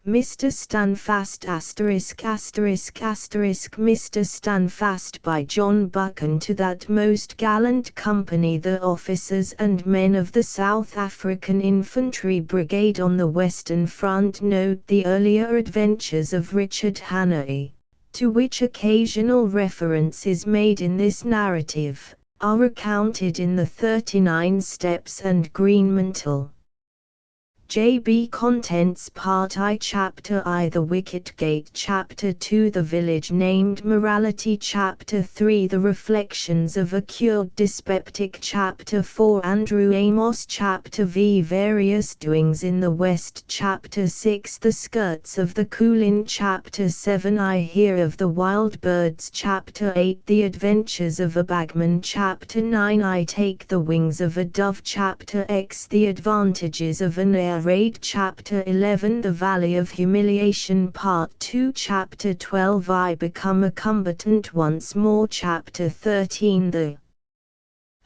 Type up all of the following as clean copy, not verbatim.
Mr. Standfast Mr. Standfast by John Buchan. To that most gallant company, the officers and men of the South African Infantry Brigade on the Western Front, note the earlier adventures of Richard Hannay, to which occasional reference is made in this narrative, are recounted in the 39 Steps and Green Mantle. J.B. Contents Part I Chapter I The Wicket Gate Chapter II The Village Named Morality Chapter III The Reflections of a Cured Dyspeptic Chapter IV Andrew Amos Chapter V Various Doings in the West Chapter VI The Skirts of the Coolin Chapter VII I Hear of the Wild Birds Chapter VIII The Adventures of a Bagman Chapter IX I Take the Wings of a Dove Chapter X The Advantages of an Air Raid Chapter 11 The Valley of Humiliation Part 2 Chapter 12 I Become a Combatant Once More Chapter 13 The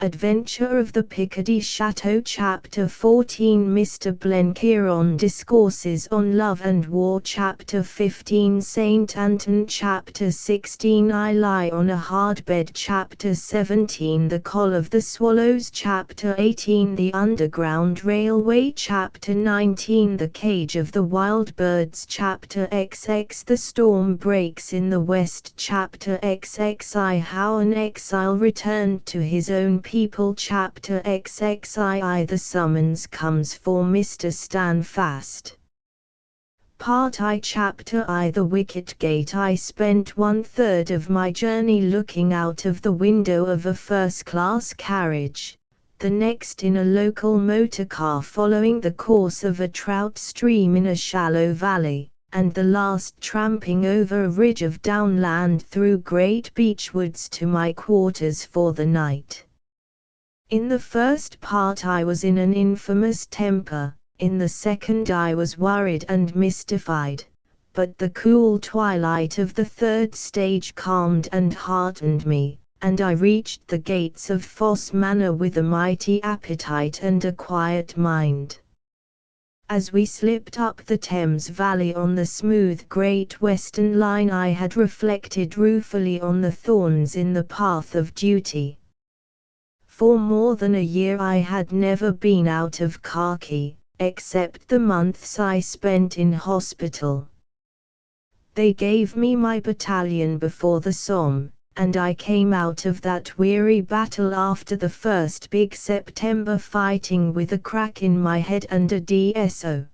Adventure of the Picardy Chateau Chapter 14 Mr. Blenkiron Discourses on Love and War Chapter 15 Saint Anton Chapter 16 I Lie on a Hard Bed Chapter 17 The Call of the Swallows Chapter 18 The Underground Railway Chapter 19 The Cage of the Wild Birds Chapter XX The Storm Breaks in the West Chapter XXI How an Exile Returned to His Own People Chapter XXII The Summons Comes for Mr. Standfast. Part I Chapter I The Wicket Gate I spent 1/3 of my journey looking out of the window of a first-class carriage, the next in a local motor car following the course of a trout stream in a shallow valley, and the last tramping over a ridge of downland through great beech woods to my quarters for the night. In the first part I was in an infamous temper, in the second I was worried and mystified, but the cool twilight of the third stage calmed and heartened me, and I reached the gates of Foss Manor with a mighty appetite and a quiet mind. As we slipped up the Thames Valley on the smooth Great Western Line I had reflected ruefully on the thorns in the path of duty. For more than a year I had never been out of khaki, except the months I spent in hospital. They gave me my battalion before the Somme, and I came out of that weary battle after the first big September fighting with a crack in my head and a DSO.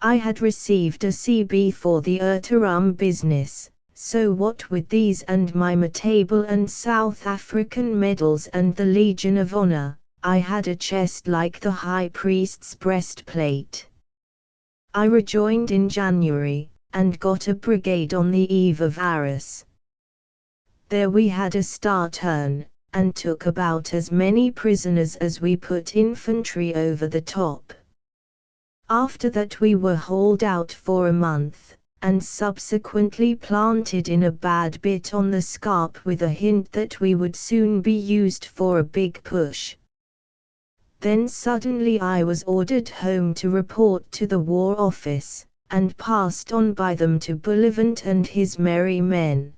I had received a CB for the Erturum business. So what with these and my Matable and South African medals and the Legion of Honor, I had a chest like the High Priest's breastplate. I rejoined in January, and got a brigade on the eve of Arras. There we had a star turn, and took about as many prisoners as we put infantry over the top. After that we were hauled out for a month, and subsequently planted in a bad bit on the scarp with a hint that we would soon be used for a big push. Then suddenly I was ordered home to report to the War Office, and passed on by them to Bullivant and his merry men.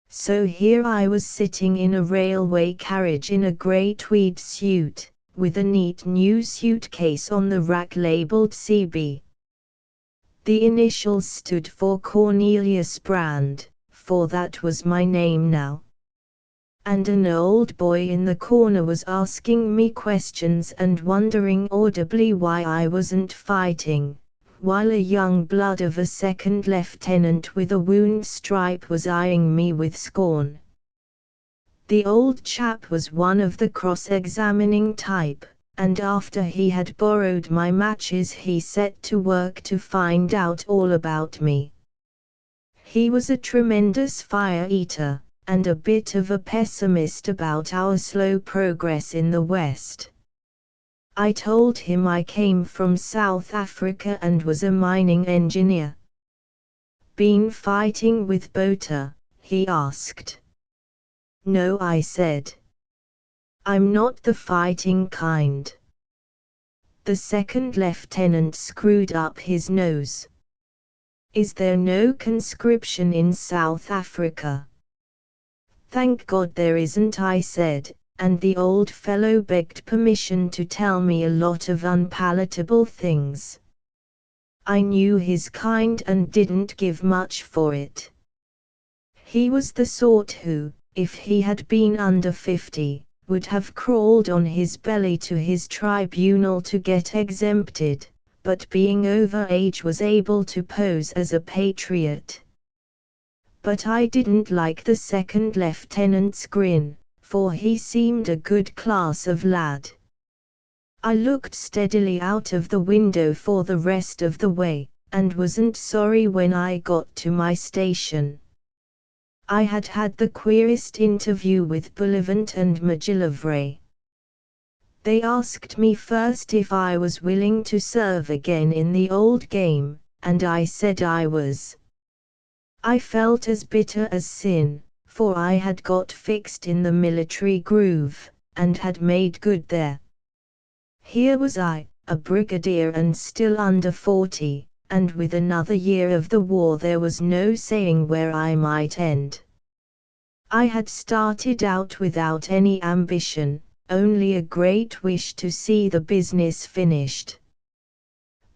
So here I was sitting in a railway carriage in a grey tweed suit, with a neat new suitcase on the rack labelled CB. The initials stood for Cornelius Brand, for that was my name now. And an old boy in the corner was asking me questions and wondering audibly why I wasn't fighting, while a young blood of a second lieutenant with a wound stripe was eyeing me with scorn. The old chap was one of the cross-examining type, and after he had borrowed my matches he set to work to find out all about me. He was a tremendous fire-eater, and a bit of a pessimist about our slow progress in the West. I told him I came from South Africa and was a mining engineer. Been fighting with Botha, he asked. No, I said. I'm not the fighting kind. The second lieutenant screwed up his nose. Is there no conscription in South Africa? Thank God there isn't, I said, and the old fellow begged permission to tell me a lot of unpalatable things. I knew his kind and didn't give much for it. He was the sort who, if he had been under 50, would have crawled on his belly to his tribunal to get exempted, but being over age was able to pose as a patriot. But I didn't like the second lieutenant's grin, for he seemed a good class of lad. I looked steadily out of the window for the rest of the way, and wasn't sorry when I got to my station. I had had the queerest interview with Bullivant and McGillivray. They asked me first if I was willing to serve again in the old game, and I said I was. I felt as bitter as sin, for I had got fixed in the military groove, and had made good there. Here was I, a brigadier and still under 40, and with another year of the war there was no saying where I might end. I had started out without any ambition, only a great wish to see the business finished.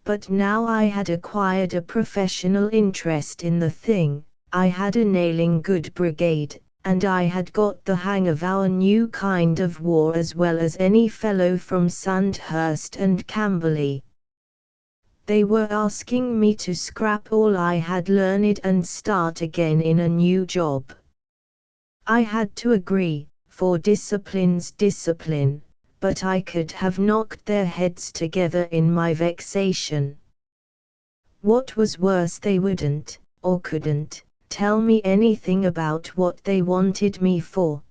But now I had acquired a professional interest in the thing, I had a nailing good brigade, and I had got the hang of our new kind of war as well as any fellow from Sandhurst and Camberley. They were asking me to scrap all I had learned and start again in a new job. I had to agree, for discipline's discipline, but I could have knocked their heads together in my vexation. What was worse, they wouldn't, or couldn't, tell me anything about what they wanted me for.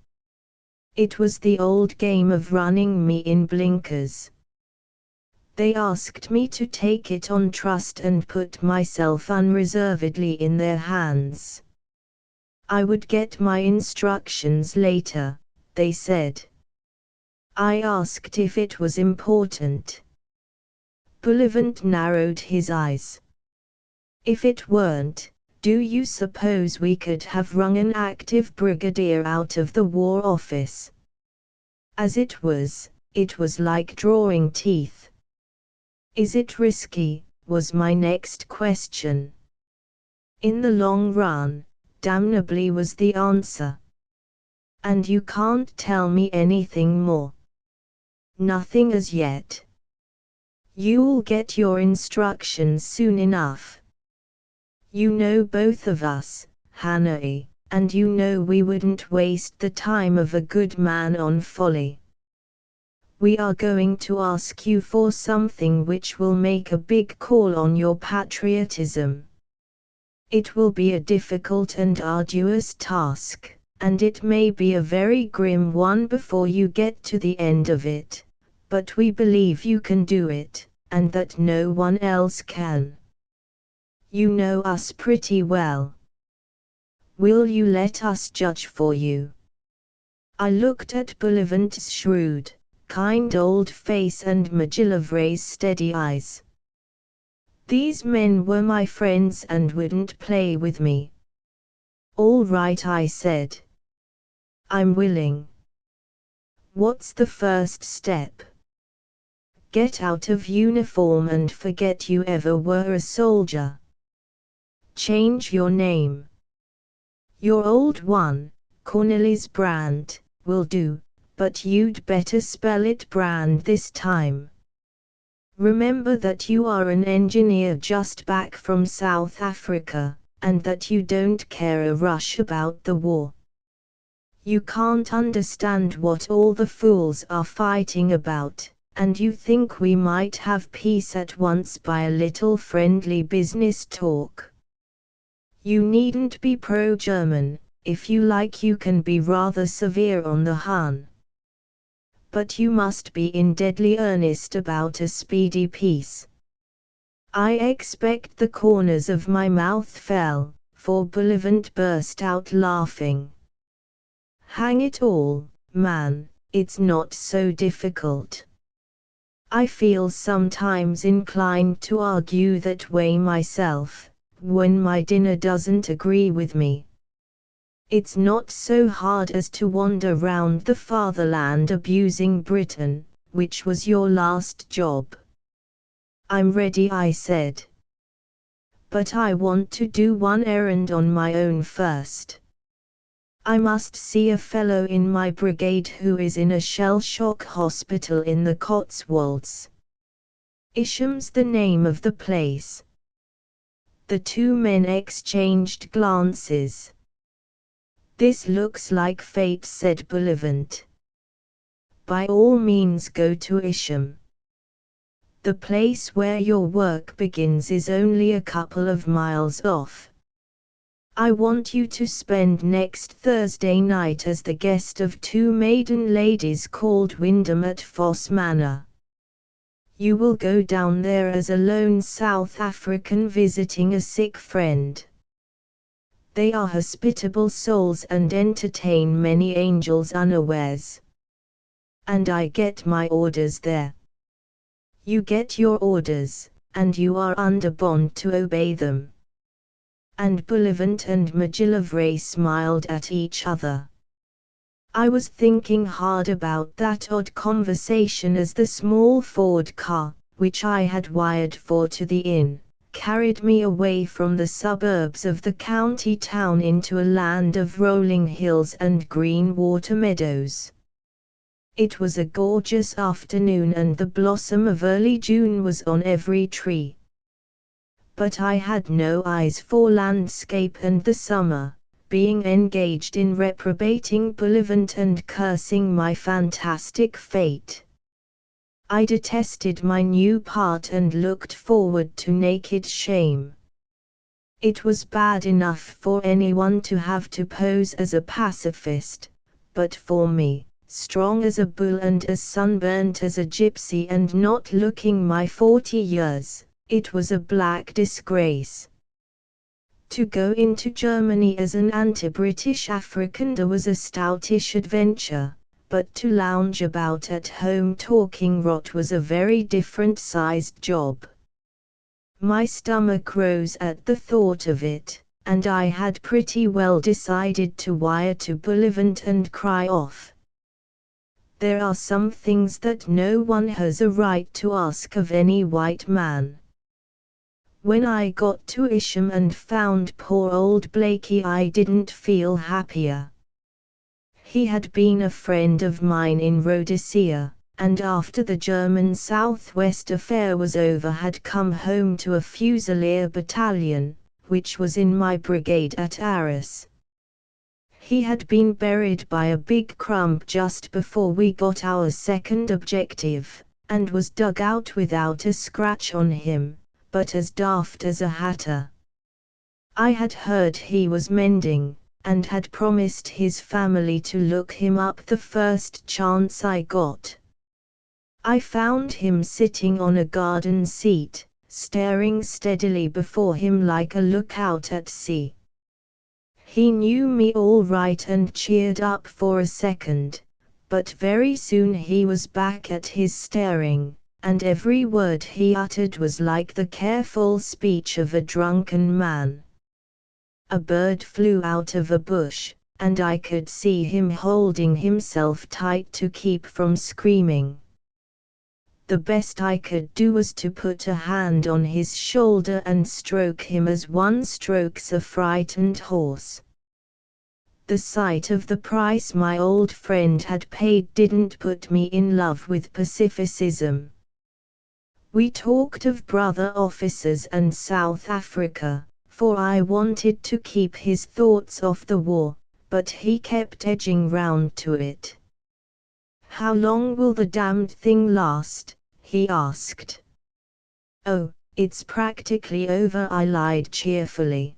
It was the old game of running me in blinkers. They asked me to take it on trust and put myself unreservedly in their hands. I would get my instructions later, they said. I asked if it was important. Bullivant narrowed his eyes. If it weren't, do you suppose we could have wrung an active brigadier out of the War Office? As it was like drawing teeth. Is it risky, was my next question. In the long run, damnably was the answer. And you can't tell me anything more? Nothing as yet. You'll get your instructions soon enough. You know both of us, Hannah, and you know we wouldn't waste the time of a good man on folly. We are going to ask you for something which will make a big call on your patriotism. It will be a difficult and arduous task, and it may be a very grim one before you get to the end of it, but we believe you can do it, and that no one else can. You know us pretty well. Will you let us judge for you? I looked at Bullivant's shrewd, kind old face and McGillivray's steady eyes. These men were my friends and wouldn't play with me. All right, I said. I'm willing. What's the first step? Get out of uniform and forget you ever were a soldier. Change your name. Your old one, Cornelis Brandt, will do, but you'd better spell it Brand this time. Remember that you are an engineer just back from South Africa, and that you don't care a rush about the war. You can't understand what all the fools are fighting about, and you think we might have peace at once by a little friendly business talk. You needn't be pro-German, if you like you can be rather severe on the Hun. But you must be in deadly earnest about a speedy peace. I expect the corners of my mouth fell, for Bullivant burst out laughing. Hang it all, man, it's not so difficult. I feel sometimes inclined to argue that way myself, when my dinner doesn't agree with me. It's not so hard as to wander round the fatherland abusing Britain, which was your last job. I'm ready, I said. But I want to do one errand on my own first. I must see a fellow in my brigade who is in a shell-shock hospital in the Cotswolds. Isham's the name of the place. The two men exchanged glances. This looks like fate, said Bullivant. By all means go to Isham. The place where your work begins is only a couple of miles off. I want you to spend next Thursday night as the guest of two maiden ladies called Wyndham at Foss Manor. You will go down there as a lone South African visiting a sick friend. They are hospitable souls and entertain many angels unawares. And I get my orders there. You get your orders, and you are under bond to obey them. And Bullivant and McGillivray smiled at each other. I was thinking hard about that odd conversation as the small Ford car, which I had wired for to the inn, carried me away from the suburbs of the county town into a land of rolling hills and green water meadows. It was a gorgeous afternoon and the blossom of early June was on every tree. But I had no eyes for landscape and the summer, being engaged in reprobating Bullivant and cursing my fantastic fate. I detested my new part and looked forward to naked shame. It was bad enough for anyone to have to pose as a pacifist, but for me, strong as a bull and as sunburnt as a gypsy and not looking my 40 years, it was a black disgrace. To go into Germany as an anti-British Afrikander was a stoutish adventure, but to lounge about at home talking rot was a very different-sized job. My stomach rose at the thought of it, and I had pretty well decided to wire to Bullivant and cry off. There are some things that no one has a right to ask of any white man. When I got to Isham and found poor old Blakey, I didn't feel happier. He had been a friend of mine in Rhodesia, and after the German Southwest affair was over had come home to a Fusilier battalion, which was in my brigade at Arras. He had been buried by a big crump just before we got our second objective, and was dug out without a scratch on him, but as daft as a hatter. I had heard he was mending, and had promised his family to look him up the first chance I got. I found him sitting on a garden seat, staring steadily before him like a lookout at sea. He knew me all right and cheered up for a second, but very soon he was back at his staring, and every word he uttered was like the careful speech of a drunken man. A bird flew out of a bush, and I could see him holding himself tight to keep from screaming. The best I could do was to put a hand on his shoulder and stroke him as one strokes a frightened horse. The sight of the price my old friend had paid didn't put me in love with pacificism. We talked of brother officers and South Africa, for I wanted to keep his thoughts off the war, but he kept edging round to it. "How long will the damned thing last?" he asked. "Oh, it's practically over," I lied cheerfully.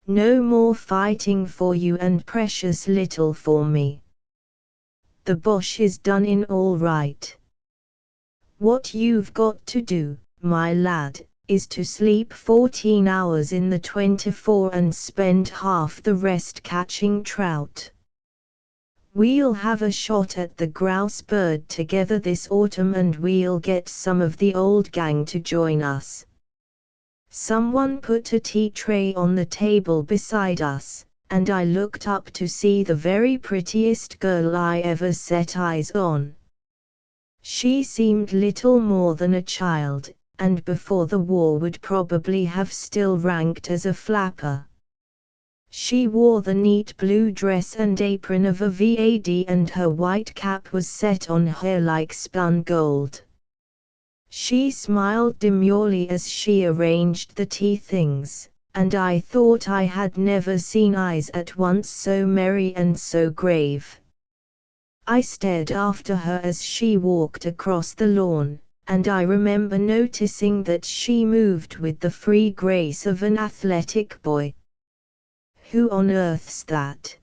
"No more fighting for you and precious little for me. The Boche is done in all right. What you've got to do, my lad, is to sleep 14 hours in the 24 and spend half the rest catching trout. We'll have a shot at the grouse bird together this autumn and we'll get some of the old gang to join us. Someone put a tea tray on the table beside us, and I looked up to see the very prettiest girl I ever set eyes on. She seemed little more than a child, and before the war would probably have still ranked as a flapper. She wore the neat blue dress and apron of a VAD, and her white cap was set on hair like spun gold. She smiled demurely as she arranged the tea things, and I thought I had never seen eyes at once so merry and so grave. I stared after her as she walked across the lawn, and I remember noticing that she moved with the free grace of an athletic boy. "Who on earth's that?"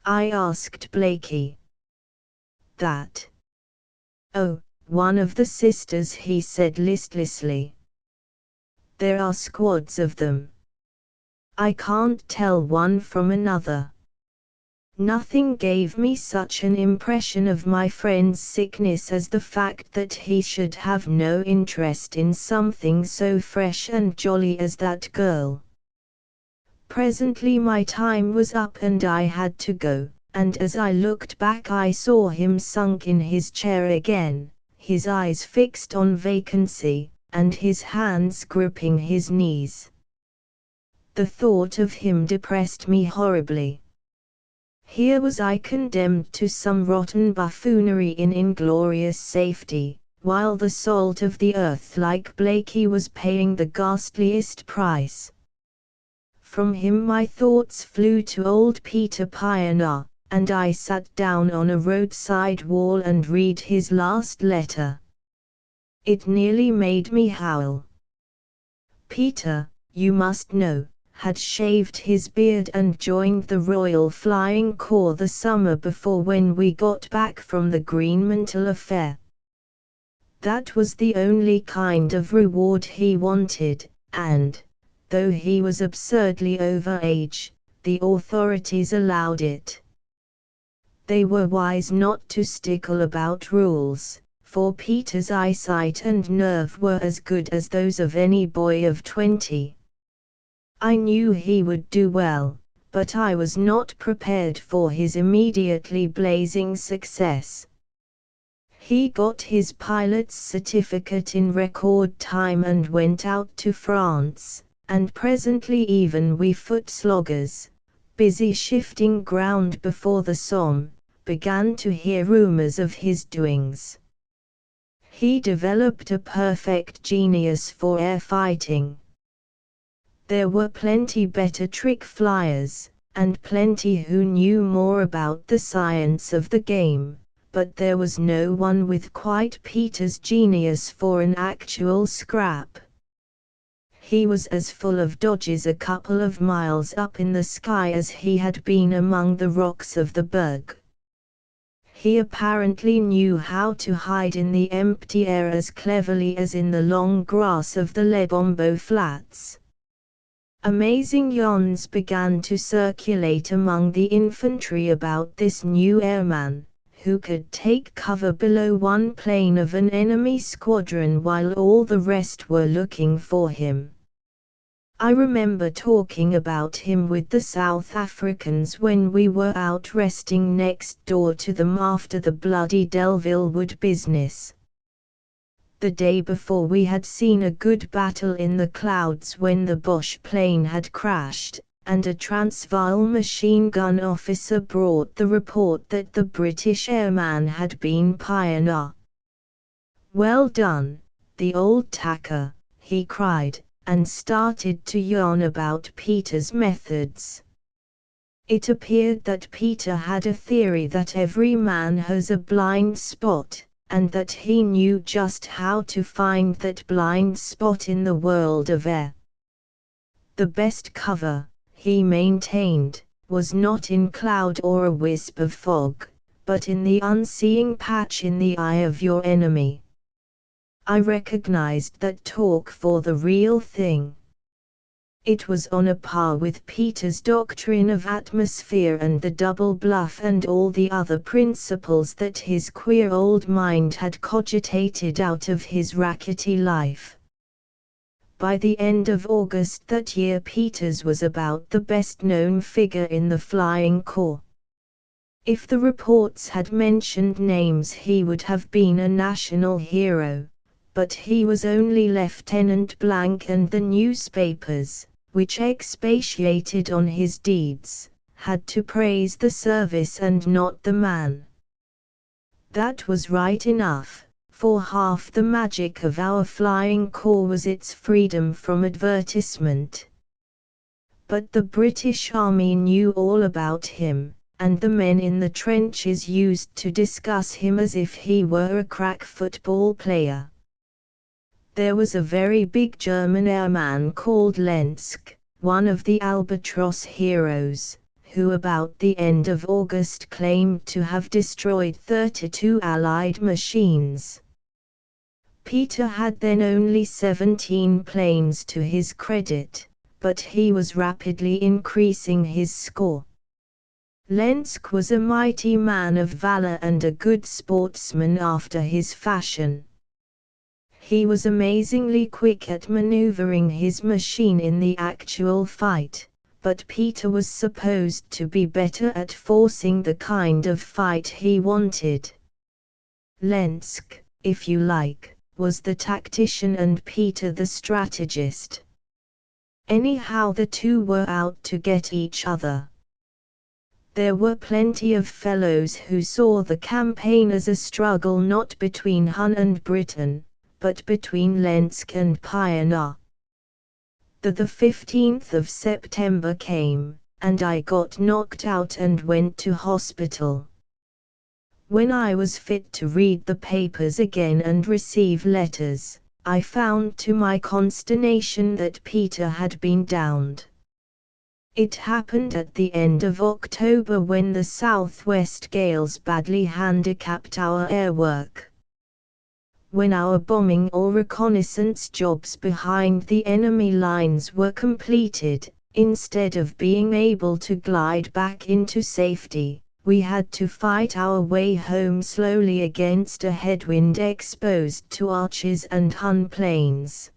I asked Blakey. "That? Oh, one of the sisters," he said listlessly. "There are squads of them. I can't tell one from another." Nothing gave me such an impression of my friend's sickness as the fact that he should have no interest in something so fresh and jolly as that girl. Presently my time was up and I had to go, and as I looked back I saw him sunk in his chair again, his eyes fixed on vacancy, and his hands gripping his knees. The thought of him depressed me horribly. Here was I condemned to some rotten buffoonery in inglorious safety, while the salt of the earth like Blakey was paying the ghastliest price. From him my thoughts flew to old Peter Pioneer, and I sat down on a roadside wall and read his last letter. It nearly made me howl. Peter, you must know, had shaved his beard and joined the Royal Flying Corps the summer before when we got back from the Greenmantle affair. That was the only kind of reward he wanted, and, though he was absurdly over age, the authorities allowed it. They were wise not to stickle about rules, for Peter's eyesight and nerve were as good as those of any boy of 20. I knew he would do well, but I was not prepared for his immediately blazing success. He got his pilot's certificate in record time and went out to France, and presently even we foot sloggers, busy shifting ground before the Somme, began to hear rumors of his doings. He developed a perfect genius for air fighting. There were plenty better trick flyers, and plenty who knew more about the science of the game, but there was no one with quite Peter's genius for an actual scrap. He was as full of dodges a couple of miles up in the sky as he had been among the rocks of the berg. He apparently knew how to hide in the empty air as cleverly as in the long grass of the Lebombo Flats. Amazing yarns began to circulate among the infantry about this new airman, who could take cover below one plane of an enemy squadron while all the rest were looking for him. I remember talking about him with the South Africans when we were out resting next door to them after the bloody Delville Wood business. The day before we had seen a good battle in the clouds when the Boche plane had crashed, and a Transvaal machine gun officer brought the report that the British airman had been Pioneer. "Well done, the old tacker," he cried, and started to yarn about Peter's methods. It appeared that Peter had a theory that every man has a blind spot, and that he knew just how to find that blind spot in the world of air. The best cover, he maintained, was not in cloud or a wisp of fog, but in the unseeing patch in the eye of your enemy. I recognized that talk for the real thing. It was on a par with Peter's doctrine of atmosphere and the double bluff and all the other principles that his queer old mind had cogitated out of his rackety life. By the end of August that year, Peters was about the best-known figure in the Flying Corps. If the reports had mentioned names, he would have been a national hero, but he was only Lieutenant Blank, and the newspapers, which expatiated on his deeds, had to praise the service and not the man. That was right enough, for half the magic of our Flying Corps was its freedom from advertisement. But the British Army knew all about him, and the men in the trenches used to discuss him as if he were a crack football player. There was a very big German airman called Lensk, one of the Albatross heroes, who about the end of August claimed to have destroyed 32 Allied machines. Peter had then only 17 planes to his credit, but he was rapidly increasing his score. Lensk was a mighty man of valor and a good sportsman after his fashion. He was amazingly quick at maneuvering his machine in the actual fight, but Peter was supposed to be better at forcing the kind of fight he wanted. Lensk, if you like, was the tactician and Peter the strategist. Anyhow, the two were out to get each other. There were plenty of fellows who saw the campaign as a struggle not between Hun and Britain, but between Lensk and Pioneer. The 15th of September came, and I got knocked out and went to hospital. When I was fit to read the papers again and receive letters, I found to my consternation that Peter had been downed. It happened at the end of October, when the southwest gales badly handicapped our airwork. When our bombing or reconnaissance jobs behind the enemy lines were completed, instead of being able to glide back into safety, we had to fight our way home slowly against a headwind exposed to Archers and Hun planes.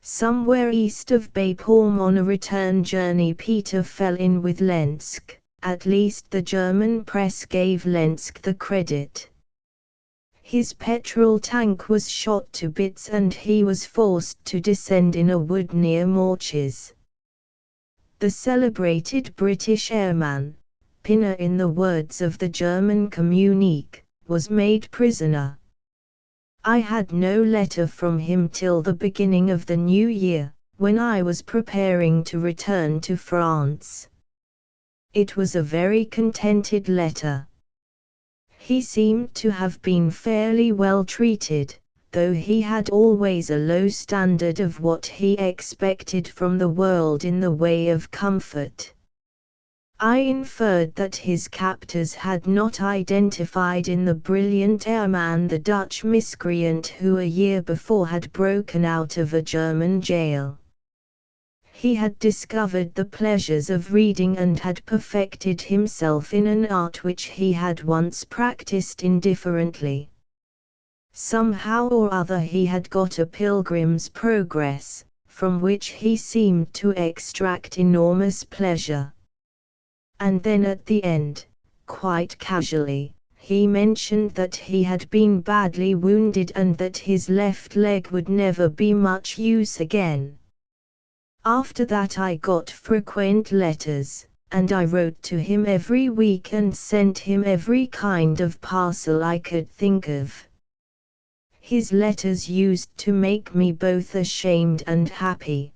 Somewhere east of Bapaume on a return journey, Peter fell in with Lensk. At least the German press gave Lensk the credit. His petrol tank was shot to bits and he was forced to descend in a wood near Morches. The celebrated British airman, Pinner in the words of the German communique, was made prisoner. I had no letter from him till the beginning of the new year, when I was preparing to return to France. It was a very contented letter. He seemed to have been fairly well treated, though he had always a low standard of what he expected from the world in the way of comfort. I inferred that his captors had not identified in the brilliant airman the Dutch miscreant who a year before had broken out of a German jail. He had discovered the pleasures of reading and had perfected himself in an art which he had once practiced indifferently. Somehow or other he had got a Pilgrim's Progress, from which he seemed to extract enormous pleasure. And then at the end, quite casually, he mentioned that he had been badly wounded and that his left leg would never be much use again. After that I got frequent letters, and I wrote to him every week and sent him every kind of parcel I could think of. His letters used to make me both ashamed and happy.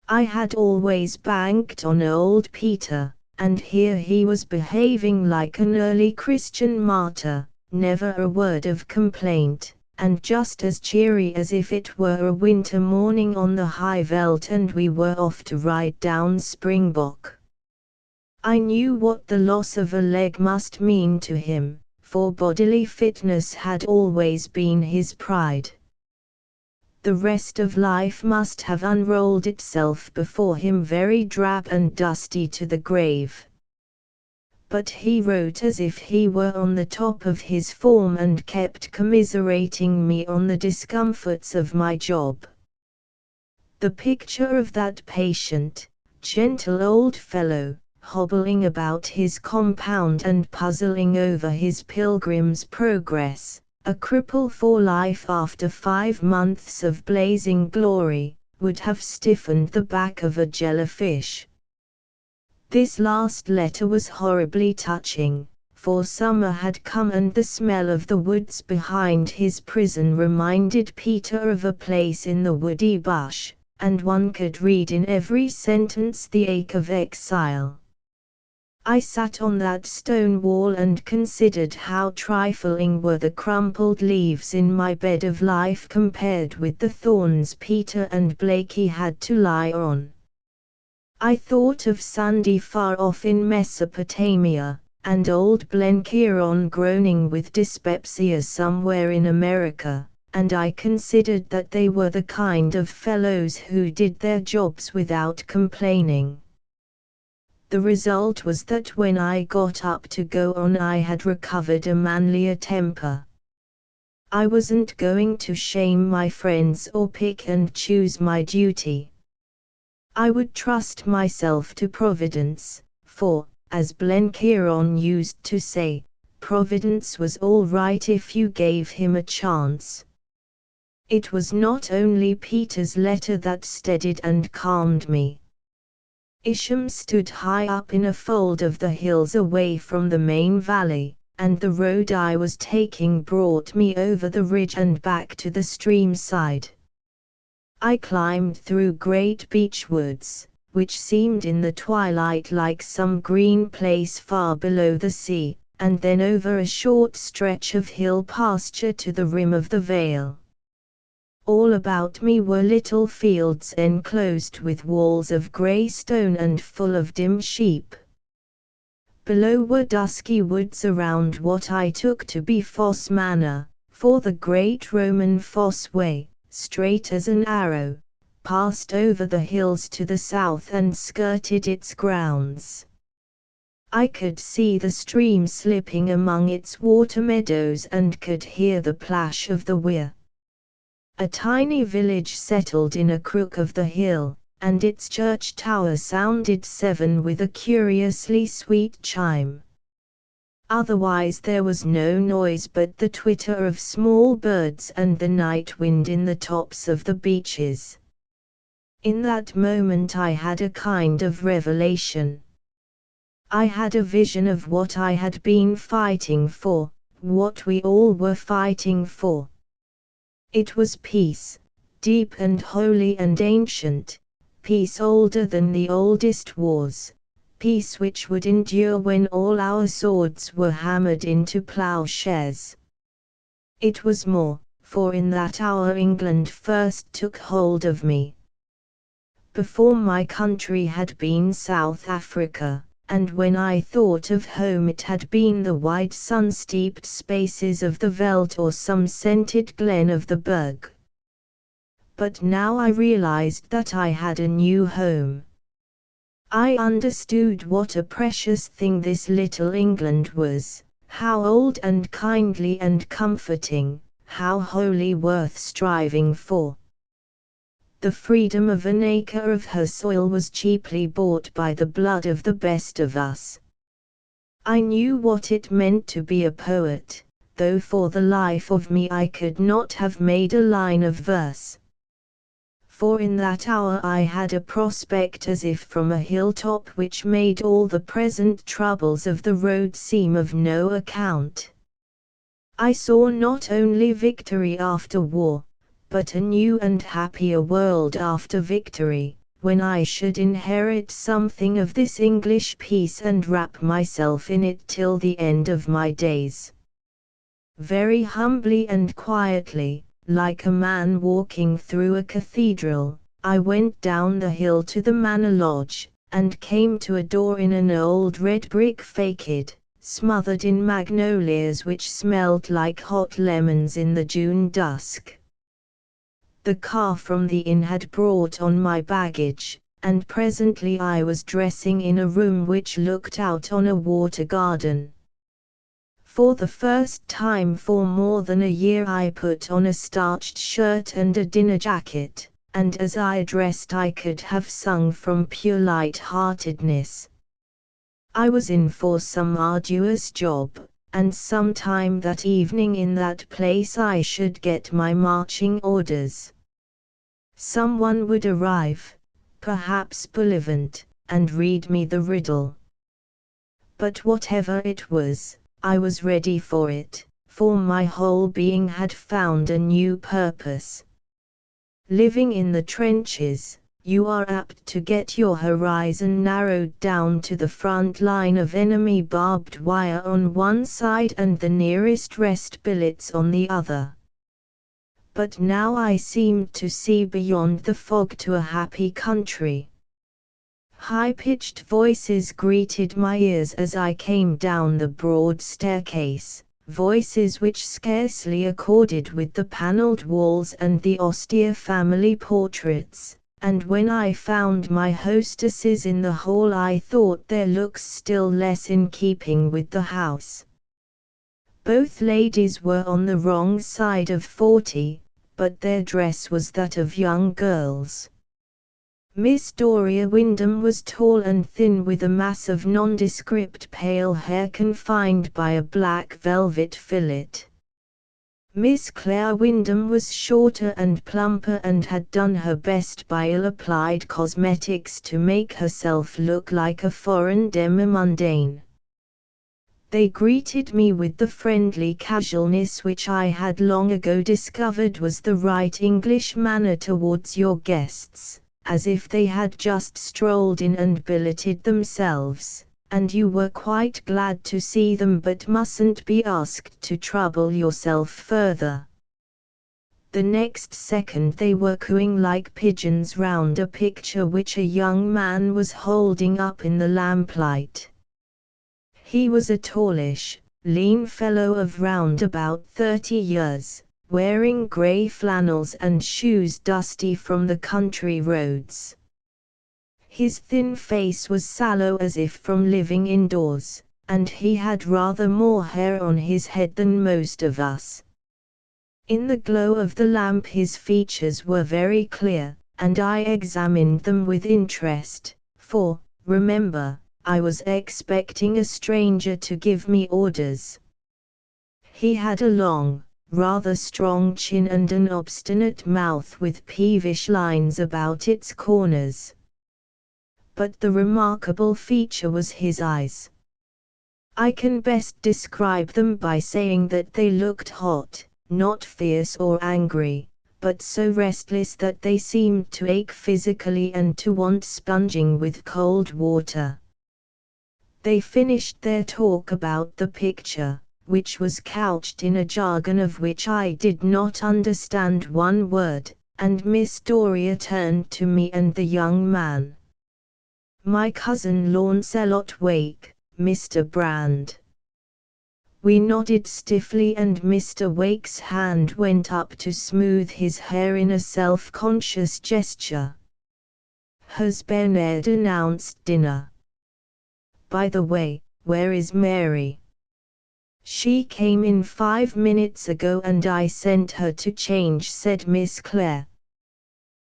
I had always banked on old Peter, and here he was behaving like an early Christian martyr, never a word of complaint, and just as cheery as if it were a winter morning on the high veldt and we were off to ride down Springbok. I knew what the loss of a leg must mean to him, for bodily fitness had always been his pride. The rest of life must have unrolled itself before him very drab and dusty to the grave. But he wrote as if he were on the top of his form and kept commiserating me on the discomforts of my job. The picture of that patient, gentle old fellow, hobbling about his compound and puzzling over his pilgrim's progress, a cripple for life after 5 months of blazing glory, would have stiffened the back of a jellyfish. This last letter was horribly touching, for summer had come and the smell of the woods behind his prison reminded Peter of a place in the woody bush, and one could read in every sentence the ache of exile. I sat on that stone wall and considered how trifling were the crumpled leaves in my bed of life compared with the thorns Peter and Blakey had to lie on. I thought of Sunday far off in Mesopotamia, and old Blenkiron groaning with dyspepsia somewhere in America, and I considered that they were the kind of fellows who did their jobs without complaining. The result was that when I got up to go on I had recovered a manlier temper. I wasn't going to shame my friends or pick and choose my duty. I would trust myself to Providence, for, as Blenkiron used to say, Providence was all right if you gave him a chance. It was not only Peter's letter that steadied and calmed me. Isham stood high up in a fold of the hills away from the main valley, and the road I was taking brought me over the ridge and back to the stream side. I climbed through great beech woods, which seemed in the twilight like some green place far below the sea, and then over a short stretch of hill pasture to the rim of the vale. All about me were little fields enclosed with walls of grey stone and full of dim sheep. Below were dusky woods around what I took to be Foss Manor, for the great Roman Foss Way, straight as an arrow, passed over the hills to the south and skirted its grounds. I could see the stream slipping among its water meadows and could hear the plash of the weir. A tiny village settled in a crook of the hill, and its church tower sounded 7 with a curiously sweet chime. Otherwise there was no noise but the twitter of small birds and the night wind in the tops of the beeches. In that moment I had a kind of revelation. I had a vision of what I had been fighting for, what we all were fighting for. It was peace, deep and holy and ancient, peace older than the oldest wars, peace which would endure when all our swords were hammered into plowshares. It was more, for in that hour England first took hold of me. Before my country had been South Africa, and when I thought of home it had been the wide sun-steeped spaces of the veldt or some scented glen of the Berg. But now I realized that I had a new home. I understood what a precious thing this little England was, how old and kindly and comforting, how wholly worth striving for. The freedom of an acre of her soil was cheaply bought by the blood of the best of us. I knew what it meant to be a poet, though for the life of me I could not have made a line of verse. For in that hour I had a prospect as if from a hilltop which made all the present troubles of the road seem of no account. I saw not only victory after war, but a new and happier world after victory, when I should inherit something of this English peace and wrap myself in it till the end of my days. Very humbly and quietly, like a man walking through a cathedral, I went down the hill to the manor lodge, and came to a door in an old red brick facade, smothered in magnolias which smelled like hot lemons in the June dusk. The car from the inn had brought on my baggage, and presently I was dressing in a room which looked out on a water garden. For the first time for more than a year I put on a starched shirt and a dinner jacket, and as I dressed I could have sung from pure light-heartedness. I was in for some arduous job, and sometime that evening in that place I should get my marching orders. Someone would arrive, perhaps Bullivant, and read me the riddle. But whatever it was, I was ready for it, for my whole being had found a new purpose. Living in the trenches, you are apt to get your horizon narrowed down to the front line of enemy barbed wire on one side and the nearest rest billets on the other. But now I seemed to see beyond the fog to a happy country. High-pitched voices greeted my ears as I came down the broad staircase, voices which scarcely accorded with the panelled walls and the austere family portraits, and when I found my hostesses in the hall I thought their looks still less in keeping with the house. Both ladies were on the wrong side of 40, but their dress was that of young girls. Miss Doria Wyndham was tall and thin with a mass of nondescript pale hair confined by a black velvet fillet. Miss Claire Wyndham was shorter and plumper and had done her best by ill-applied cosmetics to make herself look like a foreign demi-mondaine. They greeted me with the friendly casualness which I had long ago discovered was the right English manner towards your guests, as if they had just strolled in and billeted themselves, and you were quite glad to see them but mustn't be asked to trouble yourself further. The next second they were cooing like pigeons round a picture which a young man was holding up in the lamplight. He was a tallish, lean fellow of round about 30 years, wearing grey flannels and shoes dusty from the country roads. His thin face was sallow as if from living indoors, and he had rather more hair on his head than most of us. In the glow of the lamp his features were very clear, and I examined them with interest, for, remember, I was expecting a stranger to give me orders. He had a long, rather strong chin and an obstinate mouth with peevish lines about its corners. But the remarkable feature was his eyes. I can best describe them by saying that they looked hot, not fierce or angry, but so restless that they seemed to ache physically and to want sponging with cold water. They finished their talk about the picture, which was couched in a jargon of which I did not understand one word, and Miss Doria turned to me and the young man. My cousin Launcelot Wake, Mr. Brand. We nodded stiffly and Mr. Wake's hand went up to smooth his hair in a self-conscious gesture. Has Bernard announced dinner? By the way, where is Mary? She came in 5 minutes ago and I sent her to change, said Miss Claire.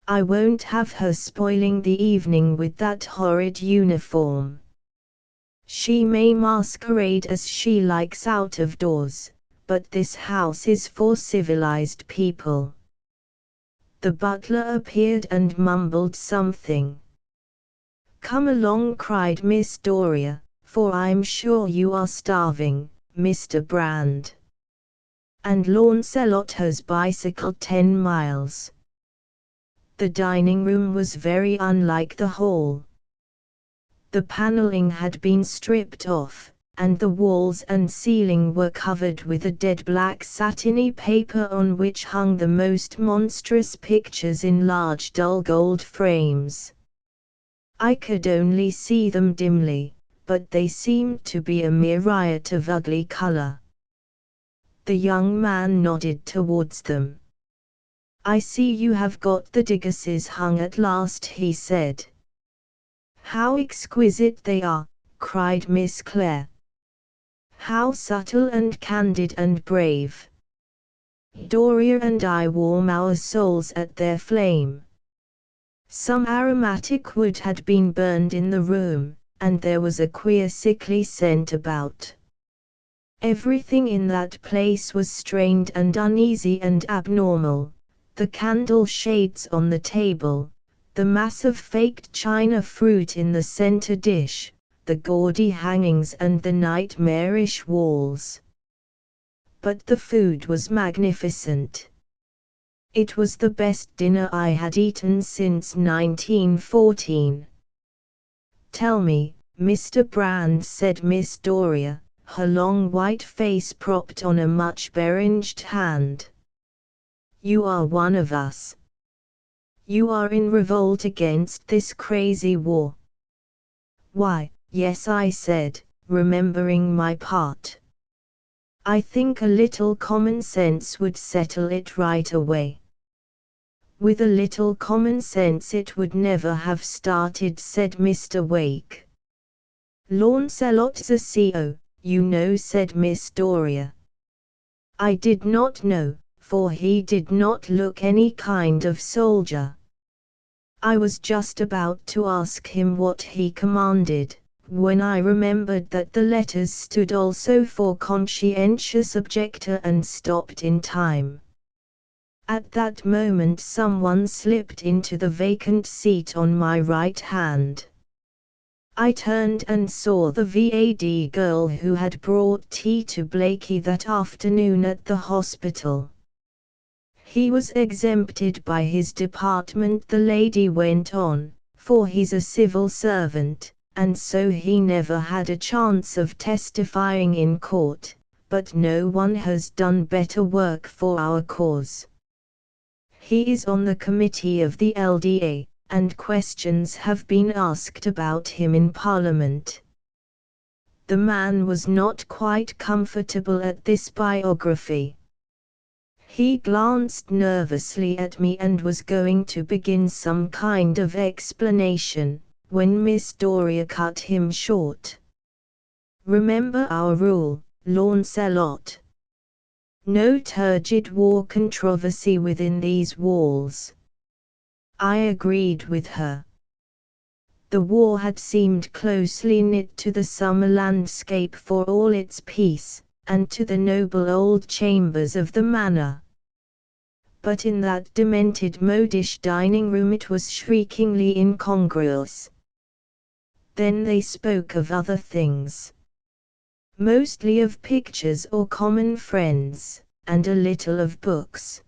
I won't have her spoiling the evening with that horrid uniform. She may masquerade as she likes out of doors, but this house is for civilized people. The butler appeared and mumbled something. Come along, cried Miss Doria, for I'm sure you are starving, Mr. Brand. And Launcelot has bicycled 10 miles. The dining room was very unlike the hall. The panelling had been stripped off, and the walls and ceiling were covered with a dead black satiny paper on which hung the most monstrous pictures in large dull gold frames. I could only see them dimly, but they seemed to be a mere riot of ugly color. The young man nodded towards them. I see you have got the Diggesses hung at last, he said. How exquisite they are, cried Miss Claire. How subtle and candid and brave. Doria and I warm our souls at their flame. Some aromatic wood had been burned in the room, and there was a queer sickly scent about. Everything in that place was strained and uneasy and abnormal. The candle shades on the table, the mass of faked china fruit in the center dish, the gaudy hangings and the nightmarish walls. But the food was magnificent. It was the best dinner I had eaten since 1914. "Tell me, Mr. Brand," said Miss Doria, her long white face propped on a much beringed hand. "You are one of us. You are in revolt against this crazy war." "Why, yes," I said, remembering my part. "I think a little common sense would settle it right away." "With a little common sense it would never have started," said Mr. Wake. "Lancelot's a CO, you know," said Miss Doria. I did not know, for he did not look any kind of soldier. I was just about to ask him what he commanded, when I remembered that the letters stood also for conscientious objector and stopped in time. At that moment someone slipped into the vacant seat on my right hand. I turned and saw the VAD girl who had brought tea to Blakey that afternoon at the hospital. "He was exempted by his department," the lady went on, "for he's a civil servant, and so he never had a chance of testifying in court, but no one has done better work for our cause. He is on the committee of the LDA, and questions have been asked about him in Parliament." The man was not quite comfortable at this biography. He glanced nervously at me and was going to begin some kind of explanation, when Miss Doria cut him short. "Remember our rule, Lancelot. No turgid war controversy within these walls." I agreed with her. The war had seemed closely knit to the summer landscape for all its peace, and to the noble old chambers of the manor. But in that demented modish dining room it was shriekingly incongruous. Then they spoke of other things. Mostly of pictures or common friends, and a little of books.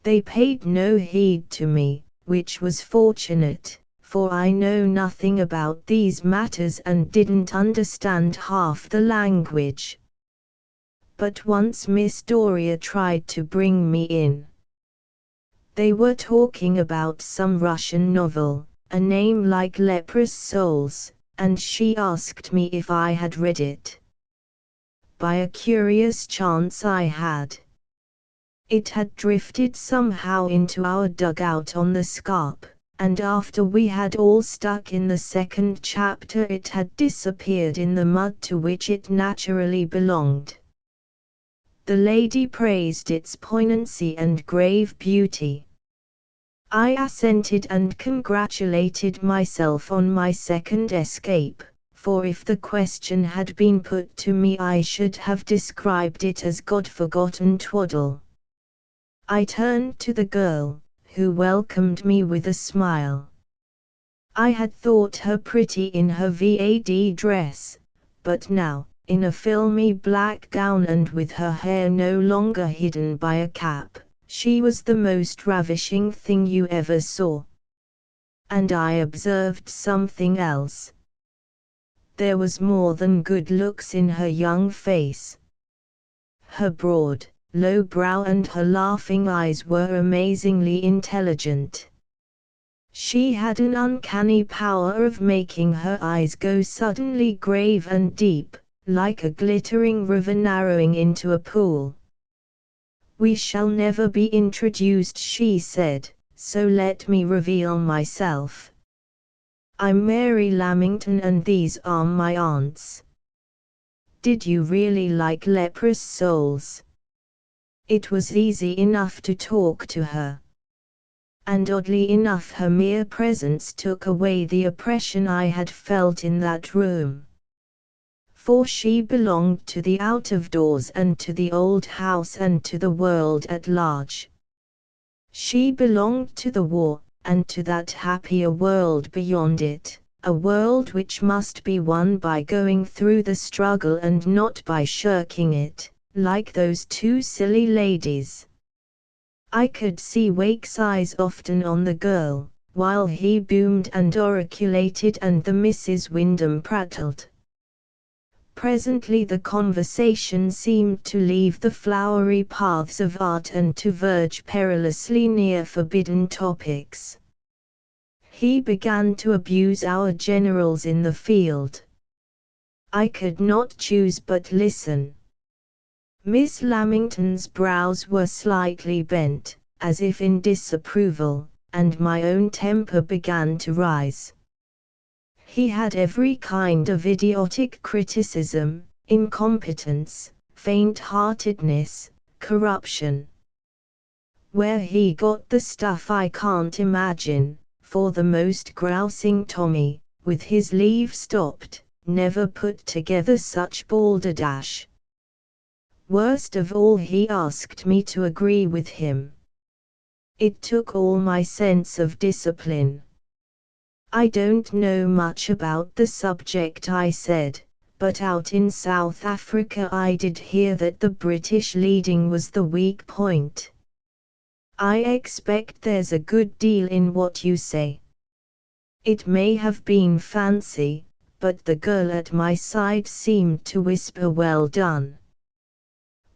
They paid no heed to me, which was fortunate, for I know nothing about these matters and didn't understand half the language. But once Miss Doria tried to bring me in. They were talking about some Russian novel, a name like Leprous Souls, and she asked me if I had read it. By a curious chance I had. It had drifted somehow into our dugout on the scarp, and after we had all stuck in the second chapter it had disappeared in the mud to which it naturally belonged. The lady praised its poignancy and grave beauty. I assented and congratulated myself on my second escape, for if the question had been put to me I should have described it as God-forgotten twaddle. I turned to the girl, who welcomed me with a smile. I had thought her pretty in her VAD dress, but now, in a filmy black gown and with her hair no longer hidden by a cap, she was the most ravishing thing you ever saw. And I observed something else. There was more than good looks in her young face. Her broad, low brow and her laughing eyes were amazingly intelligent. She had an uncanny power of making her eyes go suddenly grave and deep, like a glittering river narrowing into a pool. "We shall never be introduced," she said, "so let me reveal myself. I'm Mary Lamington and these are my aunts." Did you really like Leprous Souls? It was easy enough to talk to her. and oddly enough her mere presence took away the oppression I had felt in that room. For she belonged to the out-of-doors and to the old house and to the world at large. She belonged to the war, and to that happier world beyond it, a world which must be won by going through the struggle and not by shirking it, like those two silly ladies. I could see Wake's eyes often on the girl, while he boomed and oraculated and the Mrs. Wyndham prattled. Presently the conversation seemed to leave the flowery paths of art and to verge perilously near forbidden topics. He began to abuse our generals in the field. I could not choose but listen. Miss Lamington's brows were slightly bent, as if in disapproval, and my own temper began to rise. He had every kind of idiotic criticism, incompetence, faint-heartedness, corruption. Where he got the stuff I can't imagine, for the most grousing Tommy, with his leave stopped, never put together such balderdash. Worst of all, he asked me to agree with him. It took all my sense of discipline. I don't know much about the subject, I said, but out in South Africa I did hear that the British leading was the weak point. I expect there's a good deal in what you say. It may have been fancy, but the girl at my side seemed to whisper well done.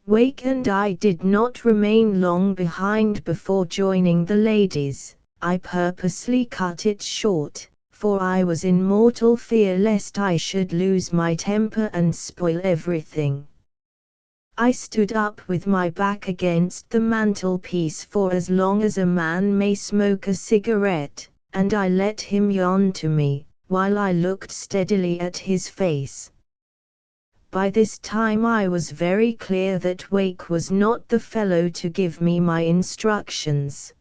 Wake and I did not remain long behind before joining the ladies. I purposely cut it short, for I was in mortal fear lest I should lose my temper and spoil everything. I stood up with my back against the mantelpiece for as long as a man may smoke a cigarette, and I let him yawn to me, while I looked steadily at his face. By this time I was very clear that Wake was not the fellow to give me my instructions.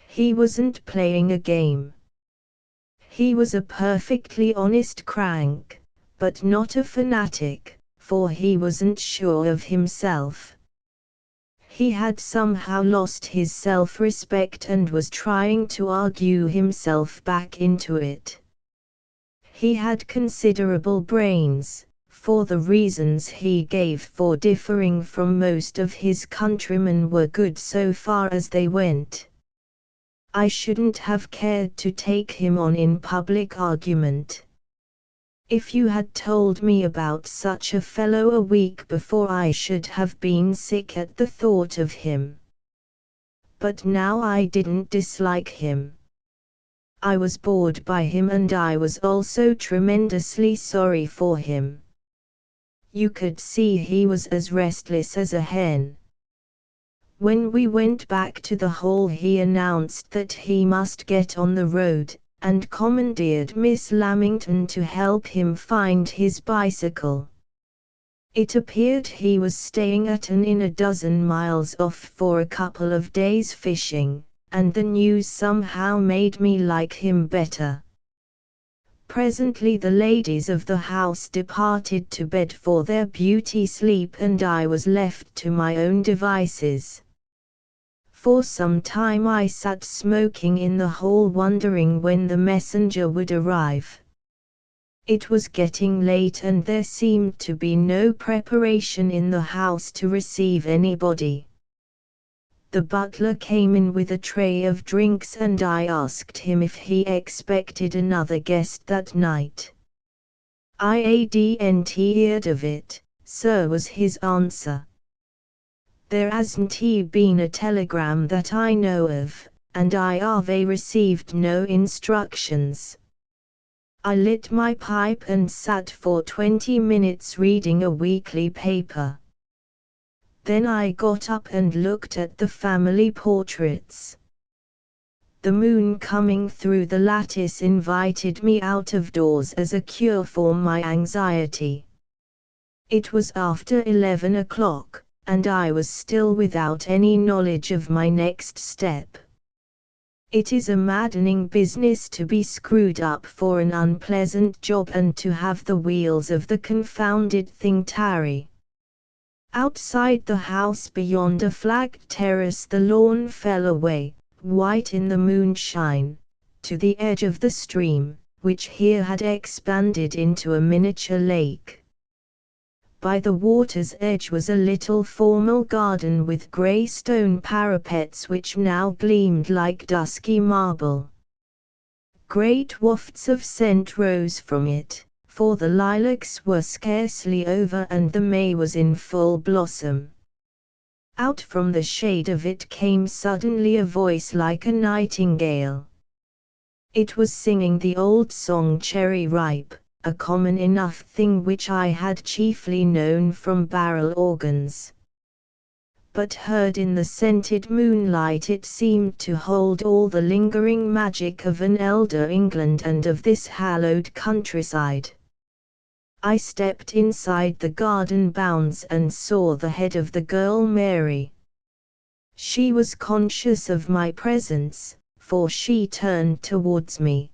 He wasn't playing a game. He was a perfectly honest crank, but not a fanatic, for he wasn't sure of himself. He had somehow lost his self-respect and was trying to argue himself back into it. He had considerable brains, for the reasons he gave for differing from most of his countrymen were good so far as they went. I shouldn't have cared to take him on in public argument. If you had told me about such a fellow a week before, I should have been sick at the thought of him. But now I didn't dislike him. I was bored by him, and I was also tremendously sorry for him. You could see he was as restless as a hen. When we went back to the hall, he announced that he must get on the road, and commandeered Miss Lamington to help him find his bicycle. It appeared he was staying at an inn a dozen miles off for a couple of days fishing, and the news somehow made me like him better. Presently the ladies of the house departed to bed for their beauty sleep, and I was left to my own devices. For some time I sat smoking in the hall, wondering when the messenger would arrive. It was getting late, and there seemed to be no preparation in the house to receive anybody. The butler came in with a tray of drinks, and I asked him if he expected another guest that night. "I hadn't heard of it, sir," was his answer. "There hasn't been a telegram that I know of, and I've received no instructions." I lit my pipe and sat for 20 minutes reading a weekly paper. Then I got up and looked at the family portraits. The moon coming through the lattice invited me out of doors as a cure for my anxiety. It was after 11 o'clock, and I was still without any knowledge of my next step. It is a maddening business to be screwed up for an unpleasant job and to have the wheels of the confounded thing tarry. Outside the house beyond a flagged terrace the lawn fell away, white in the moonshine, to the edge of the stream, which here had expanded into a miniature lake. By the water's edge was a little formal garden with grey stone parapets which now gleamed like dusky marble. Great wafts of scent rose from it, for the lilacs were scarcely over and the May was in full blossom. Out from the shade of it came suddenly a voice like a nightingale. It was singing the old song Cherry Ripe, a common enough thing which I had chiefly known from barrel organs. But heard in the scented moonlight it seemed to hold all the lingering magic of an elder England and of this hallowed countryside. I stepped inside the garden bounds and saw the head of the girl Mary. She was conscious of my presence, for she turned towards me.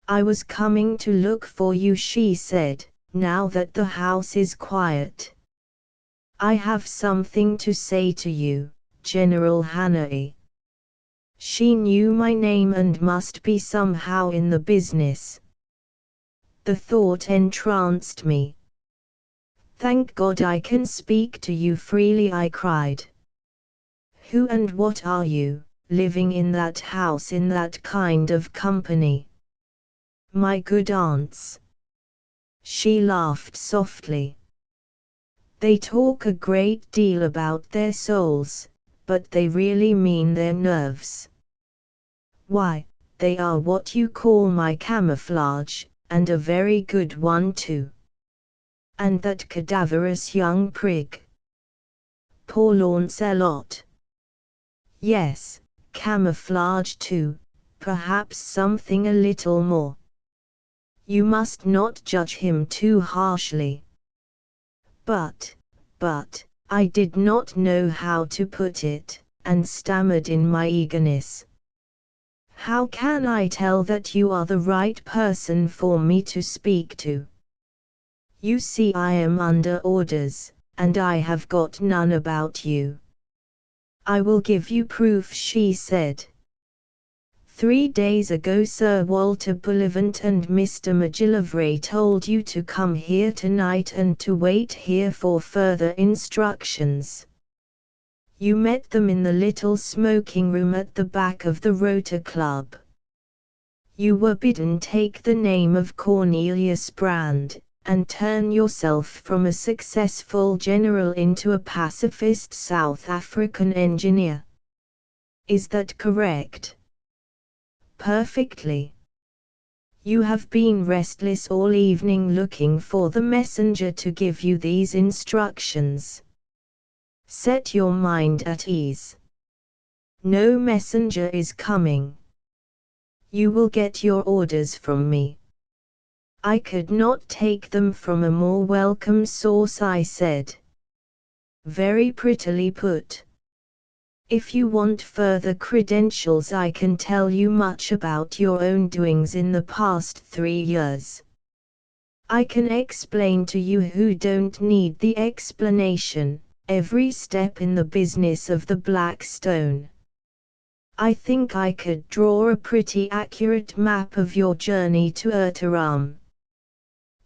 "I was coming to look for you," she said, "now that the house is quiet. I have something to say to you, General Hannay." She knew my name and must be somehow in the business. The thought entranced me. "Thank God I can speak to you freely," I cried. "Who and what are you, living in that house in that kind of company?" "My good aunts." She laughed softly. "They talk a great deal about their souls, but they really mean their nerves. Why, they are what you call my camouflage, and a very good one too. And that cadaverous young prig, poor Launcelot. Yes, camouflage too, perhaps something a little more. You must not judge him too harshly." But, I did not know how to put it, and stammered in my eagerness. "How can I tell that you are the right person for me to speak to? You see I am under orders, and I have got none about you." "I will give you proof," she said. 3 days ago Sir Walter Bullivant and Mr. McGillivray told you to come here tonight and to wait here for further instructions. You met them in the little smoking room at the back of the Rota Club. You were bidden take the name of Cornelius Brand, and turn yourself from a successful general into a pacifist South African engineer. Is that correct?" "Perfectly. You have been restless all evening looking for the messenger to give you these instructions. Set your mind at ease. No messenger is coming. You will get your orders from me." "I could not take them from a more welcome source," I said. "Very prettily put. If you want further credentials I can tell you much about your own doings in the past 3 years. I can explain to you who don't need the explanation, every step in the business of the Black Stone. I think I could draw a pretty accurate map of your journey to Ertaram.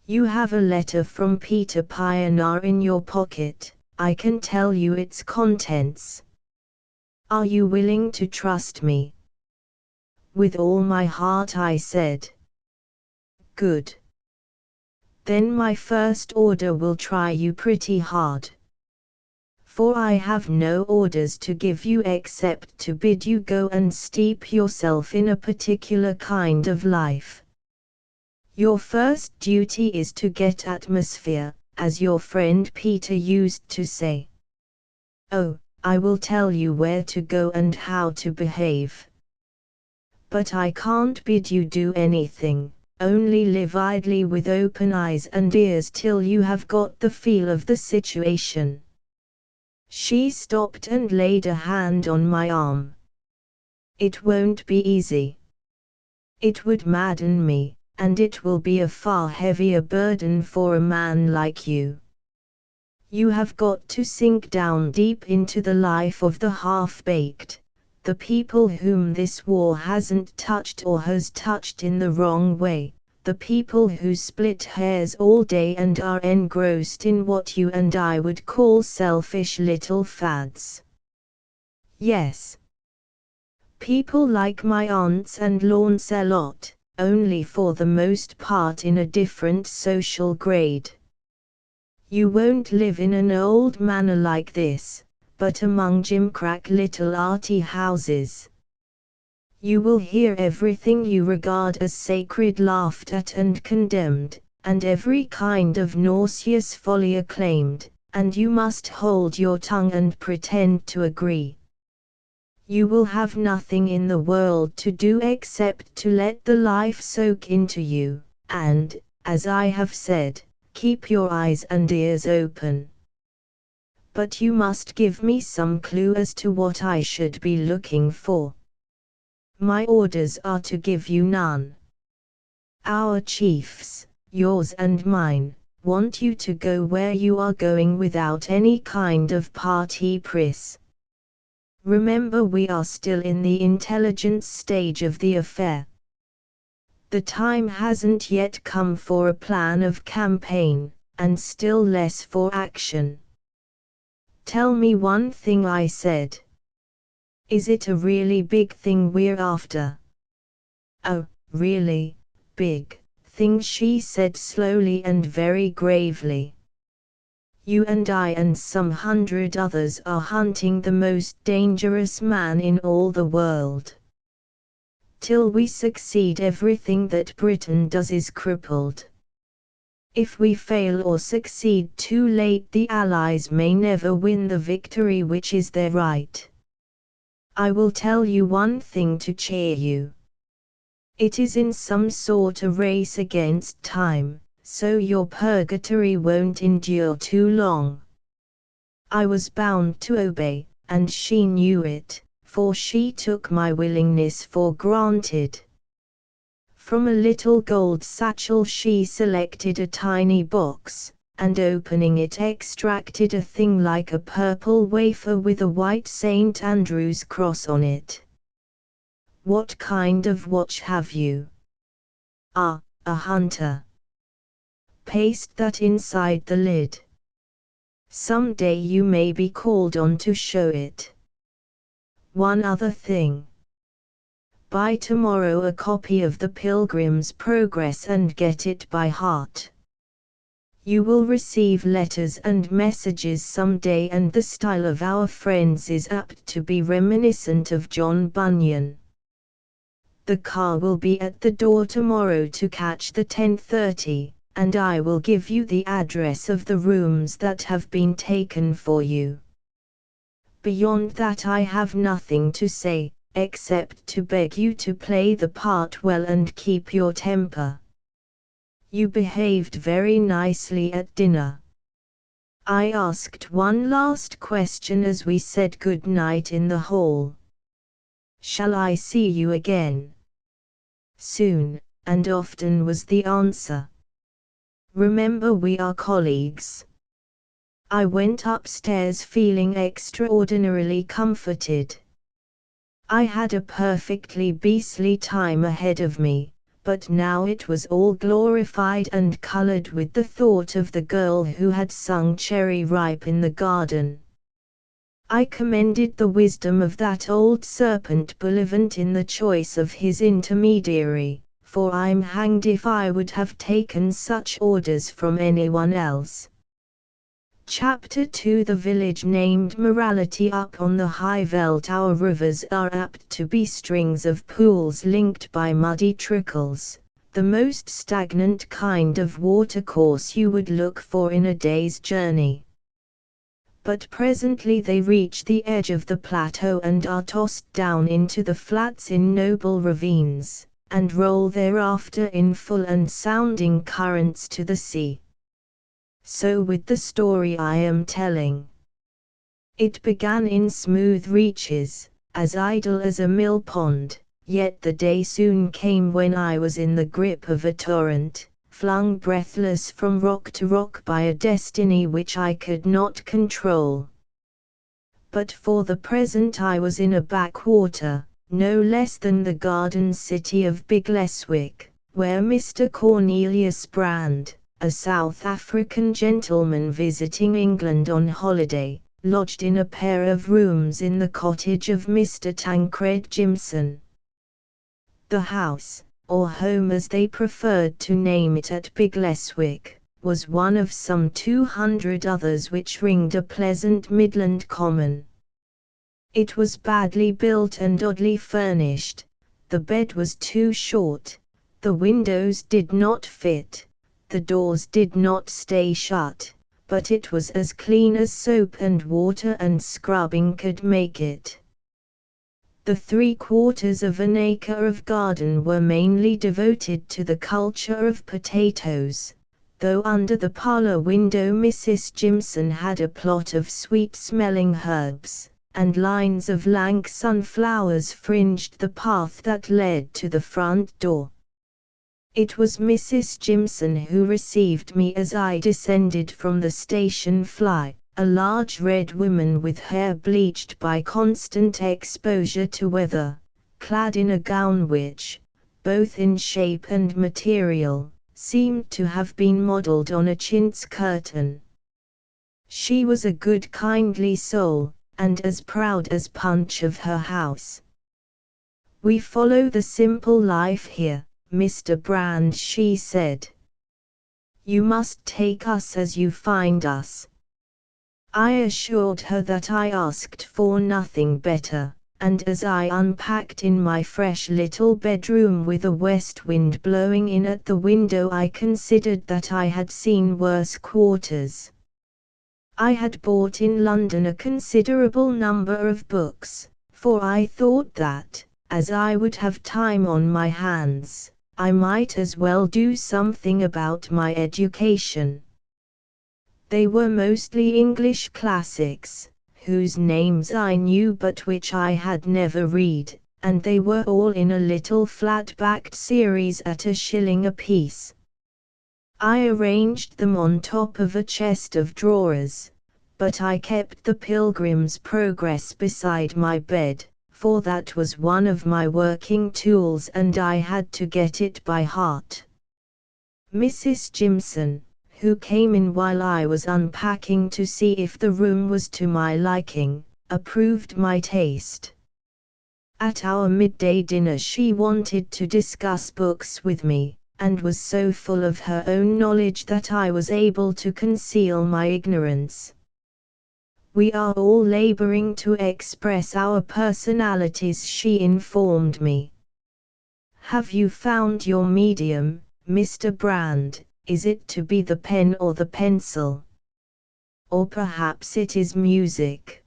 You have a letter from Peter Pioneer in your pocket, I can tell you its contents. Are you willing to trust me?" "With all my heart," I said. "Good. Then my first order will try you pretty hard. For I have no orders to give you except to bid you go and steep yourself in a particular kind of life. Your first duty is to get atmosphere, as your friend Peter used to say. Oh, I will tell you where to go and how to behave. But I can't bid you do anything, only live idly with open eyes and ears till you have got the feel of the situation." She stopped and laid a hand on my arm. It won't be easy. It would madden me, and it will be a far heavier burden for a man like you. You have got to sink down deep into the life of the half-baked, the people whom this war hasn't touched or has touched in the wrong way, the people who split hairs all day and are engrossed in what you and I would call selfish little fads. Yes. People like my aunts and Launcelot, only for the most part in a different social grade. You won't live in an old manor like this, but among gimcrack little arty houses. You will hear everything you regard as sacred laughed at and condemned, and every kind of nauseous folly acclaimed, and you must hold your tongue and pretend to agree. You will have nothing in the world to do except to let the life soak into you, and, as I have said, keep your eyes and ears open. But you must give me some clue as to what I should be looking for. My orders are to give you none. Our chiefs, yours and mine, want you to go where you are going without any kind of party priss. Remember, we are still in the intelligence stage of the affair. The time hasn't yet come for a plan of campaign, and still less for action. Tell me one thing, I said. Is it a really big thing we're after? A really big thing, she said slowly and very gravely. You and I and some 100 others are hunting the most dangerous man in all the world. Till we succeed, everything that Britain does is crippled. If we fail or succeed too late, the Allies may never win the victory which is their right. I will tell you one thing to cheer you. It is in some sort a race against time, so your purgatory won't endure too long. I was bound to obey, and she knew it, for she took my willingness for granted. From a little gold satchel she selected a tiny box, and opening it extracted a thing like a purple wafer with a white St. Andrew's cross on it. What kind of watch have you? Ah, a hunter. Paste that inside the lid. Some day you may be called on to show it. One other thing. Buy tomorrow a copy of the Pilgrim's Progress and get it by heart. You will receive letters and messages some day, and the style of our friends is apt to be reminiscent of John Bunyan. The car will be at the door tomorrow to catch the 10:30, and I will give you the address of the rooms that have been taken for you. Beyond that I have nothing to say, except to beg you to play the part well and keep your temper. You behaved very nicely at dinner. I asked one last question as we said good night in the hall. Shall I see you again? Soon, and often, was the answer. Remember, we are colleagues. I went upstairs feeling extraordinarily comforted. I had a perfectly beastly time ahead of me, but now it was all glorified and colored with the thought of the girl who had sung Cherry Ripe in the garden. I commended the wisdom of that old serpent Bullivant in the choice of his intermediary, for I'm hanged if I would have taken such orders from anyone else. Chapter 2. The village named Morality. Up on the high veldt our rivers are apt to be strings of pools linked by muddy trickles, the most stagnant kind of watercourse you would look for in a day's journey. But presently they reach the edge of the plateau and are tossed down into the flats in noble ravines, and roll thereafter in full and sounding currents to the sea. So with the story I am telling. It began in smooth reaches, as idle as a mill pond, yet the day soon came when I was in the grip of a torrent, flung breathless from rock to rock by a destiny which I could not control. But for the present I was in a backwater, no less than the garden city of Bigleswick, where Mr. Cornelius Brand, a South African gentleman visiting England on holiday, lodged in a pair of rooms in the cottage of Mr. Tancred Jimson. The house, or home as they preferred to name it at Bigleswick, was one of some 200 others which ringed a pleasant Midland common. It was badly built and oddly furnished. The bed was too short, the windows did not fit, the doors did not stay shut, but it was as clean as soap and water and scrubbing could make it. The 3/4 of an acre of garden were mainly devoted to the culture of potatoes, though under the parlor window Mrs. Jimson had a plot of sweet-smelling herbs, and lines of lank sunflowers fringed the path that led to the front door. It was Mrs. Jimson who received me as I descended from the station fly, a large red woman with hair bleached by constant exposure to weather, clad in a gown which, both in shape and material, seemed to have been modelled on a chintz curtain. She was a good kindly soul, and as proud as Punch of her house. "We follow the simple life here, Mr. Brand," she said. "You must take us as you find us." I assured her that I asked for nothing better, and as I unpacked in my fresh little bedroom with a west wind blowing in at the window, I considered that I had seen worse quarters. I had bought in London a considerable number of books, for I thought that, as I would have time on my hands, I might as well do something about my education. They were mostly English classics, whose names I knew but which I had never read, and they were all in a little flat-backed series at £1 apiece. I arranged them on top of a chest of drawers, but I kept the Pilgrim's Progress beside my bed, for that was one of my working tools and I had to get it by heart. Mrs. Jimson, who came in while I was unpacking to see if the room was to my liking, approved my taste. At our midday dinner she wanted to discuss books with me, and was so full of her own knowledge that I was able to conceal my ignorance. "We are all laboring to express our personalities," she informed me. "Have you found your medium, Mr. Brand? Is it to be the pen or the pencil? Or perhaps it is music?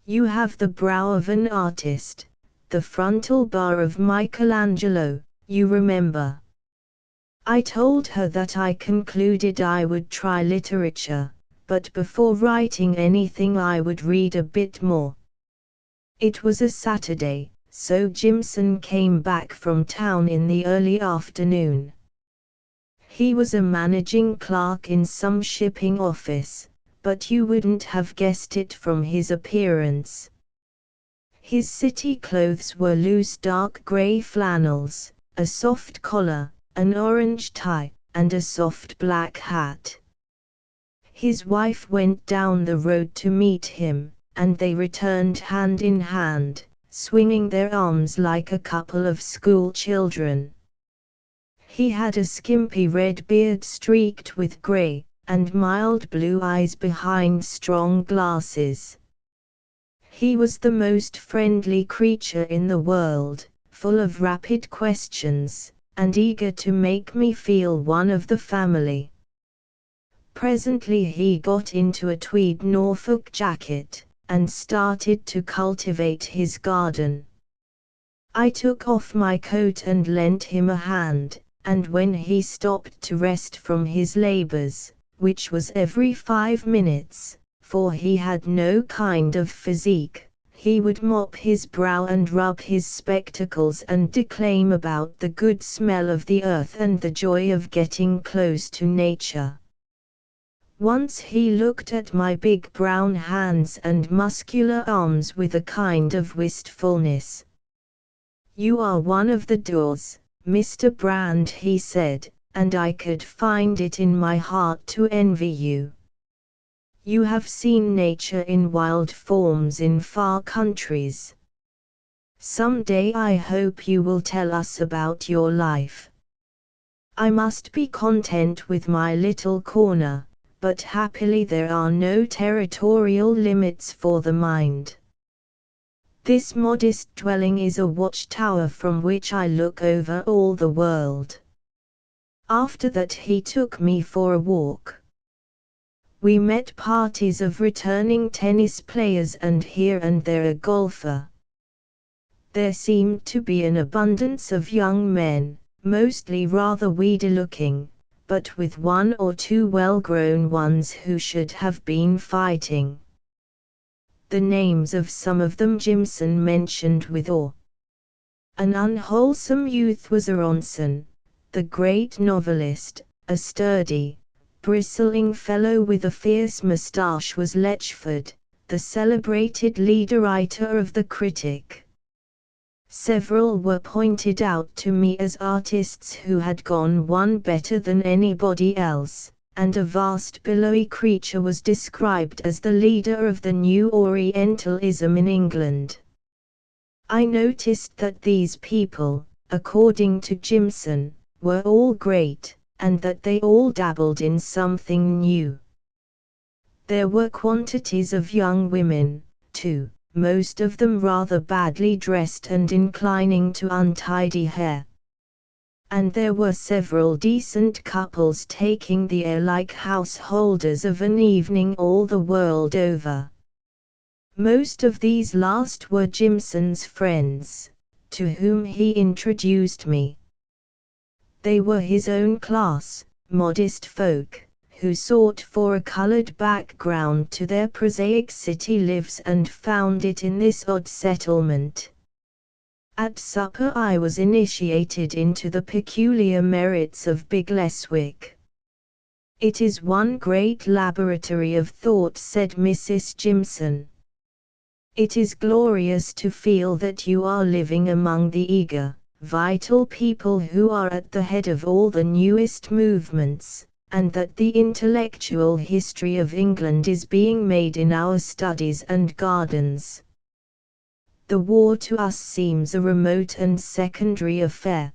You have the brow of an artist, the frontal bar of Michelangelo, you remember." I told her that I concluded I would try literature, but before writing anything I would read a bit more. It was a Saturday, so Jimson came back from town in the early afternoon. He was a managing clerk in some shipping office, but you wouldn't have guessed it from his appearance. His city clothes were loose dark grey flannels, a soft collar, an orange tie, and a soft black hat. His wife went down the road to meet him, and they returned hand in hand, swinging their arms like a couple of school children. He had a skimpy red beard streaked with grey, and mild blue eyes behind strong glasses. He was the most friendly creature in the world, full of rapid questions, and eager to make me feel one of the family. Presently he got into a tweed Norfolk jacket, and started to cultivate his garden. I took off my coat and lent him a hand, and when he stopped to rest from his labors, which was every 5 minutes, for he had no kind of physique, he would mop his brow and rub his spectacles and declaim about the good smell of the earth and the joy of getting close to nature. Once he looked at my big brown hands and muscular arms with a kind of wistfulness. "You are one of the doers, Mr. Brand," he said, "and I could find it in my heart to envy you. You have seen nature in wild forms in far countries. Some day I hope you will tell us about your life. I must be content with my little corner, but happily there are no territorial limits for the mind. This modest dwelling is a watchtower from which I look over all the world." After that he took me for a walk. We met parties of returning tennis players and here and there a golfer. There seemed to be an abundance of young men, mostly rather weedy-looking, but with one or two well-grown ones who should have been fighting. The names of some of them Jimson mentioned with awe. An unwholesome youth was Aronson, the great novelist. A sturdy, bristling fellow with a fierce moustache was Letchford, the celebrated leader-writer of the Critic. Several were pointed out to me as artists who had gone one better than anybody else, and a vast billowy creature was described as the leader of the new Orientalism in England. I noticed that these people, according to Jimson, were all great, and that they all dabbled in something new. There were quantities of young women, too, most of them rather badly dressed and inclining to untidy hair. And there were several decent couples taking the air like householders of an evening all the world over. Most of these last were Jimson's friends, to whom he introduced me. They were his own class, modest folk, who sought for a colored background to their prosaic city lives and found it in this odd settlement. At supper I was initiated into the peculiar merits of Big Leswick. "It is one great laboratory of thought," said Mrs. Jimson. "It is glorious to feel that you are living among the eager, vital people who are at the head of all the newest movements, and that the intellectual history of England is being made in our studies and gardens. The war to us seems a remote and secondary affair.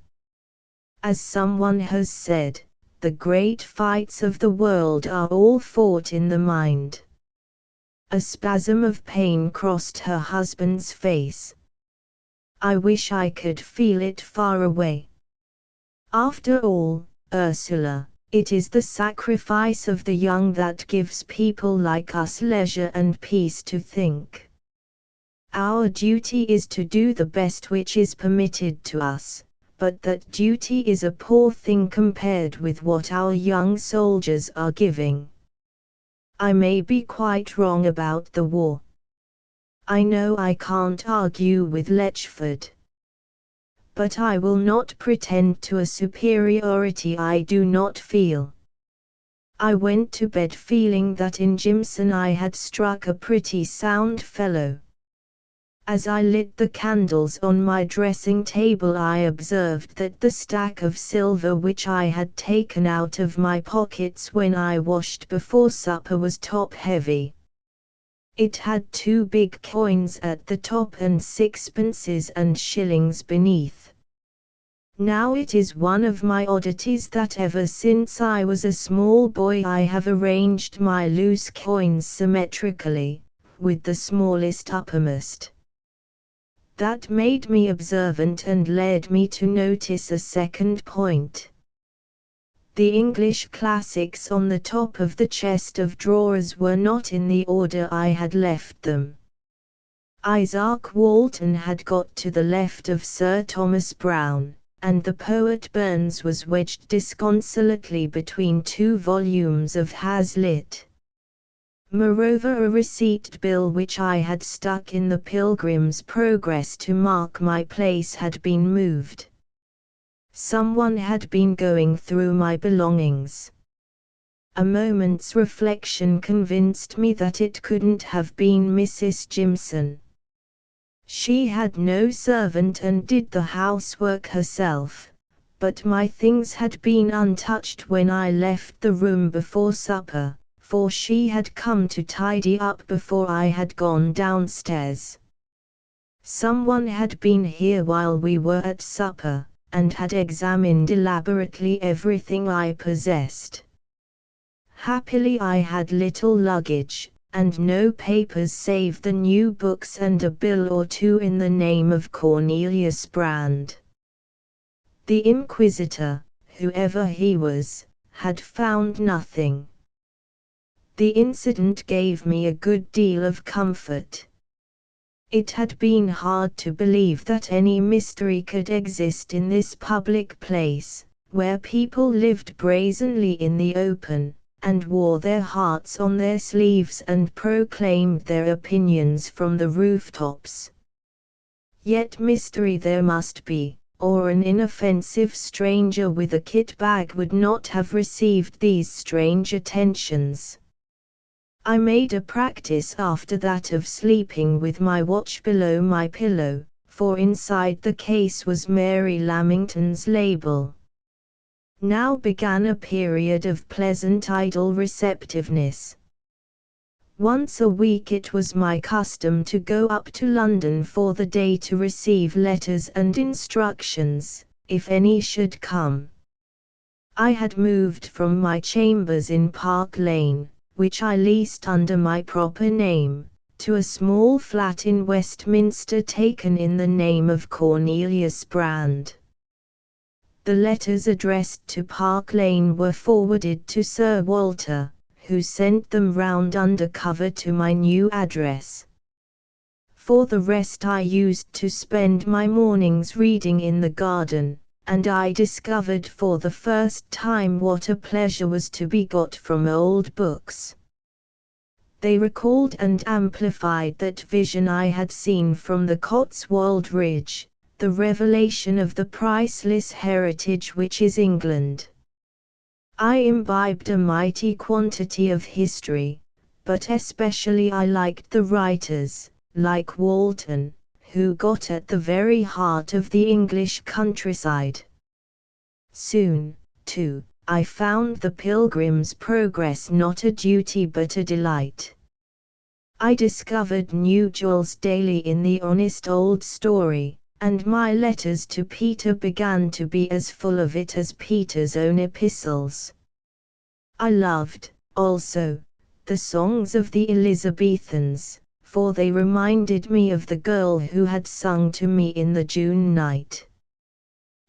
As someone has said, the great fights of the world are all fought in the mind." A spasm of pain crossed her husband's face. "I wish I could feel it far away. After all, Ursula, it is the sacrifice of the young that gives people like us leisure and peace to think. Our duty is to do the best which is permitted to us, but that duty is a poor thing compared with what our young soldiers are giving. I may be quite wrong about the war. I know I can't argue with Letchford. But I will not pretend to a superiority I do not feel. I went to bed feeling that in Jimson I had struck a pretty sound fellow. As I lit the candles on my dressing table I observed that the stack of silver which I had taken out of my pockets when I washed before supper was top-heavy. It had 2 big coins at the top and sixpences and shillings beneath. Now it is one of my oddities that ever since I was a small boy I have arranged my loose coins symmetrically, with the smallest uppermost. That made me observant and led me to notice a second point. The English classics on the top of the chest of drawers were not in the order I had left them. Isaac Walton had got to the left of Sir Thomas Browne, and the poet Burns was wedged disconsolately between 2 volumes of Hazlitt. Moreover, a receipt bill which I had stuck in the Pilgrim's Progress to mark my place had been moved. Someone had been going through my belongings. A moment's reflection convinced me that it couldn't have been Mrs. Jimson. She had no servant and did the housework herself, but my things had been untouched when I left the room before supper, for she had come to tidy up before I had gone downstairs. Someone had been here while we were at supper, and had examined elaborately everything I possessed. Happily I had little luggage, and no papers save the new books and a bill or two in the name of Cornelius Brand. The inquisitor, whoever he was, had found nothing. The incident gave me a good deal of comfort. It had been hard to believe that any mystery could exist in this public place, where people lived brazenly in the open, and wore their hearts on their sleeves and proclaimed their opinions from the rooftops. Yet mystery there must be, or an inoffensive stranger with a kit bag would not have received these strange attentions. I made a practice after that of sleeping with my watch below my pillow, for inside the case was Mary Lamington's label. Now began a period of pleasant idle receptiveness. Once a week it was my custom to go up to London for the day to receive letters and instructions, if any should come. I had moved from my chambers in Park Lane, which I leased under my proper name, to a small flat in Westminster taken in the name of Cornelius Brand. The letters addressed to Park Lane were forwarded to Sir Walter, who sent them round under cover to my new address. For the rest I used to spend my mornings reading in the garden, and I discovered for the first time what a pleasure was to be got from old books. They recalled and amplified that vision I had seen from the Cotswold Ridge, the revelation of the priceless heritage which is England. I imbibed a mighty quantity of history, but especially I liked the writers, like Walton, who got at the very heart of the English countryside. Soon, too, I found the Pilgrim's Progress not a duty but a delight. I discovered new jewels daily in the honest old story, and my letters to Peter began to be as full of it as Peter's own epistles. I loved, also, the songs of the Elizabethans, for they reminded me of the girl who had sung to me in the June night.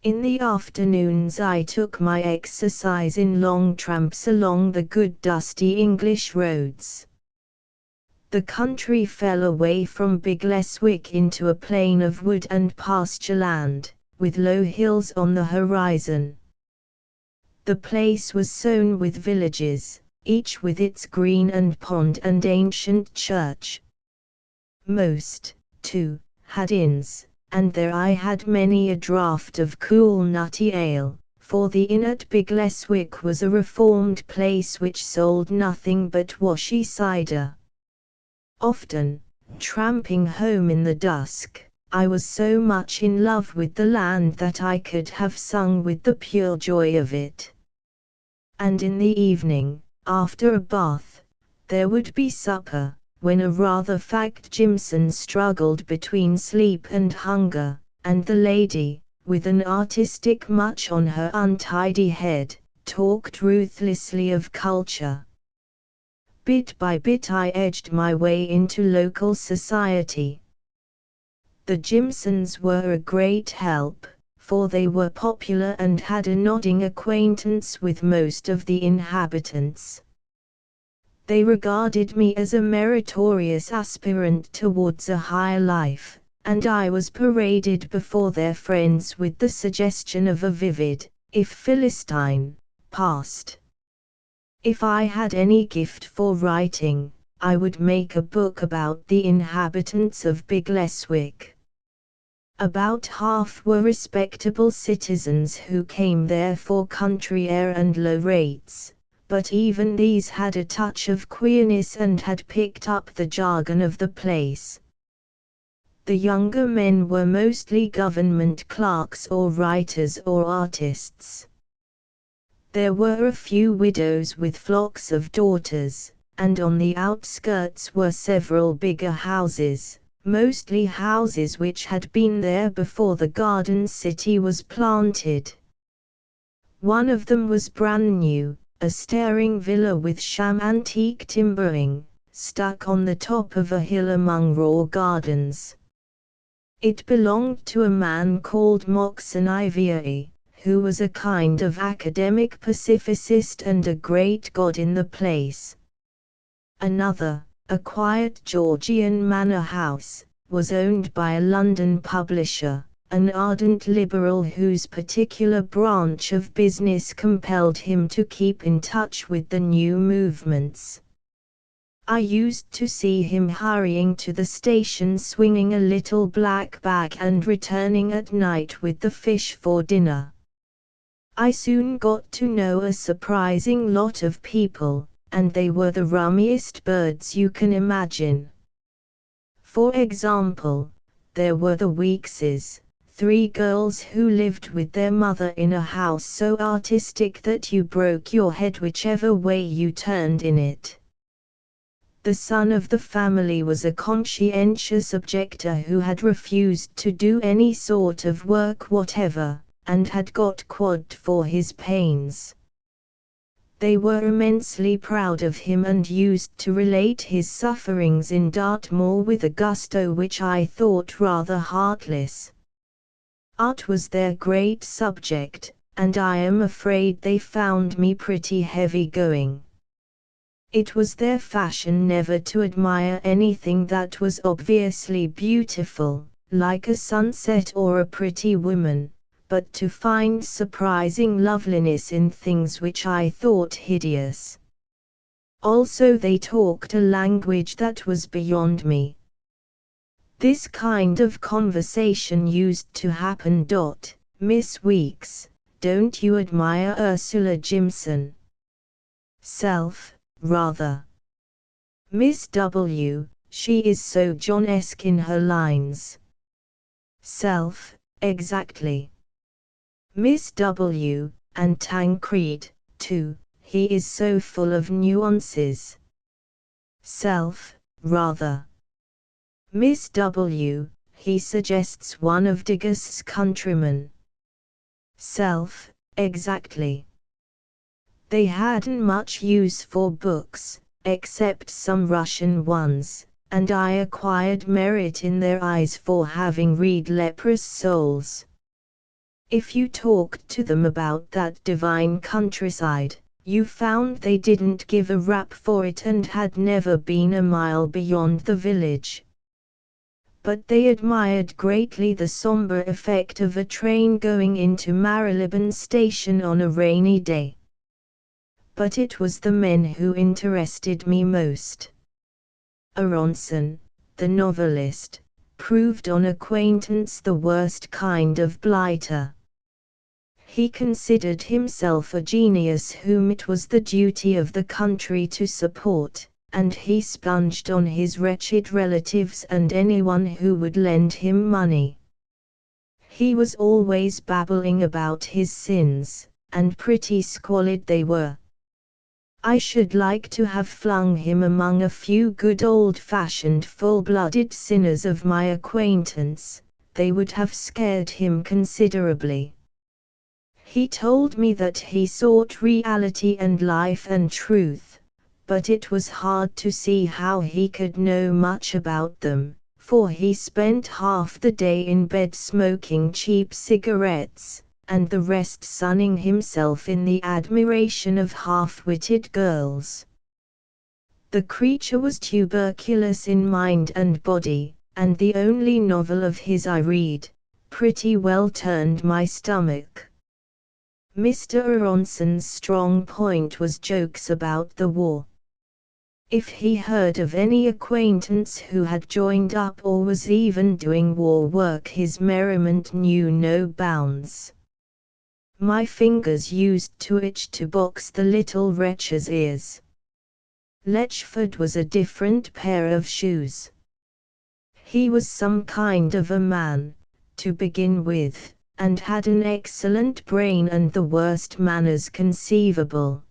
In the afternoons I took my exercise in long tramps along the good dusty English roads. The country fell away from Bigleswick into a plain of wood and pasture land, with low hills on the horizon. The place was sown with villages, each with its green and pond and ancient church. Most, too, had inns, and there I had many a draught of cool nutty ale, for the inn at Bigleswick was a reformed place which sold nothing but washy cider. Often, tramping home in the dusk, I was so much in love with the land that I could have sung with the pure joy of it. And in the evening, after a bath, there would be supper, when a rather fagged Jimson struggled between sleep and hunger, and the lady, with an artistic mutch on her untidy head, talked ruthlessly of culture. Bit by bit I edged my way into local society. The Jimsons were a great help, for they were popular and had a nodding acquaintance with most of the inhabitants. They regarded me as a meritorious aspirant towards a higher life, and I was paraded before their friends with the suggestion of a vivid, if Philistine, past. If I had any gift for writing, I would make a book about the inhabitants of Big Leswick. About half were respectable citizens who came there for country air and low rates, but even these had a touch of queerness and had picked up the jargon of the place. The younger men were mostly government clerks or writers or artists. There were a few widows with flocks of daughters, and on the outskirts were several bigger houses, mostly houses which had been there before the garden city was planted. One of them was brand new, a staring villa with sham antique timbering, stuck on the top of a hill among raw gardens. It belonged to a man called Moxon Ivier, who was a kind of academic pacificist and a great god in the place. Another, a quiet Georgian manor house, was owned by a London publisher, an ardent liberal whose particular branch of business compelled him to keep in touch with the new movements. I used to see him hurrying to the station swinging a little black bag and returning at night with the fish for dinner. I soon got to know a surprising lot of people, and they were the rummiest birds you can imagine. For example, there were the Weekses, 3 girls who lived with their mother in a house so artistic that you broke your head whichever way you turned in it. The son of the family was a conscientious objector who had refused to do any sort of work whatever, and had got quadded for his pains. They were immensely proud of him and used to relate his sufferings in Dartmoor with a gusto which I thought rather heartless. Art was their great subject, and I am afraid they found me pretty heavy-going. It was their fashion never to admire anything that was obviously beautiful, like a sunset or a pretty woman, but to find surprising loveliness in things which I thought hideous. Also they talked a language that was beyond me. This kind of conversation used to happen. Miss Weeks, don't you admire Ursula Jimson? Self, rather. Miss W, she is so John-esque in her lines. Self, exactly. Miss W, and Tancred, too, he is so full of nuances. Self, rather. Miss W, he suggests one of Degas's countrymen. Self, exactly. They hadn't much use for books, except some Russian ones, and I acquired merit in their eyes for having read Leprous Souls. If you talked to them about that divine countryside, you found they didn't give a rap for it and had never been a mile beyond the village. But they admired greatly the somber effect of a train going into Marylebone Station on a rainy day. But it was the men who interested me most. Aronson, the novelist, proved on acquaintance the worst kind of blighter. He considered himself a genius whom it was the duty of the country to support, and he sponged on his wretched relatives and anyone who would lend him money. He was always babbling about his sins, and pretty squalid they were. I should like to have flung him among a few good old-fashioned full-blooded sinners of my acquaintance. They would have scared him considerably. He told me that he sought reality and life and truth, but it was hard to see how he could know much about them, for he spent half the day in bed smoking cheap cigarettes, and the rest sunning himself in the admiration of half-witted girls. The creature was tuberculous in mind and body, and the only novel of his I read pretty well turned my stomach. Mr. Aronson's strong point was jokes about the war. If he heard of any acquaintance who had joined up or was even doing war work, his merriment knew no bounds. My fingers used to itch to box the little wretch's ears. Letchford was a different pair of shoes. He was some kind of a man, to begin with, and had an excellent brain and the worst manners conceivable.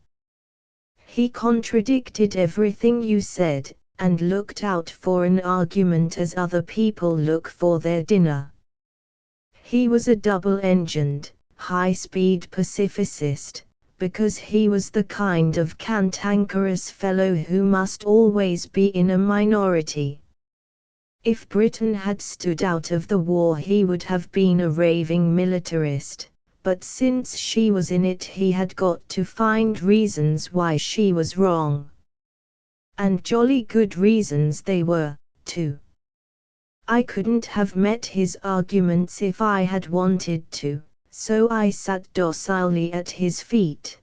He contradicted everything you said, and looked out for an argument as other people look for their dinner. He was a double-engined, high-speed pacificist, because he was the kind of cantankerous fellow who must always be in a minority. If Britain had stood out of the war, he would have been a raving militarist, but since she was in it, he had got to find reasons why she was wrong. And jolly good reasons they were, too. I couldn't have met his arguments if I had wanted to, so I sat docilely at his feet.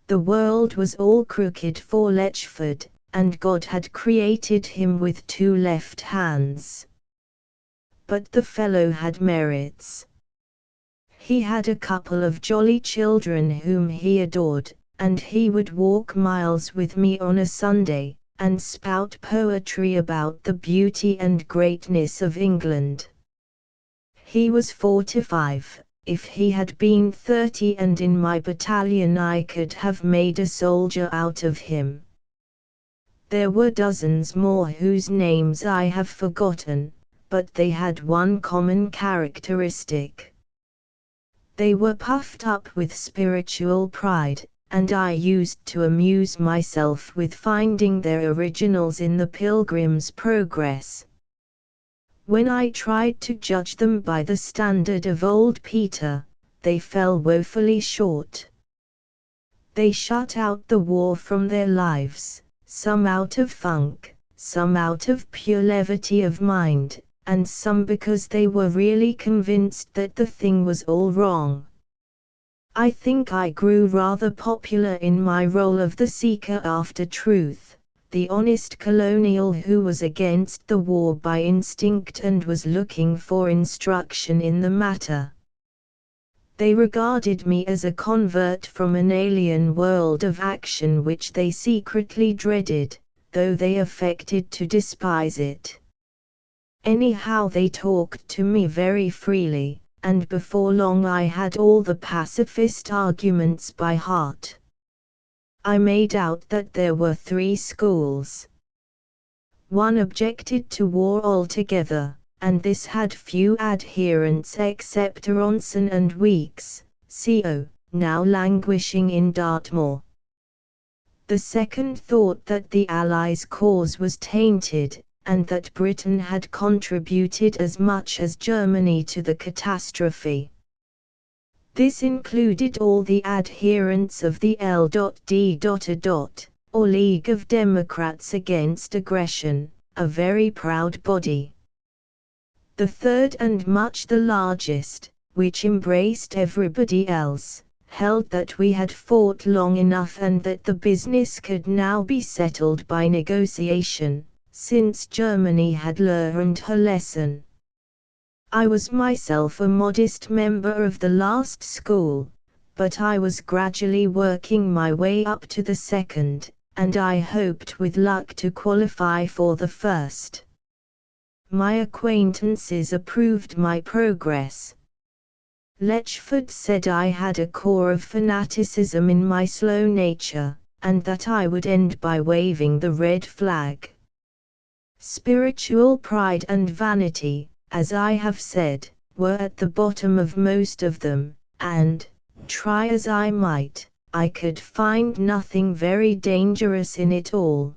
The world was all crooked for Letchford, and God had created him with 2 left hands. But the fellow had merits. He had a couple of jolly children whom he adored, and he would walk miles with me on a Sunday, and spout poetry about the beauty and greatness of England. He was 45. If he had been 30 and in my battalion, I could have made a soldier out of him. There were dozens more whose names I have forgotten, but they had one common characteristic. They were puffed up with spiritual pride, and I used to amuse myself with finding their originals in the Pilgrim's Progress. When I tried to judge them by the standard of old Peter, they fell woefully short. They shut out the war from their lives, some out of funk, some out of pure levity of mind, and some because they were really convinced that the thing was all wrong. I think I grew rather popular in my role of the seeker after truth, the honest colonial who was against the war by instinct and was looking for instruction in the matter. They regarded me as a convert from an alien world of action which they secretly dreaded, though they affected to despise it. Anyhow, they talked to me very freely, and before long I had all the pacifist arguments by heart. I made out that there were 3 schools. One objected to war altogether, and this had few adherents except Ronson and Weeks, CO, now languishing in Dartmoor. The second thought that the Allies' cause was tainted, and that Britain had contributed as much as Germany to the catastrophe. This included all the adherents of the L.D. or League of Democrats Against Aggression, a very proud body. The third and much the largest, which embraced everybody else, held that we had fought long enough and that the business could now be settled by negotiation, since Germany had learned her lesson. I was myself a modest member of the last school, but I was gradually working my way up to the second, and I hoped with luck to qualify for the first. My acquaintances approved my progress. Letchford said I had a core of fanaticism in my slow nature, and that I would end by waving the red flag. Spiritual pride and vanity, as I have said, were at the bottom of most of them, and, try as I might, I could find nothing very dangerous in it all.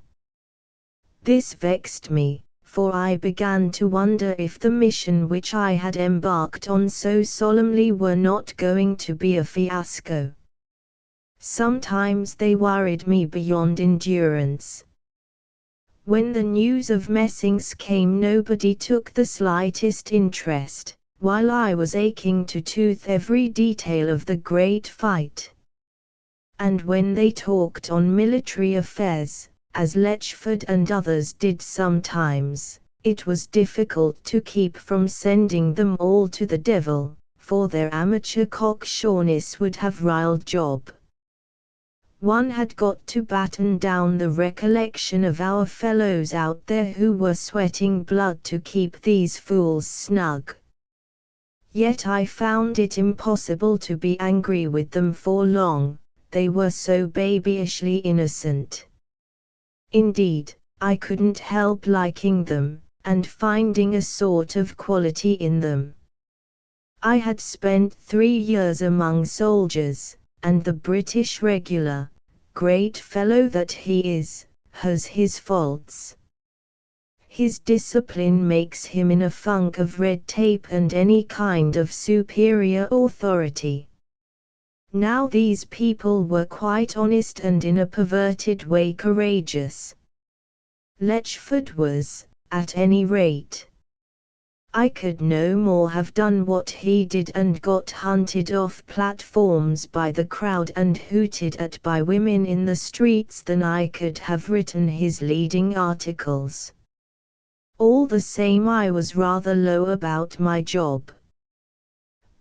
This vexed me, for I began to wonder if the mission which I had embarked on so solemnly were not going to be a fiasco. Sometimes they worried me beyond endurance. When the news of Messings came, nobody took the slightest interest, while I was aching to tooth every detail of the great fight. And when they talked on military affairs, as Letchford and others did sometimes, it was difficult to keep from sending them all to the devil, for their amateur cocksureness would have riled Job. One had got to batten down the recollection of our fellows out there who were sweating blood to keep these fools snug. Yet I found it impossible to be angry with them for long, they were so babyishly innocent. Indeed, I couldn't help liking them, and finding a sort of quality in them. I had spent 3 years among soldiers, and the British regular, great fellow that he is, has his faults. His discipline makes him in a funk of red tape and any kind of superior authority. Now these people were quite honest and in a perverted way courageous. Letchford was, at any rate. I could no more have done what he did and got hunted off platforms by the crowd and hooted at by women in the streets than I could have written his leading articles. All the same, I was rather low about my job.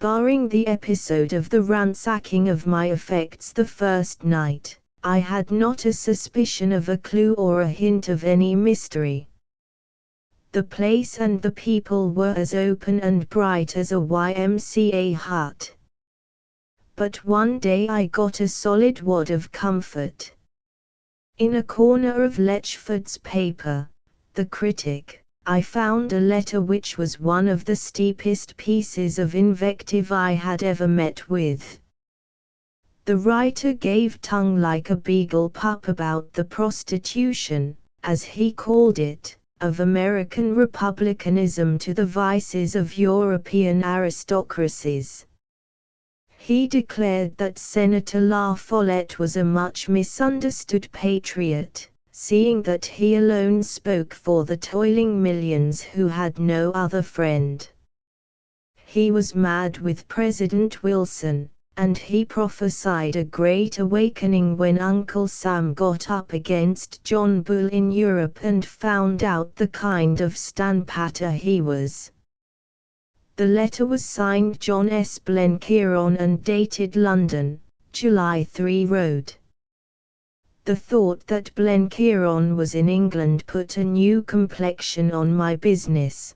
Barring the episode of the ransacking of my effects the first night, I had not a suspicion of a clue or a hint of any mystery. The place and the people were as open and bright as a YMCA hut. But one day I got a solid wad of comfort. In a corner of Letchford's paper, The Critic, I found a letter which was one of the steepest pieces of invective I had ever met with. The writer gave tongue like a beagle pup about the prostitution, as he called it, of American republicanism to the vices of European aristocracies. He declared that Senator La Follette was a much misunderstood patriot, seeing that he alone spoke for the toiling millions who had no other friend. He was mad with President Wilson, and he prophesied a great awakening when Uncle Sam got up against John Bull in Europe and found out the kind of standpatter he was. The letter was signed John S. Blenkiron and dated London, July 3 Road. The thought that Blenkiron was in England put a new complexion on my business.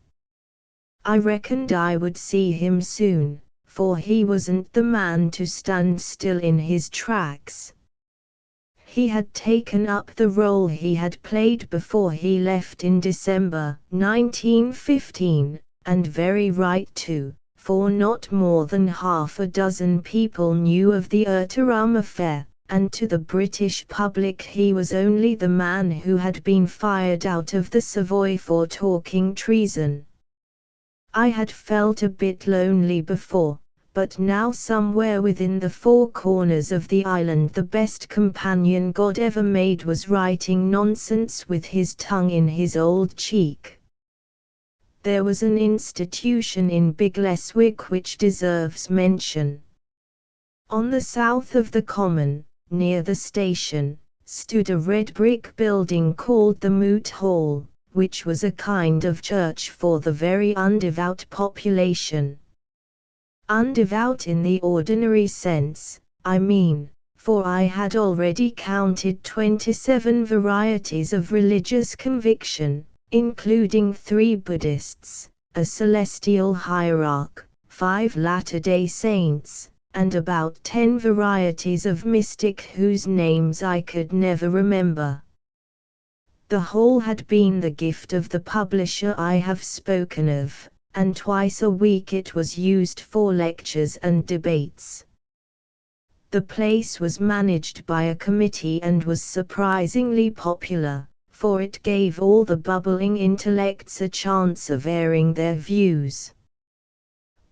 I reckoned I would see him soon, for he wasn't the man to stand still in his tracks. He had taken up the role he had played before he left in December 1915, and very right too, for not more than half a dozen people knew of the Erturum affair. And to the British public he was only the man who had been fired out of the Savoy for talking treason. I had felt a bit lonely before, but now somewhere within the four corners of the island the best companion God ever made was writing nonsense with his tongue in his old cheek. There was an institution in Bigleswick which deserves mention. On the south of the common, near the station, stood a red brick building called the Moot Hall, which was a kind of church for the very undevout population. Undevout in the ordinary sense, I mean, for I had already counted 27 varieties of religious conviction, including 3 Buddhists, a celestial hierarch, 5 Latter-day Saints, and about 10 varieties of mystic whose names I could never remember. The whole had been the gift of the publisher I have spoken of, and twice a week it was used for lectures and debates. The place was managed by a committee and was surprisingly popular, for it gave all the bubbling intellects a chance of airing their views.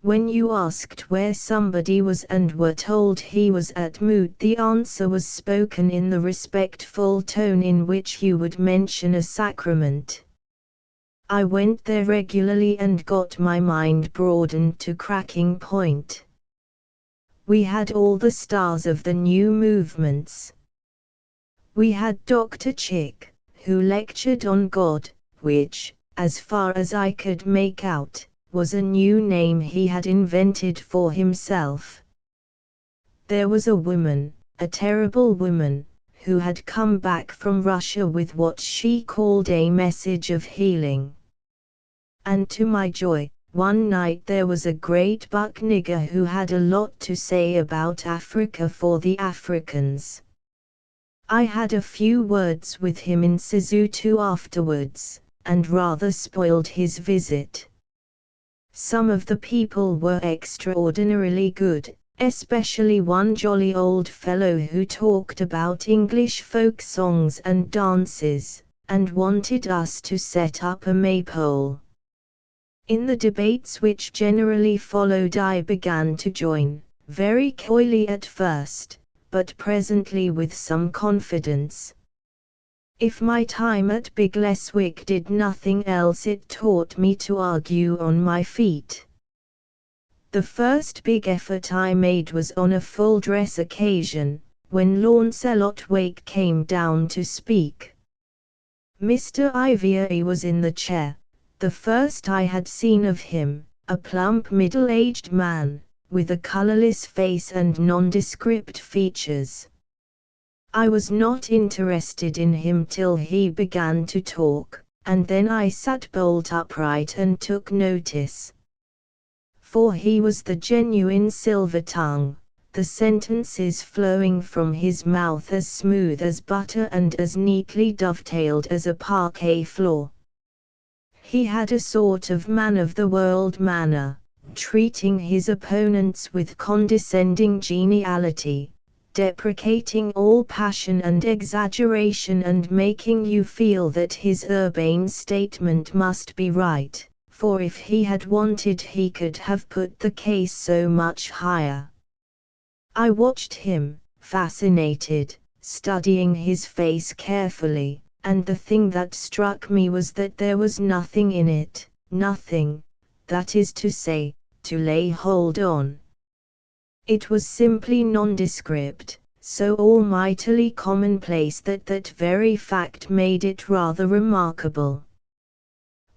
When you asked where somebody was and were told he was at Moot, the answer was spoken in the respectful tone in which you would mention a sacrament. I went there regularly and got my mind broadened to cracking point. We had all the stars of the new movements. We had Dr. Chick, who lectured on God, which, as far as I could make out, was a new name he had invented for himself. There was a woman, a terrible woman, who had come back from Russia with what she called a message of healing. And to my joy, one night there was a great buck nigger who had a lot to say about Africa for the Africans. I had a few words with him in Sesotho afterwards, and rather spoiled his visit. Some of the people were extraordinarily good, especially one jolly old fellow who talked about English folk songs and dances, and wanted us to set up a maypole. In the debates which generally followed I began to join, very coyly at first, but presently with some confidence. If my time at Big Leswick did nothing else, it taught me to argue on my feet. The first big effort I made was on a full-dress occasion, when Launcelot Wake came down to speak. Mr. Ivier was in the chair, the first I had seen of him, a plump middle-aged man, with a colourless face and nondescript features. I was not interested in him till he began to talk, and then I sat bolt upright and took notice. For he was the genuine silver tongue, the sentences flowing from his mouth as smooth as butter and as neatly dovetailed as a parquet floor. He had a sort of man-of-the-world manner, treating his opponents with condescending geniality, deprecating all passion and exaggeration and making you feel that his urbane statement must be right, for if he had wanted he could have put the case so much higher. I watched him, fascinated, studying his face carefully, and the thing that struck me was that there was nothing in it, nothing, that is to say, to lay hold on. It was simply nondescript, so almightily commonplace that that very fact made it rather remarkable.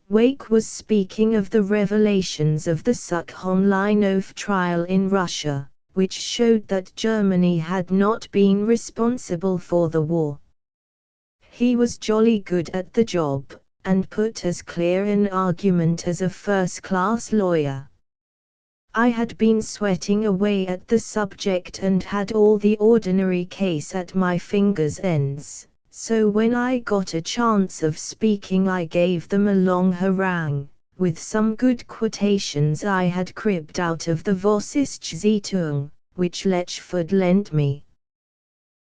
Wake was speaking of the revelations of the Sukhomelynov trial in Russia, which showed that Germany had not been responsible for the war. He was jolly good at the job, and put as clear an argument as a first-class lawyer. I had been sweating away at the subject and had all the ordinary case at my fingers' ends, so when I got a chance of speaking I gave them a long harangue, with some good quotations I had cribbed out of the Vossische Zeitung, which Lechford lent me.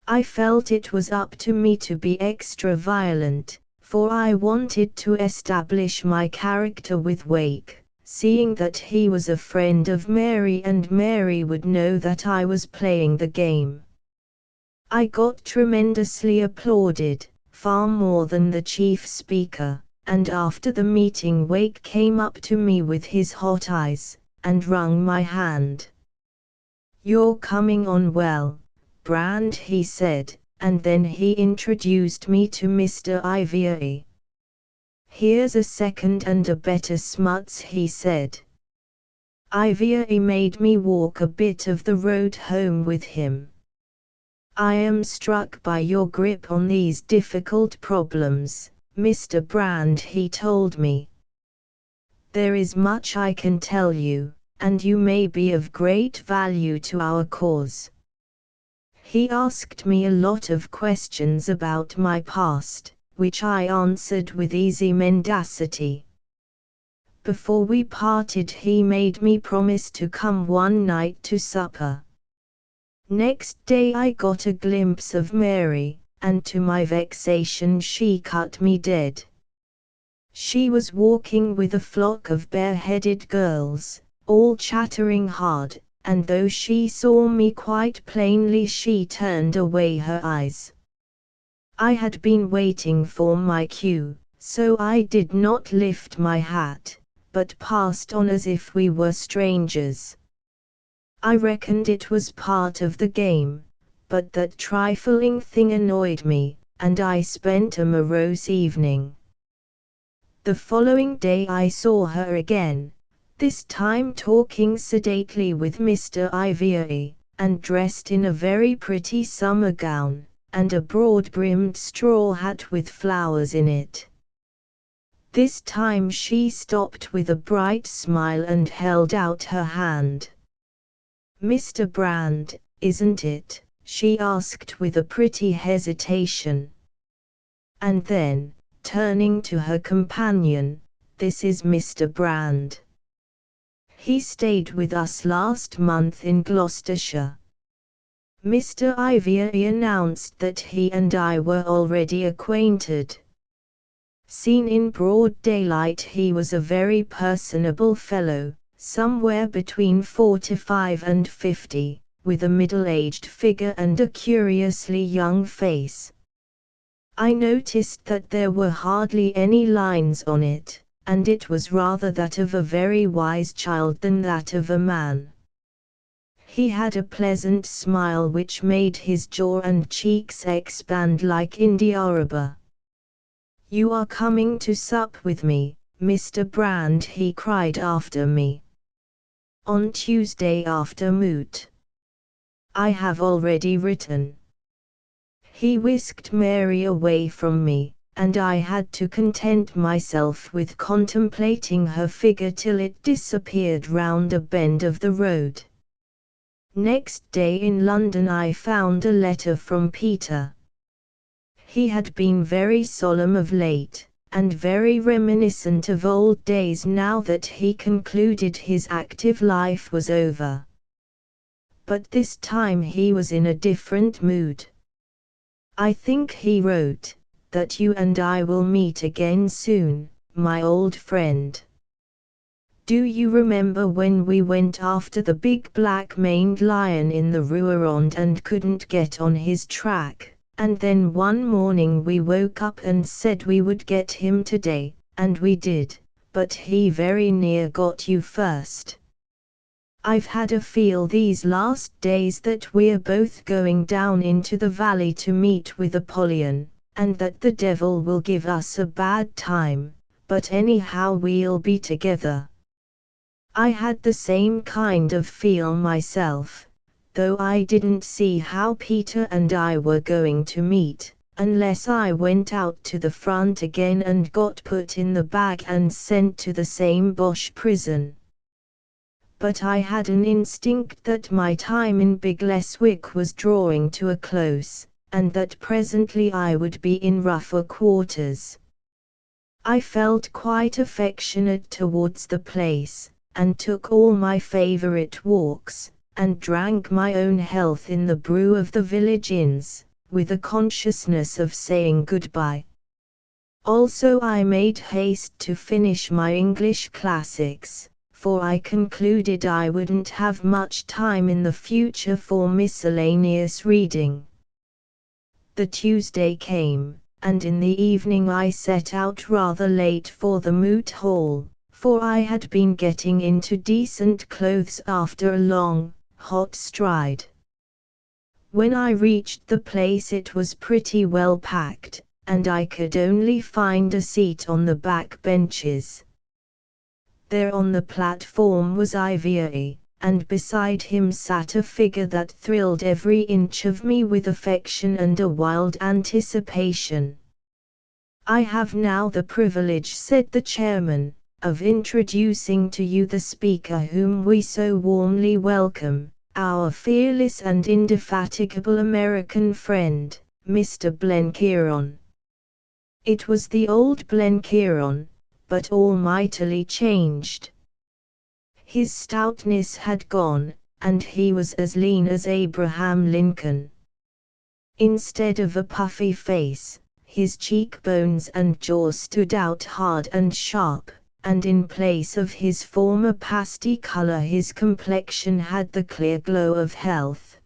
I felt it was up to me to be extra violent, for I wanted to establish my character with Wake, seeing that he was a friend of Mary and Mary would know that I was playing the game. I got tremendously applauded, far more than the chief speaker, and after the meeting Wake came up to me with his hot eyes, and wrung my hand. "You're coming on well, Brand," he said, and then he introduced me to Mr. Ivier. "Here's a second and a better smuts," he said. Ivier made me walk a bit of the road home with him. "I am struck by your grip on these difficult problems, Mr. Brand," he told me. "There is much I can tell you, and you may be of great value to our cause." He asked me a lot of questions about my past, which I answered with easy mendacity. Before we parted he made me promise to come one night to supper. Next day I got a glimpse of Mary, and to my vexation she cut me dead. She was walking with a flock of bare-headed girls, all chattering hard, and though she saw me quite plainly she turned away her eyes. I had been waiting for my cue, so I did not lift my hat, but passed on as if we were strangers. I reckoned it was part of the game, but that trifling thing annoyed me, and I spent a morose evening. The following day I saw her again, this time talking sedately with Mr. Ivier, and dressed in a very pretty summer gown, and a broad-brimmed straw hat with flowers in it. This time she stopped with a bright smile and held out her hand. "Mr. Brand, isn't it?" she asked with a pretty hesitation. And then, turning to her companion, "This is Mr. Brand. He stayed with us last month in Gloucestershire." Mr. Ivier announced that he and I were already acquainted. Seen in broad daylight he was a very personable fellow, somewhere between 45 and 50, with a middle-aged figure and a curiously young face. I noticed that there were hardly any lines on it, and it was rather that of a very wise child than that of a man. He had a pleasant smile which made his jaw and cheeks expand like indiarubber. "You are coming to sup with me, Mr. Brand," he cried after me. "On Tuesday after moot. I have already written." He whisked Mary away from me, and I had to content myself with contemplating her figure till it disappeared round a bend of the road. Next day in London I found a letter from Peter. He had been very solemn of late, and very reminiscent of old days now that he concluded his active life was over. But this time he was in a different mood. "I think," he wrote, "that you and I will meet again soon, my old friend. Do you remember when we went after the big black-maned lion in the Ruerond and couldn't get on his track? And then one morning we woke up and said we would get him today, and we did, but he very near got you first. I've had a feel these last days that we're both going down into the valley to meet with Apollyon, and that the devil will give us a bad time, but anyhow we'll be together. I had the same kind of feel myself, though I didn't see how Peter and I were going to meet, unless I went out to the front again and got put in the bag and sent to the same Boche prison. But I had an instinct that my time in Big Leswick was drawing to a close, and that presently I would be in rougher quarters. I felt quite affectionate towards the place, and took all my favourite walks, and drank my own health in the brew of the village inns, with a consciousness of saying goodbye. Also I made haste to finish my English classics, for I concluded I wouldn't have much time in the future for miscellaneous reading. The Tuesday came, and in the evening I set out rather late for the Moot Hall, for I had been getting into decent clothes after a long, hot stride. When I reached the place it was pretty well packed, and I could only find a seat on the back benches. There on the platform was Ivier, and beside him sat a figure that thrilled every inch of me with affection and a wild anticipation. "I have now the privilege," said the chairman, "of introducing to you the speaker whom we so warmly welcome, our fearless and indefatigable American friend, Mr. Blenkiron." It was the old Blenkiron, but almightily changed. His stoutness had gone, and he was as lean as Abraham Lincoln. Instead of a puffy face, his cheekbones and jaw stood out hard and sharp, and in place of his former pasty color his complexion had the clear glow of health.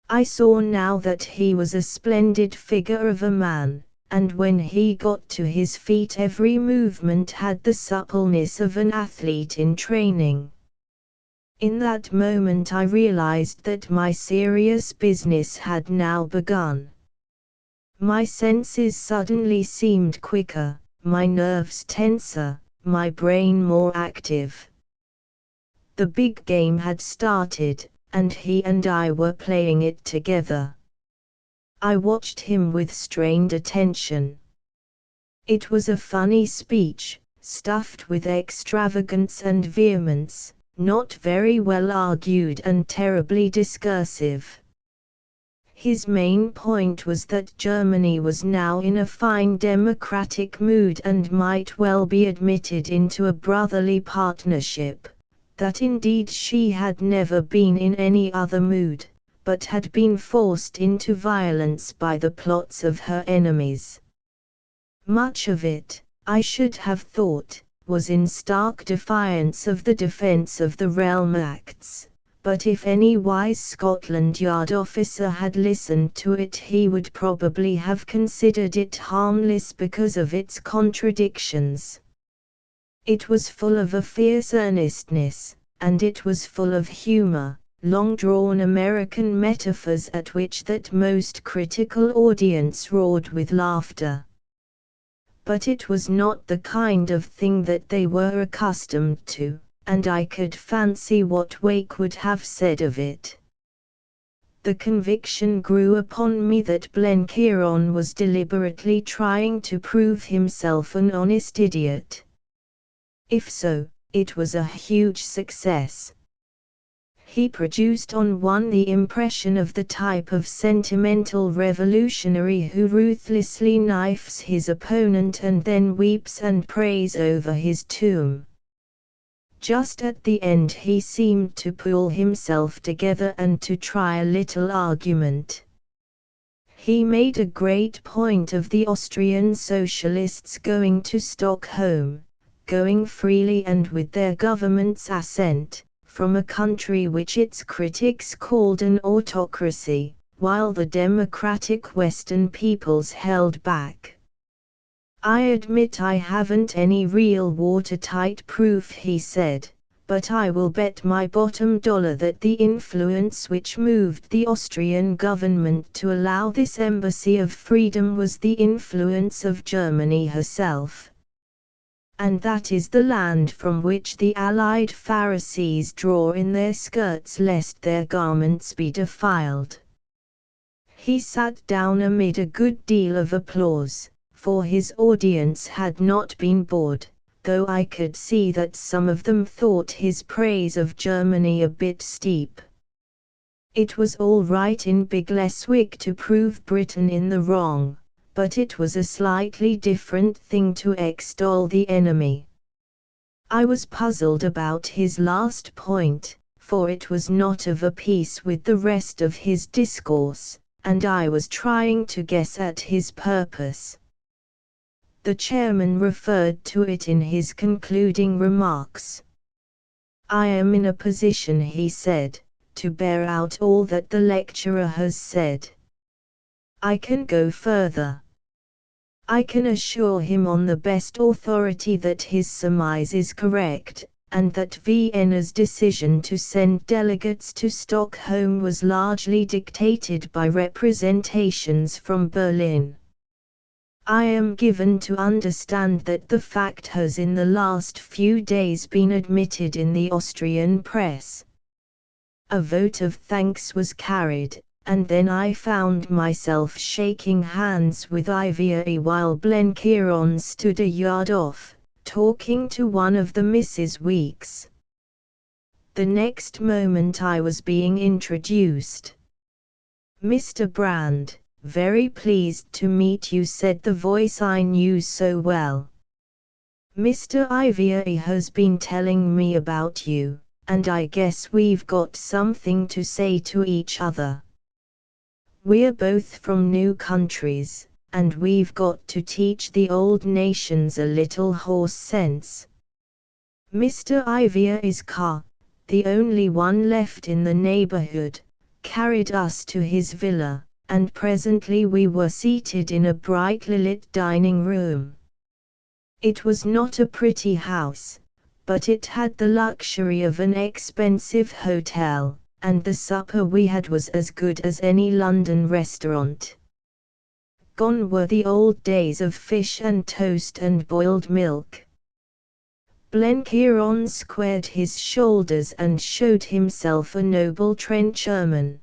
I saw now that he was a splendid figure of a man, and when he got to his feet every movement had the suppleness of an athlete in training. In that moment I realized that my serious business had now begun. My senses suddenly seemed quicker, my nerves tenser, my brain more active. The big game had started, and he and I were playing it together. I watched him with strained attention. It was a funny speech, stuffed with extravagance and vehemence, not very well argued and terribly discursive. His main point was that Germany was now in a fine democratic mood and might well be admitted into a brotherly partnership, that indeed she had never been in any other mood, but had been forced into violence by the plots of her enemies. Much of it, I should have thought, was in stark defiance of the Defence of the Realm Acts, but if any wise Scotland Yard officer had listened to it he would probably have considered it harmless because of its contradictions. It was full of a fierce earnestness, and it was full of humor, long-drawn American metaphors at which that most critical audience roared with laughter. But it was not the kind of thing that they were accustomed to, and I could fancy what Wake would have said of it. The conviction grew upon me that Blenkiron was deliberately trying to prove himself an honest idiot. If so, it was a huge success. He produced on one the impression of the type of sentimental revolutionary who ruthlessly knifes his opponent and then weeps and prays over his tomb. Just at the end he seemed to pull himself together and to try a little argument. He made a great point of the Austrian socialists going to Stockholm, going freely and with their government's assent, from a country which its critics called an autocracy, while the democratic Western peoples held back. I admit I haven't any real watertight proof, he said, but I will bet my bottom dollar that the influence which moved the Austrian government to allow this embassy of freedom was the influence of Germany herself. And that is the land from which the Allied Pharisees draw in their skirts lest their garments be defiled. He sat down amid a good deal of applause, for his audience had not been bored, though I could see that some of them thought his praise of Germany a bit steep. It was all right in Big Leswick to prove Britain in the wrong, but it was a slightly different thing to extol the enemy. I was puzzled about his last point, for it was not of a piece with the rest of his discourse, and I was trying to guess at his purpose. The chairman referred to it in his concluding remarks. I am in a position, he said, to bear out all that the lecturer has said. I can go further. I can assure him on the best authority that his surmise is correct, and that Vienna's decision to send delegates to Stockholm was largely dictated by representations from Berlin. I am given to understand that the fact has in the last few days been admitted in the Austrian press. A vote of thanks was carried, and then I found myself shaking hands with Ivier while Blenkiron stood a yard off, talking to one of the Misses Weeks. The next moment I was being introduced. Mr. Brand, very pleased to meet you, said the voice I knew so well. Mr. Ivier has been telling me about you, and I guess we've got something to say to each other. We're both from new countries, and we've got to teach the old nations a little horse sense. Mr. Ivier's car, the only one left in the neighborhood, carried us to his villa, and presently we were seated in a brightly lit dining room. It was not a pretty house, but it had the luxury of an expensive hotel, and the supper we had was as good as any London restaurant. Gone were the old days of fish and toast and boiled milk. Blenkiron squared his shoulders and showed himself a noble trencherman.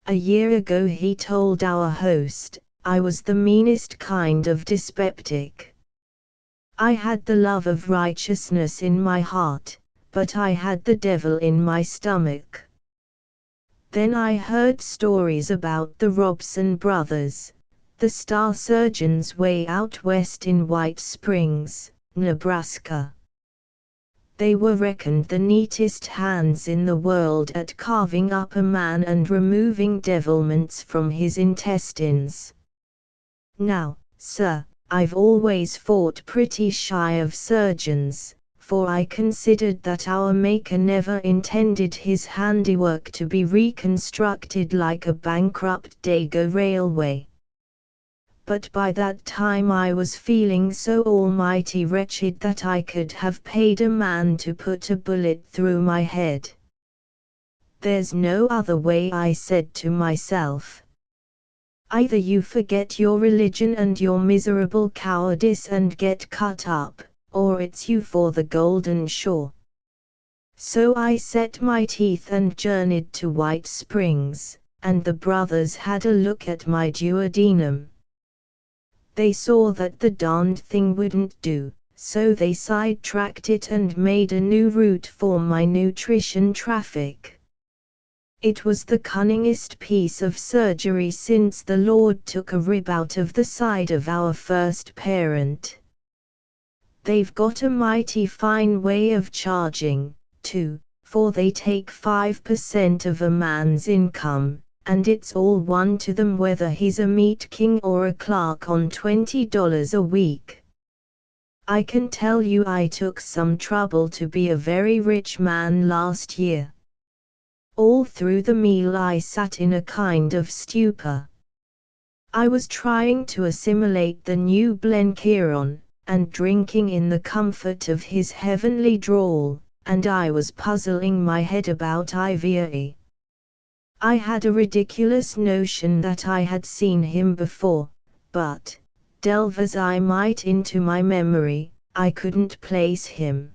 A year ago he told our host, I was the meanest kind of dyspeptic. I had the love of righteousness in my heart, but I had the devil in my stomach. Then I heard stories about the Robson brothers, the star surgeons way out west in White Springs, Nebraska. They were reckoned the neatest hands in the world at carving up a man and removing devilments from his intestines. Now, sir, I've always fought pretty shy of surgeons, for I considered that our Maker never intended his handiwork to be reconstructed like a bankrupt Dago railway. But by that time I was feeling so almighty wretched that I could have paid a man to put a bullet through my head. There's no other way, I said to myself. Either you forget your religion and your miserable cowardice and get cut up, or it's you for the golden shore. So I set my teeth and journeyed to White Springs, and the brothers had a look at my duodenum. They saw that the darned thing wouldn't do, so they sidetracked it and made a new route for my nutrition traffic. It was the cunningest piece of surgery since the Lord took a rib out of the side of our first parent. They've got a mighty fine way of charging, too, for they take 5% of a man's income, and it's all one to them whether he's a meat king or a clerk on $20 a week. I can tell you I took some trouble to be a very rich man last year. All through the meal I sat in a kind of stupor. I was trying to assimilate the new Blenkiron, and drinking in the comfort of his heavenly drawl, and I was puzzling my head about Ivory. I had a ridiculous notion that I had seen him before, but, delve as I might into my memory, I couldn't place him.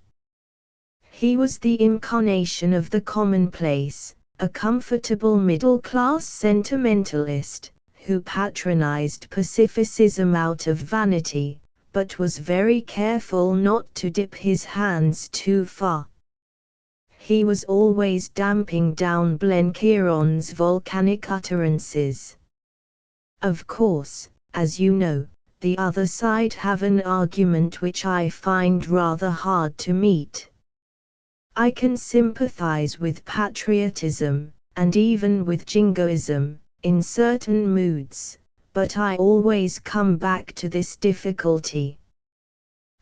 He was the incarnation of the commonplace, a comfortable middle-class sentimentalist, who patronized pacificism out of vanity, but was very careful not to dip his hands too far. He was always damping down Blenkiron's volcanic utterances. Of course, as you know, the other side have an argument which I find rather hard to meet. I can sympathize with patriotism, and even with jingoism, in certain moods, but I always come back to this difficulty.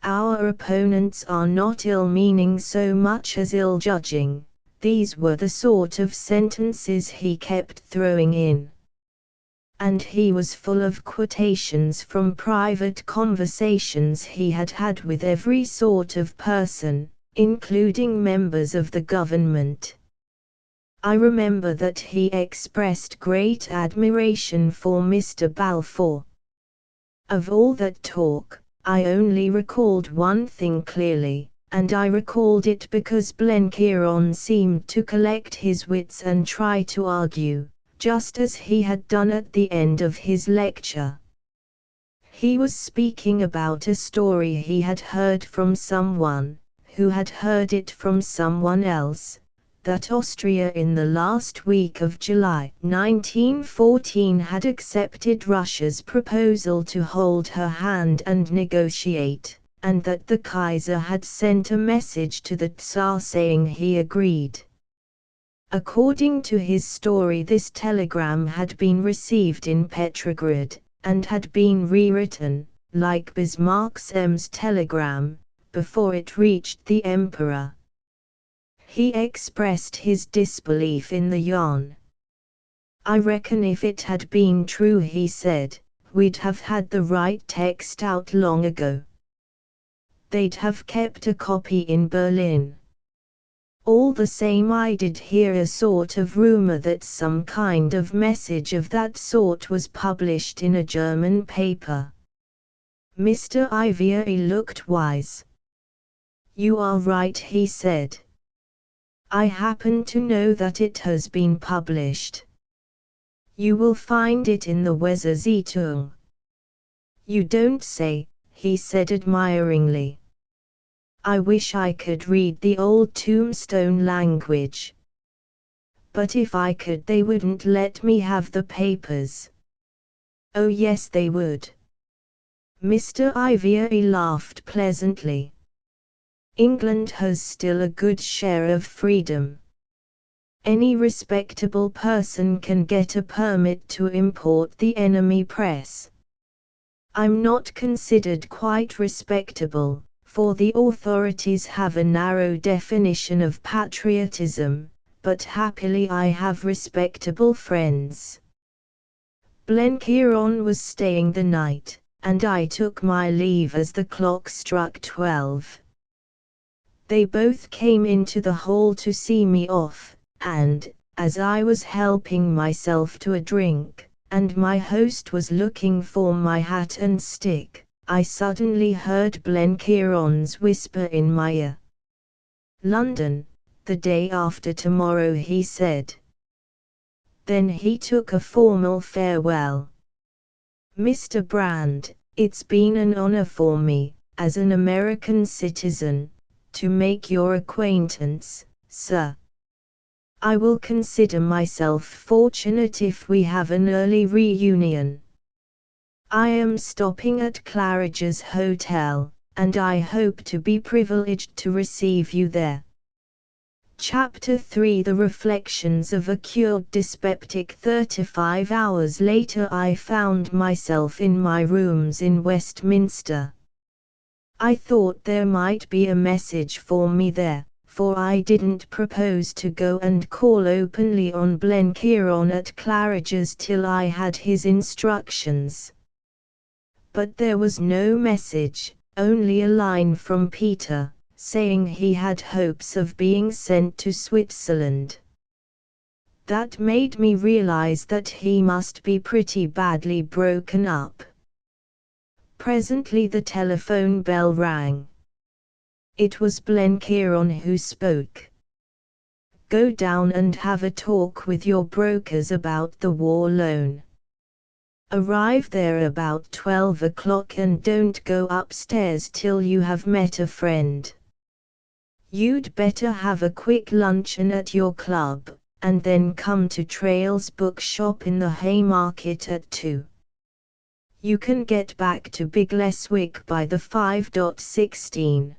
Our opponents are not ill-meaning so much as ill-judging. These were the sort of sentences he kept throwing in. And he was full of quotations from private conversations he had had with every sort of person, including members of the government. I remember that he expressed great admiration for Mr. Balfour. Of all that talk, I only recalled one thing clearly, and I recalled it because Blenkiron seemed to collect his wits and try to argue, just as he had done at the end of his lecture. He was speaking about a story he had heard from someone, who had heard it from someone else, that Austria in the last week of July 1914 had accepted Russia's proposal to hold her hand and negotiate, and that the Kaiser had sent a message to the Tsar saying he agreed. According to his story, this telegram had been received in Petrograd, and had been rewritten, like Bismarck's Ems telegram, before it reached the Emperor. He expressed his disbelief in the yarn. I reckon if it had been true, he said, we'd have had the right text out long ago. They'd have kept a copy in Berlin. All the same, I did hear a sort of rumor that some kind of message of that sort was published in a German paper. Mr. Ivier looked wise. You are right, he said. I happen to know that it has been published. You will find it in the Weser Zeitung. You don't say, he said admiringly. I wish I could read the old tombstone language. But if I could, they wouldn't let me have the papers. Oh yes, they would. Mr. Ivier laughed pleasantly. England has still a good share of freedom. Any respectable person can get a permit to import the enemy press. I'm not considered quite respectable, for the authorities have a narrow definition of patriotism, but happily I have respectable friends. Blenkiron was staying the night, and I took my leave as the clock struck 12. They both came into the hall to see me off, and, as I was helping myself to a drink, and my host was looking for my hat and stick, I suddenly heard Blenkiron's whisper in my ear. London, the day after tomorrow, he said. Then he took a formal farewell. Mr. Brand, it's been an honor for me, as an American citizen, to make your acquaintance, sir. I will consider myself fortunate if we have an early reunion. I am stopping at Claridge's Hotel, and I hope to be privileged to receive you there. Chapter 3: The Reflections of a Cured Dyspeptic. 35 hours later I found myself in my rooms in Westminster. I thought there might be a message for me there, for I didn't propose to go and call openly on Blenkiron at Claridge's till I had his instructions. But there was no message, only a line from Peter, saying he had hopes of being sent to Switzerland. That made me realize that he must be pretty badly broken up. Presently the telephone bell rang. It was Blenkiron who spoke. Go down and have a talk with your brokers about the war loan. Arrive there about 12 o'clock and don't go upstairs till you have met a friend. You'd better have a quick luncheon at your club, and then come to Traill's bookshop in the Haymarket at 2. You can get back to Big Leswick by the 5:16.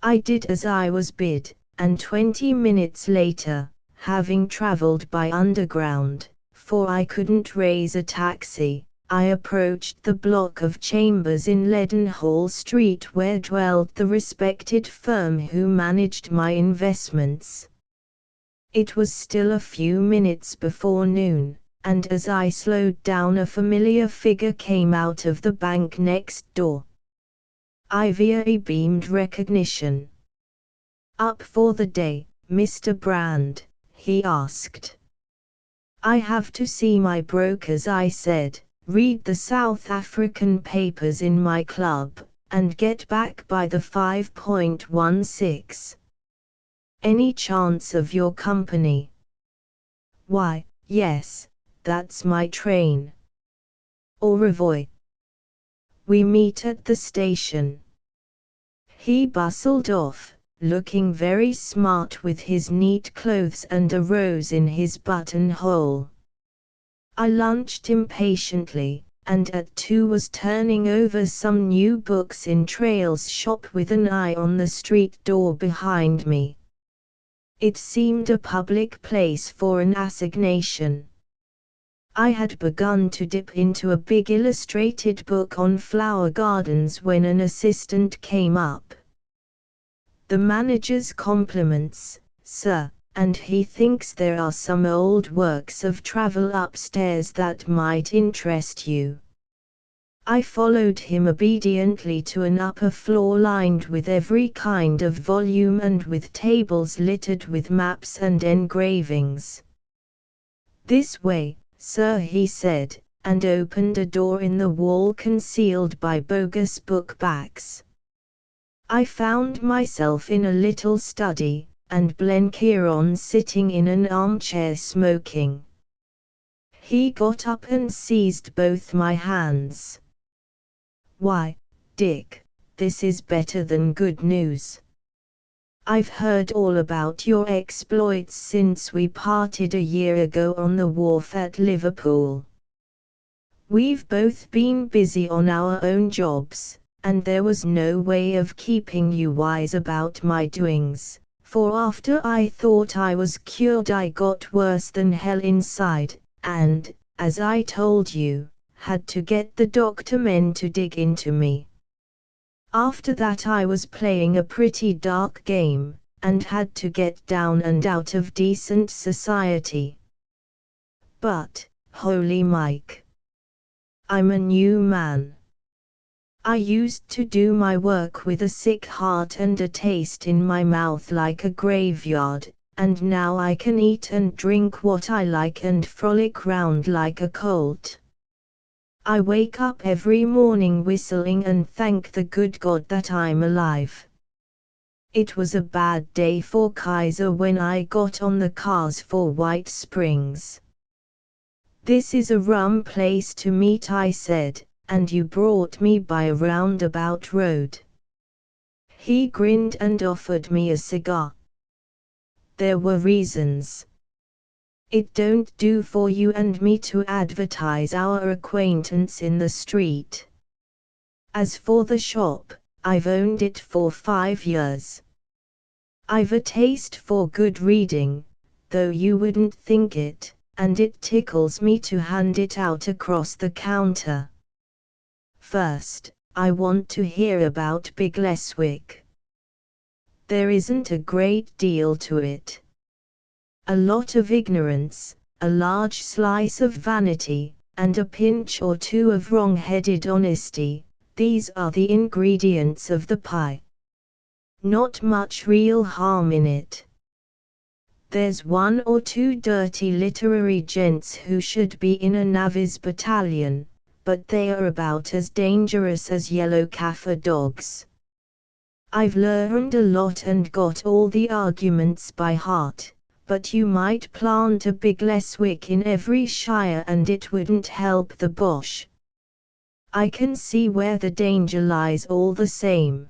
I did as I was bid, and 20 minutes later, having travelled by underground, for I couldn't raise a taxi, I approached the block of chambers in Leadenhall Street where dwelled the respected firm who managed my investments. It was still a few minutes before noon, and as I slowed down a familiar figure came out of the bank next door. Ivier beamed recognition. Up for the day, Mr. Brand? He asked. I have to see my brokers, I said, read the South African papers in my club, and get back by the 5:16. Any chance of your company? Why, yes, that's my train. Au revoir. We meet at the station. He bustled off, looking very smart with his neat clothes and a rose in his buttonhole. I lunched impatiently, and at 2 was turning over some new books in Traill's shop with an eye on the street door behind me. It seemed a public place for an assignation. I had begun to dip into a big illustrated book on flower gardens when an assistant came up. The manager's compliments, sir, and he thinks there are some old works of travel upstairs that might interest you. I followed him obediently to an upper floor lined with every kind of volume and with tables littered with maps and engravings. "This way, sir," he said, and opened a door in the wall concealed by bogus book backs. I found myself in a little study, and Blenkiron sitting in an armchair smoking. He got up and seized both my hands. "Why, Dick, this is better than good news. I've heard all about your exploits since we parted a year ago on the wharf at Liverpool. We've both been busy on our own jobs, and there was no way of keeping you wise about my doings, for after I thought I was cured I got worse than hell inside, and, as I told you, had to get the doctor men to dig into me. After that I was playing a pretty dark game, and had to get down and out of decent society. But, holy Mike, I'm a new man. I used to do my work with a sick heart and a taste in my mouth like a graveyard, and now I can eat and drink what I like and frolic round like a colt. I wake up every morning whistling and thank the good God that I'm alive. It was a bad day for Kaiser when I got on the cars for White Springs. This is a rum place to meet, I said, and you brought me by a roundabout road. He grinned and offered me a cigar. There were reasons. It don't do for you and me to advertise our acquaintance in the street. As for the shop, I've owned it for 5 years. I've a taste for good reading, though you wouldn't think it, and it tickles me to hand it out across the counter. First, I want to hear about Bigleswick. There isn't a great deal to it. A lot of ignorance, a large slice of vanity, and a pinch or two of wrong-headed honesty, these are the ingredients of the pie. Not much real harm in it. There's 1 or 2 dirty literary gents who should be in a navvies battalion, but they are about as dangerous as yellow Kaffir dogs. I've learned a lot and got all the arguments by heart. But you might plant a Bigleswick in every shire and it wouldn't help the Boche. I can see where the danger lies all the same.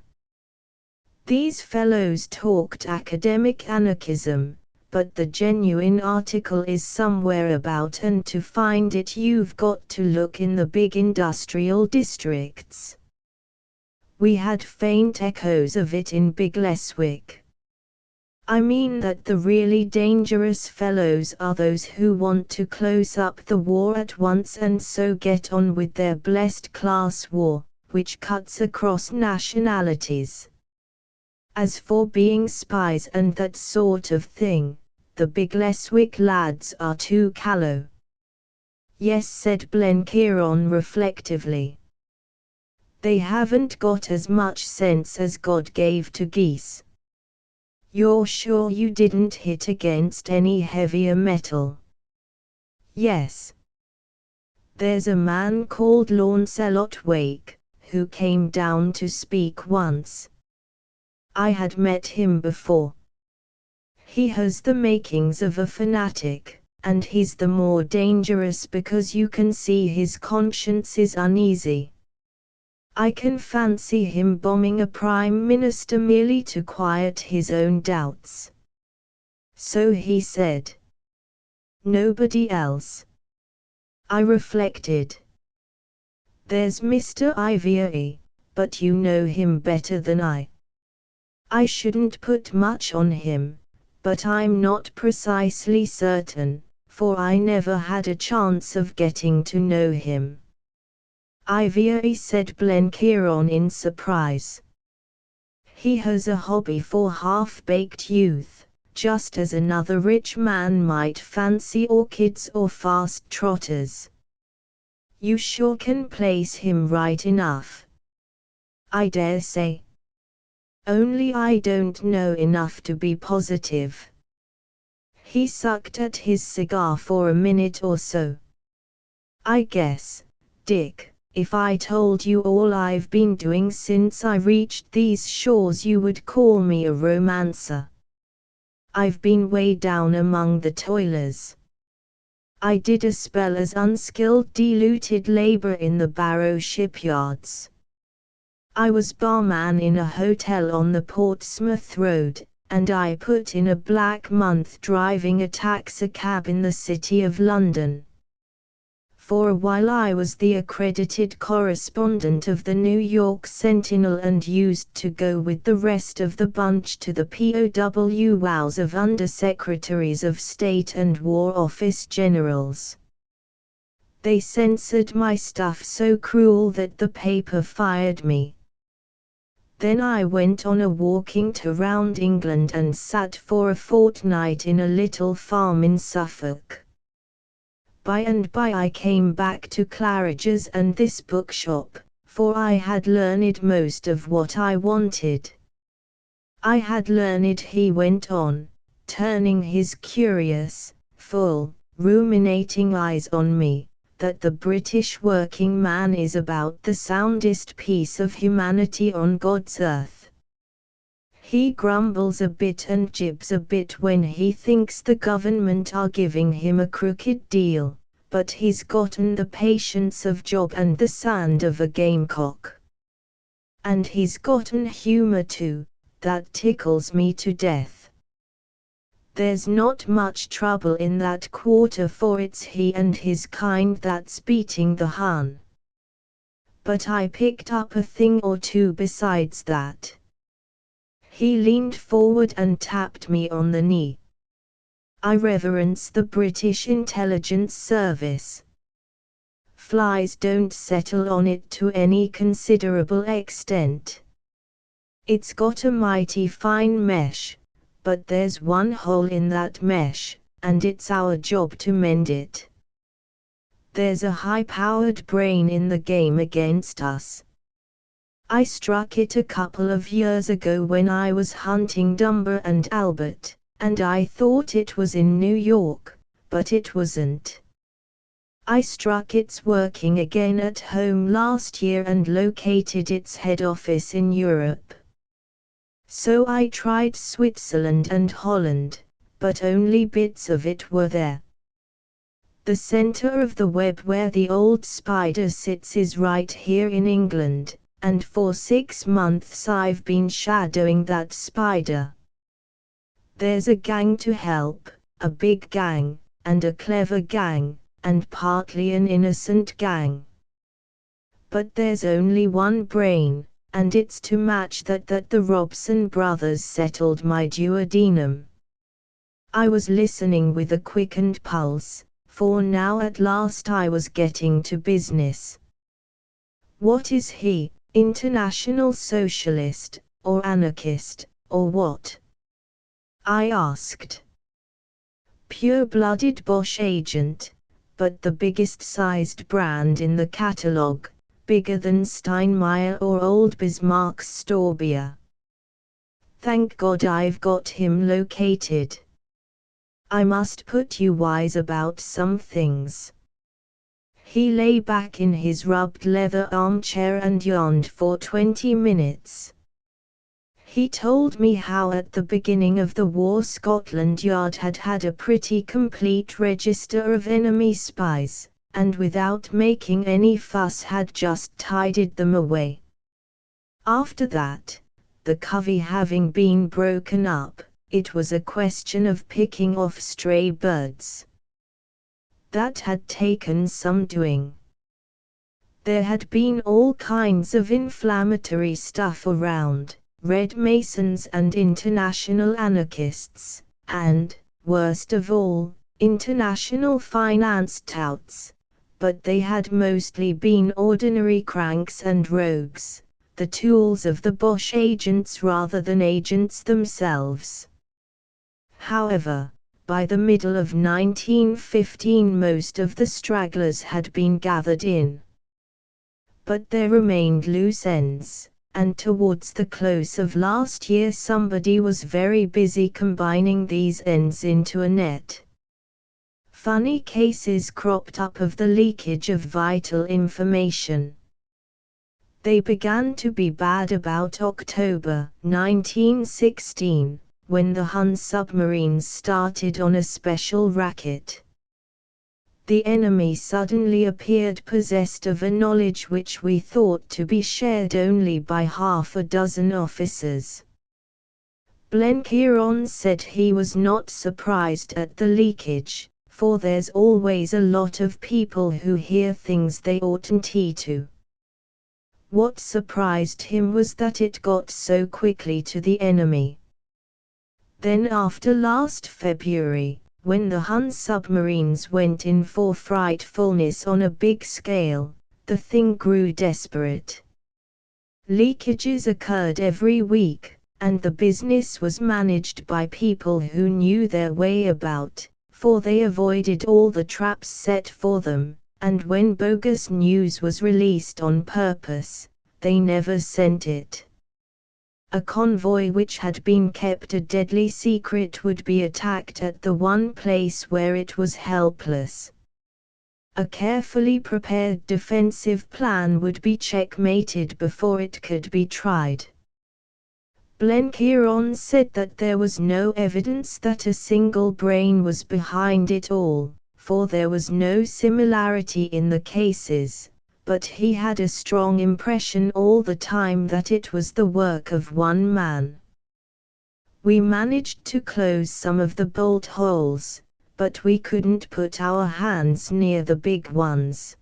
These fellows talked academic anarchism, but the genuine article is somewhere about, and to find it you've got to look in the big industrial districts. We had faint echoes of it in Bigleswick. I mean that the really dangerous fellows are those who want to close up the war at once and so get on with their blessed class war, which cuts across nationalities. As for being spies and that sort of thing, the Bigleswick lads are too callow. Yes, said Blenkiron reflectively. They haven't got as much sense as God gave to geese. You're sure you didn't hit against any heavier metal? Yes. There's a man called Launcelot Wake, who came down to speak once. I had met him before. He has the makings of a fanatic, and he's the more dangerous because you can see his conscience is uneasy. I can fancy him bombing a prime minister merely to quiet his own doubts. So he said. Nobody else. I reflected. There's Mr. Ivier, but you know him better than I. I shouldn't put much on him, but I'm not precisely certain, for I never had a chance of getting to know him. Ivier, said Blenkiron in surprise. He has a hobby for half-baked youth, just as another rich man might fancy orchids or fast trotters. You sure can place him right enough. I dare say. Only I don't know enough to be positive. He sucked at his cigar for a minute or so. I guess, Dick, if I told you all I've been doing since I reached these shores you would call me a romancer. I've been way down among the toilers. I did a spell as unskilled diluted labor in the Barrow shipyards. I was barman in a hotel on the Portsmouth Road, and I put in a black month driving a taxicab in the City of London. For a while I was the accredited correspondent of the New York Sentinel and used to go with the rest of the bunch to the POW wows of undersecretaries of state and war office generals. They censored my stuff so cruel that the paper fired me. Then I went on a walking tour round England and sat for a fortnight in a little farm in Suffolk. By and by I came back to Claridge's and this bookshop, for I had learned most of what I wanted. I had learned, he went on, turning his curious, full, ruminating eyes on me, that the British working man is about the soundest piece of humanity on God's earth. He grumbles a bit and jibs a bit when he thinks the government are giving him a crooked deal, but he's gotten the patience of Job and the sand of a gamecock. And he's gotten humor too, that tickles me to death. There's not much trouble in that quarter, for it's he and his kind that's beating the Hun. But I picked up a thing or two besides that. He leaned forward and tapped me on the knee. I reverence the British Intelligence Service. Flies don't settle on it to any considerable extent. It's got a mighty fine mesh, but there's one hole in that mesh, and it's our job to mend it. There's a high-powered brain in the game against us. I struck it a couple of years ago when I was hunting Dunbar and Albert, and I thought it was in New York, but it wasn't. I struck its working again at home last year and located its head office in Europe. So I tried Switzerland and Holland, but only bits of it were there. The center of the web where the old spider sits is right here in England, and for 6 months I've been shadowing that spider. There's a gang to help, a big gang, and a clever gang, and partly an innocent gang. But there's only one brain, and it's to match that the Robson brothers settled my duodenum. I was listening with a quickened pulse, for now at last I was getting to business. What is he, international socialist, or anarchist, or what? I asked. Pure-blooded Bosch agent, but the biggest sized brand in the catalogue, bigger than Steinmeier or old Bismarck's store beer. Thank God I've got him located. I must put you wise about some things. He lay back in his rubbed leather armchair and yawned for 20 minutes. He told me how at the beginning of the war Scotland Yard had had a pretty complete register of enemy spies, and without making any fuss had just tidied them away. After that, the covey having been broken up, it was a question of picking off stray birds. That had taken some doing. There had been all kinds of inflammatory stuff around, Red Masons and international anarchists, and, worst of all, international finance touts, but they had mostly been ordinary cranks and rogues, the tools of the Bosch agents rather than agents themselves. However, By the middle of 1915 most of the stragglers had been gathered in. But there remained loose ends, and towards the close of last year somebody was very busy combining these ends into a net. Funny cases cropped up of the leakage of vital information. They began to be bad about October 1916, when the Hun submarines started on a special racket. The enemy suddenly appeared possessed of a knowledge which we thought to be shared only by half a dozen officers. Blenkiron said he was not surprised at the leakage, for there's always a lot of people who hear things they oughtn't to. What surprised him was that it got so quickly to the enemy. Then after last February, when the Hun submarines went in for frightfulness on a big scale, the thing grew desperate. Leakages occurred every week, and the business was managed by people who knew their way about, for they avoided all the traps set for them, and when bogus news was released on purpose, they never sent it. A convoy which had been kept a deadly secret would be attacked at the one place where it was helpless. A carefully prepared defensive plan would be checkmated before it could be tried. Blenkiron said that there was no evidence that a single brain was behind it all, for there was no similarity in the cases, but he had a strong impression all the time that it was the work of one man. We managed to close some of the bolt holes, but we couldn't put our hands near the big ones.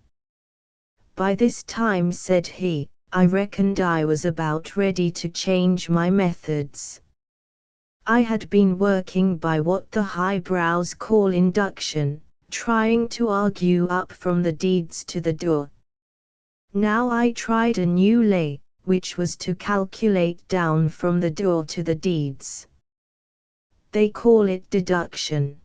By this time, said he, I reckoned I was about ready to change my methods. I had been working by what the highbrows call induction, trying to argue up from the deeds to the door. Now I tried a new lay, which was to calculate down from the door to the deeds. They call it deduction.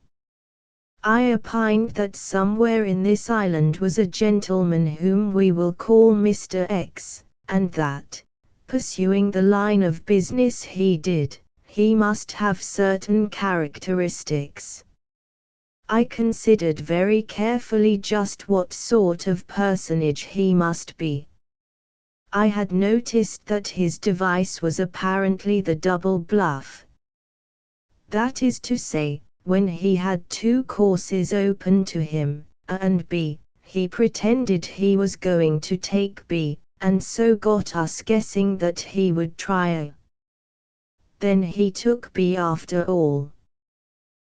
I opined that somewhere in this island was a gentleman whom we will call Mr. X, and that, pursuing the line of business he did, he must have certain characteristics. I considered very carefully just what sort of personage he must be. I had noticed that his device was apparently the double bluff. That is to say, when he had two courses open to him, A and B, he pretended he was going to take B, and so got us guessing that he would try A. Then he took B after all.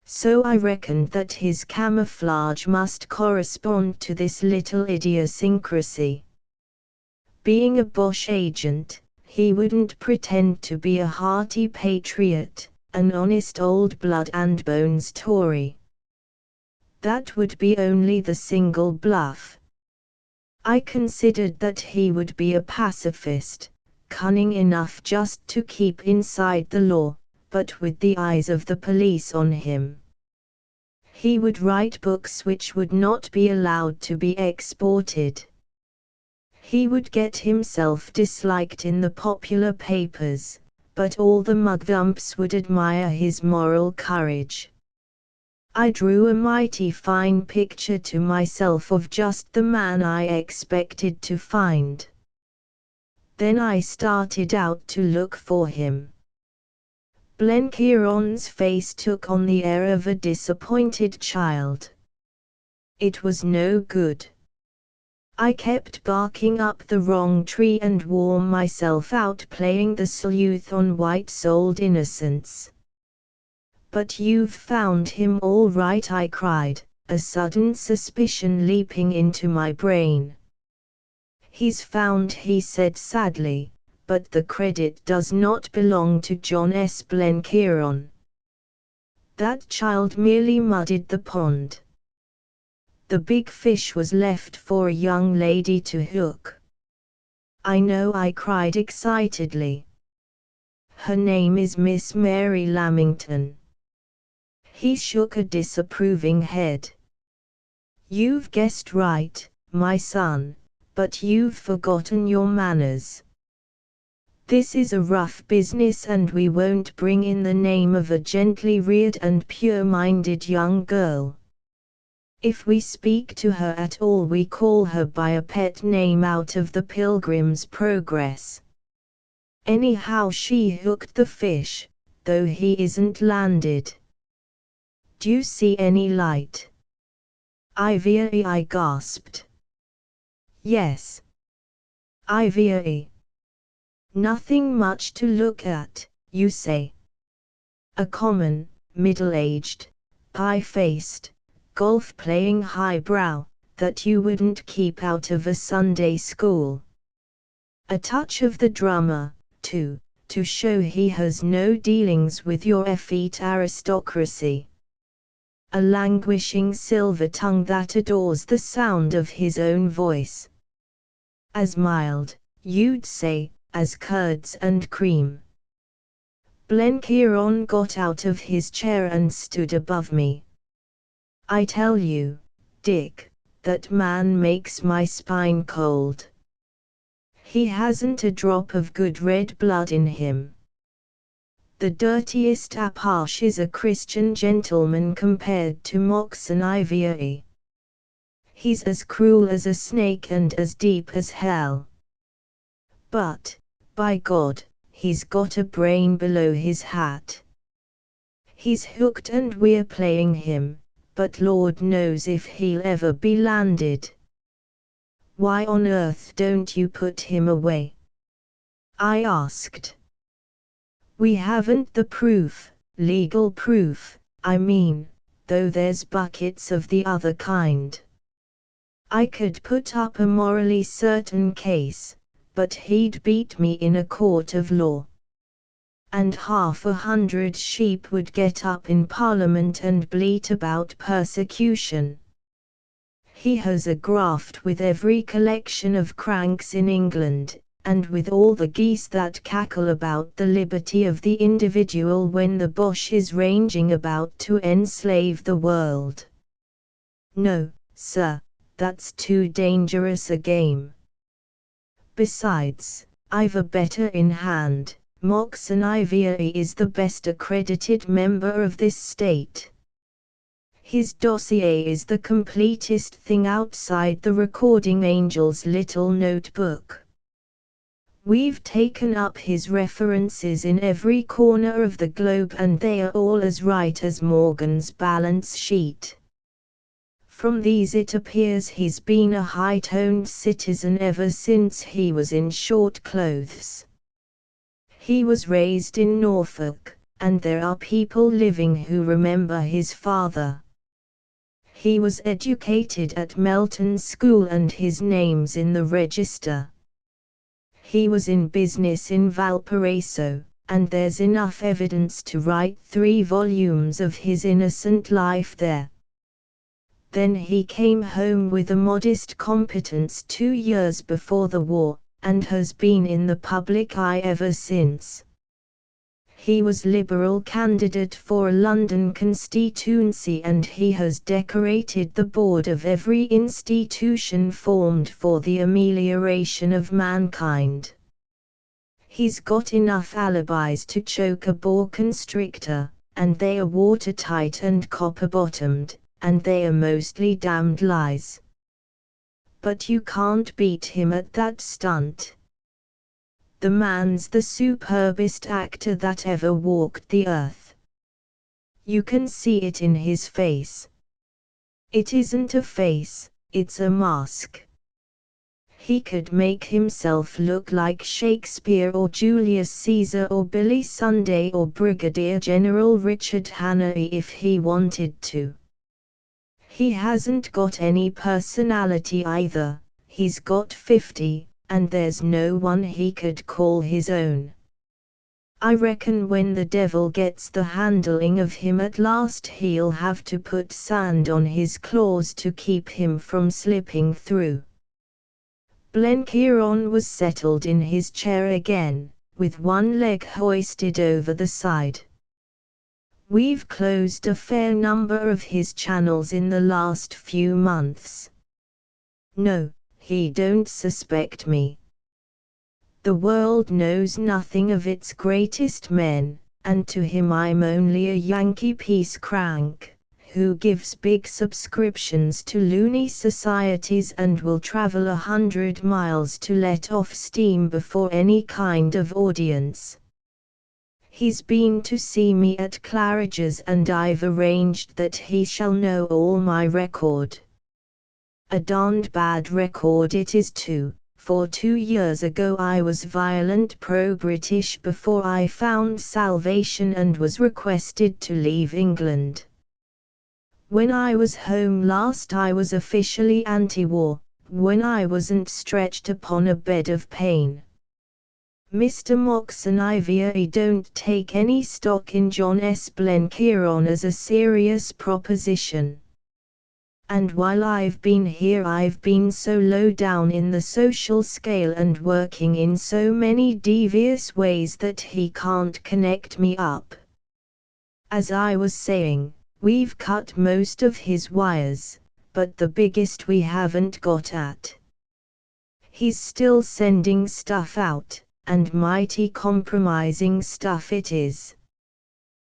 So I reckoned that his camouflage must correspond to this little idiosyncrasy. Being a Boche agent, he wouldn't pretend to be a hearty patriot, an honest old blood and bones Tory. That would be only the single bluff. I considered that he would be a pacifist, cunning enough just to keep inside the law, but with the eyes of the police on him. He would write books which would not be allowed to be exported. He would get himself disliked in the popular papers, but all the mugwumps would admire his moral courage. I drew a mighty fine picture to myself of just the man I expected to find. Then I started out to look for him. Blenkiron's face took on the air of a disappointed child. It was no good. I kept barking up the wrong tree and wore myself out playing the sleuth on white-souled innocents. But you've found him all right, I cried, a sudden suspicion leaping into my brain. He's found, he said sadly, but the credit does not belong to John S. Blenkiron. That child merely muddied the pond. The big fish was left for a young lady to hook. I know, I cried excitedly. Her name is Miss Mary Lamington. He shook a disapproving head. You've guessed right, my son, but you've forgotten your manners. This is a rough business and we won't bring in the name of a gently reared and pure-minded young girl. If we speak to her at all we call her by a pet name out of the Pilgrim's Progress. Anyhow she hooked the fish, though he isn't landed. Do you see any light? I gasped. Yes. I Nothing much to look at, you say. A common, middle-aged, pie-faced, golf-playing highbrow, that you wouldn't keep out of a Sunday school. A touch of the drummer, too, to show he has no dealings with your effete aristocracy. A languishing silver tongue that adores the sound of his own voice. As mild, you'd say, as curds and cream. Blenkiron got out of his chair and stood above me. I tell you, Dick, that man makes my spine cold. He hasn't a drop of good red blood in him. The dirtiest Apache is a Christian gentleman compared to Moxon Ivory. He's as cruel as a snake and as deep as hell. But, by God, he's got a brain below his hat. He's hooked and we're playing him, but Lord knows if he'll ever be landed. Why on earth don't you put him away? I asked. We haven't the proof, legal proof, I mean, though there's buckets of the other kind. I could put up a morally certain case, but he'd beat me in a court of law. And 100 sheep would get up in Parliament and bleat about persecution. He has a graft with every collection of cranks in England, and with all the geese that cackle about the liberty of the individual when the Boche is ranging about to enslave the world. No, sir, that's too dangerous a game. Besides, I've a better in hand. Moxon Ivory is the best accredited member of this state. His dossier is the completest thing outside the recording angel's little notebook. We've taken up his references in every corner of the globe and they are all as right as Morgan's balance sheet. From these it appears he's been a high-toned citizen ever since he was in short clothes. He was raised in Norfolk, and there are people living who remember his father. He was educated at Melton School and his name's in the register. He was in business in Valparaiso, and there's enough evidence to write 3 volumes of his innocent life there. Then he came home with a modest competence 2 years before the war, and has been in the public eye ever since. He was Liberal candidate for a London constituency and he has decorated the board of every institution formed for the amelioration of mankind. He's got enough alibis to choke a boa constrictor, and they are watertight and copper-bottomed, and they are mostly damned lies. But you can't beat him at that stunt. The man's the superbest actor that ever walked the earth. You can see it in his face. It isn't a face, it's a mask. He could make himself look like Shakespeare or Julius Caesar or Billy Sunday or Brigadier General Richard Hannay if he wanted to. He hasn't got any personality either, he's got 50, and there's no one he could call his own. I reckon when the devil gets the handling of him at last he'll have to put sand on his claws to keep him from slipping through. Blenkiron was settled in his chair again, with one leg hoisted over the side. We've closed a fair number of his channels in the last few months. No, he don't suspect me. The world knows nothing of its greatest men, and to him I'm only a Yankee peace crank, who gives big subscriptions to loony societies and will travel 100 miles to let off steam before any kind of audience. He's been to see me at Claridge's and I've arranged that he shall know all my record. A darned bad record it is too, for 2 years ago I was violent pro-British before I found salvation and was requested to leave England. When I was home last I was officially anti-war, when I wasn't stretched upon a bed of pain. Mr. Moxon, I don't take any stock in John S. Blenkiron as a serious proposition. And while I've been here I've been so low down in the social scale and working in so many devious ways that he can't connect me up. As I was saying, we've cut most of his wires, but the biggest we haven't got at. He's still sending stuff out, and mighty compromising stuff it is.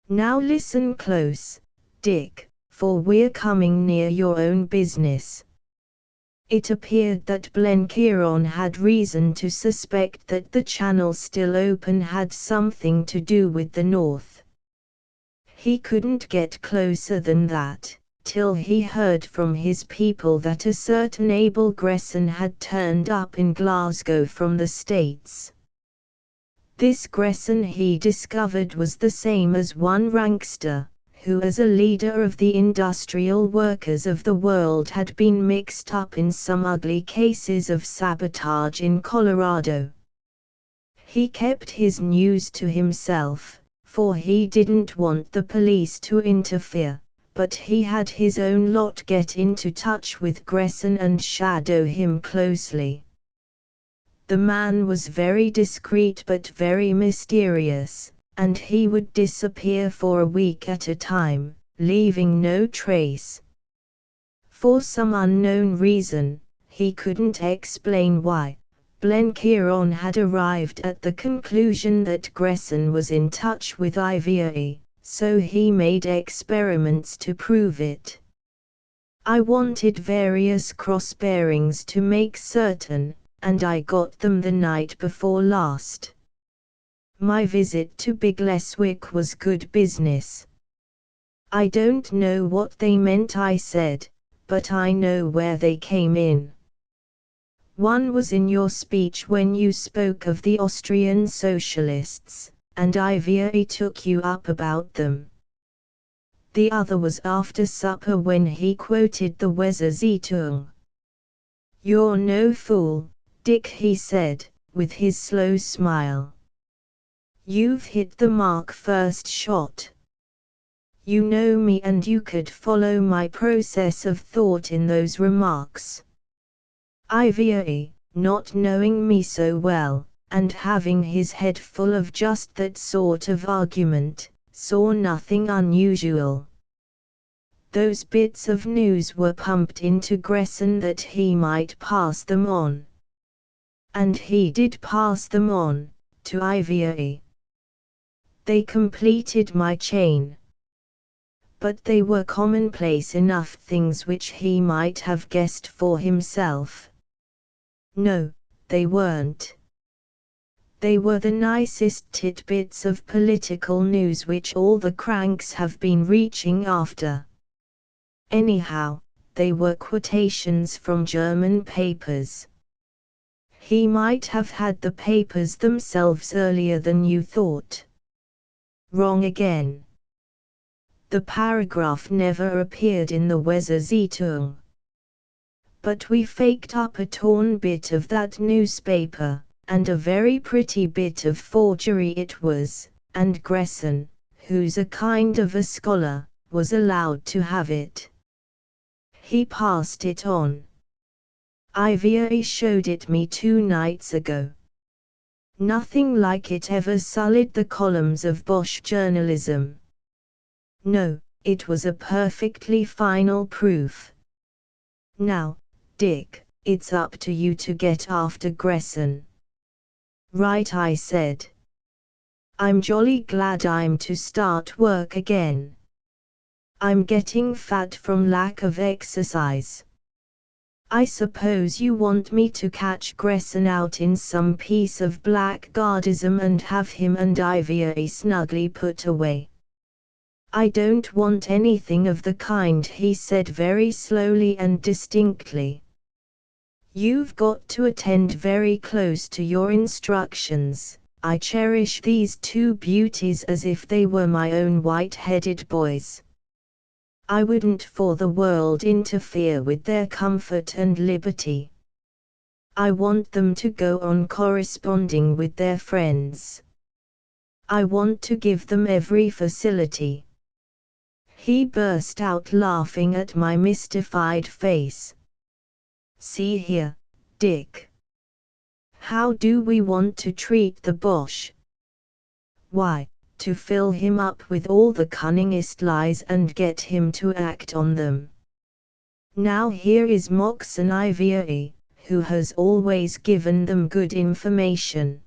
Now listen close, Dick, for we're coming near your own business. It appeared that Blenkiron had reason to suspect that the channel still open had something to do with the North. He couldn't get closer than that, till he heard from his people that a certain Abel Gresson had turned up in Glasgow from the States. This Gresson he discovered was the same as one Rankster, who as a leader of the industrial workers of the world had been mixed up in some ugly cases of sabotage in Colorado. He kept his news to himself, for he didn't want the police to interfere, but he had his own lot get into touch with Gresson and shadow him closely. The man was very discreet but very mysterious, and he would disappear for a week at a time, leaving no trace. For some unknown reason, he couldn't explain why, Blenkiron had arrived at the conclusion that Gresson was in touch with IVA, so he made experiments to prove it. I wanted various cross-bearings to make certain, and I got them the night before last. My visit to Big Leswick was good business. I don't know what they meant I said, but I know where they came in. One was in your speech when you spoke of the Austrian socialists, and IVA took you up about them. The other was after supper when he quoted the Weser-Zeitung. You're no fool, Dick, he said, with his slow smile. You've hit the mark first shot. You know me and you could follow my process of thought in those remarks. IVA, not knowing me so well, and having his head full of just that sort of argument, saw nothing unusual. Those bits of news were pumped into Gresson that he might pass them on. And he did pass them on, to IVA. They completed my chain. But they were commonplace enough things which he might have guessed for himself. No, they weren't. They were the nicest tidbits of political news which all the cranks have been reaching after. Anyhow, they were quotations from German papers. He might have had the papers themselves earlier than you thought. Wrong again. The paragraph never appeared in the Weser-Zeitung. But we faked up a torn bit of that newspaper, and a very pretty bit of forgery it was, and Gresson, who's a kind of a scholar, was allowed to have it. He passed it on. IVA showed it me 2 nights ago. Nothing like it ever sullied the columns of Bosch journalism. No, it was a perfectly final proof. Now, Dick, it's up to you to get after Gresson. Right, I said. I'm jolly glad I'm to start work again. I'm getting fat from lack of exercise. I suppose you want me to catch Gresson out in some piece of blackguardism and have him and Ivy snugly put away. I don't want anything of the kind, he said very slowly and distinctly. You've got to attend very close to your instructions. I cherish these two beauties as if they were my own white-headed boys. I wouldn't for the world interfere with their comfort and liberty. I want them to go on corresponding with their friends. I want to give them every facility. He burst out laughing at my mystified face. See here, Dick. How do we want to treat the Boche? Why, to fill him up with all the cunningest lies and get him to act on them. Now here is Moxon Ivy, who has always given them good information.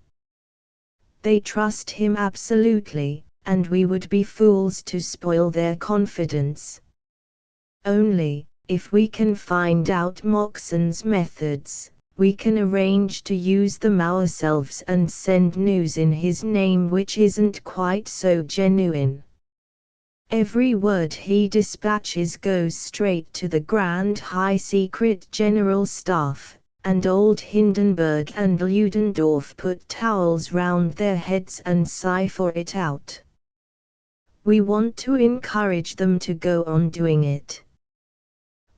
They trust him absolutely, and we would be fools to spoil their confidence. Only, if we can find out Moxon's methods, we can arrange to use them ourselves and send news in his name which isn't quite so genuine. Every word he dispatches goes straight to the Grand High Secret General Staff, and old Hindenburg and Ludendorff put towels round their heads and sigh for it out. We want to encourage them to go on doing it.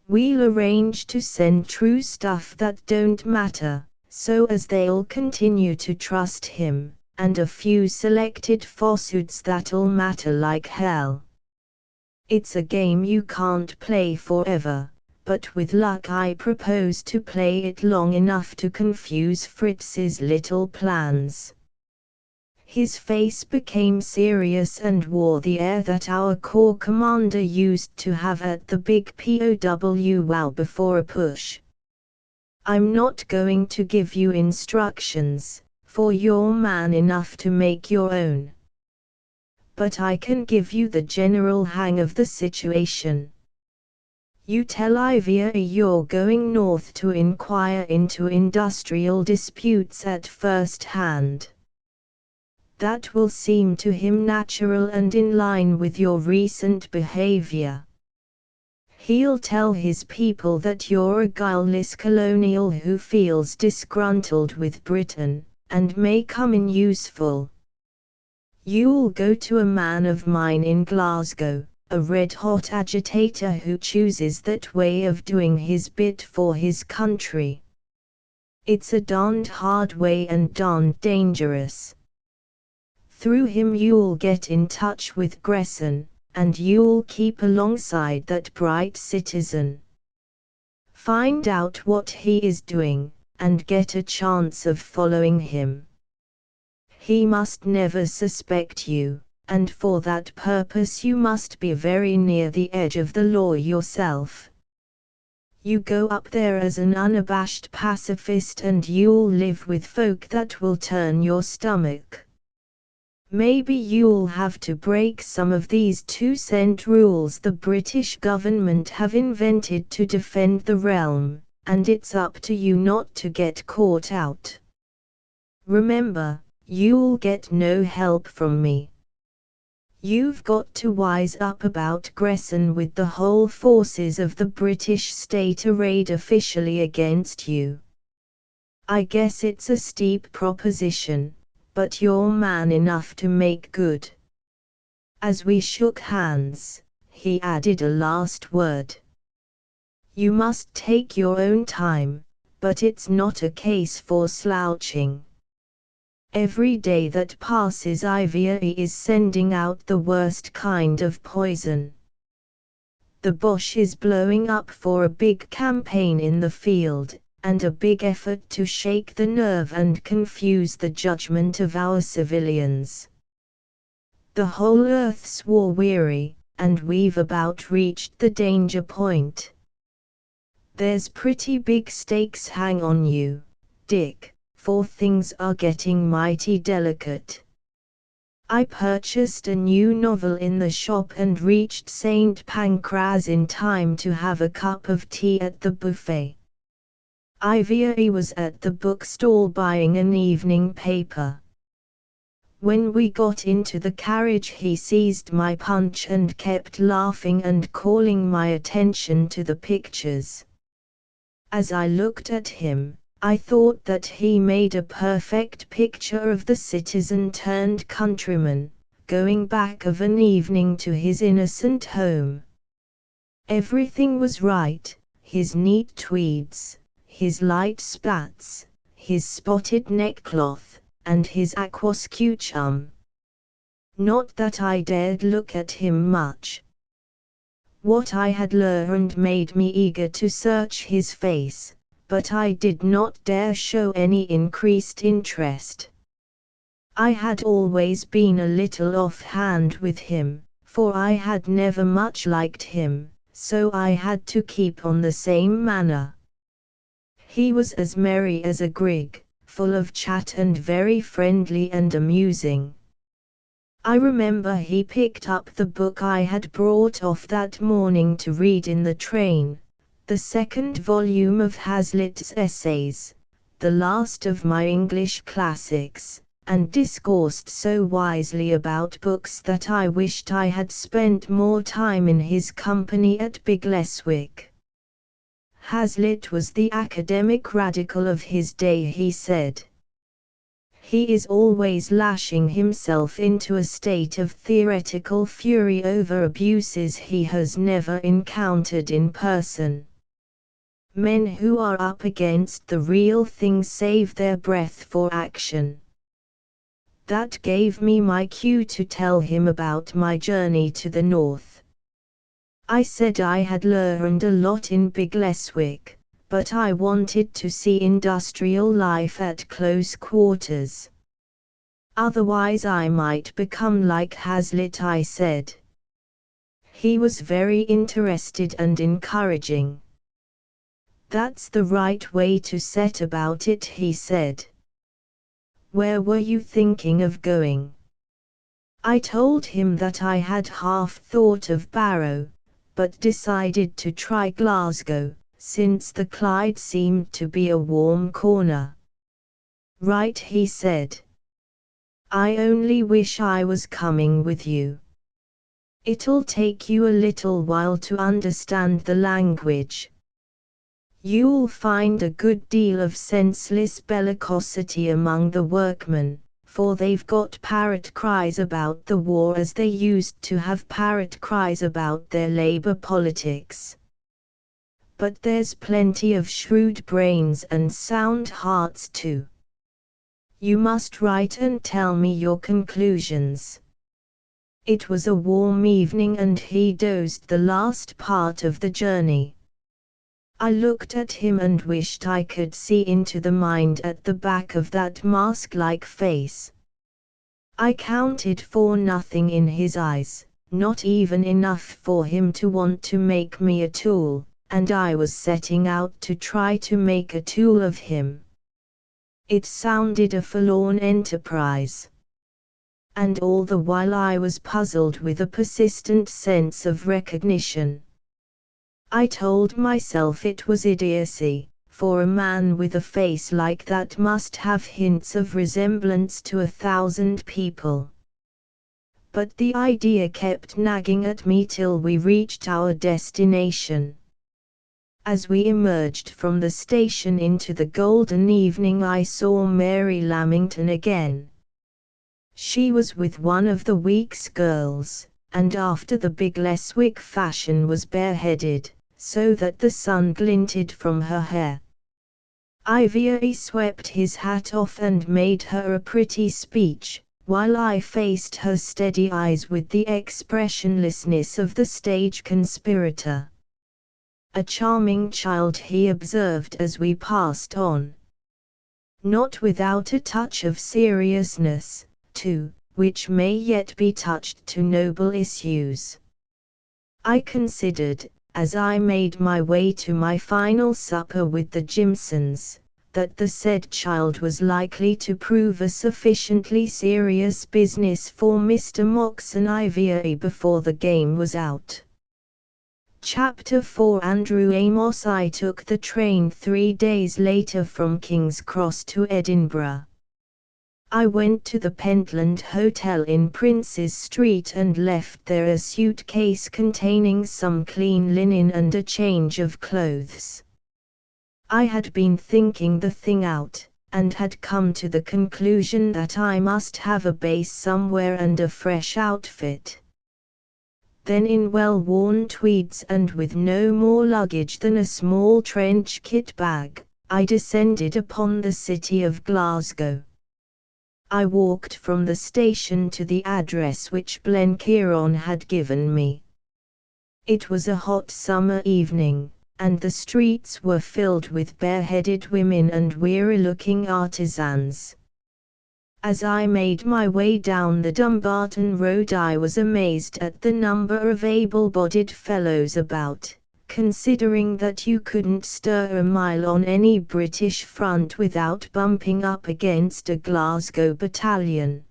We'll arrange to send true stuff that don't matter, so as they'll continue to trust him, and a few selected falsehoods that'll matter like hell. It's a game you can't play forever, but with luck I propose to play it long enough to confuse Fritz's little plans. His face became serious and wore the air that our corps commander used to have at the big powwow before a push. I'm not going to give you instructions, for you're man enough to make your own. But I can give you the general hang of the situation. You tell Ivy you're going north to inquire into industrial disputes at first hand. That will seem to him natural and in line with your recent behavior. He'll tell his people that you're a guileless colonial who feels disgruntled with Britain, and may come in useful. You'll go to a man of mine in Glasgow, a red-hot agitator who chooses that way of doing his bit for his country. It's a darned hard way and darned dangerous. Through him you'll get in touch with Gresson, and you'll keep alongside that bright citizen. Find out what he is doing, and get a chance of following him. He must never suspect you, and for that purpose you must be very near the edge of the law yourself. You go up there as an unabashed pacifist and you'll live with folk that will turn your stomach. Maybe you'll have to break some of these 2-cent rules the British government have invented to defend the realm, and it's up to you not to get caught out. Remember, you'll get no help from me. You've got to wise up about Gresson with the whole forces of the British state arrayed officially against you. I guess it's a steep proposition, but you're man enough to make good. As we shook hands, he added a last word. You must take your own time, but it's not a case for slouching. Every day that passes Ivy is sending out the worst kind of poison. The Boche is blowing up for a big campaign in the field, and a big effort to shake the nerve and confuse the judgment of our civilians. The whole earth's war-weary, and we've about reached the danger point. There's pretty big stakes hang on you, Dick, for things are getting mighty delicate. I purchased a new novel in the shop and reached St. Pancras in time to have a cup of tea at the buffet. Ivy was at the bookstall buying an evening paper. When we got into the carriage he seized my punch and kept laughing and calling my attention to the pictures. As I looked at him, I thought that he made a perfect picture of the citizen turned countryman, going back of an evening to his innocent home. Everything was right, his neat tweeds, his light spats, his spotted neckcloth, and his aquascutum. Not that I dared look at him much. What I had learned made me eager to search his face, but I did not dare show any increased interest. I had always been a little off-hand with him, for I had never much liked him, so I had to keep on the same manner. He was as merry as a grig, full of chat and very friendly and amusing. I remember he picked up the book I had brought off that morning to read in the train, the second volume of Hazlitt's essays, the last of my English classics, and discoursed so wisely about books that I wished I had spent more time in his company at Bigleswick. Hazlitt was the academic radical of his day, he said. He is always lashing himself into a state of theoretical fury over abuses he has never encountered in person. Men who are up against the real thing save their breath for action. That gave me my cue to tell him about my journey to the north. I said I had learned a lot in Bigleswick, but I wanted to see industrial life at close quarters. Otherwise I might become like Hazlitt, I said. He was very interested and encouraging. That's the right way to set about it, he said. Where were you thinking of going? I told him that I had half thought of Barrow, but decided to try Glasgow, since the Clyde seemed to be a warm corner. Right, he said. I only wish I was coming with you. It'll take you a little while to understand the language. You'll find a good deal of senseless bellicosity among the workmen, for they've got parrot cries about the war as they used to have parrot cries about their labor politics. But there's plenty of shrewd brains and sound hearts too. You must write and tell me your conclusions. It was a warm evening and he dozed the last part of the journey. I looked at him and wished I could see into the mind at the back of that mask-like face. I counted for nothing in his eyes, not even enough for him to want to make me a tool, and I was setting out to try to make a tool of him. It sounded a forlorn enterprise. And all the while I was puzzled with a persistent sense of recognition. I told myself it was idiocy, for a man with a face like that must have hints of resemblance to 1,000 people. But the idea kept nagging at me till we reached our destination. As we emerged from the station into the golden evening, I saw Mary Lamington again. She was with one of the Weeks girls, and after the Bigleswick fashion was bareheaded, so that the sun glinted from her hair. Ivy swept his hat off and made her a pretty speech, while I faced her steady eyes with the expressionlessness of the stage conspirator. A charming child, he observed as we passed on. Not without a touch of seriousness, too, which may yet be touched to noble issues. I considered, as I made my way to my final supper with the Jimsons, that the said child was likely to prove a sufficiently serious business for Mr. Moxon Ivier before the game was out. Chapter 4 Andrew Amos. I took the train 3 days later from King's Cross to Edinburgh. I went to the Pentland Hotel in Princes Street and left there a suitcase containing some clean linen and a change of clothes. I had been thinking the thing out, and had come to the conclusion that I must have a base somewhere and a fresh outfit. Then in well-worn tweeds and with no more luggage than a small trench kit bag, I descended upon the city of Glasgow. I walked from the station to the address which Blenkiron had given me. It was a hot summer evening, and the streets were filled with bareheaded women and weary-looking artisans. As I made my way down the Dumbarton Road, I was amazed at the number of able-bodied fellows about, considering that you couldn't stir a mile on any British front without bumping up against a Glasgow battalion.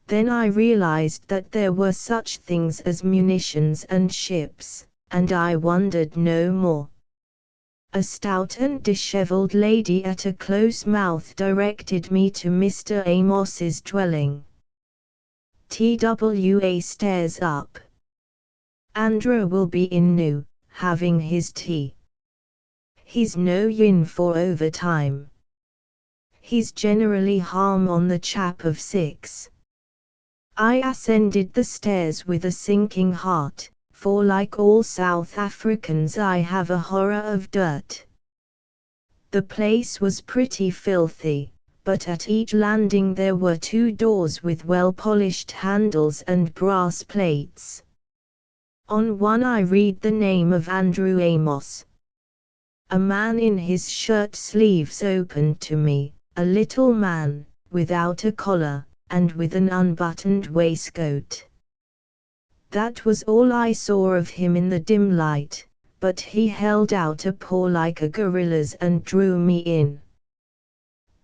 Then I realized that there were such things as munitions and ships, and I wondered no more. A stout and dishevelled lady at a close mouth directed me to Mr. Amos's dwelling. TWA stairs up. Andrew will be in now, having his tea. He's no yin for overtime. He's generally harm on the chap of 6. I ascended the stairs with a sinking heart, for like all South Africans I have a horror of dirt. The place was pretty filthy, but at each landing there were 2 doors with well-polished handles and brass plates. On one I read the name of Andrew Amos. A man in his shirt sleeves opened to me, a little man, without a collar, and with an unbuttoned waistcoat. That was all I saw of him in the dim light, but he held out a paw like a gorilla's and drew me in.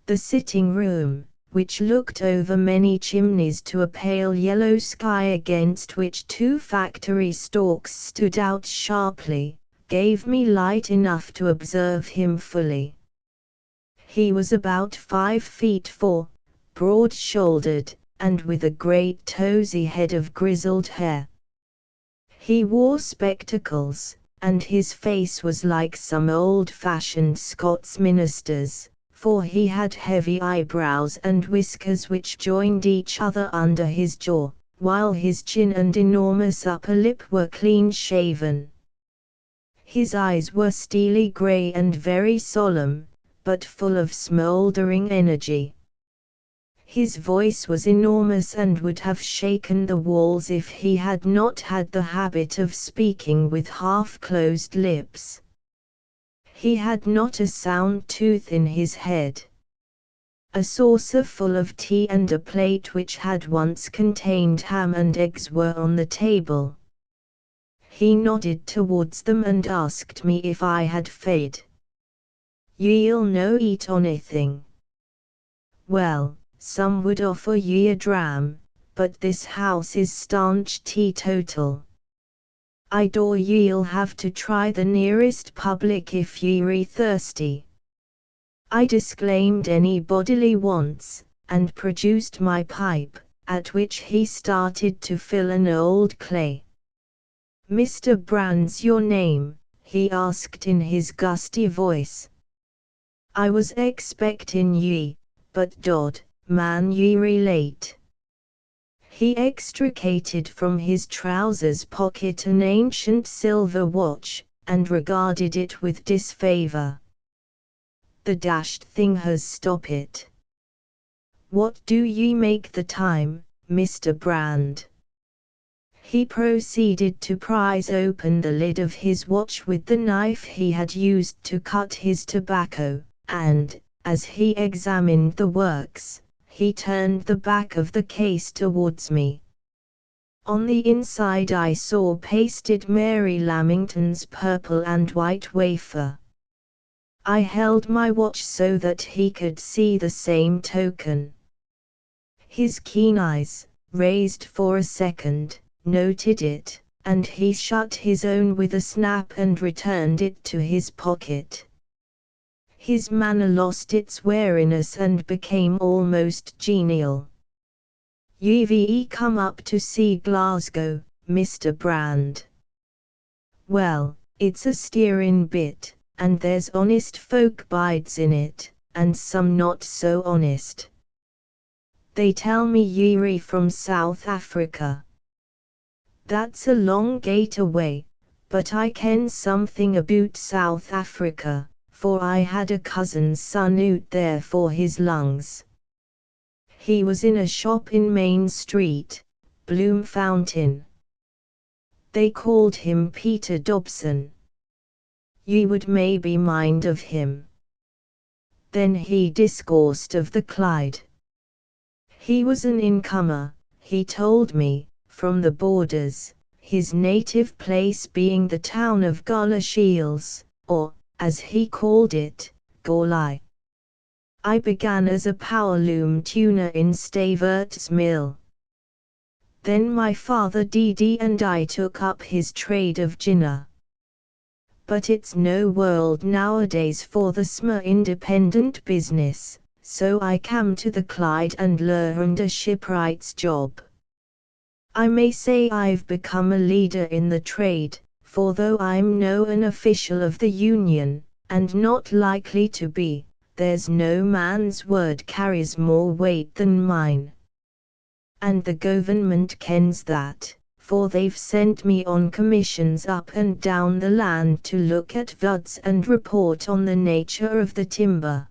The sitting room, which looked over many chimneys to a pale yellow sky against which 2 factory stalks stood out sharply, gave me light enough to observe him fully. He was about 5 feet 4, broad-shouldered, and with a great tozy head of grizzled hair. He wore spectacles, and his face was like some old-fashioned Scots minister's, for he had heavy eyebrows and whiskers which joined each other under his jaw, while his chin and enormous upper lip were clean-shaven. His eyes were steely grey and very solemn, but full of smouldering energy. His voice was enormous and would have shaken the walls if he had not had the habit of speaking with half-closed lips. He had not a sound tooth in his head. A saucer full of tea and a plate which had once contained ham and eggs were on the table. He nodded towards them and asked me if I had fed. "Ye'll no eat onything." "Well, some would offer ye a dram, but this house is staunch teetotal. I door ye'll have to try the nearest public if ye're thirsty." I disclaimed any bodily wants, and produced my pipe, at which he started to fill an old clay. "Mr. Brand's your name?" he asked in his gusty voice. "I was expectin' ye, but dod, man ye're late." He extricated from his trousers pocket an ancient silver watch, and regarded it with disfavor. "The dashed thing has stopped. What do ye make the time, Mr. Brand?" He proceeded to prise open the lid of his watch with the knife he had used to cut his tobacco, and, as he examined the works, he turned the back of the case towards me. On the inside I saw pasted Mary Lamington's purple and white wafer. I held my watch so that he could see the same token. His keen eyes, raised for a second, noted it, and he shut his own with a snap and returned it to his pocket. His manner lost its wariness and became almost genial. "You've come up to see Glasgow, Mr. Brand. Well, it's a steerin' bit, and there's honest folk bides in it, and some not so honest. They tell me you're from South Africa. That's a long gate away, but I ken something aboot South Africa, for I had a cousin's son out there for his lungs. He was in a shop in Main Street, Bloemfontein. They called him Peter Dobson. You would maybe mind of him." Then he discoursed of the Clyde. He was an incomer, he told me, from the borders, his native place being the town of Galashiels, or, as he called it, Gorlai. "I began as a powerloom tuner in Stavert's mill. Then my father Dede and I took up his trade of ginner. But it's no world nowadays for the small independent business, so I came to the Clyde and learned a shipwright's job. I may say I've become a leader in the trade, for though I'm no an official of the union, and not likely to be, there's no man's word carries more weight than mine. And the government kens that, for they've sent me on commissions up and down the land to look at vuds and report on the nature of the timber.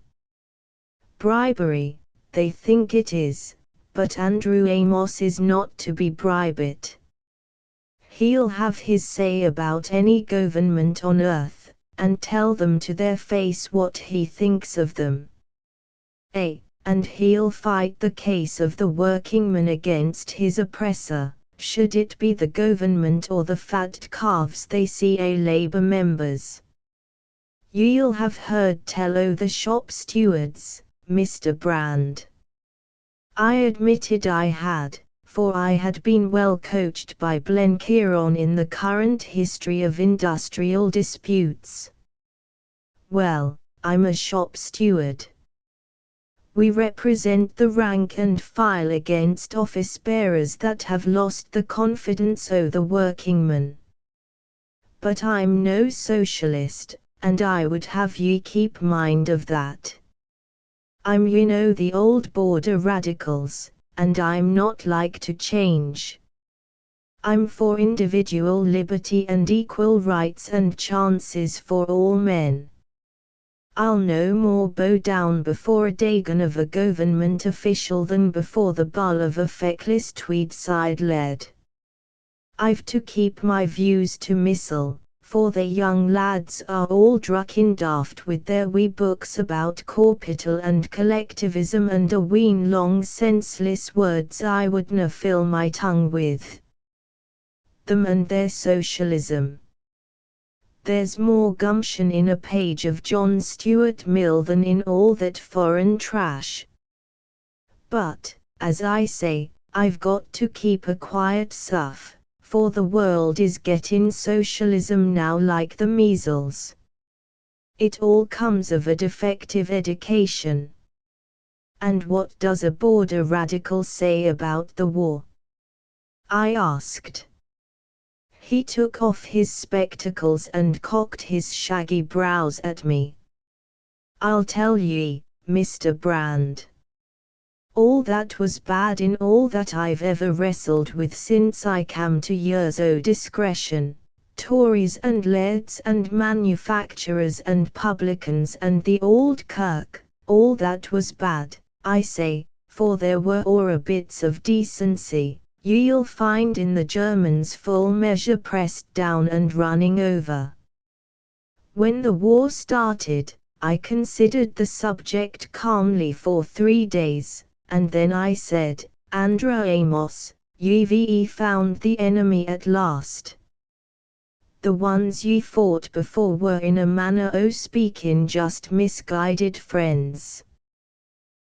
Bribery, they think it is, but Andrew Amos is not to be bribed. He'll have his say about any government on earth, and tell them to their face what he thinks of them. And he'll fight the case of the workingman against his oppressor, should it be the government or the fat calves they see Labour members. You'll have heard tell o' the shop stewards, Mr. Brand." I admitted I had, for I had been well coached by Blenkiron in the current history of industrial disputes. "Well, I'm a shop steward. We represent the rank and file against office bearers that have lost the confidence o' the workingman. But I'm no socialist, and I would have ye keep mind of that. I'm the old border radicals, and I'm not like to change. I'm for individual liberty and equal rights and chances for all men. I'll no more bow down before a Dagon of a government official than before the bull of a feckless Tweedside lad. I've to keep my views to missile, for the young lads are all druckin' daft with their wee books about corpital and collectivism and a ween long senseless words I wouldna fill my tongue with. Them and their socialism. There's more gumption in a page of John Stuart Mill than in all that foreign trash. But, as I say, I've got to keep a quiet suff, for the world is gettin' socialism now like the measles. It all comes of a defective education. And what does a border radical say about the war?" I asked. He took off his spectacles and cocked his shaggy brows at me. "I'll tell ye, Mr. Brand. All that was bad in all that I've ever wrestled with since I came to years o' discretion, Tories and lairds and manufacturers and publicans and the old kirk, all that was bad, I say, for there were ora bits of decency, you'll find in the Germans full measure pressed down and running over. When the war started, I considered the subject calmly for 3 days, and then I said, Andrew Amos, Ye found the enemy at last. The ones ye fought before were in a manner o' speaking just misguided friends.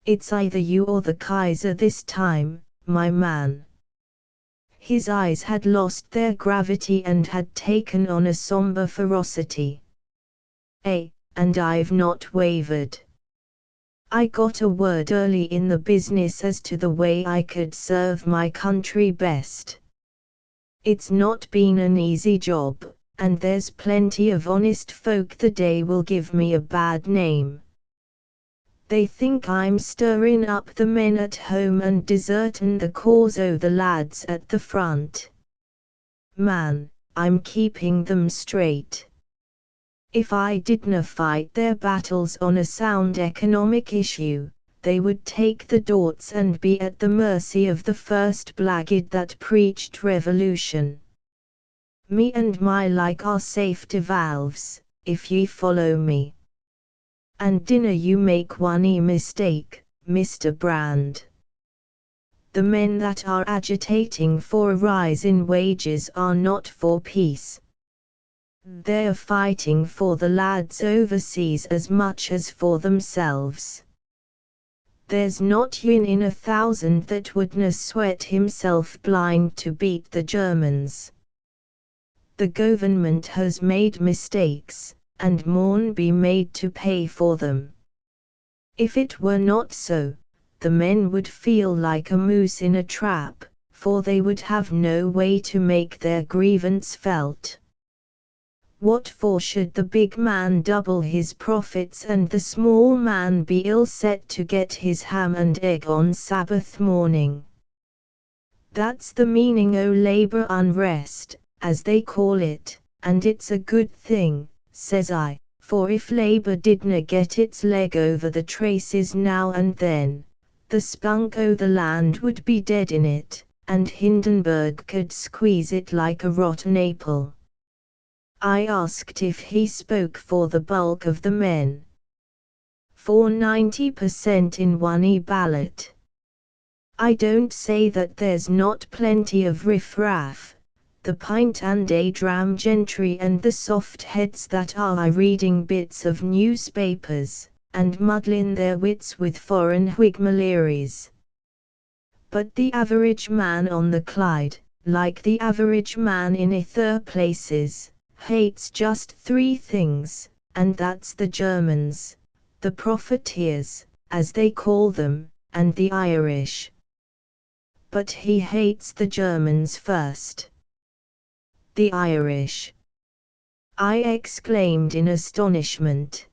It's either you or the Kaiser this time, my man. His eyes had lost their gravity and had taken on a somber ferocity. And I've not wavered. I got a word early in the business as to the way I could serve my country best. It's not been an easy job, and there's plenty of honest folk the day will give me a bad name. They think I'm stirring up the men at home and desertin' the cause o' the lads at the front. Man, I'm keeping them straight. If I didna fight their battles on a sound economic issue, they would take the dorts and be at the mercy of the first blackguard that preached revolution. Me and my like are safe to valves, if ye follow me. And dinna you make one mistake, Mr. Brand. The men that are agitating for a rise in wages are not for peace. They're fighting for the lads overseas as much as for themselves. There's not one in 1,000 that wouldna sweat himself blind to beat the Germans. The government has made mistakes, and maun be made to pay for them. If it were not so, the men would feel like a moose in a trap, for they would have no way to make their grievance felt. What for should the big man double his profits and the small man be ill set to get his ham and egg on Sabbath morning? That's the meaning o' labour unrest, as they call it, and it's a good thing, says I, for if labour didna get its leg over the traces now and then, the spunk o' the land would be dead in it, and Hindenburg could squeeze it like a rotten apple. I asked if he spoke for the bulk of the men. For 90% in one ballot. I don't say that there's not plenty of riff-raff, the pint and a dram gentry and the soft heads that are reading bits of newspapers, and muddling their wits with foreign whigmaleries. But the average man on the Clyde, like the average man in other places, hates just three things, and that's the Germans, the profiteers, as they call them, and the Irish. But he hates the Germans first. The Irish! I exclaimed in astonishment.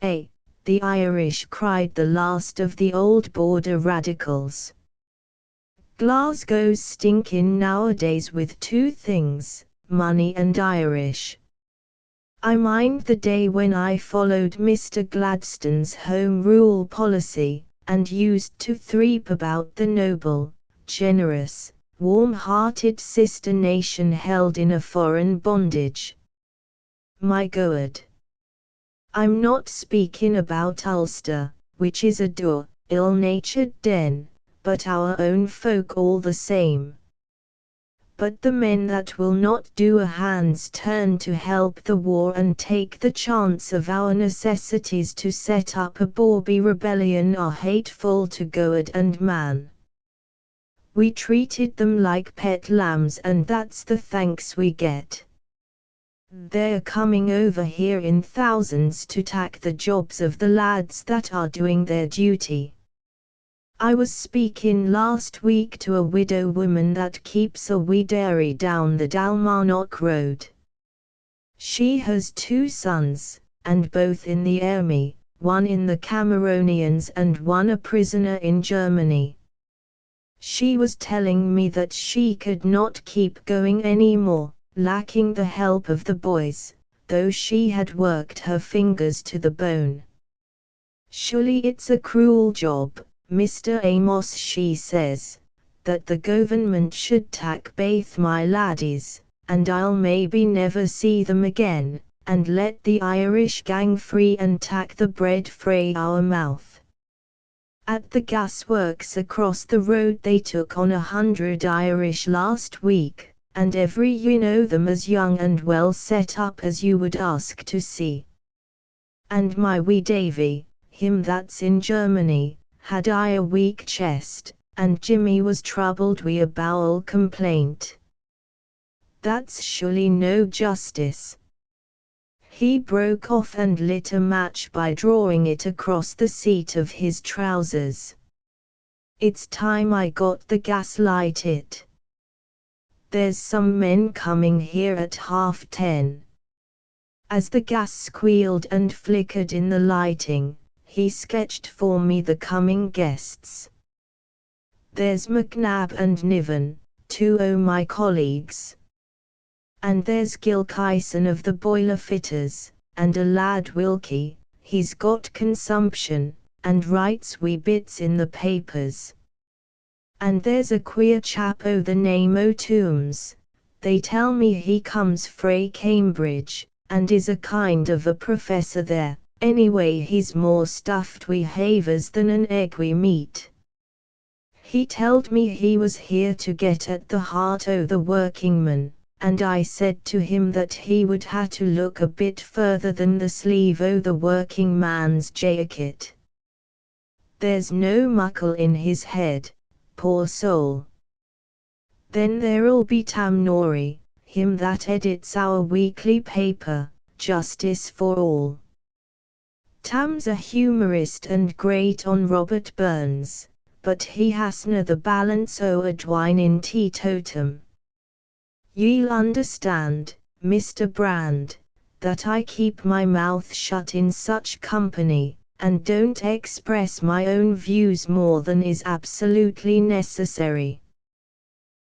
The Irish, cried the last of the old border radicals. Glasgow's stinking nowadays with two things, money and Irish. I mind the day when I followed Mr. Gladstone's Home Rule policy, and used to threep about the noble, generous, warm-hearted sister nation held in a foreign bondage. My God! I'm not speaking about Ulster, which is a dour, ill-natured den, but our own folk all the same. But the men that will not do a hand's turn to help the war and take the chance of our necessities to set up a Bawbee rebellion are hateful to God and man. We treated them like pet lambs and that's the thanks we get. They're coming over here in thousands to take the jobs of the lads that are doing their duty. I was speaking last week to a widow woman that keeps a wee dairy down the Dalmarnock Road. She has two sons, and both in the army, one in the Cameronians and one a prisoner in Germany. She was telling me that she could not keep going any more, lacking the help of the boys, though she had worked her fingers to the bone. Surely it's a cruel job, Mr. Amos, she says, that the government should tak baith my laddies, and I'll maybe never see them again, and let the Irish gang free and tak the bread frae our mouth. At the gasworks across the road they took on 100 Irish last week, and every you know them as young and well set up as you would ask to see. And my wee Davy, him that's in Germany, had I a weak chest, and Jimmy was troubled wi' a bowel complaint. That's surely no justice. He broke off and lit a match by drawing it across the seat of his trousers. It's time I got the gas lighted. There's some men coming here at 10:30. As the gas squealed and flickered in the lighting, he sketched for me the coming guests. There's McNab and Niven, two o' my colleagues. And there's Gil Kyson of the boiler fitters, and a lad Wilkie, he's got consumption, and writes wee bits in the papers. And there's a queer chap o' the name o' Toombs, they tell me he comes frae Cambridge, and is a kind of a professor there, anyway he's more stuffed wi' havers than an egg wi' meat. He telled me he was here to get at the heart o' the workingman, and I said to him that he would ha' to look a bit further than the sleeve o' the working man's jacket. There's no muckle in his head, poor soul. Then there'll be Tam Norrie, him that edits our weekly paper, Justice for All. Tam's a humorist and great on Robert Burns, but he hasna the balance o' a dwinin' teetotum. Ye'll understand, Mr. Brand, that I keep my mouth shut in such company, and don't express my own views more than is absolutely necessary.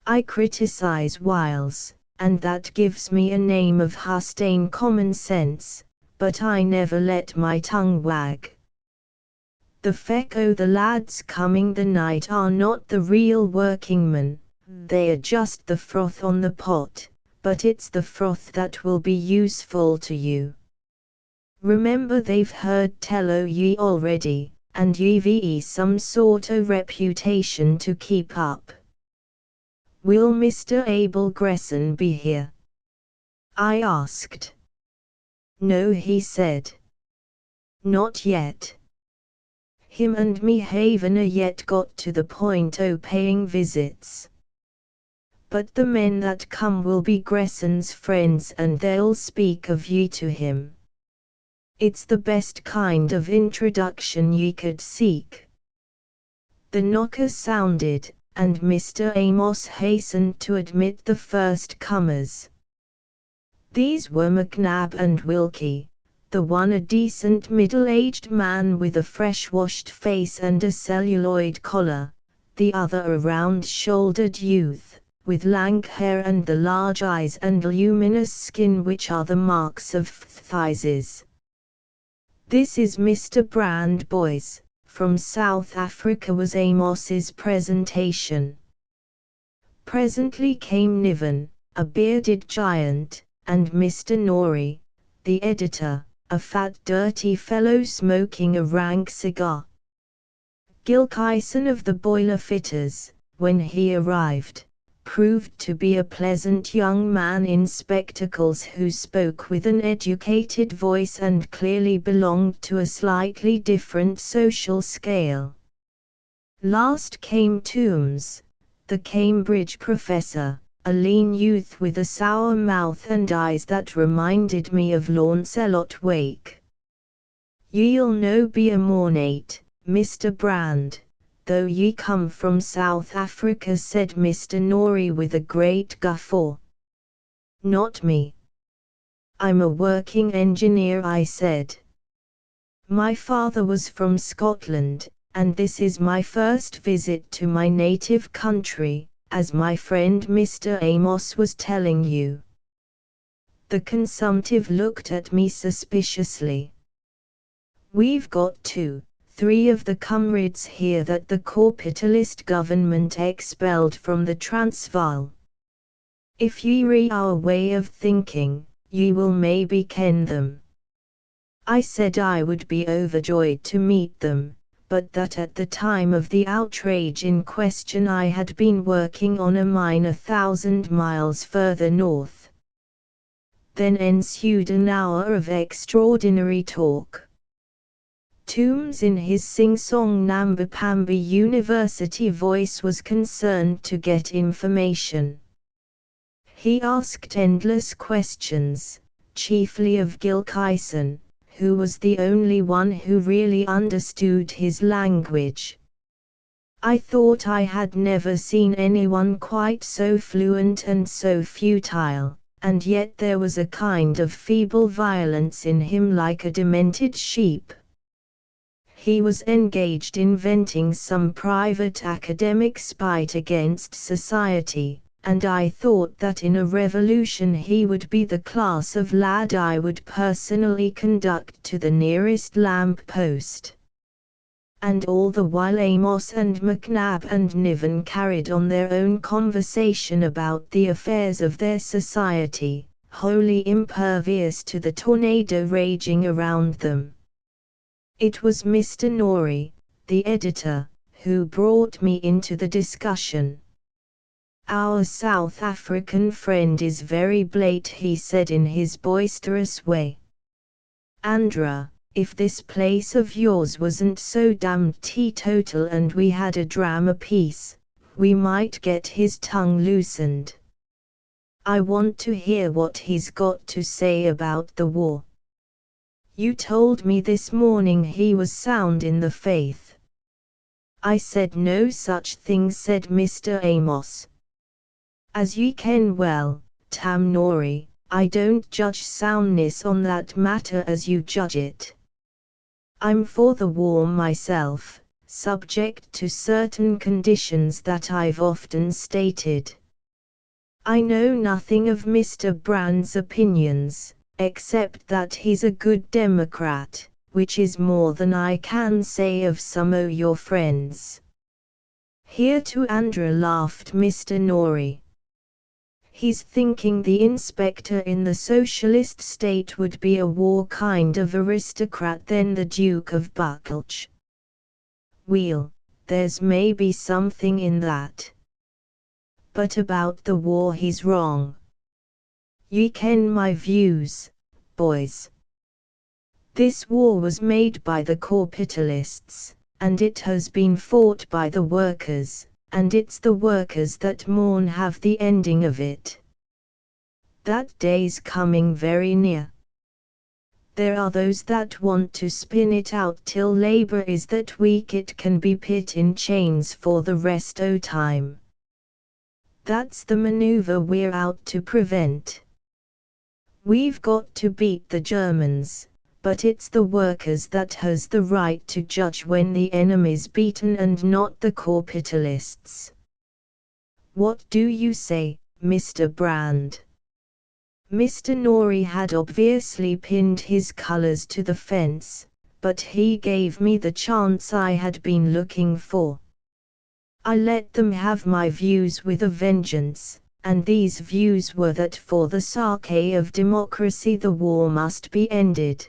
I criticize whiles, and that gives me a name of hustane common sense, but I never let my tongue wag. The feck o' the lads coming the night are not the real workingmen. They are just the froth on the pot, but it's the froth that will be useful to you. Remember they've heard tell o' ye already, and ye've some sort o' reputation to keep up. Will Mr. Abel Gresson be here? I asked. No, he said. Not yet. Him and me haven't yet got to the point o' paying visits. But the men that come will be Gresson's friends and they'll speak of ye to him. It's the best kind of introduction ye could seek. The knocker sounded, and Mr. Amos hastened to admit the first comers. These were McNab and Wilkie, the one a decent middle-aged man with a fresh-washed face and a celluloid collar, the other a round-shouldered youth, with lank hair and the large eyes and luminous skin which are the marks of phthisis. This is Mr. Brand, boys, from South Africa, was Amos's presentation. Presently came Niven, a bearded giant, and Mr. Norrie, the editor, a fat dirty fellow smoking a rank cigar. Gil Kyson of the boiler fitters, when he arrived, proved to be a pleasant young man in spectacles who spoke with an educated voice and clearly belonged to a slightly different social scale. Last came Toombs, the Cambridge professor, a lean youth with a sour mouth and eyes that reminded me of Launcelot Wake. Ye'll no be a mornate, Mr. Brand, though ye come from South Africa, said Mr. Norrie with a great guffaw. Not me. I'm a working engineer, I said. My father was from Scotland, and this is my first visit to my native country, as my friend Mr. Amos was telling you. The consumptive looked at me suspiciously. We've got 2-3 of the comrades here that the capitalist government expelled from the Transvaal. If ye read our way of thinking, ye will maybe ken them. I said I would be overjoyed to meet them, but that at the time of the outrage in question I had been working on a mine 1,000 miles further north. Then ensued an hour of extraordinary talk. Toombs in his sing-song Nambapamba University voice was concerned to get information. He asked endless questions, chiefly of Gil Kyson, who was the only one who really understood his language. I thought I had never seen anyone quite so fluent and so futile, and yet there was a kind of feeble violence in him like a demented sheep. He was engaged in venting some private academic spite against society, and I thought that in a revolution he would be the class of lad I would personally conduct to the nearest lamp post. And all the while Amos and McNab and Niven carried on their own conversation about the affairs of their society, wholly impervious to the tornado raging around them. It was Mr. Norrie, the editor, who brought me into the discussion. "Our South African friend is very blate," he said in his boisterous way. "Andra, if this place of yours wasn't so damned teetotal and we had a dram apiece, we might get his tongue loosened. I want to hear what he's got to say about the war. You told me this morning he was sound in the faith." "I said no such thing," said Mr. Amos. "As ye ken well, Tam Norrie, I don't judge soundness on that matter as you judge it. I'm for the war myself, subject to certain conditions that I've often stated. I know nothing of Mr. Brand's opinions, except that he's a good Democrat, which is more than I can say of some o' your friends." Here to Andra laughed Mr. Norrie. "He's thinking the inspector in the socialist state would be a war kind of aristocrat than the Duke of Buchan. Weel, there's maybe something in that. But about the war he's wrong. Ye ken my views, boys. This war was made by the capitalists, and it has been fought by the workers, and it's the workers that maun have the ending of it. That day's coming very near. There are those that want to spin it out till labour is that weak it can be pit in chains for the rest o' time. That's the manoeuvre we're out to prevent. We've got to beat the Germans, but it's the workers that has the right to judge when the enemy's beaten and not the capitalists. What do you say, Mr. Brand?" Mr. Norrie had obviously pinned his colours to the fence, but he gave me the chance I had been looking for. I let them have my views with a vengeance, and these views were that for the sake of democracy the war must be ended.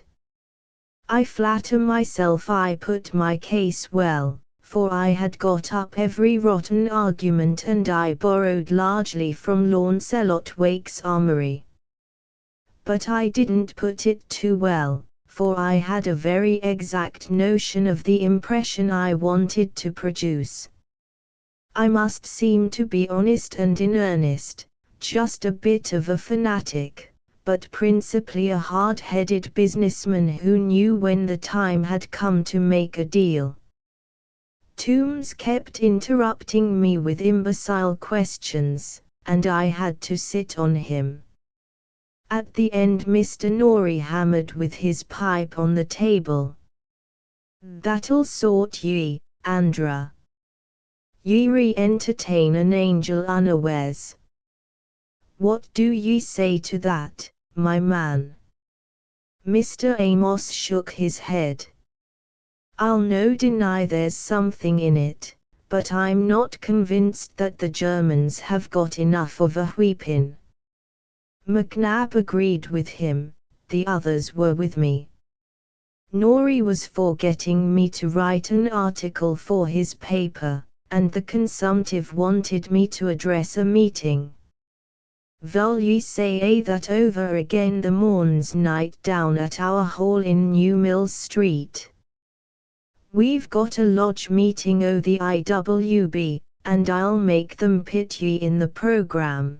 I flatter myself I put my case well, for I had got up every rotten argument and I borrowed largely from Launcelot Wake's armoury. But I didn't put it too well, for I had a very exact notion of the impression I wanted to produce. I must seem to be honest and in earnest, just a bit of a fanatic, but principally a hard-headed businessman who knew when the time had come to make a deal. Toombs kept interrupting me with imbecile questions, and I had to sit on him. At the end Mr. Norrie hammered with his pipe on the table. "That'll sort ye, Andra. Ye re-entertain an angel unawares. What do ye say to that, my man?" Mr. Amos shook his head. "I'll no deny there's something in it, but I'm not convinced that the Germans have got enough of a wheepin'." McNab agreed with him, the others were with me. Nori was forgetting me to write an article for his paper, and the consumptive wanted me to address a meeting. Will ye say that over again the morn's night down at our hall in New Mill Street? We've got a lodge meeting o' the IWB, and I'll make them pit ye in the programme.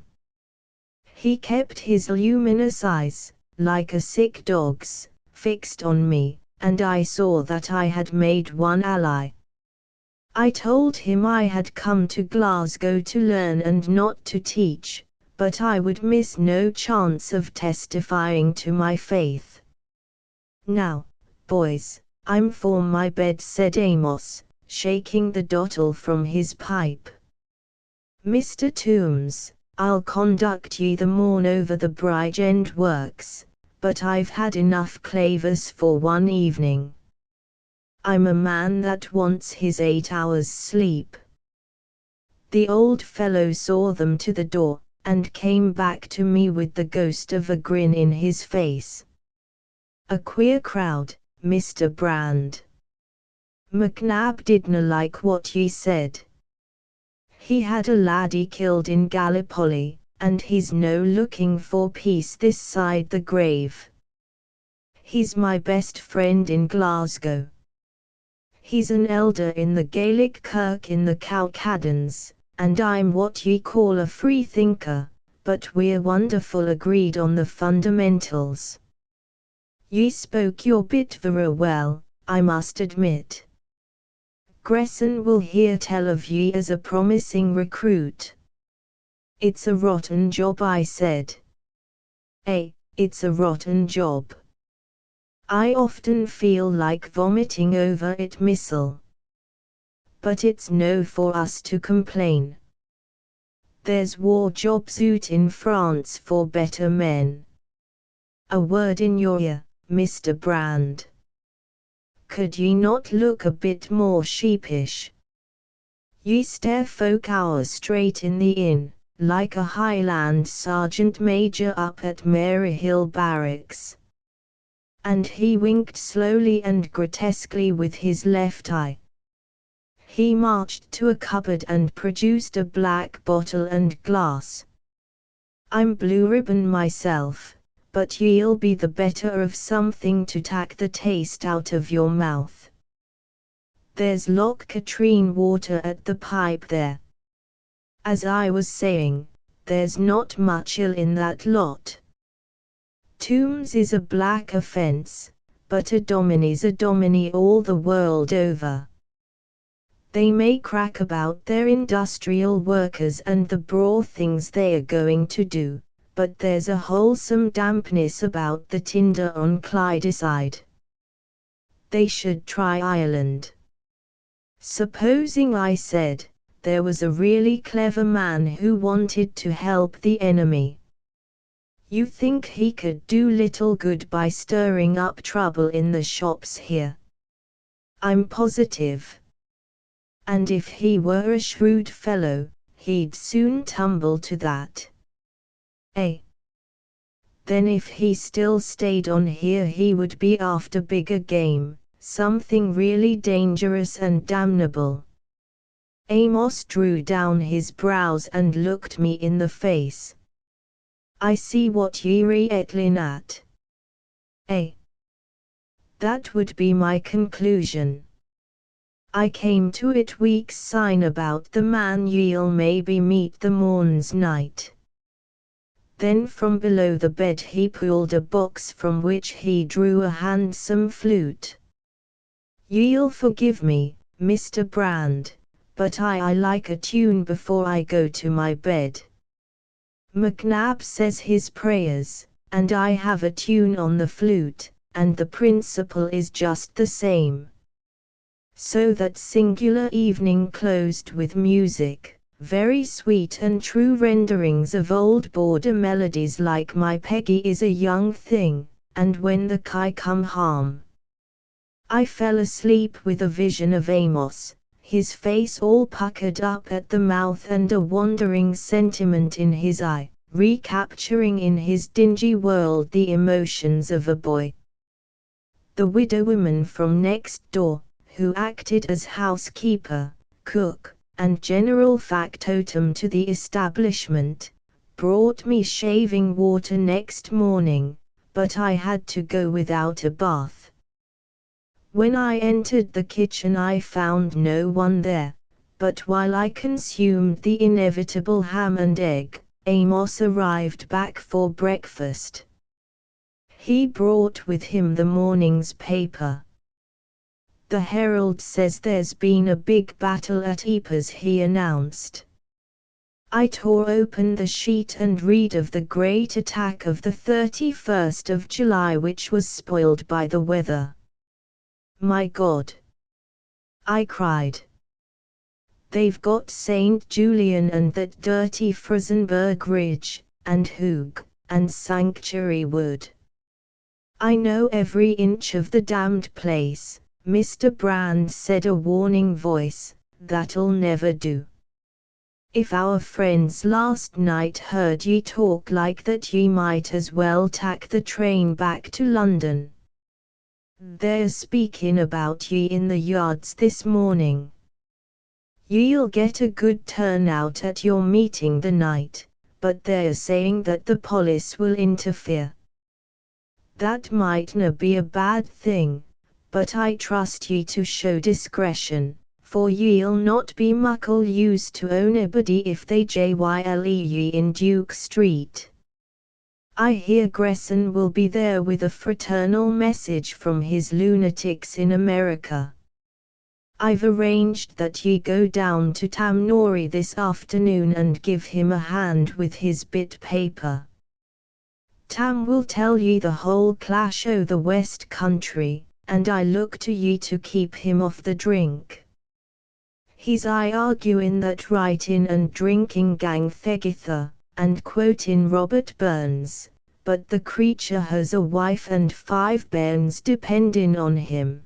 He kept his luminous eyes, like a sick dog's, fixed on me, and I saw that I had made one ally. I told him I had come to Glasgow to learn and not to teach, but I would miss no chance of testifying to my faith. Now, boys, I'm for my bed, said Amos, shaking the dottle from his pipe. Mr. Toombs, I'll conduct ye the morn over the Bridgend works, but I've had enough clavers for one evening. I'm a man that wants his 8 hours sleep. The old fellow saw them to the door, and came back to me with the ghost of a grin in his face. A queer crowd, Mr. Brand. McNab didna like what ye said. He had a laddie killed in Gallipoli, and he's no looking for peace this side the grave. He's my best friend in Glasgow. He's an elder in the Gaelic kirk in the Cowcaddens, and I'm what ye call a free thinker, but we're wonderful agreed on the fundamentals. Ye spoke your bit very well, I must admit. Gresson will hear tell of ye as a promising recruit. It's a rotten job, I said. It's a rotten job. I often feel like vomiting over it missile. But it's no for us to complain. There's war jobs out in France for better men. A word in your ear, Mr. Brand. Could ye not look a bit more sheepish? Ye stare folk hours straight in the inn, like a Highland sergeant major up at Maryhill Barracks. And he winked slowly and grotesquely with his left eye. He marched to a cupboard and produced a black bottle and glass. I'm blue ribbon myself, but ye'll be the better of something to take the taste out of your mouth. There's Loch Katrine water at the pipe there. As I was saying, there's not much ill in that lot. Tombs is a black offence, but a dominie's a dominie all the world over. They may crack about their industrial workers and the braw things they are going to do, but there's a wholesome dampness about the tinder on Clydeside. They should try Ireland. Supposing, I said, there was a really clever man who wanted to help the enemy. You think he could do little good by stirring up trouble in the shops here? I'm positive. And if he were a shrewd fellow, he'd soon tumble to that. Then if he still stayed on here he would be after bigger game, something really dangerous and damnable. Amos drew down his brows and looked me in the face. I see what ye're ettlin' at. That would be my conclusion. I came to it week's sign about the man ye'll maybe meet the morn's night. Then from below the bed he pulled a box from which he drew a handsome flute. Ye'll forgive me, Mr. Brand, but I like a tune before I go to my bed. McNab says his prayers, and I have a tune on the flute, and the principle is just the same. So that singular evening closed with music, very sweet and true renderings of old border melodies like My Peggy is a Young Thing, and When the Kye Come Home. I fell asleep with a vision of Amos, his face all puckered up at the mouth and a wandering sentiment in his eye, recapturing in his dingy world the emotions of a boy. the widow woman from next door, who acted as housekeeper, cook, and general factotum to the establishment, brought me shaving water next morning, but I had to go without a bath. When I entered the kitchen I found no one there, but while I consumed the inevitable ham and egg, Amos arrived back for breakfast. He brought with him the morning's paper. "The Herald says there's been a big battle at Ypres," he announced. I tore open the sheet and read of the great attack of the 31st of July, which was spoiled by the weather. "My God!" I cried. "They've got St. Julian and that dirty Friesenberg Ridge, and Hoog, and Sanctuary Wood. I know every inch of the damned place," Mr. Brand said, a warning voice. "That'll never do. If our friends last night heard ye talk like that, ye might as well tack the train back to London. They're speakin' about ye in the yards this morning. Ye'll get a good turnout at your meeting the night, but they're saying that the police will interfere. That mightna be a bad thing, but I trust ye to show discretion, for ye'll not be muckle used to onybody if they jyle ye in Duke Street. I hear Gresson will be there with a fraternal message from his lunatics in America. I've arranged that ye go down to Tam Nori this afternoon and give him a hand with his bit paper. Tam will tell ye the whole clash o' the West Country, and I look to ye to keep him off the drink. He's arguin' that writin' and drinking gang thegither, and quotin' Robert Burns, but the creature has a wife and 5 bairns dependin' on him.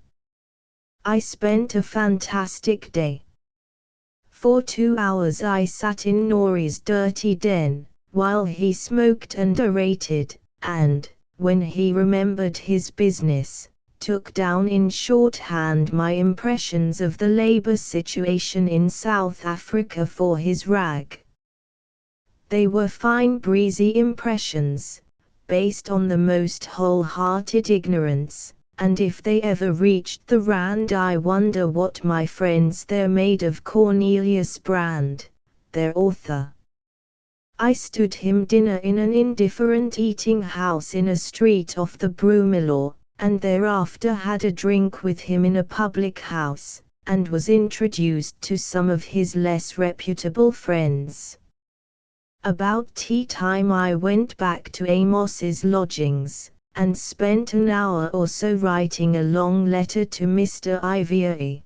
I spent a fantastic day. For 2 hours I sat in Nori's dirty den, while he smoked and orated, and, when he remembered his business, took down in shorthand my impressions of the labor situation in South Africa for his rag. They were fine breezy impressions, based on the most wholehearted ignorance, and if they ever reached the Rand, I wonder what my friends there made of Cornelius Brand, their author. I stood him dinner in an indifferent eating house in a street off the Broomielaw, and thereafter had a drink with him in a public house, and was introduced to some of his less reputable friends. About tea time I went back to Amos's lodgings, and spent an hour or so writing a long letter to Mr. Ivier.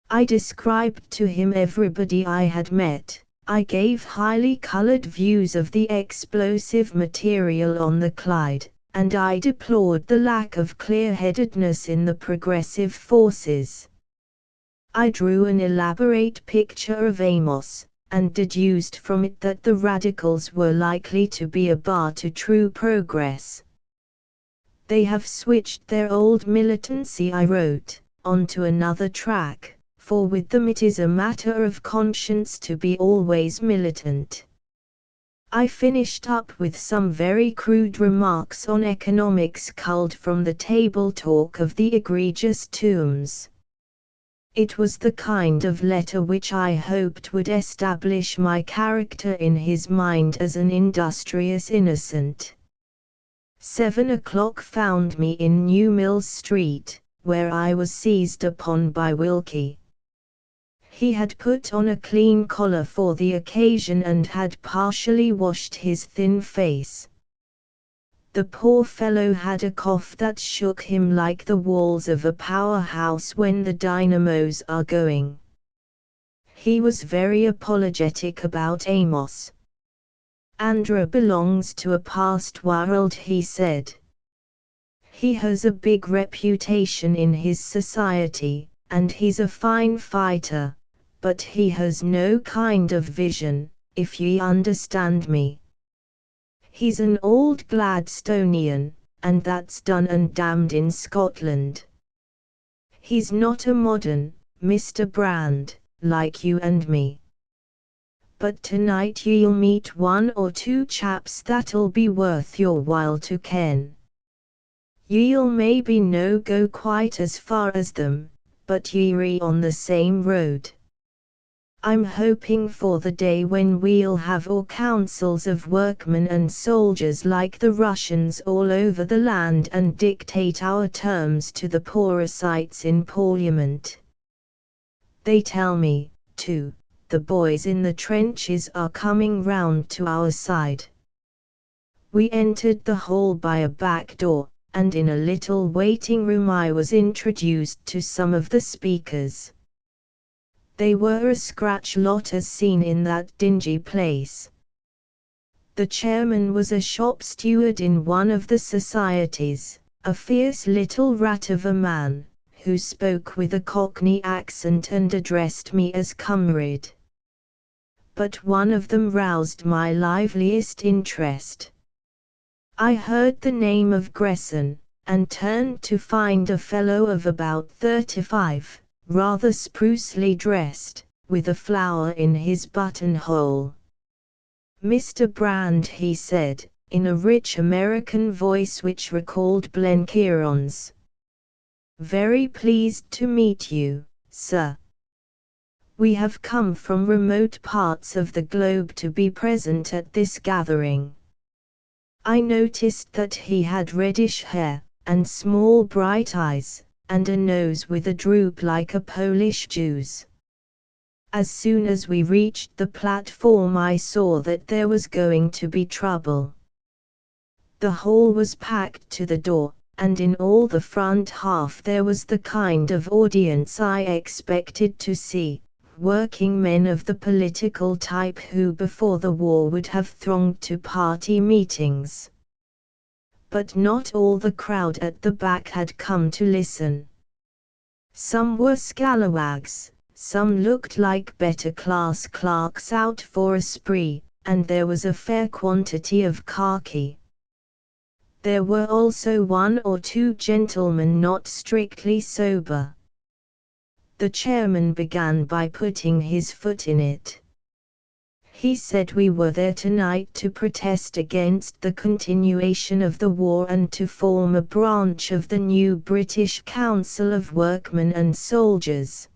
I described to him everybody I had met. I gave highly colored views of the explosive material on the Clyde, and I deplored the lack of clear-headedness in the progressive forces. I drew an elaborate picture of Amos, and deduced from it that the radicals were likely to be a bar to true progress. They have switched their old militancy, I wrote, onto another track. For with them it is a matter of conscience to be always militant. I finished up with some very crude remarks on economics culled from the table talk of the egregious Toombs. It was the kind of letter which I hoped would establish my character in his mind as an industrious innocent. 7 o'clock found me in New Mills Street, where I was seized upon by Wilkie. He had put on a clean collar for the occasion and had partially washed his thin face. The poor fellow had a cough that shook him like the walls of a powerhouse when the dynamos are going. He was very apologetic about Amos. "Andra belongs to a past world," he said. "He has a big reputation in his society, and he's a fine fighter. But he has no kind of vision, if ye understand me. He's an old Gladstonian, and that's done and damned in Scotland. He's not a modern, Mr. Brand, like you and me. But tonight you'll meet one or two chaps that'll be worth your while to ken. Ye'll maybe no go quite as far as them, but ye're on the same road. I'm hoping for the day when we'll have all councils of workmen and soldiers like the Russians all over the land and dictate our terms to the poorer sites in Parliament. They tell me, too, the boys in the trenches are coming round to our side. We entered the hall by a back door, and in a little waiting room I was introduced to some of the speakers. They were a scratch lot as seen in that dingy place. The chairman was a shop steward in one of the societies, a fierce little rat of a man, who spoke with a Cockney accent and addressed me as comrade. But one of them roused my liveliest interest. I heard the name of Gresson, and turned to find a fellow of about 35, rather sprucely dressed, with a flower in his buttonhole. Mr. Brand, he said, in a rich American voice which recalled Blenkiron's. Very pleased to meet you, sir. We have come from remote parts of the globe to be present at this gathering. I noticed that he had reddish hair, and small bright eyes, and a nose with a droop like a Polish Jew's. As soon as we reached the platform I saw that there was going to be trouble. The hall was packed to the door, and in all the front half there was the kind of audience I expected to see, working men of the political type who before the war would have thronged to party meetings. But not all the crowd at the back had come to listen. Some were scalawags, some looked like better-class clerks out for a spree, and there was a fair quantity of khaki. There were also one or two gentlemen not strictly sober. The chairman began by putting his foot in it. He said we were there tonight to protest against the continuation of the war and to form a branch of the new British Council of Workmen and Soldiers.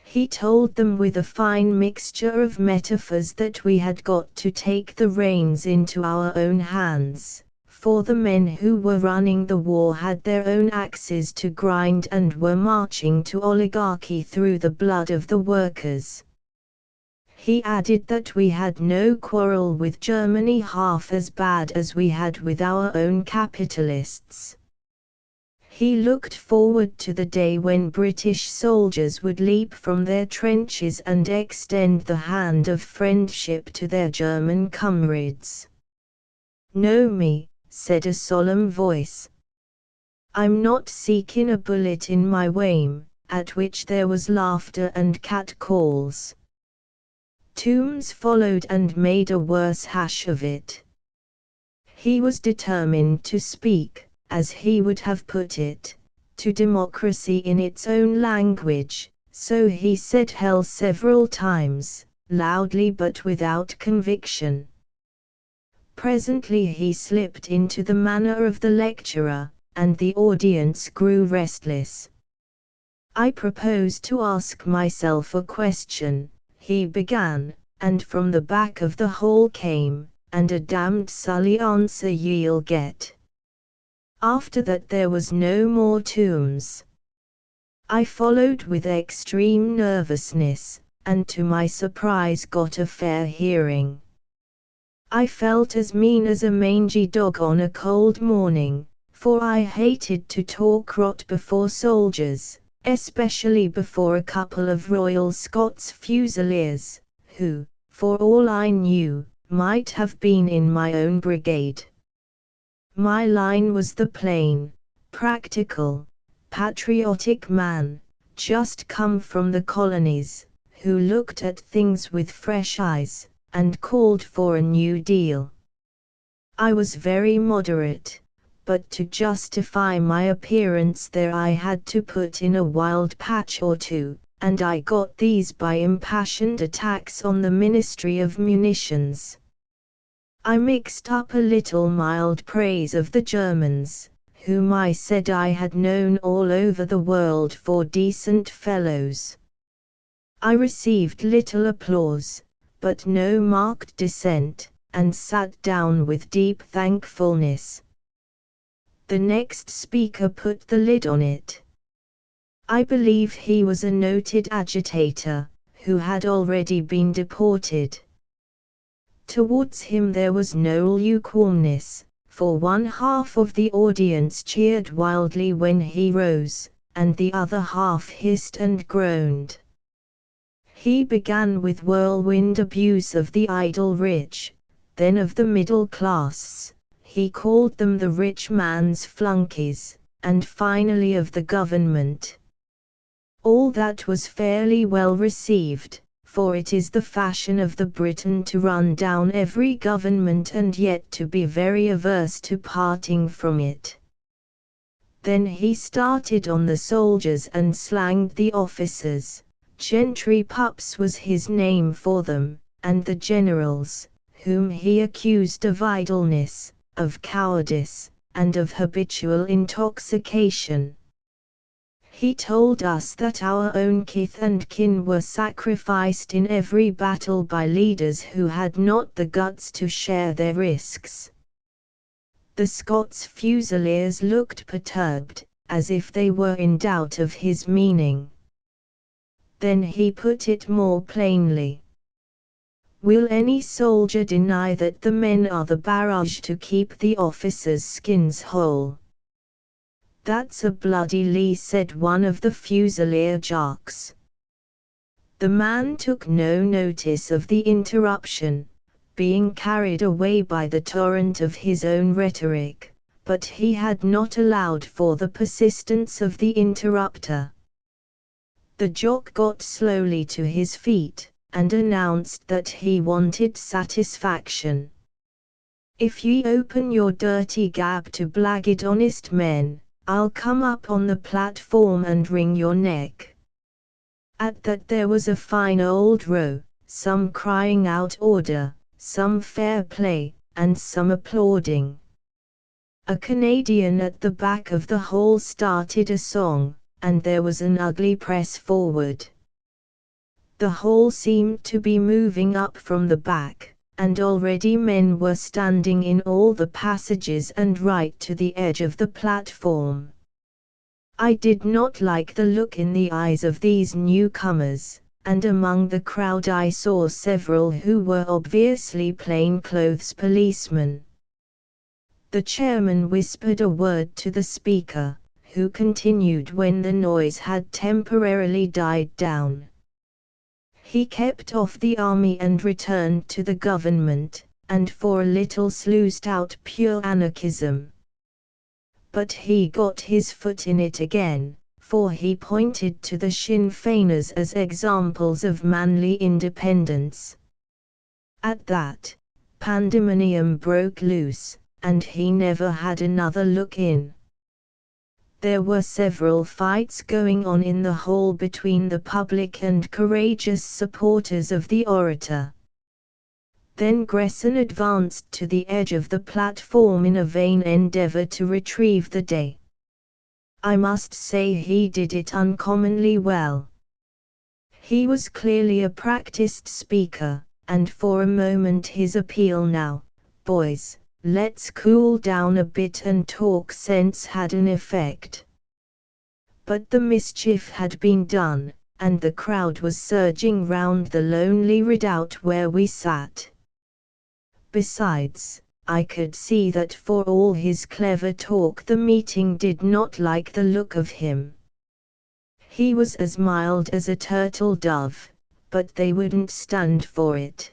He told them with a fine mixture of metaphors that we had got to take the reins into our own hands, for the men who were running the war had their own axes to grind and were marching to oligarchy through the blood of the workers. He added that we had no quarrel with Germany half as bad as we had with our own capitalists. He looked forward to the day when British soldiers would leap from their trenches and extend the hand of friendship to their German comrades. "Know me," said a solemn voice. "I'm not seeking a bullet in my wame," at which there was laughter and catcalls. Toombs followed and made a worse hash of it. He was determined to speak, as he would have put it, to democracy in its own language, so he said hell several times, loudly but without conviction. Presently he slipped into the manner of the lecturer, and the audience grew restless. "I propose to ask myself a question," he began, and from the back of the hall came, "and a damned sully answer ye'll get." After that there was no more Toombs. I followed with extreme nervousness, and to my surprise got a fair hearing. I felt as mean as a mangy dog on a cold morning, for I hated to talk rot before soldiers, especially before a couple of Royal Scots Fusiliers, who, for all I knew, might have been in my own brigade. My line was the plain, practical, patriotic man, just come from the colonies, who looked at things with fresh eyes, and called for a New Deal. I was very moderate, but to justify my appearance there I had to put in a wild patch or two, and I got these by impassioned attacks on the Ministry of Munitions. I mixed up a little mild praise of the Germans, whom I said I had known all over the world for decent fellows. I received little applause, but no marked dissent, and sat down with deep thankfulness. The next speaker put the lid on it. I believe he was a noted agitator, who had already been deported. Towards him there was no lukewarmness, for one half of the audience cheered wildly when he rose, and the other half hissed and groaned. He began with whirlwind abuse of the idle rich, then of the middle class. He called them the rich man's flunkies, and finally of the government. All that was fairly well received, for it is the fashion of the Briton to run down every government and yet to be very averse to parting from it. Then he started on the soldiers and slanged the officers. Gentry pups was his name for them, and the generals, whom he accused of idleness, of cowardice, and of habitual intoxication. He told us that our own kith and kin were sacrificed in every battle by leaders who had not the guts to share their risks. The Scots Fusiliers looked perturbed, as if they were in doubt of his meaning. Then he put it more plainly. Will any soldier deny that the men are the barrage to keep the officers' skins whole? That's a bloody lie, said one of the Fusilier jocks. The man took no notice of the interruption, being carried away by the torrent of his own rhetoric, but he had not allowed for the persistence of the interrupter. The jock got slowly to his feet, and announced that he wanted satisfaction. If ye open your dirty gab to blackguard honest men, I'll come up on the platform and wring your neck. At that there was a fine old row, some crying out order, some fair play, and some applauding. A Canadian at the back of the hall started a song, and there was an ugly press forward. The whole seemed to be moving up from the back, and already men were standing in all the passages and right to the edge of the platform. I did not like the look in the eyes of these newcomers, and among the crowd I saw several who were obviously plainclothes policemen. The chairman whispered a word to the speaker, who continued when the noise had temporarily died down. He kept off the army and returned to the government, and for a little sluiced out pure anarchism. But he got his foot in it again, for he pointed to the Sinn Féiners as examples of manly independence. At that, pandemonium broke loose, and he never had another look in. There were several fights going on in the hall between the public and courageous supporters of the orator. Then Gresson advanced to the edge of the platform in a vain endeavor to retrieve the day. I must say he did it uncommonly well. He was clearly a practiced speaker, and for a moment his appeal, "Now, boys, let's cool down a bit and talk sense," had an effect. But the mischief had been done, and the crowd was surging round the lonely redoubt where we sat. Besides, I could see that for all his clever talk the meeting did not like the look of him. He was as mild as a turtle dove, but they wouldn't stand for it.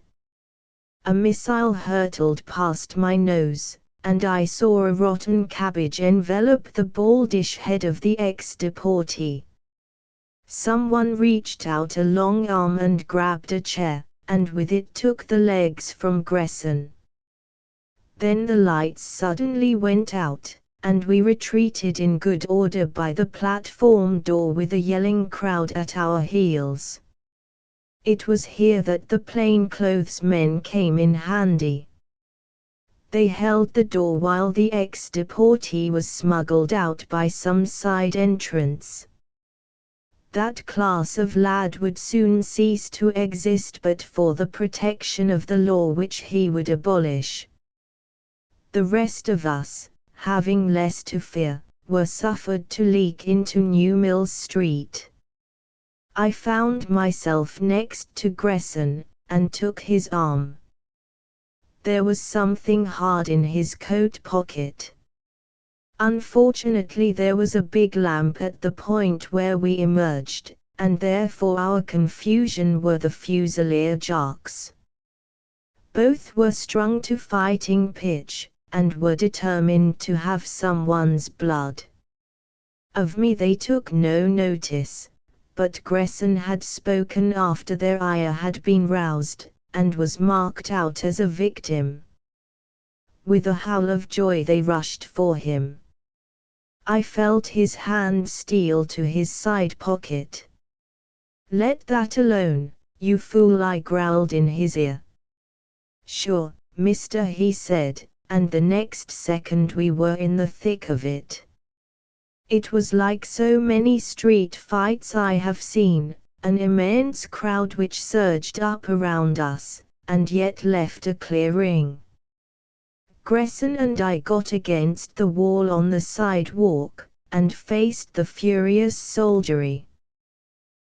A missile hurtled past my nose, and I saw a rotten cabbage envelop the baldish head of the ex-deportee. Someone reached out a long arm and grabbed a chair, and with it took the legs from Gresson. Then the lights suddenly went out, and we retreated in good order by the platform door with a yelling crowd at our heels. It was here that the plainclothes men came in handy. They held the door while the ex-deportee was smuggled out by some side entrance. That class of lad would soon cease to exist but for the protection of the law which he would abolish. The rest of us, having less to fear, were suffered to leak into New Mill Street. I found myself next to Gresson, and took his arm. There was something hard in his coat pocket. Unfortunately there was a big lamp at the point where we emerged, and therefore our confusion were the Fusilier jocks. Both were strung to fighting pitch, and were determined to have someone's blood. Of me they took no notice, but Gresson had spoken after their ire had been roused, and was marked out as a victim. With a howl of joy they rushed for him. I felt his hand steal to his side pocket. "Let that alone, you fool," I growled in his ear. "Sure, mister," he said, and the next second we were in the thick of it. It was like so many street fights I have seen, an immense crowd which surged up around us, and yet left a clear ring. Gresson and I got against the wall on the sidewalk, and faced the furious soldiery.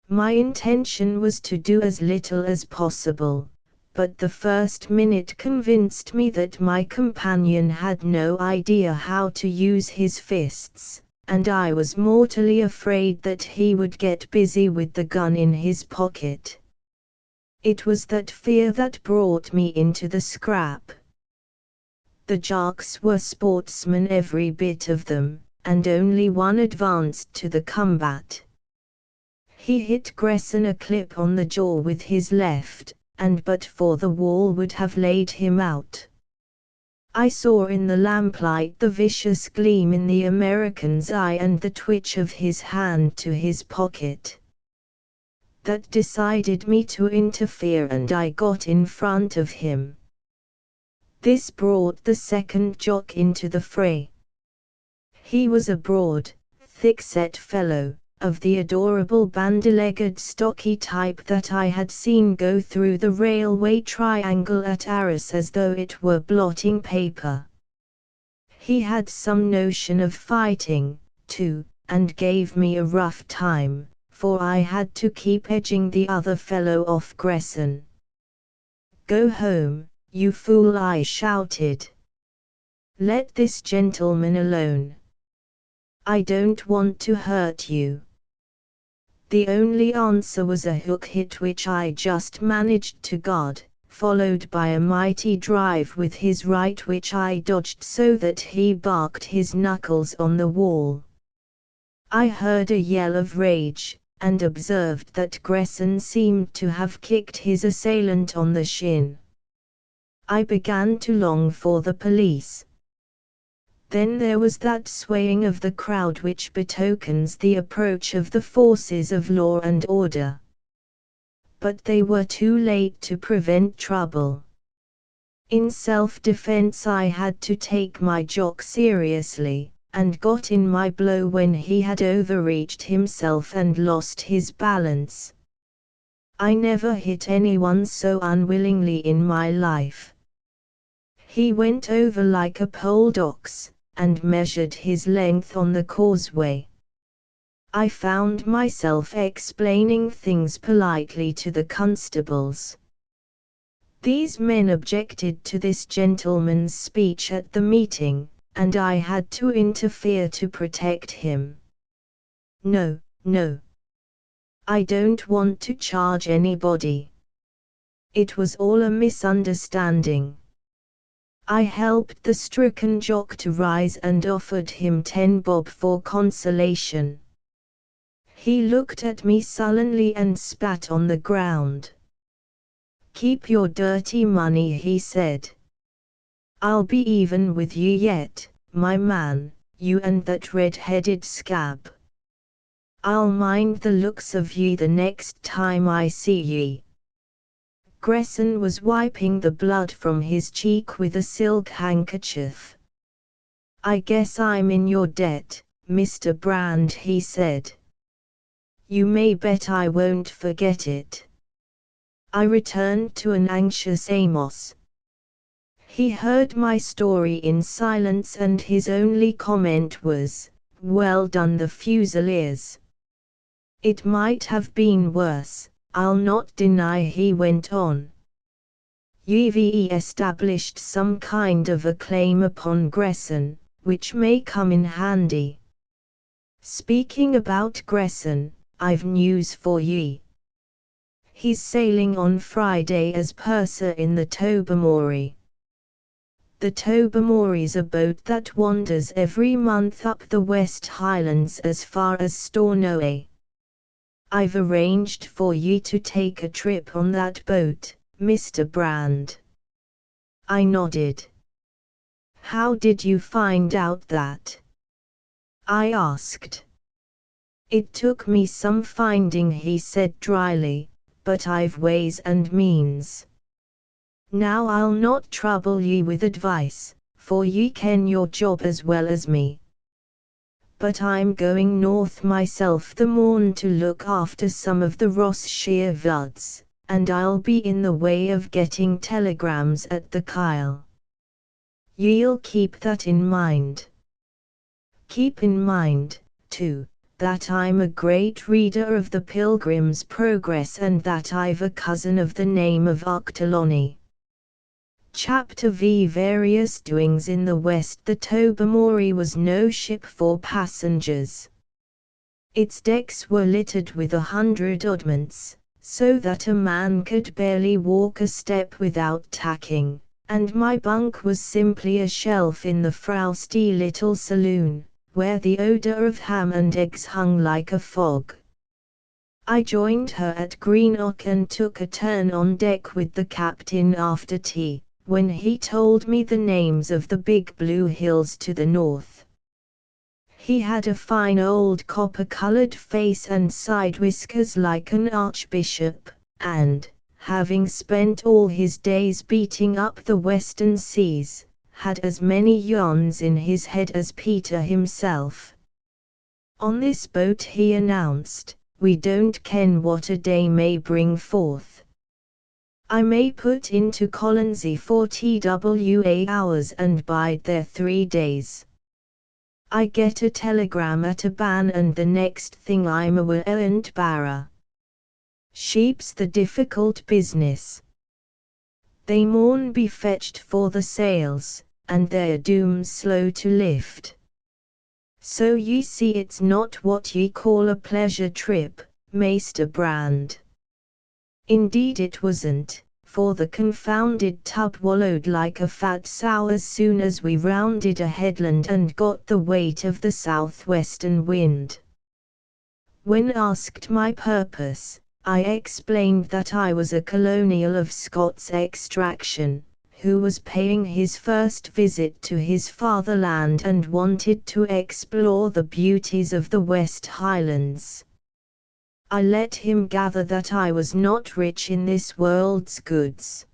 My intention was to do as little as possible, but the first minute convinced me that my companion had no idea how to use his fists, and I was mortally afraid that he would get busy with the gun in his pocket. It was that fear that brought me into the scrap. The jocks were sportsmen, every bit of them, and only one advanced to the combat. He hit Gresson a clip on the jaw with his left, and but for the wall would have laid him out. I saw in the lamplight the vicious gleam in the American's eye and the twitch of his hand to his pocket. That decided me to interfere, and I got in front of him. This brought the second jock into the fray. He was a broad, thick-set fellow, of the adorable bandy-legged stocky type that I had seen go through the railway triangle at Arras as though it were blotting paper. He had some notion of fighting, too, and gave me a rough time, for I had to keep edging the other fellow off Gresson. "Go home, you fool," I shouted. "Let this gentleman alone. I don't want to hurt you." The only answer was a hook hit which I just managed to guard, followed by a mighty drive with his right which I dodged so that he barked his knuckles on the wall. I heard a yell of rage, and observed that Gresson seemed to have kicked his assailant on the shin. I began to long for the police. Then there was that swaying of the crowd which betokens the approach of the forces of law and order. But they were too late to prevent trouble. In self-defense I had to take my jock seriously, and got in my blow when he had overreached himself and lost his balance. I never hit anyone so unwillingly in my life. He went over like a poldox, and measured his length on the causeway. I found myself explaining things politely to the constables. These men objected to this gentleman's speech at the meeting, and I had to interfere to protect him. No, no. I don't want to charge anybody. It was all a misunderstanding. I helped the stricken jock to rise and offered him 10 bob for consolation. He looked at me sullenly and spat on the ground. "Keep your dirty money," he said. "I'll be even with you yet, my man, you and that red-headed scab. I'll mind the looks of ye the next time I see ye." Gresson was wiping the blood from his cheek with a silk handkerchief. "I guess I'm in your debt, Mr. Brand," he said. "You may bet I won't forget it." I returned to an anxious Amos. He heard my story in silence and his only comment was, "Well done the Fusiliers." "It might have been worse, I'll not deny," he went on. "You've established some kind of a claim upon Gresson, which may come in handy. Speaking about Gresson, I've news for ye. He's sailing on Friday as purser in the Tobermory. The Tobermory's a boat that wanders every month up the West Highlands as far as Stornoway. I've arranged for ye to take a trip on that boat, Mr. Brand." I nodded. "How did you find out that?" I asked. "It took me some finding," he said dryly, "but I've ways and means. Now I'll not trouble ye with advice, for ye ken your job as well as me. But I'm going north myself the morn to look after some of the Ross Shear Vuds, and I'll be in the way of getting telegrams at the Kyle. Ye'll keep that in mind. Keep in mind, too, that I'm a great reader of the Pilgrim's Progress and that I've a cousin of the name of Ochterlony." Chapter V. Various doings in the West. The Tobermory was no ship for passengers. Its decks were littered with 100 oddments, so that a man could barely walk a step without tacking, and my bunk was simply a shelf in the frowsty little saloon, where the odor of ham and eggs hung like a fog. I joined her at Greenock and took a turn on deck with the captain after tea, when he told me the names of the big blue hills to the north. He had a fine old copper-colored face and side whiskers like an archbishop, and, having spent all his days beating up the western seas, had as many yarns in his head as Peter himself. "On this boat," he announced, "we don't ken what a day may bring forth. I may put into Colonsay for TWA hours and bide there 3 days. I get a telegram at a ban and the next thing I'm awa' and Barra. Sheep's the difficult business. They maun be fetched for the sails, and they're dooms slow to lift. So ye see it's not what ye call a pleasure trip, Maister Brand." Indeed it wasn't, for the confounded tub wallowed like a fat sow as soon as we rounded a headland and got the weight of the southwestern wind. When asked my purpose, I explained that I was a colonial of Scots extraction, who was paying his first visit to his fatherland and wanted to explore the beauties of the West Highlands. I let him gather that I was not rich in this world's goods.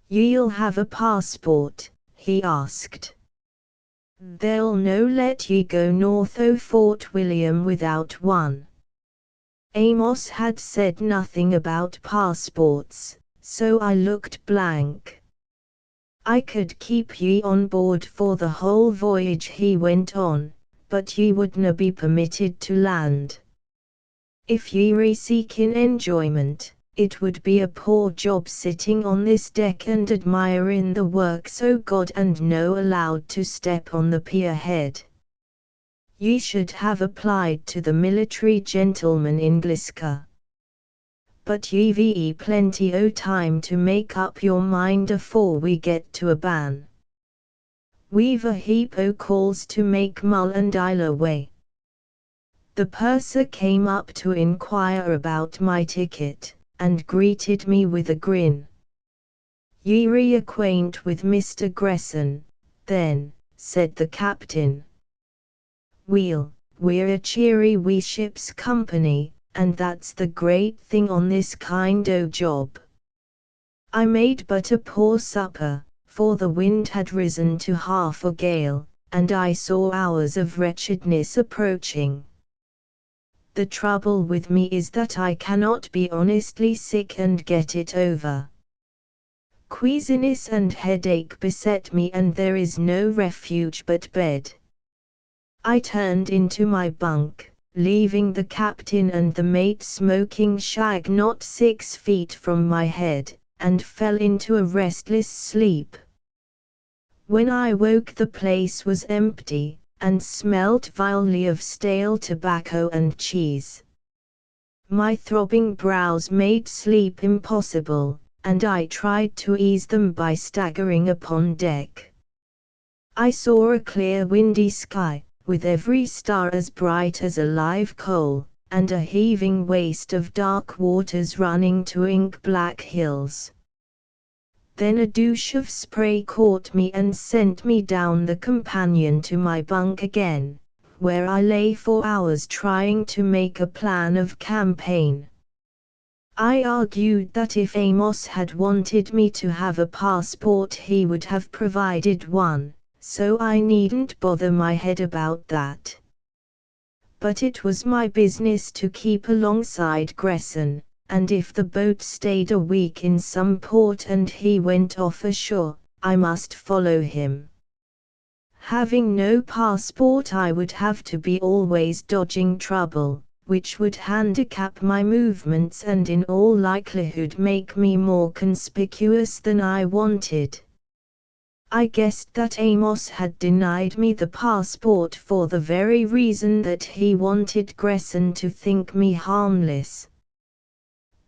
"Ye'll have a passport?" he asked. "They'll no let ye go north o' Fort William without one." Amos had said nothing about passports, so I looked blank. "I could keep ye on board for the whole voyage," he went on, "but ye wouldna be permitted to land. If ye re seekin enjoyment, it would be a poor job sitting on this deck and admirin' the works o' God and no allowed to step on the pier head. Ye should have applied to the military gentlemen in Glasgow. But ye've plenty o' time to make up your mind afore we get to a ban. We've a heap o' calls to make Mull and Isle way." The purser came up to inquire about my ticket, and greeted me with a grin. "Ye reacquaint with Mr. Gresson, then," said the captain. We're a cheery wee ship's company, and that's the great thing on this kind o' job. I made but a poor supper, for the wind had risen to half a gale, and I saw hours of wretchedness approaching. The trouble with me is that I cannot be honestly sick and get it over. Queasiness and headache beset me, and there is no refuge but bed. I turned into my bunk, leaving the captain and the mate smoking shag not 6 feet from my head, and fell into a restless sleep. When I woke, the place was empty, and smelt vilely of stale tobacco and cheese. My throbbing brows made sleep impossible, and I tried to ease them by staggering upon deck. I saw a clear windy sky, with every star as bright as a live coal, and a heaving waste of dark waters running to ink-black hills. Then a douche of spray caught me and sent me down the companion to my bunk again, where I lay for hours trying to make a plan of campaign. I argued that if Amos had wanted me to have a passport, he would have provided one, so I needn't bother my head about that. But it was my business to keep alongside Gresson, and if the boat stayed a week in some port and he went off ashore, I must follow him. Having no passport, I would have to be always dodging trouble, which would handicap my movements and in all likelihood make me more conspicuous than I wanted. I guessed that Amos had denied me the passport for the very reason that he wanted Gresson to think me harmless.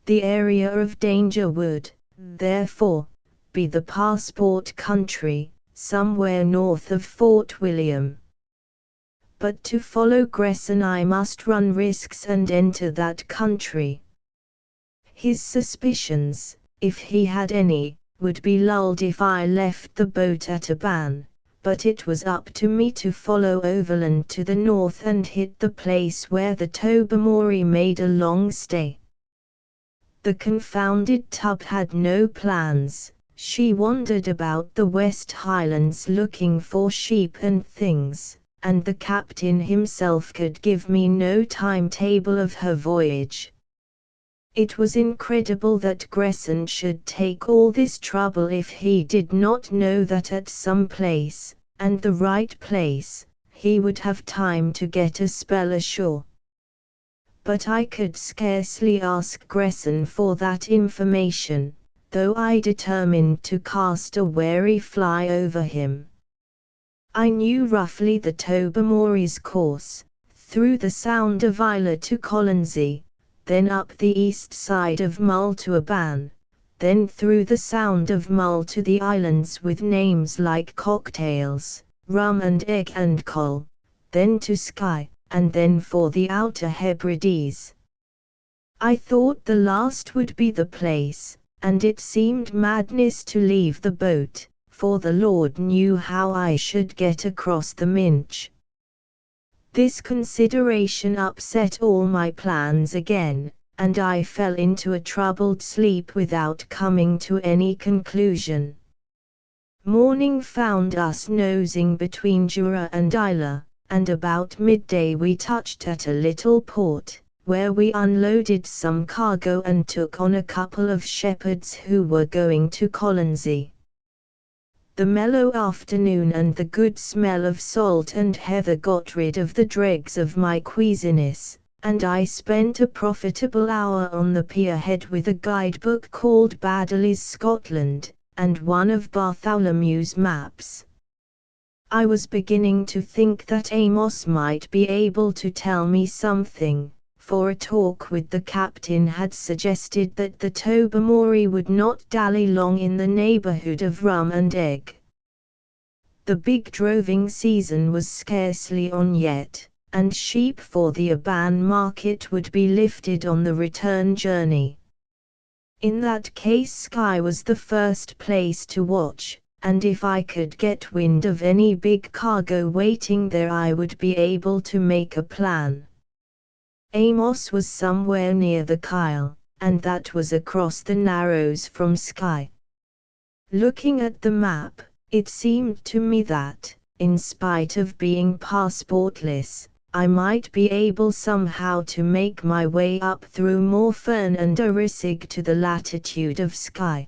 The area of danger would, therefore, be the passport country, somewhere north of Fort William. But to follow Gresson I must run risks and enter that country. His suspicions, if he had any, would be lulled if I left the boat at Buchan, but it was up to me to follow overland to the north and hit the place where the Tobermory made a long stay. The confounded tub had no plans. She wandered about the West Highlands looking for sheep and things, and the captain himself could give me no timetable of her voyage. It was incredible that Gresson should take all this trouble if he did not know that at some place, and the right place, he would have time to get a spell ashore. But I could scarcely ask Gresson for that information, though I determined to cast a wary fly over him. I knew roughly the Tobermory's course, through the Sound of Islay to Colonsay, then up the east side of Mull to Buchan, then through the Sound of Mull to the islands with names like Cocktails, Rum and Egg and Coll, then to Skye, and then for the Outer Hebrides. I thought the last would be the place, and it seemed madness to leave the boat, for the Lord knew how I should get across the Minch. This consideration upset all my plans again, and I fell into a troubled sleep without coming to any conclusion. Morning found us nosing between Jura and Islay, and about midday we touched at a little port, where we unloaded some cargo and took on a couple of shepherds who were going to Colonsay. The mellow afternoon and the good smell of salt and heather got rid of the dregs of my queasiness, and I spent a profitable hour on the pierhead with a guidebook called Baddeley's Scotland, and one of Bartholomew's maps. I was beginning to think that Amos might be able to tell me something, for a talk with the captain had suggested that the Tobermory would not dally long in the neighborhood of Rum and Egg. The big droving season was scarcely on yet, and sheep for the Buchan market would be lifted on the return journey. In that case Skye was the first place to watch, and if I could get wind of any big cargo waiting there I would be able to make a plan. Amos was somewhere near the Kyle, and that was across the Narrows from Skye. Looking at the map, it seemed to me that, in spite of being passportless, I might be able somehow to make my way up through Morfern and Urisig to the latitude of Skye.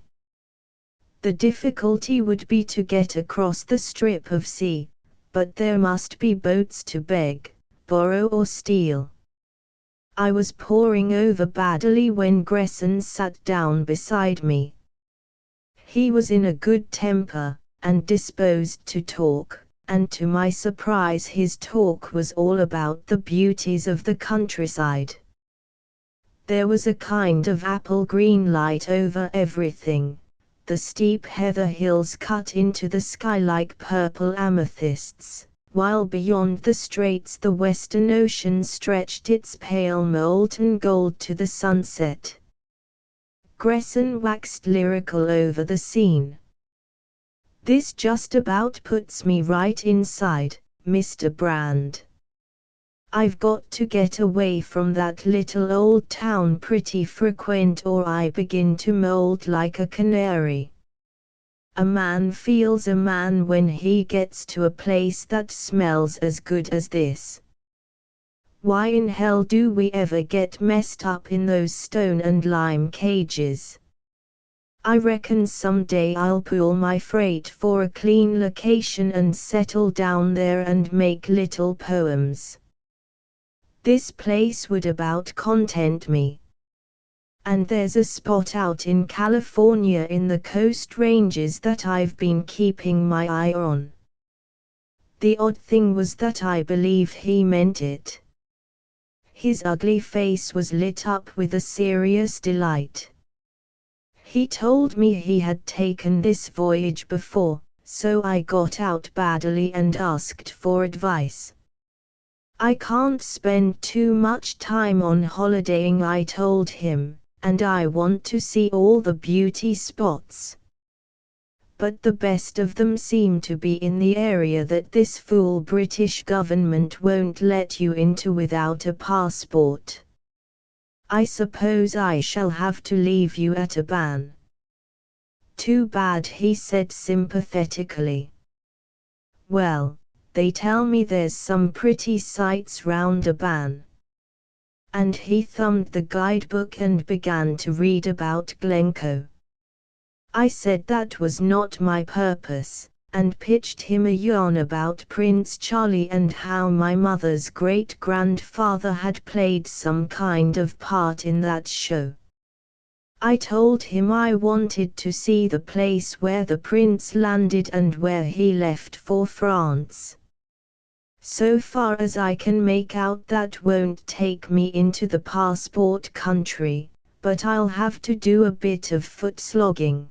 The difficulty would be to get across the strip of sea, but there must be boats to beg, borrow or steal. I was poring over badly when Gresson sat down beside me. He was in a good temper, and disposed to talk, and to my surprise his talk was all about the beauties of the countryside. There was a kind of apple-green light over everything, the steep heather hills cut into the sky like purple amethysts, while beyond the straits the western ocean stretched its pale molten gold to the sunset. Gresson waxed lyrical over the scene. "This just about puts me right inside, Mr. Brand. I've got to get away from that little old town pretty frequent or I begin to mold like a canary. A man feels a man when he gets to a place that smells as good as this. Why in hell do we ever get messed up in those stone and lime cages? I reckon someday I'll pool my freight for a clean location and settle down there and make little poems. This place would about content me. And there's a spot out in California in the Coast Ranges that I've been keeping my eye on." The odd thing was that I believe he meant it. His ugly face was lit up with a serious delight. He told me he had taken this voyage before, so I got out badly and asked for advice. "I can't spend too much time on holidaying," I told him, "and I want to see all the beauty spots. But the best of them seem to be in the area that this fool British government won't let you into without a passport. I suppose I shall have to leave you at a ban." "Too bad," he said sympathetically. "Well, they tell me there's some pretty sights round Buchan." And he thumbed the guidebook and began to read about Glencoe. I said that was not my purpose, and pitched him a yarn about Prince Charlie and how my mother's great-grandfather had played some kind of part in that show. I told him I wanted to see the place where the prince landed and where he left for France. So far as I can make out that won't take me into the passport country, but I'll have to do a bit of foot slogging.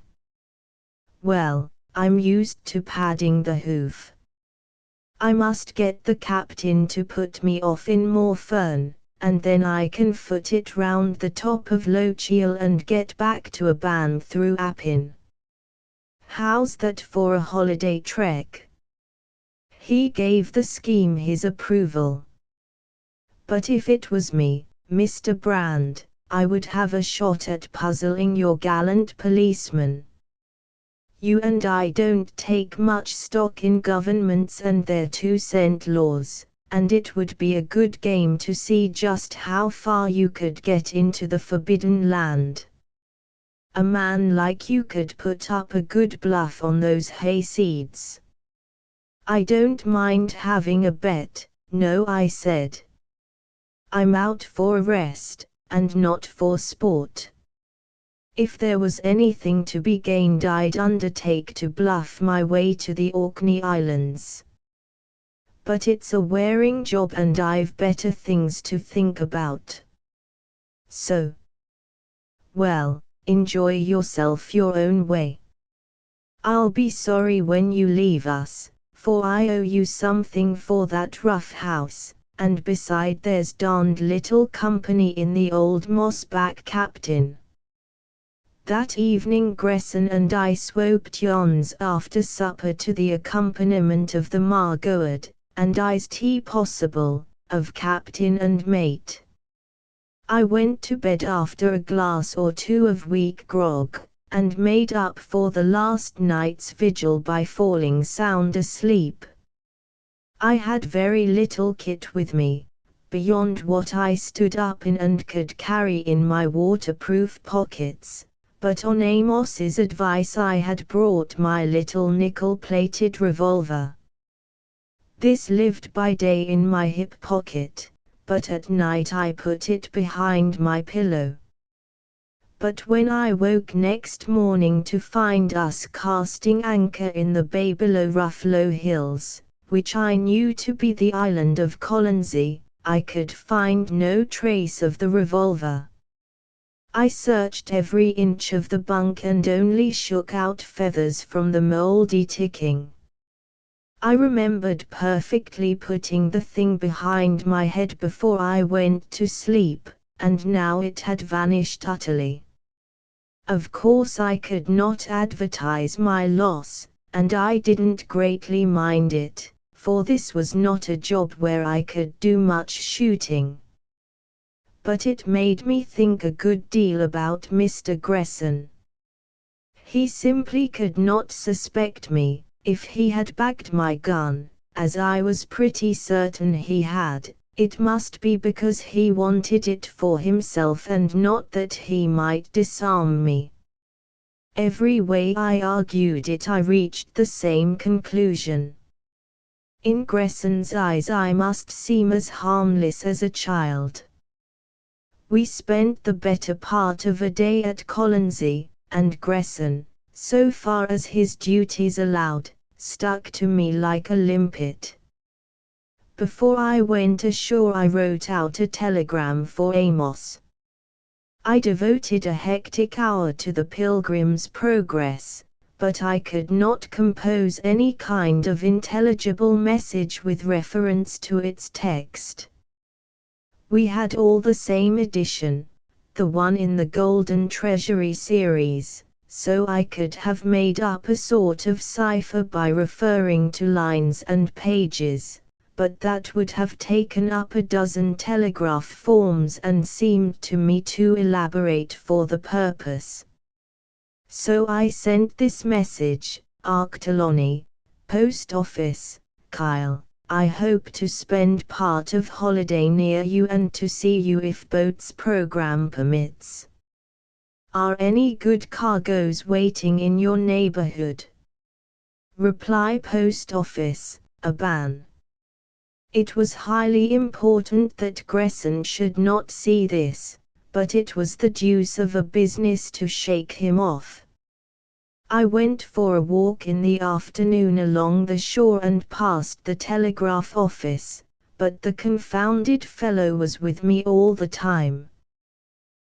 Well, I'm used to padding the hoof. I must get the captain to put me off in Morfern, and then I can foot it round the top of Lochiel and get back to Buchan through Appin. How's that for a holiday trek?" He gave the scheme his approval. "But if it was me, Mr. Brand, I would have a shot at puzzling your gallant policeman. You and I don't take much stock in governments and their 2-cent laws, and it would be a good game to see just how far you could get into the forbidden land. A man like you could put up a good bluff on those hayseeds." "I don't mind having a bet, no," I said. "I'm out for a rest, and not for sport. If there was anything to be gained I'd undertake to bluff my way to the Orkney Islands. But it's a wearing job and I've better things to think about. So, well, enjoy yourself your own way. I'll be sorry when you leave us, for I owe you something for that rough house, and beside there's darned little company in the old mossback captain." That evening Gresson and I swoped yawns after supper to the accompaniment of the margoed, and iced tea possible, of captain and mate. I went to bed after a glass or two of weak grog, and made up for the last night's vigil by falling sound asleep. I had very little kit with me, beyond what I stood up in and could carry in my waterproof pockets, but on Amos's advice I had brought my little nickel-plated revolver. This lived by day in my hip pocket, but at night I put it behind my pillow. But when I woke next morning to find us casting anchor in the bay below Ruffalo Hills, which I knew to be the island of Colonsay, I could find no trace of the revolver. I searched every inch of the bunk and only shook out feathers from the mouldy ticking. I remembered perfectly putting the thing behind my head before I went to sleep, and now it had vanished utterly. Of course I could not advertise my loss, and I didn't greatly mind it, for this was not a job where I could do much shooting. But it made me think a good deal about Mr. Gresson. He simply could not suspect me, if he had bagged my gun, as I was pretty certain he had. It must be because he wanted it for himself and not that he might disarm me. Every way I argued it I reached the same conclusion. In Gresson's eyes I must seem as harmless as a child. We spent the better part of a day at Colonsay, and Gresson, so far as his duties allowed, stuck to me like a limpet. Before I went ashore I wrote out a telegram for Amos. I devoted a hectic hour to the Pilgrim's Progress, but I could not compose any kind of intelligible message with reference to its text. We had all the same edition, the one in the Golden Treasury series, so I could have made up a sort of cipher by referring to lines and pages, but that would have taken up a dozen telegraph forms and seemed to me too elaborate for the purpose. So I sent this message: Arctelony, Post Office, Kyle. I hope to spend part of holiday near you and to see you if boat's program permits. Are any good cargoes waiting in your neighborhood? Reply Post Office, Buchan. It was highly important that Gresson should not see this, but it was the deuce of a business to shake him off. I went for a walk in the afternoon along the shore and passed the telegraph office, but the confounded fellow was with me all the time.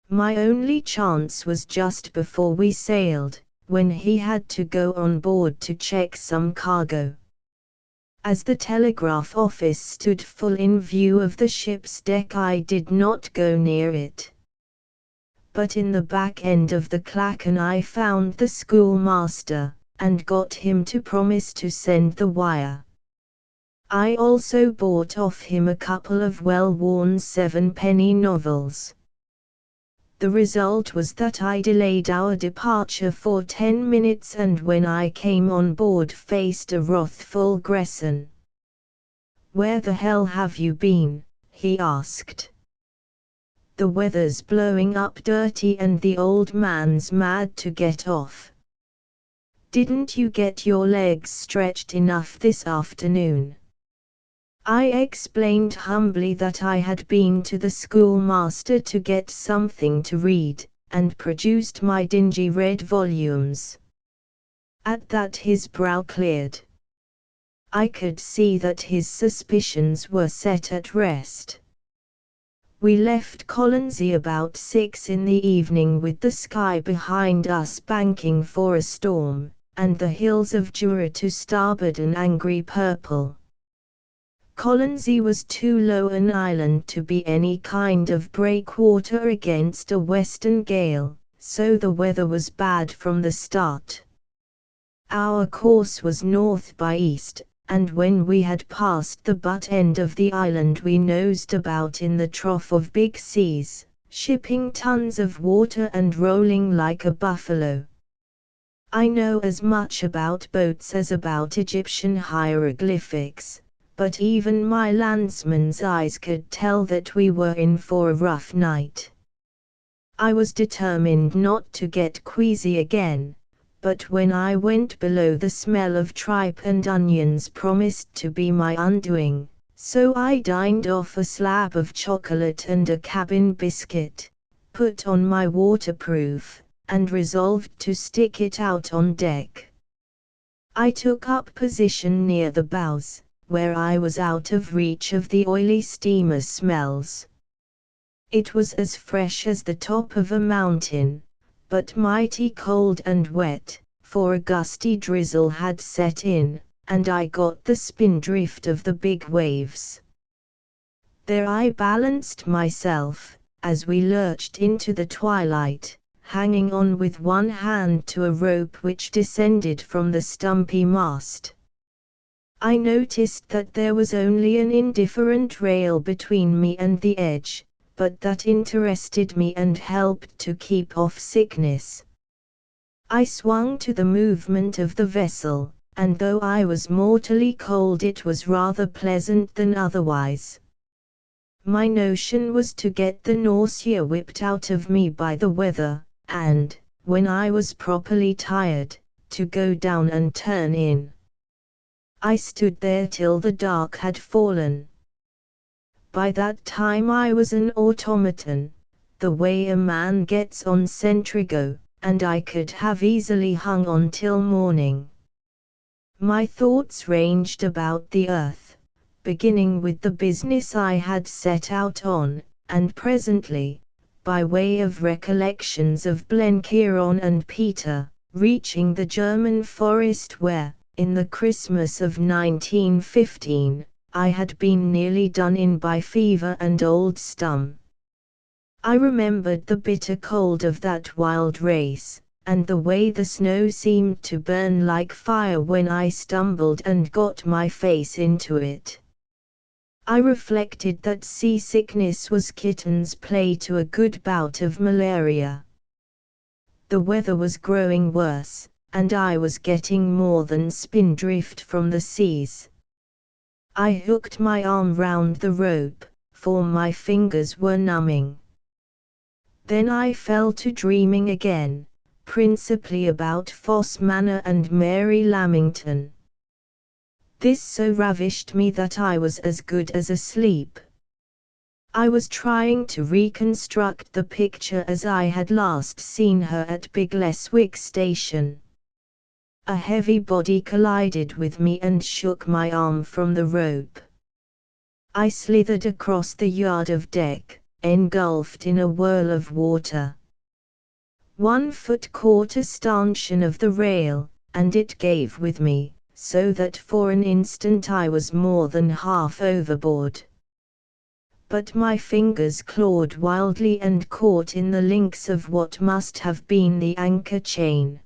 My only chance was just before we sailed, when he had to go on board to check some cargo. As the telegraph office stood full in view of the ship's deck I did not go near it. But in the back end of the clachan I found the schoolmaster, and got him to promise to send the wire. I also bought off him a couple of well-worn 7-penny novels. The result was that I delayed our departure for 10 minutes and when I came on board faced a wrathful Gresson. "Where the hell have you been?" he asked. "The weather's blowing up dirty and the old man's mad to get off. Didn't you get your legs stretched enough this afternoon?" I explained humbly that I had been to the schoolmaster to get something to read, and produced my dingy red volumes. At that his brow cleared. I could see that his suspicions were set at rest. We left Colonsay about 6 in the evening with the sky behind us banking for a storm, and the hills of Jura to starboard an angry purple. Colonsay was too low an island to be any kind of breakwater against a western gale, so the weather was bad from the start. Our course was north by east, and when we had passed the butt end of the island we nosed about in the trough of big seas, shipping tons of water and rolling like a buffalo. I know as much about boats as about Egyptian hieroglyphics, but even my landsman's eyes could tell that we were in for a rough night. I was determined not to get queasy again, but when I went below the smell of tripe and onions promised to be my undoing, so I dined off a slab of chocolate and a cabin biscuit, put on my waterproof, and resolved to stick it out on deck. I took up position near the bows, where I was out of reach of the oily steamer smells. It was as fresh as the top of a mountain, but mighty cold and wet, for a gusty drizzle had set in, and I got the spindrift of the big waves. There I balanced myself, as we lurched into the twilight, hanging on with one hand to a rope which descended from the stumpy mast. I noticed that there was only an indifferent rail between me and the edge, but that interested me and helped to keep off sickness. I swung to the movement of the vessel, and though I was mortally cold it was rather pleasant than otherwise. My notion was to get the nausea whipped out of me by the weather, and, when I was properly tired, to go down and turn in. I stood there till the dark had fallen. By that time I was an automaton, the way a man gets on Centrigo, and I could have easily hung on till morning. My thoughts ranged about the earth, beginning with the business I had set out on, and presently, by way of recollections of Blenkiron and Peter, reaching the German forest where, in the Christmas of 1915, I had been nearly done in by fever and old stum. I remembered the bitter cold of that wild race, and the way the snow seemed to burn like fire when I stumbled and got my face into it. I reflected that seasickness was kitten's play to a good bout of malaria. The weather was growing worse, and I was getting more than spindrift from the seas. I hooked my arm round the rope, for my fingers were numbing. Then I fell to dreaming again, principally about Foss Manor and Mary Lamington. This so ravished me that I was as good as asleep. I was trying to reconstruct the picture as I had last seen her at Big Leswick Station. A heavy body collided with me and shook my arm from the rope. I slithered across the yard of deck, engulfed in a whirl of water. One foot caught a stanchion of the rail, and it gave with me, so that for an instant I was more than half overboard. But my fingers clawed wildly and caught in the links of what must have been the anchor chain.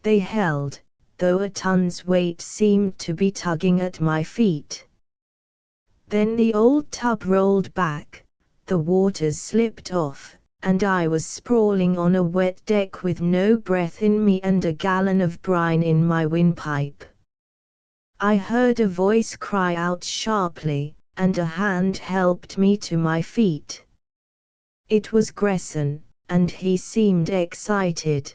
They held, though a ton's weight seemed to be tugging at my feet. Then the old tub rolled back, the waters slipped off, and I was sprawling on a wet deck with no breath in me and a gallon of brine in my windpipe. I heard a voice cry out sharply, and a hand helped me to my feet. It was Gresson, and he seemed excited.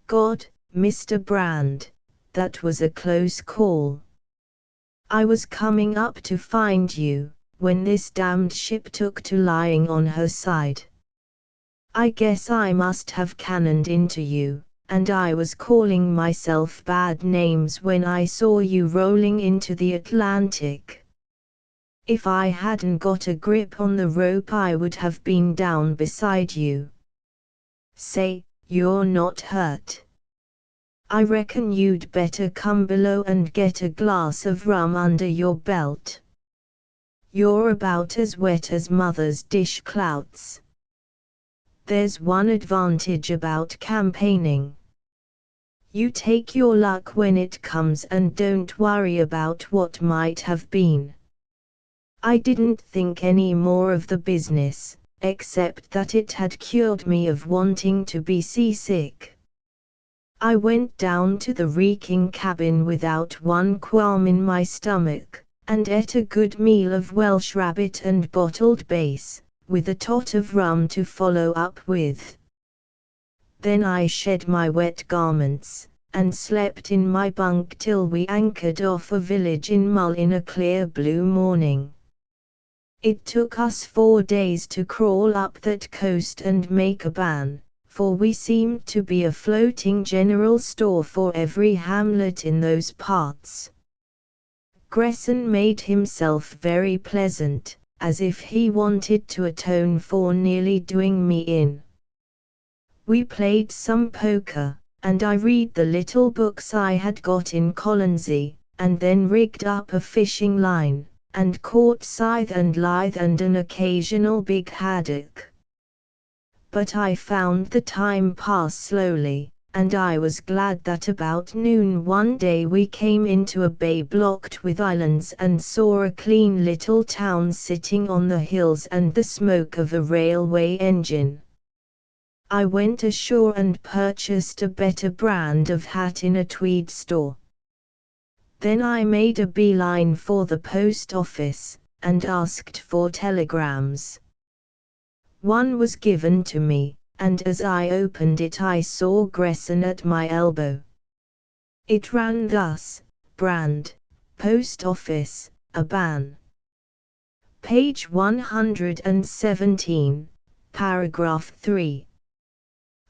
God, Mr. Brand, that was a close call. I was coming up to find you, when this damned ship took to lying on her side. I guess I must have cannoned into you, and I was calling myself bad names when I saw you rolling into the Atlantic. If I hadn't got a grip on the rope I would have been down beside you. Say, you're not hurt. I reckon you'd better come below and get a glass of rum under your belt. You're about as wet as mother's dishclouts. There's one advantage about campaigning. You take your luck when it comes and don't worry about what might have been. I didn't think any more of the business, except that it had cured me of wanting to be seasick. I went down to the reeking cabin without one qualm in my stomach, and ate a good meal of Welsh rabbit and bottled base, with a tot of rum to follow up with. Then I shed my wet garments, and slept in my bunk till we anchored off a village in Mull in a clear blue morning. It took us 4 days to crawl up that coast and make a ban, for we seemed to be a floating general store for every hamlet in those parts. Gresson made himself very pleasant, as if he wanted to atone for nearly doing me in. We played some poker, and I read the little books I had got in Colonsay, and then rigged up a fishing line, and caught scythe and lythe and an occasional big haddock. But I found the time pass slowly, and I was glad that about noon one day we came into a bay blocked with islands and saw a clean little town sitting on the hills and the smoke of a railway engine. I went ashore and purchased a better brand of hat in a tweed store. Then I made a beeline for the post office, and asked for telegrams. One was given to me, and as I opened it I saw Gresson at my elbow. It ran thus: Brand, Post Office, Aban. Page 117, paragraph 3.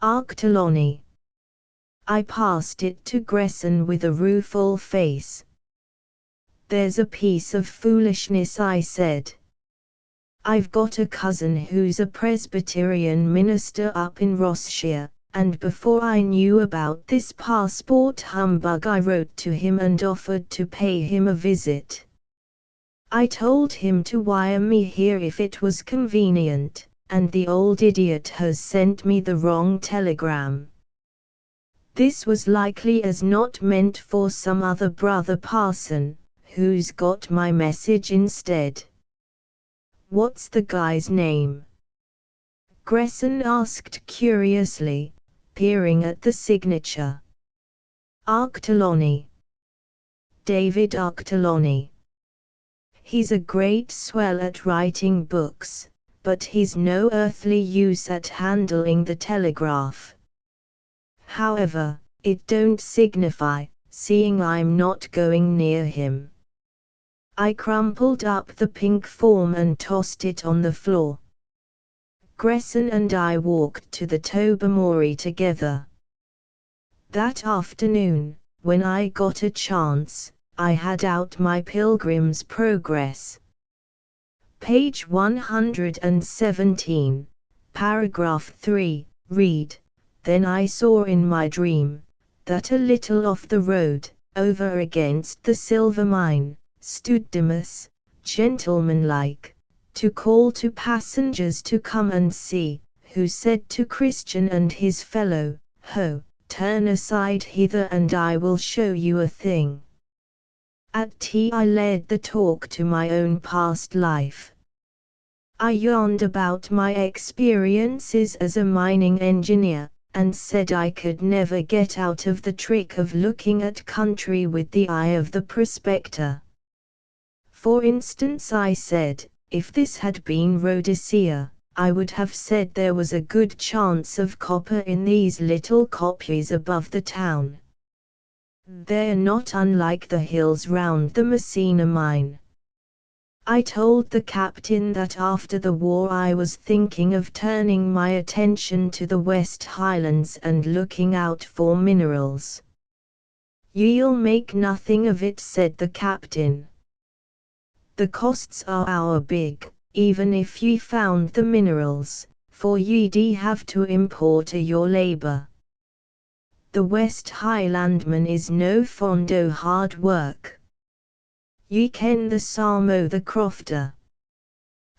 Arctoloni. I passed it to Gresson with a rueful face. "There's a piece of foolishness," I said. "I've got a cousin who's a Presbyterian minister up in Rossshire, and before I knew about this passport humbug I wrote to him and offered to pay him a visit. I told him to wire me here if it was convenient, and the old idiot has sent me the wrong telegram. This was likely as not meant for some other brother parson, who's got my message instead." "What's the guy's name?" Gresson asked curiously, peering at the signature. "Arctoloni. David Arctoloni. He's a great swell at writing books, but he's no earthly use at handling the telegraph. However, it don't signify, seeing I'm not going near him." I crumpled up the pink form and tossed it on the floor. Gresson and I walked to the Tobermory together. That afternoon, when I got a chance, I had out my Pilgrim's Progress. Page 117, paragraph 3, read: "Then I saw in my dream, that a little off the road, over against the silver mine, stood Demas, gentlemanlike, to call to passengers to come and see, who said to Christian and his fellow, Ho, turn aside hither and I will show you a thing." At tea I led the talk to my own past life. I yarned about my experiences as a mining engineer, and said I could never get out of the trick of looking at country with the eye of the prospector. For instance, I said, if this had been Rhodesia, I would have said there was a good chance of copper in these little kopjes above the town. They're not unlike the hills round the Messina mine. I told the captain that after the war I was thinking of turning my attention to the West Highlands and looking out for minerals. "You'll make nothing of it," said the captain. "The costs are our big, even if ye found the minerals, for ye'd have to import your labour. The West Highlandman is no fond o' hard work. Ye ken the psalm o' the crofter.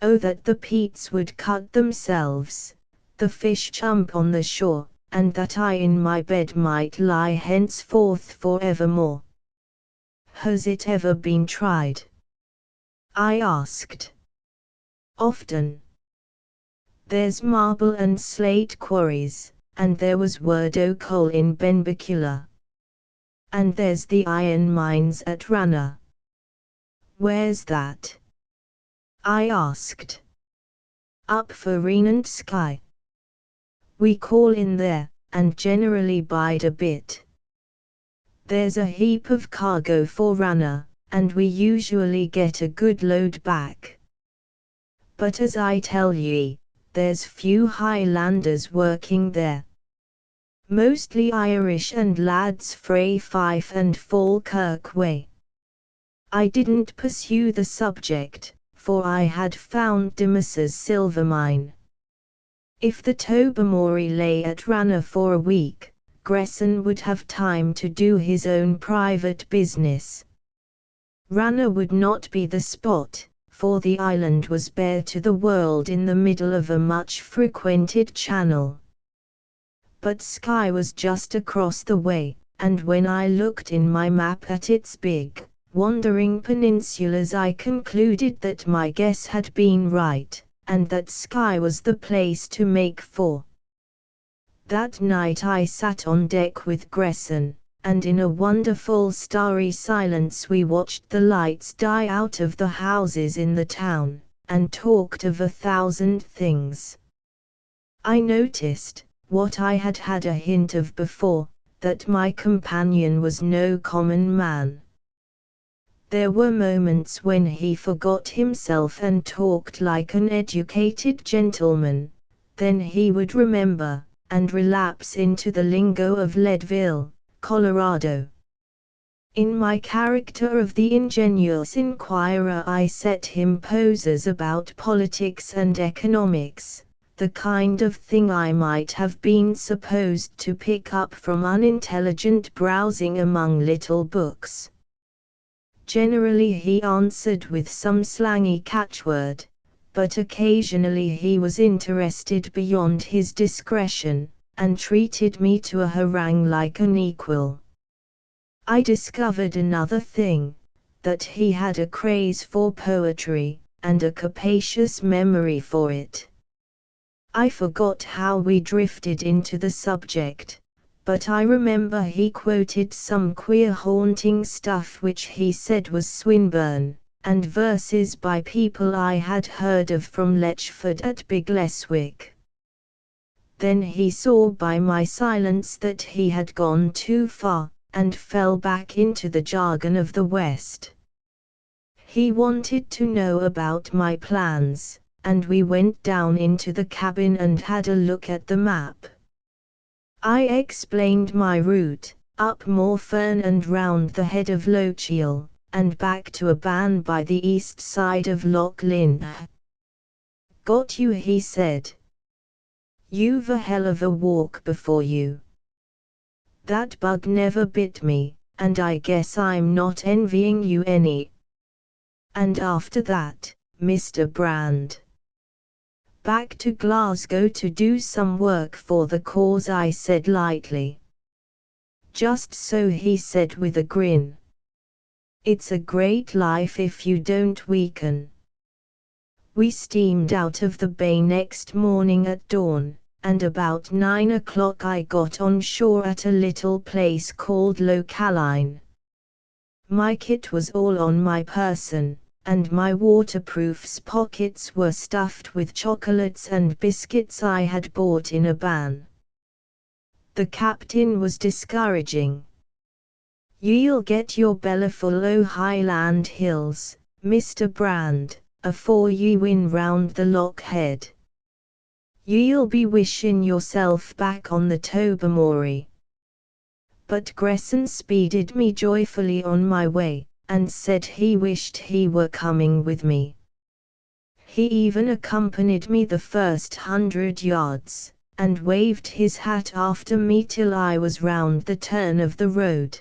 Oh, that the peats would cut themselves, the fish jump on the shore, and that I in my bed might lie henceforth for evermore. Has it ever been tried? I asked. Often. There's marble and slate quarries, and there was Werdoe coal in Benbecula. And there's the iron mines at Ranna. Where's that? I asked. Up for Rhenant Sky. We call in there, and generally bide a bit. There's a heap of cargo for Ranna, and we usually get a good load back. But as I tell ye, there's few Highlanders working there. Mostly Irish and lads frae Fife and Falkirk way. I didn't pursue the subject, for I had found Dimas's silver mine. If the Tobermory lay at Ranna for a week, Gresson would have time to do his own private business. Ranna would not be the spot, for the island was bare to the world in the middle of a much frequented channel. But Skye was just across the way, and when I looked in my map at its big, wandering peninsulas I concluded that my guess had been right, and that Skye was the place to make for. That night I sat on deck with Gresson, and in a wonderful starry silence we watched the lights die out of the houses in the town, and talked of 1,000 things. I noticed, what I had had a hint of before, that my companion was no common man. There were moments when he forgot himself and talked like an educated gentleman, then he would remember, and relapse into the lingo of Leadville, Colorado. In my character of the ingenious inquirer I set him posers about politics and economics, the kind of thing I might have been supposed to pick up from unintelligent browsing among little books. Generally he answered with some slangy catchword, but occasionally he was interested beyond his discretion, and treated me to a harangue like an equal. I discovered another thing, that he had a craze for poetry, and a capacious memory for it. I forgot how we drifted into the subject, but I remember he quoted some queer haunting stuff which he said was Swinburne, and verses by people I had heard of from Letchford at Bigleswick. Then he saw by my silence that he had gone too far, and fell back into the jargon of the West. He wanted to know about my plans, and we went down into the cabin and had a look at the map. I explained my route, up Morfern and round the head of Lochiel, and back to a ban by the east side of Loch Lynn. Got you, he said. You've a hell of a walk before you. That bug never bit me, and I guess I'm not envying you any. And after that, Mr. Brand. Back to Glasgow to do some work for the cause, I said lightly. Just so, he said with a grin. It's a great life if you don't weaken. We steamed out of the bay next morning at dawn, and about 9 o'clock I got on shore at a little place called Lochaline. My kit was all on my person, and my waterproof's pockets were stuffed with chocolates and biscuits I had bought in a ban. The captain was discouraging. Ye'll get your belly full o' Highland hills, Mr. Brand, afore ye win round the lock head. Ye'll be wishin' yourself back on the Tobermory. But Gresson speeded me joyfully on my way, and said he wished he were coming with me. He even accompanied me the first 100 yards, and waved his hat after me till I was round the turn of the road.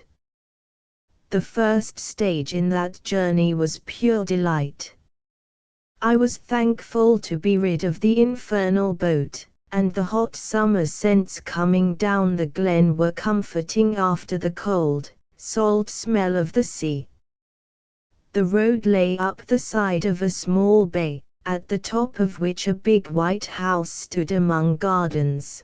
The first stage in that journey was pure delight. I was thankful to be rid of the infernal boat, and the hot summer scents coming down the glen were comforting after the cold, salt smell of the sea. The road lay up the side of a small bay, at the top of which a big white house stood among gardens.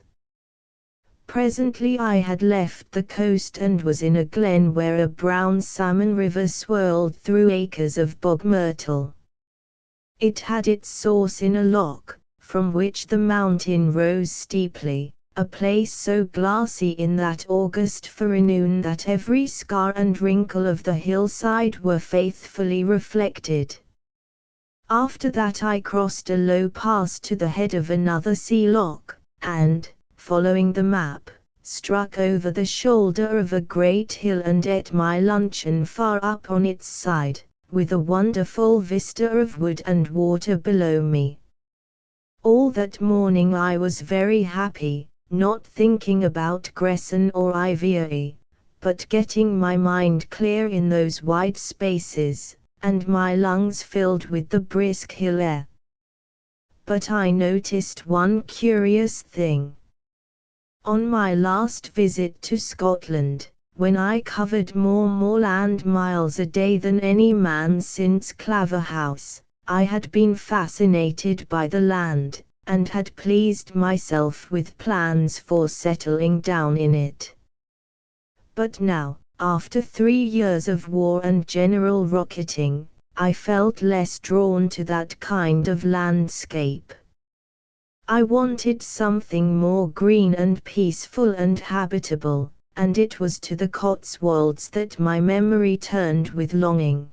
Presently I had left the coast and was in a glen where a brown salmon river swirled through acres of bog myrtle. It had its source in a loch, from which the mountain rose steeply, a place so glassy in that August forenoon that every scar and wrinkle of the hillside were faithfully reflected. After that I crossed a low pass to the head of another sea loch, and, following the map, struck over the shoulder of a great hill and ate my luncheon far up on its side, with a wonderful vista of wood and water below me. All that morning I was very happy, not thinking about Gresson or Ivory, but getting my mind clear in those wide spaces, and my lungs filled with the brisk hill air. But I noticed one curious thing. On my last visit to Scotland, when I covered more moorland miles a day than any man since Claverhouse, I had been fascinated by the land, and had pleased myself with plans for settling down in it. But now, after 3 years of war and general rocketing, I felt less drawn to that kind of landscape. I wanted something more green and peaceful and habitable, and it was to the Cotswolds that my memory turned with longing.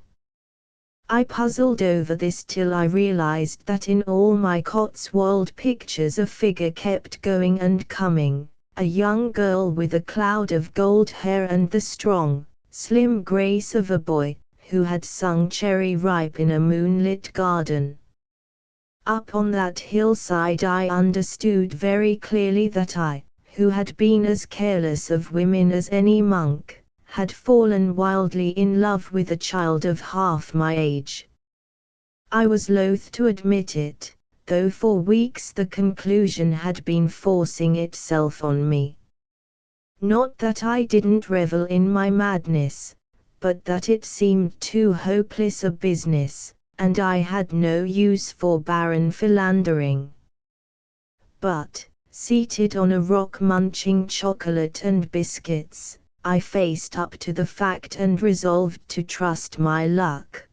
I puzzled over this till I realized that in all my Cotswold pictures a figure kept going and coming, a young girl with a cloud of gold hair and the strong, slim grace of a boy, who had sung Cherry Ripe in a moonlit garden. Up on that hillside I understood very clearly that I, who had been as careless of women as any monk, had fallen wildly in love with a child of half my age. I was loath to admit it, though for weeks the conclusion had been forcing itself on me. Not that I didn't revel in my madness, but that it seemed too hopeless a business, and I had no use for barren philandering. But, seated on a rock munching chocolate and biscuits, I faced up to the fact and resolved to trust my luck.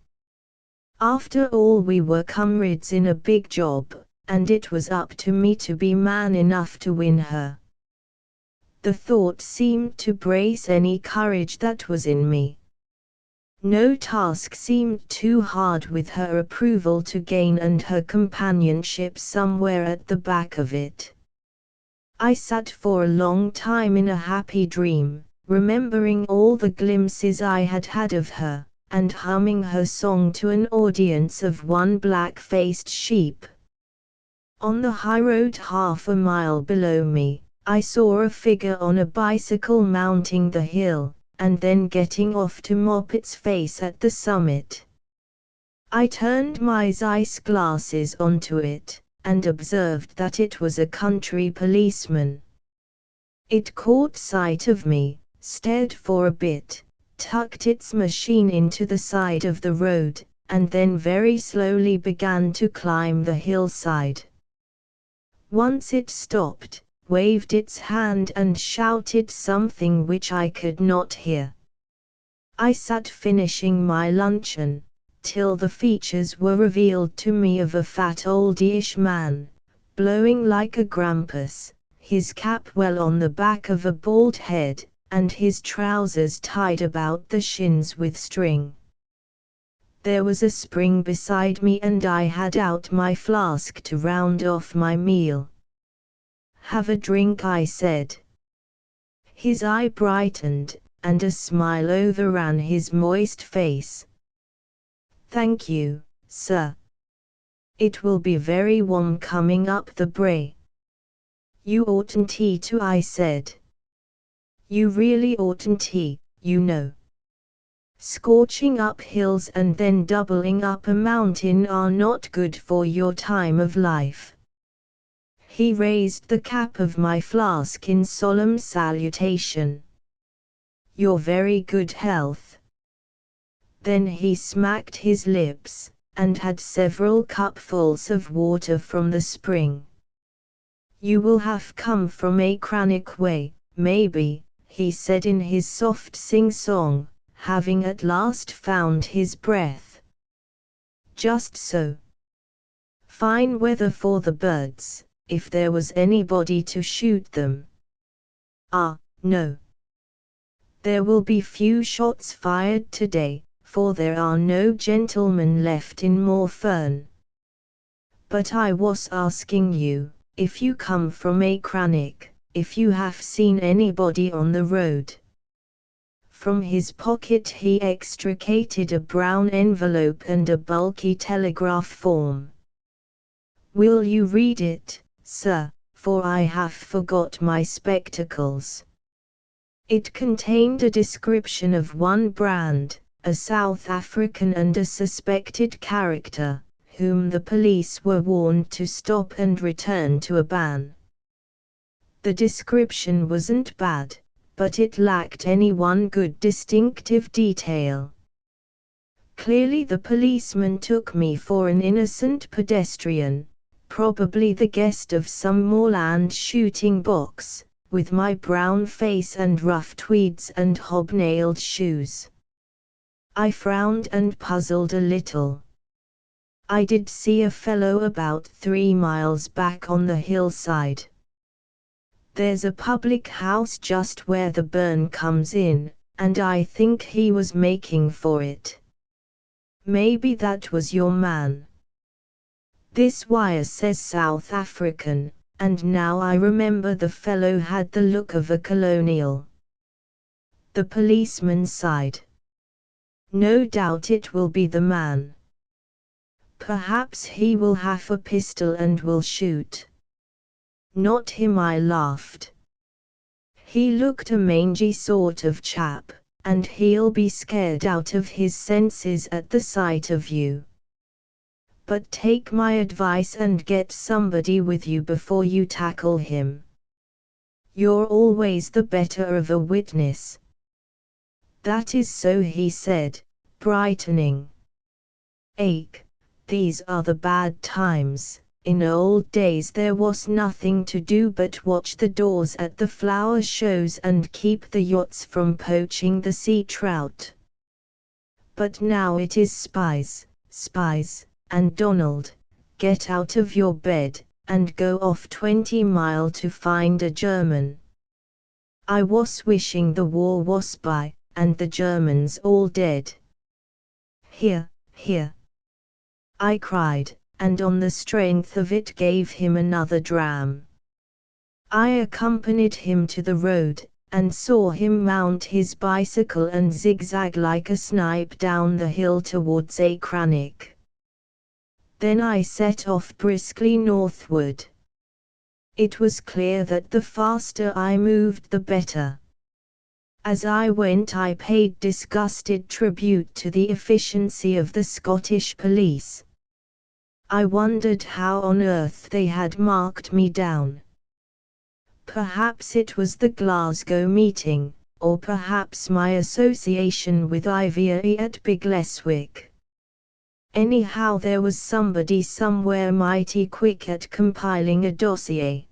After all, we were comrades in a big job, and it was up to me to be man enough to win her. The thought seemed to brace any courage that was in me. No task seemed too hard with her approval to gain and her companionship somewhere at the back of it. I sat for a long time in a happy dream, remembering all the glimpses I had had of her, and humming her song to an audience of one black-faced sheep. On the high road half a mile below me, I saw a figure on a bicycle mounting the hill, and then getting off to mop its face at the summit. I turned my ice glasses onto it, and observed that it was a country policeman. It caught sight of me, stared for a bit, tucked its machine into the side of the road, and then very slowly began to climb the hillside. Once it stopped, waved its hand and shouted something which I could not hear. I sat finishing my luncheon, till the features were revealed to me of a fat oldish man, blowing like a grampus, his cap well on the back of a bald head, and his trousers tied about the shins with string. There was a spring beside me and I had out my flask to round off my meal. "Have a drink," I said. His eye brightened, and a smile overran his moist face. "Thank you, sir. It will be very warm coming up the brae." "You oughtn't to," I said. "You really oughtn't, you know. Scorching up hills and then doubling up a mountain are not good for your time of life." He raised the cap of my flask in solemn salutation. "Your very good health." Then he smacked his lips, and had several cupfuls of water from the spring. "You will have come from a Crannock way, maybe," he said in his soft sing-song, having at last found his breath. "Just so. Fine weather for the birds, if there was anybody to shoot them." "Ah, no. There will be few shots fired today, for there are no gentlemen left in Morfern. But I was asking you, if you come from a Crannock, if you have seen anybody on the road." From his pocket he extricated a brown envelope and a bulky telegraph form. "Will you read it, sir, for I have forgot my spectacles?" It contained a description of one Brand, a South African and a suspected character, whom the police were warned to stop and return to a ban. The description wasn't bad, but it lacked any one good distinctive detail. Clearly the policeman took me for an innocent pedestrian, probably the guest of some moorland shooting box, with my brown face and rough tweeds and hobnailed shoes. I frowned and puzzled a little. I did see a fellow about 3 miles back on the hillside. There's a public house just where the burn comes in, and I think he was making for it. Maybe that was your man. This wire says South African, and now I remember the fellow had the look of a colonial." The policeman sighed. "No doubt it will be the man. Perhaps he will have a pistol and will shoot." "Not him," I laughed. "He looked a mangy sort of chap, and he'll be scared out of his senses at the sight of you. But take my advice and get somebody with you before you tackle him. You're always the better of a witness." "That is so," he said, brightening. "Ach, these are the bad times. In old days there was nothing to do but watch the doors at the flower shows and keep the yachts from poaching the sea trout. But now it is spies, spies, and Donald, get out of your bed, and go off 20 miles to find a German. I was wishing the war was by, and the Germans all dead." "Here, here," I cried, and on the strength of it gave him another dram. I accompanied him to the road, and saw him mount his bicycle and zigzag like a snipe down the hill towards a Crannock. Then I set off briskly northward. It was clear that the faster I moved the better. As I went I paid disgusted tribute to the efficiency of the Scottish police. I wondered how on earth they had marked me down. Perhaps it was the Glasgow meeting, or perhaps my association with Ivy at Big Leswick. Anyhow there was somebody somewhere mighty quick at compiling a dossier.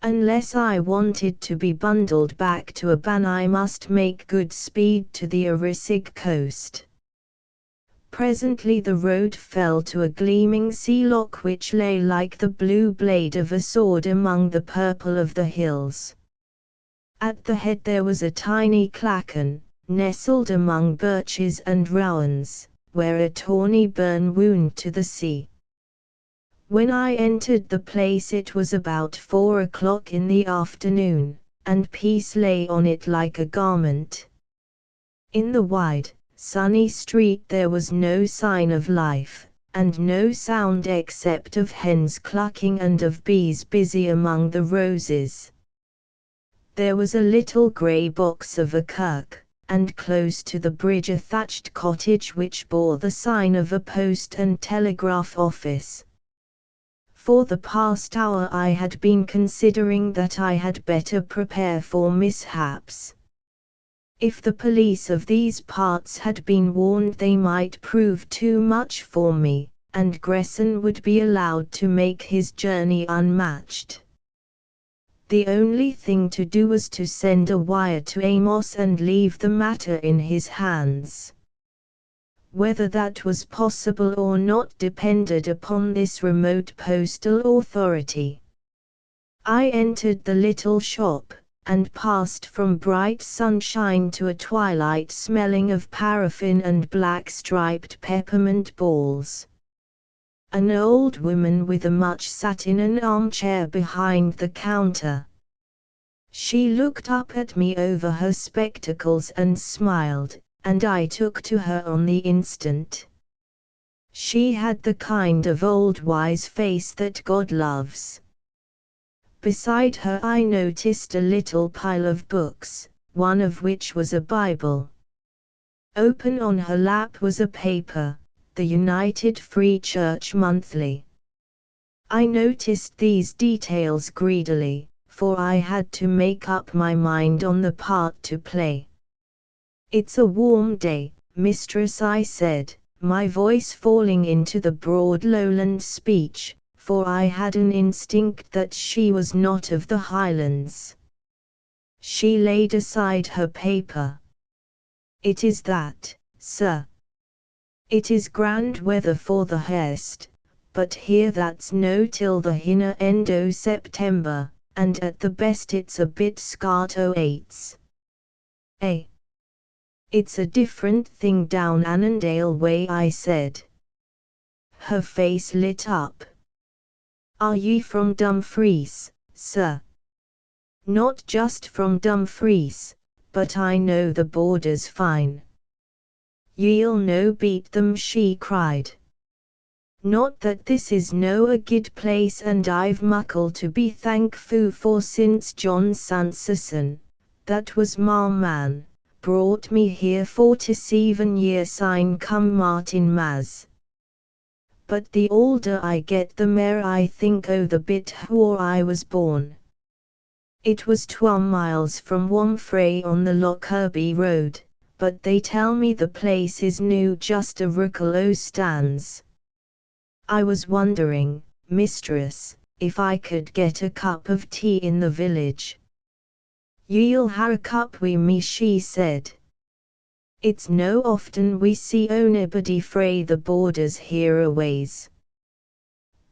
Unless I wanted to be bundled back to a ban I must make good speed to the Arisig coast. Presently the road fell to a gleaming sea loch which lay like the blue blade of a sword among the purple of the hills. At the head there was a tiny clachan, nestled among birches and rowans, where a tawny burn wound to the sea. When I entered the place it was about 4 o'clock in the afternoon, and peace lay on it like a garment. In the wide, sunny street there was no sign of life, and no sound except of hens clucking and of bees busy among the roses. There was a little grey box of a kirk, and close to the bridge a thatched cottage which bore the sign of a post and telegraph office. For the past hour I had been considering that I had better prepare for mishaps. If the police of these parts had been warned they might prove too much for me, and Gresson would be allowed to make his journey unmatched. The only thing to do was to send a wire to Amos and leave the matter in his hands. Whether that was possible or not depended upon this remote postal authority. I entered the little shop, and passed from bright sunshine to a twilight smelling of paraffin and black-striped peppermint balls. An old woman with a much sat in an armchair behind the counter. She looked up at me over her spectacles and smiled, and I took to her on the instant. She had the kind of old wise face that God loves. Beside her I noticed a little pile of books, one of which was a Bible. Open on her lap was a paper, the United Free Church Monthly. I noticed these details greedily, for I had to make up my mind on the part to play. "It's a warm day, mistress," I said, my voice falling into the broad lowland speech, for I had an instinct that she was not of the Highlands. She laid aside her paper. "It is that, sir. It is grand weather for the hairst, but here that's no till the hinner end o' September, and at the best it's a bit scart o' eights." "Eh? It's a different thing down Annandale way," I said. Her face lit up. "Are ye from Dumfries, sir?" "Not just from Dumfries, but I know the borders fine." "Ye'll no beat them," she cried. "Not that this is no a good place, and I've muckle to be thankfu' for since John Sanderson, that was my man, brought me here 47 year syne come Martinmas. But the older I get the mair I think o' the bit whore I was born." It was 12 miles from Womfray on the Lockerbie road, but they tell me the place is new just a rookle o' stands. I was wondering, mistress, if I could get a cup of tea in the village. "Ye'll ha' a cup wi' me," she said. "It's no often we see onybody frae the borders hereaways.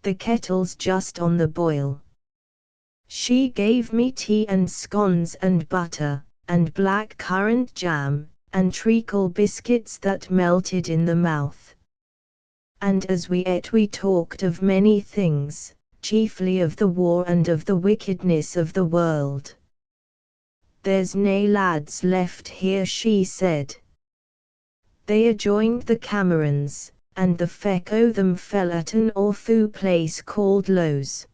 The kettle's just on the boil." She gave me tea and scones and butter, and black currant jam, and treacle biscuits that melted in the mouth. And as we ate we talked of many things, chiefly of the war and of the wickedness of the world. "There's nae lads left here," she said. "They joined the Camerons, and the feck o' them fell at an awfu' place called Lowes.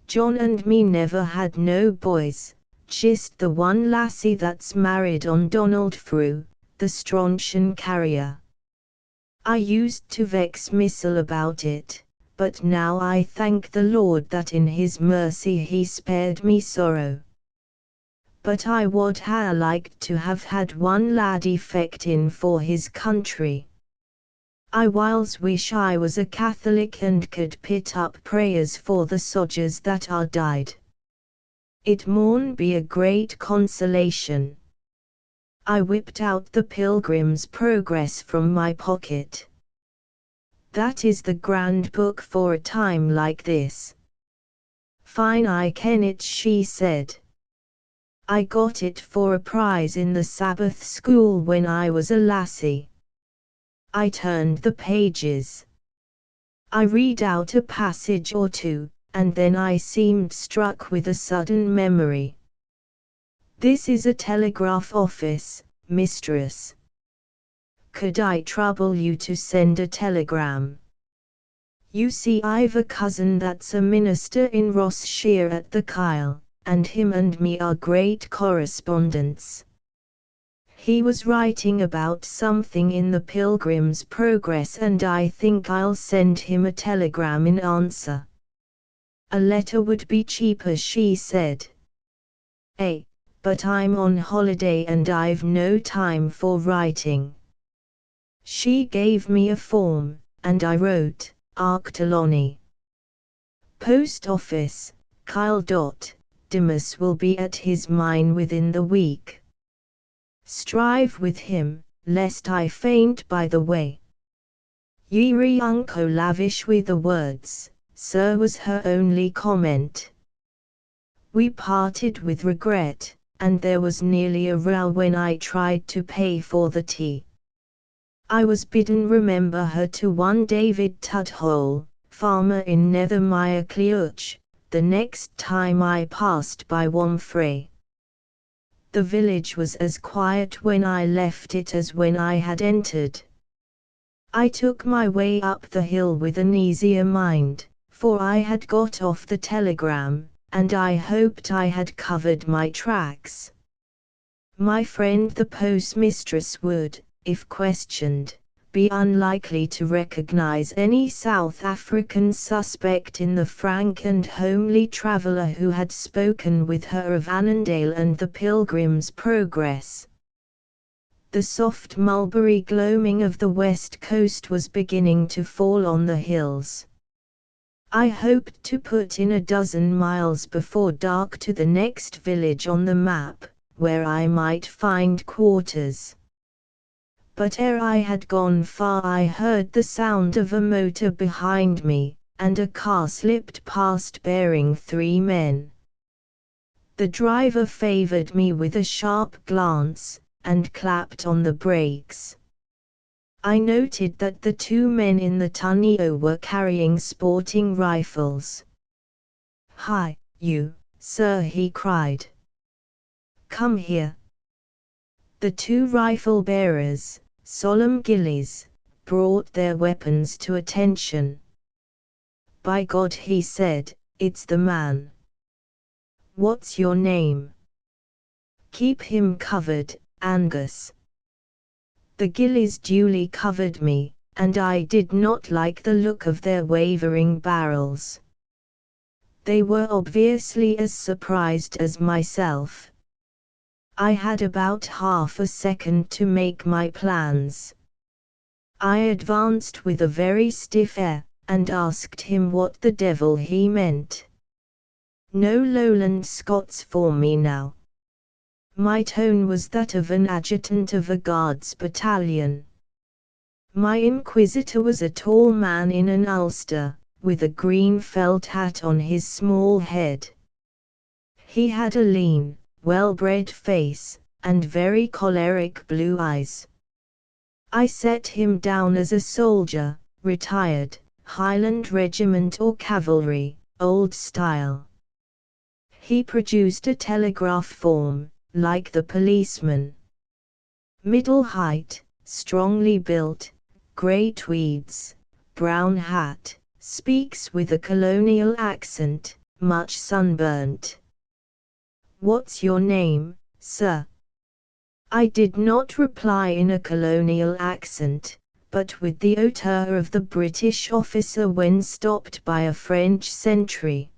John and me never had no boys, jist the one lassie that's married on Donald Frew, the Strontian carrier. I used to vex Missel about it, but now I thank the Lord that in his mercy he spared me sorrow. But I would ha' liked to have had one laddie fecked in for his country. I whiles wish I was a Catholic and could pit up prayers for the sodgers that are died. It maun be a great consolation." I whipped out the Pilgrim's Progress from my pocket. "That is the grand book for a time like this." "Fine I ken it," she said. "I got it for a prize in the Sabbath school when I was a lassie." I turned the pages. I read out a passage or two, and then I seemed struck with a sudden memory. "This is a telegraph office, mistress. Could I trouble you to send a telegram? You see I've a cousin that's a minister in Ross-shire at the Kyle, and him and me are great correspondents. He was writing about something in the Pilgrim's Progress and I think I'll send him a telegram in answer." A letter would be cheaper, she said. But I'm on holiday and I've no time for writing. She gave me a form, and I wrote, Arcteloni. Post office, Kyle. Dimas will be at his mine within the week. Strive with him, lest I faint by the way. Yuri unco lavish with the words, sir, was her only comment. We parted with regret, and there was nearly a row when I tried to pay for the tea. I was bidden remember her to one David Tudhole, farmer in Nethermire Cleuch, the next time I passed by Wamfrey. The village was as quiet when I left it as when I had entered. I took my way up the hill with an easier mind, for I had got off the telegram, and I hoped I had covered my tracks. My friend the postmistress would, if questioned, be unlikely to recognize any South African suspect in the frank and homely traveller who had spoken with her of Annandale and the Pilgrim's Progress. The soft mulberry gloaming of the west coast was beginning to fall on the hills. I hoped to put in a dozen miles before dark to the next village on the map, where I might find quarters. But ere I had gone far I heard the sound of a motor behind me, and a car slipped past bearing 3 men. The driver favored me with a sharp glance, and clapped on the brakes. I noted that the 2 men in the Tunneo were carrying sporting rifles. "Hi, you, sir," he cried. "Come here." The 2 rifle bearers, solemn gillies, brought their weapons to attention. "By God," he said, "it's the man. What's your name?" "Keep him covered, Angus." The gillies duly covered me, and I did not like the look of their wavering barrels. They were obviously as surprised as myself. I had about half a second to make my plans. I advanced with a very stiff air, and asked him what the devil he meant. No Lowland Scots for me now. My tone was that of an adjutant of a guards battalion. My inquisitor was a tall man in an ulster, with a green felt hat on his small head. He had a lean, well-bred face, and very choleric blue eyes. I set him down as a soldier, retired, Highland regiment or cavalry, old style. He produced a telegraph form, like the policeman. Middle height, strongly built, grey tweeds, brown hat, speaks with a colonial accent, much sunburnt. "What's your name, sir?" I did not reply in a colonial accent, but with the hauteur of the British officer when stopped by a French sentry.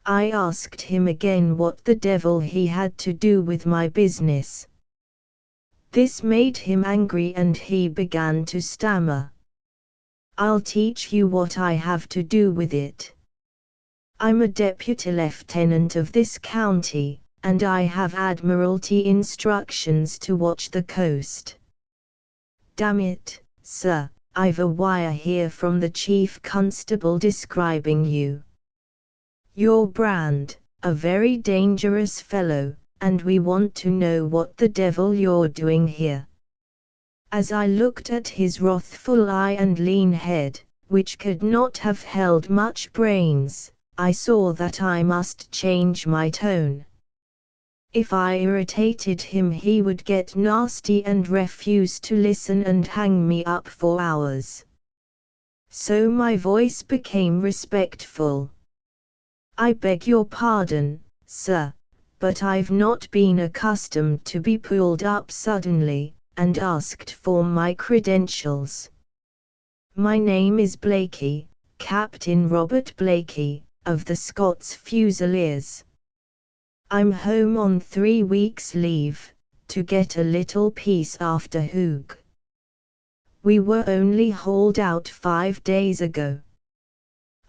I asked him again what the devil he had to do with my business. This made him angry and he began to stammer. "I'll teach you what I have to do with it. I'm a deputy lieutenant of this county, and I have Admiralty instructions to watch the coast. Damn it, sir, I've a wire here from the chief constable describing you. You're Brand, a very dangerous fellow, and we want to know what the devil you're doing here." As I looked at his wrathful eye and lean head, which could not have held much brains, I saw that I must change my tone. If I irritated him he would get nasty and refuse to listen and hang me up for hours. So my voice became respectful. "I beg your pardon, sir, but I've not been accustomed to be pulled up suddenly, and asked for my credentials. My name is Blakey, Captain Robert Blakey, of the Scots Fusiliers. I'm home on 3 weeks' leave, to get a little peace after Hoog. We were only hauled out 5 days ago.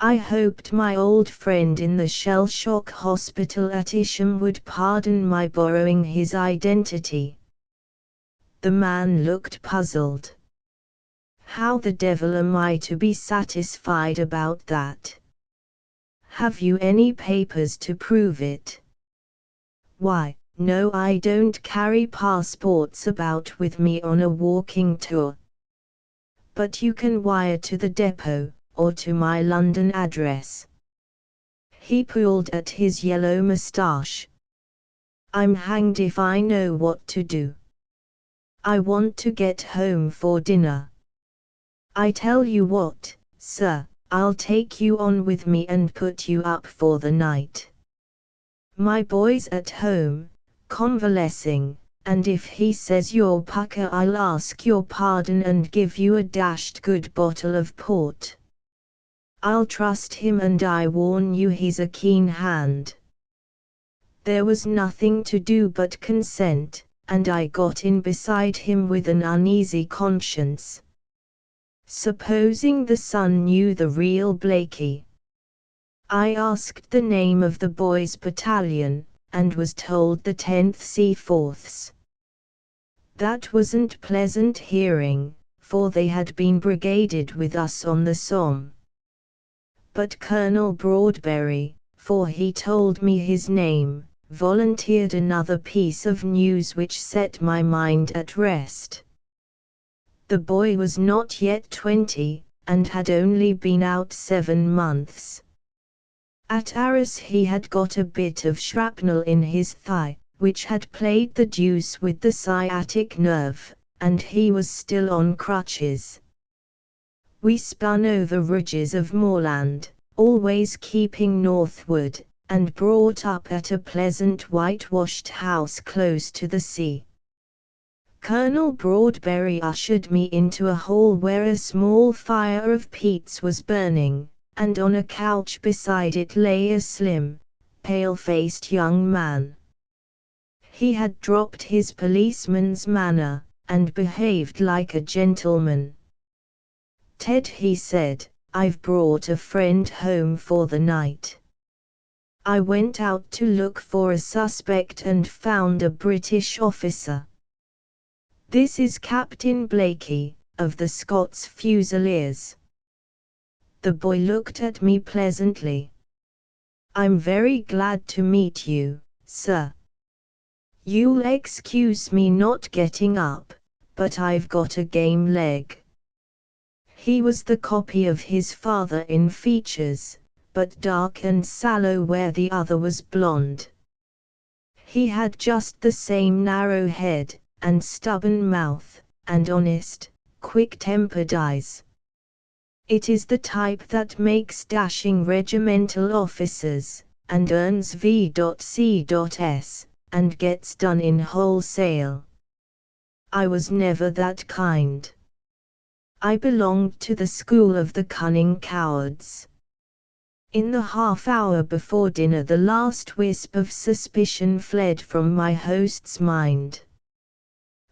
I hoped my old friend in the shell-shock hospital at Isham would pardon my borrowing his identity. The man looked puzzled. How the devil am I to be satisfied about that? Have you any papers to prove it? Why, no, I don't carry passports about with me on a walking tour. But you can wire to the depot, or to my London address. He pulled at his yellow moustache. I'm hanged if I know what to do. I want to get home for dinner. I tell you what, sir, I'll take you on with me and put you up for the night. My boy's at home, convalescing, and if he says you're pucker I'll ask your pardon and give you a dashed good bottle of port. I'll trust him, and I warn you he's a keen hand. There was nothing to do but consent, and I got in beside him with an uneasy conscience. Supposing the son knew the real Blakey? I asked the name of the boys' battalion, and was told the 10th Seaforths. That wasn't pleasant hearing, for they had been brigaded with us on the Somme. But Colonel Broadberry, for he told me his name, volunteered another piece of news which set my mind at rest. The boy was not yet 20, and had only been out 7 months. At Arras he had got a bit of shrapnel in his thigh, which had played the deuce with the sciatic nerve, and he was still on crutches. We spun over ridges of moorland, always keeping northward, and brought up at a pleasant whitewashed house close to the sea. Colonel Broadberry ushered me into a hall where a small fire of peats was burning, and on a couch beside it lay a slim, pale-faced young man. He had dropped his policeman's manner, and behaved like a gentleman. "Ted," he said, "I've brought a friend home for the night. I went out to look for a suspect and found a British officer. This is Captain Blakey, of the Scots Fusiliers." The boy looked at me pleasantly. "I'm very glad to meet you, sir. You'll excuse me not getting up, but I've got a game leg." He was the copy of his father in features, but dark and sallow where the other was blonde. He had just the same narrow head, and stubborn mouth, and honest, quick-tempered eyes. It is the type that makes dashing regimental officers, and earns V.C.S., and gets done in wholesale. I was never that kind. I belonged to the school of the cunning cowards. In the half-hour before dinner the last wisp of suspicion fled from my host's mind.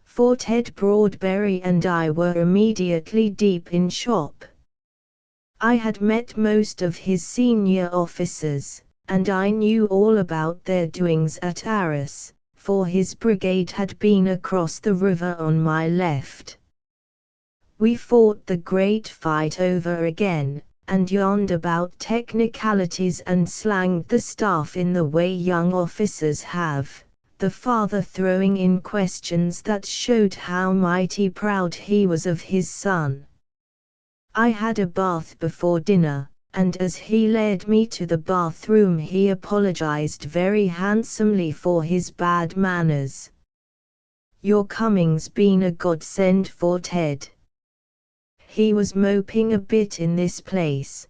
For Ted Broadberry and I were immediately deep in shop. I had met most of his senior officers, and I knew all about their doings at Arras, for his brigade had been across the river on my left. We fought the great fight over again, and yarned about technicalities and slanged the staff in the way young officers have, the father throwing in questions that showed how mighty proud he was of his son. I had a bath before dinner, and as he led me to the bathroom he apologized very handsomely for his bad manners. "Your coming's been a godsend for Ted. He was moping a bit in this place.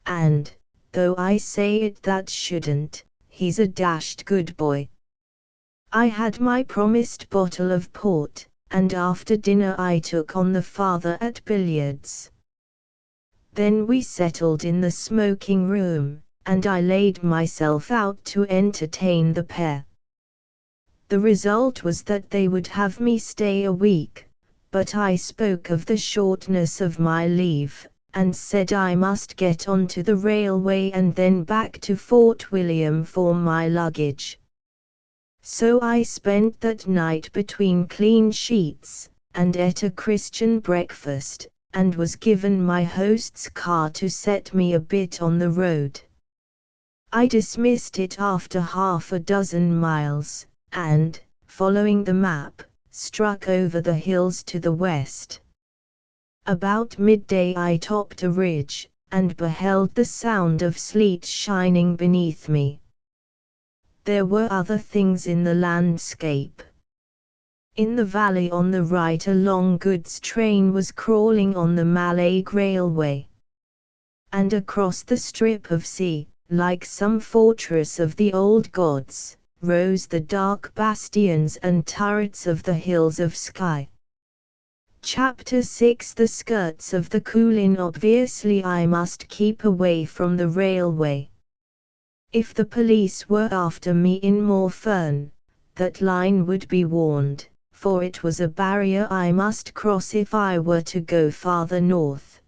And, though I say it that shouldn't, he's a dashed good boy." I had my promised bottle of port, and after dinner I took on the father at billiards. Then we settled in the smoking room, and I laid myself out to entertain the pair. The result was that they would have me stay a week, but I spoke of the shortness of my leave, and said I must get onto the railway and then back to Fort William for my luggage. So I spent that night between clean sheets, and ate a Christian breakfast, and was given my host's car to set me a bit on the road. I dismissed it after half a dozen miles, and, following the map, struck over the hills to the west. About midday I topped a ridge, and beheld the sound of sleet shining beneath me. There were other things in the landscape. In the valley on the right a long goods train was crawling on the Malay railway. And across the strip of sea, like some fortress of the old gods, rose the dark bastions and turrets of the hills of Skye. Chapter 6 The skirts of the Kulin. Obviously I must keep away from the railway. If the police were after me in Morfern, that line would be warned, for it was a barrier I must cross if I were to go farther north.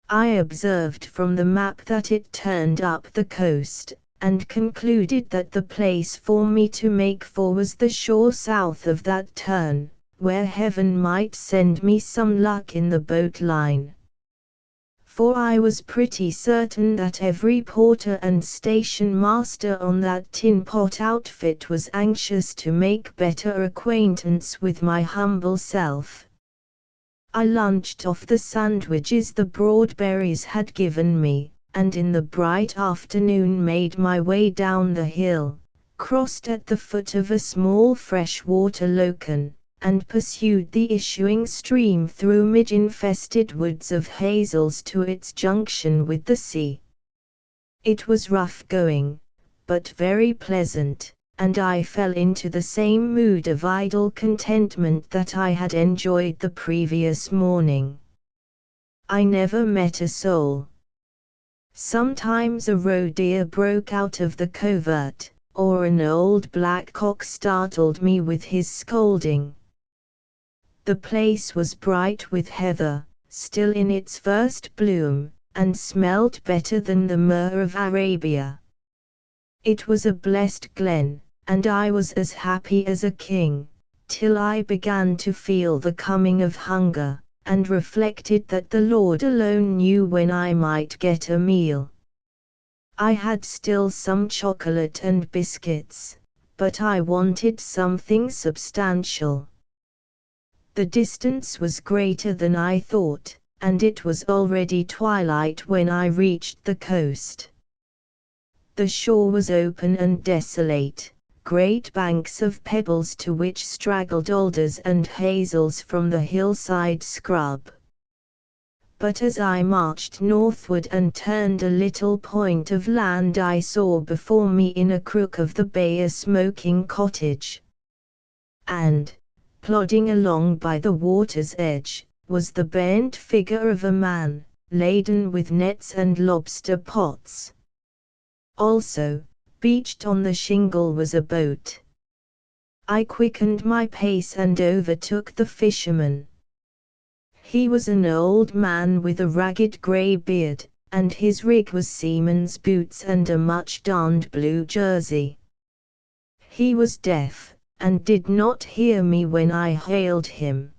I observed from the map that it turned up the coast, and concluded that the place for me to make for was the shore south of that turn, where heaven might send me some luck in the boat line. For I was pretty certain that every porter and station master on that tin pot outfit was anxious to make better acquaintance with my humble self. I lunched off the sandwiches the Broadberries had given me, and in the bright afternoon made my way down the hill, crossed at the foot of a small freshwater locan, and pursued the issuing stream through midge-infested woods of hazels to its junction with the sea. It was rough going, but very pleasant, and I fell into the same mood of idle contentment that I had enjoyed the previous morning. I never met a soul. Sometimes a roe deer broke out of the covert, or an old black cock startled me with his scolding. The place was bright with heather, still in its first bloom, and smelled better than the myrrh of Arabia. It was a blessed glen, and I was as happy as a king, till I began to feel the coming of hunger, and reflected that the Lord alone knew when I might get a meal. I had still some chocolate and biscuits, but I wanted something substantial. The distance was greater than I thought, and it was already twilight when I reached the coast. The shore was open and desolate, great banks of pebbles to which straggled alders and hazels from the hillside scrub. But as I marched northward and turned a little point of land I saw before me in a crook of the bay a smoking cottage. And, plodding along by the water's edge, was the bent figure of a man, laden with nets and lobster pots. Also, beached on the shingle was a boat. I quickened my pace and overtook the fisherman. He was an old man with a ragged grey beard, and his rig was seaman's boots and a much-darned blue jersey. He was deaf, and did not hear me when I hailed him.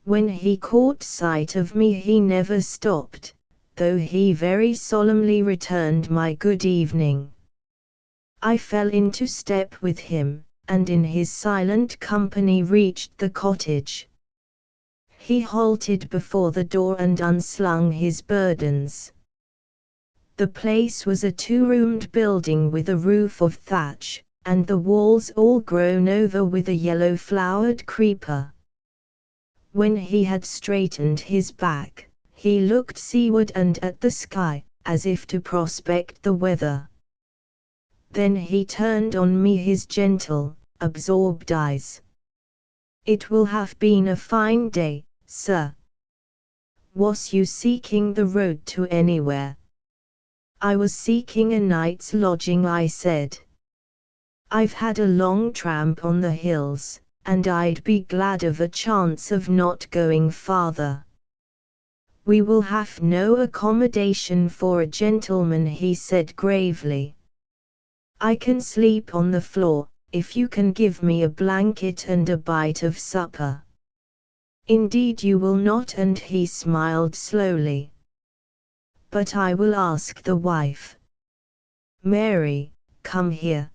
When he caught sight of me he never stopped, though he very solemnly returned my good evening. I fell into step with him, and in his silent company reached the cottage. He halted before the door and unslung his burdens. The place was a two-roomed building with a roof of thatch, and the walls all grown over with a yellow-flowered creeper. When he had straightened his back, he looked seaward and at the sky, as if to prospect the weather. Then he turned on me his gentle, absorbed eyes. "It will have been a fine day, sir. Was you seeking the road to anywhere?" I was seeking a night's lodging, I said. I've had a long tramp on the hills, and I'd be glad of a chance of not going farther. We will have no accommodation for a gentleman, he said gravely. I can sleep on the floor, if you can give me a blanket and a bite of supper. Indeed you will not, and he smiled slowly. But I will ask the wife. Mary, come here.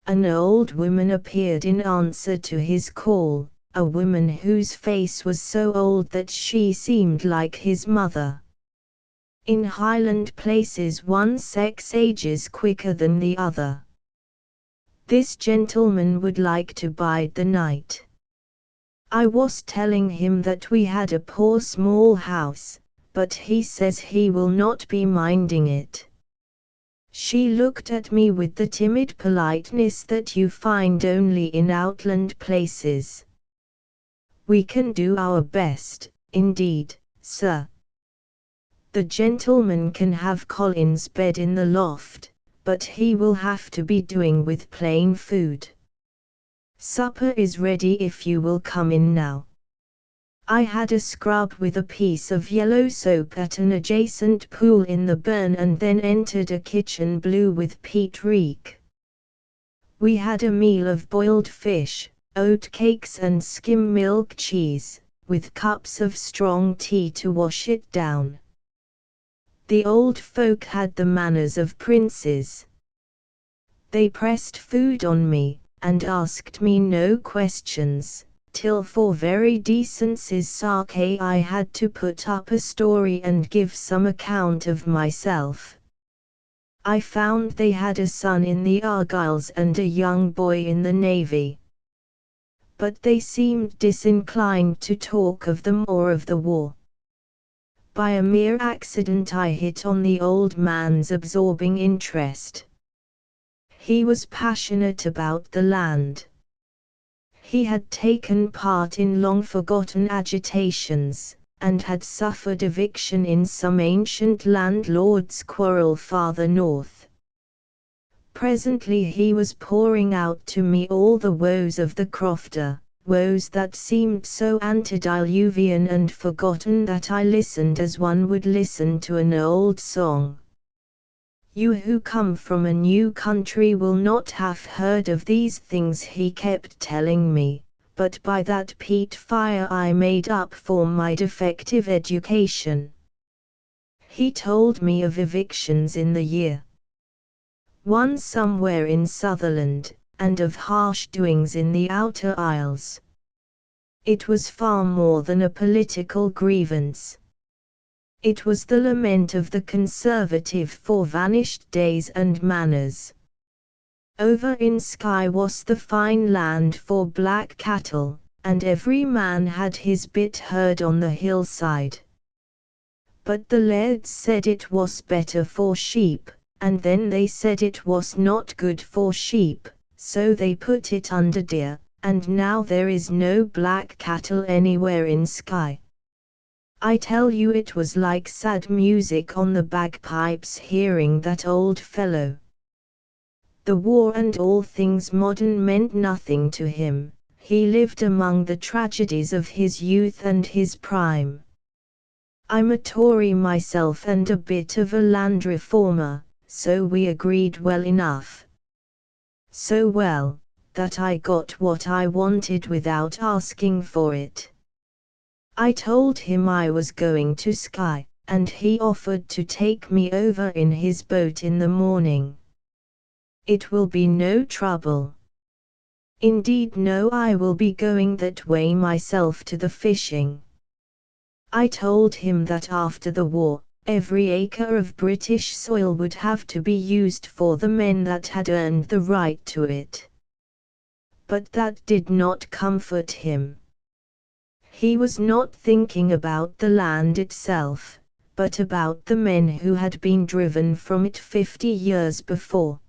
An old woman appeared in answer to his call, a woman whose face was so old that she seemed like his mother. In Highland places one sex ages quicker than the other. This gentleman would like to bide the night. I was telling him that we had a poor small house, but he says he will not be minding it. She looked at me with the timid politeness that you find only in outland places. We can do our best, indeed, sir. The gentleman can have Colin's bed in the loft, but he will have to be doing with plain food. Supper is ready if you will come in now. I had a scrub with a piece of yellow soap at an adjacent pool in the burn, and then entered a kitchen blue with peat reek. We had a meal of boiled fish, oat cakes and skim milk cheese, with cups of strong tea to wash it down. The old folk had the manners of princes. They pressed food on me, and asked me no questions, till for very decency's sake I had to put up a story and give some account of myself. I found they had a son in the Argylls and a young boy in the Navy. But they seemed disinclined to talk of them or of the war. By a mere accident I hit on the old man's absorbing interest. He was passionate about the land. He had taken part in long-forgotten agitations, and had suffered eviction in some ancient landlord's quarrel farther north. Presently he was pouring out to me all the woes of the crofter, woes that seemed so antediluvian and forgotten that I listened as one would listen to an old song. You who come from a new country will not have heard of these things, he kept telling me, but by that peat fire I made up for my defective education. He told me of evictions in the year one somewhere in Sutherland, and of harsh doings in the Outer Isles. It was far more than a political grievance. It was the lament of the conservative for vanished days and manners. Over in Skye was the fine land for black cattle, and every man had his bit herd on the hillside. But the lairds said it was better for sheep, and then they said it was not good for sheep, so they put it under deer, and now there is no black cattle anywhere in Skye. I tell you it was like sad music on the bagpipes hearing that old fellow. The war and all things modern meant nothing to him. He lived among the tragedies of his youth and his prime. I'm a Tory myself and a bit of a land reformer, so we agreed well enough. So well, that I got what I wanted without asking for it. I told him I was going to Skye, and he offered to take me over in his boat in the morning. It will be no trouble. Indeed no, I will be going that way myself to the fishing. I told him that after the war, every acre of British soil would have to be used for the men that had earned the right to it. But that did not comfort him. He was not thinking about the land itself, but about the men who had been driven from it 50 years before.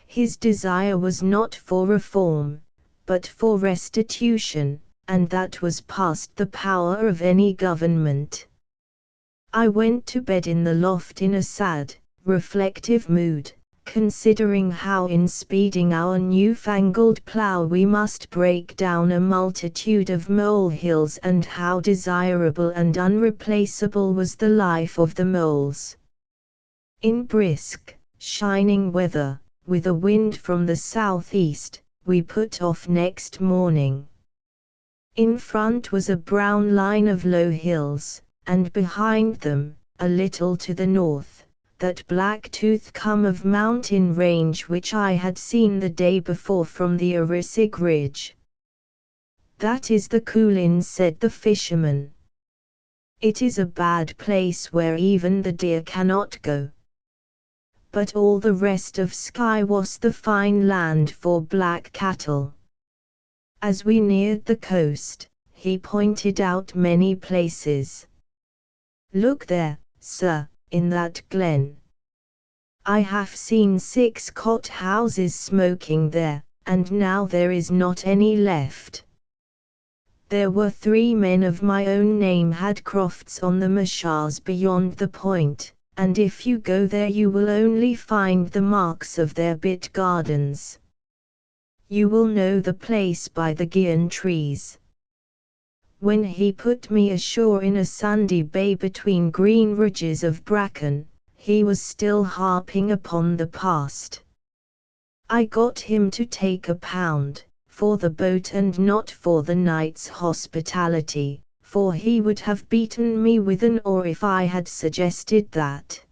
His desire was not for reform, but for restitution, and that was past the power of any government. I went to bed in the loft in a sad, reflective mood, considering how in speeding our newfangled plough we must break down a multitude of molehills, and how desirable and unreplaceable was the life of the moles. In brisk, shining weather, with a wind from the southeast, we put off next morning. In front was a brown line of low hills, and behind them, a little to the north, that black tooth-comb of mountain range which I had seen the day before from the Arisig ridge. "That is the Coolin," said the fisherman. "It is a bad place where even the deer cannot go. But all the rest of Skye was the fine land for black cattle." As we neared the coast, he pointed out many places. "Look there, sir, in that glen. I have seen 6 cot houses smoking there, and now there is not any left. There were 3 men of my own name had crofts on the marshes beyond the point, and if you go there you will only find the marks of their bit gardens. You will know the place by the gean trees." When he put me ashore in a sandy bay between green ridges of bracken, he was still harping upon the past. I got him to take £1 for the boat and not for the night's hospitality, for he would have beaten me with an oar if I had suggested that.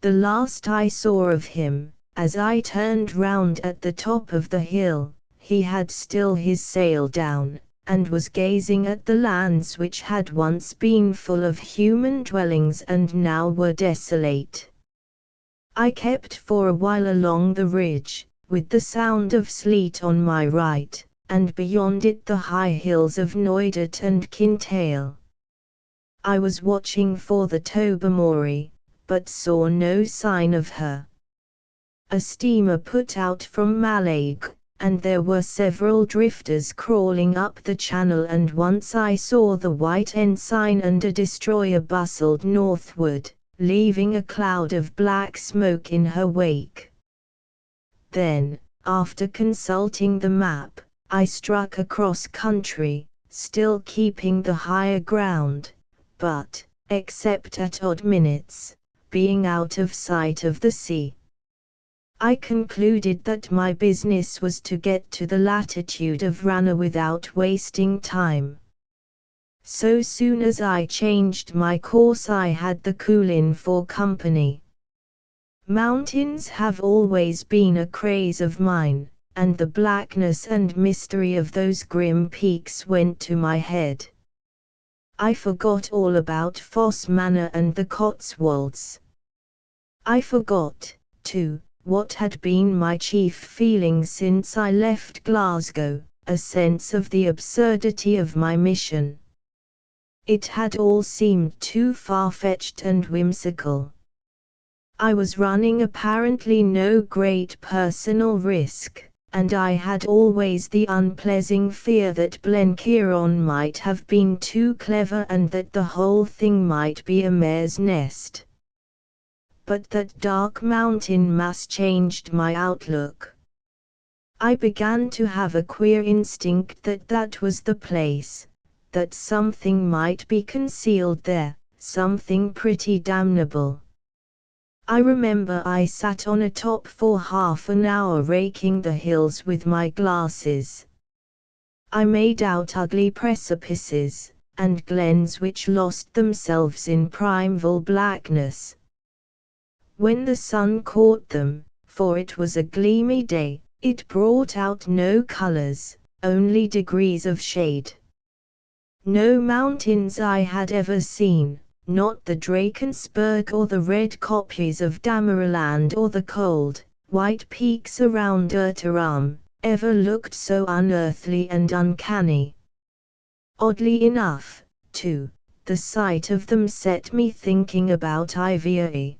The last I saw of him, as I turned round at the top of the hill, he had still his sail down, and was gazing at the lands which had once been full of human dwellings and now were desolate. I kept for a while along the ridge, with the sound of sleet on my right, and beyond it the high hills of Knoydart and Kintail. I was watching for the Tobermory, but saw no sign of her. A steamer put out from Mallaig, and there were several drifters crawling up the channel, and once I saw the white ensign and a destroyer bustled northward, leaving a cloud of black smoke in her wake. Then, after consulting the map, I struck across country, still keeping the higher ground, but, except at odd minutes, being out of sight of the sea. I concluded that my business was to get to the latitude of Ranna without wasting time. So soon as I changed my course I had the Coolin for company. Mountains have always been a craze of mine, and the blackness and mystery of those grim peaks went to my head. I forgot all about Foss Manor and the Cotswolds. I forgot, too, what had been my chief feeling since I left Glasgow, a sense of the absurdity of my mission. It had all seemed too far-fetched and whimsical. I was running apparently no great personal risk, and I had always the unpleasant fear that Blenkiron might have been too clever and that the whole thing might be a mare's nest. But that dark mountain mass changed my outlook. I began to have a queer instinct that that was the place, that something might be concealed there, something pretty damnable. I remember I sat on a top for half an hour raking the hills with my glasses. I made out ugly precipices, and glens which lost themselves in primeval blackness. When the sun caught them, for it was a gleamy day, it brought out no colors, only degrees of shade. No mountains I had ever seen, not the Drakensberg or the red kopjes of Damaraland or the cold, white peaks around Ertaram, ever looked so unearthly and uncanny. Oddly enough, too, the sight of them set me thinking about Iviae.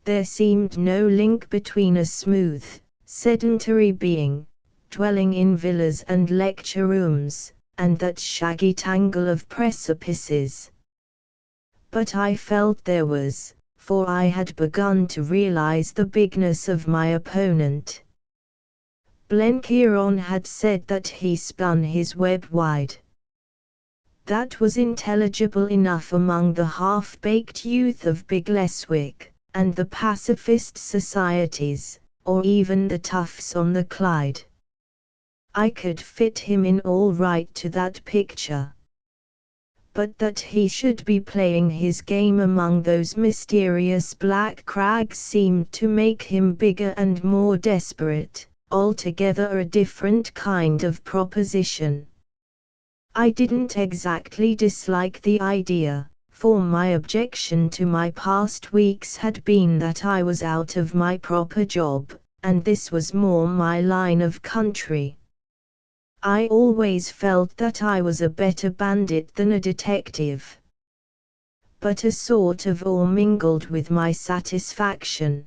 There seemed no link between a smooth, sedentary being, dwelling in villas and lecture rooms, and that shaggy tangle of precipices. But I felt there was, for I had begun to realize the bigness of my opponent. Blenkiron had said that he spun his web wide. That was intelligible enough among the half-baked youth of Big Leswick, and the pacifist societies, or even the toughs on the Clyde. I could fit him in all right to that picture. But that he should be playing his game among those mysterious black crags seemed to make him bigger and more desperate, altogether a different kind of proposition. I didn't exactly dislike the idea, for my objection to my past weeks had been that I was out of my proper job, and this was more my line of country. I always felt that I was a better bandit than a detective. But a sort of awe mingled with my satisfaction.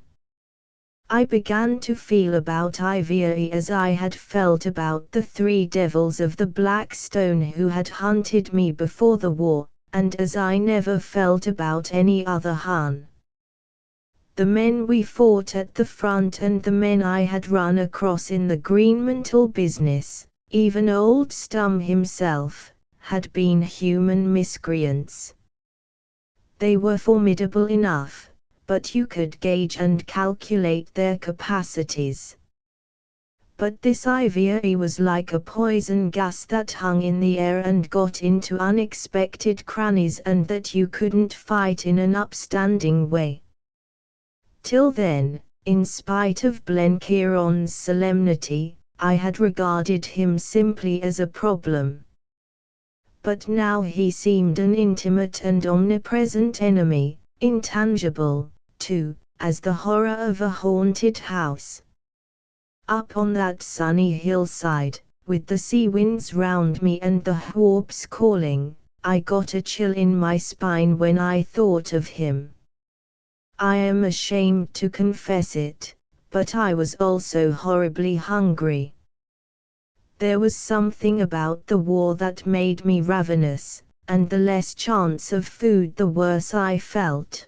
I began to feel about Ivier as I had felt about the three devils of the Black Stone who had hunted me before the war, and as I never felt about any other Hun. The men we fought at the front and the men I had run across in the Greenmantle business, even old Stum himself, had been human miscreants. They were formidable enough, but you could gauge and calculate their capacities. But this Ivier was like a poison gas that hung in the air and got into unexpected crannies and that you couldn't fight in an upstanding way. Till then, in spite of Blenkiron's solemnity, I had regarded him simply as a problem. But now he seemed an intimate and omnipresent enemy, intangible, too, as the horror of a haunted house. Up on that sunny hillside, with the sea winds round me and the hawps calling, I got a chill in my spine when I thought of him. I am ashamed to confess it, but I was also horribly hungry. There was something about the war that made me ravenous, and the less chance of food the worse I felt.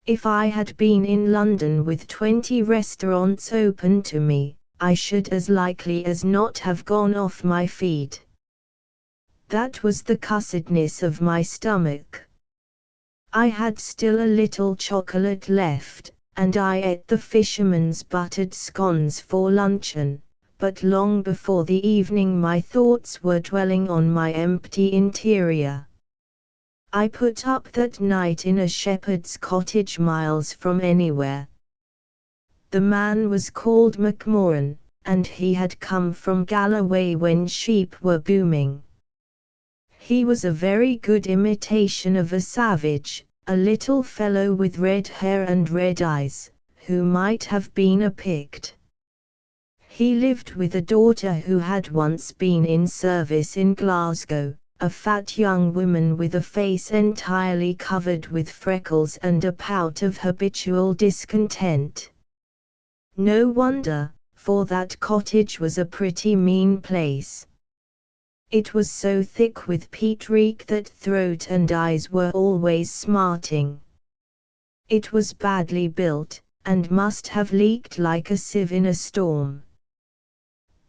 If I had been in London with 20 restaurants open to me, I should as likely as not have gone off my feet. That was the cussedness of my stomach. I had still a little chocolate left, and I ate the fisherman's buttered scones for luncheon, but long before the evening my thoughts were dwelling on my empty interior. I put up that night in a shepherd's cottage miles from anywhere. The man was called McMoran, and he had come from Galloway when sheep were booming. He was a very good imitation of a savage, a little fellow with red hair and red eyes, who might have been a Pict. He lived with a daughter who had once been in service in Glasgow, a fat young woman with a face entirely covered with freckles and a pout of habitual discontent. No wonder, for that cottage was a pretty mean place. It was so thick with peat reek that throat and eyes were always smarting. It was badly built, and must have leaked like a sieve in a storm.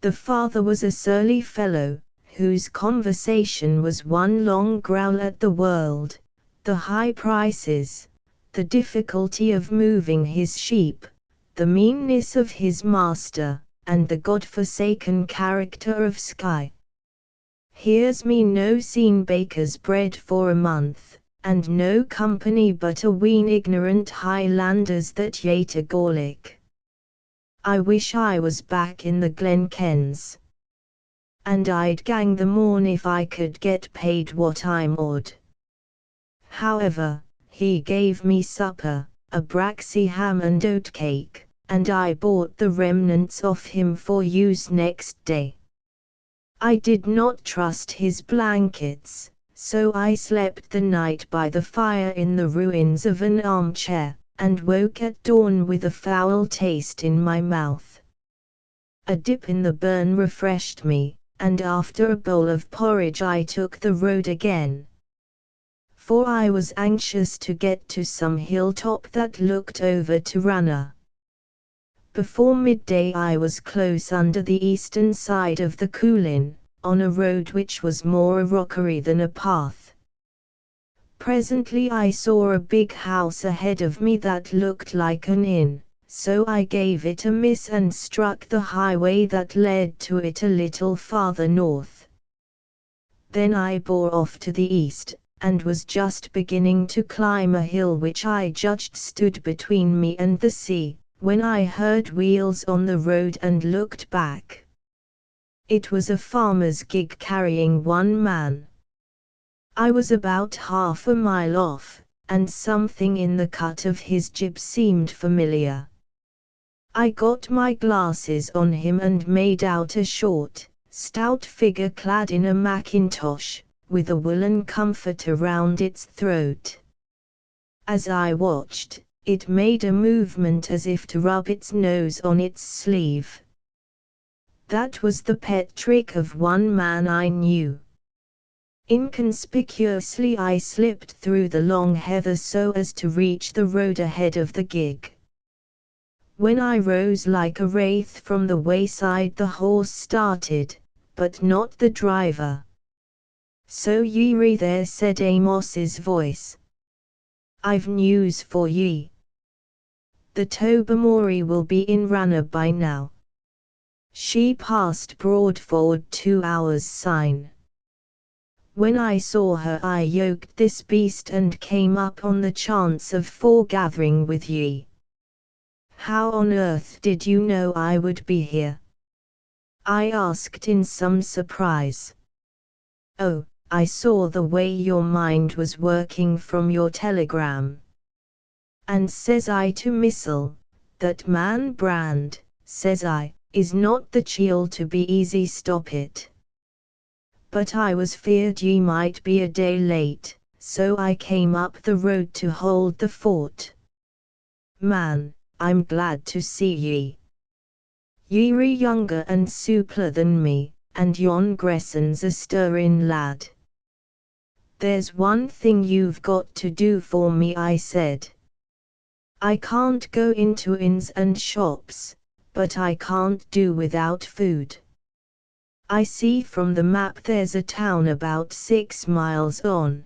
The father was a surly fellow, whose conversation was one long growl at the world, the high prices, the difficulty of moving his sheep, the meanness of his master, and the God-forsaken character of Skye. Here's me no seen baker's bread for a month, and no company but a ween ignorant Highlanders that yate a Gaelic. I wish I was back in the Glenkens. And I'd gang them on if I could get paid what I'm owed. However, he gave me supper, a braxy ham and oatcake, and I bought the remnants off him for use next day. I did not trust his blankets, so I slept the night by the fire in the ruins of an armchair, and woke at dawn with a foul taste in my mouth. A dip in the burn refreshed me, and after a bowl of porridge I took the road again. for I was anxious to get to some hilltop that looked over to Ranna. Before midday I was close under the eastern side of the Kulin, on a road which was more a rockery than a path. Presently I saw a big house ahead of me that looked like an inn, so I gave it a miss and struck the highway that led to it a little farther north. Then I bore off to the east, and was just beginning to climb a hill which I judged stood between me and the sea, when I heard wheels on the road and looked back. It was a farmer's gig carrying one man. I was about half a mile off, and something in the cut of his jib seemed familiar. I got my glasses on him and made out a short, stout figure clad in a mackintosh, with a woolen comforter round its throat. As I watched, it made a movement as if to rub its nose on its sleeve. That was the pet trick of one man I knew. Inconspicuously I slipped through the long heather so as to reach the road ahead of the gig. When I rose like a wraith from the wayside, the horse started, but not the driver. "So ye're there," said Amos's voice. "I've news for ye. The Tobermory will be in Ranna by now. She passed Broadford 2 hours syne. When I saw her I yoked this beast and came up on the chance of foregathering with ye." "How on earth did you know I would be here?" I asked in some surprise. "Oh, I saw the way your mind was working from your telegram. And says I to Missel, that man Brand, says I, is not the chiel to be easy stop it. But I was feared ye might be a day late, so I came up the road to hold the fort. Man, I'm glad to see ye. Ye're younger and soupler than me, and yon Gresson's a stirrin' lad." "There's one thing you've got to do for me," I said. "I can't go into inns and shops, but I can't do without food. I see from the map there's a town about 6 miles on.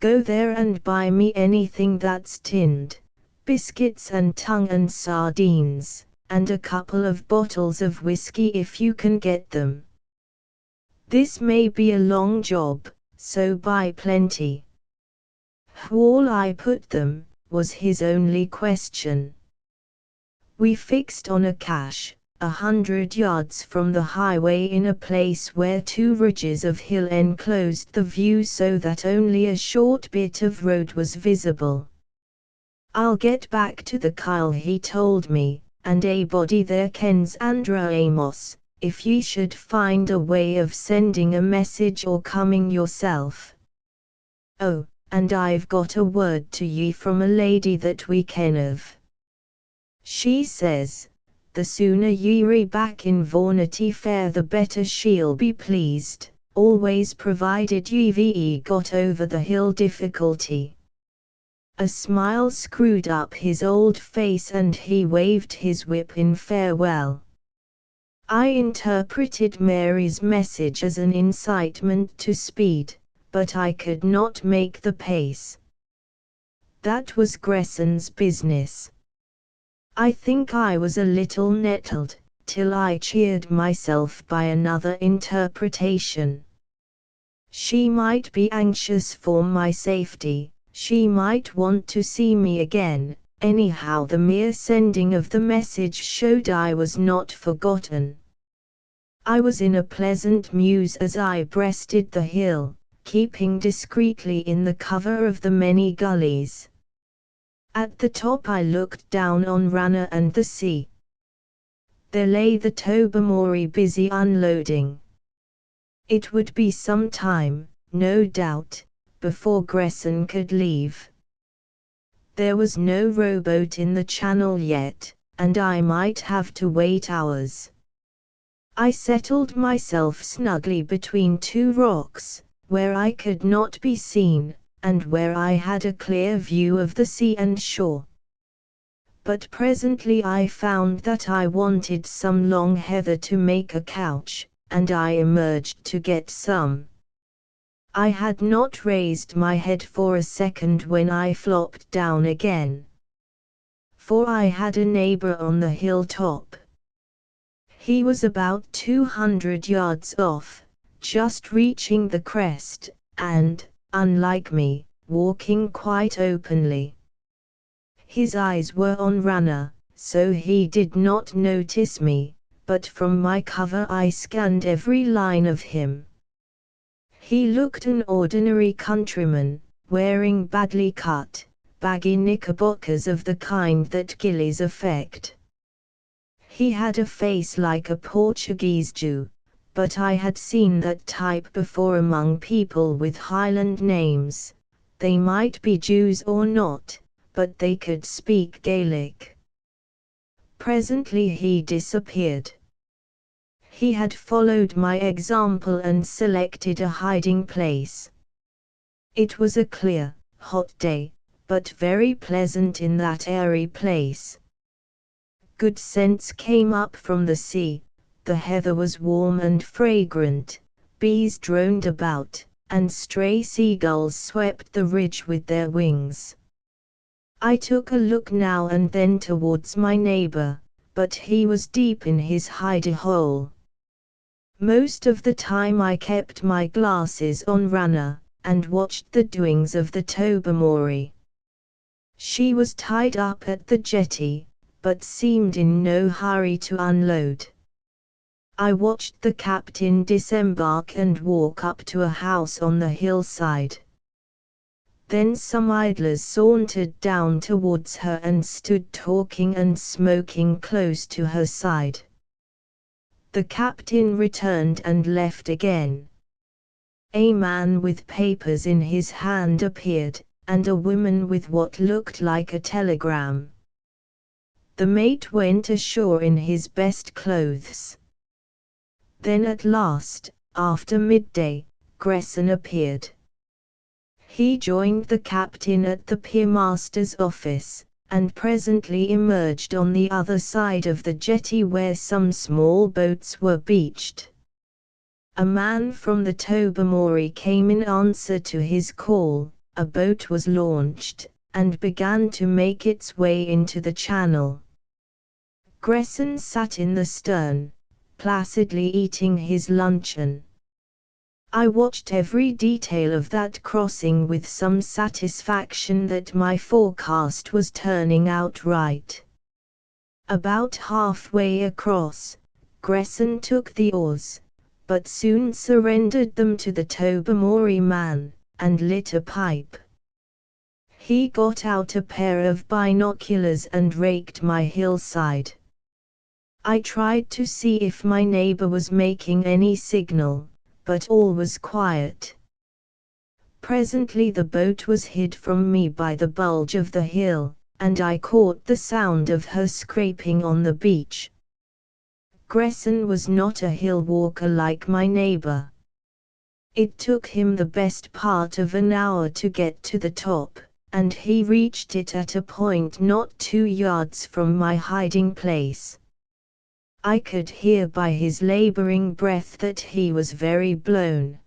Go there and buy me anything that's tinned, biscuits and tongue and sardines, and a couple of bottles of whiskey if you can get them. This may be a long job, so buy plenty." "Who'll I put them?" was his only question. We fixed on a cache, 100 yards from the highway in a place where 2 ridges of hill enclosed the view so that only a short bit of road was visible. "I'll get back to the Kyle," he told me, "and a body there kens Andra Amos, if ye should find a way of sending a message or coming yourself. Oh, and I've got a word to ye from a lady that we ken of. She says, the sooner ye're back in Vanity Fair the better she'll be pleased, always provided ye've got over the hill difficulty." A smile screwed up his old face and he waved his whip in farewell. I interpreted Mary's message as an incitement to speed, but I could not make the pace. That was Gresson's business. I think I was a little nettled, till I cheered myself by another interpretation. She might be anxious for my safety, she might want to see me again, anyhow the mere sending of the message showed I was not forgotten. I was in a pleasant muse as I breasted the hill, keeping discreetly in the cover of the many gullies. At the top I looked down on Ranna and the sea. There lay the Tobermory busy unloading. It would be some time, no doubt, before Gresson could leave. There was no rowboat in the channel yet, and I might have to wait hours. I settled myself snugly between 2 rocks, where I could not be seen, and where I had a clear view of the sea and shore. But presently I found that I wanted some long heather to make a couch, and I emerged to get some. I had not raised my head for a second when I flopped down again. For I had a neighbor on the hilltop. He was about 200 yards off, just reaching the crest, and, unlike me, walking quite openly. His eyes were on Runner, so he did not notice me, but from my cover I scanned every line of him. He looked an ordinary countryman, wearing badly cut, baggy knickerbockers of the kind that gillies affect. He had a face like a Portuguese Jew, but I had seen that type before among people with Highland names. They might be Jews or not, but they could speak Gaelic. Presently he disappeared. He had followed my example and selected a hiding place. It was a clear, hot day, but very pleasant in that airy place. Good scents came up from the sea, the heather was warm and fragrant, bees droned about, and stray seagulls swept the ridge with their wings. I took a look now and then towards my neighbor, but he was deep in his hidey hole. Most of the time I kept my glasses on Runner, and watched the doings of the Tobermory. She was tied up at the jetty, but seemed in no hurry to unload. I watched the captain disembark and walk up to a house on the hillside. Then some idlers sauntered down towards her and stood talking and smoking close to her side. The captain returned and left again. A man with papers in his hand appeared, and a woman with what looked like a telegram. The mate went ashore in his best clothes. Then at last, after midday, Gresson appeared. He joined the captain at the piermaster's office, and presently emerged on the other side of the jetty where some small boats were beached. A man from the Tobermory came in answer to his call, a boat was launched, and began to make its way into the channel. Gresson sat in the stern, placidly eating his luncheon. I watched every detail of that crossing with some satisfaction that my forecast was turning out right. About halfway across, Gresson took the oars, but soon surrendered them to the Tobermory man, and lit a pipe. He got out a pair of binoculars and raked my hillside. I tried to see if my neighbor was making any signal, but all was quiet. Presently the boat was hid from me by the bulge of the hill, and I caught the sound of her scraping on the beach. Gresson was not a hill walker like my neighbor. It took him the best part of an hour to get to the top, and he reached it at a point not 2 yards from my hiding place. I could hear by his laboring breath that he was very blown.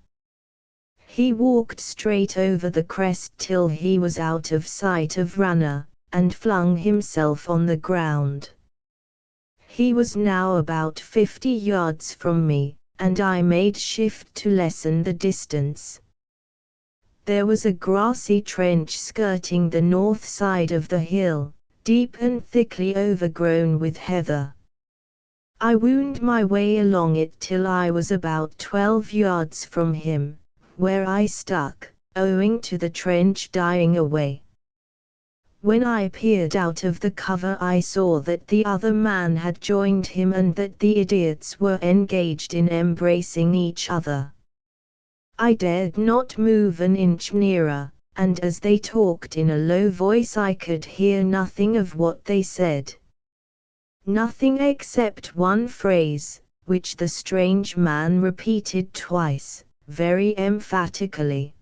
He walked straight over the crest till he was out of sight of Runner, and flung himself on the ground. He was now about 50 yards from me, and I made shift to lessen the distance. There was a grassy trench skirting the north side of the hill, deep and thickly overgrown with heather. I wound my way along it till I was about 12 yards from him, where I stuck, owing to the trench dying away. When I peered out of the cover I saw that the other man had joined him and that the idiots were engaged in embracing each other. I dared not move an inch nearer, and as they talked in a low voice I could hear nothing of what they said. Nothing except one phrase, which the strange man repeated twice, very emphatically.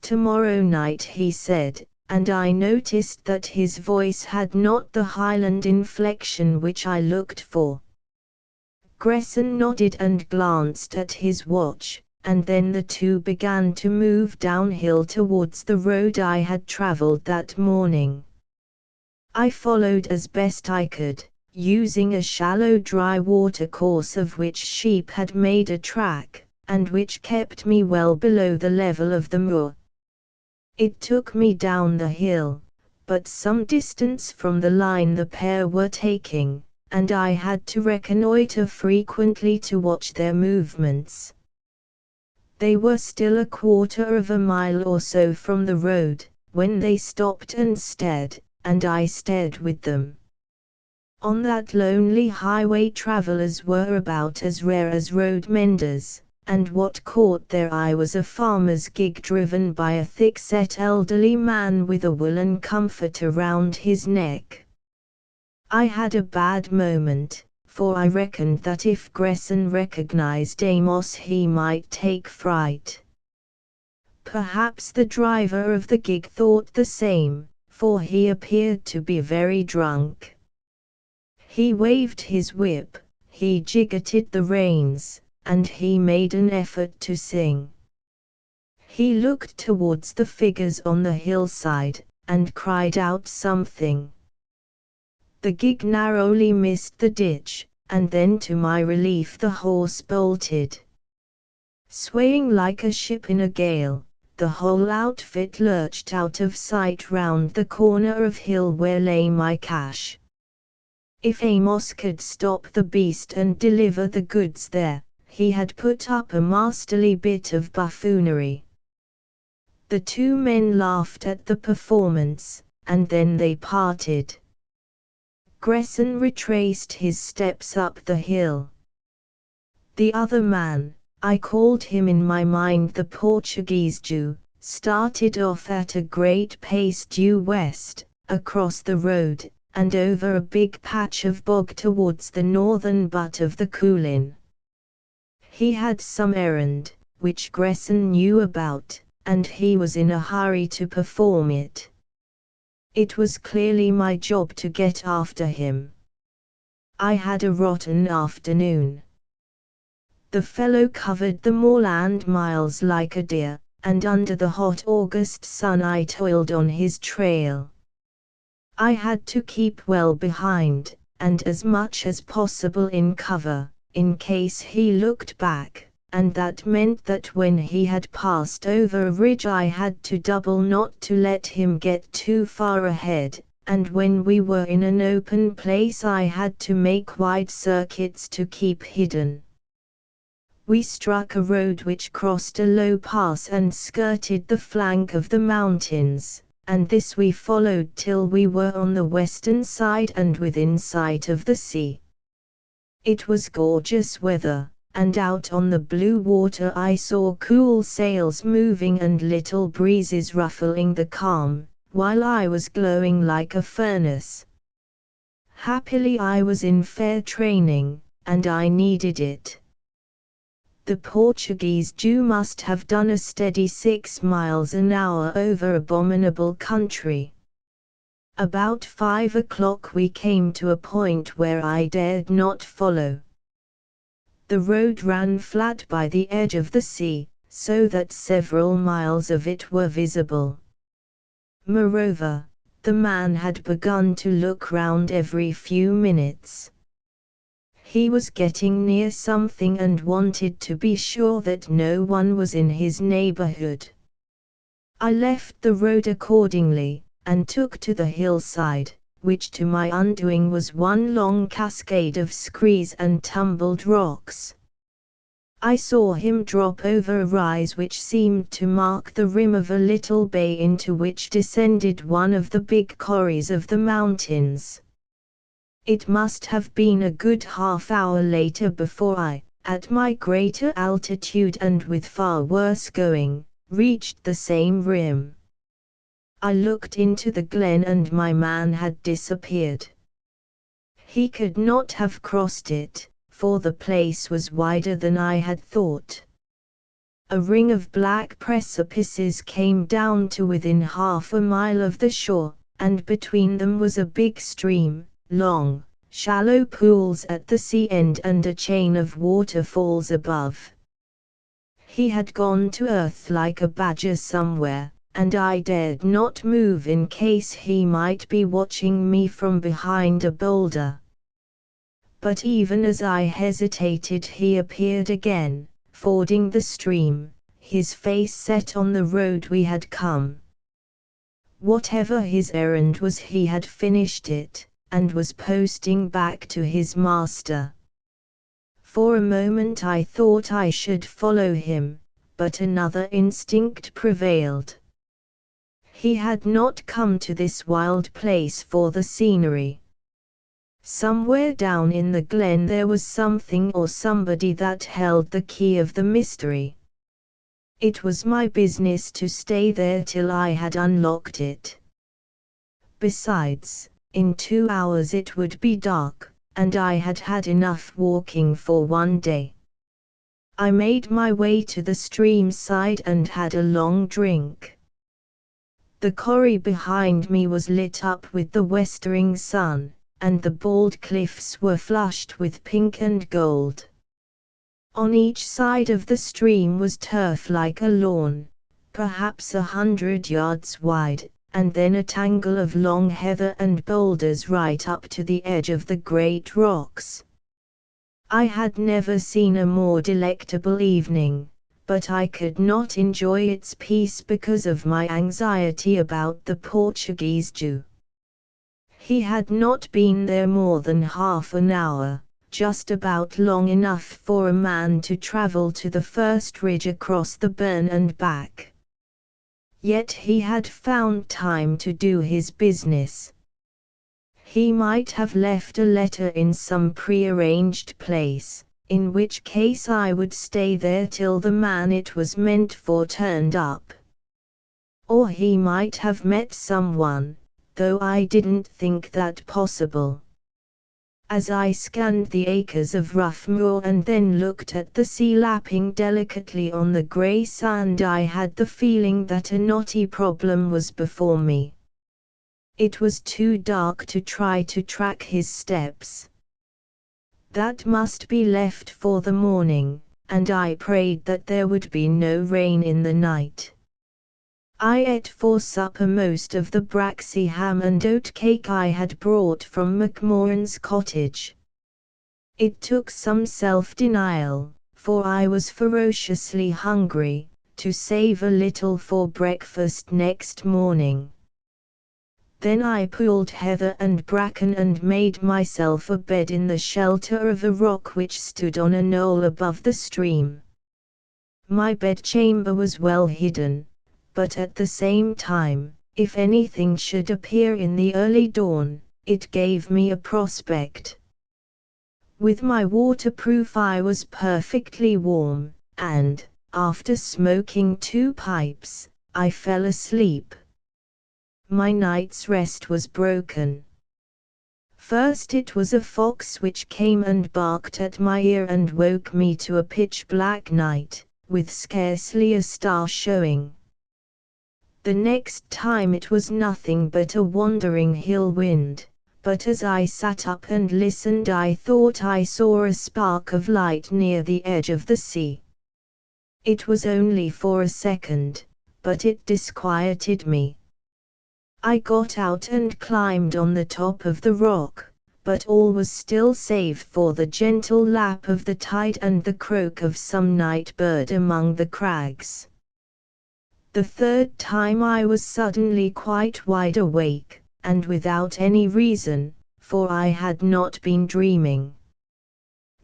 tomorrow night," he said, and I noticed that his voice had not the Highland inflection which I looked for. Gresson nodded and glanced at his watch, and then the two began to move downhill towards the road I had travelled that morning. I followed as best I could, using a shallow dry watercourse of which sheep had made a track, and which kept me well below the level of the moor. It took me down the hill, but some distance from the line the pair were taking, and I had to reconnoitre frequently to watch their movements. They were still a quarter of a mile or so from the road, when they stopped and stared, and I stared with them. On that lonely highway travellers were about as rare as road menders, and what caught their eye was a farmer's gig driven by a thick-set elderly man with a woolen comforter round his neck. I had a bad moment, for I reckoned that if Gresson recognized Amos he might take fright. Perhaps the driver of the gig thought the same, for he appeared to be very drunk. He waved his whip, he jiggetted the reins, and he made an effort to sing. He looked towards the figures on the hillside, and cried out something. The gig narrowly missed the ditch, and then to my relief the horse bolted. Swaying like a ship in a gale, the whole outfit lurched out of sight round the corner of hill where lay my cache. If Amos could stop the beast and deliver the goods there, he had put up a masterly bit of buffoonery. The two men laughed at the performance, and then they parted. Gresson retraced his steps up the hill. The other man, I called him in my mind the Portuguese Jew, started off at a great pace due west, across the road, and over a big patch of bog towards the northern butt of the Coolin. He had some errand, which Gresson knew about, and he was in a hurry to perform it. It was clearly my job to get after him. I had a rotten afternoon. The fellow covered the moorland miles like a deer, and under the hot August sun I toiled on his trail. I had to keep well behind, and as much as possible in cover, in case he looked back, and that meant that when he had passed over a ridge I had to double not to let him get too far ahead, and when we were in an open place I had to make wide circuits to keep hidden. We struck a road which crossed a low pass and skirted the flank of the mountains, and this we followed till we were on the western side and within sight of the sea. It was gorgeous weather, and out on the blue water I saw cool sails moving and little breezes ruffling the calm, while I was glowing like a furnace. Happily I was in fair training, and I needed it. The Portuguese Jew must have done a steady 6 miles an hour over abominable country. About 5 o'clock we came to a point where I dared not follow. The road ran flat by the edge of the sea, so that several miles of it were visible. Moreover, the man had begun to look round every few minutes. He was getting near something and wanted to be sure that no one was in his neighborhood. I left the road accordingly, and took to the hillside, which to my undoing was one long cascade of screes and tumbled rocks. I saw him drop over a rise which seemed to mark the rim of a little bay into which descended one of the big corries of the mountains. It must have been a good half-hour later before I, at my greater altitude and with far worse going, reached the same rim. I looked into the glen and my man had disappeared. He could not have crossed it, for the place was wider than I had thought. A ring of black precipices came down to within half a mile of the shore, and between them was a big stream, long, shallow pools at the sea end and a chain of waterfalls above. He had gone to earth like a badger somewhere, and I dared not move in case he might be watching me from behind a boulder. But even as I hesitated, he appeared again, fording the stream, his face set on the road we had come. Whatever his errand was, he had finished it, and was posting back to his master. For a moment I thought I should follow him, but another instinct prevailed. He had not come to this wild place for the scenery. Somewhere down in the glen there was something or somebody that held the key of the mystery. It was my business to stay there till I had unlocked it. Besides, in 2 hours it would be dark, and I had had enough walking for one day. I made my way to the stream side and had a long drink. The corrie behind me was lit up with the westering sun, and the bald cliffs were flushed with pink and gold. On each side of the stream was turf like a lawn, perhaps 100 yards wide, and then a tangle of long heather and boulders right up to the edge of the great rocks. I had never seen a more delectable evening, but I could not enjoy its peace because of my anxiety about the Portuguese Jew. He had not been there more than half an hour, just about long enough for a man to travel to the first ridge across the burn and back. Yet he had found time to do his business. He might have left a letter in some prearranged place, in which case I would stay there till the man it was meant for turned up. Or he might have met someone, though I didn't think that possible. As I scanned the acres of rough moor and then looked at the sea lapping delicately on the grey sand, I had the feeling that a knotty problem was before me. It was too dark to try to track his steps. That must be left for the morning, and I prayed that there would be no rain in the night. I ate for supper most of the braxy ham and oat cake I had brought from McMorran's cottage. It took some self-denial, for I was ferociously hungry, to save a little for breakfast next morning. Then I pulled heather and bracken and made myself a bed in the shelter of a rock which stood on a knoll above the stream. My bedchamber was well hidden, but at the same time, if anything should appear in the early dawn, it gave me a prospect. With my waterproof I was perfectly warm, and, after smoking 2 pipes, I fell asleep. My night's rest was broken. First it was a fox which came and barked at my ear and woke me to a pitch-black night, with scarcely a star showing. The next time it was nothing but a wandering hill wind, but as I sat up and listened I thought I saw a spark of light near the edge of the sea. It was only for a second, but it disquieted me. I got out and climbed on the top of the rock, but all was still save for the gentle lap of the tide and the croak of some night bird among the crags. The third time I was suddenly quite wide awake, and without any reason, for I had not been dreaming.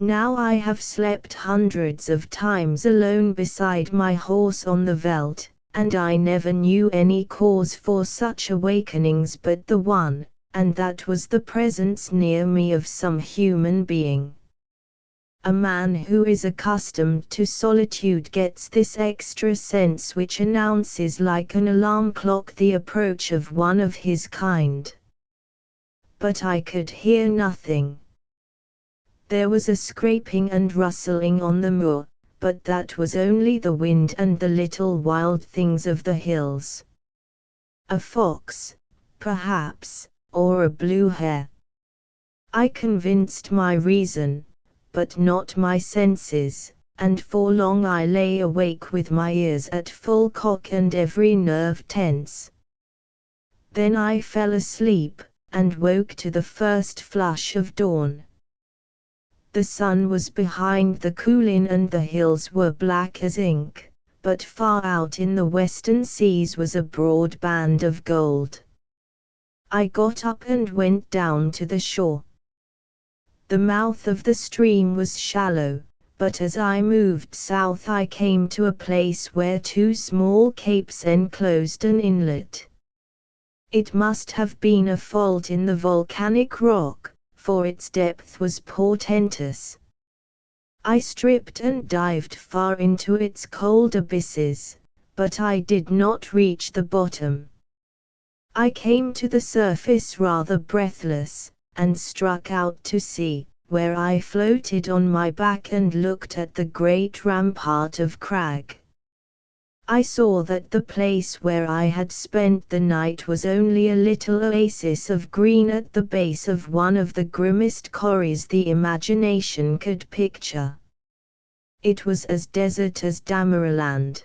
Now I have slept hundreds of times alone beside my horse on the veldt, and I never knew any cause for such awakenings but the one, and that was the presence near me of some human being. A man who is accustomed to solitude gets this extra sense which announces like an alarm clock the approach of one of his kind. But I could hear nothing. There was a scraping and rustling on the moor, but that was only the wind and the little wild things of the hills. A fox, perhaps, or a blue hare. I convinced my reason, but not my senses, and for long I lay awake with my ears at full cock and every nerve tense. Then I fell asleep, and woke to the first flush of dawn. The sun was behind the Kulin and the hills were black as ink, but far out in the western seas was a broad band of gold. I got up and went down to the shore. The mouth of the stream was shallow, but as I moved south I came to a place where two small capes enclosed an inlet. It must have been a fault in the volcanic rock, for its depth was portentous. I stripped and dived far into its cold abysses, but I did not reach the bottom. I came to the surface rather breathless, and struck out to sea, where I floated on my back and looked at the great rampart of crag. I saw that the place where I had spent the night was only a little oasis of green at the base of one of the grimmest corries the imagination could picture. It was as desert as Damaraland.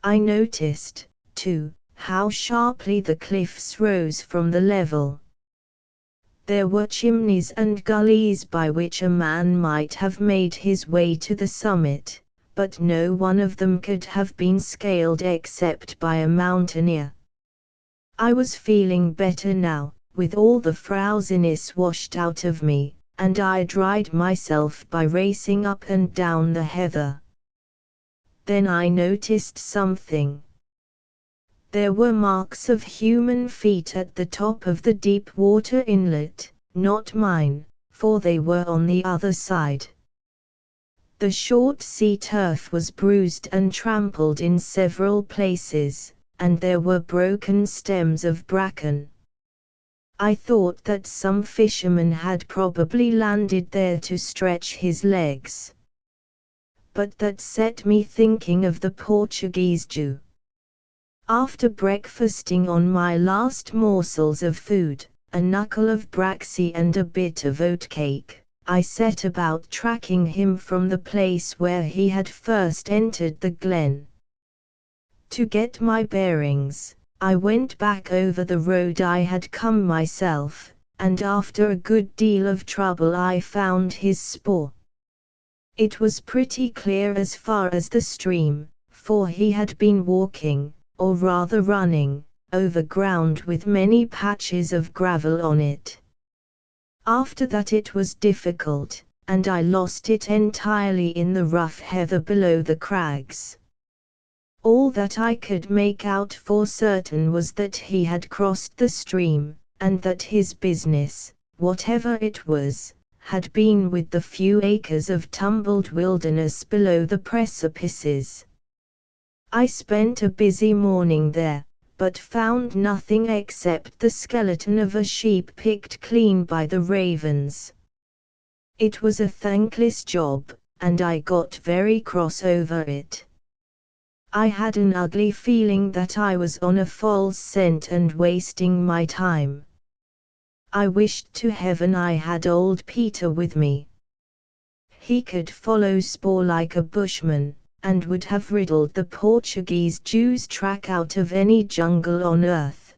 I noticed, too, how sharply the cliffs rose from the level. There were chimneys and gullies by which a man might have made his way to the summit, but no one of them could have been scaled except by a mountaineer. I was feeling better now, with all the frowsiness washed out of me, and I dried myself by racing up and down the heather. Then I noticed something. There were marks of human feet at the top of the deep water inlet, not mine, for they were on the other side. The short sea turf was bruised and trampled in several places, and there were broken stems of bracken. I thought that some fisherman had probably landed there to stretch his legs. But that set me thinking of the Portuguese Jew. After breakfasting on my last morsels of food, a knuckle of braxy and a bit of oatcake, I set about tracking him from the place where he had first entered the glen. To get my bearings, I went back over the road I had come myself, and after a good deal of trouble I found his spoor. It was pretty clear as far as the stream, for he had been walking, or rather running, over ground with many patches of gravel on it. After that it was difficult, and I lost it entirely in the rough heather below the crags. All that I could make out for certain was that he had crossed the stream, and that his business, whatever it was, had been with the few acres of tumbled wilderness below the precipices. I spent a busy morning there, but found nothing except the skeleton of a sheep picked clean by the ravens. It was a thankless job, and I got very cross over it. I had an ugly feeling that I was on a false scent and wasting my time. I wished to heaven I had old Peter with me. He could follow spoor like a bushman, and would have riddled the Portuguese Jew's track out of any jungle on earth.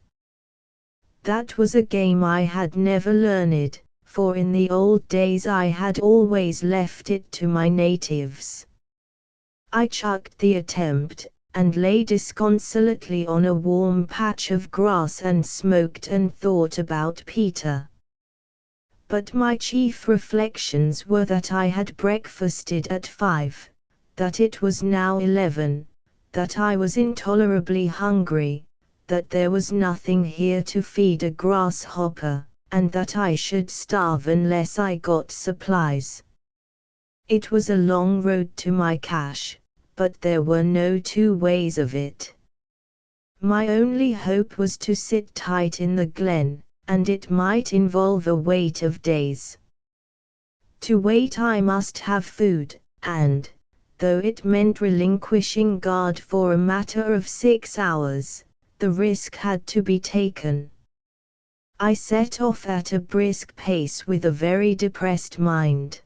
That was a game I had never learned, for in the old days I had always left it to my natives. I chucked the attempt, and lay disconsolately on a warm patch of grass and smoked and thought about Peter. But my chief reflections were that I had breakfasted at 5, that it was now 11, that I was intolerably hungry, that there was nothing here to feed a grasshopper, and that I should starve unless I got supplies. It was a long road to my cache, but there were no two ways of it. My only hope was to sit tight in the glen, and it might involve a wait of days. To wait I must have food, and, though it meant relinquishing guard for a matter of 6 hours, the risk had to be taken. I set off at a brisk pace with a very depressed mind.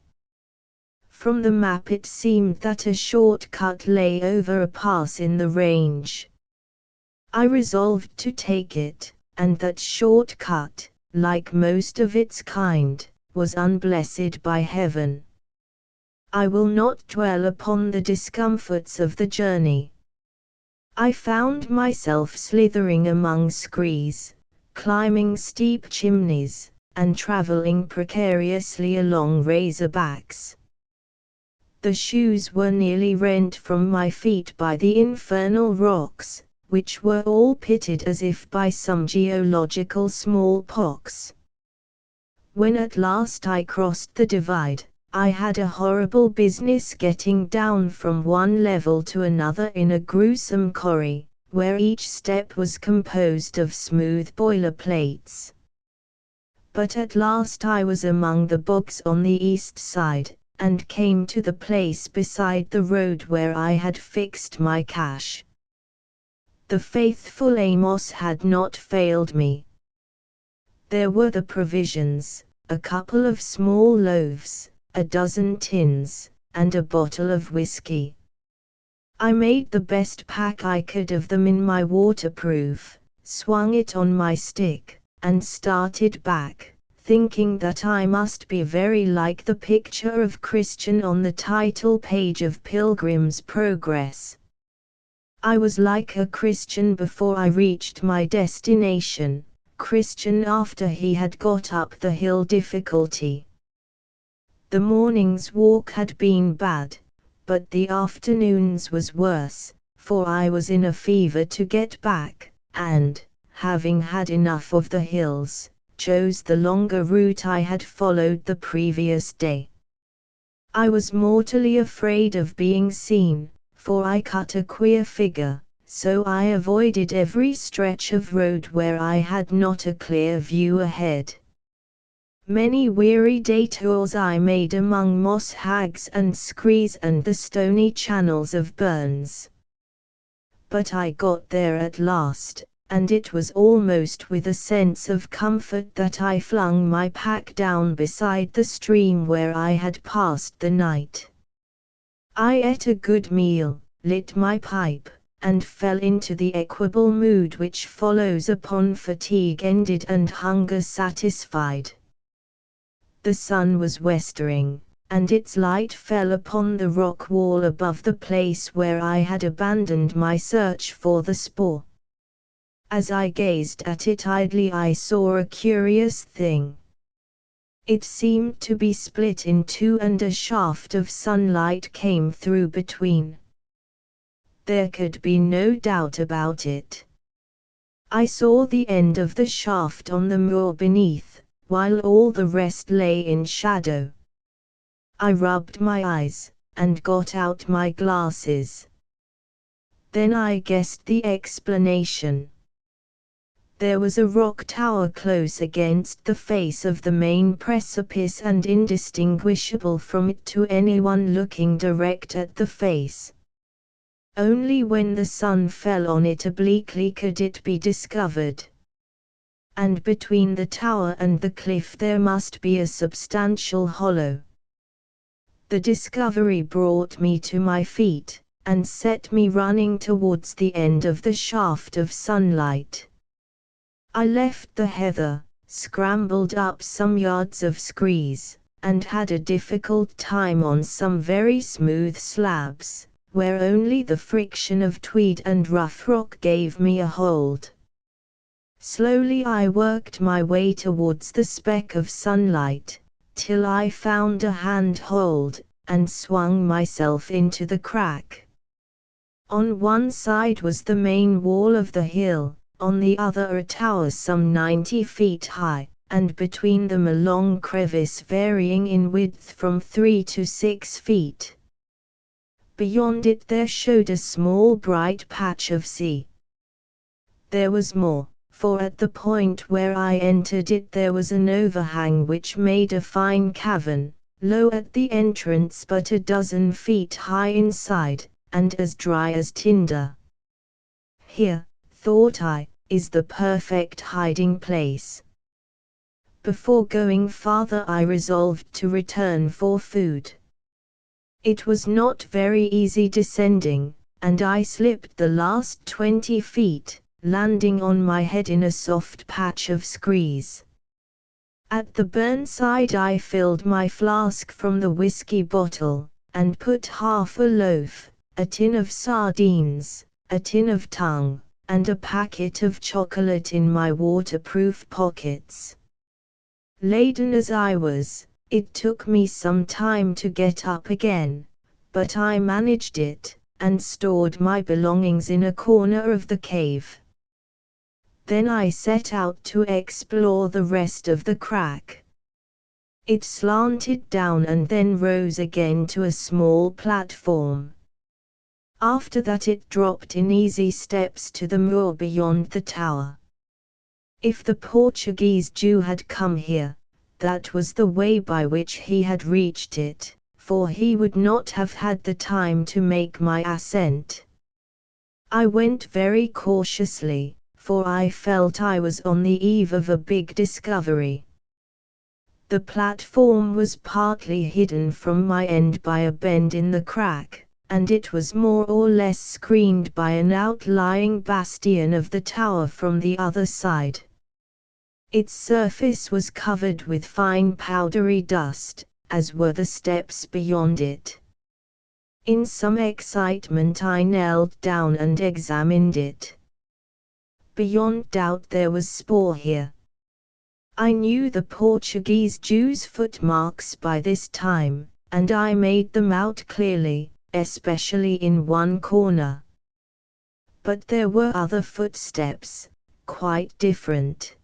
From the map it seemed that a short cut lay over a pass in the range. I resolved to take it, and that short cut, like most of its kind, was unblessed by heaven. I will not dwell upon the discomforts of the journey. I found myself slithering among screes, climbing steep chimneys, and traveling precariously along razorbacks. The shoes were nearly rent from my feet by the infernal rocks, which were all pitted as if by some geological smallpox. When at last I crossed the divide, I had a horrible business getting down from one level to another in a gruesome corrie, where each step was composed of smooth boiler plates. But at last I was among the bogs on the east side, and came to the place beside the road where I had fixed my cache. The faithful Amos had not failed me. There were the provisions, a couple of small loaves, a dozen tins, and a bottle of whiskey. I made the best pack I could of them in my waterproof, swung it on my stick, and started back, thinking that I must be very like the picture of Christian on the title page of Pilgrim's Progress. I was like a Christian before I reached my destination, Christian after he had got up the hill difficulty. The morning's walk had been bad, but the afternoon's was worse, for I was in a fever to get back, and, having had enough of the hills, chose the longer route I had followed the previous day. I was mortally afraid of being seen, for I cut a queer figure, so I avoided every stretch of road where I had not a clear view ahead. Many weary detours I made among moss hags and screes and the stony channels of burns. But I got there at last, and it was almost with a sense of comfort that I flung my pack down beside the stream where I had passed the night. I ate a good meal, lit my pipe, and fell into the equable mood which follows upon fatigue ended and hunger satisfied. The sun was westering, and its light fell upon the rock wall above the place where I had abandoned my search for the spoor. As I gazed at it idly I saw a curious thing. It seemed to be split in two and a shaft of sunlight came through between. There could be no doubt about it. I saw the end of the shaft on the moor beneath, while all the rest lay in shadow. I rubbed my eyes, and got out my glasses. Then I guessed the explanation. There was a rock tower close against the face of the main precipice and indistinguishable from it to anyone looking direct at the face. Only when the sun fell on it obliquely could it be discovered. And between the tower and the cliff there must be a substantial hollow. The discovery brought me to my feet, and set me running towards the end of the shaft of sunlight. I left the heather, scrambled up some yards of screes, and had a difficult time on some very smooth slabs, where only the friction of tweed and rough rock gave me a hold. Slowly I worked my way towards the speck of sunlight, till I found a handhold, and swung myself into the crack. On one side was the main wall of the hill, on the other a tower some 90 feet high, and between them a long crevice varying in width from 3 to 6 feet. Beyond it there showed a small bright patch of sea. There was more, for at the point where I entered it there was an overhang which made a fine cavern, low at the entrance but a dozen feet high inside, and as dry as tinder. Here, thought I, is the perfect hiding place. Before going farther I resolved to return for food. It was not very easy descending, and I slipped the last 20 feet, landing on my head in a soft patch of screes. At the burnside I filled my flask from the whiskey bottle, and put half a loaf, a tin of sardines, a tin of tongue, and a packet of chocolate in my waterproof pockets. Laden as I was, it took me some time to get up again, but I managed it, and stored my belongings in a corner of the cave. Then I set out to explore the rest of the crack. It slanted down and then rose again to a small platform. After that it dropped in easy steps to the moor beyond the tower. If the Portuguese Jew had come here, that was the way by which he had reached it, for he would not have had the time to make my ascent. I went very cautiously, for I felt I was on the eve of a big discovery. The platform was partly hidden from my end by a bend in the crack, and it was more or less screened by an outlying bastion of the tower from the other side. Its surface was covered with fine powdery dust, as were the steps beyond it. In some excitement I knelt down and examined it. Beyond doubt there was spoor here. I knew the Portuguese Jew's footmarks by this time, and I made them out clearly, especially in one corner. But there were other footsteps, quite different.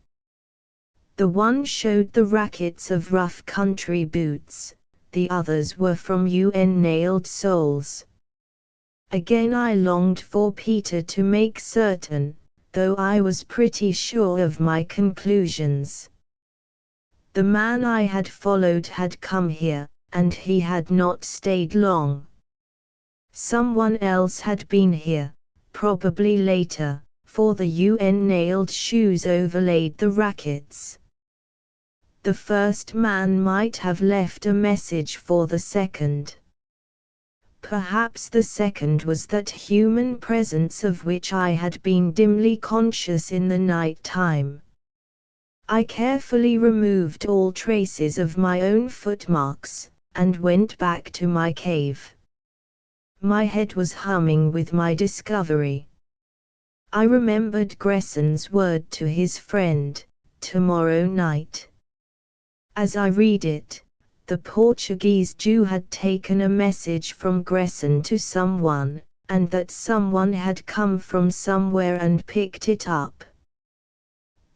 The one showed the rackets of rough country boots, the others were from nailed soles. Again I longed for Peter to make certain, though I was pretty sure of my conclusions. The man I had followed had come here, and he had not stayed long. Someone else had been here, probably later, for the nailed shoes overlaid the rackets. The first man might have left a message for the second. Perhaps the second was that human presence of which I had been dimly conscious in the night time. I carefully removed all traces of my own footmarks, and went back to my cave. My head was humming with my discovery. I remembered Gresson's word to his friend, "Tomorrow night." As I read it, the Portuguese Jew had taken a message from Gresson to someone, and that someone had come from somewhere and picked it up.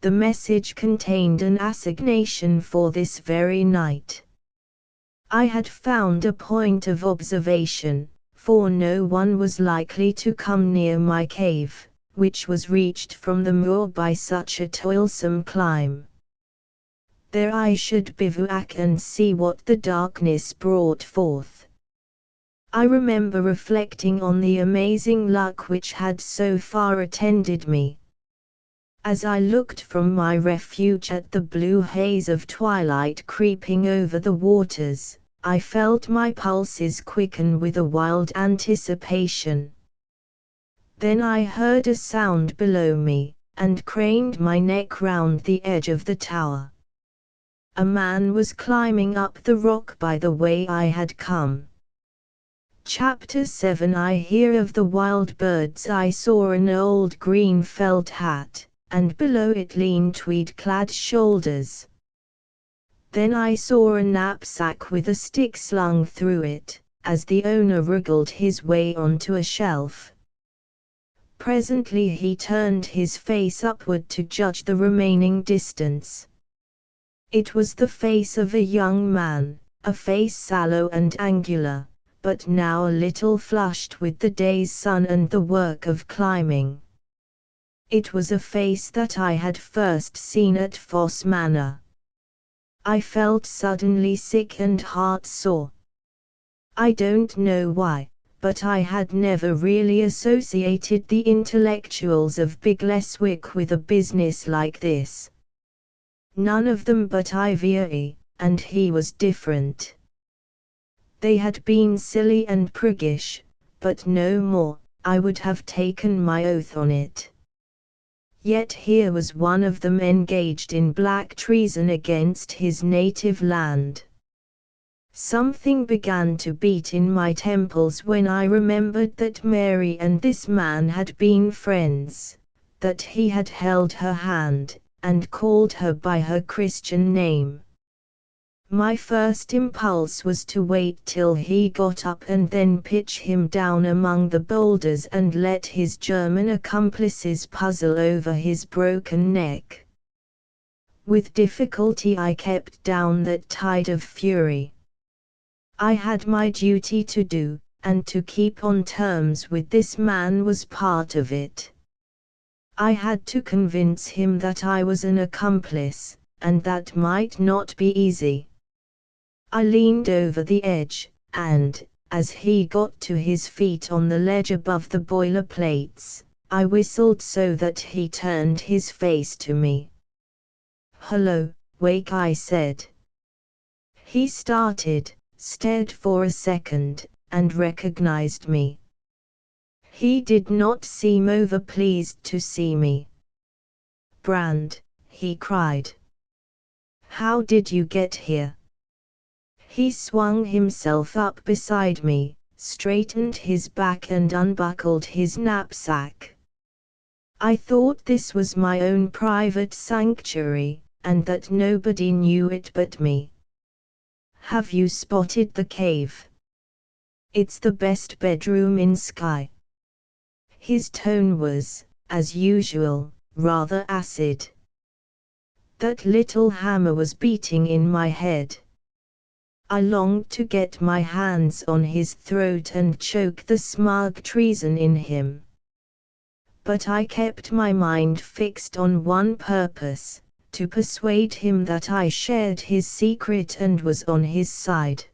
The message contained an assignation for this very night. I had found a point of observation, for no one was likely to come near my cave, which was reached from the moor by such a toilsome climb. There I should bivouac and see what the darkness brought forth. I remember reflecting on the amazing luck which had so far attended me. As I looked from my refuge at the blue haze of twilight creeping over the waters, I felt my pulses quicken with a wild anticipation. Then I heard a sound below me, and craned my neck round the edge of the tower. A man was climbing up the rock by the way I had come. Chapter 7 I hear of the wild birds. I saw an old green felt hat, and below it lean tweed-clad shoulders. Then I saw a knapsack with a stick slung through it, as the owner wriggled his way onto a shelf. Presently he turned his face upward to judge the remaining distance. It was the face of a young man, a face sallow and angular, but now a little flushed with the day's sun and the work of climbing. It was a face that I had first seen at Foss Manor. I felt suddenly sick and heart-sore. I don't know why, but I had never really associated the intellectuals of Big Leswick with a business like this. None of them but Ivy, and he was different. They had been silly and priggish, but no more, I would have taken my oath on it. Yet here was one of them engaged in black treason against his native land. Something began to beat in my temples when I remembered that Mary and this man had been friends, that he had held her hand, and called her by her Christian name. My first impulse was to wait till he got up and then pitch him down among the boulders and let his German accomplices puzzle over his broken neck. With difficulty I kept down that tide of fury. I had my duty to do, and to keep on terms with this man was part of it. I had to convince him that I was an accomplice, and that might not be easy. I leaned over the edge, and, as he got to his feet on the ledge above the boiler plates, I whistled so that he turned his face to me. "Hello, Wake," I said. He started, stared for a second, and recognized me. He did not seem over-pleased to see me. "Brand," he cried. "How did you get here?" He swung himself up beside me, straightened his back and unbuckled his knapsack. I thought this was my own private sanctuary, and that nobody knew it but me. "Have you spotted the cave? It's the best bedroom in Skye." His tone was, as usual, rather acid. That little hammer was beating in my head. I longed to get my hands on his throat and choke the smug treason in him. But I kept my mind fixed on one purpose, to persuade him that I shared his secret and was on his side.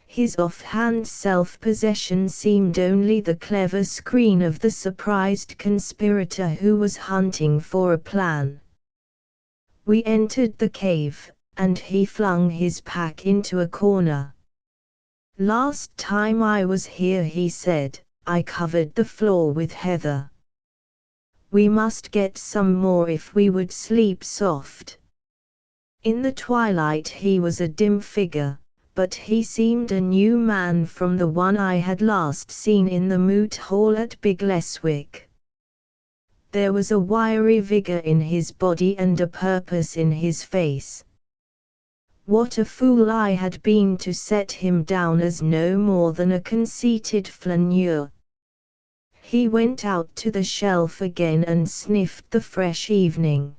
His offhand self-possession seemed only the clever screen of the surprised conspirator who was hunting for a plan. We entered the cave, and he flung his pack into a corner. "Last time I was here," he said, "I covered the floor with heather. We must get some more if we would sleep soft." In the twilight he was a dim figure, but he seemed a new man from the one I had last seen in the moot hall at Big Leswick. There was a wiry vigor in his body and a purpose in his face. What a fool I had been to set him down as no more than a conceited flaneur. He went out to the shelf again and sniffed the fresh evening.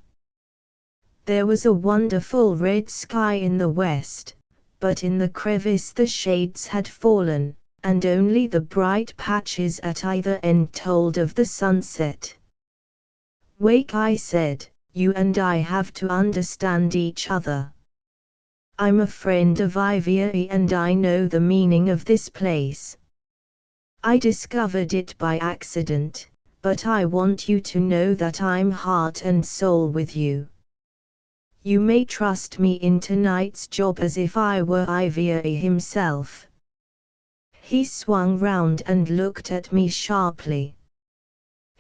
There was a wonderful red sky in the west, but in the crevice the shades had fallen, and only the bright patches at either end told of the sunset. "Wake," I said, "you and I have to understand each other. I'm a friend of Ivy and I know the meaning of this place. I discovered it by accident, but I want you to know that I'm heart and soul with you. You may trust me in tonight's job as if I were Ivy himself." He swung round and looked at me sharply.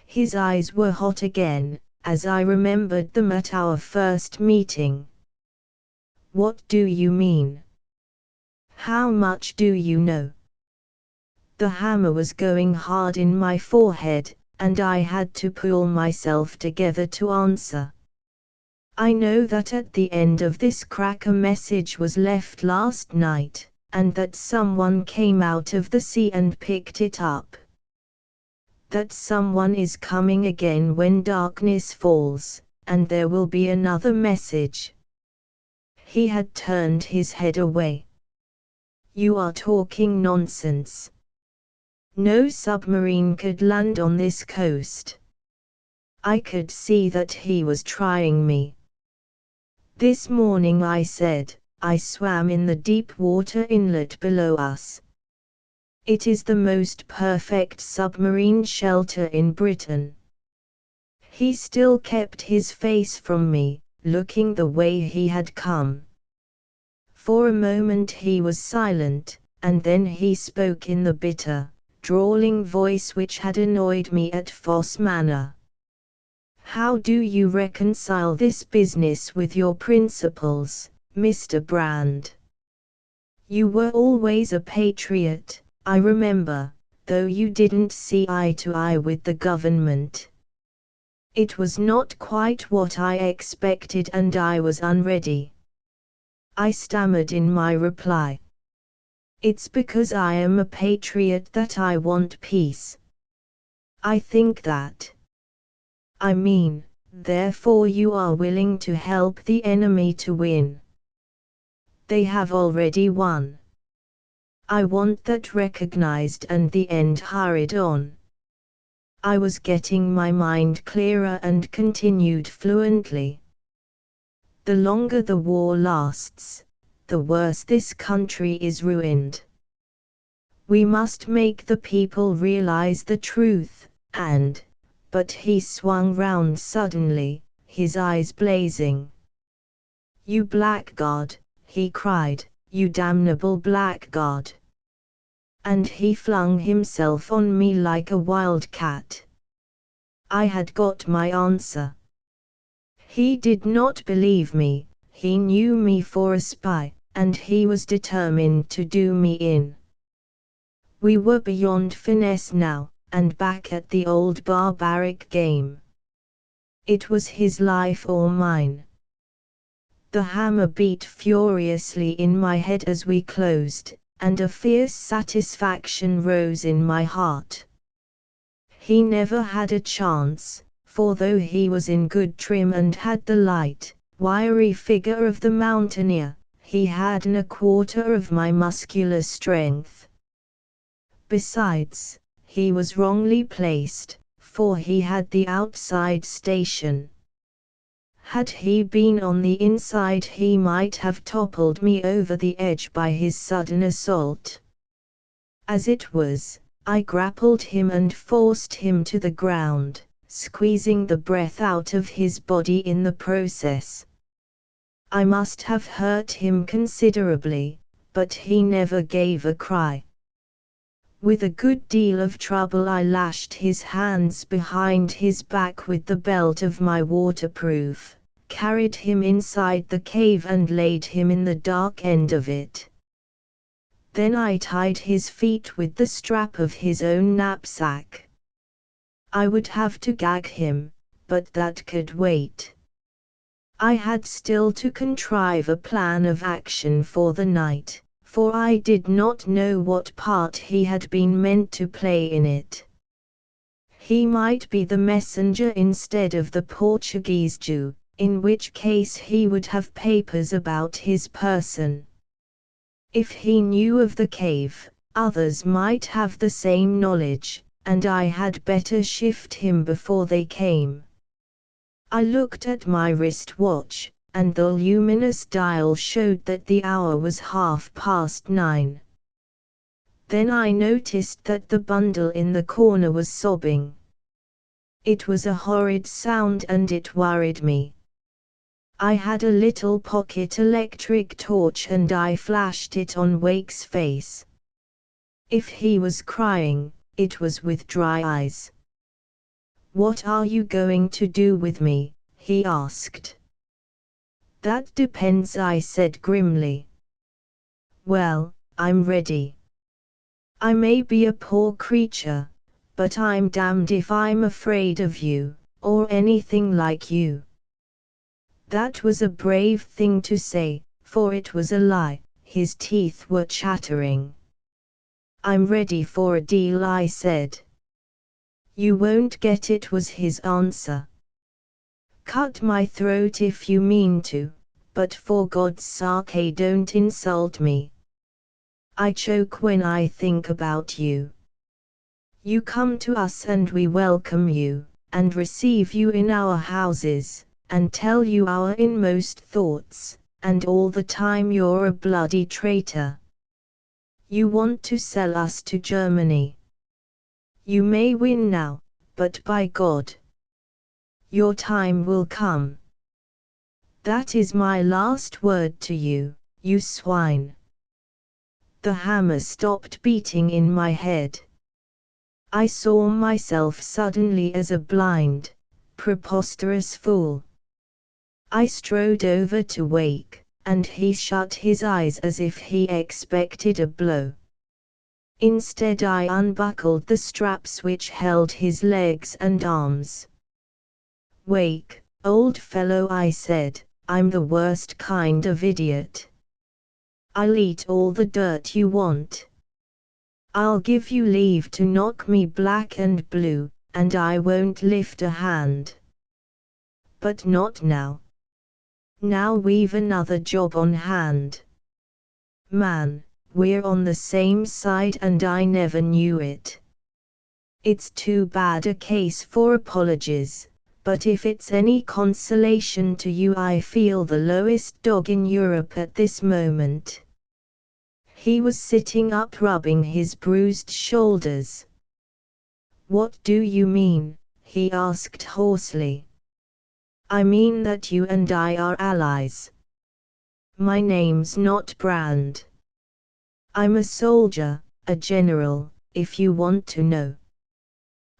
His eyes were hot again, as I remembered them at our first meeting. "What do you mean? How much do you know?" The hammer was going hard in my forehead, and I had to pull myself together to answer. "I know that at the end of this crack a message was left last night, and that someone came out of the sea and picked it up. That someone is coming again when darkness falls, and there will be another message." He had turned his head away. "You are talking nonsense. No submarine could land on this coast." I could see that he was trying me. This morning, I said, I swam in the deep water inlet below us. It is the most perfect submarine shelter in Britain. He still kept his face from me, looking the way he had come. For a moment he was silent, and then he spoke in the bitter, drawling voice which had annoyed me at Foss Manor. How do you reconcile this business with your principles, Mr. Brand? You were always a patriot, I remember, though you didn't see eye to eye with the government. It was not quite what I expected and I was unready. I stammered in my reply. It's because I am a patriot that I want peace. I think that. I mean, therefore you are willing to help the enemy to win. They have already won. I want that recognized and the end hurried on. I was getting my mind clearer and continued fluently. The longer the war lasts, the worse this country is ruined. We must make the people realize the truth, but he swung round suddenly, his eyes blazing. You blackguard, he cried, you damnable blackguard. And he flung himself on me like a wild cat. I had got my answer. He did not believe me, he knew me for a spy, and he was determined to do me in. We were beyond finesse now, and back at the old barbaric game. It was his life or mine. The hammer beat furiously in my head as we closed, and a fierce satisfaction rose in my heart. He never had a chance, for though he was in good trim and had the light, wiry figure of the mountaineer, he hadn't a quarter of my muscular strength. Besides, he was wrongly placed, for he had the outside station. Had he been on the inside he might have toppled me over the edge by his sudden assault. As it was, I grappled him and forced him to the ground, squeezing the breath out of his body in the process. I must have hurt him considerably, but he never gave a cry. With a good deal of trouble I lashed his hands behind his back with the belt of my waterproof, carried him inside the cave and laid him in the dark end of it. Then I tied his feet with the strap of his own knapsack. I would have to gag him, but that could wait. I had still to contrive a plan of action for the night, for I did not know what part he had been meant to play in it. He might be the messenger instead of the Portuguese Jew, in which case he would have papers about his person. If he knew of the cave, others might have the same knowledge, and I had better shift him before they came. I looked at my wristwatch, and the luminous dial showed that the hour was 9:30. Then I noticed that the bundle in the corner was sobbing. It was a horrid sound and it worried me. I had a little pocket electric torch and I flashed it on Wake's face. If he was crying, it was with dry eyes. "What are you going to do with me?" he asked. "That depends," I said grimly. "Well, I'm ready. I may be a poor creature, but I'm damned if I'm afraid of you, or anything like you." That was a brave thing to say, for it was a lie, his teeth were chattering. "I'm ready for a deal," I said. "You won't get it," was his answer. "Cut my throat if you mean to, but for God's sake don't insult me. I choke when I think about you. You come to us and we welcome you, and receive you in our houses, and tell you our inmost thoughts, and all the time you're a bloody traitor. You want to sell us to Germany. You may win now, but by God, your time will come. That is my last word to you, you swine. The hammer stopped beating in my head. I saw myself suddenly as a blind, preposterous fool. I strode over to Wake, and he shut his eyes as if he expected a blow. Instead I unbuckled the straps which held his legs and arms. Wake, old fellow, I said, I'm the worst kind of idiot. I'll eat all the dirt you want. I'll give you leave to knock me black and blue, and I won't lift a hand. But not now. Now we've another job on hand. Man, we're on the same side and I never knew it. It's too bad a case for apologies, but if it's any consolation to you, I feel the lowest dog in Europe at this moment. He was sitting up rubbing his bruised shoulders. What do you mean? He asked hoarsely. I mean that you and I are allies. My name's not Brand. I'm a soldier, a general, if you want to know.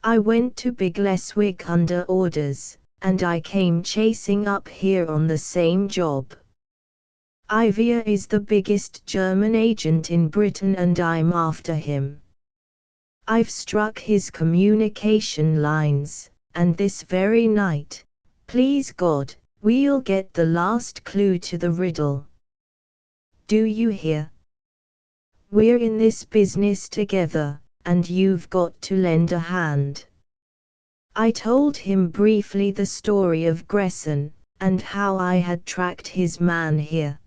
I went to Big Leswick under orders, and I came chasing up here on the same job. Ivia is the biggest German agent in Britain and I'm after him. I've struck his communication lines, and this very night, please God, we'll get the last clue to the riddle. Do you hear? We're in this business together, and you've got to lend a hand. I told him briefly the story of Gresson, and how I had tracked his man here.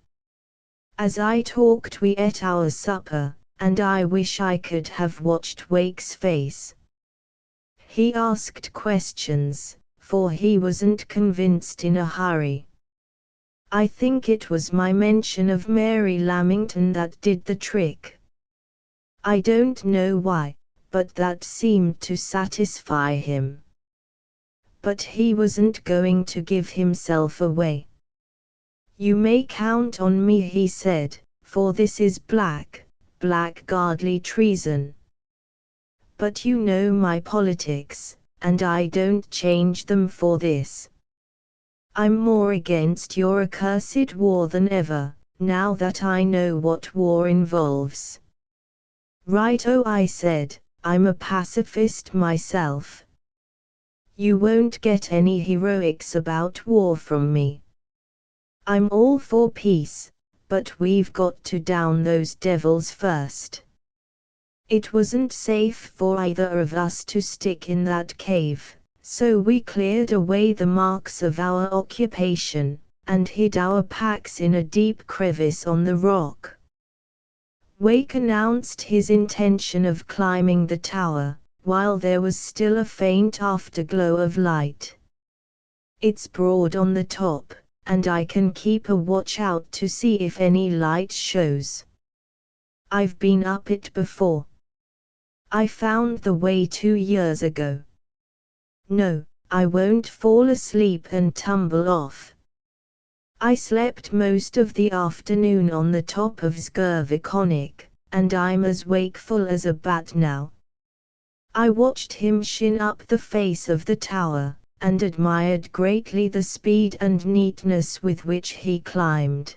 As I talked we ate our supper, and I wish I could have watched Wake's face. He asked questions, for he wasn't convinced in a hurry. I think it was my mention of Mary Lamington that did the trick. I don't know why, but that seemed to satisfy him. But he wasn't going to give himself away. You may count on me, he said, for this is blackguardly treason. But you know my politics, and I don't change them for this. I'm more against your accursed war than ever, now that I know what war involves. Right-o, I said, I'm a pacifist myself. You won't get any heroics about war from me. I'm all for peace, but we've got to down those devils first. It wasn't safe for either of us to stick in that cave, so we cleared away the marks of our occupation, and hid our packs in a deep crevice on the rock. Wake announced his intention of climbing the tower, while there was still a faint afterglow of light. It's broad on the top, and I can keep a watch out to see if any light shows. I've been up it before. I found the way 2 years ago. No, I won't fall asleep and tumble off. I slept most of the afternoon on the top of Skirvikonic, and I'm as wakeful as a bat now. I watched him shin up the face of the tower, and admired greatly the speed and neatness with which he climbed.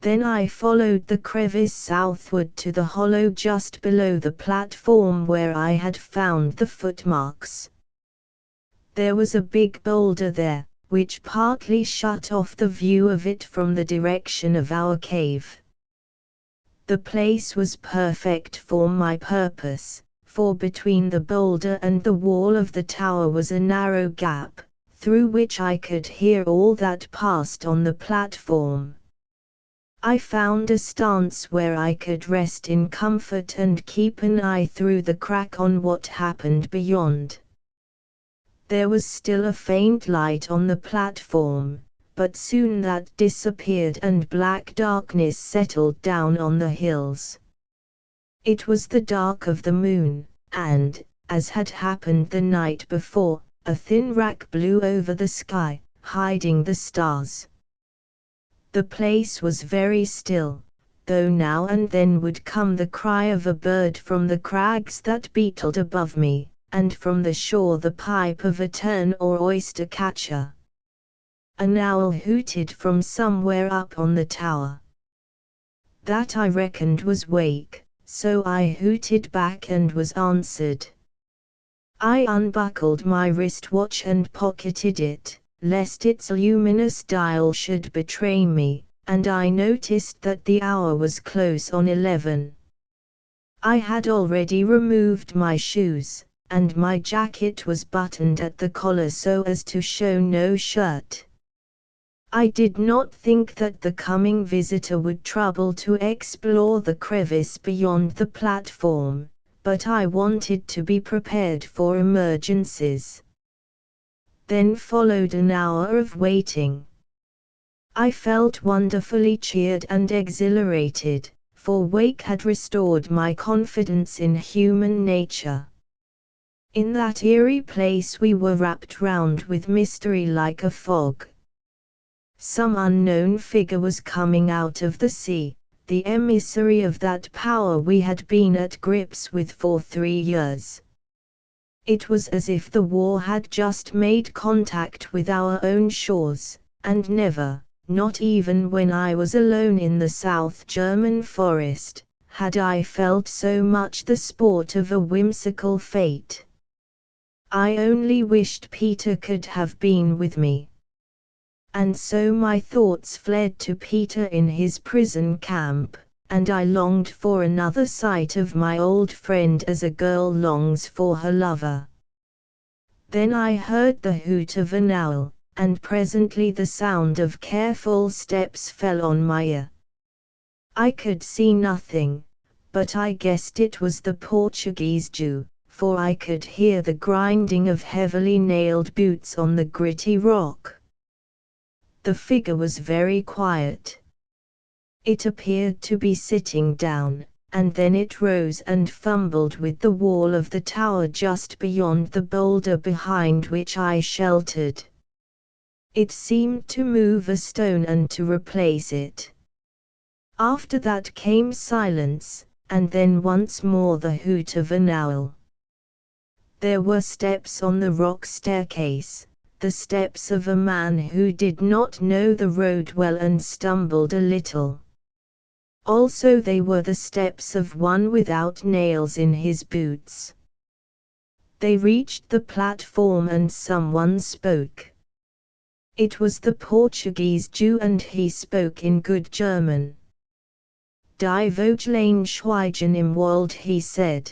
Then I followed the crevice southward to the hollow just below the platform where I had found the footmarks. There was a big boulder there, which partly shut off the view of it from the direction of our cave. The place was perfect for my purpose, for between the boulder and the wall of the tower was a narrow gap, through which I could hear all that passed on the platform. I found a stance where I could rest in comfort and keep an eye through the crack on what happened beyond. There was still a faint light on the platform, but soon that disappeared and black darkness settled down on the hills. It was the dark of the moon, and, as had happened the night before, a thin rack blew over the sky, hiding the stars. The place was very still, though now and then would come the cry of a bird from the crags that beetled above me, and from the shore the pipe of a tern or oyster catcher. An owl hooted from somewhere up on the tower. That I reckoned was Wake, so I hooted back and was answered. I unbuckled my wristwatch and pocketed it, lest its luminous dial should betray me, and I noticed that the hour was close on 11. I had already removed my shoes, and my jacket was buttoned at the collar so as to show no shirt. I did not think that the coming visitor would trouble to explore the crevice beyond the platform, but I wanted to be prepared for emergencies. Then followed an hour of waiting. I felt wonderfully cheered and exhilarated, for Wake had restored my confidence in human nature. In that eerie place we were wrapped round with mystery like a fog. Some unknown figure was coming out of the sea, the emissary of that power we had been at grips with for 3 years. It was as if the war had just made contact with our own shores, and never, not even when I was alone in the South German forest, had I felt so much the sport of a whimsical fate. I only wished Peter could have been with me. And so my thoughts fled to Peter in his prison camp, and I longed for another sight of my old friend as a girl longs for her lover. Then I heard the hoot of an owl, and presently the sound of careful steps fell on my ear. I could see nothing, but I guessed it was the Portuguese Jew, for I could hear the grinding of heavily nailed boots on the gritty rock. The figure was very quiet. It appeared to be sitting down, and then it rose and fumbled with the wall of the tower just beyond the boulder behind which I sheltered. It seemed to move a stone and to replace it. After that came silence, and then once more the hoot of an owl. There were steps on the rock staircase, the steps of a man who did not know the road well and stumbled a little. Also they were the steps of one without nails in his boots. They reached the platform and someone spoke. It was the Portuguese Jew and he spoke in good German. Die Vogelein schweigen im Wald, he said.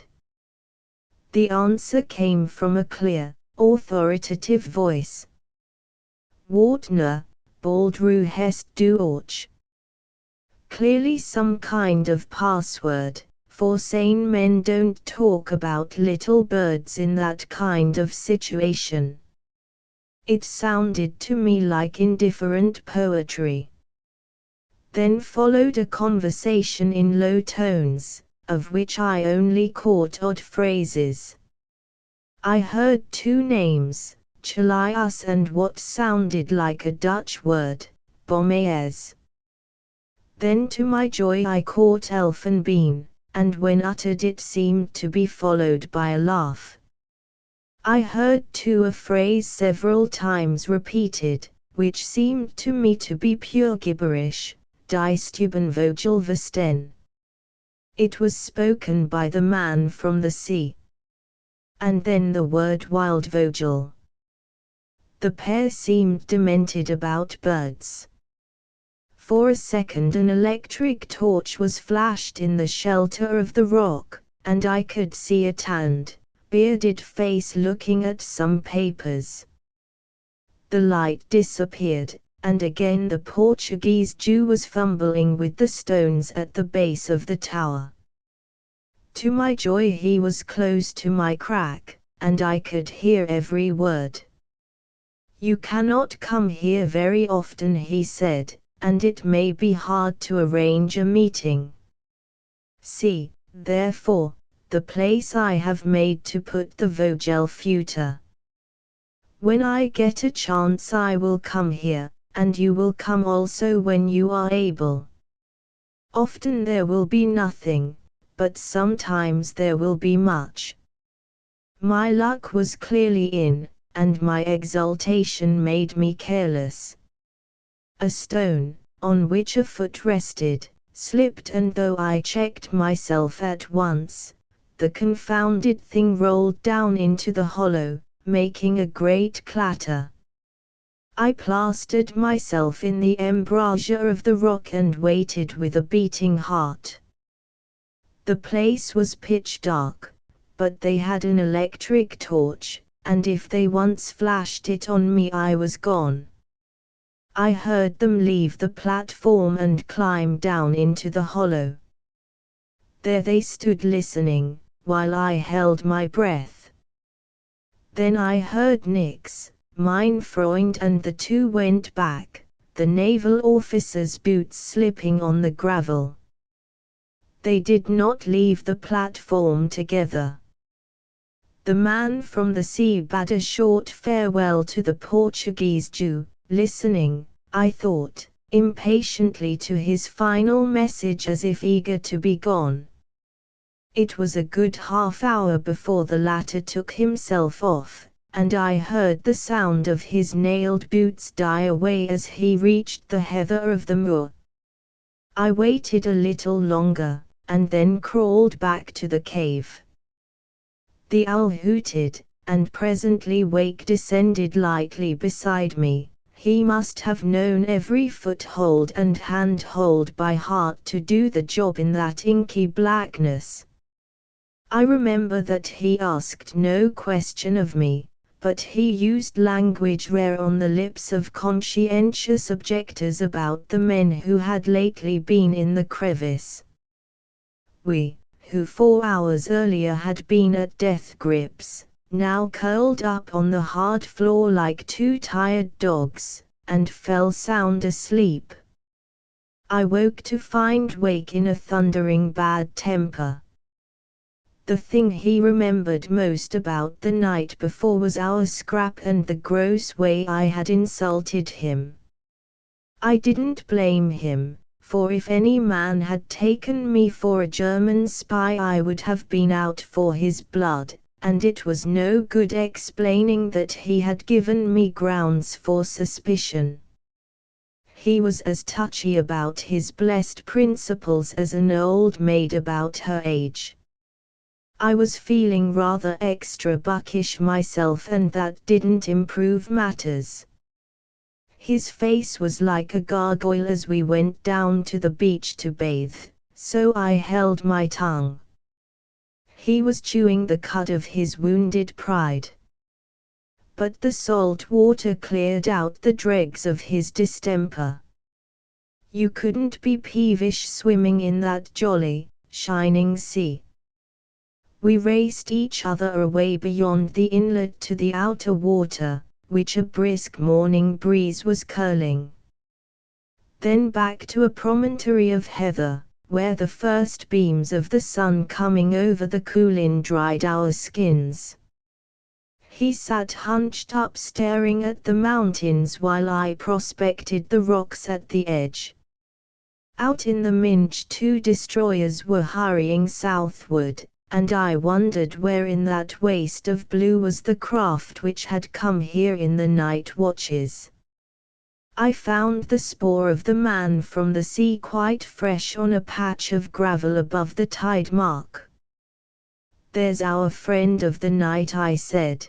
The answer came from a clear, authoritative voice. Wardner, Baldru hest du Orch. Clearly some kind of password, for sane men don't talk about little birds in that kind of situation. It sounded to me like indifferent poetry. Then followed a conversation in low tones, of which I only caught odd phrases. I heard 2 names, Chalias and what sounded like a Dutch word, Bomaes. Then to my joy I caught Elfenbein, and when uttered it seemed to be followed by a laugh. I heard too a phrase several times repeated, which seemed to me to be pure gibberish, Die Stubenvogel Vesten. It was spoken by the man from the sea. And then the word Wildvogel. The pair seemed demented about birds. For a second an electric torch was flashed in the shelter of the rock, and I could see a tanned, bearded face looking at some papers. The light disappeared, and again the Portuguese Jew was fumbling with the stones at the base of the tower. To my joy he was close to my crack, and I could hear every word. You cannot come here very often, he said, and it may be hard to arrange a meeting. See, therefore, the place I have made to put the Vogelfutter. When I get a chance I will come here, and you will come also when you are able. Often there will be nothing, but sometimes there will be much. My luck was clearly in, and my exultation made me careless. A stone, on which a foot rested, slipped, and though I checked myself at once, the confounded thing rolled down into the hollow, making a great clatter. I plastered myself in the embrasure of the rock and waited with a beating heart. The place was pitch dark, but they had an electric torch, and if they once flashed it on me I was gone. I heard them leave the platform and climb down into the hollow. There they stood listening, while I held my breath. Then I heard Nick's, mein Freund, and the two went back, the naval officer's boots slipping on the gravel. They did not leave the platform together. The man from the sea bade a short farewell to the Portuguese Jew, listening, I thought, impatiently to his final message as if eager to be gone. It was a good half-hour before the latter took himself off, and I heard the sound of his nailed boots die away as he reached the heather of the moor. I waited a little longer, and then crawled back to the cave. The owl hooted, and presently Wake descended lightly beside me. He must have known every foothold and handhold by heart to do the job in that inky blackness. I remember that he asked no question of me, but he used language rare on the lips of conscientious objectors about the men who had lately been in the crevice. We, who 4 hours earlier had been at death grips, now curled up on the hard floor like two tired dogs, and fell sound asleep. I woke to find Wake in a thundering bad temper. The thing he remembered most about the night before was our scrap and the gross way I had insulted him. I didn't blame him, for if any man had taken me for a German spy I would have been out for his blood, and it was no good explaining that he had given me grounds for suspicion. He was as touchy about his blessed principles as an old maid about her age. I was feeling rather extra buckish myself, and that didn't improve matters. His face was like a gargoyle as we went down to the beach to bathe, so I held my tongue. He was chewing the cud of his wounded pride. But the salt water cleared out the dregs of his distemper. You couldn't be peevish swimming in that jolly, shining sea. We raced each other away beyond the inlet to the outer water, which a brisk morning breeze was curling. Then back to a promontory of heather, where the first beams of the sun coming over the coolin dried our skins. He sat hunched up staring at the mountains while I prospected the rocks at the edge. Out in the Minch 2 destroyers were hurrying southward, and I wondered where in that waste of blue was the craft which had come here in the night watches. I found the spoor of the man from the sea quite fresh on a patch of gravel above the tide mark. "There's our friend of the night," I said.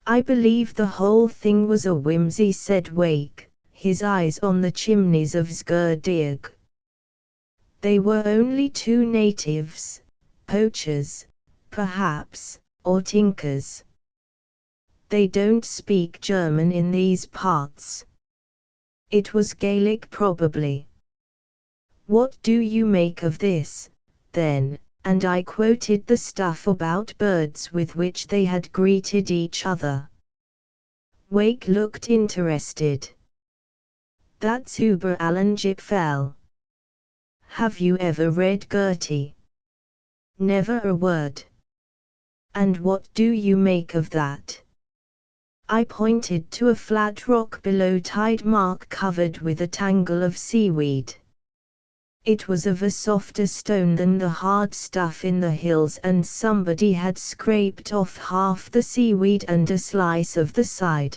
"I believe the whole thing was a whimsy," said Wake, his eyes on the chimneys of Sgurdirg. "They were only 2 natives, poachers, perhaps, or tinkers. They don't speak German in these parts. It was Gaelic probably. What do you make of this, then?" And I quoted the stuff about birds with which they had greeted each other. Wake looked interested. That's über allen Gipfel. Have you ever read Goethe? Never a word. And what do you make of that? I pointed to a flat rock below tide mark covered with a tangle of seaweed. It was of a softer stone than the hard stuff in the hills, and somebody had scraped off half the seaweed and a slice of the side.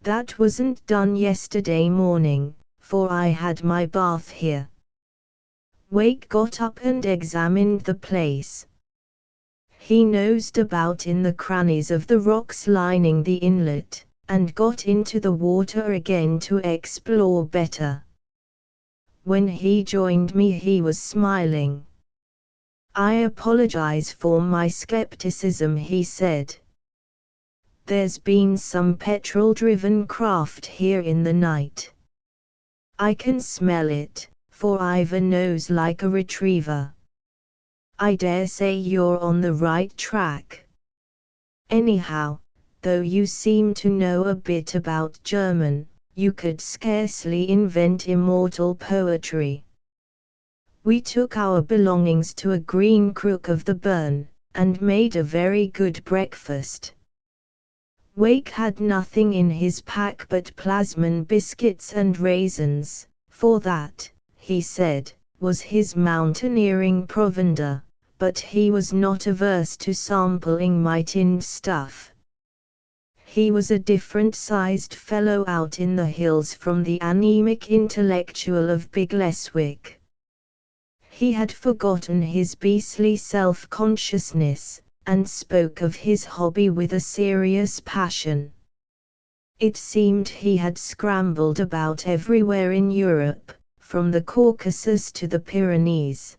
That wasn't done yesterday morning, for I had my bath here. Wake got up and examined the place. He nosed about in the crannies of the rocks lining the inlet, and got into the water again to explore better. When he joined me he was smiling. I apologize for my skepticism, he said. There's been some petrol-driven craft here in the night. I can smell it, for I've a nose like a retriever. I dare say you're on the right track. Anyhow, though you seem to know a bit about German, you could scarcely invent immortal poetry. We took our belongings to a green crook of the burn, and made a very good breakfast. Wake had nothing in his pack but plasmon biscuits and raisins, for that, he said, was his mountaineering provender, but he was not averse to sampling my tinned stuff. He was a different-sized fellow out in the hills from the anemic intellectual of Big Leswick. He had forgotten his beastly self-consciousness, and spoke of his hobby with a serious passion. It seemed he had scrambled about everywhere in Europe, from the Caucasus to the Pyrenees.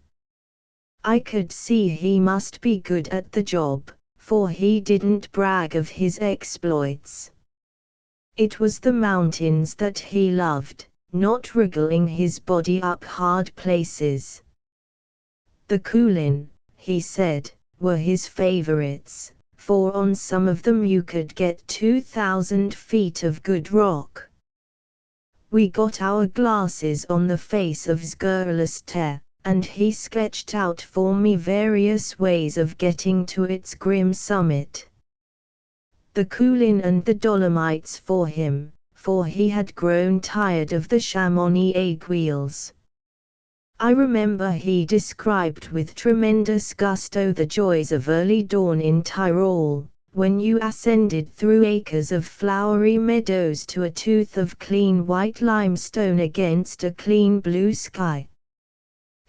I could see he must be good at the job, for he didn't brag of his exploits. It was the mountains that he loved, not wriggling his body up hard places. The Kulin, he said, were his favorites, for on some of them you could get 2,000 feet of good rock. We got our glasses on the face of Zgurliste, and he sketched out for me various ways of getting to its grim summit. The Kulin and the Dolomites for him, for he had grown tired of the Chamonix aiguilles. I remember he described with tremendous gusto the joys of early dawn in Tyrol, when you ascended through acres of flowery meadows to a tooth of clean white limestone against a clean blue sky.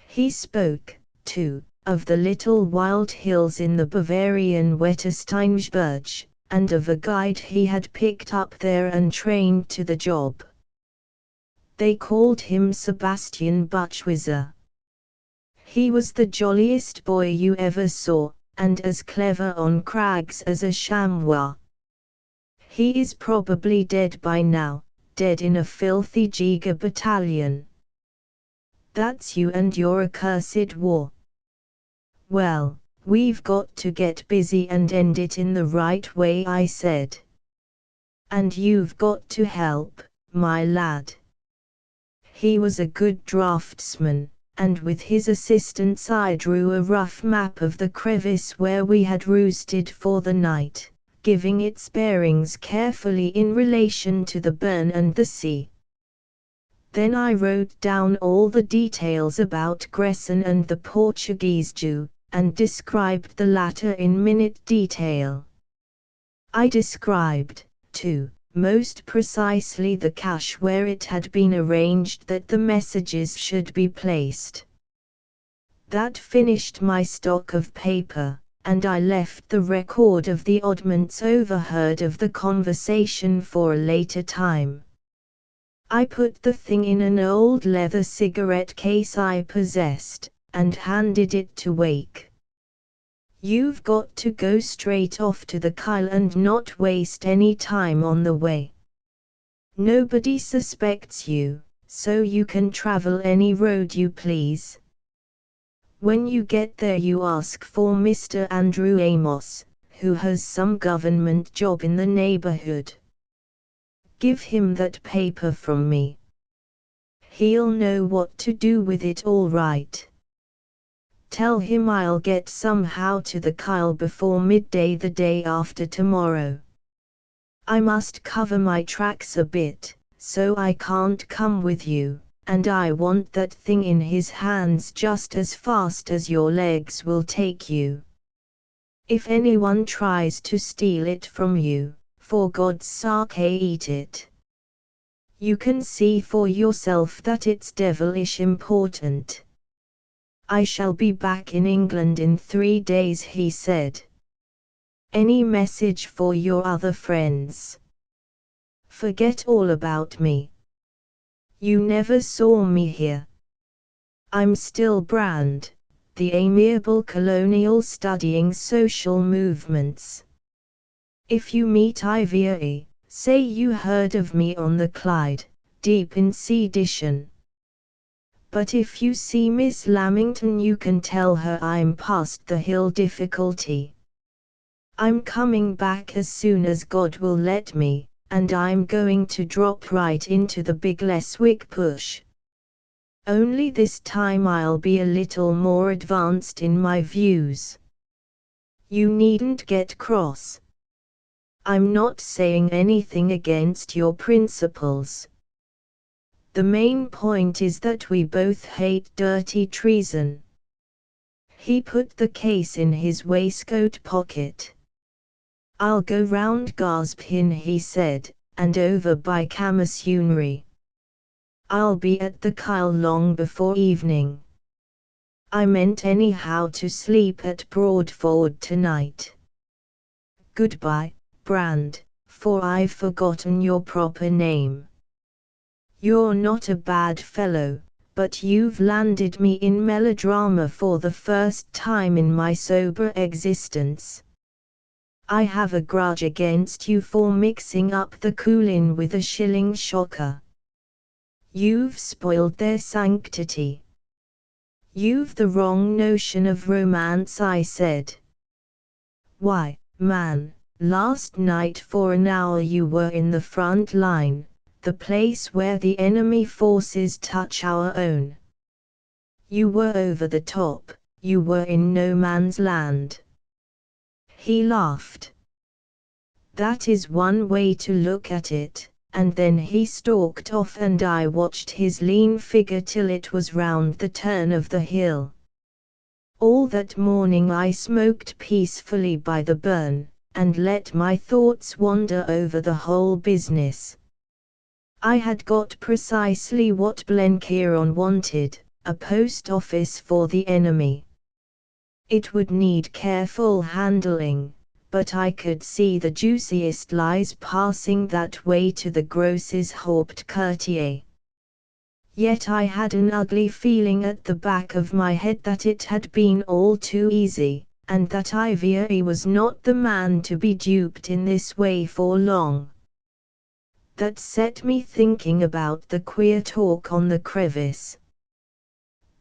He spoke, too, of the little wild hills in the Bavarian Wettersteingebirge, and of a guide he had picked up there and trained to the job. They called him Sebastian Buchwieser. He was the jolliest boy you ever saw, and as clever on crags as a chamois. He is probably dead by now, dead in a filthy Giga battalion. That's you and your accursed war. Well, we've got to get busy and end it in the right way, I said. And you've got to help, my lad. He was a good draftsman, and with his assistance I drew a rough map of the crevice where we had roosted for the night, giving its bearings carefully in relation to the burn and the sea. Then I wrote down all the details about Gresson and the Portuguese Jew, and described the latter in minute detail. I described, too, most precisely the cache where it had been arranged that the messages should be placed. That finished my stock of paper, and I left the record of the oddments overheard of the conversation for a later time. I put the thing in an old leather cigarette case I possessed, and handed it to Wake. You've got to go straight off to the Kyle and not waste any time on the way. Nobody suspects you, so you can travel any road you please. When you get there you ask for Mr. Andrew Amos, who has some government job in the neighborhood, Give him that paper from me. He'll know what to do with it all right. Tell him I'll get somehow to the Kyle before midday the day after tomorrow. I must cover my tracks a bit, so I can't come with you, and I want that thing in his hands just as fast as your legs will take you. If anyone tries to steal it from you, for God's sake eat it. You can see for yourself that it's devilish important. I shall be back in England in 3 days, he said. Any message for your other friends? Forget all about me. You never saw me here. I'm still Brand, the amiable colonial studying social movements. If you meet Ivy, say you heard of me on the Clyde, deep in sedition. But if you see Miss Lamington, you can tell her I'm past the hill difficulty. I'm coming back as soon as God will let me, and I'm going to drop right into the Big Leswick push. Only this time I'll be a little more advanced in my views. You needn't get cross. I'm not saying anything against your principles. The main point is that we both hate dirty treason. He put the case in his waistcoat pocket. I'll go round Gaspin, he said, and over by Camasunry. I'll be at the Kyle long before evening. I meant anyhow to sleep at Broadford tonight. Goodbye, Brand, for I've forgotten your proper name. You're not a bad fellow, but you've landed me in melodrama for the first time in my sober existence. I have a grudge against you for mixing up the Coolin with a shilling shocker. You've spoiled their sanctity. You've the wrong notion of romance, I said. Why, man, last night for an hour you were in the front line, the place where the enemy forces touch our own. You were over the top, you were in no man's land. He laughed. That is one way to look at it, and then he stalked off and I watched his lean figure till it was round the turn of the hill. All that morning I smoked peacefully by the burn, and let my thoughts wander over the whole business. I had got precisely what Blenkiron wanted, a post office for the enemy. It would need careful handling, but I could see the juiciest lies passing that way to the Grosses Hauptquartier. Yet I had an ugly feeling at the back of my head that it had been all too easy, and that Ivy was not the man to be duped in this way for long. That set me thinking about the queer talk on the crevice.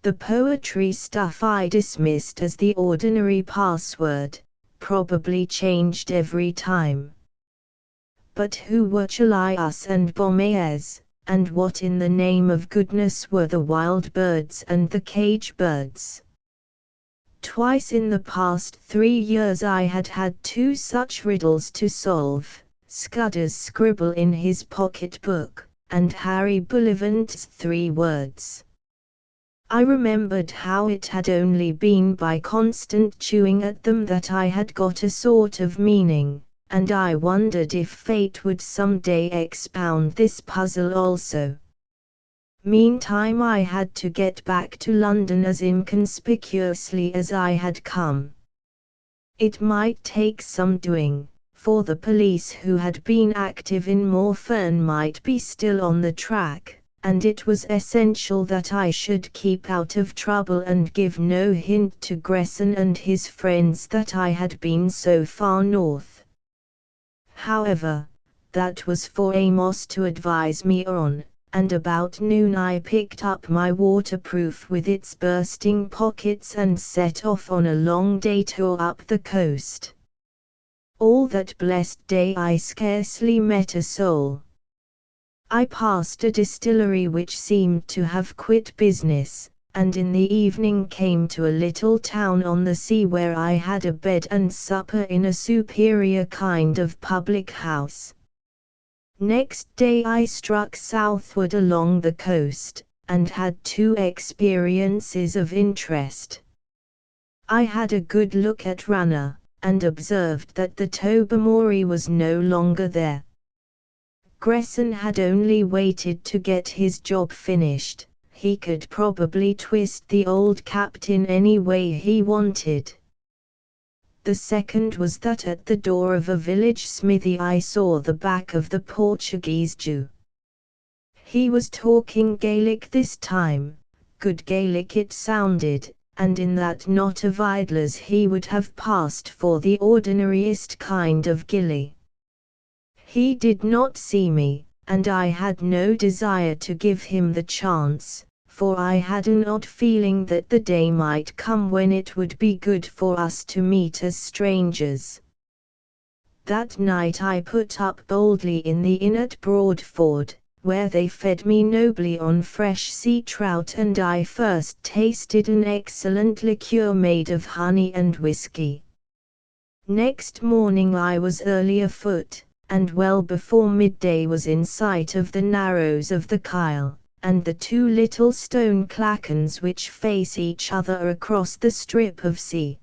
The poetry stuff I dismissed as the ordinary password, probably changed every time. But who were Chalias and Bomaez, and what in the name of goodness were the wild birds and the cage birds? Twice in the past 3 years I had had 2 such riddles to solve, Scudder's scribble in his pocket-book, and Harry Bullivant's 3 words. I remembered how it had only been by constant chewing at them that I had got a sort of meaning, and I wondered if fate would some day expound this puzzle also. Meantime I had to get back to London as inconspicuously as I had come. It might take some doing, for the police who had been active in Morfern might be still on the track, and it was essential that I should keep out of trouble and give no hint to Gresson and his friends that I had been so far north. However, that was for Amos to advise me on, and about noon I picked up my waterproof with its bursting pockets and set off on a long day tour up the coast. All that blessed day I scarcely met a soul. I passed a distillery which seemed to have quit business, and in the evening came to a little town on the sea where I had a bed and supper in a superior kind of public house. Next day I struck southward along the coast, and had two experiences of interest. I had a good look at Ranna, and observed that the Tobermory was no longer there. Gresson had only waited to get his job finished. He could probably twist the old captain any way he wanted. The second was that at the door of a village smithy I saw the back of the Portuguese Jew. He was talking Gaelic this time, good Gaelic it sounded, and in that knot of idlers he would have passed for the ordinariest kind of gillie. He did not see me, and I had no desire to give him the chance, for I had an odd feeling that the day might come when it would be good for us to meet as strangers. That night I put up boldly in the inn at Broadford, where they fed me nobly on fresh sea trout, and I first tasted an excellent liqueur made of honey and whisky. Next morning I was early afoot, and well before midday was in sight of the narrows of the Kyle, and the two little stone clachans which face each other across the strip of sea.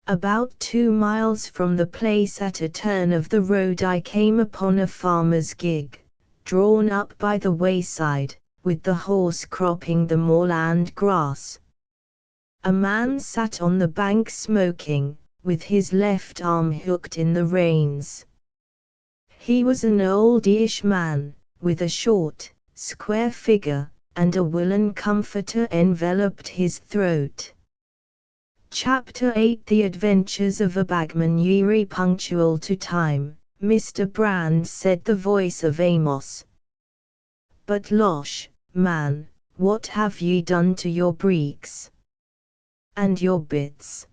About 2 miles from the place at a turn of the road I came upon a farmer's gig, drawn up by the wayside, with the horse cropping the moorland grass. A man sat on the bank smoking, with his left arm hooked in the reins. He was an oldish man, with a short, square figure, and a woolen comforter enveloped his throat. Chapter 8 The Adventures of a Bagman. Yery punctual to time, Mr. Brand, said the voice of Amos. But losh, man, what have ye done to your breeks? And your bits?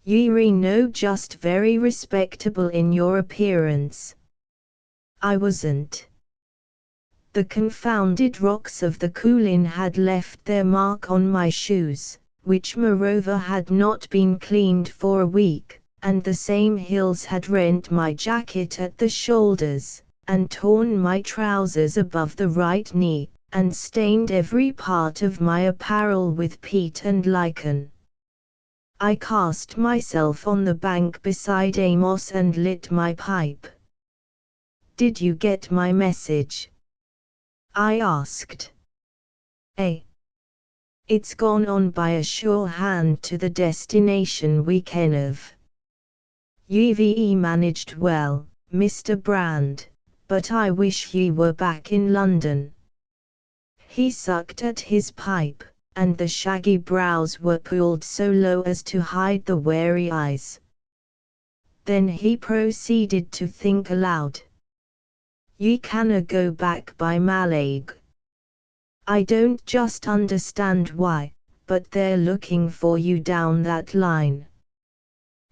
Ye're no just very respectable in your appearance. I wasn't. The confounded rocks of the Coolin had left their mark on my shoes, which moreover had not been cleaned for a week, and the same hills had rent my jacket at the shoulders, and torn my trousers above the right knee, and stained every part of my apparel with peat and lichen. I cast myself on the bank beside Amos and lit my pipe. Did you get my message? I asked. It's gone on by a sure hand to the destination we ken of. Ye managed well, Mr. Brand, but I wish ye were back in London. He sucked at his pipe, and the shaggy brows were pulled so low as to hide the wary eyes. Then he proceeded to think aloud. Ye canna go back by Mallaig. I don't just understand why, but they're looking for you down that line.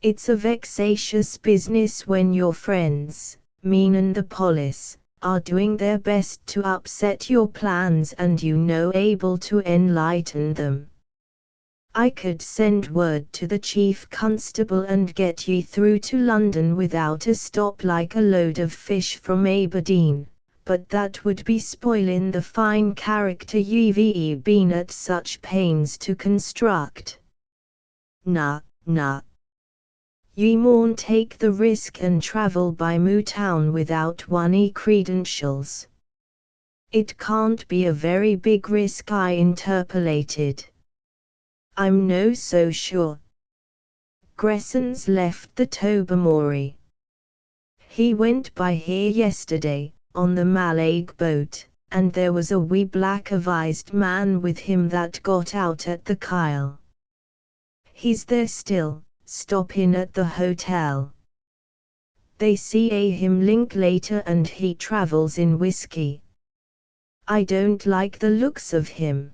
It's a vexatious business when your friends, meanin' the police, are doing their best to upset your plans and you no able to enlighten them. I could send word to the chief constable and get ye through to London without a stop like a load of fish from Aberdeen, but that would be spoilin' the fine character ye've been at such pains to construct. Nah. Ye maun take the risk and travel by Mootown without one credentials. It can't be a very big risk, I interpolated. I'm no so sure. Gresson's left the Tobermory. He went by here yesterday, on the Mallaig boat, and there was a wee black-avised man with him that got out at the Kyle. He's there still, stoppin' at the hotel. They see him link later and he travels in whiskey. I don't like the looks of him.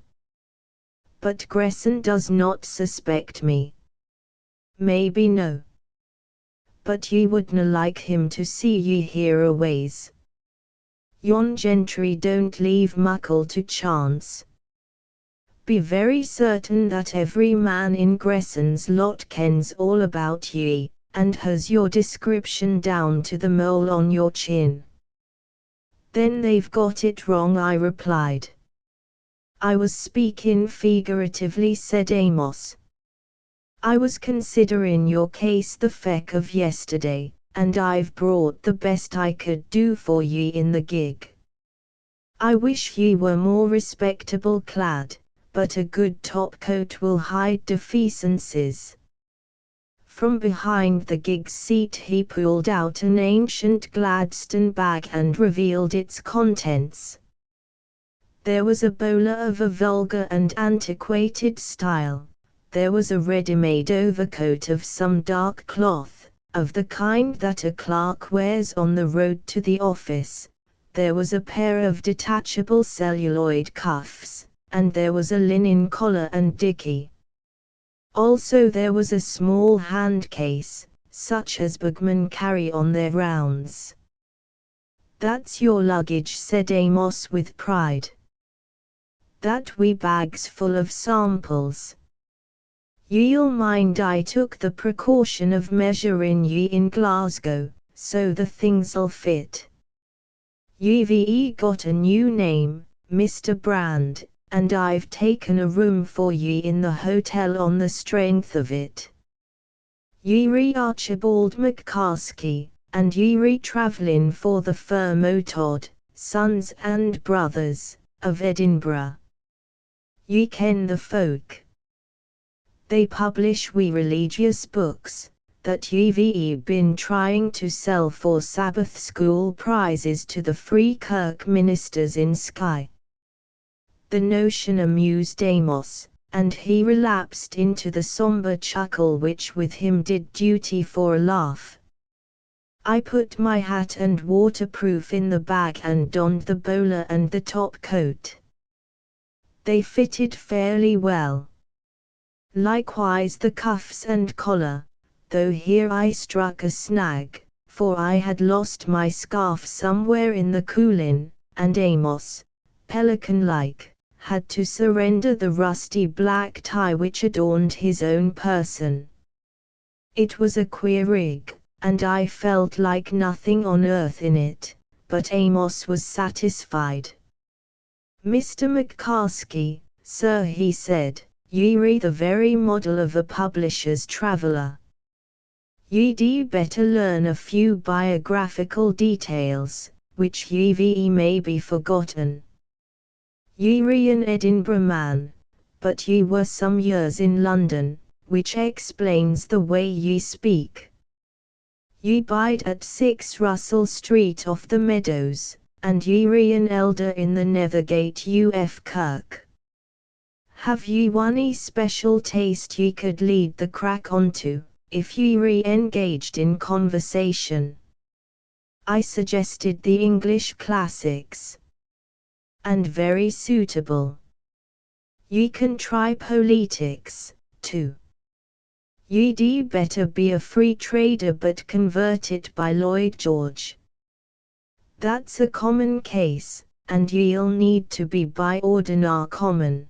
But Gresson does not suspect me. Maybe no. But ye wouldna like him to see ye here a ways. Yon gentry don't leave muckle to chance. Be very certain that every man in Gresson's lot kens all about ye, and has your description down to the mole on your chin. Then they've got it wrong, I replied. I was speaking figuratively, said Amos. I was considering your case the feck of yesterday, and I've brought the best I could do for ye in the gig. I wish ye were more respectable clad, but a good top coat will hide deficiencies. From behind the gig's seat he pulled out an ancient Gladstone bag and revealed its contents. There was a bowler of a vulgar and antiquated style. There was a ready-made overcoat of some dark cloth, of the kind that a clerk wears on the road to the office. There was a pair of detachable celluloid cuffs, and there was a linen collar and dicky. Also there was a small hand case, such as bagmen carry on their rounds. That's your luggage, said Amos with pride. That wee bag's full of samples. Ye'll mind I took the precaution of measuring ye in Glasgow, so the things'll fit. Ye've got a new name, Mr. Brand, and I've taken a room for ye in the hotel on the strength of it. Ye Archibald McCaskey, and ye travelling for the firm O'Todd, Sons and Brothers, of Edinburgh. Ye ken the folk. They publish religious books, that ye've been trying to sell for Sabbath school prizes to the Free Kirk ministers in Skye. The notion amused Amos, and he relapsed into the sombre chuckle which with him did duty for a laugh. I put my hat and waterproof in the bag and donned the bowler and the top coat. They fitted fairly well. Likewise the cuffs and collar, though here I struck a snag, for I had lost my scarf somewhere in the coulin, and Amos, pelican-like, had to surrender the rusty black tie which adorned his own person. It was a queer rig, and I felt like nothing on earth in it, but Amos was satisfied. Mr. McCaskey, sir, he said, ye're the very model of a publisher's traveller. Ye'd better learn a few biographical details, which ye've maybe forgotten. Ye're an Edinburgh man, but ye were some years in London, which explains the way ye speak. Ye bide at 6 Russell Street off the Meadows, and ye're an elder in the Nethergate UF Kirk. Have ye one special taste ye could lead the crack onto, if ye engaged in conversation? I suggested the English classics. And very suitable. Ye can try politics, too. Ye'd better be a free trader but converted by Lloyd George. That's a common case, and ye'll need to be by ordinar common.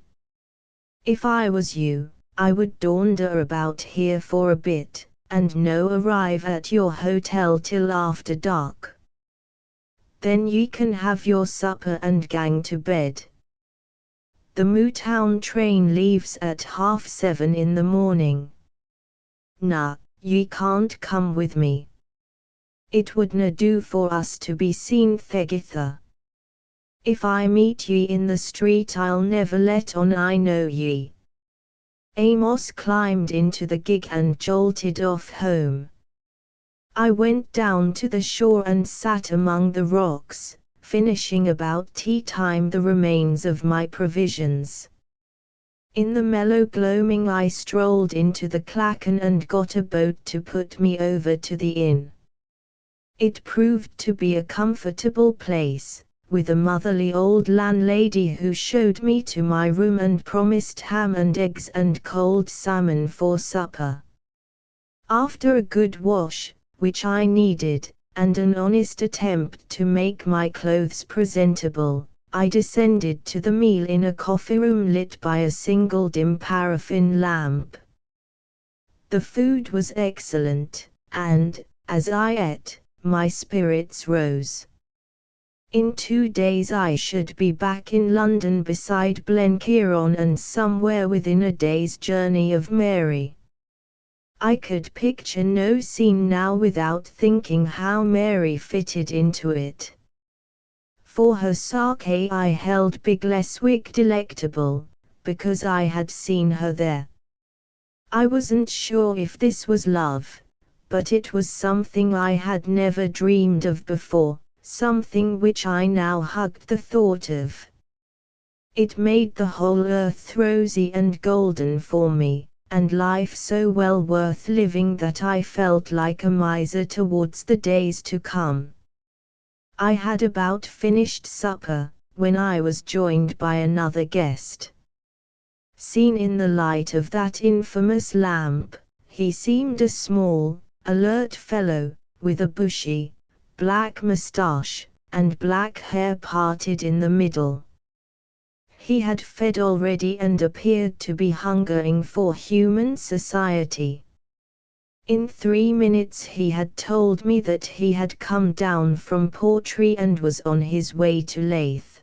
If I was you, I would daunder about here for a bit, and no arrive at your hotel till after dark. Then ye can have your supper and gang to bed. The Mootown train leaves at 7:30 in the morning. Nah, ye can't come with me. It wouldna do for us to be seen thegither. If I meet ye in the street I'll never let on I know ye. Amos climbed into the gig and jolted off home. I went down to the shore and sat among the rocks, finishing about tea time the remains of my provisions. In the mellow gloaming I strolled into the Clachan and got a boat to put me over to the inn. It proved to be a comfortable place, with a motherly old landlady who showed me to my room and promised ham and eggs and cold salmon for supper. After a good wash, which I needed, and an honest attempt to make my clothes presentable, I descended to the meal in a coffee room lit by a single dim paraffin lamp. The food was excellent, and, as I ate, my spirits rose. In 2 days I should be back in London beside Blenkiron and somewhere within a day's journey of Mary. I could picture no scene now without thinking how Mary fitted into it. For her sake I held Big Leswick delectable, because I had seen her there. I wasn't sure if this was love, but it was something I had never dreamed of before, something which I now hugged the thought of. It made the whole earth rosy and golden for me, and life so well worth living that I felt like a miser towards the days to come. I had about finished supper, when I was joined by another guest. Seen in the light of that infamous lamp, he seemed a small, alert fellow, with a bushy, black moustache, and black hair parted in the middle. He had fed already and appeared to be hungering for human society. In 3 minutes he had told me that he had come down from Portree and was on his way to Leith.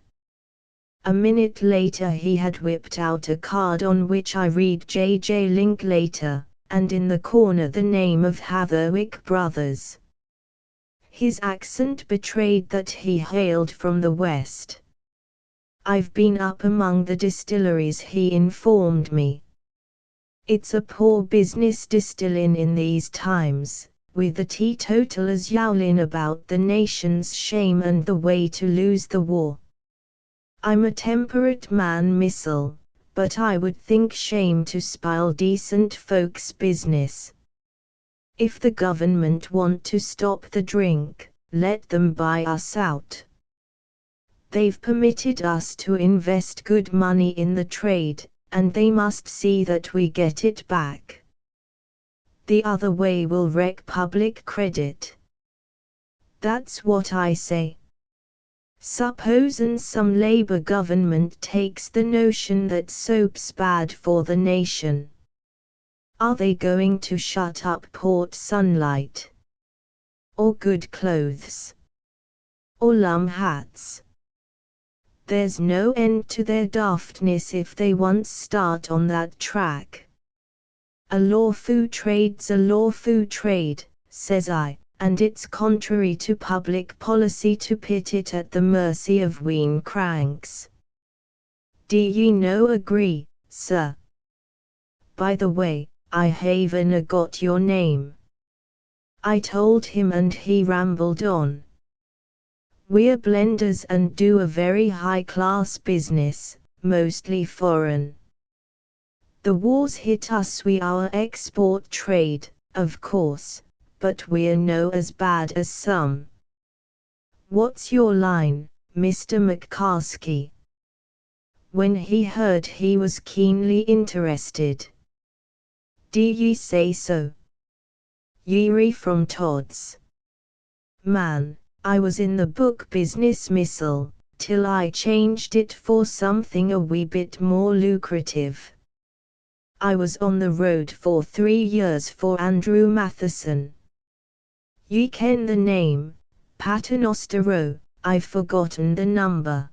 A minute later he had whipped out a card on which I read J.J. Linklater, and in the corner the name of Hatherwick Brothers. His accent betrayed that he hailed from the west. "I've been up among the distilleries," he informed me. "It's a poor business distilling in these times, with the teetotalers yowling about the nation's shame and the way to lose the war. I'm a temperate man, missile, but I would think shame to spile decent folks' business. If the government want to stop the drink, let them buy us out. They've permitted us to invest good money in the trade, and they must see that we get it back. The other way will wreck public credit. That's what I say. Supposin' some Labour government takes the notion that soap's bad for the nation. Are they going to shut up Port Sunlight? Or good clothes? Or lum hats? There's no end to their daftness if they once start on that track. A lawful trade's a lawful trade, says I, and it's contrary to public policy to pit it at the mercy of ween cranks. Do ye no agree, sir? By the way, I haven't got your name. I told him and he rambled on. We're blenders and do a very high-class business, mostly foreign. The war's hit us with our export trade, of course, but we're no as bad as some. What's your line, Mr. McCaskey? When he heard he was keenly interested. Do ye say so? Yeary from Todd's. Man, I was in the book business, missile, till I changed it for something a wee bit more lucrative. I was on the road for 3 years for Andrew Matheson. Ye ken the name, Paternoster Row, I've forgotten the number.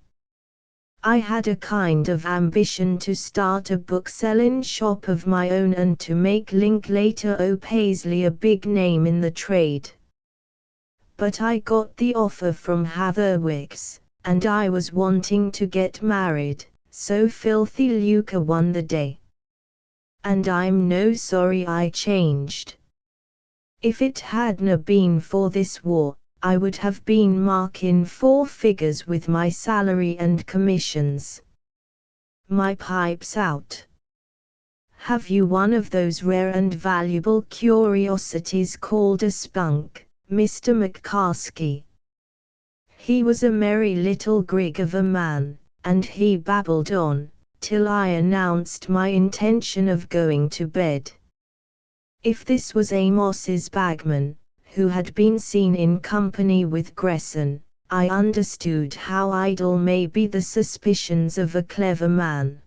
I had a kind of ambition to start a book-selling shop of my own and to make Linklater o' Paisley a big name in the trade. But I got the offer from Hatherwick's, and I was wanting to get married, so filthy lucre won the day. And I'm no sorry I changed. If it hadna been for this war, I would have been marking 4 figures with my salary and commissions. My pipe's out. Have you one of those rare and valuable curiosities called a spunk, Mr. McCaskey? He was a merry little grig of a man, and he babbled on, till I announced my intention of going to bed. If this was Amos's bagman, who had been seen in company with Gresson, I understood how idle may be the suspicions of a clever man.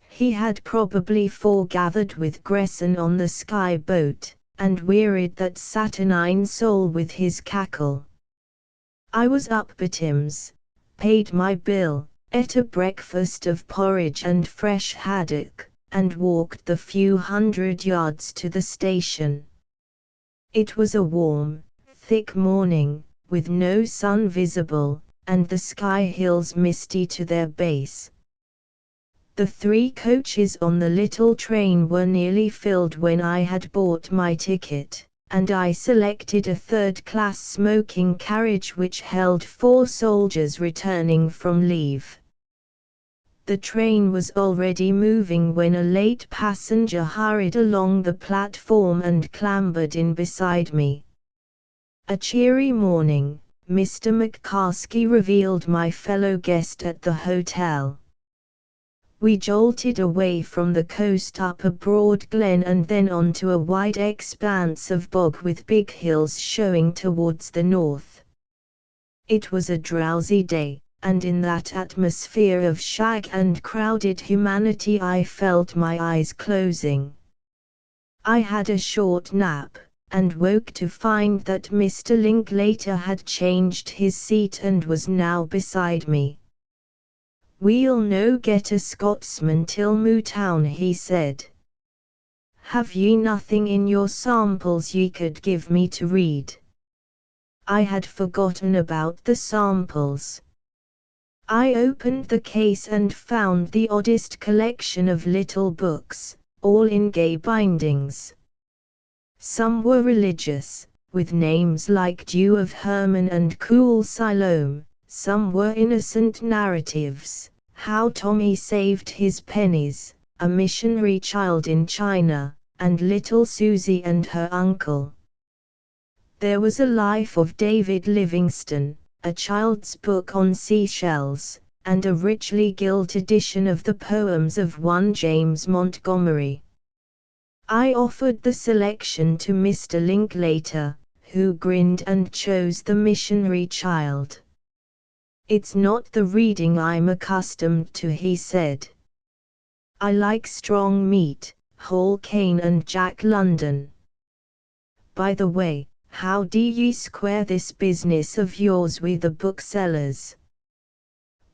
He had probably foregathered with Gresson on the sky boat, and wearied that saturnine soul with his cackle. I was up betimes, paid my bill, ate a breakfast of porridge and fresh haddock, and walked the few hundred yards to the station. It was a warm, thick morning, with no sun visible, and the sky hills misty to their base. The 3 coaches on the little train were nearly filled when I had bought my ticket, and I selected a third-class smoking carriage which held 4 soldiers returning from leave. The train was already moving when a late passenger hurried along the platform and clambered in beside me. A cheery morning, Mr. McCaskey revealed my fellow guest at the hotel. We jolted away from the coast up a broad glen and then onto a wide expanse of bog with big hills showing towards the north. It was a drowsy day, and in that atmosphere of shag and crowded humanity I felt my eyes closing. I had a short nap, and woke to find that Mr. Linklater had changed his seat and was now beside me. "We'll no get a Scotsman till Mootown," he said. "Have ye nothing in your samples ye could give me to read?" I had forgotten about the samples. I opened the case and found the oddest collection of little books, all in gay bindings. Some were religious, with names like Dew of Hermon and Cool Siloam. Some were innocent narratives, How Tommy Saved His Pennies, A Missionary Child in China, and Little Susie and Her Uncle. There was a life of David Livingstone, a child's book on seashells, and a richly gilt edition of the poems of one James Montgomery. I offered the selection to Mr. Linklater, who grinned and chose The Missionary Child. "It's not the reading I'm accustomed to," he said. "I like strong meat, whole cane and Jack London. By the way, how do ye square this business of yours with the booksellers?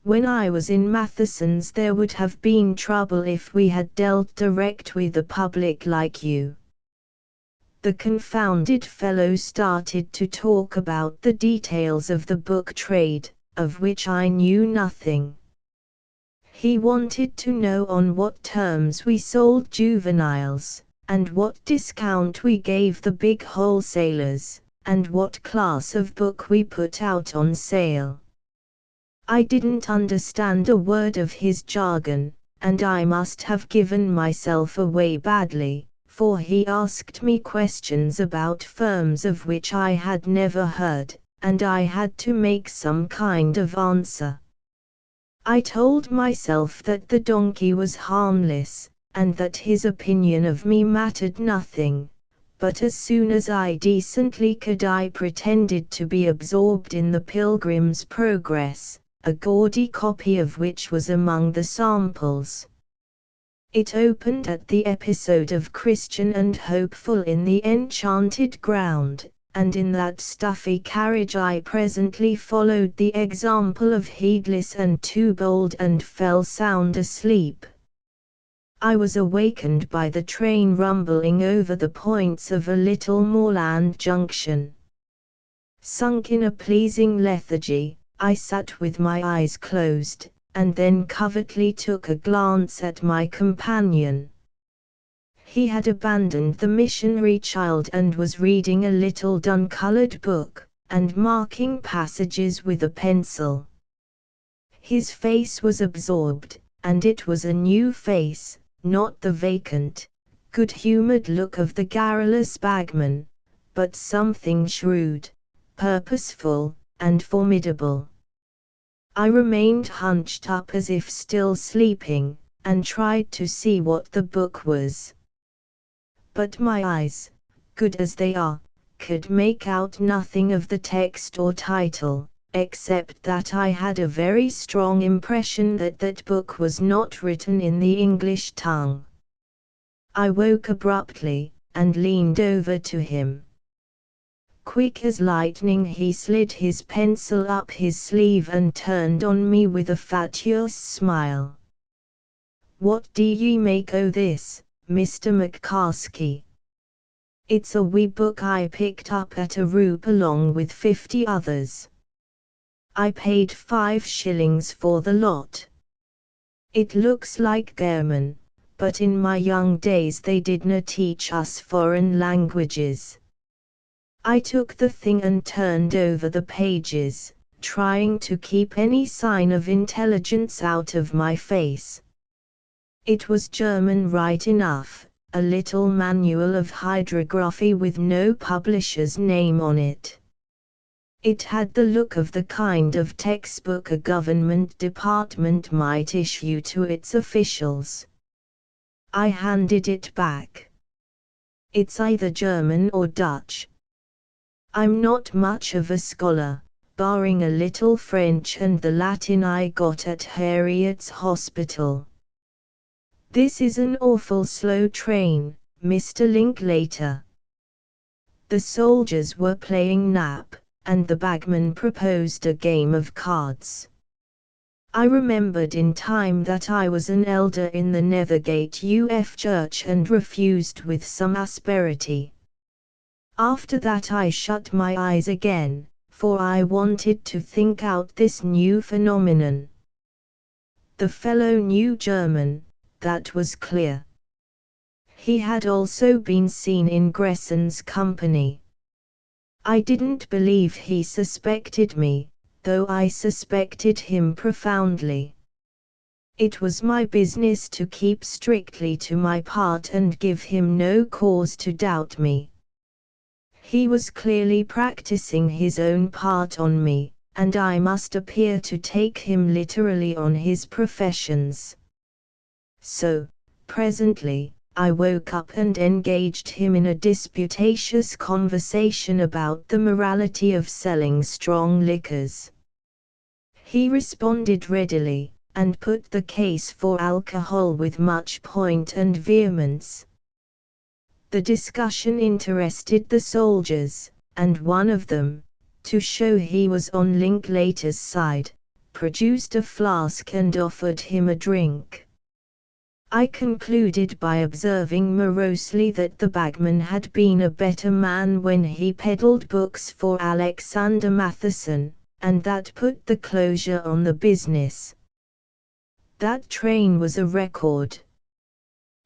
When I was in Matheson's there would have been trouble if we had dealt direct with the public like you." The confounded fellow started to talk about the details of the book trade, of which I knew nothing. He wanted to know on what terms we sold juveniles, and what discount we gave the big wholesalers, and what class of book we put out on sale. I didn't understand a word of his jargon, and I must have given myself away badly, for he asked me questions about firms of which I had never heard, and I had to make some kind of answer. I told myself that the donkey was harmless, and that his opinion of me mattered nothing, but as soon as I decently could I pretended to be absorbed in the Pilgrim's Progress, a gaudy copy of which was among the samples. It opened at the episode of Christian and Hopeful in the Enchanted Ground, and in that stuffy carriage I presently followed the example of Heedless and Too Bold and fell sound asleep. I was awakened by the train rumbling over the points of a little moorland junction. Sunk in a pleasing lethargy, I sat with my eyes closed, and then covertly took a glance at my companion. He had abandoned The Missionary Child and was reading a little dun-colored book, and marking passages with a pencil. His face was absorbed, and it was a new face, not the vacant, good-humored look of the garrulous bagman, but something shrewd, purposeful, and formidable. I remained hunched up as if still sleeping, and tried to see what the book was. But my eyes, good as they are, could make out nothing of the text or title, except that I had a very strong impression that that book was not written in the English tongue. I woke abruptly, and leaned over to him. Quick as lightning he slid his pencil up his sleeve and turned on me with a fatuous smile. "What do ye make o' this, Mr. McCaskey?" "It's a wee book I picked up at a roup along with 50 others. I paid 5 shillings for the lot. It looks like German, but in my young days they didna teach us foreign languages." I took the thing and turned over the pages, trying to keep any sign of intelligence out of my face. It was German right enough, a little manual of hydrography with no publisher's name on it. It had the look of the kind of textbook a government department might issue to its officials. I handed it back. "It's either German or Dutch. I'm not much of a scholar, barring a little French and the Latin I got at Harriet's hospital." "This is an awful slow train, Mr. Linklater." The soldiers were playing nap, and the bagman proposed a game of cards. I remembered in time that I was an elder in the Nethergate UF Church and refused with some asperity. After that I shut my eyes again, for I wanted to think out this new phenomenon. The fellow knew German, that was clear. He had also been seen in Gresson's company. I didn't believe he suspected me, though I suspected him profoundly. It was my business to keep strictly to my part and give him no cause to doubt me. He was clearly practicing his own part on me, and I must appear to take him literally on his professions. So, presently, I woke up and engaged him in a disputatious conversation about the morality of selling strong liquors. He responded readily, and put the case for alcohol with much point and vehemence. The discussion interested the soldiers, and one of them, to show he was on Linklater's side, produced a flask and offered him a drink. I concluded by observing morosely that the bagman had been a better man when he peddled books for Alexander Matheson, and that put the closure on the business. That train was a record.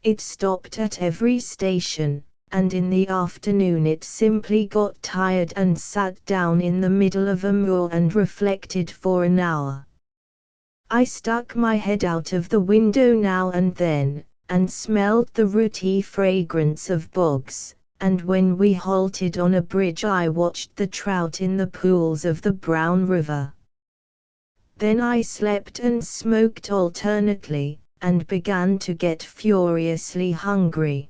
It stopped at every station, and in the afternoon it simply got tired and sat down in the middle of a moor and reflected for an hour. I stuck my head out of the window now and then, and smelled the rooty fragrance of bogs, and when we halted on a bridge I watched the trout in the pools of the Brown River. Then I slept and smoked alternately, and began to get furiously hungry.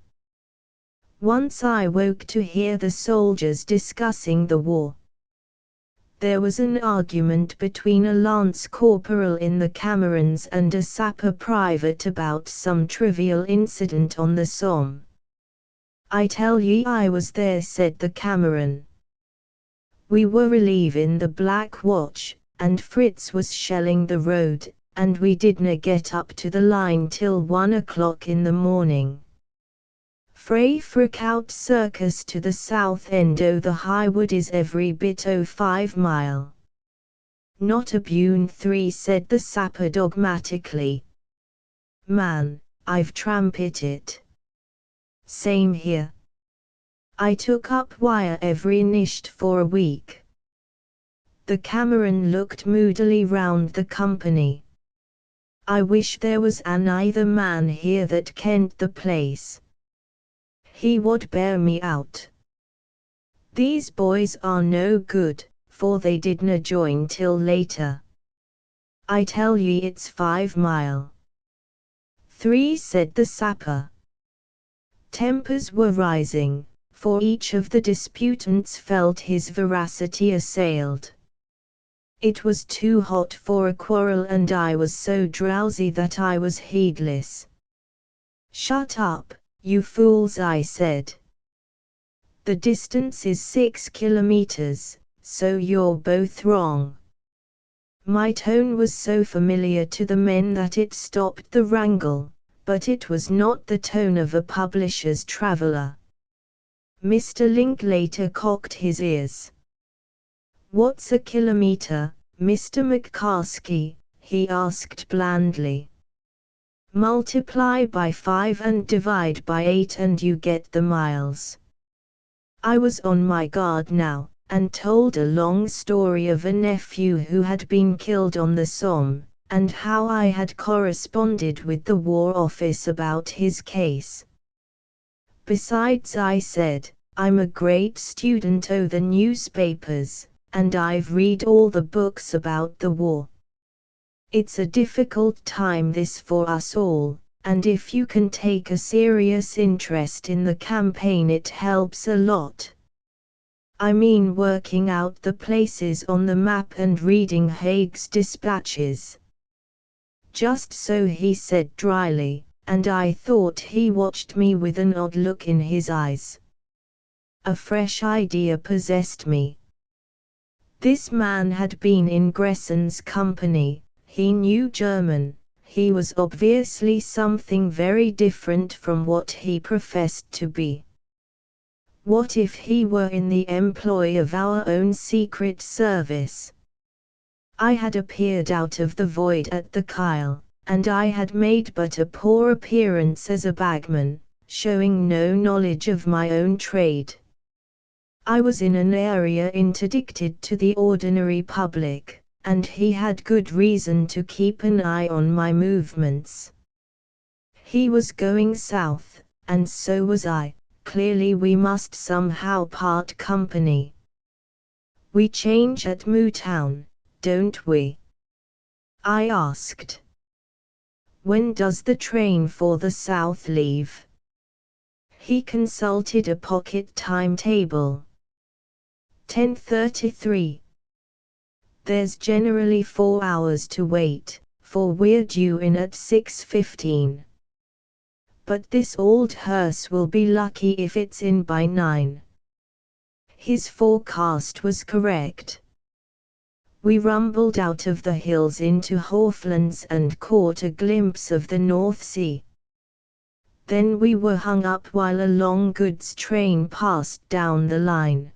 Once I woke to hear the soldiers discussing the war. There was an argument between a lance corporal in the Camerons and a sapper private about some trivial incident on the Somme. "I tell ye I was there," said the Cameron. "We were relieving the Black Watch, and Fritz was shelling the road, and we didna get up to the line till 1 o'clock in the morning. Frae Frickout Circus to the south end o' the Highwood is every bit o' 5 mile. "Not a Buchan 3, said the sapper dogmatically. "Man, I've tramped it." "Same here. I took up wire every nicht for a week." The Cameron looked moodily round the company. "I wish there was an either man here that kent the place. He would bear me out. These boys are no good, for they didna join till later. I tell ye it's 5 mile. 3, said the sapper. Tempers were rising, for each of the disputants felt his veracity assailed. It was too hot for a quarrel and I was so drowsy that I was heedless. "Shut up, you fools," I said. "The distance is 6 kilometers, so you're both wrong." My tone was so familiar to the men that it stopped the wrangle, but it was not the tone of a publisher's traveler. Mr. Linklater cocked his ears. "What's a kilometer, Mr. McCaskey?" he asked blandly. "Multiply by 5 and divide by 8 and you get the miles." I was on my guard now, and told a long story of a nephew who had been killed on the Somme, and how I had corresponded with the War Office about his case. "Besides," I said, "I'm a great student o' the newspapers, and I've read all the books about the war. It's a difficult time this for us all, and if you can take a serious interest in the campaign it helps a lot. I mean working out the places on the map and reading Haig's dispatches." "Just so," he said dryly, and I thought he watched me with an odd look in his eyes. A fresh idea possessed me. This man had been in Gresson's company, he knew German, he was obviously something very different from what he professed to be. What if he were in the employ of our own Secret Service? I had appeared out of the void at the Kyle, and I had made but a poor appearance as a bagman, showing no knowledge of my own trade. I was in an area interdicted to the ordinary public, and he had good reason to keep an eye on my movements. He was going south, and so was I. Clearly we must somehow part company. "We change at Buchan, don't we?" I asked. "When does the train for the south leave?" He consulted a pocket timetable. 10:33. "There's generally 4 hours to wait, for we're due in at 6:15. But this old hearse will be lucky if it's in by 9. His forecast was correct. We rumbled out of the hills into Hawthlands and caught a glimpse of the North Sea. Then we were hung up while a long goods train passed down the line.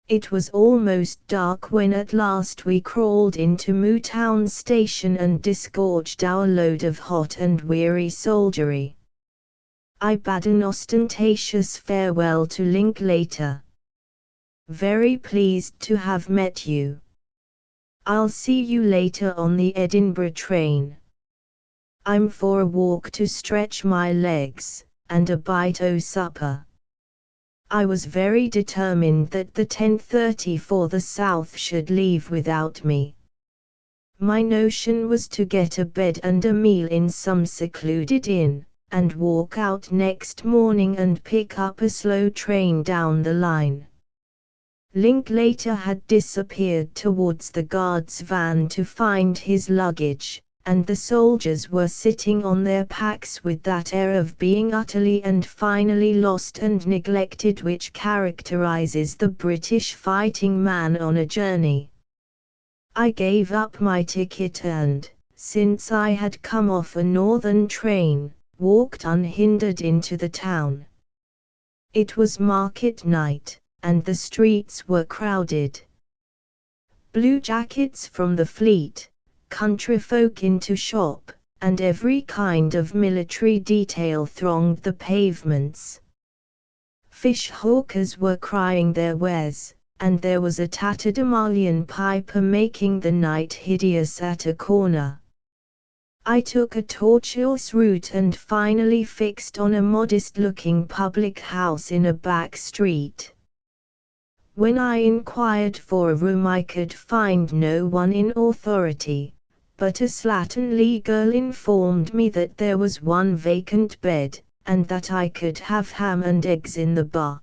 It was almost dark when at last we crawled into Buchan station and disgorged our load of hot and weary soldiery. I bade an ostentatious farewell to Linklater. "Very pleased to have met you. I'll see you later on the Edinburgh train. I'm for a walk to stretch my legs, and a bite o' supper." I was very determined that the 10:30 for the south should leave without me. My notion was to get a bed and a meal in some secluded inn, and walk out next morning and pick up a slow train down the line. Linklater had disappeared towards the guard's van to find his luggage, and the soldiers were sitting on their packs with that air of being utterly and finally lost and neglected which characterizes the British fighting man on a journey. I gave up my ticket and, since I had come off a northern train, walked unhindered into the town. It was market night, and the streets were crowded. Blue jackets from the fleet, countryfolk into shop, and every kind of military detail thronged the pavements. Fish hawkers were crying their wares, and there was a tatterdemalion piper making the night hideous at a corner. I took a tortuous route and finally fixed on a modest-looking public house in a back street. When I inquired for a room I could find no one in authority, but a slatternly girl informed me that there was one vacant bed, and that I could have ham and eggs in the bar.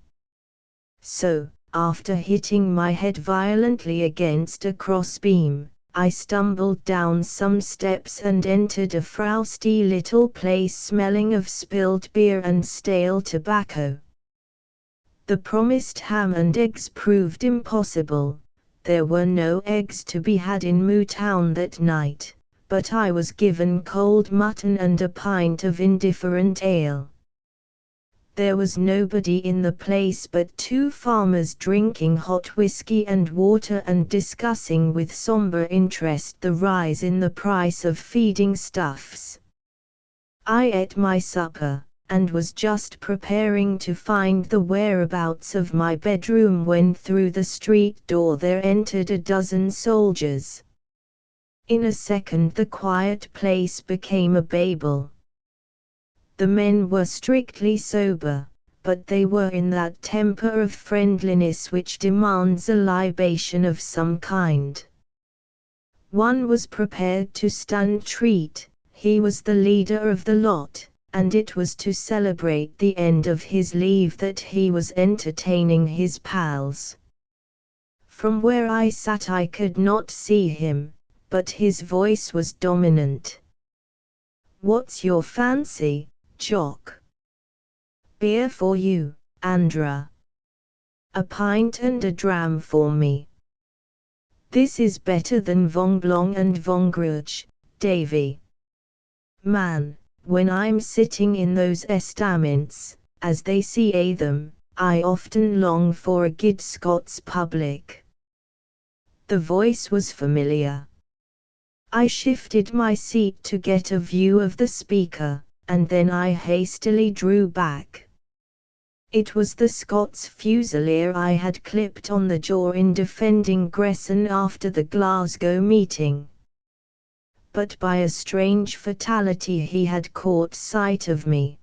So, after hitting my head violently against a crossbeam, I stumbled down some steps and entered a frowsty little place smelling of spilled beer and stale tobacco. The promised ham and eggs proved impossible. There were no eggs to be had in Mootown that night, but I was given cold mutton and a pint of indifferent ale. There was nobody in the place but two farmers drinking hot whiskey and water and discussing with somber interest the rise in the price of feeding stuffs. I ate my supper, and was just preparing to find the whereabouts of my bedroom when through the street door there entered a dozen soldiers. In a second the quiet place became a Babel. The men were strictly sober, but they were in that temper of friendliness which demands a libation of some kind. One was prepared to stand treat, he was the leader of the lot, and it was to celebrate the end of his leave that he was entertaining his pals. From where I sat I could not see him, but his voice was dominant. "What's your fancy, Jock?" "Beer for you, Andra." "A pint and a dram for me." "This is better than Vong Blong and Vong Gruge, Davy." "Man, when I'm sitting in those estamints, as they see them, I often long for a good Scots public." The voice was familiar. I shifted my seat to get a view of the speaker, and then I hastily drew back. It was the Scots Fusilier I had clipped on the jaw in defending Gresson after the Glasgow meeting. But by a strange fatality he had caught sight of me.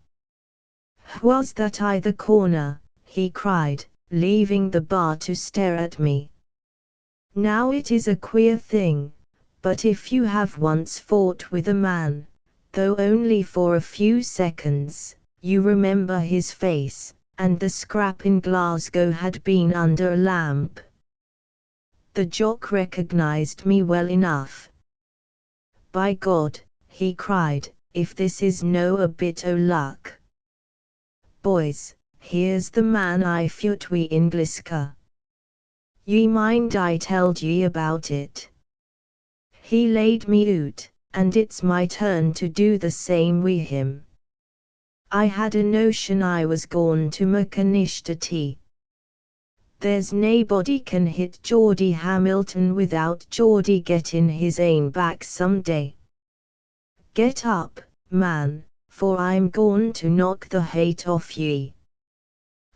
"Was that I the corner?" he cried, leaving the bar to stare at me. "Now it is a queer thing, but if you have once fought with a man, though only for a few seconds, you remember his face, and the scrap in Glasgow had been under a lamp." The Jock recognized me well enough. "By God," he cried, "if this is no a bit o' luck. Boys, here's the man I fought wi' in Glasgow. Ye mind I telled ye about it? He laid me out, and it's my turn to do the same wi' him. I had a notion I was goin' to mak' a nish to tea. There's naebody can hit Geordie Hamilton without Geordie gettin' his ain back some day. Get up, man, for I'm goin' to knock the hate off ye."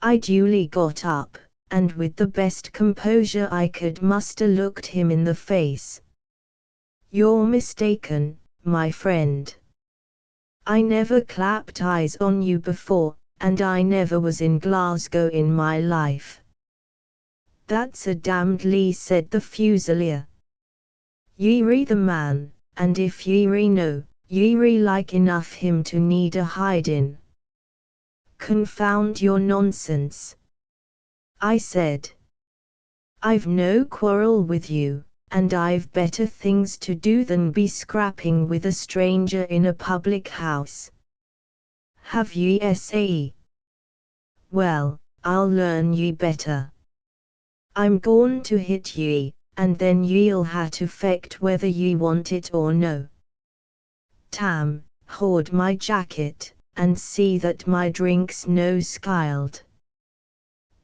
I duly got up, and with the best composure I could muster looked him in the face. "You're mistaken, my friend. I never clapped eyes on you before, and I never was in Glasgow in my life." "That's a damned lee," said the Fusilier. "Ye re the man, and if ye re no, ye re like enough him to need a hidin'." "Confound your nonsense," I said. "I've no quarrel with you, and I've better things to do than be scrapping with a stranger in a public house." "Have ye sae? Well, I'll learn ye better. I'm goin' to hit ye, and then ye'll ha' to fecht whether ye want it or no. Tam, hoard my jacket, and see that my drink's no skiled."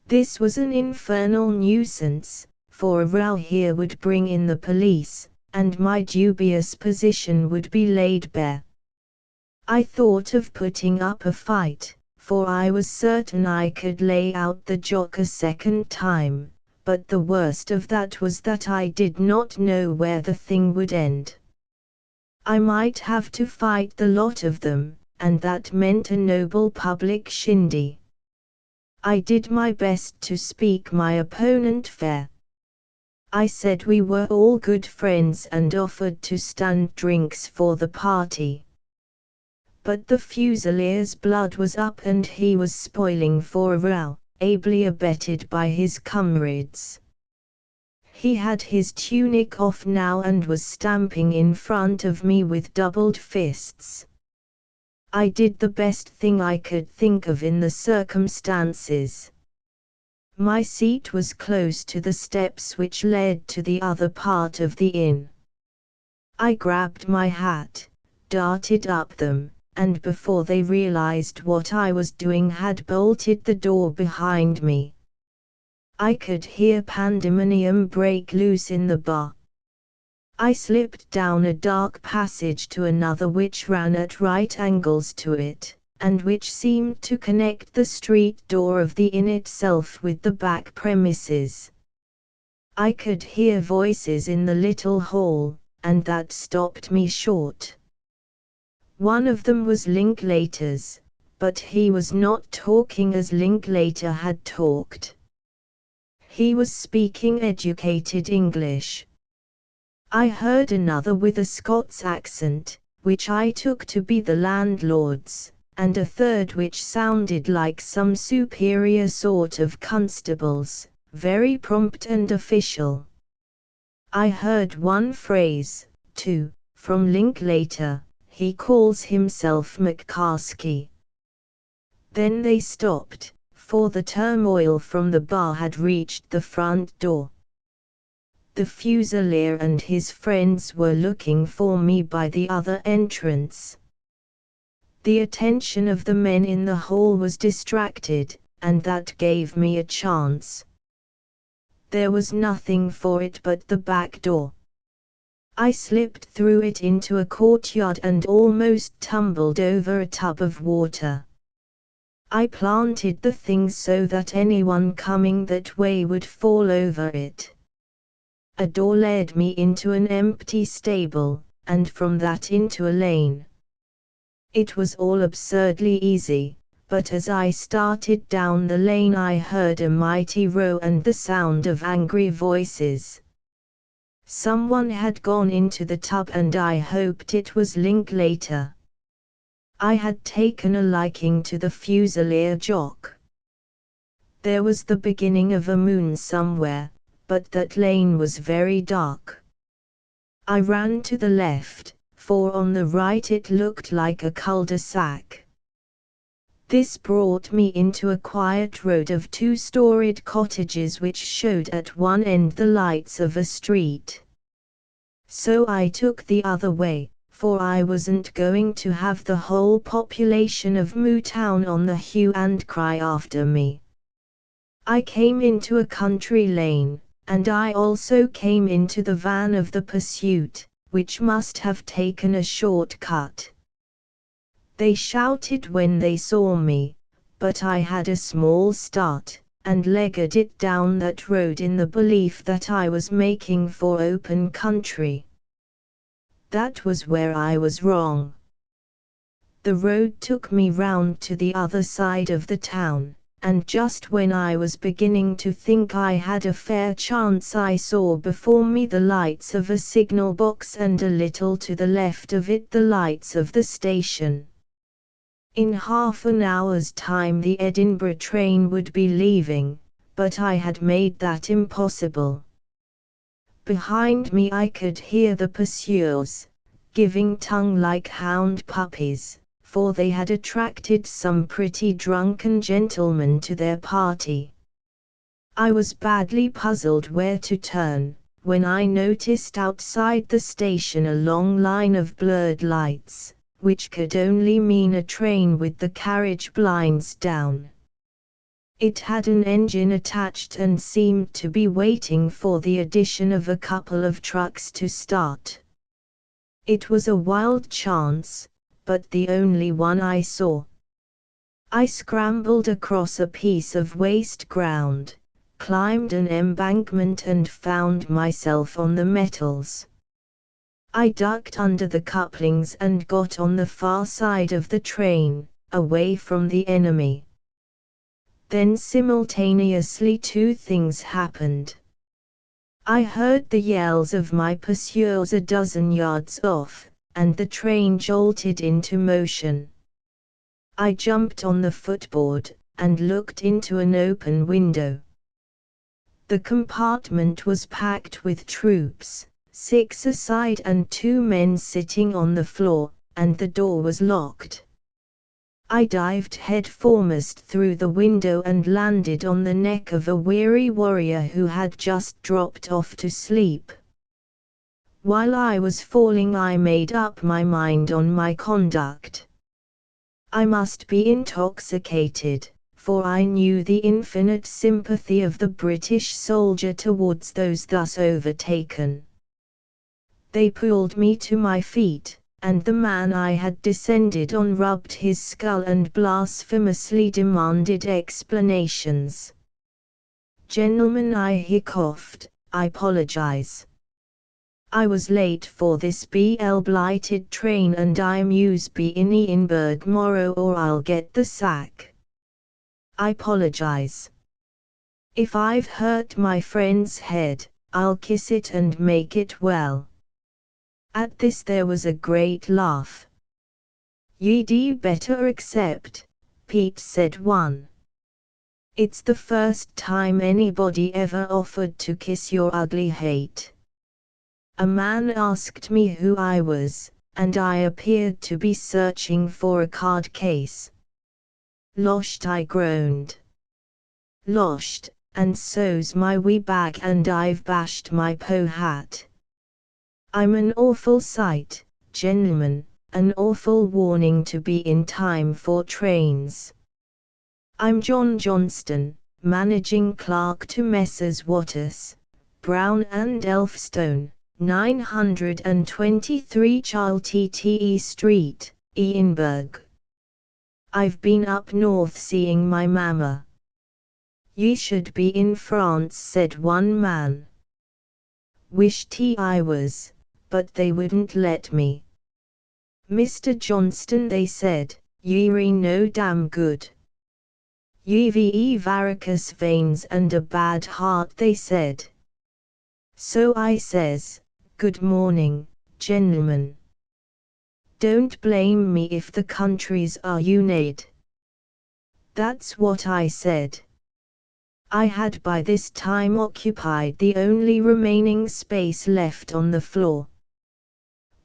This was an infernal nuisance, for a row here would bring in the police, and my dubious position would be laid bare. I thought of putting up a fight, for I was certain I could lay out the Jock a second time, but the worst of that was that I did not know where the thing would end. I might have to fight the lot of them, and that meant a noble public shindy. I did my best to speak my opponent fair. I said we were all good friends and offered to stand drinks for the party. But the Fusilier's blood was up and he was spoiling for a row, ably abetted by his comrades. He had his tunic off now and was stamping in front of me with doubled fists. I did the best thing I could think of in the circumstances. My seat was close to the steps which led to the other part of the inn. I grabbed my hat, darted up them, and before they realized what I was doing had bolted the door behind me. I could hear pandemonium break loose in the bar. I slipped down a dark passage to another which ran at right angles to it, and which seemed to connect the street door of the inn itself with the back premises. I could hear voices in the little hall, and that stopped me short. One of them was Linklater's, but he was not talking as Linklater had talked. He was speaking educated English. I heard another with a Scots accent, which I took to be the landlord's, and a third which sounded like some superior sort of constables, very prompt and official. I heard one phrase, too, from Linklater. He calls himself McCaskey. Then they stopped, for the turmoil from the bar had reached the front door. The Fusilier and his friends were looking for me by the other entrance. The attention of the men in the hall was distracted, and that gave me a chance. There was nothing for it but the back door. I slipped through it into a courtyard and almost tumbled over a tub of water. I planted the thing so that anyone coming that way would fall over it. A door led me into an empty stable, and from that into a lane. It was all absurdly easy, but as I started down the lane I heard a mighty row and the sound of angry voices. Someone had gone into the tub and I hoped it was Linklater. I had taken a liking to the Fusilier jock. There was the beginning of a moon somewhere, but that lane was very dark. I ran to the left, for on the right it looked like a cul-de-sac. This brought me into a quiet road of two-storied cottages which showed at one end the lights of a street. So I took the other way, for I wasn't going to have the whole population of Mootown on the hue and cry after me. I came into a country lane, and I also came into the van of the pursuit, which must have taken a short cut. They shouted when they saw me, but I had a small start, and legged it down that road in the belief that I was making for open country. That was where I was wrong. The road took me round to the other side of the town, and just when I was beginning to think I had a fair chance I saw before me the lights of a signal box and a little to the left of it the lights of the station. In half an hour's time the Edinburgh train would be leaving, but I had made that impossible. Behind me I could hear the pursuers, giving tongue like hound puppies, for they had attracted some pretty drunken gentlemen to their party. I was badly puzzled where to turn, when I noticed outside the station a long line of blurred lights, which could only mean a train with the carriage blinds down. It had an engine attached and seemed to be waiting for the addition of a couple of trucks to start. It was a wild chance, but the only one I saw. I scrambled across a piece of waste ground, climbed an embankment and found myself on the metals. I ducked under the couplings and got on the far side of the train, away from the enemy. Then simultaneously two things happened. I heard the yells of my pursuers a dozen yards off, and the train jolted into motion. I jumped on the footboard, and looked into an open window. The compartment was packed with troops, 6 aside and 2 men sitting on the floor, and the door was locked. I dived headforemost through the window and landed on the neck of a weary warrior who had just dropped off to sleep. While I was falling, I made up my mind on my conduct. I must be intoxicated, for I knew the infinite sympathy of the British soldier towards those thus overtaken. They pulled me to my feet, and the man I had descended on rubbed his skull and blasphemously demanded explanations. "Gentlemen," I hiccoughed, "I apologize. I was late for this blighted train and I must be in Edinburgh tomorrow or I'll get the sack. I apologize. If I've hurt my friend's head, I'll kiss it and make it well." At this there was a great laugh. "You'd better accept," Pete said one. "It's the first time anybody ever offered to kiss your ugly hate." A man asked me who I was, and I appeared to be searching for a card case. "Lost," I groaned. "Lost, and so's my wee bag and I've bashed my po hat. I'm an awful sight, gentlemen, an awful warning to be in time for trains. I'm John Johnston, managing clerk to Messrs. Waters, Brown and Elphinstone, 923 Charlette Street, Edinburgh. I've been up north seeing my mamma." "Ye should be in France," said one man. "Wished I was, but they wouldn't let me." "Mr. Johnston," they said, "ye're no damn good. You've varicose veins and a bad heart," they said. So I says, "Good morning, gentlemen. Don't blame me if the countries are united." That's what I said. I had by this time occupied the only remaining space left on the floor.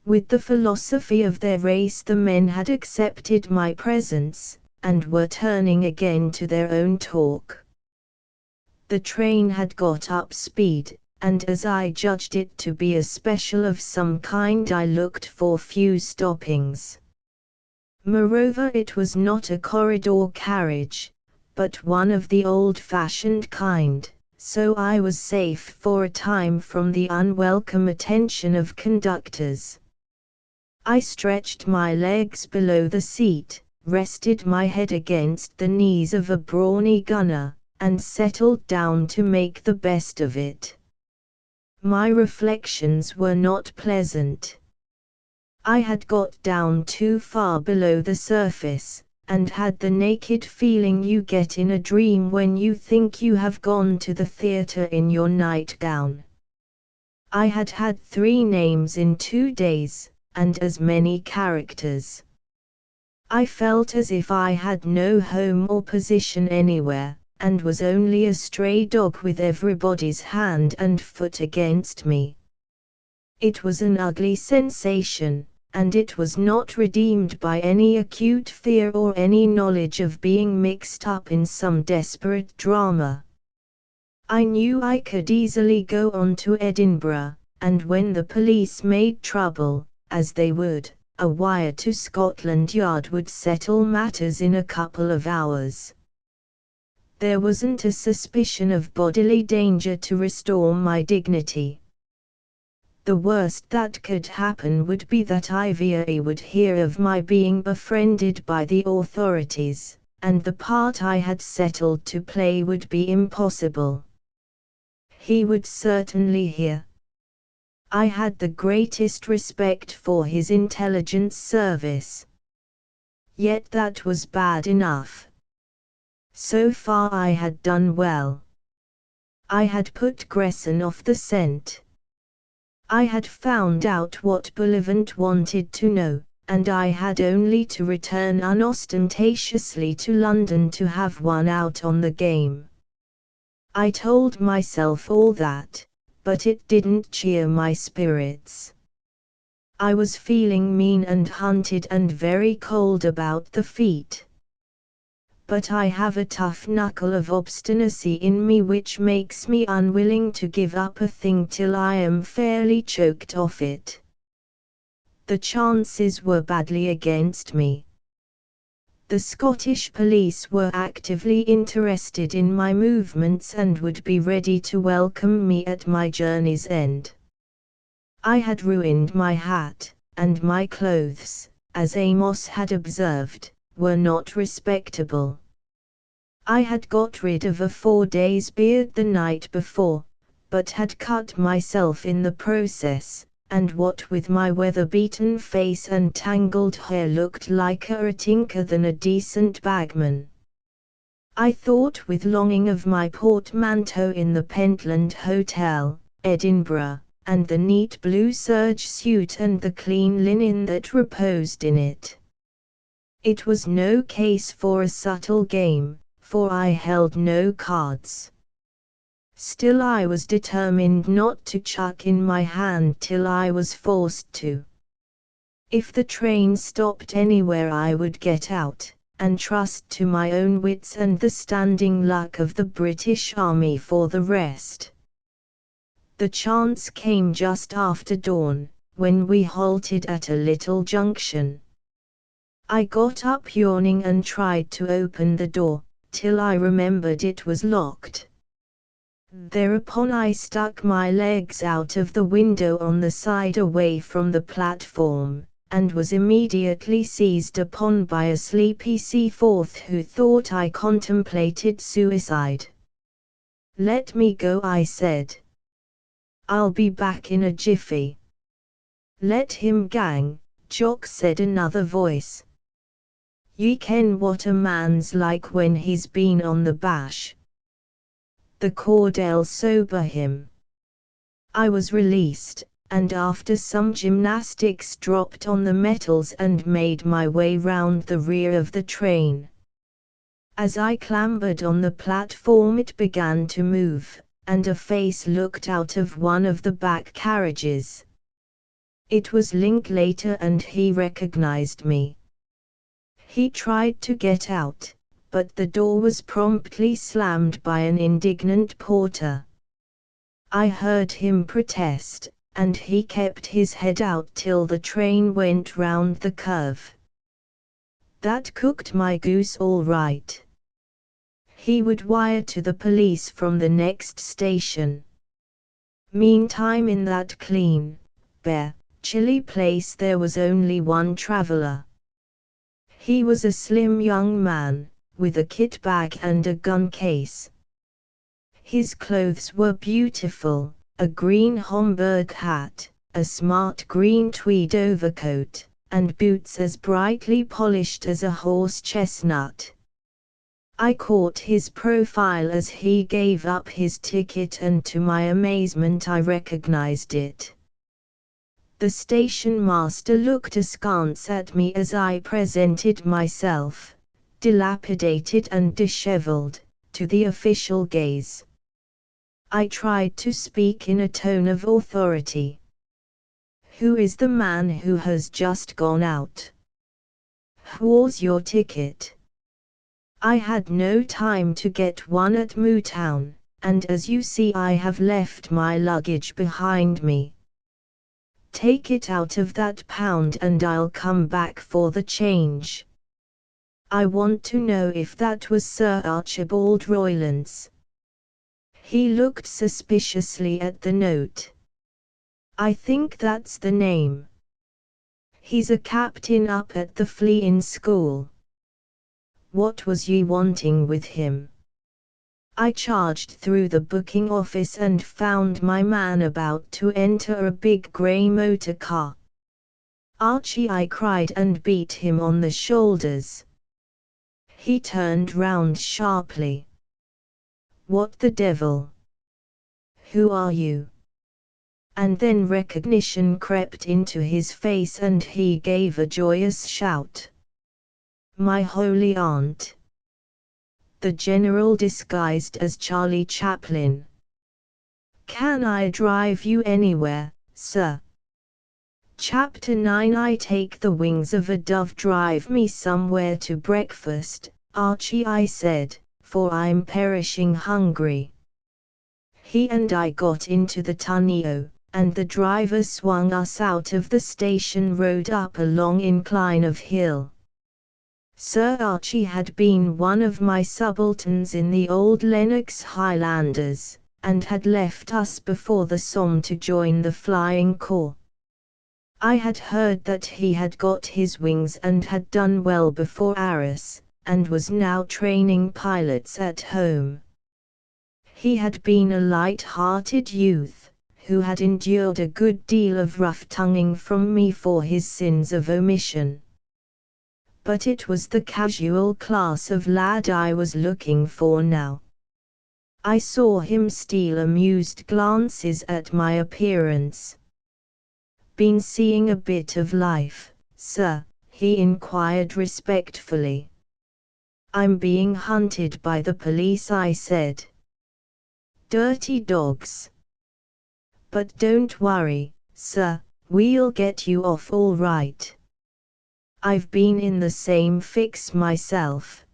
With the philosophy of their race, the men had accepted my presence, and were turning again to their own talk. The train had got up speed, and as I judged it to be a special of some kind, I looked for few stoppings. Moreover, it was not a corridor carriage, but one of the old-fashioned kind, so I was safe for a time from the unwelcome attention of conductors. I stretched my legs below the seat, rested my head against the knees of a brawny gunner, and settled down to make the best of it. My reflections were not pleasant. I had got down too far below the surface, and had the naked feeling you get in a dream when you think you have gone to the theatre in your nightgown. I had had 3 names in 2 days, and as many characters. I felt as if I had no home or position anywhere, and was only a stray dog with everybody's hand and foot against me. It was an ugly sensation, and it was not redeemed by any acute fear or any knowledge of being mixed up in some desperate drama. I knew I could easily go on to Edinburgh, and when the police made trouble, as they would, a wire to Scotland Yard would settle matters in a couple of hours. There wasn't a suspicion of bodily danger to restore my dignity. The worst that could happen would be that Ivy would hear of my being befriended by the authorities, and the part I had settled to play would be impossible. He would certainly hear. I had the greatest respect for his intelligence service. Yet that was bad enough. So far I had done well. I had put Gresson off the scent. I had found out what Bullivant wanted to know, and I had only to return unostentatiously to London to have one out on the game. I told myself all that, but it didn't cheer my spirits. I was feeling mean and hunted and very cold about the feet. But I have a tough knuckle of obstinacy in me which makes me unwilling to give up a thing till I am fairly choked off it. The chances were badly against me. The Scottish police were actively interested in my movements and would be ready to welcome me at my journey's end. I had ruined my hat, and my clothes, as Amos had observed, were not respectable. I had got rid of a 4 days' beard the night before, but had cut myself in the process, and what with my weather-beaten face and tangled hair looked like a tinker than a decent bagman. I thought with longing of my portmanteau in the Pentland Hotel, Edinburgh, and the neat blue serge suit and the clean linen that reposed in it. It was no case for a subtle game, for I held no cards. Still I was determined not to chuck in my hand till I was forced to. If the train stopped anywhere I would get out, and trust to my own wits and the standing luck of the British Army for the rest. The chance came just after dawn, when we halted at a little junction. I got up yawning and tried to open the door, till I remembered it was locked. Thereupon I stuck my legs out of the window on the side away from the platform, and was immediately seized upon by a sleepy Seaforth who thought I contemplated suicide. "Let me go," I said. "I'll be back in a jiffy." "Let him gang, Jock," said another voice. "Ye ken what a man's like when he's been on the bash. The cord'll sober him." I was released, and after some gymnastics dropped on the metals and made my way round the rear of the train. As I clambered on the platform it began to move, and a face looked out of one of the back carriages. It was Linklater and he recognized me. He tried to get out, but the door was promptly slammed by an indignant porter. I heard him protest, and he kept his head out till the train went round the curve. That cooked my goose all right. He would wire to the police from the next station. Meantime in that clean, bare, chilly place there was only one traveller. He was a slim young man, with a kit bag and a gun case. His clothes were beautiful, a green Homburg hat, a smart green tweed overcoat, and boots as brightly polished as a horse chestnut. I caught his profile as he gave up his ticket and to my amazement I recognized it. The station master looked askance at me as I presented myself, dilapidated and dishevelled, to the official gaze. I tried to speak in a tone of authority. "Who is the man who has just gone out? Where's your ticket?" I had no time to get one at Mootown, and as you see I have left my luggage behind me. Take it out of that pound and I'll come back for the change. I want to know if that was Sir Archibald Roylance. He looked suspiciously at the note. "I think that's the name. He's a captain up at the Fleein' School." "What was ye wanting with him?" I charged through the booking office and found my man about to enter a big grey motor car. "Archie," I cried and beat him on the shoulders. He turned round sharply. "What the devil? Who are you?" and then recognition crept into his face and he gave a joyous shout. My holy aunt! The general disguised as Charlie Chaplin. Can I drive you anywhere, sir? Chapter 9 I take the wings of a dove, drive me somewhere to breakfast, Archie, I said, for I'm perishing hungry. He and I got into the Tunneo, and the driver swung us out of the station road up a long incline of hill. Sir Archie had been one of my subalterns in the old Lennox Highlanders, and had left us before the Somme to join the Flying Corps. I had heard that he had got his wings and had done well before Arras, and was now training pilots at home. He had been a light-hearted youth, who had endured a good deal of rough-tonguing from me for his sins of omission. But it was the casual class of lad I was looking for now. I saw him steal amused glances at my appearance. Been seeing a bit of life, sir? He inquired respectfully. I'm being hunted by the police, I said. Dirty dogs. But don't worry, sir, we'll get you off all right. I've been in the same fix myself.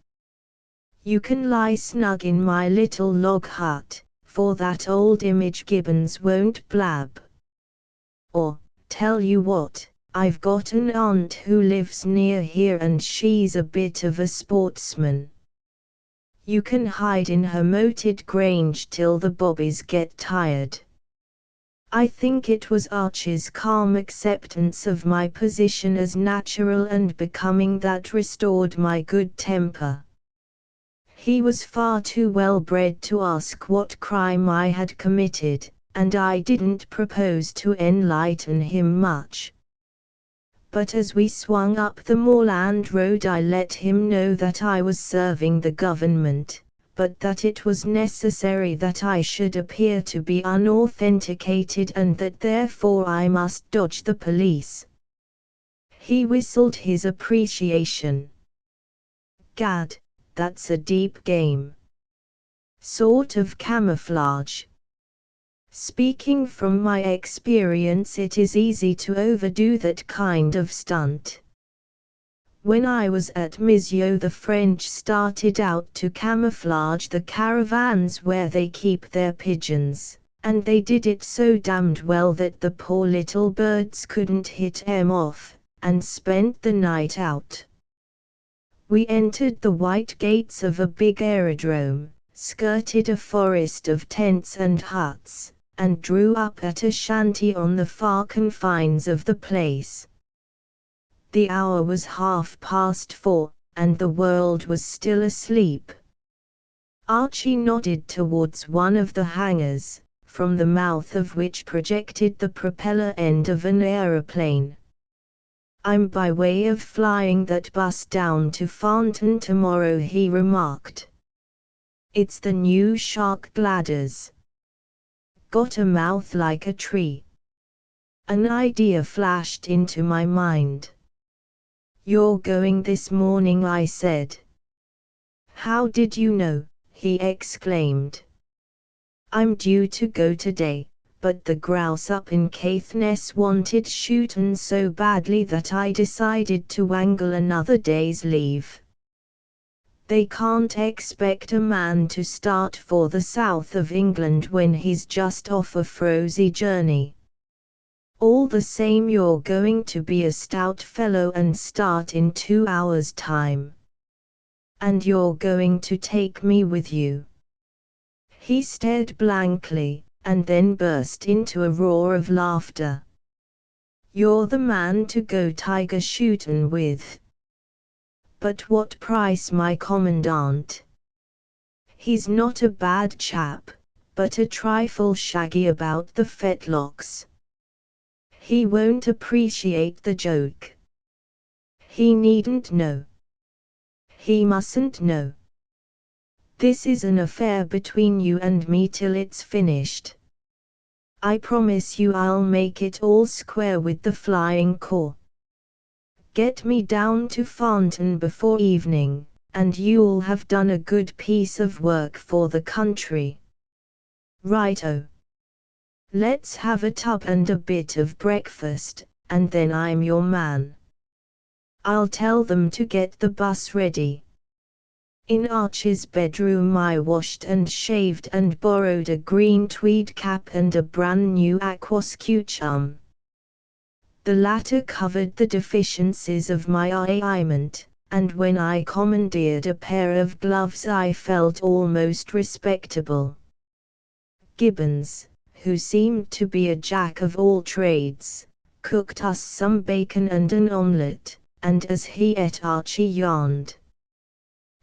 You can lie snug in my little log hut, for that old image Gibbons won't blab. Or, tell you what, I've got an aunt who lives near here and she's a bit of a sportsman. You can hide in her moated grange till the bobbies get tired. I think it was Archie's calm acceptance of my position as natural and becoming that restored my good temper. He was far too well bred to ask what crime I had committed, and I didn't propose to enlighten him much. But as we swung up the moorland road I let him know that I was serving the government, but that it was necessary that I should appear to be unauthenticated and that therefore I must dodge the police. He whistled his appreciation. Gad, that's a deep game. Sort of camouflage. Speaking from my experience, it is easy to overdo that kind of stunt. When I was at Mizio, the French started out to camouflage the caravans where they keep their pigeons, and they did it so damned well that the poor little birds couldn't hit 'em off, and spent the night out. We entered the white gates of a big aerodrome, skirted a forest of tents and huts, and drew up at a shanty on the far confines of the place. The hour was 4:30, and the world was still asleep. Archie nodded towards one of the hangars, from the mouth of which projected the propeller end of an aeroplane. I'm by way of flying that bus down to Fountain tomorrow, he remarked. It's the new Shark Gladders. Got a mouth like a tree. An idea flashed into my mind. You're going this morning, I said. How did you know? He exclaimed. I'm due to go today, but the grouse up in Caithness wanted shootin' so badly that I decided to wangle another day's leave. They can't expect a man to start for the south of England when he's just off a frozy journey. All the same, you're going to be a stout fellow and start in 2 hours' time. And you're going to take me with you. He stared blankly, and then burst into a roar of laughter. You're the man to go tiger shootin' with. But what price, my commandant? He's not a bad chap, but a trifle shaggy about the fetlocks. He won't appreciate the joke. He needn't know. He mustn't know. This is an affair between you and me till it's finished. I promise you I'll make it all square with the Flying Corps. Get me down to Fountain before evening, and you'll have done a good piece of work for the country. Righto. Let's have a tub and a bit of breakfast, and then I'm your man. I'll tell them to get the bus ready. In Archie's bedroom I washed and shaved and borrowed a green tweed cap and a brand new aquascutum. The latter covered the deficiencies of my armament, and when I commandeered a pair of gloves I felt almost respectable. Gibbons, who seemed to be a jack of all trades, cooked us some bacon and an omelette, and as he ate Archie yawned.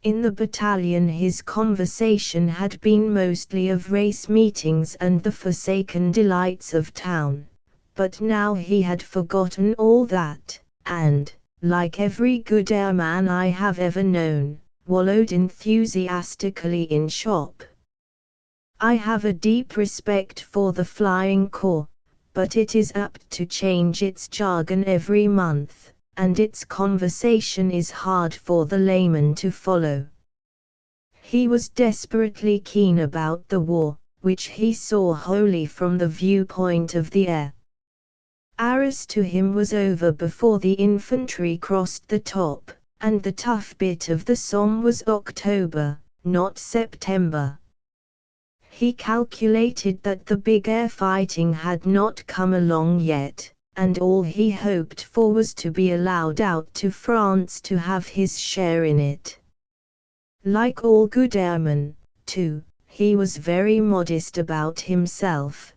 In the battalion his conversation had been mostly of race meetings and the forsaken delights of town, but now he had forgotten all that, and, like every good airman I have ever known, wallowed enthusiastically in shop. I have a deep respect for the Flying Corps, but it is apt to change its jargon every month, and its conversation is hard for the layman to follow. He was desperately keen about the war, which he saw wholly from the viewpoint of the air. Arras to him was over before the infantry crossed the top, and the tough bit of the Somme was October, not September. He calculated that the big air fighting had not come along yet, and all he hoped for was to be allowed out to France to have his share in it. Like all good airmen, too, he was very modest about himself.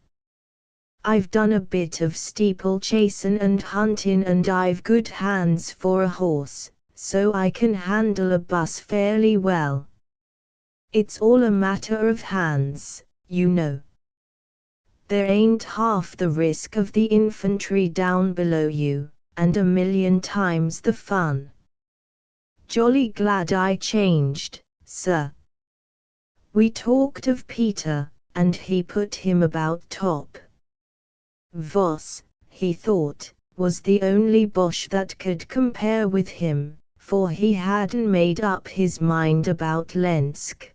"I've done a bit of steeplechasing and hunting and I've good hands for a horse, so I can handle a bus fairly well. It's all a matter of hands, you know. There ain't half the risk of the infantry down below you, and a million times the fun. Jolly glad I changed, sir." We talked of Peter, and he put him about top. Voss, he thought, was the only Boche that could compare with him, for he hadn't made up his mind about Lensk.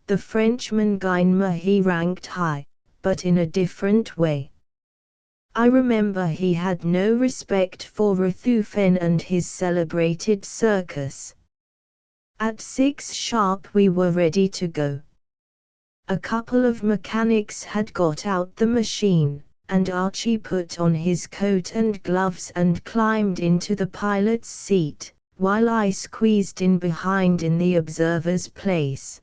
The Frenchman Guinmer he ranked high, but in a different way. I remember he had no respect for Ruthufen and his celebrated circus. At 6 sharp we were ready to go. A couple of mechanics had got out the machine, and Archie put on his coat and gloves and climbed into the pilot's seat, while I squeezed in behind in the observer's place.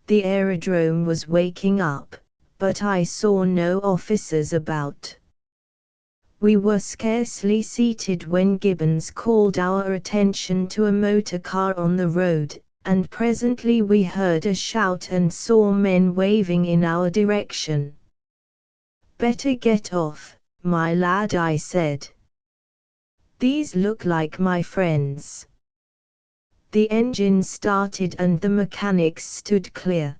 The aerodrome was waking up, but I saw no officers about. We were scarcely seated when Gibbons called our attention to a motor car on the road, and presently we heard a shout and saw men waving in our direction. "Better get off, my lad," I said. "These look like my friends." The engine started and the mechanics stood clear.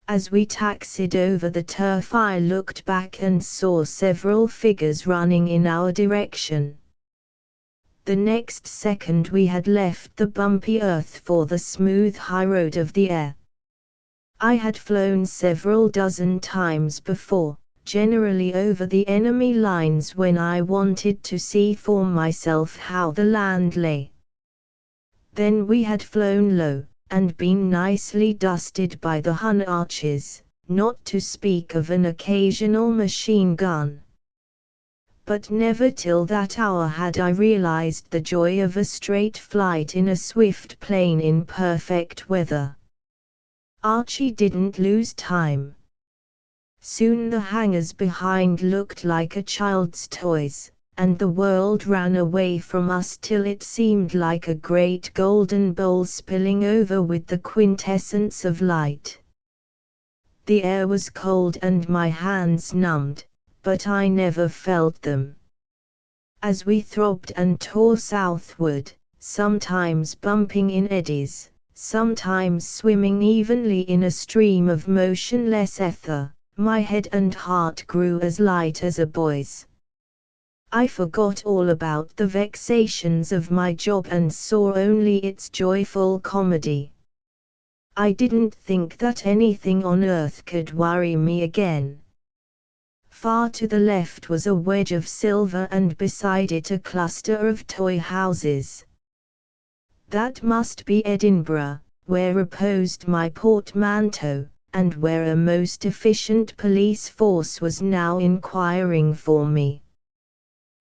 As we taxied over the turf I looked back and saw several figures running in our direction. The next second we had left the bumpy earth for the smooth highroad of the air. I had flown several dozen times before, generally over the enemy lines when I wanted to see for myself how the land lay. Then we had flown low, and been nicely dusted by the Hun Archies, not to speak of an occasional machine gun. But never till that hour had I realized the joy of a straight flight in a swift plane in perfect weather. Archie didn't lose time. Soon the hangars behind looked like a child's toys, and the world ran away from us till it seemed like a great golden bowl spilling over with the quintessence of light. The air was cold and my hands numbed, but I never felt them. As we throbbed and tore southward, sometimes bumping in eddies, sometimes swimming evenly in a stream of motionless ether, My head and heart grew as light as a boy's. I forgot all about the vexations of my job and saw only its joyful comedy. I didn't think that anything on earth could worry me again. Far to the left was a wedge of silver and beside it a cluster of toy houses. That must be Edinburgh, where reposed my portmanteau, and where a most efficient police force was now inquiring for me.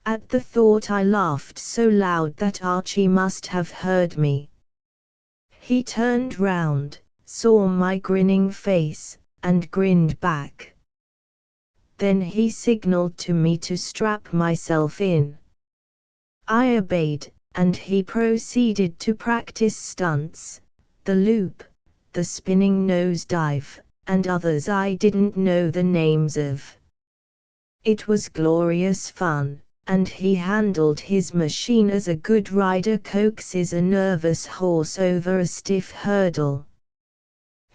At the thought I laughed so loud that Archie must have heard me. He turned round, saw my grinning face, and grinned back. Then he signalled to me to strap myself in. I obeyed, and he proceeded to practice stunts, the loop, the spinning nosedive, and others I didn't know the names of. It was glorious fun, and he handled his machine as a good rider coaxes a nervous horse over a stiff hurdle.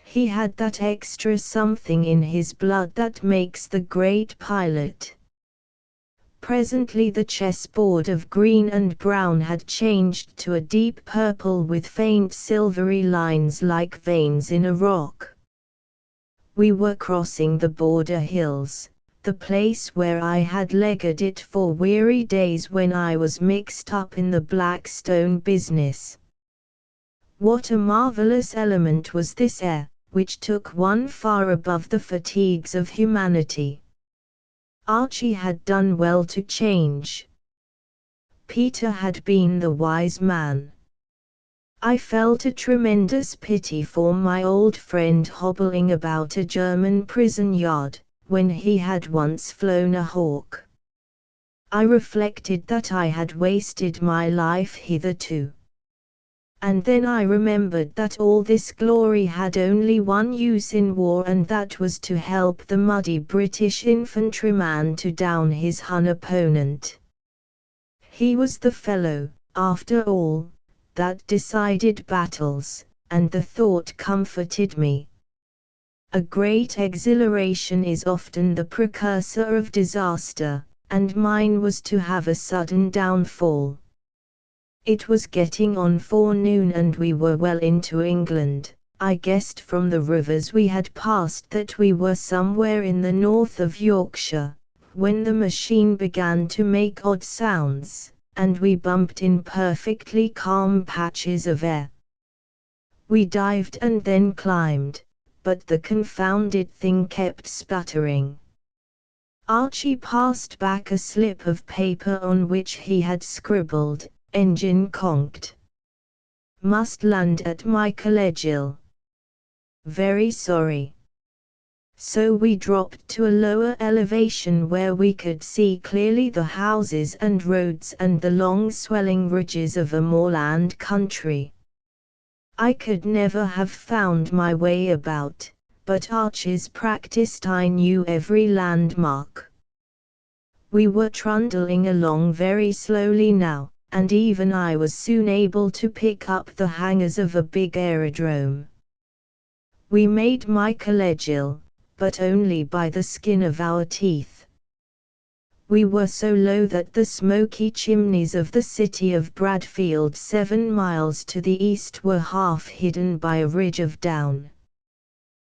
He had that extra something in his blood that makes the great pilot. Presently the chessboard of green and brown had changed to a deep purple with faint silvery lines like veins in a rock. We were crossing the border hills, the place where I had legged it for weary days when I was mixed up in the Blackstone business. What a marvellous element was this air, which took one far above the fatigues of humanity. Archie had done well to change. Peter had been the wise man. I felt a tremendous pity for my old friend hobbling about a German prison yard, when he had once flown a hawk. I reflected that I had wasted my life hitherto. And then I remembered that all this glory had only one use in war, and that was to help the muddy British infantryman to down his Hun opponent. He was the fellow, after all, that decided battles, and the thought comforted me. A great exhilaration is often the precursor of disaster, and mine was to have a sudden downfall. It was getting on forenoon and we were well into England. I guessed from the rivers we had passed that we were somewhere in the north of Yorkshire, when the machine began to make odd sounds, and we bumped in perfectly calm patches of air. We dived and then climbed, but the confounded thing kept sputtering. Archie passed back a slip of paper on which he had scribbled, "Engine conked. Must land at my collegial. Very sorry." So we dropped to a lower elevation where we could see clearly the houses and roads and the long swelling ridges of a moorland country. I could never have found my way about, but Archie's practiced I knew every landmark. We were trundling along very slowly now, and even I was soon able to pick up the hangars of a big aerodrome. We made my collegial, but only by the skin of our teeth. We were so low that the smoky chimneys of the city of Bradfield 7 miles to the east were half hidden by a ridge of down.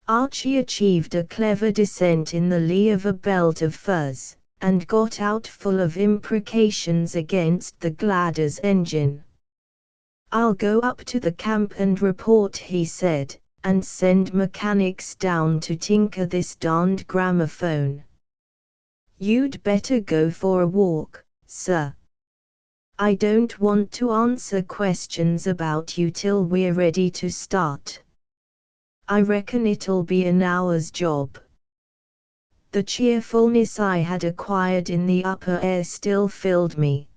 Archie achieved a clever descent in the lee of a belt of firs, and got out full of imprecations against the Gladys engine. "I'll go up to the camp and report," he said, "and send mechanics down to tinker this darned gramophone. You'd better go for a walk, sir. I don't want to answer questions about you till we're ready to start. I reckon it'll be an hour's job." The cheerfulness I had acquired in the upper air still filled me.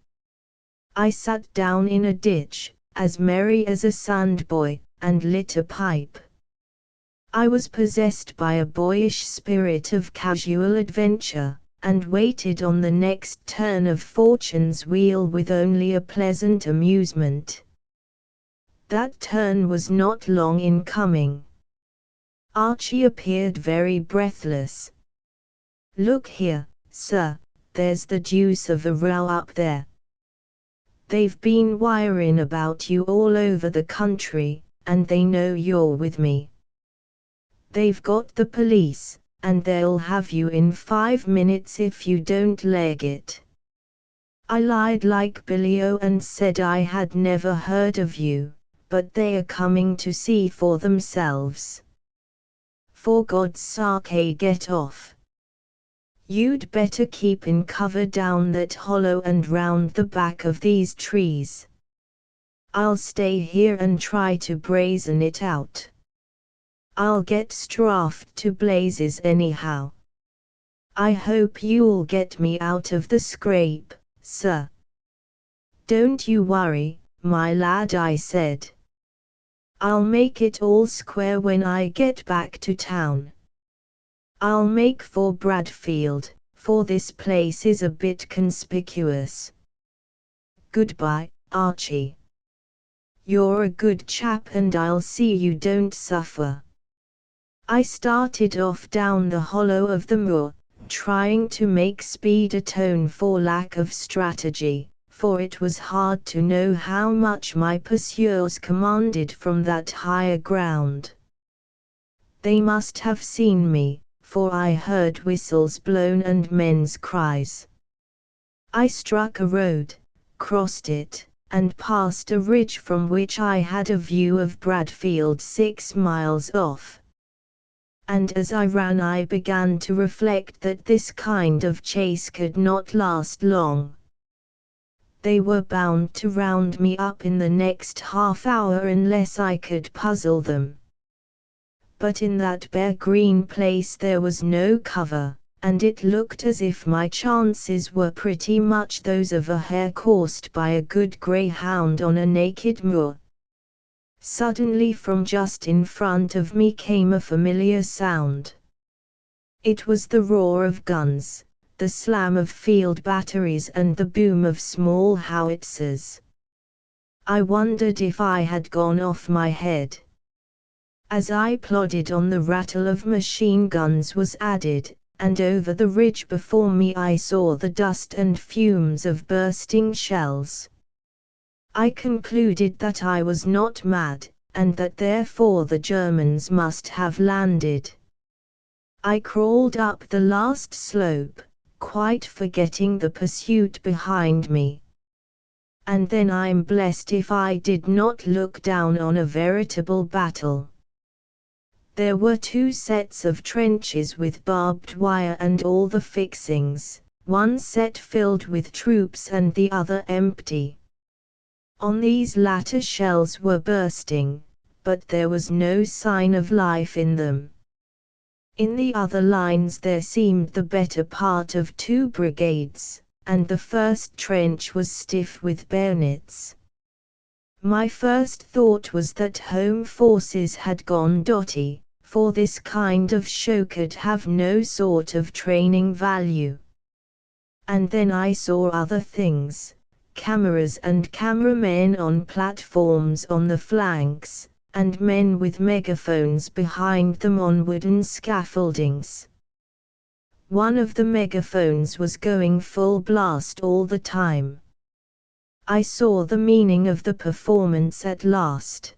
I sat down in a ditch, as merry as a sandboy, and lit a pipe. I was possessed by a boyish spirit of casual adventure, and waited on the next turn of fortune's wheel with only a pleasant amusement. That turn was not long in coming. Archie appeared very breathless. Look here, sir, there's the deuce of a row up there. They've been wiring about you all over the country, and they know you're with me. They've got the police, and they'll have you in 5 minutes if you don't leg it. I lied like Billy O and said I had never heard of you, but they are coming to see for themselves. For God's sake, get off. You'd better keep in cover down that hollow and round the back of these trees. I'll stay here and try to brazen it out. I'll get strafed to blazes anyhow. I hope you'll get me out of the scrape, sir. Don't you worry, my lad, I said. I'll make it all square when I get back to town. I'll make for Bradfield, for this place is a bit conspicuous. Goodbye, Archie. You're a good chap and I'll see you don't suffer. I started off down the hollow of the moor, trying to make speed atone for lack of strategy, for it was hard to know how much my pursuers commanded from that higher ground. They must have seen me, for I heard whistles blown and men's cries. I struck a road, crossed it, and passed a ridge from which I had a view of Bradfield 6 miles off. And as I ran I began to reflect that this kind of chase could not last long. They were bound to round me up in the next half hour unless I could puzzle them. But in that bare green place there was no cover, and it looked as if my chances were pretty much those of a hare coursed by a good greyhound on a naked moor. Suddenly from just in front of me came a familiar sound. It was the roar of guns, the slam of field batteries and the boom of small howitzers. I wondered if I had gone off my head. As I plodded on, the rattle of machine guns was added, and over the ridge before me I saw the dust and fumes of bursting shells. I concluded that I was not mad, and that therefore the Germans must have landed. I crawled up the last slope, quite forgetting the pursuit behind me. And then I'm blessed if I did not look down on a veritable battle. There were 2 sets of trenches with barbed wire and all the fixings, one set filled with troops and the other empty. On these latter shells were bursting, but there was no sign of life in them. In the other lines there seemed the better part of 2 brigades, and the first trench was stiff with bayonets. My first thought was that home forces had gone dotty, for this kind of show could have no sort of training value. And then I saw other things. Cameras and cameramen on platforms on the flanks, and men with megaphones behind them on wooden scaffoldings. One of the megaphones was going full blast all the time. I saw the meaning of the performance at last.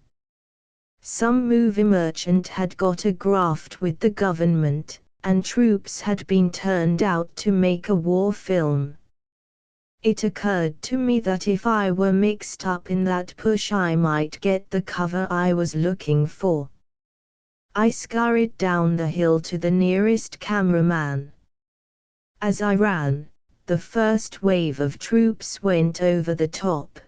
Some movie merchant had got a graft with the government, and troops had been turned out to make a war film. It occurred to me that if I were mixed up in that push I might get the cover I was looking for. I scurried down the hill to the nearest cameraman. As I ran, the first wave of troops went over the top.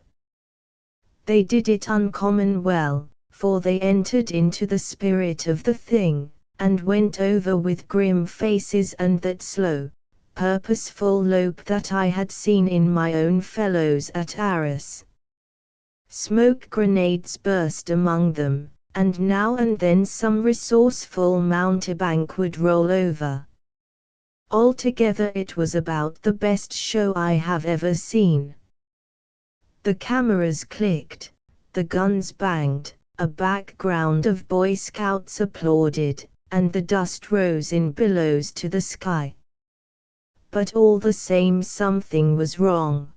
They did it uncommon well, for they entered into the spirit of the thing, and went over with grim faces and that slow, purposeful lope that I had seen in my own fellows at Arras. Smoke grenades burst among them, and now and then some resourceful mountebank would roll over. Altogether it was about the best show I have ever seen. The cameras clicked, the guns banged, a background of Boy Scouts applauded, and the dust rose in billows to the sky. but all the same something was wrong.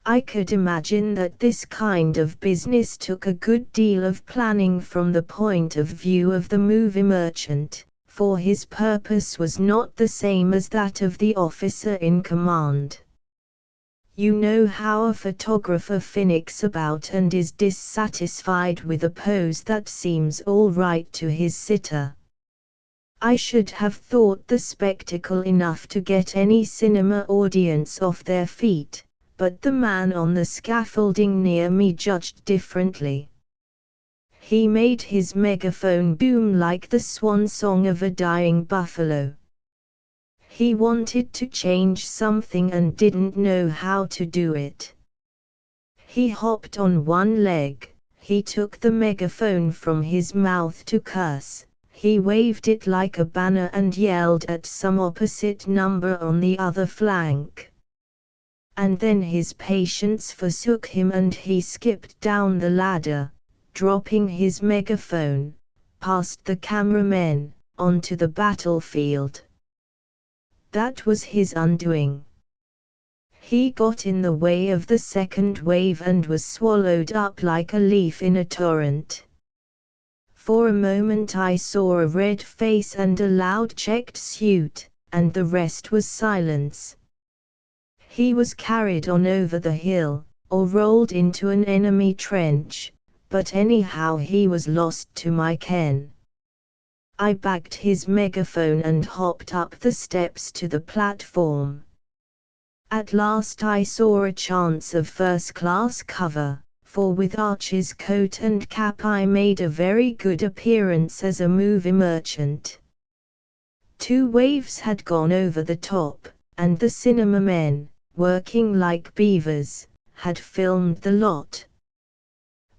I could imagine that this kind of business took a good deal of planning from the point of view of the movie merchant, for his purpose was not the same as that of the officer in command. You know how a photographer finicks about and is dissatisfied with a pose that seems all right to his sitter. I should have thought the spectacle enough to get any cinema audience off their feet, but the man on the scaffolding near me judged differently. He made his megaphone boom like the swan song of a dying buffalo. He wanted to change something and didn't know how to do it. He hopped on one leg, he took the megaphone from his mouth to curse, he waved it like a banner and yelled at some opposite number on the other flank. And then his patience forsook him and he skipped down the ladder, dropping his megaphone, past the cameramen, onto the battlefield. That was his undoing. He got in the way of the second wave and was swallowed up like a leaf in a torrent. For a moment I saw a red face and a loud checked suit, and the rest was silence. He was carried on over the hill, or rolled into an enemy trench, but anyhow he was lost to my ken. I bagged his megaphone and hopped up the steps to the platform. At last I saw a chance of first-class cover, for with Archie's coat and cap I made a very good appearance as a movie merchant. 2 waves had gone over the top, and the cinema men, working like beavers, had filmed the lot.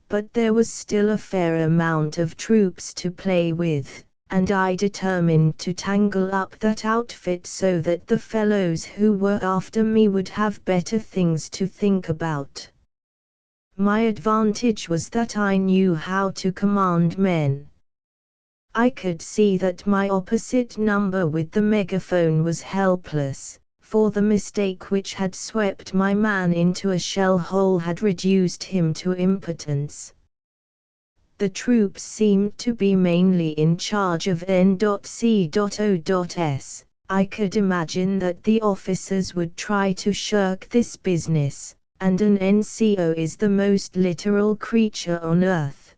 But there was still a fair amount of troops to play with, and I determined to tangle up that outfit so that the fellows who were after me would have better things to think about. My advantage was that I knew how to command men. I could see that my opposite number with the megaphone was helpless, for the mistake which had swept my man into a shell hole had reduced him to impotence. The troops seemed to be mainly in charge of N.C.O.S. I could imagine that the officers would try to shirk this business, and an NCO is the most literal creature on earth.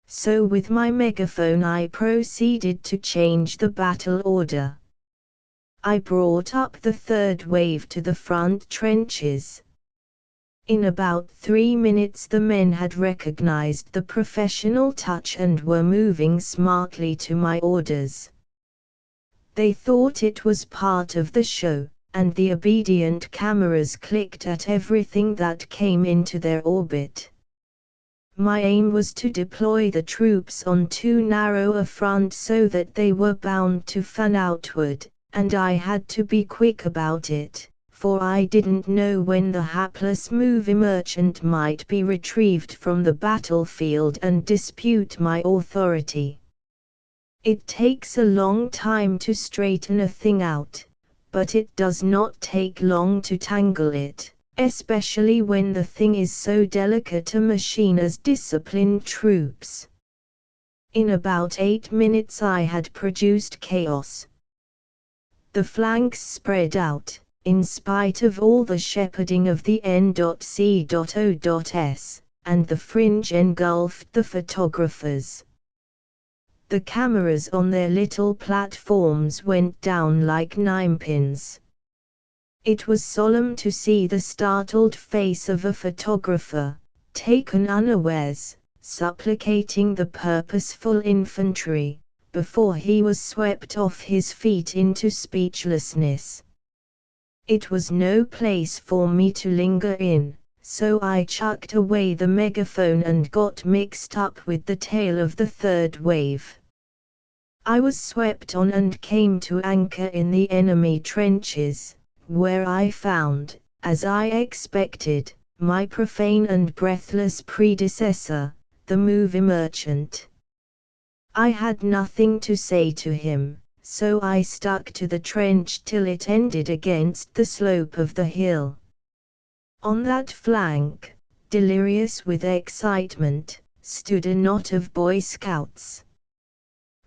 So with my megaphone I proceeded to change the battle order. I brought up the third wave to the front trenches. In about 3 minutes the men had recognized the professional touch and were moving smartly to my orders. They thought it was part of the show, and the obedient cameras clicked at everything that came into their orbit. My aim was to deploy the troops on too narrow a front so that they were bound to fan outward, and I had to be quick about it, for I didn't know when the hapless movie merchant might be retrieved from the battlefield and dispute my authority. It takes a long time to straighten a thing out, but it does not take long to tangle it, especially when the thing is so delicate a machine as disciplined troops. In about 8 minutes I had produced chaos. The flanks spread out, in spite of all the shepherding of the N.C.O.S., and the fringe engulfed the photographers. The cameras on their little platforms went down like ninepins. It was solemn to see the startled face of a photographer, taken unawares, supplicating the purposeful infantry, before he was swept off his feet into speechlessness. It was no place for me to linger in, so I chucked away the megaphone and got mixed up with the tail of the third wave. I was swept on and came to anchor in the enemy trenches, where I found, as I expected, my profane and breathless predecessor, the movie merchant. I had nothing to say to him, so I stuck to the trench till it ended against the slope of the hill. On that flank, delirious with excitement, stood a knot of Boy Scouts.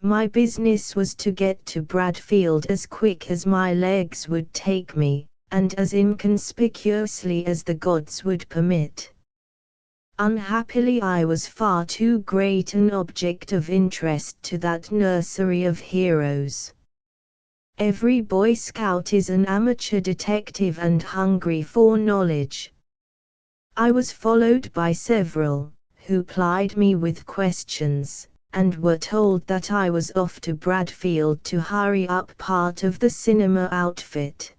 My business was to get to Bradfield as quick as my legs would take me, and as inconspicuously as the gods would permit. Unhappily I was far too great an object of interest to that nursery of heroes. Every Boy Scout is an amateur detective and hungry for knowledge. I was followed by several, who plied me with questions, and were told that I was off to Bradfield to hurry up part of the cinema outfit.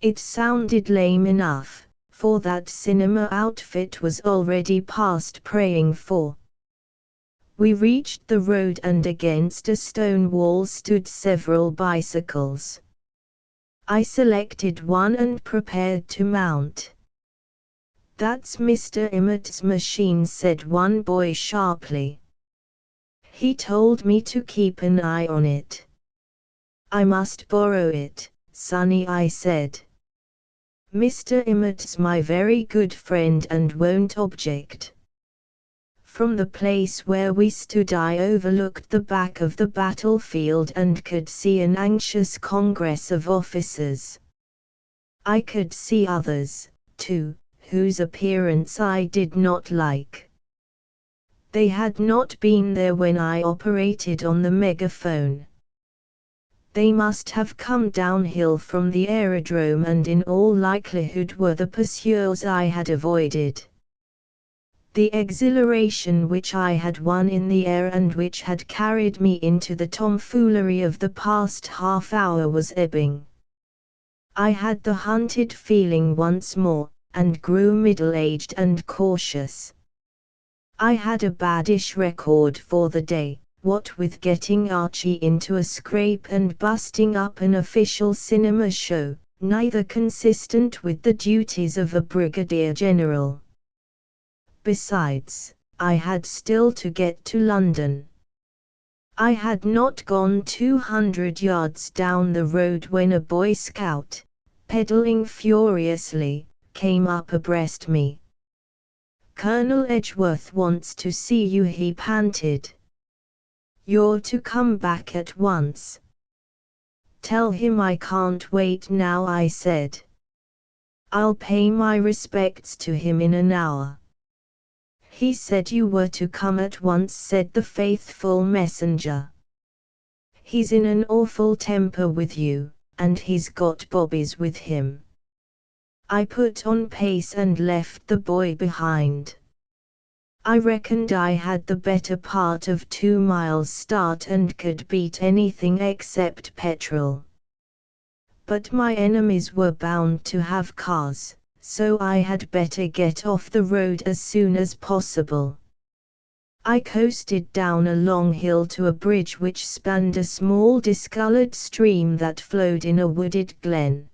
It sounded lame enough, for that cinema outfit was already past praying for. We reached the road and against a stone wall stood several bicycles. I selected one and prepared to mount. "That's Mr. Emmett's machine," said one boy sharply. "He told me to keep an eye on it." "I must borrow it, Sonny," I said. "Mr. Emmett's my very good friend and won't object." From the place where we stood I overlooked the back of the battlefield and could see an anxious congress of officers. I could see others, too, whose appearance I did not like. They had not been there when I operated on the megaphone. They must have come downhill from the aerodrome and in all likelihood were the pursuers I had avoided. The exhilaration which I had won in the air and which had carried me into the tomfoolery of the past half hour was ebbing. I had the hunted feeling once more, and grew middle-aged and cautious. I had a baddish record for the day, what with getting Archie into a scrape and busting up an official cinema show, neither consistent with the duties of a brigadier general. Besides, I had still to get to London. I had not gone 200 yards down the road when a Boy Scout, pedalling furiously, came up abreast me. "Colonel Edgeworth wants to see you," he panted. "You're to come back at once." "Tell him I can't wait now," I said. "I'll pay my respects to him in an hour." "He said you were to come at once," said the faithful messenger. "He's in an awful temper with you, and he's got bobbies with him." I put on pace and left the boy behind. I reckoned I had the better part of 2 miles start and could beat anything except petrol. But my enemies were bound to have cars, so I had better get off the road as soon as possible. I coasted down a long hill to a bridge which spanned a small discolored stream that flowed in a wooded glen.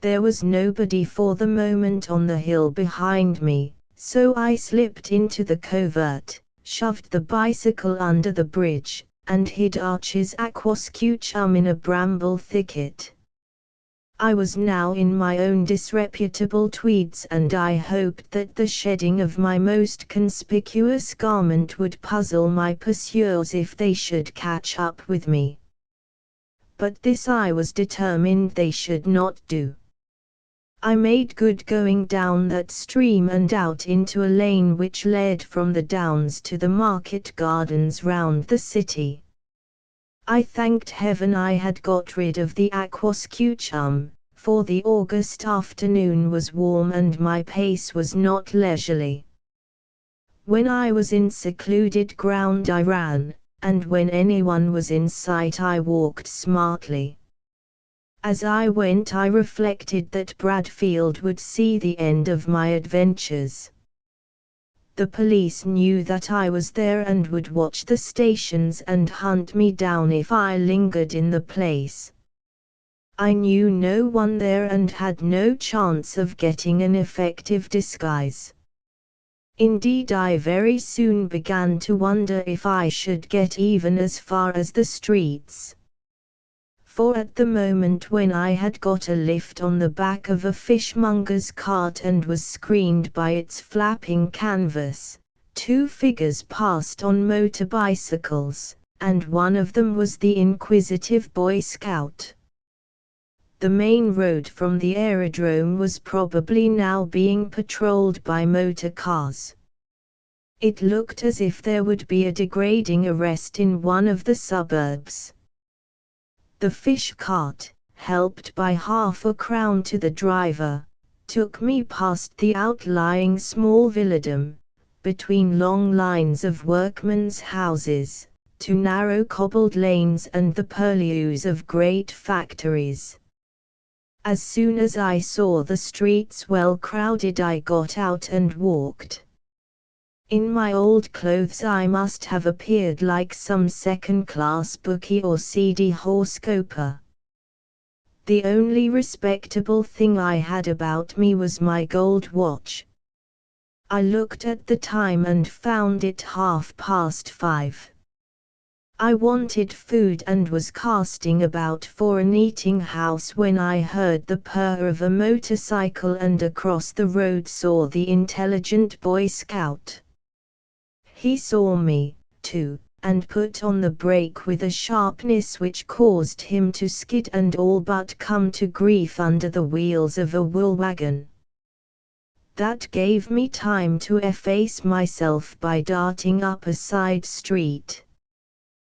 There was nobody for the moment on the hill behind me, so I slipped into the covert, shoved the bicycle under the bridge, and hid Archie's aquascutum in a bramble thicket. I was now in my own disreputable tweeds and I hoped that the shedding of my most conspicuous garment would puzzle my pursuers if they should catch up with me. But this I was determined they should not do. I made good going down that stream and out into a lane which led from the downs to the market gardens round the city. I thanked heaven I had got rid of the aquascutum, for the August afternoon was warm and my pace was not leisurely. When I was in secluded ground I ran, and when anyone was in sight I walked smartly. As I went I reflected that Bradfield would see the end of my adventures. The police knew that I was there and would watch the stations and hunt me down if I lingered in the place. I knew no one there and had no chance of getting an effective disguise. Indeed, I very soon began to wonder if I should get even as far as the streets. For at the moment when I had got a lift on the back of a fishmonger's cart and was screened by its flapping canvas, two figures passed on motor bicycles, and one of them was the inquisitive Boy Scout. The main road from the aerodrome was probably now being patrolled by motor cars. It looked as if there would be a degrading arrest in one of the suburbs. The fish cart, helped by half-a-crown to the driver, took me past the outlying small villadom, between long lines of workmen's houses, to narrow cobbled lanes and the purlieus of great factories. As soon as I saw the streets well crowded, I got out and walked. In my old clothes I must have appeared like some second-class bookie or seedy horse-coper. The only respectable thing I had about me was my gold watch. I looked at the time and found it 5:30. I wanted food and was casting about for an eating house when I heard the purr of a motorcycle and across the road saw the intelligent Boy Scout. He saw me, too, and put on the brake with a sharpness which caused him to skid and all but come to grief under the wheels of a wool wagon. That gave me time to efface myself by darting up a side street.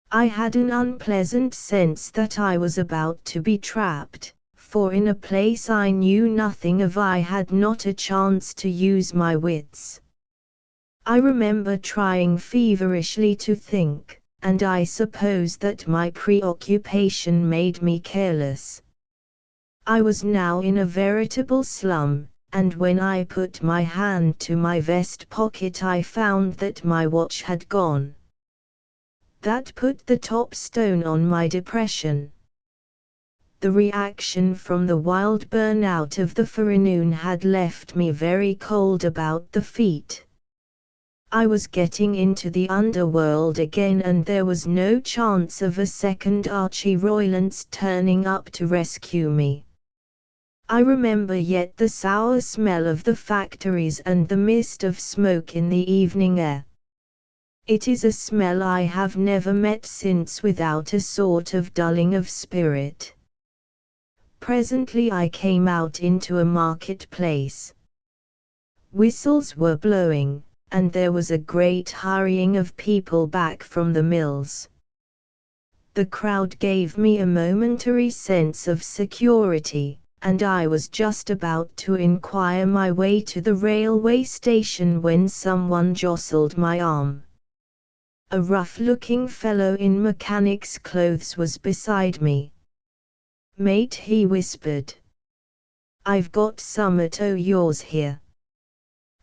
I had an unpleasant sense that I was about to be trapped, for in a place I knew nothing of I had not a chance to use my wits. I remember trying feverishly to think, and I suppose that my preoccupation made me careless. I was now in a veritable slum, and when I put my hand to my vest pocket I found that my watch had gone. That put the top stone on my depression. The reaction from the wild burnout of the forenoon had left me very cold about the feet. I was getting into the underworld again and there was no chance of a second Archie Roylance turning up to rescue me. I remember yet the sour smell of the factories and the mist of smoke in the evening air. It is a smell I have never met since without a sort of dulling of spirit. Presently I came out into a marketplace. Whistles were blowing, and there was a great hurrying of people back from the mills. The crowd gave me a momentary sense of security, and I was just about to inquire my way to the railway station when someone jostled my arm. A rough-looking fellow in mechanic's clothes was beside me. "Mate," he whispered, "I've got summat o' yours here."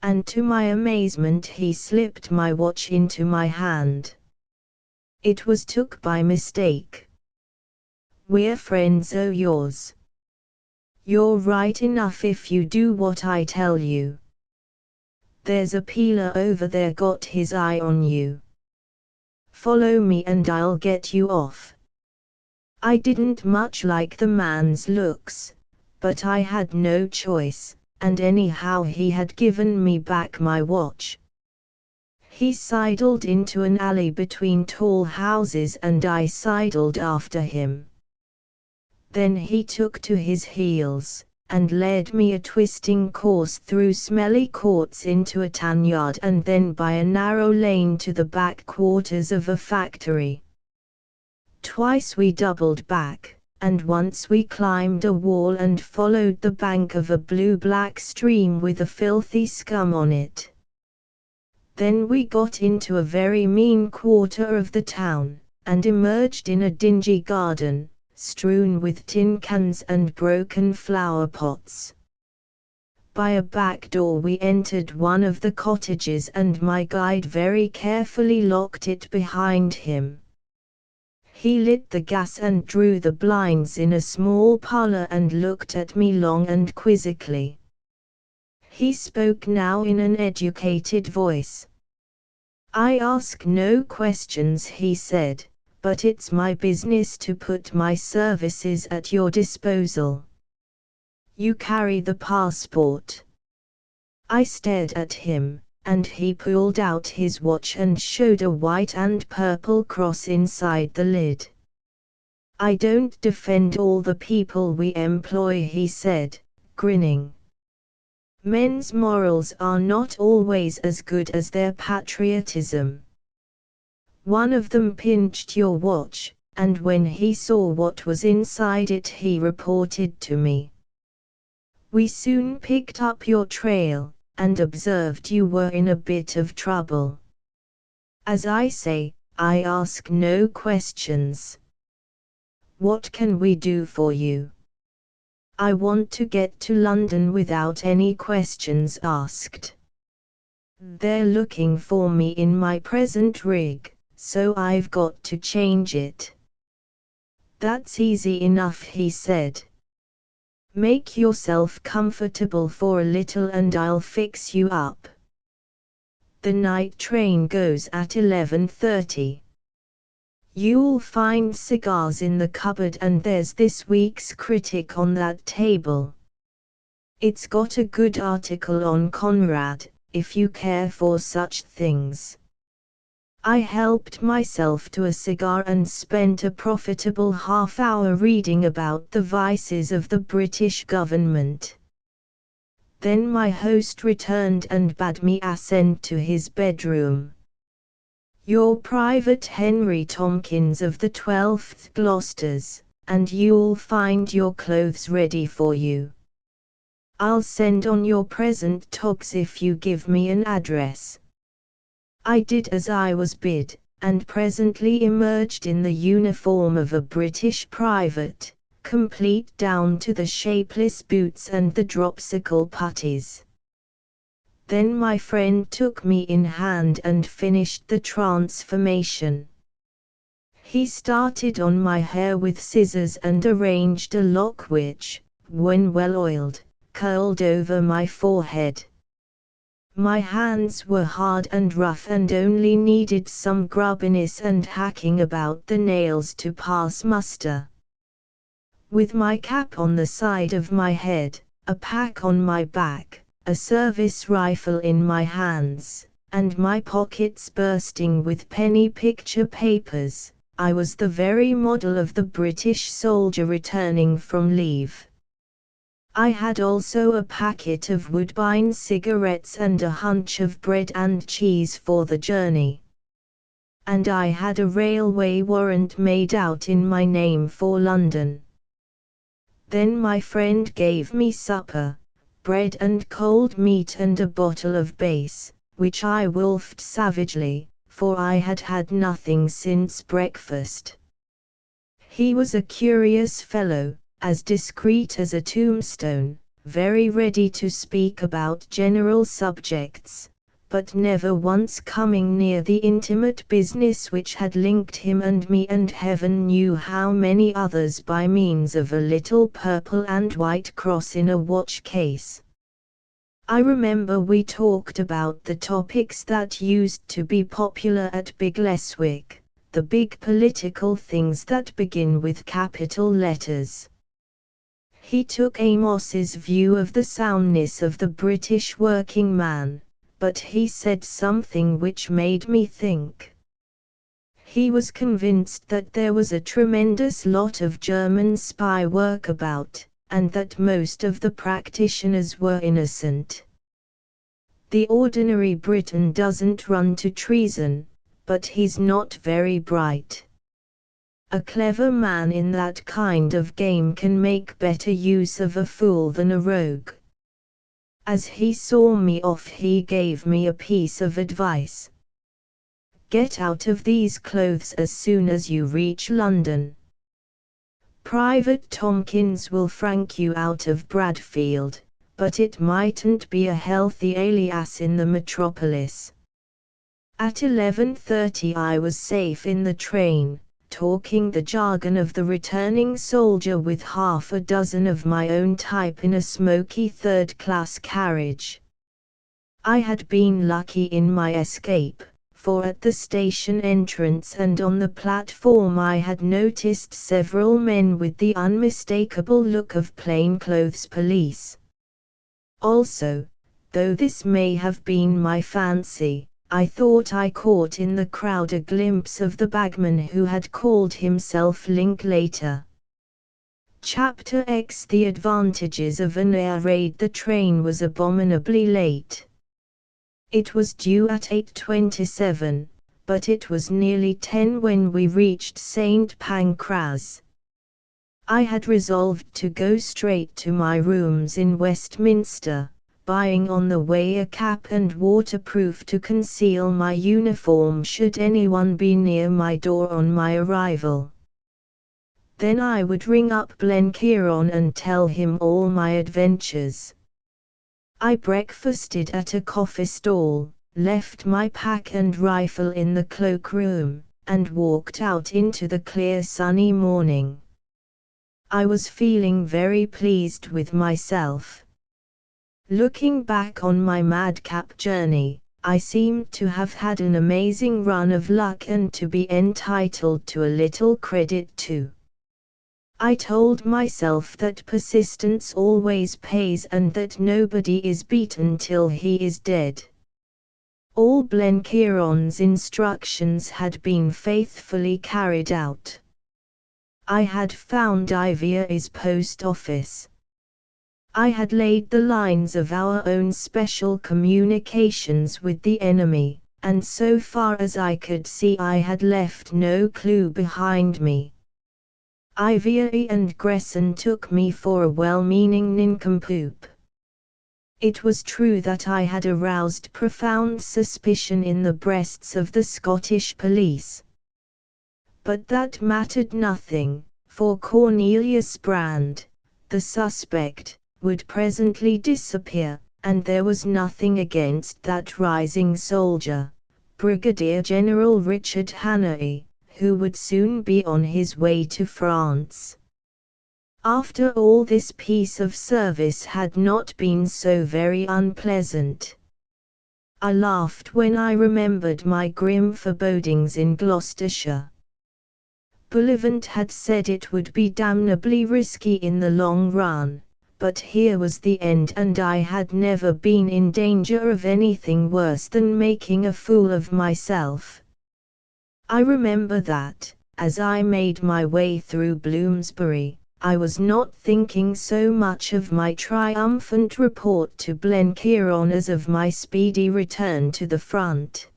And to my amazement he slipped my watch into my hand. It was took by mistake. "We're friends o' yours. You're right enough if you do what I tell you. There's a peeler over there got his eye on you. Follow me and I'll get you off." I didn't much like the man's looks, but I had no choice, and anyhow he had given me back my watch. He sidled into an alley between tall houses and I sidled after him. Then he took to his heels, and led me a twisting course through smelly courts into a tanyard and then by a narrow lane to the back quarters of a factory. Twice we doubled back, and once we climbed a wall and followed the bank of a blue-black stream with a filthy scum on it. Then we got into a very mean quarter of the town, and emerged in a dingy garden, strewn with tin cans and broken flower pots. By a back door we entered one of the cottages and my guide very carefully locked it behind him. He lit the gas and drew the blinds in a small parlor and looked at me long and quizzically. He spoke now in an educated voice. "I ask no questions," he said, but it's my business to put my services at your disposal. You carry the passport." I stared at him, and he pulled out his watch and showed a white and purple cross inside the lid. "I don't defend all the people we employ," he said, grinning. "Men's morals are not always as good as their patriotism. One of them pinched your watch, and when he saw what was inside it he reported to me. We soon picked up your trail, and observed you were in a bit of trouble. As I say, I ask no questions. What can we do for you?" "I want to get to London without any questions asked. They're looking for me in my present rig, so I've got to change it." "That's easy enough," he said. "Make yourself comfortable for a little and I'll fix you up. The night train goes at 11:30. You'll find cigars in the cupboard and there's this week's Critic on that table. It's got a good article on Conrad, if you care for such things." I helped myself to a cigar and spent a profitable half-hour reading about the vices of the British government. Then my host returned and bade me ascend to his bedroom. "You're Private Henry Tompkins of the 12th Gloucesters, and you'll find your clothes ready for you. I'll send on your present togs if you give me an address." I did as I was bid, and presently emerged in the uniform of a British private, complete down to the shapeless boots and the dropsicle puttees. Then my friend took me in hand and finished the transformation. He started on my hair with scissors and arranged a lock which, when well oiled, curled over my forehead. My hands were hard and rough and only needed some grubbiness and hacking about the nails to pass muster. With my cap on the side of my head, a pack on my back, a service rifle in my hands, and my pockets bursting with penny picture papers, I was the very model of the British soldier returning from leave. I had also a packet of Woodbine cigarettes and a hunch of bread and cheese for the journey. And I had a railway warrant made out in my name for London. Then my friend gave me supper, bread and cold meat and a bottle of base, which I wolfed savagely, for I had had nothing since breakfast. He was a curious fellow, as discreet as a tombstone, very ready to speak about general subjects, but never once coming near the intimate business which had linked him and me and heaven knew how many others by means of a little purple and white cross in a watch case. I remember we talked about the topics that used to be popular at Big Leswick, the big political things that begin with capital letters. He took Amos's view of the soundness of the British working man, but he said something which made me think. He was convinced that there was a tremendous lot of German spy work about, and that most of the practitioners were innocent. The ordinary Briton doesn't run to treason, but he's not very bright. A clever man in that kind of game can make better use of a fool than a rogue. As he saw me off he gave me a piece of advice. Get out of these clothes as soon as you reach London. Private Tompkins will frank you out of Bradfield, but it mightn't be a healthy alias in the metropolis. At 11:30 I was safe in the train, talking the jargon of the returning soldier with half a dozen of my own type in a smoky third-class carriage. I had been lucky in my escape, for at the station entrance and on the platform I had noticed several men with the unmistakable look of plainclothes police. Also, though this may have been my fancy, I thought I caught in the crowd a glimpse of the bagman who had called himself Linklater. Chapter X. The advantages of an air raid. The train was abominably late. It was due at 8:27, but it was nearly 10 when we reached St. Pancras. I had resolved to go straight to my rooms in Westminster, buying on the way a cap and waterproof to conceal my uniform should anyone be near my door on my arrival. Then I would ring up Blenkiron and tell him all my adventures. I breakfasted at a coffee stall, left my pack and rifle in the cloakroom, and walked out into the clear sunny morning. I was feeling very pleased with myself. Looking back on my madcap journey, I seemed to have had an amazing run of luck and to be entitled to a little credit too. I told myself that persistence always pays and that nobody is beaten till he is dead. All Blenkiron's instructions had been faithfully carried out. I had found Ivia's post office. I had laid the lines of our own special communications with the enemy, and so far as I could see I had left no clue behind me. Ivia and Gresson took me for a well-meaning nincompoop. It was true that I had aroused profound suspicion in the breasts of the Scottish police. But that mattered nothing, for Cornelius Brand, the suspect, would presently disappear, and there was nothing against that rising soldier, Brigadier General Richard Hannay, who would soon be on his way to France. After all, this piece of service had not been so very unpleasant. I laughed when I remembered my grim forebodings in Gloucestershire. Bullivant had said it would be damnably risky in the long run, but here was the end and I had never been in danger of anything worse than making a fool of myself. I remember that, as I made my way through Bloomsbury, I was not thinking so much of my triumphant report to Blenkiron as of my speedy return to the front.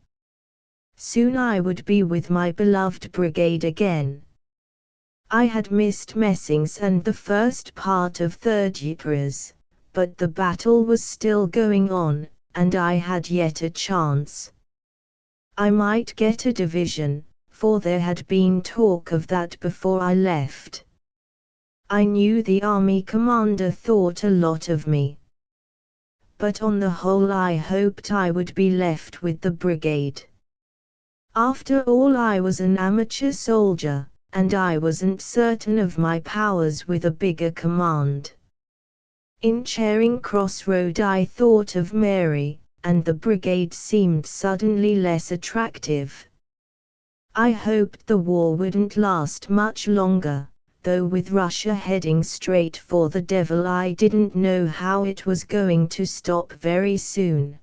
Soon I would be with my beloved brigade again. I had missed Messings and the first part of 3rd Ypres, but the battle was still going on, and I had yet a chance. I might get a division, for there had been talk of that before I left. I knew the army commander thought a lot of me. But on the whole I hoped I would be left with the brigade. After all, I was an amateur soldier, and I wasn't certain of my powers with a bigger command. In Charing Cross Road I thought of Mary, and the brigade seemed suddenly less attractive. I hoped the war wouldn't last much longer, though with Russia heading straight for the devil I didn't know how it was going to stop very soon.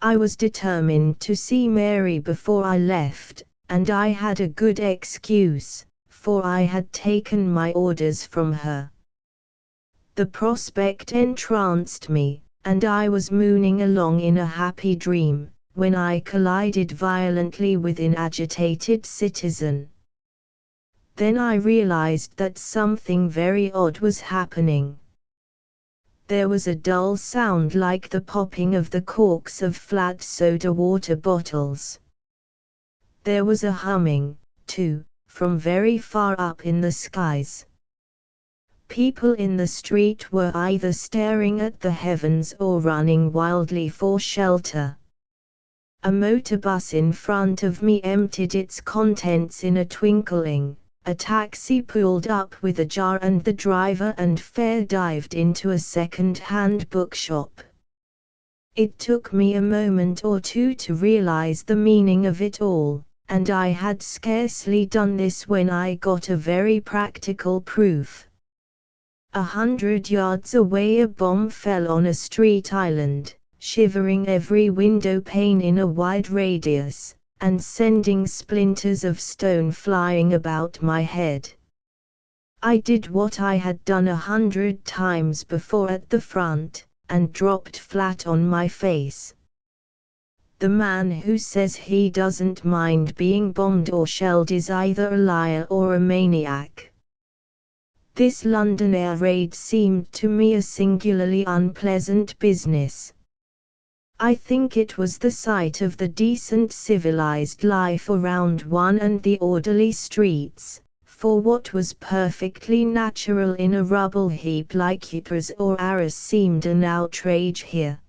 I was determined to see Mary before I left, and I had a good excuse, for I had taken my orders from her. The prospect entranced me, and I was mooning along in a happy dream, when I collided violently with an agitated citizen. Then I realized that something very odd was happening. There was a dull sound like the popping of the corks of flat soda water bottles. There was a humming, too, from very far up in the skies. People in the street were either staring at the heavens or running wildly for shelter. A motor bus in front of me emptied its contents in a twinkling. A taxi pulled up with a jar and the driver and fare dived into a second-hand bookshop. It took me a moment or two to realize the meaning of it all, and I had scarcely done this when I got a very practical proof. 100 yards away a bomb fell on a street island, shivering every window pane in a wide radius, and sending splinters of stone flying about my head. I did what I had done 100 times before at the front, and dropped flat on my face. The man who says he doesn't mind being bombed or shelled is either a liar or a maniac. This London air raid seemed to me a singularly unpleasant business. I think it was the sight of the decent civilized life around one and the orderly streets, for what was perfectly natural in a rubble heap like Ypres or Arras seemed an outrage here.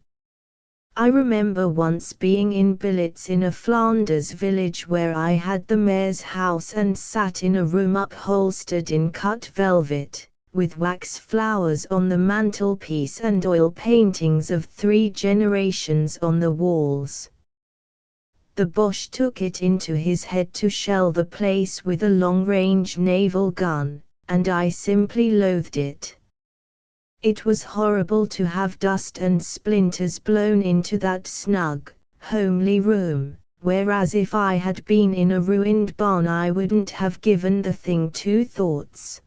I remember once being in billets in a Flanders village where I had the mayor's house and sat in a room upholstered in cut velvet, with wax flowers on the mantelpiece and oil paintings of 3 generations on the walls. The Boche took it into his head to shell the place with a long-range naval gun, and I simply loathed it. It was horrible to have dust and splinters blown into that snug, homely room, whereas if I had been in a ruined barn I wouldn't have given the thing 2 thoughts.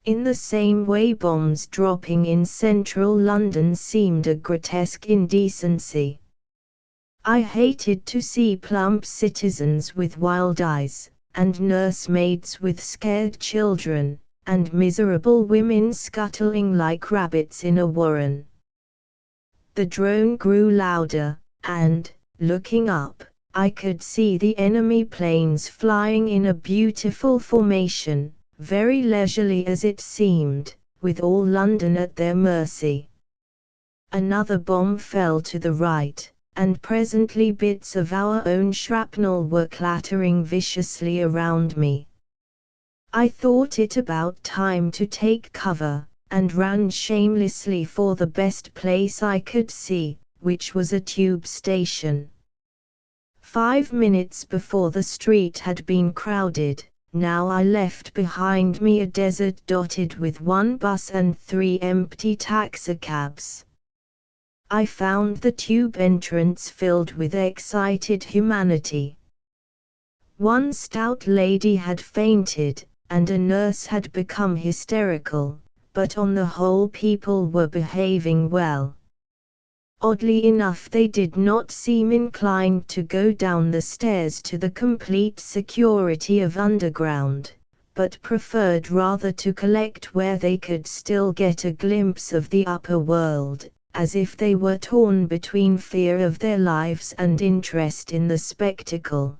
In the same way bombs dropping in central London seemed a grotesque indecency. I hated to see plump citizens with wild eyes, and nursemaids with scared children, and miserable women scuttling like rabbits in a warren. The drone grew louder, and, looking up, I could see the enemy planes flying in a beautiful formation, very leisurely as it seemed, with all London at their mercy. Another bomb fell to the right, and presently bits of our own shrapnel were clattering viciously around me. I thought it about time to take cover, and ran shamelessly for the best place I could see, which was a tube station. 5 minutes before the street had been crowded, now I left behind me a desert dotted with 1 bus and 3 empty taxicabs. I found the tube entrance filled with excited humanity. One stout lady had fainted, and a nurse had become hysterical, but on the whole people were behaving well. Oddly enough they did not seem inclined to go down the stairs to the complete security of underground, but preferred rather to collect where they could still get a glimpse of the upper world, as if they were torn between fear of their lives and interest in the spectacle.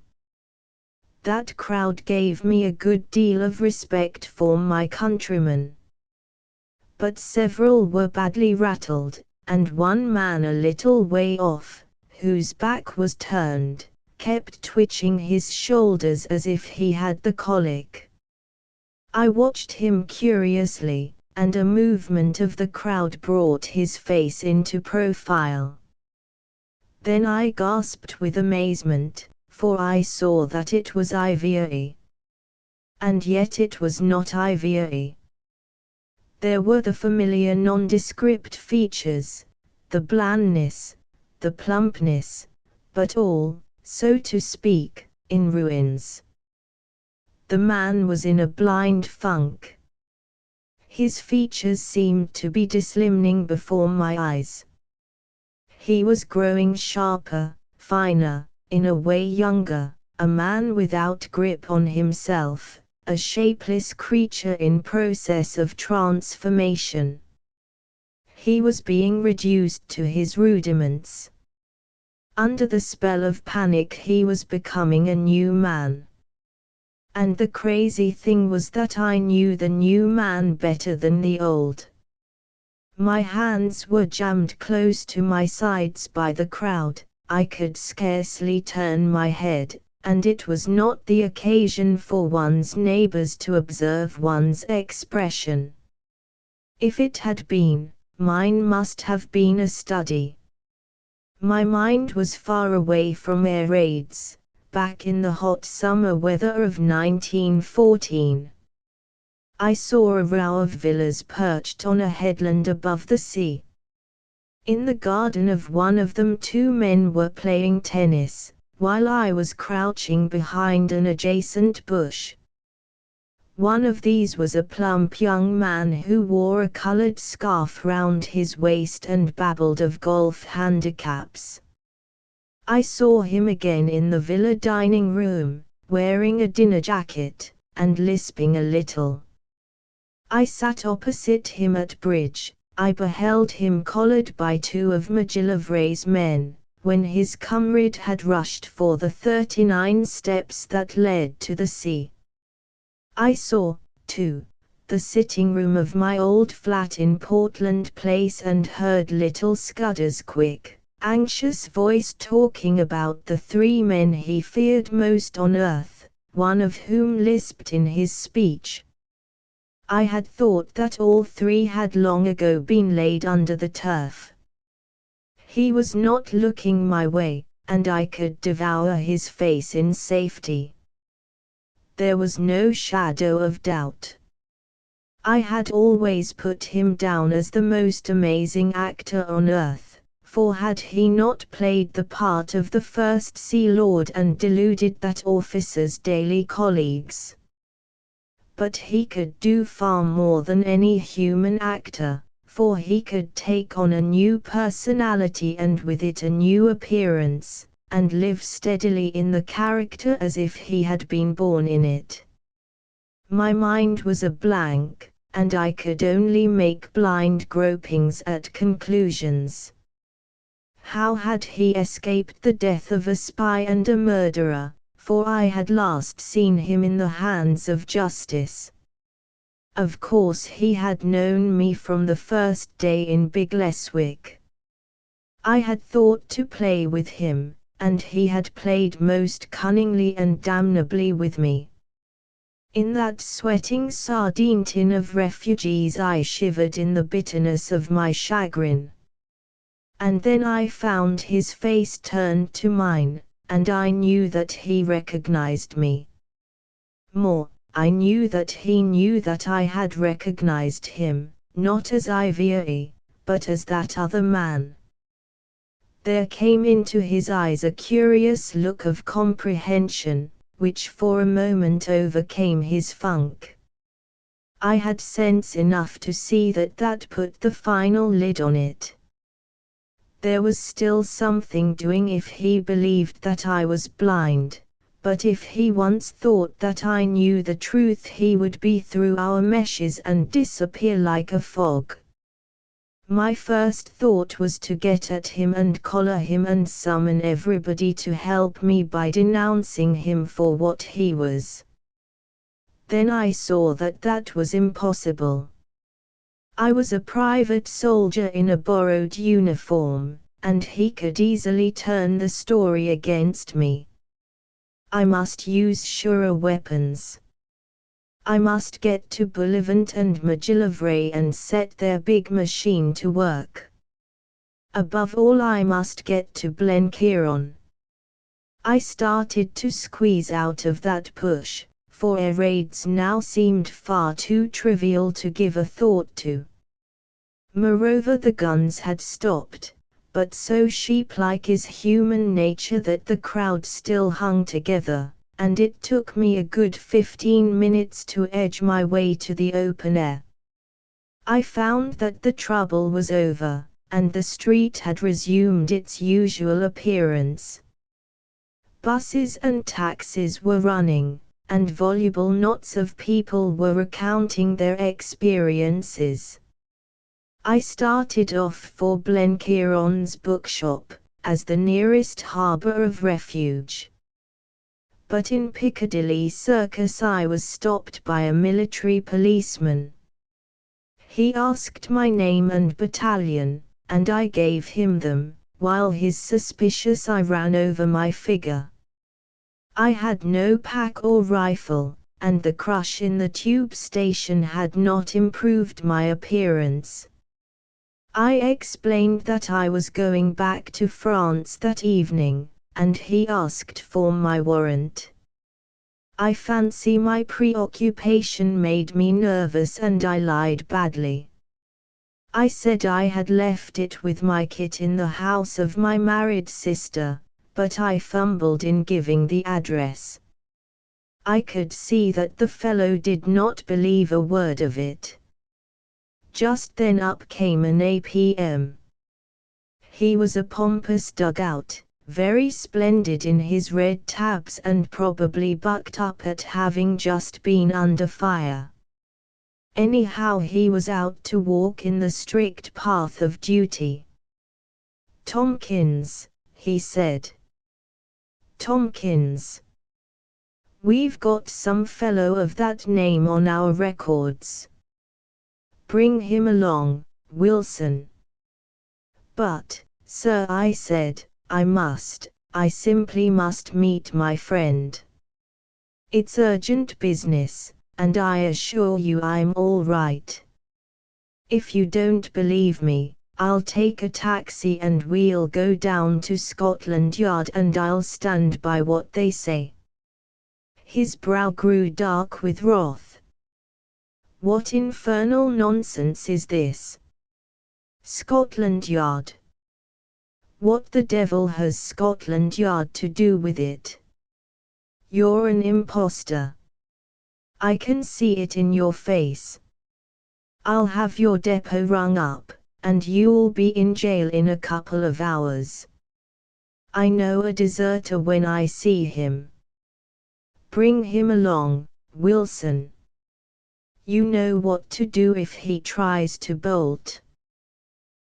That crowd gave me a good deal of respect for my countrymen. But several were badly rattled, and one man a little way off, whose back was turned, kept twitching his shoulders as if he had the colic. I watched him curiously, and a movement of the crowd brought his face into profile. Then I gasped with amazement, for I saw that it was Ivory. And yet it was not Ivory. There were the familiar nondescript features, the blandness, the plumpness, but all, so to speak, in ruins. The man was in a blind funk. His features seemed to be dislimning before my eyes. He was growing sharper, finer, in a way younger, a man without grip on himself, a shapeless creature in process of transformation. He was being reduced to his rudiments. Under the spell of panic he was becoming a new man. And the crazy thing was that I knew the new man better than the old. My hands were jammed close to my sides by the crowd, I could scarcely turn my head, and it was not the occasion for one's neighbors to observe one's expression. If it had been, mine must have been a study. My mind was far away from air raids, back in the hot summer weather of 1914. I saw a row of villas perched on a headland above the sea. In the garden of one of them 2 men were playing tennis, while I was crouching behind an adjacent bush. One of these was a plump young man who wore a colored scarf round his waist and babbled of golf handicaps. I saw him again in the villa dining room, wearing a dinner jacket, and lisping a little. I sat opposite him at bridge. I beheld him collared by 2 of McGillivray's men, when his comrade had rushed for the 39 steps that led to the sea. I saw, too, the sitting room of my old flat in Portland Place and heard little Scudder's quick, anxious voice talking about the 3 men he feared most on earth, one of whom lisped in his speech. I had thought that all 3 had long ago been laid under the turf. He was not looking my way, and I could devour his face in safety. There was no shadow of doubt. I had always put him down as the most amazing actor on earth, for had he not played the part of the First Sea Lord and deluded that officer's daily colleagues? But he could do far more than any human actor, for he could take on a new personality and with it a new appearance, and live steadily in the character as if he had been born in it. My mind was a blank, and I could only make blind gropings at conclusions. How had he escaped the death of a spy and a murderer, for I had last seen him in the hands of justice? Of course he had known me from the first day in Big Leswick. I had thought to play with him, and he had played most cunningly and damnably with me. In that sweating sardine tin of refugees I shivered in the bitterness of my chagrin. And then I found his face turned to mine, and I knew that he recognized me. More, I knew that he knew that I had recognized him, not as Ivy, but as that other man. There came into his eyes a curious look of comprehension, which for a moment overcame his funk. I had sense enough to see that put the final lid on it. There was still something doing if he believed that I was blind, but if he once thought that I knew the truth he would be through our meshes and disappear like a fog. My first thought was to get at him and collar him and summon everybody to help me by denouncing him for what he was. Then I saw that was impossible. I was a private soldier in a borrowed uniform, and he could easily turn the story against me. I must use surer weapons. I must get to Bullivant and McGillivray and set their big machine to work. Above all I must get to Blenkiron. I started to squeeze out of that push, for air raids now seemed far too trivial to give a thought to. Moreover the guns had stopped, but so sheep-like is human nature that the crowd still hung together, and it took me a good 15 minutes to edge my way to the open air. I found that the trouble was over, and the street had resumed its usual appearance. Buses and taxis were running, and voluble knots of people were recounting their experiences. I started off for Blenkiron's bookshop, as the nearest harbour of refuge. But in Piccadilly Circus I was stopped by a military policeman. He asked my name and battalion, and I gave him them, while his suspicious eye ran over my figure. I had no pack or rifle, and the crush in the tube station had not improved my appearance. I explained that I was going back to France that evening, and he asked for my warrant. I fancy my preoccupation made me nervous and I lied badly. I said I had left it with my kit in the house of my married sister, but I fumbled in giving the address. I could see that the fellow did not believe a word of it. Just then up came an APM. He was a pompous dugout, very splendid in his red tabs and probably bucked up at having just been under fire. Anyhow, he was out to walk in the strict path of duty. "Tompkins," he said. "Tompkins. We've got some fellow of that name on our records. Bring him along, Wilson." "But, sir," I said, I simply must meet my friend. It's urgent business, and I assure you I'm all right. If you don't believe me, I'll take a taxi and we'll go down to Scotland Yard and I'll stand by what they say." His brow grew dark with wrath. "What infernal nonsense is this? Scotland Yard? What the devil has Scotland Yard to do with it? You're an impostor. I can see it in your face. I'll have your depot rung up, and you'll be in jail in a couple of hours. I know a deserter when I see him. Bring him along, Wilson. You know what to do if he tries to bolt."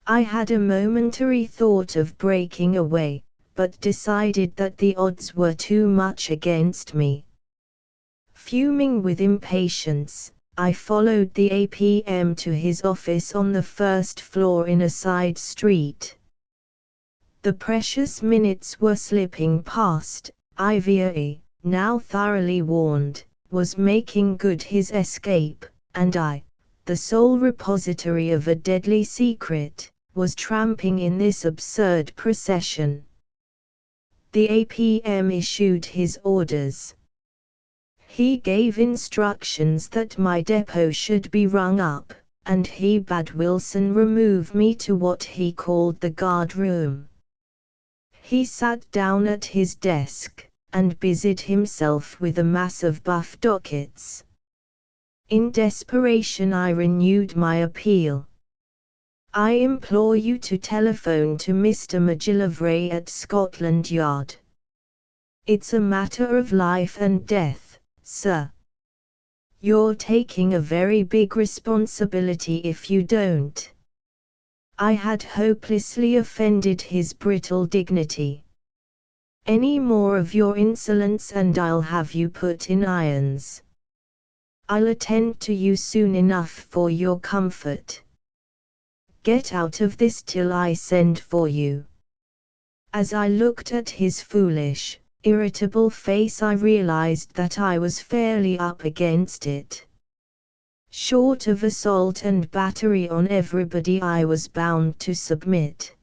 I had a momentary thought of breaking away, but decided that the odds were too much against me. Fuming with impatience, I followed the APM to his office on the first floor in a side street. The precious minutes were slipping past. Ivory, now thoroughly warned, was making good his escape, and I, the sole repository of a deadly secret, was tramping in this absurd procession. The APM issued his orders. He gave instructions that my depot should be rung up, and he bade Wilson remove me to what he called the guard room. He sat down at his desk, and busied himself with a mass of buff dockets. In desperation I renewed my appeal. "I implore you to telephone to Mr. McGillivray at Scotland Yard. It's a matter of life and death, sir. You're taking a very big responsibility if you don't." I had hopelessly offended his brittle dignity. "Any more of your insolence and I'll have you put in irons. I'll attend to you soon enough for your comfort. Get out of this till I send for you." As I looked at his foolish, irritable face, I realized that I was fairly up against it. Short of assault and battery on everybody, I was bound to submit.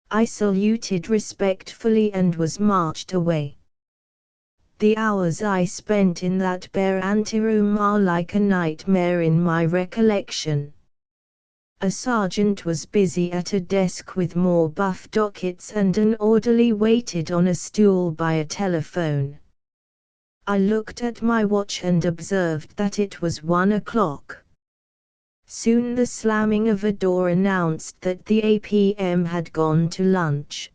I saluted respectfully and was marched away. The hours I spent in that bare anteroom are like a nightmare in my recollection. A sergeant was busy at a desk with more buff dockets and an orderly waited on a stool by a telephone. I looked at my watch and observed that it was 1 o'clock. Soon the slamming of a door announced that the APM had gone to lunch.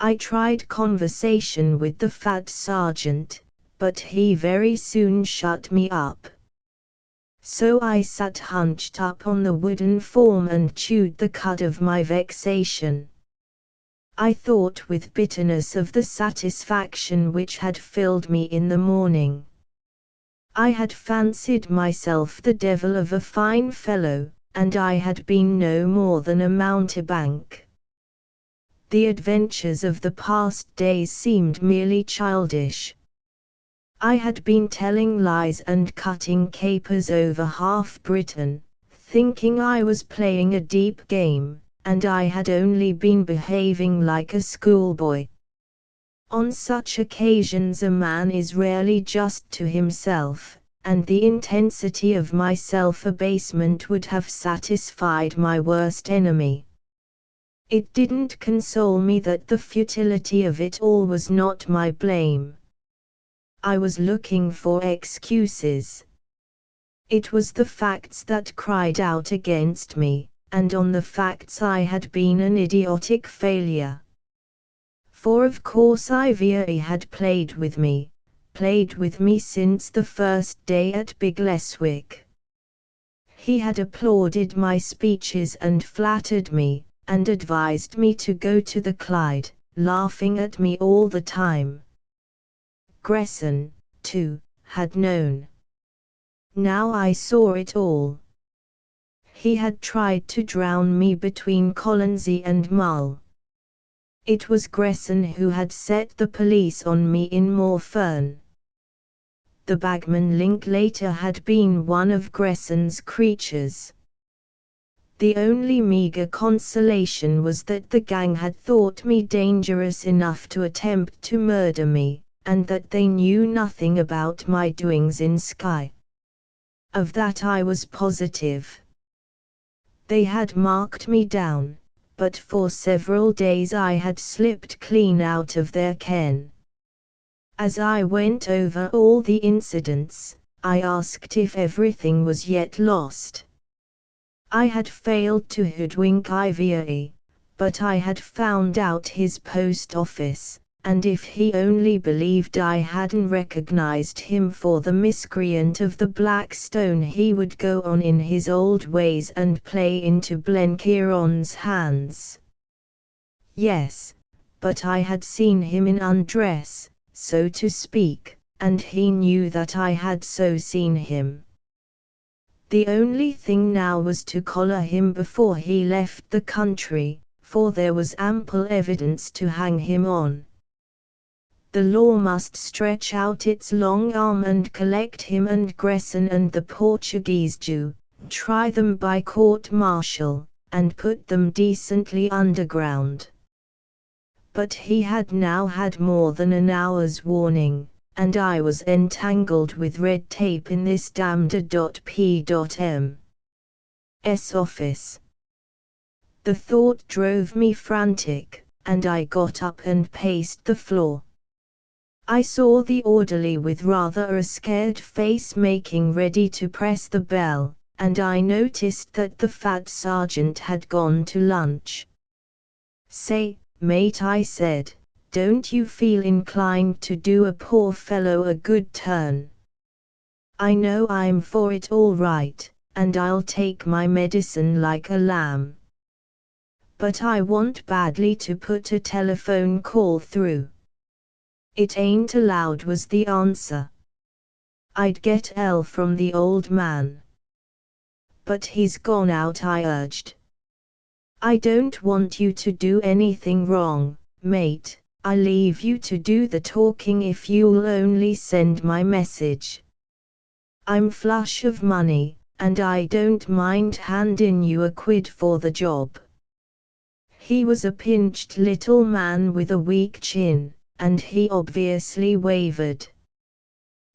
I tried conversation with the fat sergeant, but he very soon shut me up. So I sat hunched up on the wooden form and chewed the cud of my vexation. I thought with bitterness of the satisfaction which had filled me in the morning. I had fancied myself the devil of a fine fellow, and I had been no more than a mountebank. The adventures of the past days seemed merely childish. I had been telling lies and cutting capers over half Britain, thinking I was playing a deep game, and I had only been behaving like a schoolboy. On such occasions a man is rarely just to himself, and the intensity of my self-abasement would have satisfied my worst enemy. It didn't console me that the futility of it all was not my blame. I was looking for excuses. It was the facts that cried out against me, and on the facts I had been an idiotic failure. For of course Ivy had played with me since the first day at Big Leswick. He had applauded my speeches and flattered me, and advised me to go to the Clyde, laughing at me all the time. Gresson, too, had known. Now I saw it all. He had tried to drown me between Colonsay and Mull. It was Gresson who had set the police on me in Morfern. The bagman Linklater had been one of Gresson's creatures. The only meagre consolation was that the gang had thought me dangerous enough to attempt to murder me, and that they knew nothing about my doings in Skye. Of that I was positive. They had marked me down, but for several days I had slipped clean out of their ken. As I went over all the incidents, I asked if everything was yet lost. I had failed to hoodwink Ivy, but I had found out his post office, and if he only believed I hadn't recognized him for the miscreant of the Black Stone, he would go on in his old ways and play into Blenkiron's hands. Yes, but I had seen him in undress, so to speak, and he knew that I had so seen him. The only thing now was to collar him before he left the country, for there was ample evidence to hang him on. The law must stretch out its long arm and collect him and Gresson and the Portuguese Jew, try them by court-martial, and put them decently underground. But he had now had more than an hour's warning, and I was entangled with red tape in this damned P.M.'s office. The thought drove me frantic, and I got up and paced the floor. I saw the orderly with rather a scared face making ready to press the bell, and I noticed that the fat sergeant had gone to lunch. "Say, mate," I said, "don't you feel inclined to do a poor fellow a good turn? I know I'm for it all right, and I'll take my medicine like a lamb. But I want badly to put a telephone call through." "It ain't allowed," was the answer. "I'd get L from the old man." "But he's gone out," I urged. "I don't want you to do anything wrong, mate. I leave you to do the talking if you'll only send my message. I'm flush of money, and I don't mind handing you a quid for the job." He was a pinched little man with a weak chin, and he obviously wavered.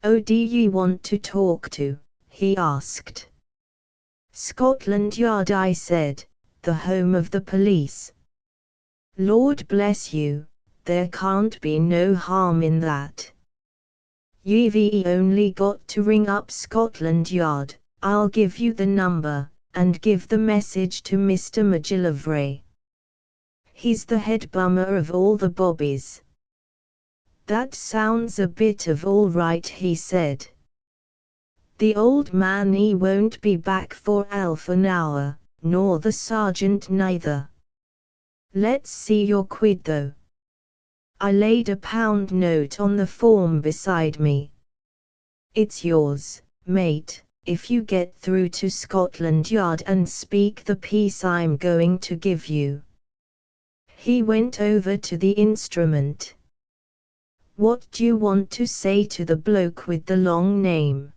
"Oh, do you want to talk to?" he asked. "Scotland Yard," I said, "the home of the police." "Lord bless you, there can't be no harm in that. You've only got to ring up Scotland Yard. I'll give you the number, and give the message to Mr. McGillivray. He's the head bummer of all the bobbies." "That sounds a bit of all right," he said. "The old man he won't be back for half an hour, nor the sergeant neither. Let's see your quid though." I laid a £1 note on the form beside me. "It's yours, mate, if you get through to Scotland Yard and speak the piece I'm going to give you." He went over to the instrument. "What do you want to say to the bloke with the long name?"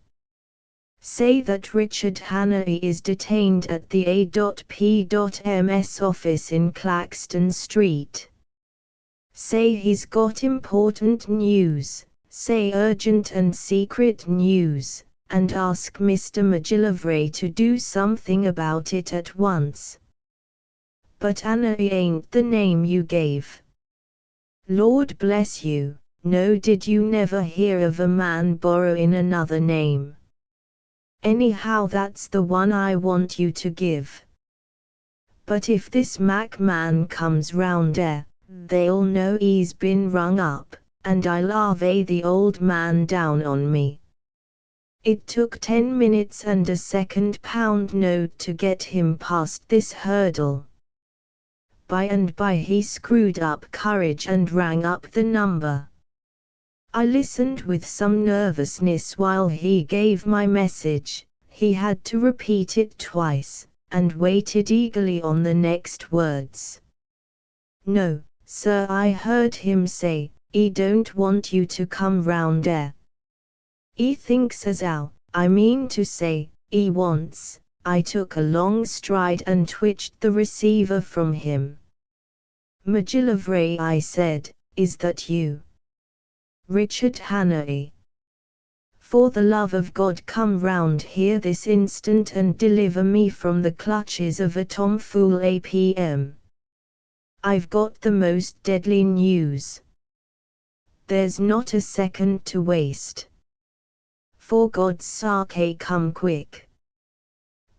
Say that Richard Hannay is detained at the A.P.M.S. office in Claxton Street. Say he's got important news, say urgent and secret news, and ask Mr. McGillivray to do something about it at once. But Hannay ain't the name you gave. Lord bless you, no, did you never hear of a man borrowing another name? Anyhow, that's the one I want you to give. But if this Mac man comes round they'll know he's been rung up, and I'll lay the old man down on me. It took 10 minutes and a £2 note to get him past this hurdle. By and by he screwed up courage and rang up the number. I listened with some nervousness while he gave my message. He had to repeat it twice, and waited eagerly on the next words. No, sir, I heard him say, "'E don't want you to come round 'ere. 'E thinks as 'ow, I mean to say, 'e wants." I took a long stride and twitched the receiver from him. "McGillivray," I said, "is that you?" "Richard Hannay. For the love of God, come round here this instant and deliver me from the clutches of a tomfool APM. I've got the most deadly news. There's not a second to waste. For God's sake, come quick."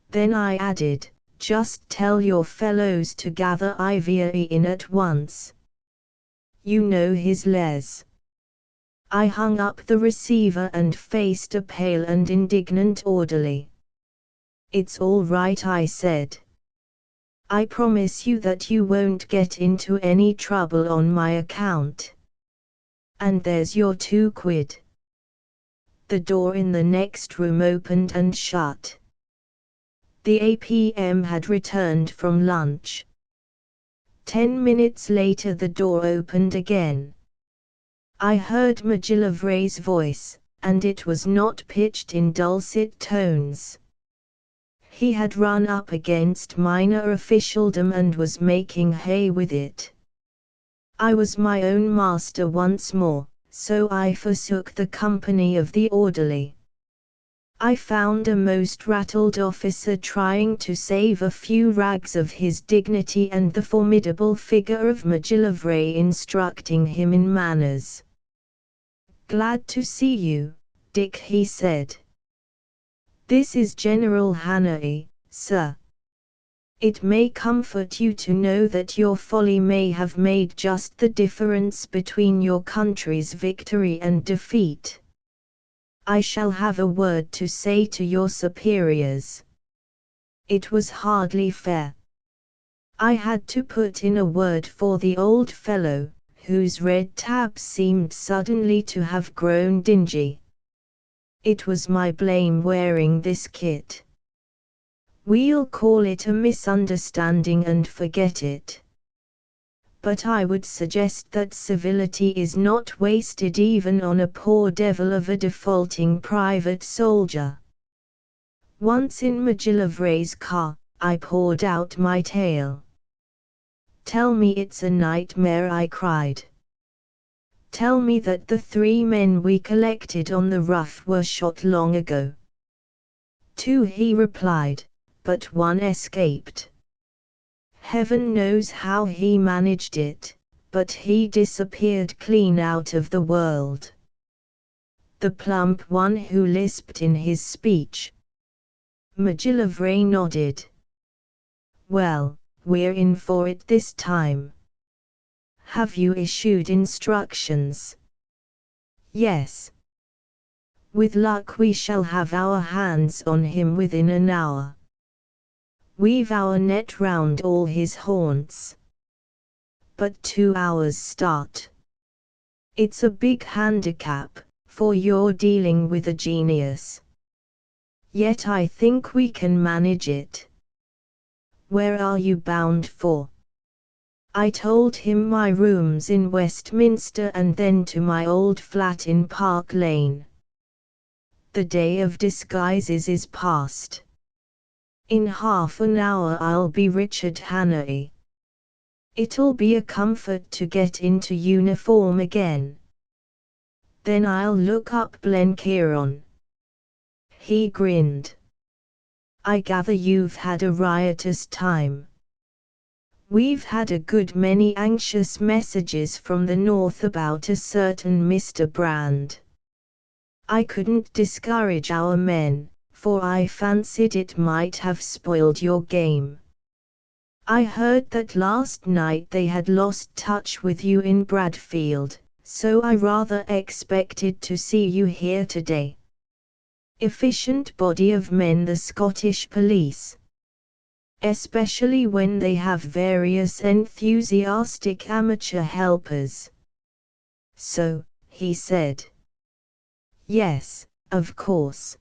Then I added, "Just tell your fellows to gather Ivy in at once. You know his les." I hung up the receiver and faced a pale and indignant orderly. "It's all right," I said. "I promise you that you won't get into any trouble on my account. And there's your £2. The door in the next room opened and shut. The APM had returned from lunch. 10 minutes later the door opened again. I heard McGillivray's voice, and it was not pitched in dulcet tones. He had run up against minor officialdom and was making hay with it. I was my own master once more, so I forsook the company of the orderly. I found a most rattled officer trying to save a few rags of his dignity and the formidable figure of McGillivray instructing him in manners. "Glad to see you, Dick," he said. "This is General Hannay, sir. It may comfort you to know that your folly may have made just the difference between your country's victory and defeat. I shall have a word to say to your superiors. It was hardly fair. I had to put in a word for the old fellow, whose red tab seemed suddenly to have grown dingy. It was my blame wearing this kit. We'll call it a misunderstanding and forget it. But I would suggest that civility is not wasted even on a poor devil of a defaulting private soldier." Once in McGillivray's car, I poured out my tale. "Tell me it's a nightmare," I cried. "Tell me that the 3 men we collected on the Rough were shot long ago." "2," he replied, "but 1 escaped. Heaven knows how he managed it, but he disappeared clean out of the world." The plump one who lisped in his speech. McGillivray nodded. "Well, we're in for it this time." "Have you issued instructions?" "Yes. With luck we shall have our hands on him within an hour. We've our net round all his haunts. But 2 hours start. It's a big handicap, for you're dealing with a genius. Yet I think we can manage it. Where are you bound for?" I told him my rooms in Westminster and then to my old flat in Park Lane. The day of disguises is past. In half an hour I'll be Richard Hannay. It'll be a comfort to get into uniform again. Then I'll look up Blenkiron." He grinned. "I gather you've had a riotous time." "We've had a good many anxious messages from the north about a certain Mr. Brand. I couldn't discourage our men, for I fancied it might have spoiled your game. I heard that last night they had lost touch with you in Bradfield, so I rather expected to see you here today. Efficient body of men, the Scottish police. Especially when they have various enthusiastic amateur helpers." "So," he said. "Yes, of course.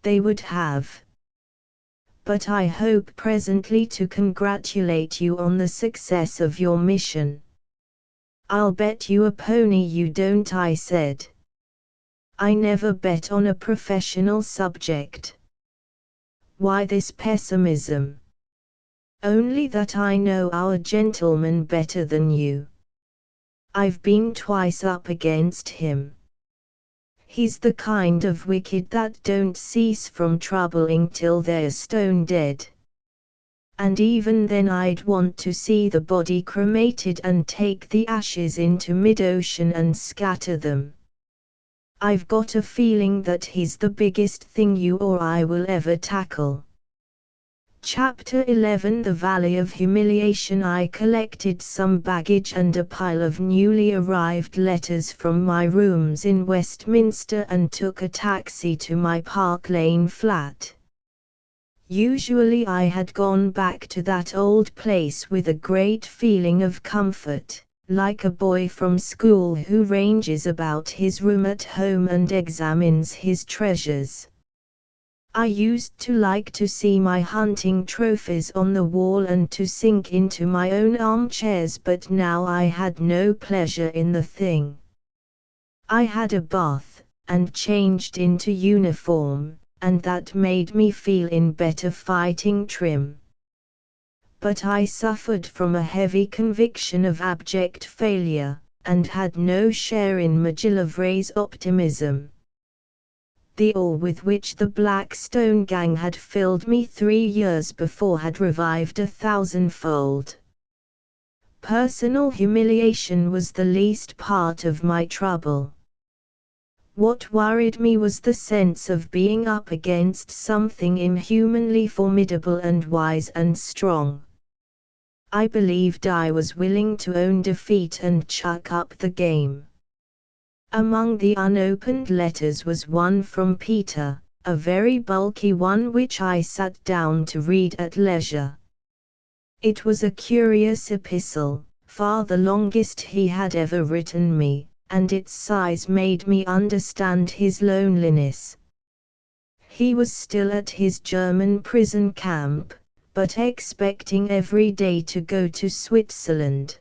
They would have. But I hope presently to congratulate you on the success of your mission." "I'll bet you a pony you don't," I said. "I never bet on a professional subject." "Why this pessimism?" "Only that I know our gentleman better than you. I've been twice up against him. He's the kind of wicked that don't cease from troubling till they're stone dead. And even then I'd want to see the body cremated and take the ashes into mid-ocean and scatter them. I've got a feeling that he's the biggest thing you or I will ever tackle." Chapter 11 The Valley of Humiliation. I collected some baggage and a pile of newly arrived letters from my rooms in Westminster and took a taxi to my Park Lane flat. Usually I had gone back to that old place with a great feeling of comfort, like a boy from school who ranges about his room at home and examines his treasures. I used to like to see my hunting trophies on the wall and to sink into my own armchairs, but now I had no pleasure in the thing. I had a bath, and changed into uniform, and that made me feel in better fighting trim. But I suffered from a heavy conviction of abject failure, and had no share in McGillivray's optimism. The awe with which the Blackstone gang had filled me 3 years before had revived 1,000-fold. Personal humiliation was the least part of my trouble. What worried me was the sense of being up against something inhumanly formidable and wise and strong. I believed I was willing to own defeat and chuck up the game. Among the unopened letters was one from Peter, a very bulky one which I sat down to read at leisure. It was a curious epistle, far the longest he had ever written me, and its size made me understand his loneliness. He was still at his German prison camp, but expecting every day to go to Switzerland.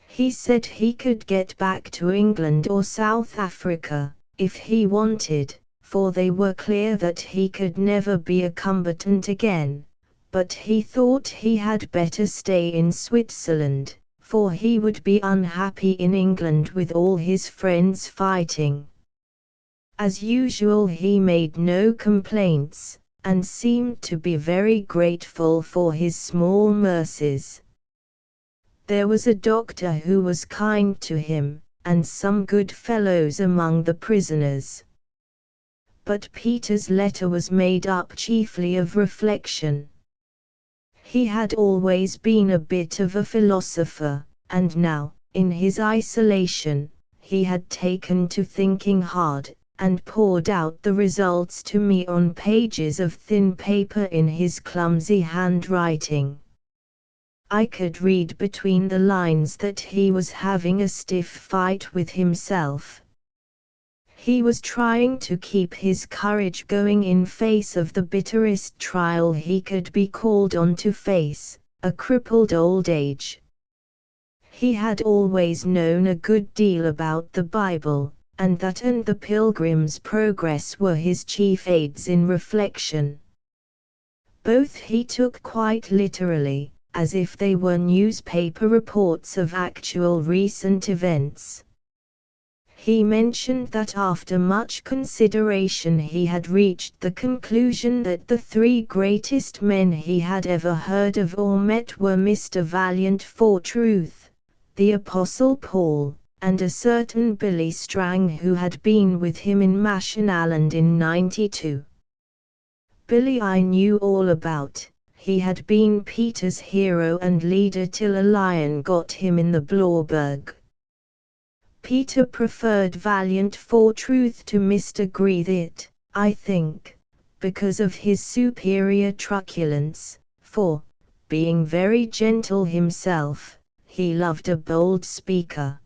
He said he could get back to England or South Africa, if he wanted, for they were clear that he could never be a combatant again, but he thought he had better stay in Switzerland, for he would be unhappy in England with all his friends fighting. As usual, he made no complaints, and seemed to be very grateful for his small mercies. There was a doctor who was kind to him, and some good fellows among the prisoners. But Peter's letter was made up chiefly of reflection. He had always been a bit of a philosopher, and now, in his isolation, he had taken to thinking hard, and poured out the results to me on pages of thin paper in his clumsy handwriting. I could read between the lines that he was having a stiff fight with himself. He was trying to keep his courage going in face of the bitterest trial he could be called on to face, a crippled old age. He had always known a good deal about the Bible, and that and the Pilgrim's Progress were his chief aids in reflection. Both he took quite literally, as if they were newspaper reports of actual recent events. He mentioned that after much consideration he had reached the conclusion that the three greatest men he had ever heard of or met were Mr. Valiant for Truth, the Apostle Paul, and a certain Billy Strang who had been with him in Mashonaland in '92. Billy I knew all about. He had been Peter's hero and leader till a lion got him in the Blauberg. Peter preferred Valiant for Truth to Mr. Greethit, I think, because of his superior truculence, for, being very gentle himself, he loved a bold speaker.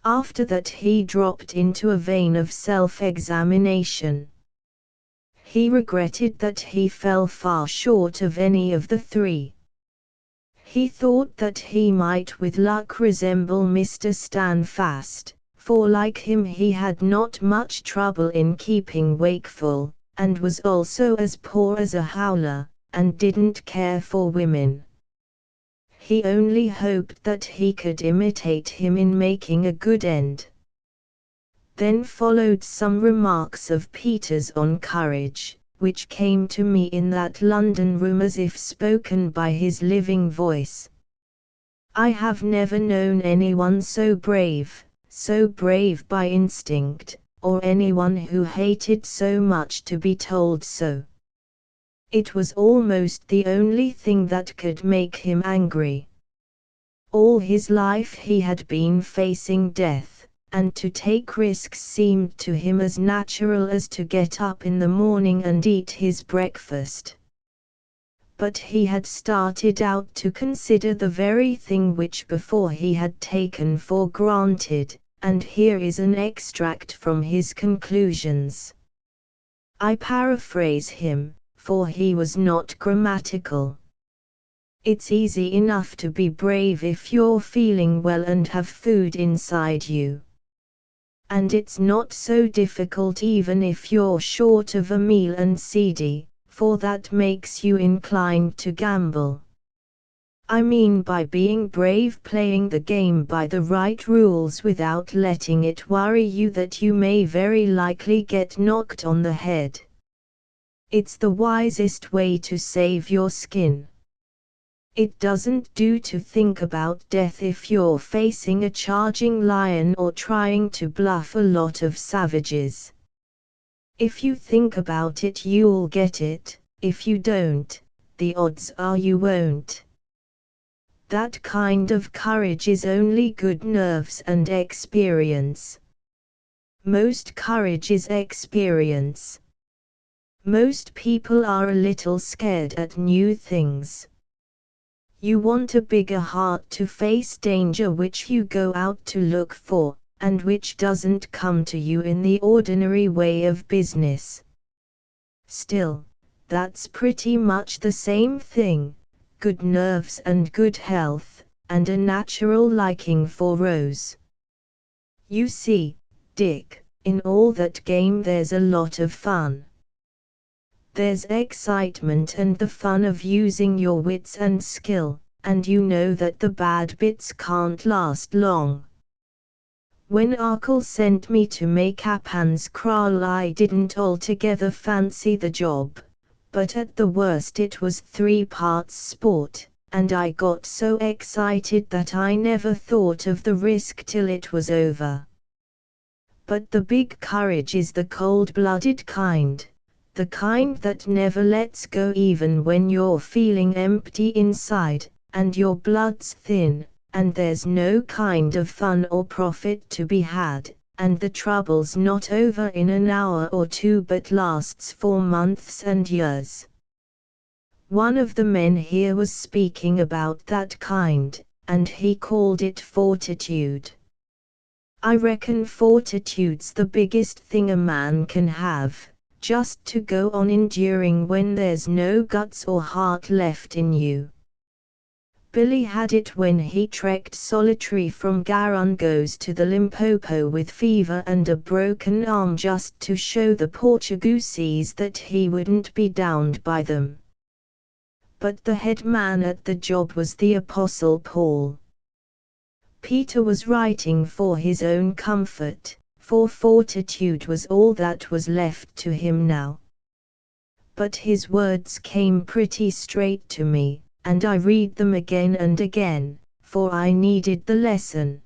After that he dropped into a vein of self-examination. He regretted that he fell far short of any of the three. He thought that he might with luck resemble Mr. Standfast, for like him he had not much trouble in keeping wakeful, and was also as poor as a howler, and didn't care for women. He only hoped that he could imitate him in making a good end. Then followed some remarks of Peter's on courage, which came to me in that London room as if spoken by his living voice. I have never known anyone so brave by instinct, or anyone who hated so much to be told so. It was almost the only thing that could make him angry. All his life he had been facing death, and to take risks seemed to him as natural as to get up in the morning and eat his breakfast. But he had started out to consider the very thing which before he had taken for granted, and here is an extract from his conclusions. I paraphrase him, for he was not grammatical. It's easy enough to be brave if you're feeling well and have food inside you. And it's not so difficult even if you're short of a meal and seedy, for that makes you inclined to gamble. I mean by being brave playing the game by the right rules without letting it worry you that you may very likely get knocked on the head. It's the wisest way to save your skin. It doesn't do to think about death if you're facing a charging lion or trying to bluff a lot of savages. If you think about it you'll get it, if you don't, the odds are you won't. That kind of courage is only good nerves and experience. Most courage is experience. Most people are a little scared at new things. You want a bigger heart to face danger which you go out to look for, and which doesn't come to you in the ordinary way of business. Still, that's pretty much the same thing, good nerves and good health, and a natural liking for Rose. You see, Dick, in all that game there's a lot of fun. There's excitement and the fun of using your wits and skill, and you know that the bad bits can't last long. When Arkle sent me to make Hans Kral I didn't altogether fancy the job, but at the worst it was 3 parts sport, and I got so excited that I never thought of the risk till it was over. But the big courage is the cold-blooded kind. The kind that never lets go even when you're feeling empty inside, and your blood's thin, and there's no kind of fun or profit to be had, and the trouble's not over in an hour or two but lasts for months and years. One of the men here was speaking about that kind, and he called it fortitude. I reckon fortitude's the biggest thing a man can have. Just to go on enduring when there's no guts or heart left in you. Billy had it when he trekked solitary from Garungos to the Limpopo with fever and a broken arm just to show the Portuguese that he wouldn't be downed by them. But the head man at the job was the Apostle Paul. Peter was writing for his own comfort, for fortitude was all that was left to him now. But his words came pretty straight to me, and I read them again and again, for I needed the lesson.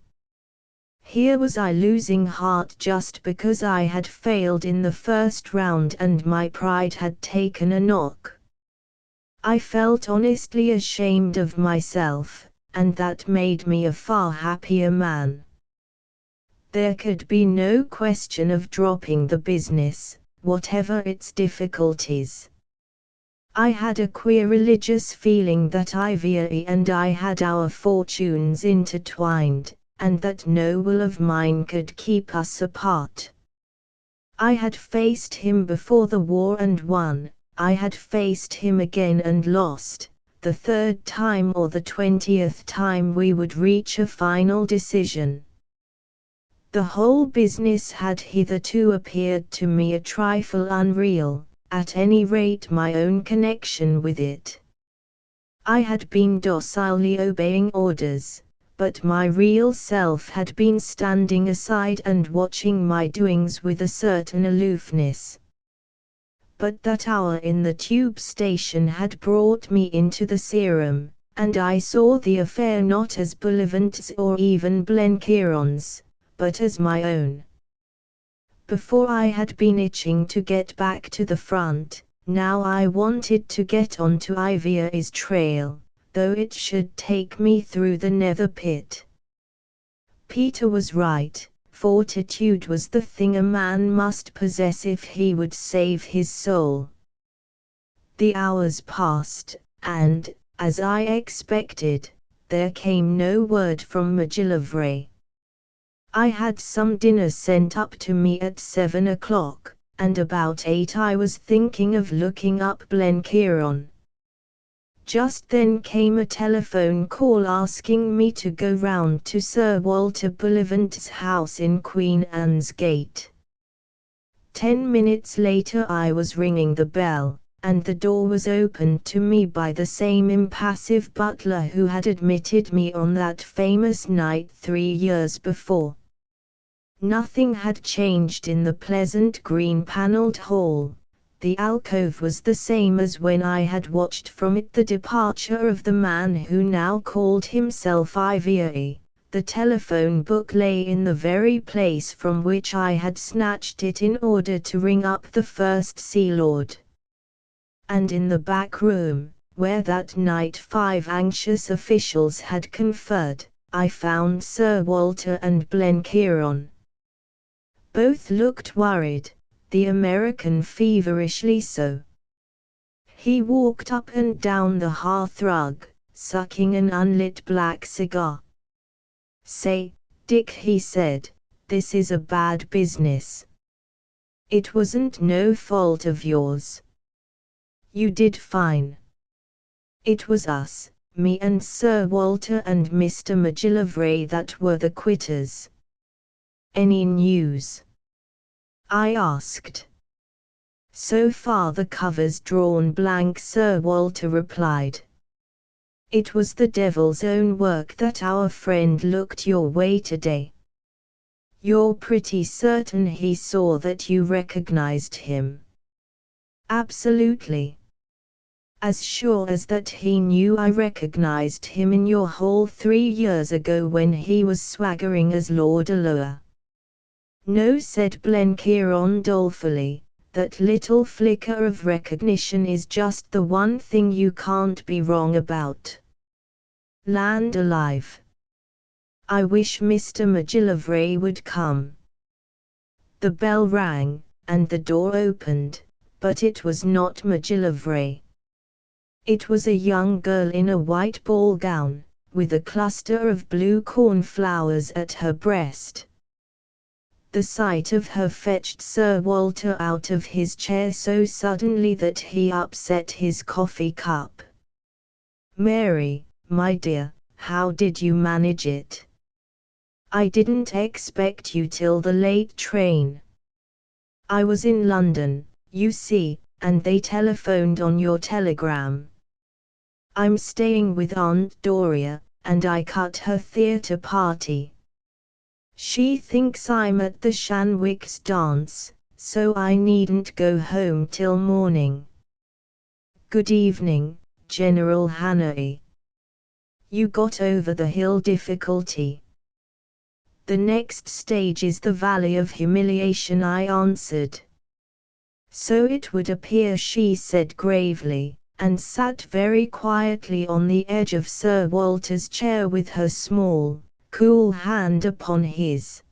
Here was I losing heart just because I had failed in the first round and my pride had taken a knock. I felt honestly ashamed of myself, and that made me a far happier man. There could be no question of dropping the business, whatever its difficulties. I had a queer religious feeling that Ivy and I had our fortunes intertwined, and that no will of mine could keep us apart. I had faced him before the war and won, I had faced him again and lost. The third time or the 20th time we would reach a final decision. The whole business had hitherto appeared to me a trifle unreal, at any rate my own connection with it. I had been docilely obeying orders, but my real self had been standing aside and watching my doings with a certain aloofness. But that hour in the tube station had brought me into the serum, and I saw the affair not as Bullivant's or even Blenkiron's, but as my own. Before I had been itching to get back to the front, now I wanted to get onto Ivy's trail, though it should take me through the nether pit. Peter was right. Fortitude was the thing a man must possess if he would save his soul. The hours passed, and, as I expected, there came no word from Magillivray. I had some dinner sent up to me at 7 o'clock, and about 8 I was thinking of looking up Blenkiron. Just then came a telephone call asking me to go round to Sir Walter Bullivant's house in Queen Anne's Gate. 10 minutes later I was ringing the bell, and the door was opened to me by the same impassive butler who had admitted me on that famous night 3 years before. Nothing had changed in the pleasant green-panelled hall. The alcove was the same as when I had watched from it the departure of the man who now called himself Ivy. The telephone book lay in the very place from which I had snatched it in order to ring up the First Sea Lord. And in the back room, where that night 5 anxious officials had conferred, I found Sir Walter and Blenkiron. Both looked worried. The American feverishly so. He walked up and down the hearthrug, sucking an unlit black cigar. "Say, Dick," he said, "this is a bad business. It wasn't no fault of yours. You did fine. It was us, me and Sir Walter and Mr. Magillivray that were the quitters." "Any news?" I asked. "So far the cover's drawn blank," Sir Walter replied. "It was the devil's own work that our friend looked your way today. You're pretty certain he saw that you recognized him?" "Absolutely. As sure as that he knew I recognized him in your hall 3 years ago when he was swaggering as Lord Alloa." "No," said Blenkiron dolefully, "that little flicker of recognition is just the one thing you can't be wrong about. Land alive! I wish Mr. Magillivray would come." The bell rang, and the door opened, but it was not Magillivray. It was a young girl in a white ball gown, with a cluster of blue cornflowers at her breast. The sight of her fetched Sir Walter out of his chair so suddenly that he upset his coffee cup. "Mary, my dear, how did you manage it? I didn't expect you till the late train. I was in London, you see, and they telephoned on your telegram. I'm staying with Aunt Doria, and I cut her theatre party. She thinks I'm at the Shanwick's dance, so I needn't go home till morning. Good evening, General Hannay. You got over the hill difficulty. The next stage is the Valley of Humiliation, I answered. So it would appear, she said gravely, and sat very quietly on the edge of Sir Walter's chair with her small, cool hand upon his.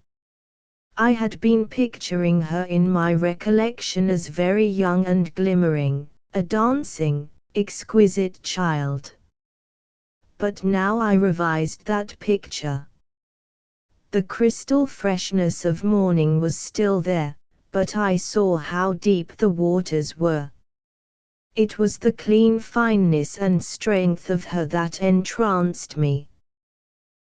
I had been picturing her in my recollection as very young and glimmering, a dancing, exquisite child. But now I revised that picture. The crystal freshness of morning was still there, but I saw how deep the waters were. It was the clean fineness and strength of her that entranced me.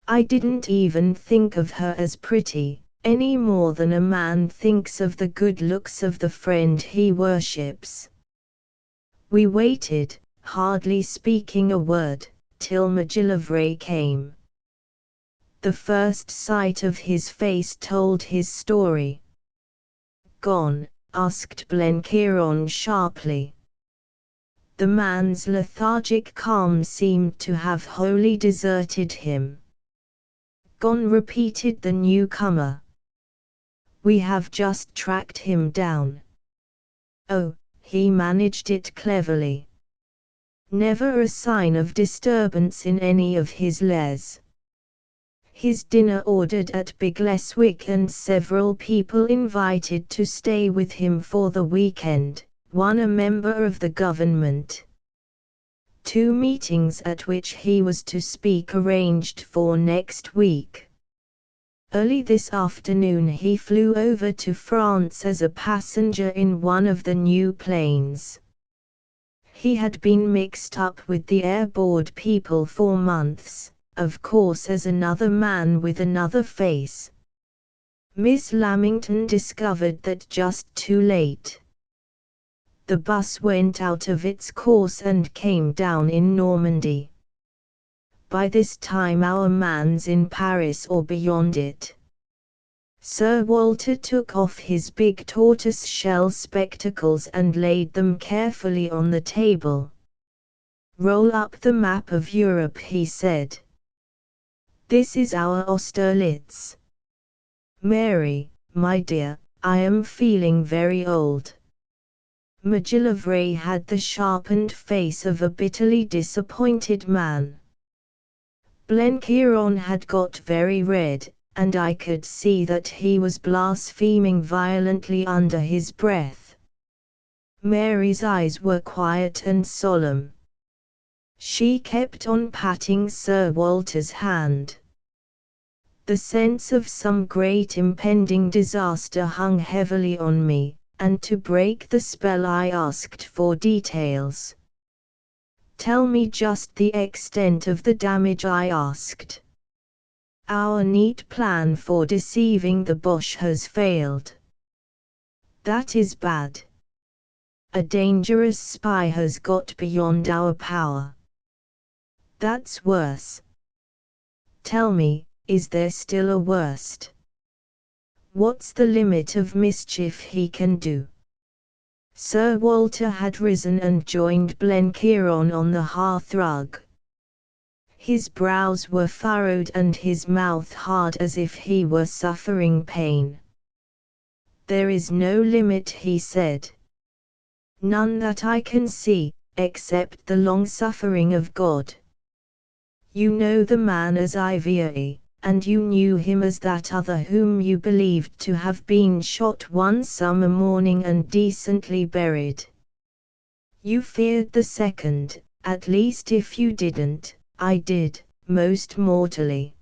I didn't even think of her as pretty, any more than a man thinks of the good looks of the friend he worships. We waited, hardly speaking a word, till Macgillivray came. The first sight of his face told his story. Gone? Asked Blenkiron sharply. The man's lethargic calm seemed to have wholly deserted him. Gone, repeated the newcomer. We have just tracked him down. Oh, he managed it cleverly. Never a sign of disturbance in any of his lays. His dinner ordered at Bigleswick and several people invited to stay with him for the weekend, one a member of the government. 2 meetings at which he was to speak arranged for next week. Early this afternoon he flew over to France as a passenger in one of the new planes. He had been mixed up with the Air Board people for months, of course, as another man with another face. Miss Lamington discovered that just too late. The bus went out of its course and came down in Normandy. By this time our man's in Paris or beyond it. Sir Walter took off his big tortoise-shell spectacles and laid them carefully on the table. Roll up the map of Europe, he said. This is our Austerlitz. Mary, my dear, I am feeling very old. Macgillivray had the sharpened face of a bitterly disappointed man. Blenkiron had got very red, and I could see that he was blaspheming violently under his breath. Mary's eyes were quiet and solemn. She kept on patting Sir Walter's hand. The sense of some great impending disaster hung heavily on me, and to break the spell I asked for details. Tell me just the extent of the damage, I asked. Our neat plan for deceiving the Boche has failed. That is bad. A dangerous spy has got beyond our power. That's worse. Tell me, is there still a worst? What's the limit of mischief he can do? Sir Walter had risen and joined Blenkiron on the hearthrug. His brows were furrowed and his mouth hard as if he were suffering pain. There is no limit, he said. None that I can see, except the long suffering of God. You know the man as Ivier, and you knew him as that other whom you believed to have been shot one summer morning and decently buried. You feared the second, at least if you didn't, I did, most mortally.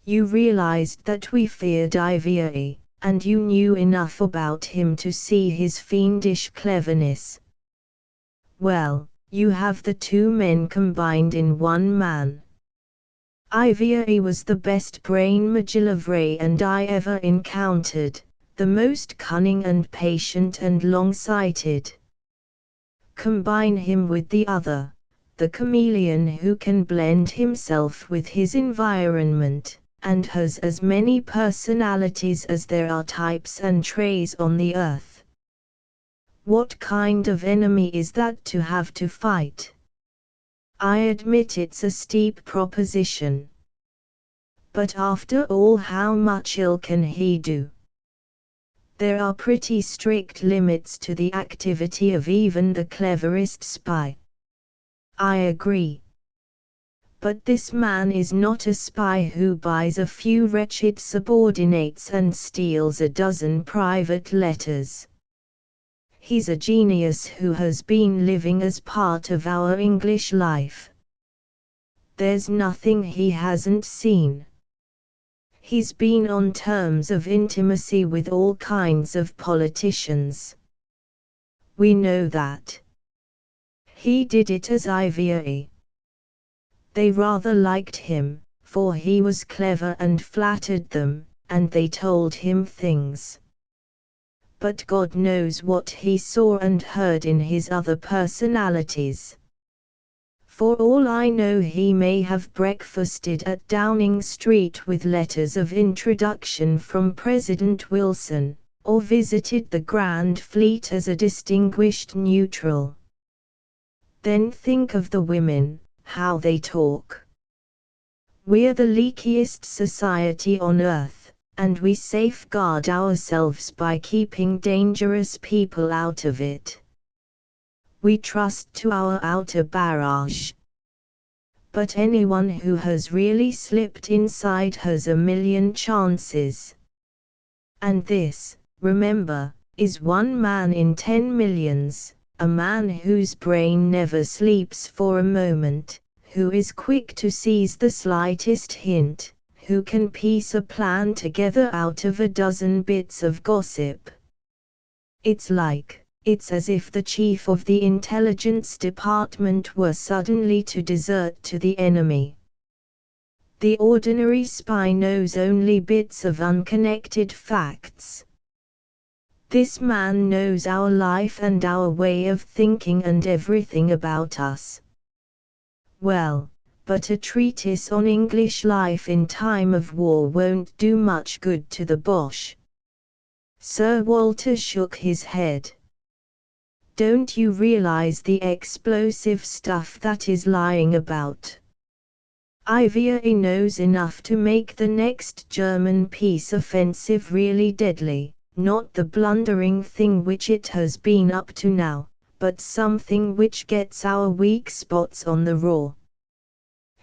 You realized that we feared Ivier, and you knew enough about him to see his fiendish cleverness. Well, You have the two men combined in one man. Ivier was the best brain MacGillivray and I ever encountered, the most cunning and patient and long-sighted. Combine him with the other, the chameleon who can blend himself with his environment, and has as many personalities as there are types and trays on the earth. What kind of enemy is that to have to fight? I admit it's a steep proposition. But after all, how much ill can he do? There are pretty strict limits to the activity of even the cleverest spy. I agree. But this man is not a spy who buys a few wretched subordinates and steals a dozen private letters. He's a genius who has been living as part of our English life. There's nothing he hasn't seen. He's been on terms of intimacy with all kinds of politicians. We know that. He did it as Ivier. They rather liked him, for he was clever and flattered them, and they told him things. But God knows what he saw and heard in his other personalities. For all I know, he may have breakfasted at Downing Street with letters of introduction from President Wilson, or visited the Grand Fleet as a distinguished neutral. Then think of the women, how they talk. We're the leakiest society on earth, and we safeguard ourselves by keeping dangerous people out of it. We trust to our outer barrage. But anyone who has really slipped inside has a million chances. And this, remember, is one man in 10 millions, a man whose brain never sleeps for a moment, who is quick to seize the slightest hint, who can piece a plan together out of a dozen bits of gossip. It's as if the chief of the intelligence department were suddenly to desert to the enemy. The ordinary spy knows only bits of unconnected facts. This man knows our life and our way of thinking and everything about us. Well, but a treatise on English life in time of war won't do much good to the Boche. Sir Walter shook his head. Don't you realize the explosive stuff that is lying about? Ivier knows enough to make the next German peace offensive really deadly, not the blundering thing which it has been up to now, but something which gets our weak spots on the raw.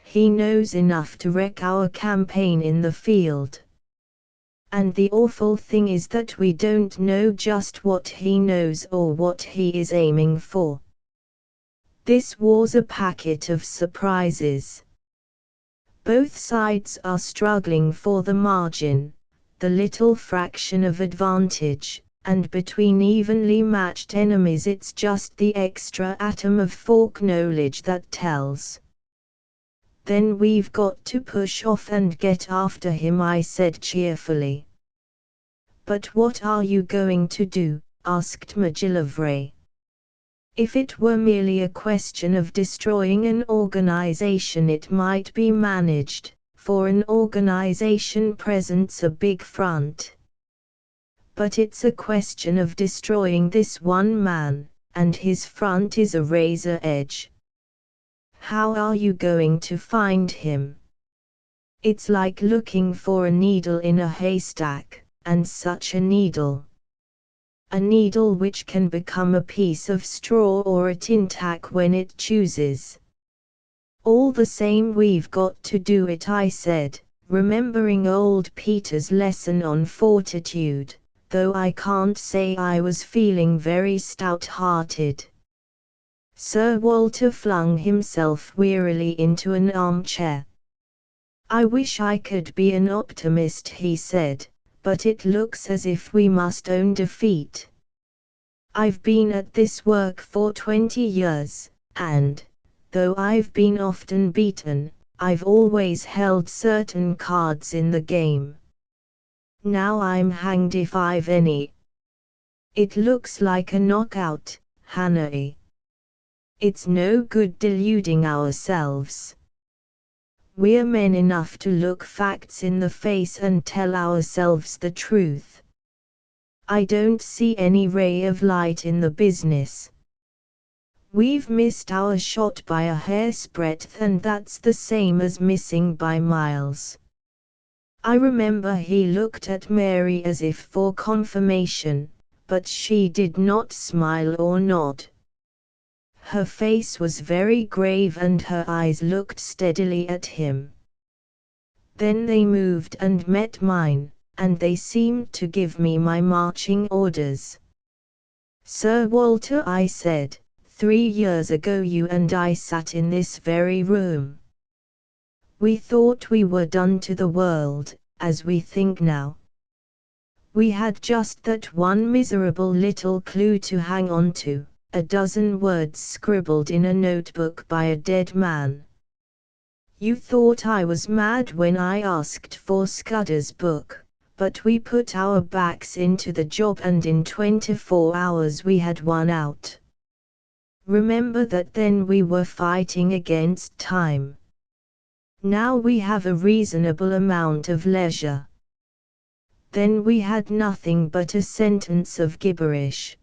He knows enough to wreck our campaign in the field. And the awful thing is that we don't know just what he knows or what he is aiming for. This war's a packet of surprises. Both sides are struggling for the margin, the little fraction of advantage, and between evenly matched enemies it's just the extra atom of fork knowledge that tells. Then we've got to push off and get after him, I said cheerfully. But what are you going to do? Asked MacGillivray. If it were merely a question of destroying an organization, it might be managed, for an organization presents a big front. But it's a question of destroying this one man, and his front is a razor edge. How are you going to find him? It's like looking for a needle in a haystack, and such a needle. A needle which can become a piece of straw or a tin tack when it chooses. All the same, we've got to do it, I said, remembering old Peter's lesson on fortitude, though I can't say I was feeling very stout-hearted. Sir Walter flung himself wearily into an armchair. I wish I could be an optimist, he said, but it looks as if we must own defeat. I've been at this work for 20 years, and, though I've been often beaten, I've always held certain cards in the game. Now I'm hanged if I've any. It looks like a knockout, Hannah. It's no good deluding ourselves. We're men enough to look facts in the face and tell ourselves the truth. I don't see any ray of light in the business. We've missed our shot by a hair's breadth, and that's the same as missing by miles. I remember he looked at Mary as if for confirmation, but she did not smile or nod. Her face was very grave and her eyes looked steadily at him. Then they moved and met mine, and they seemed to give me my marching orders. "Sir Walter," I said, 3 years ago you and I sat in this very room. We thought we were done to the world, as we think now. We had just that one miserable little clue to hang on to, a dozen words scribbled in a notebook by a dead man. You thought I was mad when I asked for Scudder's book, but we put our backs into the job and in 24 hours we had one out. Remember that then we were fighting against time. Now we have a reasonable amount of leisure. Then we had nothing but a sentence of gibberish.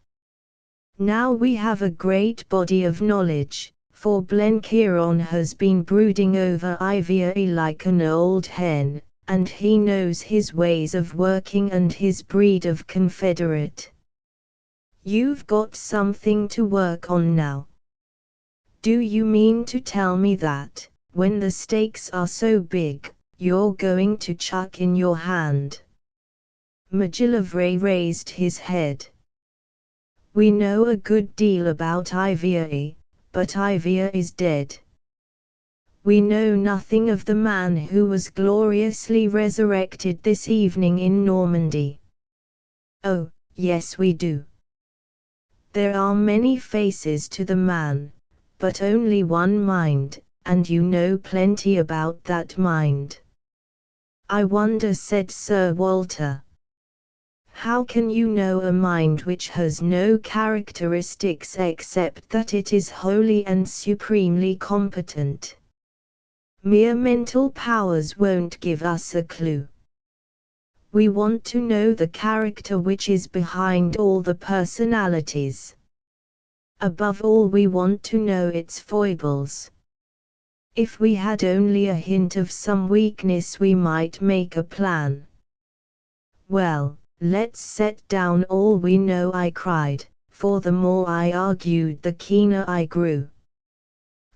Now we have a great body of knowledge, for Blenkiron has been brooding over Ivory like an old hen, and he knows his ways of working and his breed of confederate. You've got something to work on now. Do you mean to tell me that, when the stakes are so big, you're going to chuck in your hand? McGillivray raised his head. We know a good deal about Ivory, but Ivory is dead. We know nothing of the man who was gloriously resurrected this evening in Normandy. Oh, yes we do. There are many faces to the man, but only one mind, and you know plenty about that mind. I wonder, said Sir Walter. How can you know a mind which has no characteristics except that it is wholly and supremely competent? Mere mental powers won't give us a clue. We want to know the character which is behind all the personalities. Above all, we want to know its foibles. If we had only a hint of some weakness, we might make a plan. Well, let's set down all we know, I cried, for the more I argued the keener I grew.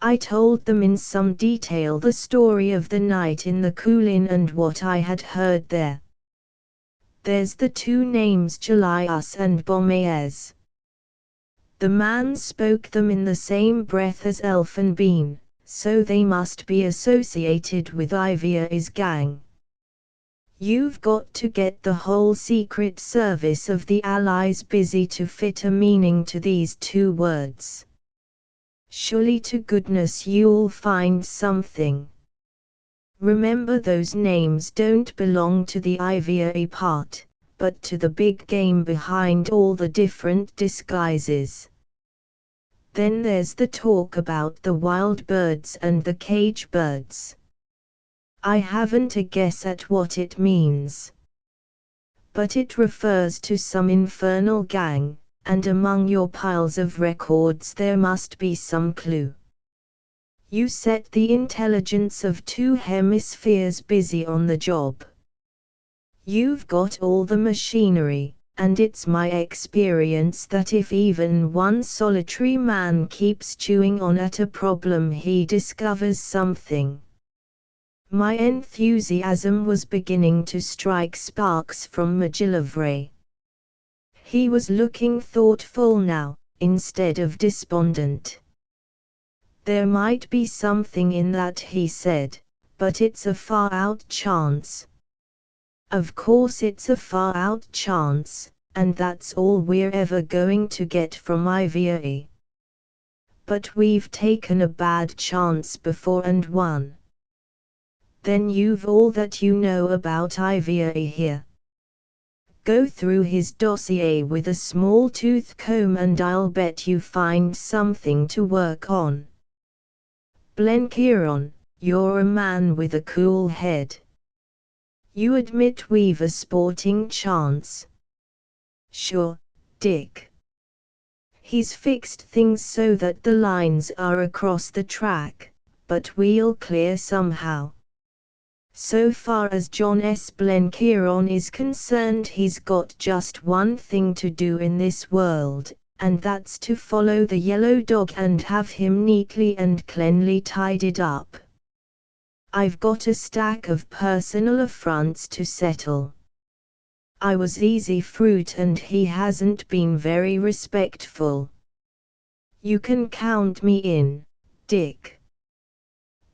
I told them in some detail the story of the night in the Coolin and what I had heard there. There's the two names, Julius and Bomaez. The man spoke them in the same breath as Elfenbean, so they must be associated with Ivory's gang. You've got to get the whole Secret Service of the Allies busy to fit a meaning to these two words. Surely to goodness you'll find something. Remember, those names don't belong to the Ivory part, but to the big game behind all the different disguises. Then there's the talk about the wild birds and the cage birds. I haven't a guess at what it means. But it refers to some infernal gang, and among your piles of records there must be some clue. You set the intelligence of 2 hemispheres busy on the job. You've got all the machinery, and it's my experience that if even one solitary man keeps chewing on at a problem, he discovers something. My enthusiasm was beginning to strike sparks from McGillivray. He was looking thoughtful now, instead of despondent. There might be something in that, he said, but it's a far-out chance. Of course it's a far-out chance, and that's all we're ever going to get from Ivory. But we've taken a bad chance before and won. Then you've all that you know about Iva here. Go through his dossier with a small tooth comb and I'll bet you find something to work on. Blenkiron, you're a man with a cool head. You admit we've a sporting chance? Sure, Dick. He's fixed things so that the lines are across the track, but we'll clear somehow. So far as John S. Blenkiron is concerned, he's got just one thing to do in this world, and that's to follow the yellow dog and have him neatly and cleanly tidied up. I've got a stack of personal affronts to settle. I was easy fruit and he hasn't been very respectful. You can count me in, Dick.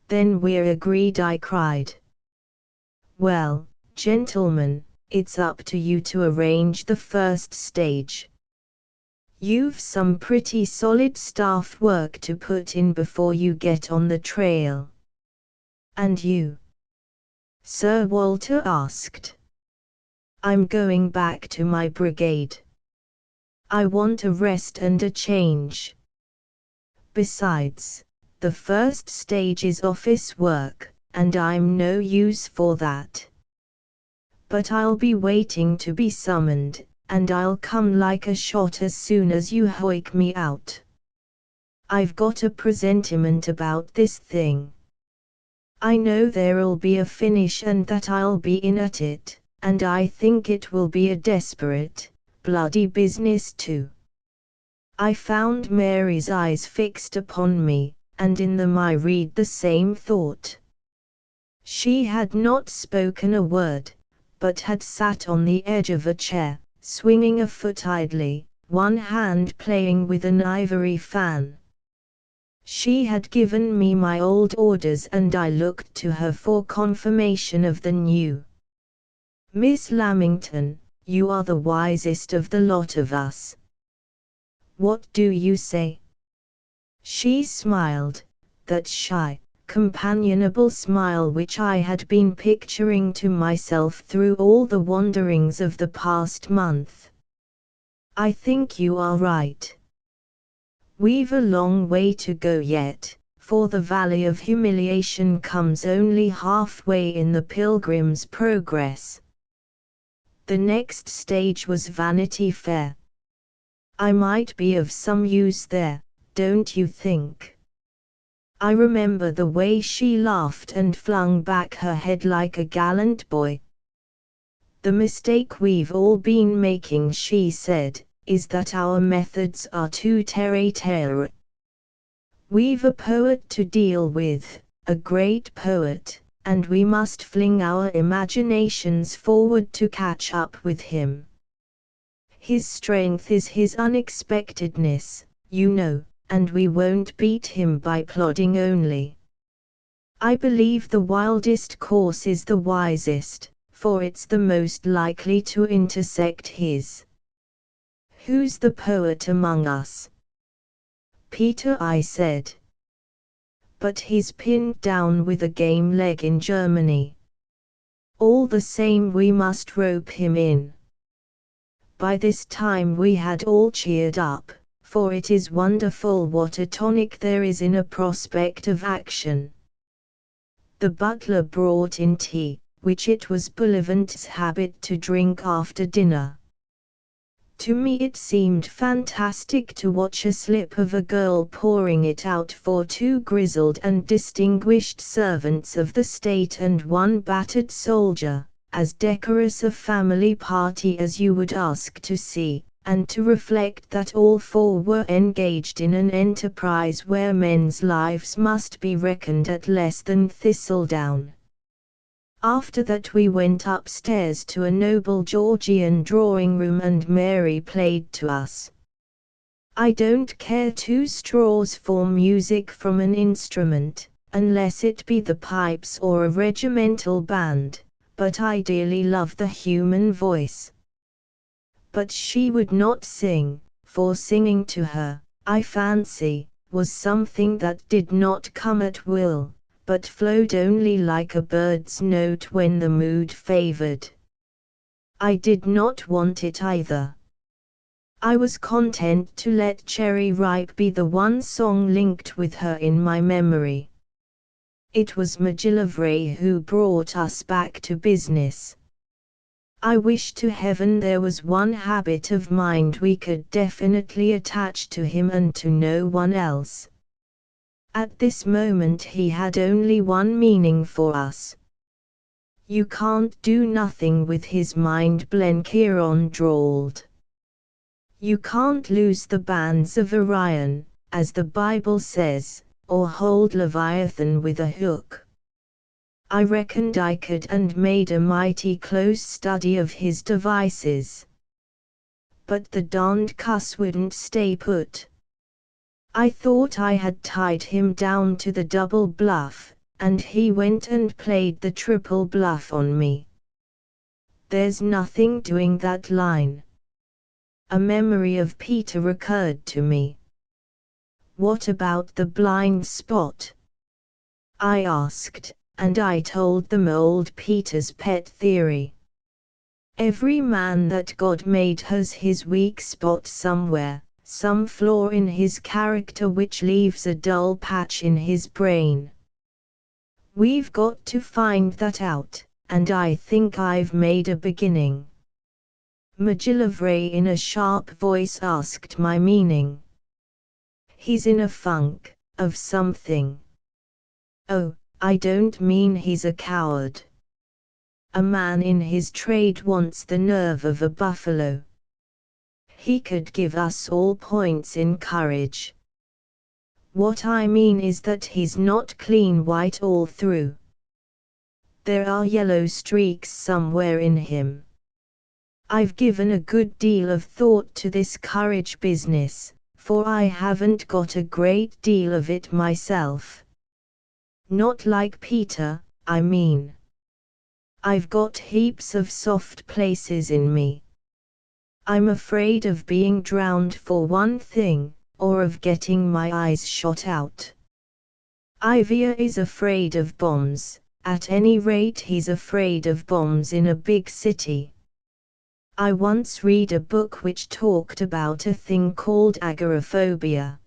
Then we're agreed, I cried. Well, gentlemen, it's up to you to arrange the first stage. You've some pretty solid staff work to put in before you get on the trail. And you? Sir Walter asked. I'm going back to my brigade. I want a rest and a change. Besides, the first stage is office work, and I'm no use for that. But I'll be waiting to be summoned, and I'll come like a shot as soon as you hoik me out. I've got a presentiment about this thing. I know there'll be a finish and that I'll be in at it, and I think it will be a desperate, bloody business too. I found Mary's eyes fixed upon me, and in them I read the same thought. She had not spoken a word, but had sat on the edge of a chair, swinging a foot idly, one hand playing with an ivory fan. She had given me my old orders and I looked to her for confirmation of the new. Miss Lamington, you are the wisest of the lot of us. What do you say? She smiled, that shy, companionable smile which I had been picturing to myself through all the wanderings of the past month. I think you are right. We've a long way to go yet, for the Valley of Humiliation comes only halfway in the Pilgrim's Progress. The next stage was Vanity Fair. I might be of some use there, don't you think? I remember the way she laughed and flung back her head like a gallant boy. The mistake we've all been making, she said, is that our methods are too terre-terre. We've a poet to deal with, a great poet, and we must fling our imaginations forward to catch up with him. His strength is his unexpectedness, you know, and we won't beat him by plodding only. I believe the wildest course is the wisest, for it's the most likely to intersect his. Who's the poet among us? Peter, I said. But he's pinned down with a game leg in Germany. All the same, we must rope him in. By this time we had all cheered up, for it is wonderful what a tonic there is in a prospect of action. The butler brought in tea, which it was Bullivant's habit to drink after dinner. To me it seemed fantastic to watch a slip of a girl pouring it out for two grizzled and distinguished servants of the state and one battered soldier, as decorous a family party as you would ask to see, and to reflect that all four were engaged in an enterprise where men's lives must be reckoned at less than thistledown. After that we went upstairs to a noble Georgian drawing-room and Mary played to us. I don't care two straws for music from an instrument, unless it be the pipes or a regimental band, but I dearly love the human voice. But she would not sing, for singing to her, I fancy, was something that did not come at will, but flowed only like a bird's note when the mood favored. I did not want it either. I was content to let Cherry Ripe be the one song linked with her in my memory. It was McGillivray who brought us back to business. I wish to heaven there was one habit of mind we could definitely attach to him and to no one else. At this moment he had only one meaning for us. "You can't do nothing with his mind," Blenkiron drawled. "You can't loose the bands of Orion, as the Bible says, or hold Leviathan with a hook. I reckoned I could and made a mighty close study of his devices. But the darned cuss wouldn't stay put. I thought I had tied him down to the double bluff, and he went and played the triple bluff on me. There's nothing doing that line." A memory of Peter recurred to me. "What about the blind spot?" I asked, and I told them old Peter's pet theory. Every man that God made has his weak spot somewhere, some flaw in his character which leaves a dull patch in his brain. We've got to find that out, and I think I've made a beginning. McGillivray in a sharp voice asked my meaning. "He's in a funk, of something." "Oh, I don't mean he's a coward. A man in his trade wants the nerve of a buffalo. He could give us all points in courage. What I mean is that he's not clean white all through. There are yellow streaks somewhere in him. I've given a good deal of thought to this courage business, for I haven't got a great deal of it myself. Not like Peter, I mean. I've got heaps of soft places in me. I'm afraid of being drowned for one thing, or of getting my eyes shot out. Ivia is afraid of bombs, at any rate he's afraid of bombs in a big city. I once read a book which talked about a thing called agoraphobia.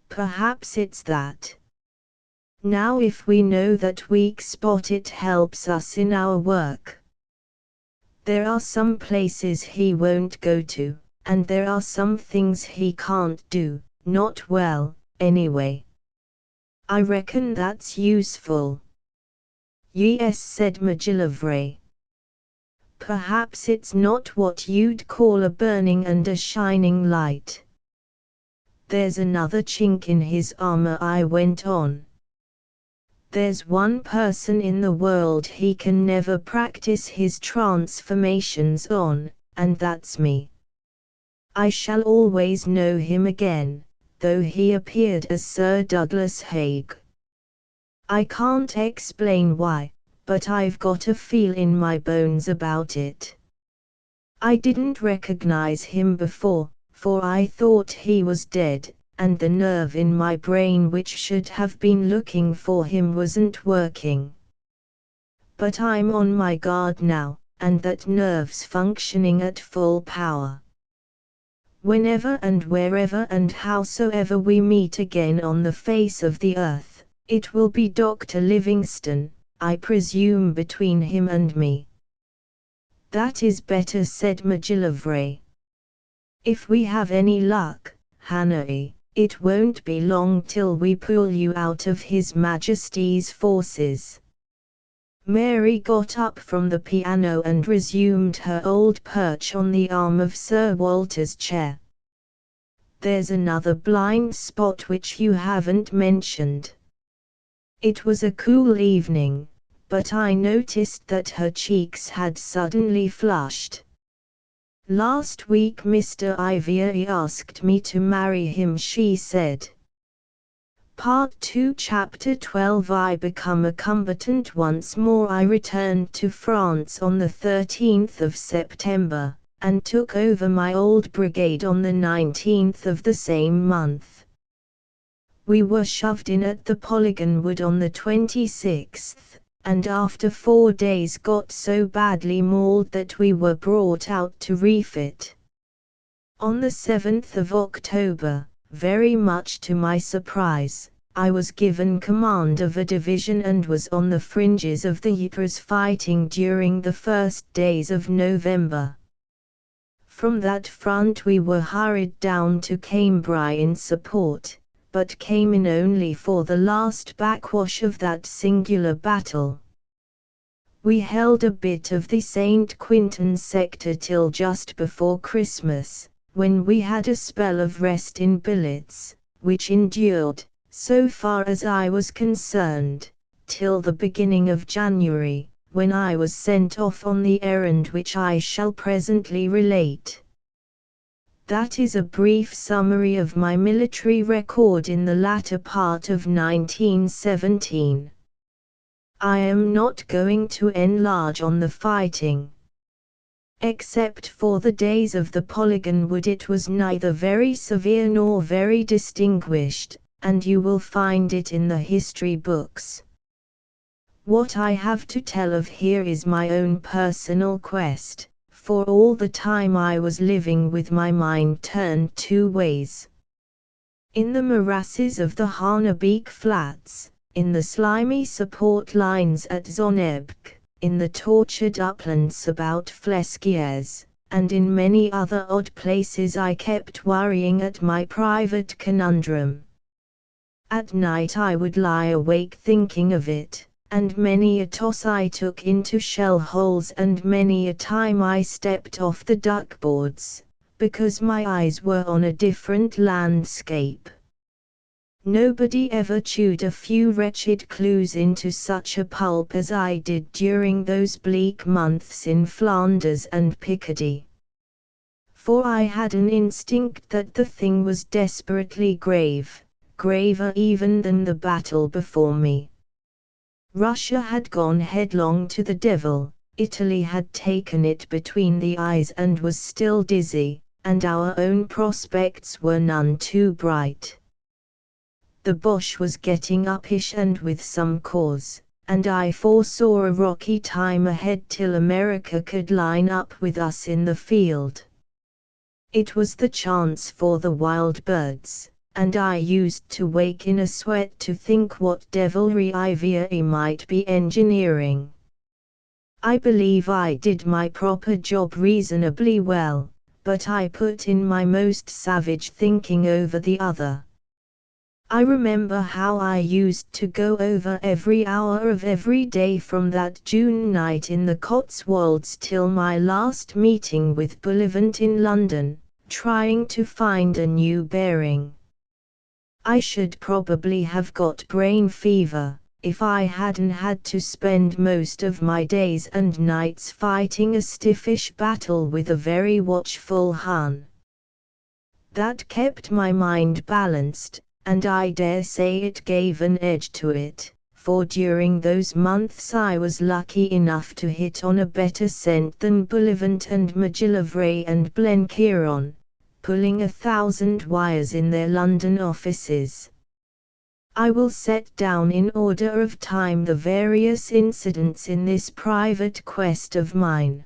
Perhaps it's that. Now if we know that weak spot it helps us in our work. There are some places he won't go to, and there are some things he can't do, not well, anyway. I reckon that's useful." "Yes," said McGillivray. "Perhaps it's not what you'd call a burning and a shining light." "There's another chink in his armor," I went on. "There's one person in the world he can never practice his transformations on, and that's me. I shall always know him again, though he appeared as Sir Douglas Haig. I can't explain why, but I've got a feel in my bones about it. I didn't recognize him before, for I thought he was dead, and the nerve in my brain which should have been looking for him wasn't working. But I'm on my guard now, and that nerve's functioning at full power. Whenever and wherever and howsoever we meet again on the face of the earth, it will be Dr. Livingstone, I presume, between him and me." "That is better," said McGillivray. "If we have any luck, Hannah, it won't be long till we pull you out of His Majesty's forces." Mary got up from the piano and resumed her old perch on the arm of Sir Walter's chair. "There's another blind spot which you haven't mentioned." It was a cool evening, but I noticed that her cheeks had suddenly flushed. "Last week Mr. Ivia asked me to marry him," she said. Part 2 Chapter 12 I become a combatant once more. I returned to France on the 13th of September, and took over my old brigade on the 19th of the same month. We were shoved in at the Polygon Wood on the 26th, and after 4 days got so badly mauled that we were brought out to refit. On the 7th of October, very much to my surprise, I was given command of a division and was on the fringes of the Ypres fighting during the first days of November. From that front we were hurried down to Cambrai in support, but came in only for the last backwash of that singular battle. We held a bit of the St. Quentin sector till just before Christmas, when we had a spell of rest in billets, which endured, so far as I was concerned, till the beginning of January, when I was sent off on the errand which I shall presently relate. That is a brief summary of my military record in the latter part of 1917. I am not going to enlarge on the fighting. Except for the days of the Polygon Wood, it was neither very severe nor very distinguished, and you will find it in the history books. What I have to tell of here is my own personal quest, for all the time I was living with my mind turned 2 ways. In the morasses of the Hanebeek Flats, in the slimy support lines at Zonnebeke, in the tortured uplands about Flesquières, and in many other odd places I kept worrying at my private conundrum. At night I would lie awake thinking of it, and many a toss I took into shell holes and many a time I stepped off the duckboards, because my eyes were on a different landscape. Nobody ever chewed a few wretched clues into such a pulp as I did during those bleak months in Flanders and Picardy. For I had an instinct that the thing was desperately grave, graver even than the battle before me. Russia had gone headlong to the devil, Italy had taken it between the eyes and was still dizzy, and our own prospects were none too bright. The Boche was getting uppish and with some cause, and I foresaw a rocky time ahead till America could line up with us in the field. It was the chance for the wild birds, and I used to wake in a sweat to think what devilry IVA might be engineering. I believe I did my proper job reasonably well, but I put in my most savage thinking over the other. I remember how I used to go over every hour of every day from that June night in the Cotswolds till my last meeting with Bullivant in London, trying to find a new bearing. I should probably have got brain fever, if I hadn't had to spend most of my days and nights fighting a stiffish battle with a very watchful Hun. That kept my mind balanced, and I dare say it gave an edge to it, for during those months I was lucky enough to hit on a better scent than Bullivant and Macgillivray and Blenkiron, pulling 1,000 wires in their London offices. I will set down in order of time the various incidents in this private quest of mine.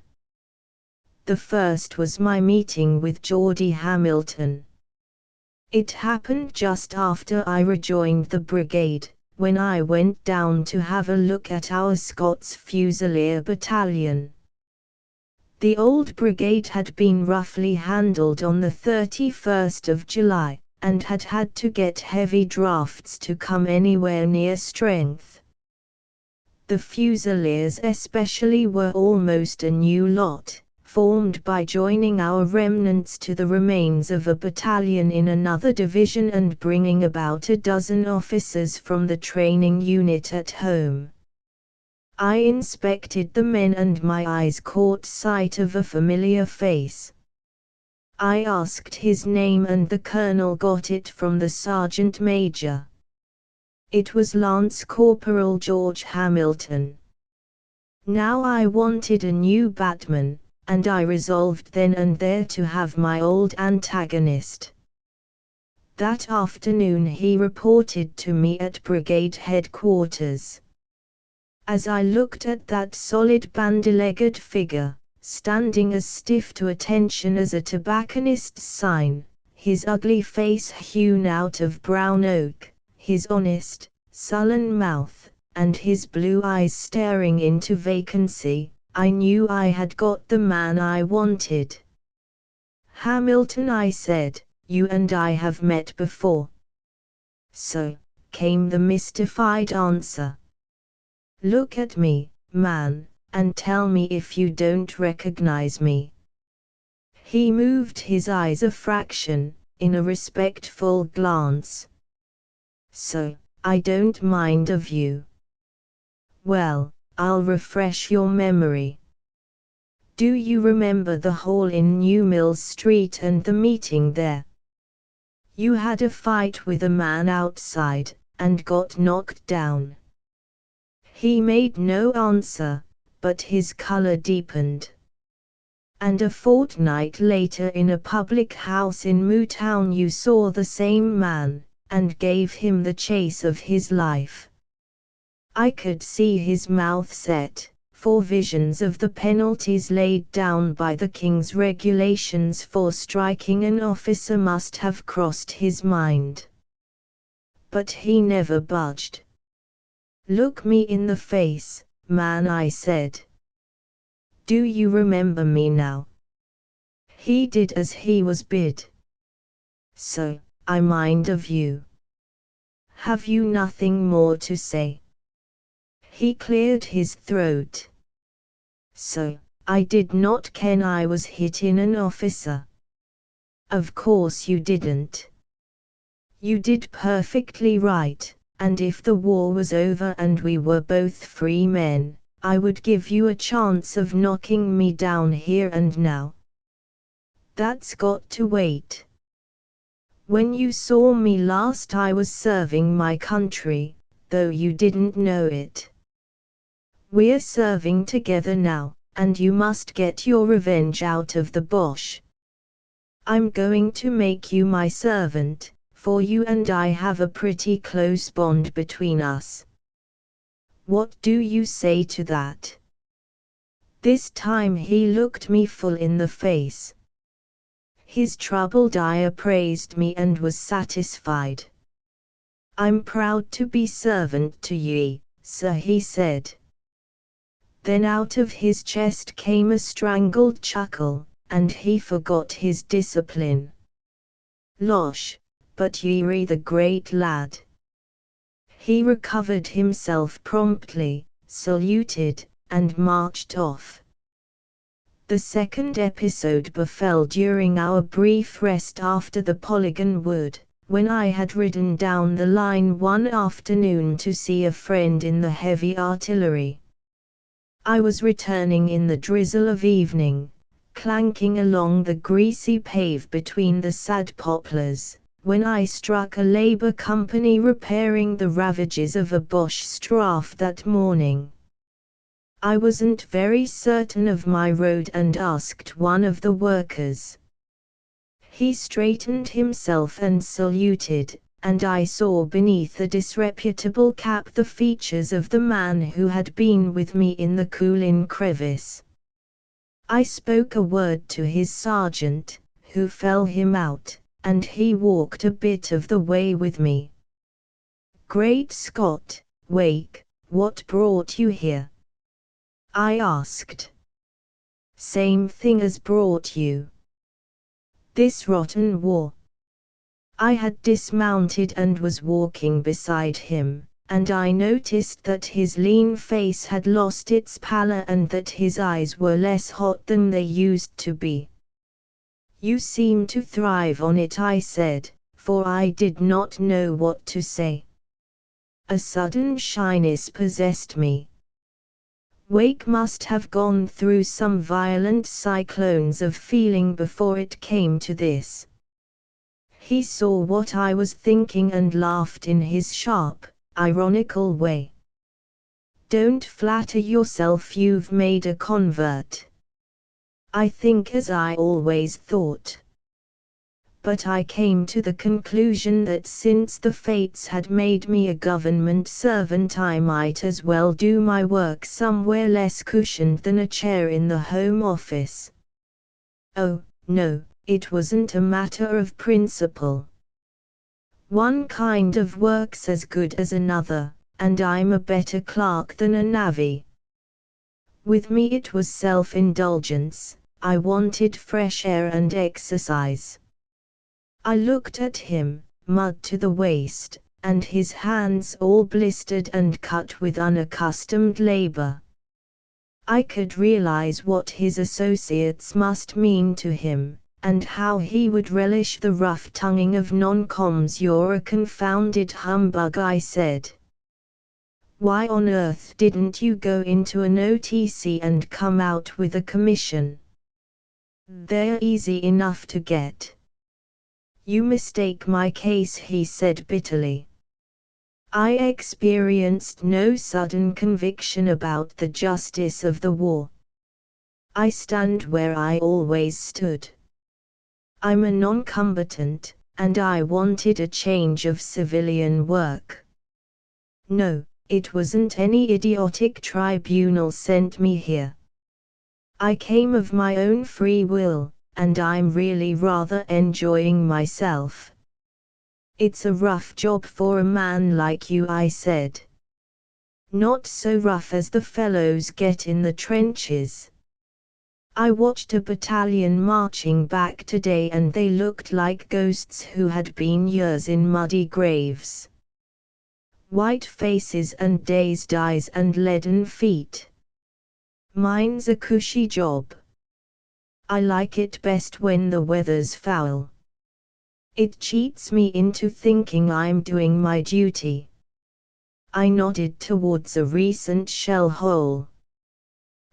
The first was my meeting with Geordie Hamilton. It happened just after I rejoined the brigade, when I went down to have a look at our Scots Fusilier battalion. The old brigade had been roughly handled on the 31st of July, and had had to get heavy drafts to come anywhere near strength. The Fusiliers especially were almost a new lot, formed by joining our remnants to the remains of a battalion in another division and bringing about a dozen officers from the training unit at home. I inspected the men and my eyes caught sight of a familiar face. I asked his name and the colonel got it from the sergeant major. It was Lance Corporal George Hamilton. Now I wanted a new batman, and I resolved then and there to have my old antagonist. That afternoon he reported to me at brigade headquarters. As I looked at that solid bandy-legged figure, standing as stiff to attention as a tobacconist's sign, his ugly face hewn out of brown oak, his honest, sullen mouth, and his blue eyes staring into vacancy, I knew I had got the man I wanted. "Hamilton," I said, "you and I have met before." "So," came the mystified answer. "Look at me, man, and tell me if you don't recognize me." He moved his eyes a fraction, in a respectful glance. "So, I don't mind of you. Well, I'll refresh your memory. Do you remember the hall in New Mill Street and the meeting there? You had a fight with a man outside, and got knocked down." He made no answer, but his color deepened. "And a fortnight later in a public house in Buchan you saw the same man, and gave him the chase of his life." I could see his mouth set, for visions of the penalties laid down by the King's regulations for striking an officer must have crossed his mind. But he never budged. "Look me in the face, man," I said. "Do you remember me now?" He did as he was bid. "So, I mind of you. Have you nothing more to say?" He cleared his throat. "So, I did not ken I was hittin' an officer." "Of course you didn't. You did perfectly right, and if the war was over and we were both free men, I would give you a chance of knocking me down here and now. That's got to wait. When you saw me last I was serving my country, though you didn't know it. We're serving together now, and you must get your revenge out of the Boche. I'm going to make you my servant, for you and I have a pretty close bond between us. What do you say to that?" This time he looked me full in the face. His troubled eye appraised me and was satisfied. "I'm proud to be servant to ye, sir," he said. Then out of his chest came a strangled chuckle, and he forgot his discipline. "Losh, but ye're the great lad." He recovered himself promptly, saluted, and marched off. The second episode befell during our brief rest after the Polygon Wood, when I had ridden down the line one afternoon to see a friend in the heavy artillery. I was returning in the drizzle of evening, clanking along the greasy pave between the sad poplars, when I struck a Labour company repairing the ravages of a Boche strafe that morning. I wasn't very certain of my road and asked one of the workers. He straightened himself and saluted, and I saw beneath a disreputable cap the features of the man who had been with me in the Coolin crevice. I spoke a word to his sergeant, who fell him out, and he walked a bit of the way with me. "Great Scott, Wake, what brought you here?" I asked. "Same thing as brought you. This rotten war." I had dismounted and was walking beside him, and I noticed that his lean face had lost its pallor and that his eyes were less hot than they used to be. "You seem to thrive on it," I said, for I did not know what to say. A sudden shyness possessed me. Wake must have gone through some violent cyclones of feeling before it came to this. He saw what I was thinking and laughed in his sharp, ironical way. "Don't flatter yourself you've made a convert. I think as I always thought. but I came to the conclusion that since the fates had made me a government servant, I might as well do my work somewhere less cushioned than a chair in the Home Office. Oh, no, it wasn't a matter of principle. One kind of work's as good as another, and I'm a better clerk than a navvy. With me it was self-indulgence. I wanted fresh air and exercise. I looked at him, mud to the waist, and his hands all blistered and cut with unaccustomed labor. I could realize what his associates must mean to him, and how he would relish the rough tonguing of non-coms. "You're a confounded humbug," I said. "Why on earth didn't you go into an OTC and come out with a commission? They're easy enough to get." "You mistake my case," he said bitterly. "I experienced no sudden conviction about the justice of the war. I stand where I always stood. I'm a non-combatant, and I wanted a change of civilian work. No, it wasn't any idiotic tribunal sent me here. I came of my own free will, and I'm really rather enjoying myself." "It's a rough job for a man like you," I said. "Not so rough as the fellows get in the trenches. I watched a battalion marching back today and they looked like ghosts who had been years in muddy graves. White faces and dazed eyes and leaden feet. Mine's a cushy job. I like it best when the weather's foul. It cheats me into thinking I'm doing my duty." I nodded towards a recent shell hole.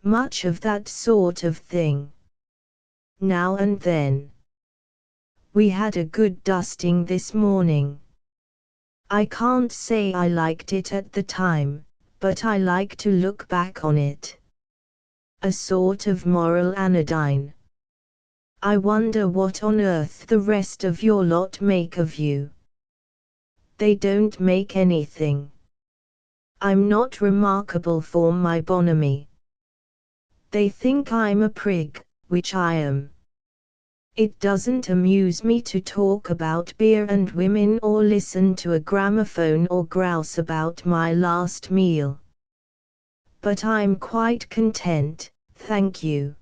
"Much of that sort of thing. Now and then. We had a good dusting this morning. I can't say I liked it at the time, but I like to look back on it. A sort of moral anodyne. I wonder what on earth the rest of your lot make of you." "They don't make anything. I'm not remarkable for my bonhomie. They think I'm a prig, which I am. It doesn't amuse me to talk about beer and women or listen to a gramophone or grouse about my last meal. But I'm quite content, thank you.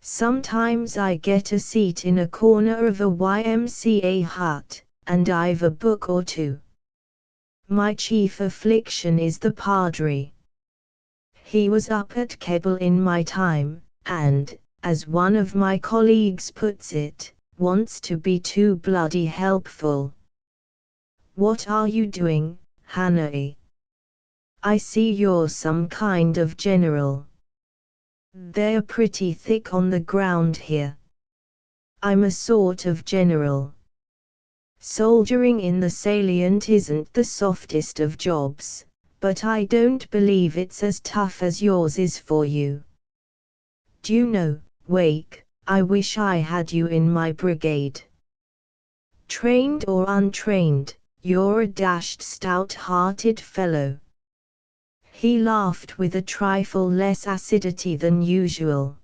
Sometimes I get a seat in a corner of a YMCA hut, and I've a book or two. My chief affliction is the Padre. He was up at Keble in my time, and, as one of my colleagues puts it, wants to be too bloody helpful." "What are you doing, Hannah? I see you're some kind of general." "They're pretty thick on the ground here. I'm a sort of general. Soldiering in the salient isn't the softest of jobs, but I don't believe it's as tough as yours is for you. Do you know, Wake, I wish I had you in my brigade. Trained or untrained, you're a dashed stout-hearted fellow." He laughed with a trifle less acidity than usual.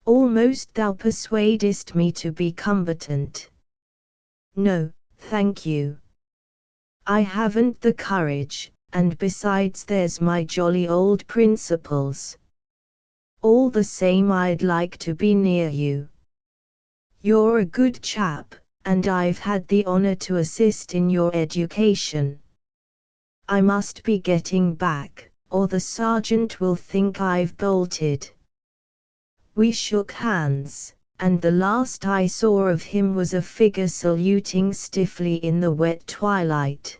"Almost thou persuadest me to be combatant." "No, thank you. I haven't the courage, and besides there's my jolly old principles. All the same I'd like to be near you. You're a good chap, and I've had the honor to assist in your education. I must be getting back, or the sergeant will think I've bolted." We shook hands, and the last I saw of him was a figure saluting stiffly in the wet twilight.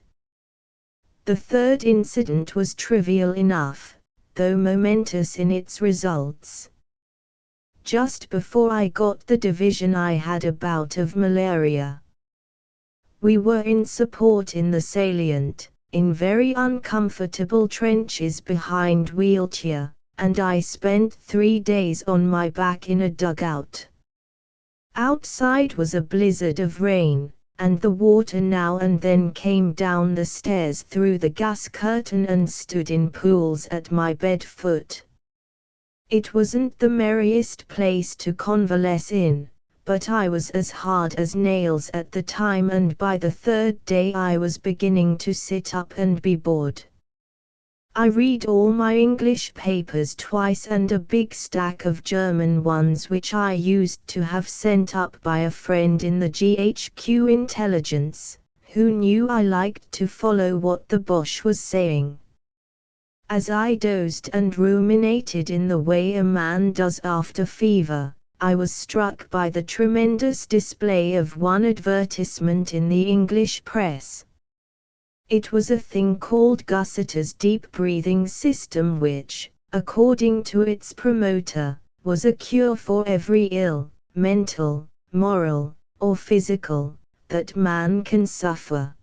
The third incident was trivial enough, though momentous in its results. Just before I got the division I had a bout of malaria. We were in support in the salient, in very uncomfortable trenches behind Wheelchair, and I spent 3 days on my back in a dugout. Outside was a blizzard of rain, and the water now and then came down the stairs through the gas curtain and stood in pools at my bed foot. It wasn't the merriest place to convalesce in, but I was as hard as nails at the time, and by the third day I was beginning to sit up and be bored. I read all my English papers twice and a big stack of German ones which I used to have sent up by a friend in the GHQ intelligence, who knew I liked to follow what the Boche was saying. As I dozed and ruminated in the way a man does after fever, I was struck by the tremendous display of one advertisement in the English press. It was a thing called Gussiter's deep breathing system which, according to its promoter, was a cure for every ill, mental, moral, or physical, that man can suffer.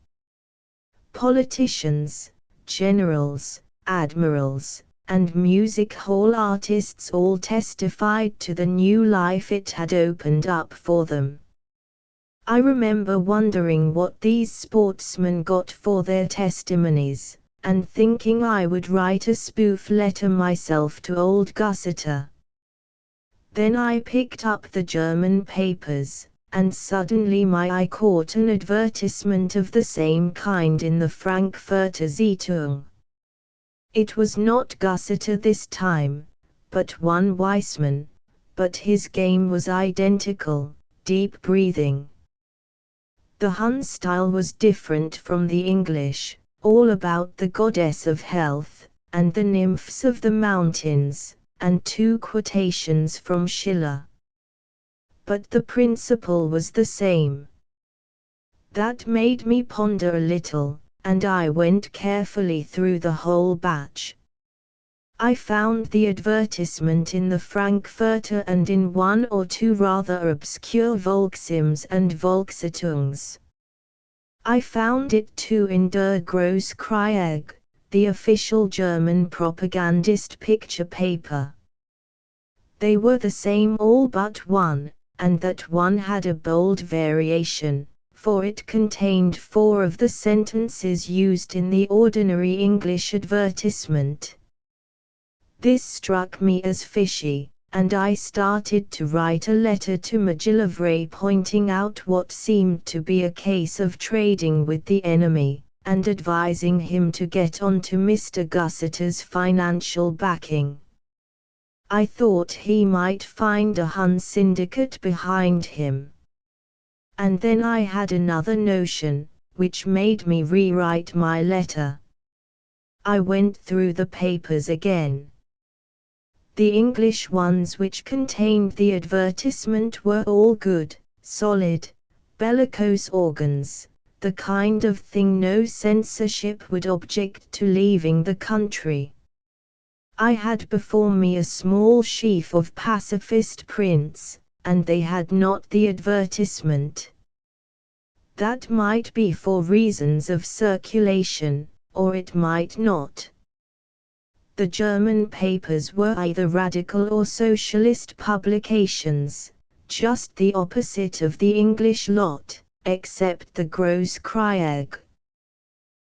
Politicians, generals, admirals, and music hall artists all testified to the new life it had opened up for them. I remember wondering what these sportsmen got for their testimonies, and thinking I would write a spoof letter myself to old Gussiter. Then I picked up the German papers, and suddenly my eye caught an advertisement of the same kind in the Frankfurter Zeitung. It was not Gussiter this time, but one Weissman, but his game was identical, deep breathing. The Hun style was different from the English, all about the goddess of health, and the nymphs of the mountains, and 2 quotations from Schiller. But the principle was the same. That made me ponder a little, and I went carefully through the whole batch. I found the advertisement in the Frankfurter and in 1 or 2 rather obscure Volkshymns and Volkszeitungs. I found it too in Der Großkrieg, the official German propagandist picture paper. They were the same all but one, and that one had a bold variation, for it contained 4 of the sentences used in the ordinary English advertisement. This struck me as fishy, and I started to write a letter to Macgillivray pointing out what seemed to be a case of trading with the enemy, and advising him to get on to Mr. Gussiter's financial backing. I thought he might find a Hun syndicate behind him. And then I had another notion, which made me rewrite my letter. I went through the papers again. The English ones which contained the advertisement were all good, solid, bellicose organs, the kind of thing no censorship would object to leaving the country. I had before me a small sheaf of pacifist prints, and they had not the advertisement. That might be for reasons of circulation, or it might not. The German papers were either radical or socialist publications, just the opposite of the English lot, except the Großkrieg.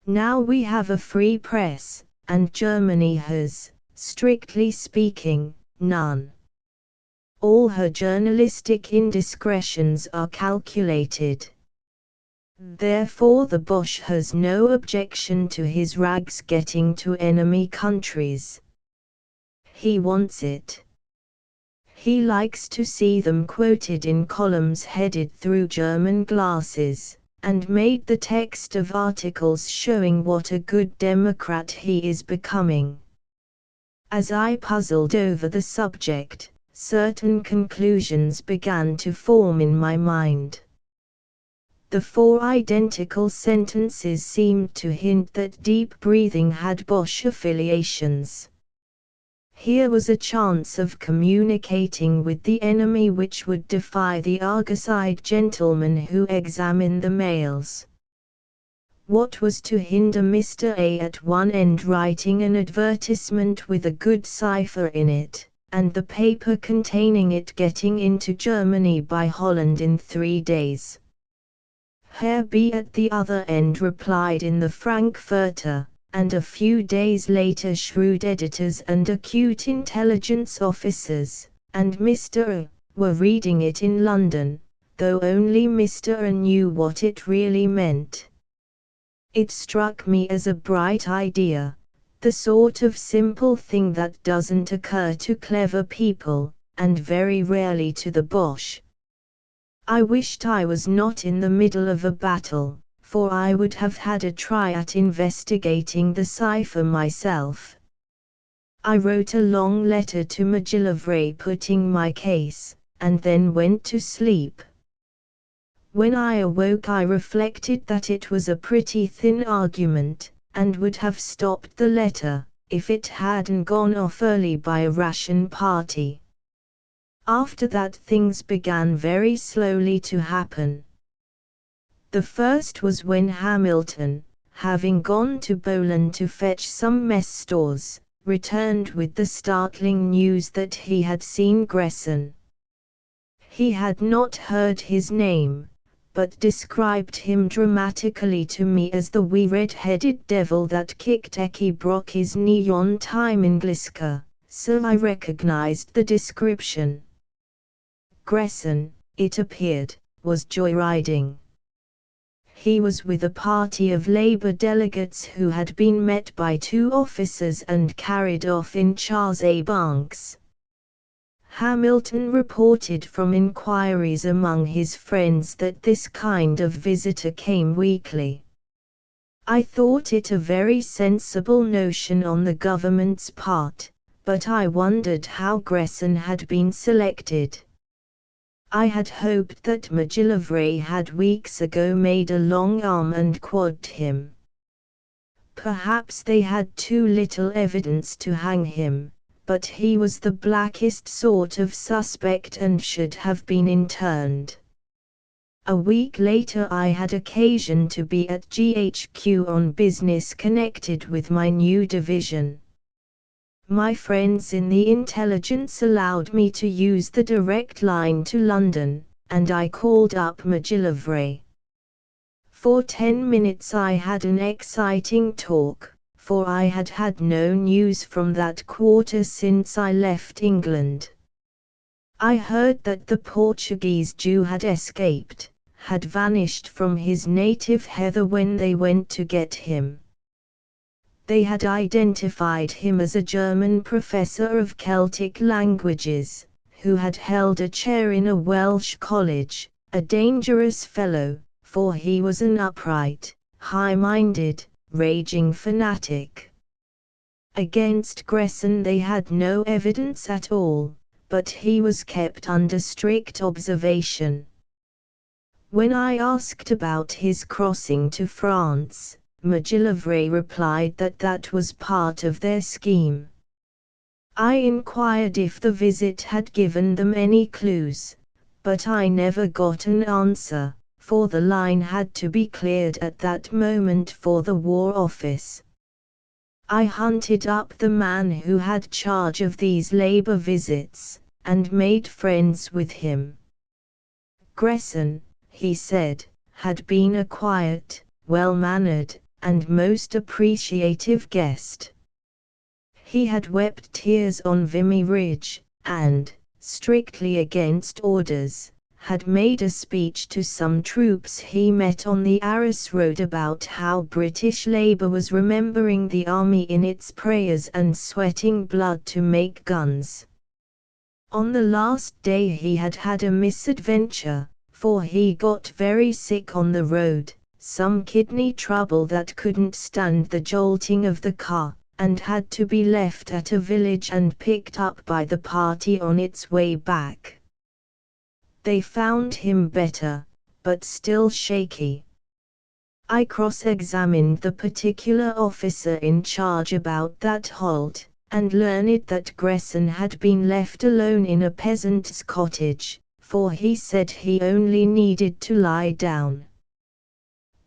Now we have a free press, and Germany has, strictly speaking, none. All her journalistic indiscretions are calculated. Therefore the Boche has no objection to his rags getting to enemy countries. He wants it. He likes to see them quoted in columns headed through German glasses, and made the text of articles showing what a good Democrat he is becoming. As I puzzled over the subject, certain conclusions began to form in my mind. The 4 identical sentences seemed to hint that deep breathing had Boche affiliations. Here was a chance of communicating with the enemy which would defy the Argus-eyed gentlemen who examine the mails. What was to hinder Mr. A at one end writing an advertisement with a good cipher in it, and the paper containing it getting into Germany by Holland in 3 days. Herr B at the other end replied in the Frankfurter, and a few days later shrewd editors and acute intelligence officers, and Mr. were reading it in London, though only Mr. knew what it really meant. It struck me as a bright idea, the sort of simple thing that doesn't occur to clever people, and very rarely to the Boche. I wished I was not in the middle of a battle, for I would have had a try at investigating the cipher myself. I wrote a long letter to McGillivray putting my case, and then went to sleep. When I awoke I reflected that it was a pretty thin argument, and would have stopped the letter, if it hadn't gone off early by a ration party. After that things began very slowly to happen. The first was when Hamilton, having gone to Buchan to fetch some mess stores, returned with the startling news that he had seen Gresson. He had not heard his name, but described him dramatically to me as the wee red-headed devil that kicked Eckie Brock's knee on time in Glasgow, so I recognized the description. Gresson, it appeared, was joyriding. He was with a party of Labour delegates who had been met by 2 officers and carried off in chars-à-bancs. Hamilton reported from inquiries among his friends that this kind of visitor came weekly. I thought it a very sensible notion on the government's part, but I wondered how Gresson had been selected. I had hoped that McGillivray had weeks ago made a long arm and quadded him. Perhaps they had too little evidence to hang him, but he was the blackest sort of suspect and should have been interned. A week later I had occasion to be at GHQ on business connected with my new division. My friends in the intelligence allowed me to use the direct line to London, and I called up McGillivray. For 10 minutes I had an exciting talk, for I had had no news from that quarter since I left England. I heard that the Portuguese Jew had escaped, had vanished from his native heather when they went to get him. They had identified him as a German professor of Celtic languages, who had held a chair in a Welsh college, a dangerous fellow, for he was an upright, high-minded, raging fanatic. Against Gresson they had no evidence at all, but he was kept under strict observation. When I asked about his crossing to France, McGillivray replied that that was part of their scheme. I inquired if the visit had given them any clues, but I never got an answer, for the line had to be cleared at that moment for the War Office. I hunted up the man who had charge of these Labour visits, and made friends with him. Gresson, he said, had been a quiet, well-mannered, and most appreciative guest. He had wept tears on Vimy Ridge, and, strictly against orders, had made a speech to some troops he met on the Arras Road about how British Labour was remembering the army in its prayers and sweating blood to make guns. On the last day he had had a misadventure, for he got very sick on the road, some kidney trouble that couldn't stand the jolting of the car, and had to be left at a village and picked up by the party on its way back. They found him better, but still shaky. I cross-examined the particular officer in charge about that halt, and learned that Gresson had been left alone in a peasant's cottage, for he said he only needed to lie down.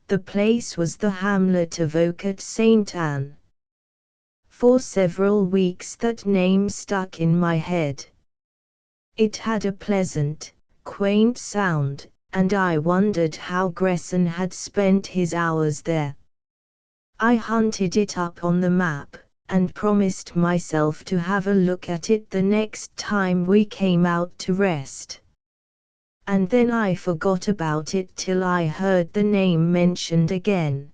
The place was the hamlet of Oak at St. Anne. For several weeks that name stuck in my head. It had a pleasant, quaint sound, and I wondered how Gresson had spent his hours there. I hunted it up on the map, and promised myself to have a look at it the next time we came out to rest. And then I forgot about it till I heard the name mentioned again.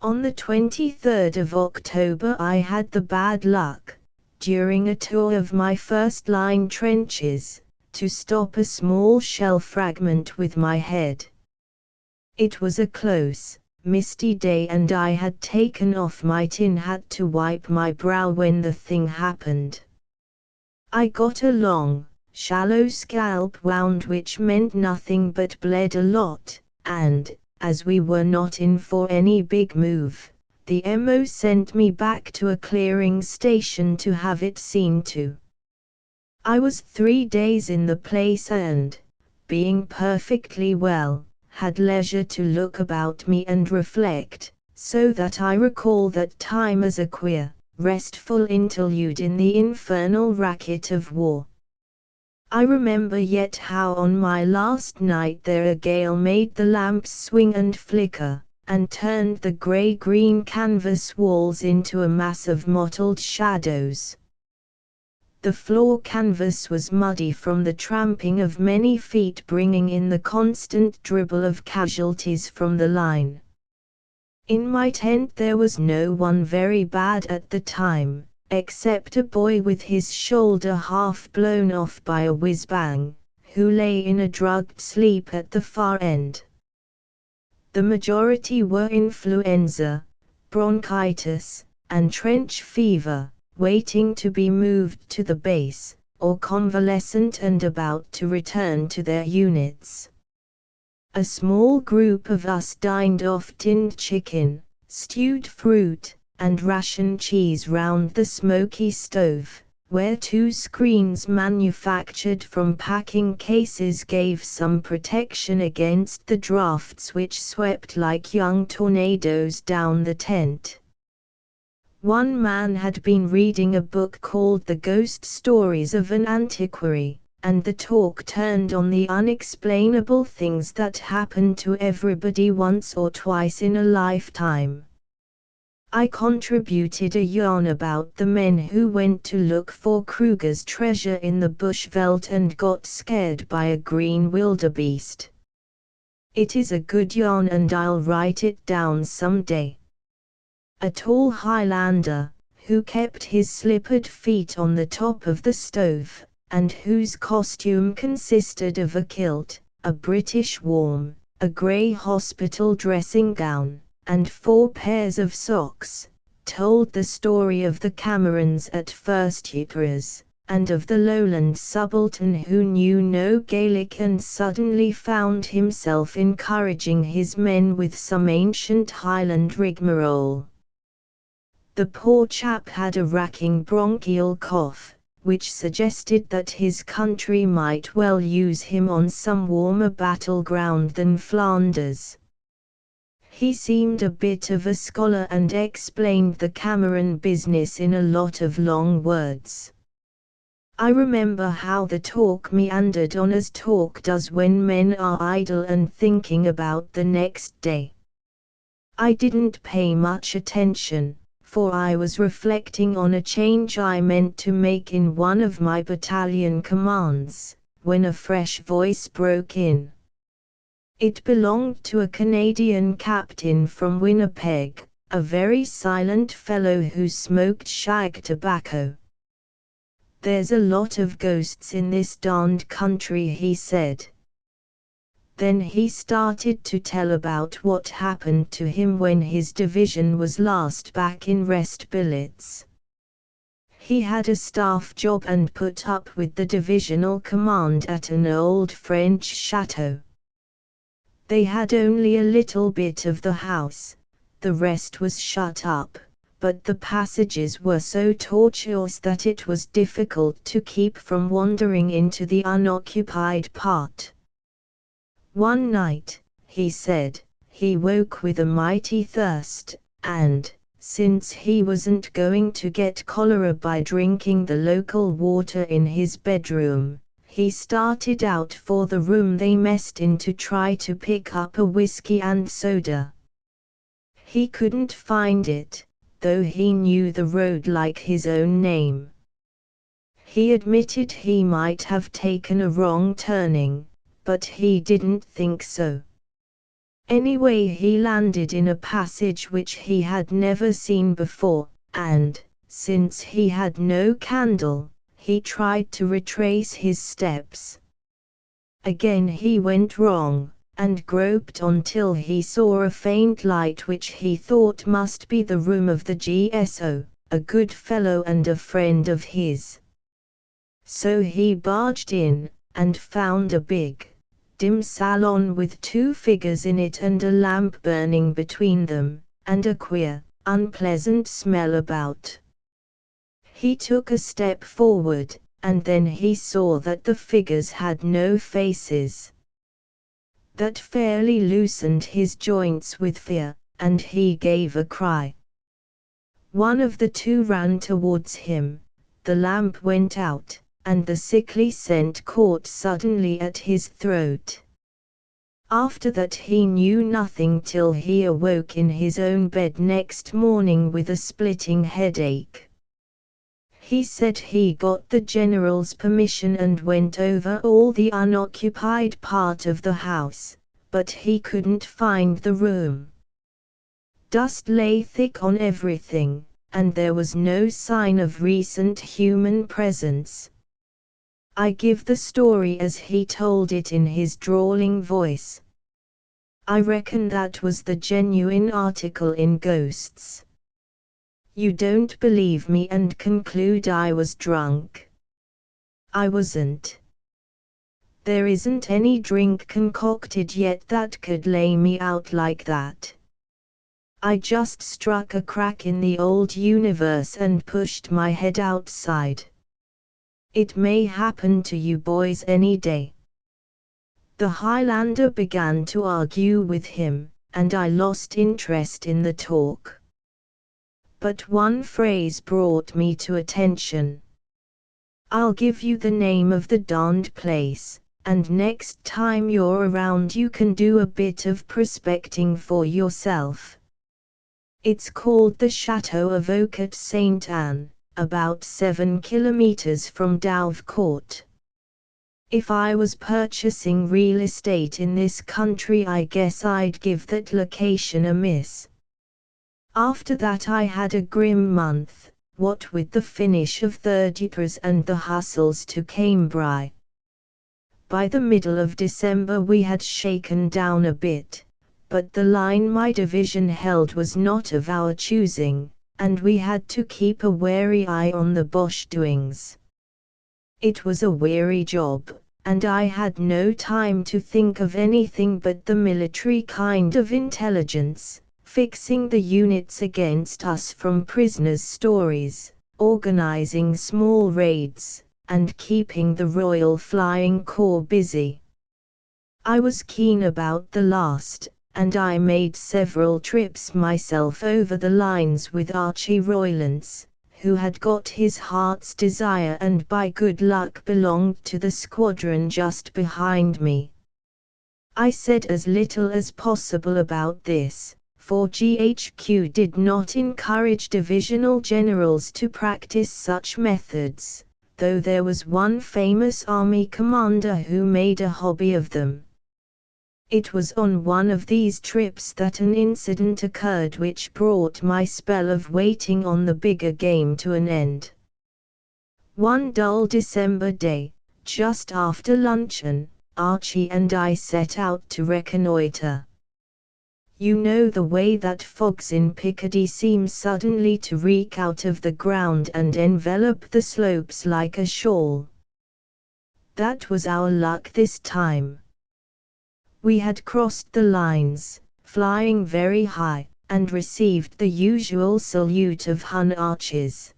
On the 23rd of October I had the bad luck, during a tour of my first-line trenches, to stop a small shell fragment with my head. It was a close, misty day and I had taken off my tin hat to wipe my brow when the thing happened. I got a long, shallow scalp wound which meant nothing but bled a lot, and, as we were not in for any big move, the MO sent me back to a clearing station to have it seen to. I was 3 days in the place and, being perfectly well, had leisure to look about me and reflect, so that I recall that time as a queer, restful interlude in the infernal racket of war. I remember yet how on my last night there a gale made the lamps swing and flicker, and turned the grey-green canvas walls into a mass of mottled shadows. The floor canvas was muddy from the tramping of many feet bringing in the constant dribble of casualties from the line. In my tent there was no one very bad at the time, except a boy with his shoulder half blown off by a whiz-bang, who lay in a drugged sleep at the far end. The majority were influenza, bronchitis, and trench fever, waiting to be moved to the base, or convalescent and about to return to their units. A small group of us dined off tinned chicken, stewed fruit, and ration cheese round the smoky stove, where 2 screens manufactured from packing cases gave some protection against the drafts which swept like young tornadoes down the tent. One man had been reading a book called The Ghost Stories of an Antiquary, and the talk turned on the unexplainable things that happen to everybody once or twice in a lifetime. I contributed a yarn about the men who went to look for Kruger's treasure in the bush veldt and got scared by a green wildebeest. It is a good yarn and I'll write it down someday. A tall Highlander, who kept his slippered feet on the top of the stove, and whose costume consisted of a kilt, a British warm, a grey hospital dressing gown, and 4 pairs of socks, told the story of the Camerons at First Ypres, and of the lowland subaltern who knew no Gaelic and suddenly found himself encouraging his men with some ancient Highland rigmarole. The poor chap had a racking bronchial cough, which suggested that his country might well use him on some warmer battleground than Flanders. He seemed a bit of a scholar and explained the Cameron business in a lot of long words. I remember how the talk meandered on as talk does when men are idle and thinking about the next day. I didn't pay much attention, for I was reflecting on a change I meant to make in one of my battalion commands, when a fresh voice broke in. It belonged to a Canadian captain from Winnipeg, a very silent fellow who smoked shag tobacco. "There's a lot of ghosts in this darned country," he said. Then he started to tell about what happened to him when his division was last back in rest billets. He had a staff job and put up with the divisional command at an old French chateau. They had only a little bit of the house, the rest was shut up, but the passages were so tortuous that it was difficult to keep from wandering into the unoccupied part. One night, he said, he woke with a mighty thirst, and, since he wasn't going to get cholera by drinking the local water in his bedroom. He started out for the room they messed in to try to pick up a whiskey and soda. He couldn't find it, though he knew the road like his own name. He admitted he might have taken a wrong turning, but he didn't think so. Anyway, he landed in a passage which he had never seen before, and, since he had no candle, he tried to retrace his steps. Again he went wrong, and groped until he saw a faint light which he thought must be the room of the GSO, a good fellow and a friend of his. So he barged in, and found a big, dim salon with two figures in it and a lamp burning between them, and a queer, unpleasant smell about. He took a step forward, and then he saw that the figures had no faces. That fairly loosened his joints with fear, and he gave a cry. One of the two ran towards him, the lamp went out, and the sickly scent caught suddenly at his throat. After that he knew nothing till he awoke in his own bed next morning with a splitting headache. He said he got the general's permission and went over all the unoccupied part of the house, but he couldn't find the room. Dust lay thick on everything, and there was no sign of recent human presence. I give the story as he told it in his drawling voice. I reckon that was the genuine article in Ghosts. You don't believe me and conclude I was drunk. I wasn't. There isn't any drink concocted yet that could lay me out like that. I just struck a crack in the old universe and pushed my head outside. It may happen to you boys any day. The Highlander began to argue with him, and I lost interest in the talk. But one phrase brought me to attention. I'll give you the name of the darned place, and next time you're around you can do a bit of prospecting for yourself. It's called the Chateau of Oak at St. Anne, about 7 kilometers from Dovecourt. If I was purchasing real estate in this country, I guess I'd give that location a miss. After that I had a grim month, what with the finish of third years and the hustles to Cambrai. By the middle of December we had shaken down a bit, but the line my division held was not of our choosing, and we had to keep a wary eye on the Boche doings. It was a weary job, and I had no time to think of anything but the military kind of intelligence, fixing the units against us from prisoners' stories, organizing small raids, and keeping the Royal Flying Corps busy. I was keen about the last, and I made several trips myself over the lines with Archie Roylance, who had got his heart's desire and by good luck belonged to the squadron just behind me. I said as little as possible about this, for GHQ did not encourage divisional generals to practice such methods, though there was one famous army commander who made a hobby of them. It was on one of these trips that an incident occurred which brought my spell of waiting on the bigger game to an end. One dull December day, just after luncheon, Archie and I set out to reconnoiter. You know the way that fogs in Picardy seem suddenly to reek out of the ground and envelop the slopes like a shawl. That was our luck this time. We had crossed the lines, flying very high, and received the usual salute of Hun archers.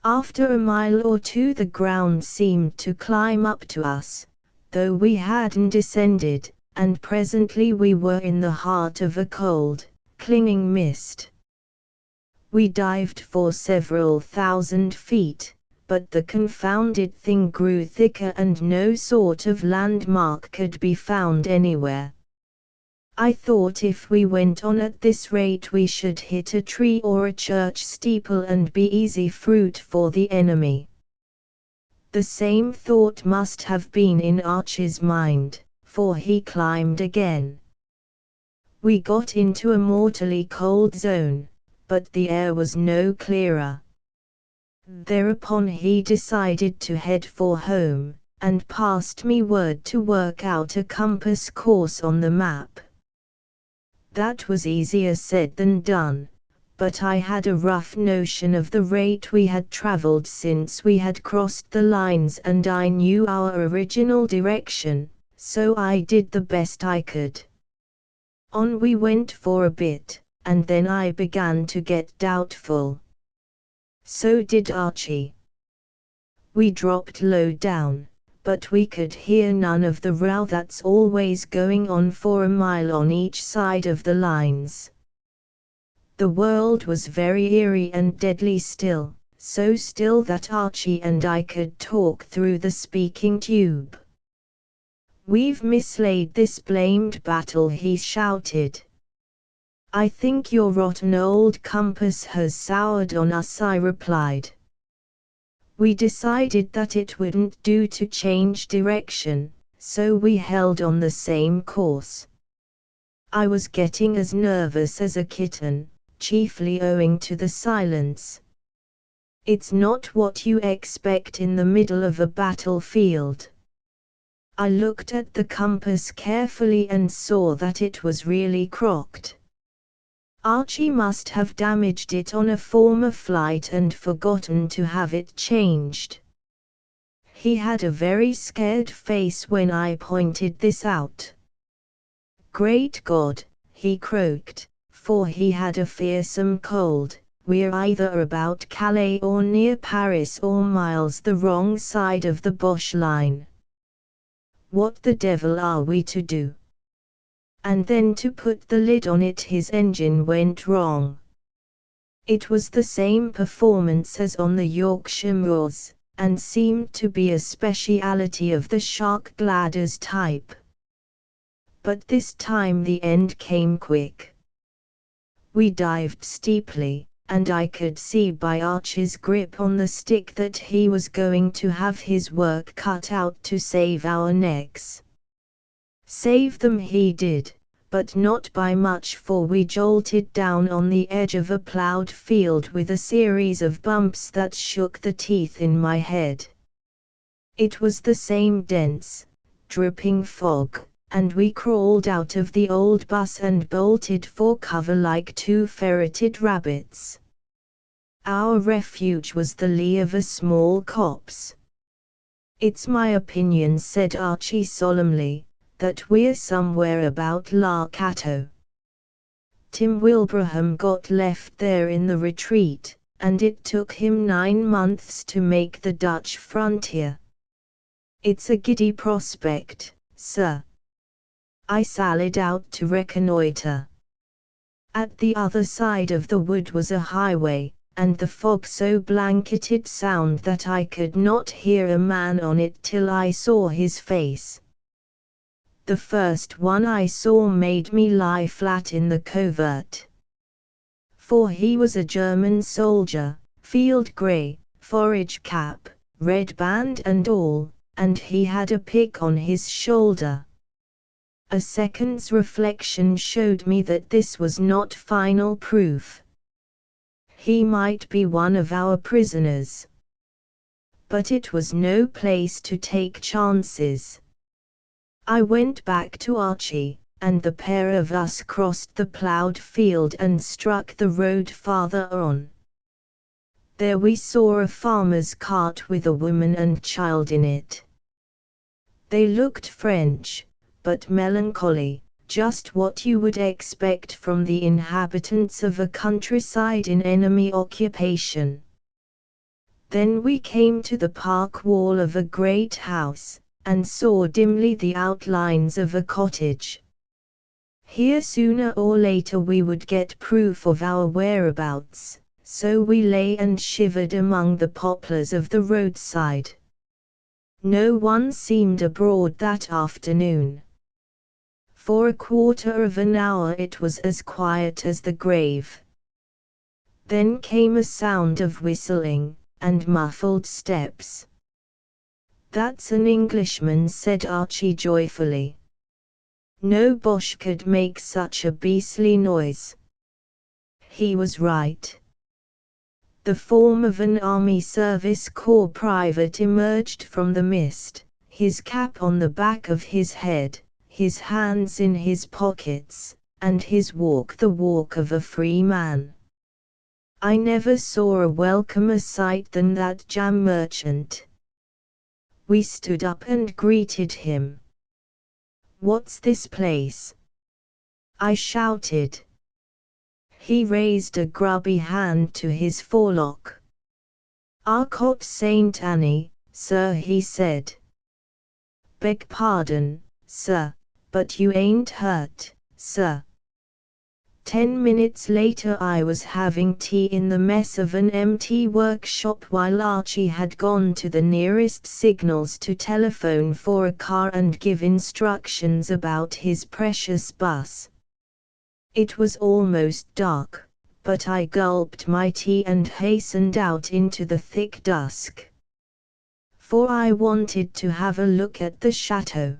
After a mile or two the ground seemed to climb up to us, though we hadn't descended, and presently we were in the heart of a cold, clinging mist. We dived for several thousand feet, but the confounded thing grew thicker and no sort of landmark could be found anywhere. I thought if we went on at this rate we should hit a tree or a church steeple and be easy fruit for the enemy. The same thought must have been in Archie's mind, for he climbed again. We got into a mortally cold zone, but the air was no clearer. Thereupon he decided to head for home, and passed me word to work out a compass course on the map. That was easier said than done, but I had a rough notion of the rate we had traveled since we had crossed the lines and I knew our original direction, so I did the best I could. On we went for a bit, and then I began to get doubtful. So did Archie. We dropped low down, but we could hear none of the row that's always going on for a mile on each side of the lines. The world was very eerie and deadly still, so still that Archie and I could talk through the speaking tube. "We've mislaid this blamed battle," he shouted. "I think your rotten old compass has soured on us," I replied. We decided that it wouldn't do to change direction, so we held on the same course. I was getting as nervous as a kitten, chiefly owing to the silence. It's not what you expect in the middle of a battlefield. I looked at the compass carefully and saw that it was really crooked. Archie must have damaged it on a former flight and forgotten to have it changed. He had a very scared face when I pointed this out. "Great God," he croaked, for he had a fearsome cold, "we're either about Calais or near Paris or miles the wrong side of the Boche line. What the devil are we to do?" And then to put the lid on it, his engine went wrong. It was the same performance as on the Yorkshire moors, and seemed to be a speciality of the shark gladders type. But this time the end came quick. We dived steeply, and I could see by Archie's grip on the stick that he was going to have his work cut out to save our necks. Save them he did, but not by much, for we jolted down on the edge of a ploughed field with a series of bumps that shook the teeth in my head. It was the same dense, dripping fog, and we crawled out of the old bus and bolted for cover like two ferreted rabbits. Our refuge was the lee of a small copse. "It's my opinion," said Archie solemnly, "that we're somewhere about La Cateau. Tim Wilbraham got left there in the retreat, and it took him 9 months to make the Dutch frontier. It's a giddy prospect, sir." I sallied out to reconnoiter. At the other side of the wood was a highway, and the fog so blanketed sound that I could not hear a man on it till I saw his face. The first one I saw made me lie flat in the covert. For he was a German soldier, field grey, forage cap, red band and all, and he had a pick on his shoulder. A second's reflection showed me that this was not final proof. He might be one of our prisoners. But it was no place to take chances. I went back to Archie, and the pair of us crossed the ploughed field and struck the road farther on. There we saw a farmer's cart with a woman and child in it. They looked French, but melancholy, just what you would expect from the inhabitants of a countryside in enemy occupation. Then we came to the park wall of a great house, and saw dimly the outlines of a cottage. Here sooner or later we would get proof of our whereabouts, so we lay and shivered among the poplars of the roadside. No one seemed abroad that afternoon. For a quarter of an hour it was as quiet as the grave. Then came a sound of whistling, and muffled steps. "That's an Englishman," said Archie joyfully. "No Boche could make such a beastly noise." He was right. The form of an Army Service Corps private emerged from the mist, his cap on the back of his head, his hands in his pockets, and his walk the walk of a free man. I never saw a welcomer sight than that jam merchant. We stood up and greeted him. "What's this place?" I shouted. He raised a grubby hand to his forelock. "Arcot St. Annie, sir," he said. "Beg pardon, sir, but you ain't hurt, sir." 10 minutes later I was having tea in the mess of an empty workshop while Archie had gone to the nearest signals to telephone for a car and give instructions about his precious bus. It was almost dark, but I gulped my tea and hastened out into the thick dusk. For I wanted to have a look at the chateau.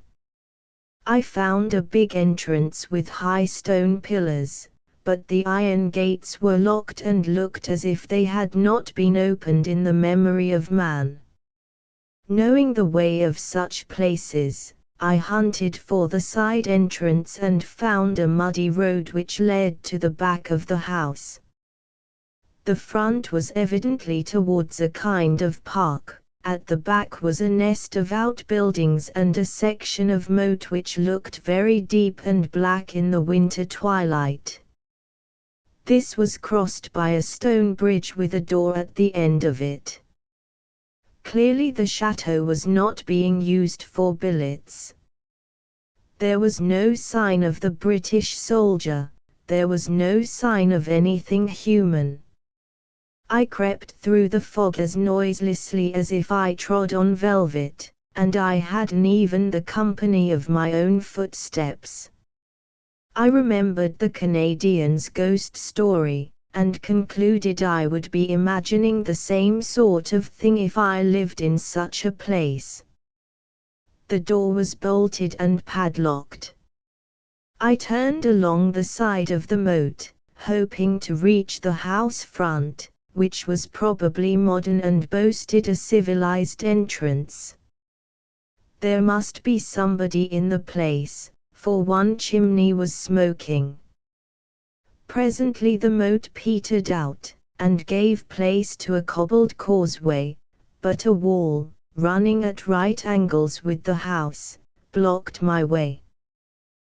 I found a big entrance with high stone pillars, but the iron gates were locked and looked as if they had not been opened in the memory of man. Knowing the way of such places, I hunted for the side entrance and found a muddy road which led to the back of the house. The front was evidently towards a kind of park. At the back was a nest of outbuildings and a section of moat which looked very deep and black in the winter twilight. This was crossed by a stone bridge with a door at the end of it. Clearly the chateau was not being used for billets. There was no sign of the British soldier, there was no sign of anything human. I crept through the fog as noiselessly as if I trod on velvet, and I hadn't even the company of my own footsteps. I remembered the Canadian's ghost story, and concluded I would be imagining the same sort of thing if I lived in such a place. The door was bolted and padlocked. I turned along the side of the moat, hoping to reach the house front, which was probably modern and boasted a civilized entrance. There must be somebody in the place, for one chimney was smoking. Presently the moat petered out, and gave place to a cobbled causeway, but a wall, running at right angles with the house, blocked my way.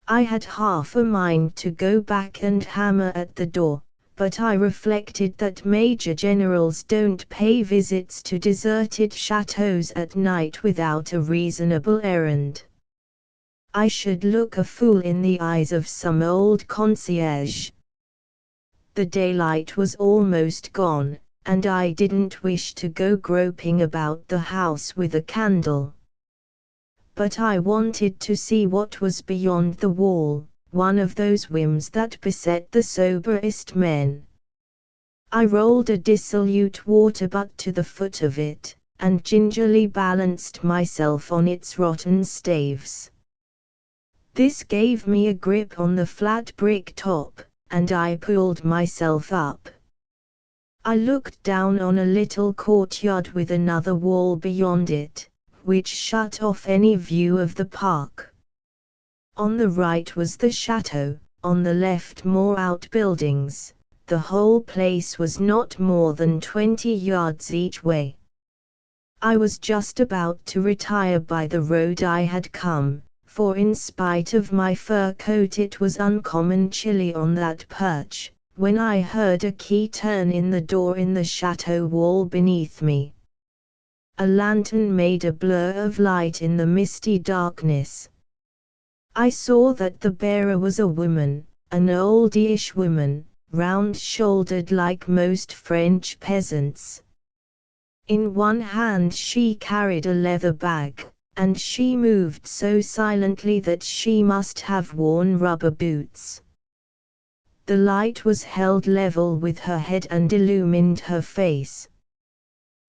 I had half a mind to go back and hammer at the door, but I reflected that major generals don't pay visits to deserted chateaux at night without a reasonable errand. I should look a fool in the eyes of some old concierge. The daylight was almost gone, and I didn't wish to go groping about the house with a candle. But I wanted to see what was beyond the wall, one of those whims that beset the soberest men. I rolled a dissolute water butt to the foot of it, and gingerly balanced myself on its rotten staves. This gave me a grip on the flat brick top, and I pulled myself up. I looked down on a little courtyard with another wall beyond it, which shut off any view of the park. On the right was the chateau, on the left more outbuildings. The whole place was not more than 20 yards each way. I was just about to retire by the road I had come, for in spite of my fur coat it was uncommon chilly on that perch, when I heard a key turn in the door in the chateau wall beneath me. A lantern made a blur of light in the misty darkness. I saw that the bearer was a woman, an old-ish woman, round-shouldered like most French peasants. In one hand she carried a leather bag, and she moved so silently that she must have worn rubber boots. The light was held level with her head and illumined her face.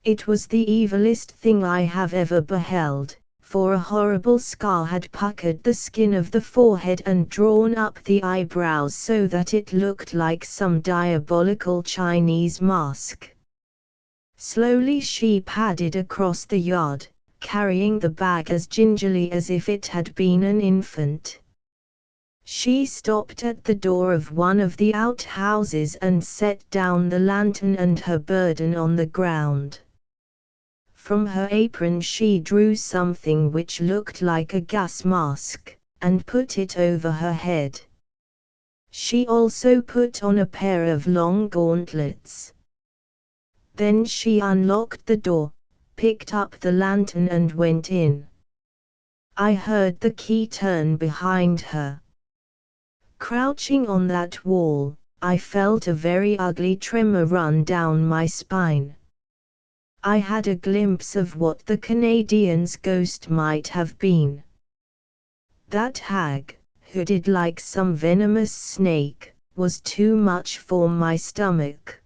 It was the evilest thing I have ever beheld, for a horrible scar had puckered the skin of the forehead and drawn up the eyebrows so that it looked like some diabolical Chinese mask. Slowly she padded across the yard, carrying the bag as gingerly as if it had been an infant. She stopped at the door of one of the outhouses and set down the lantern and her burden on the ground. From her apron she drew something which looked like a gas mask, and put it over her head. She also put on a pair of long gauntlets. Then she unlocked the door, picked up the lantern and went in. I heard the key turn behind her. Crouching on that wall, I felt a very ugly tremor run down my spine. I had a glimpse of what the Canadian's ghost might have been. That hag, hooded like some venomous snake, was too much for my stomach.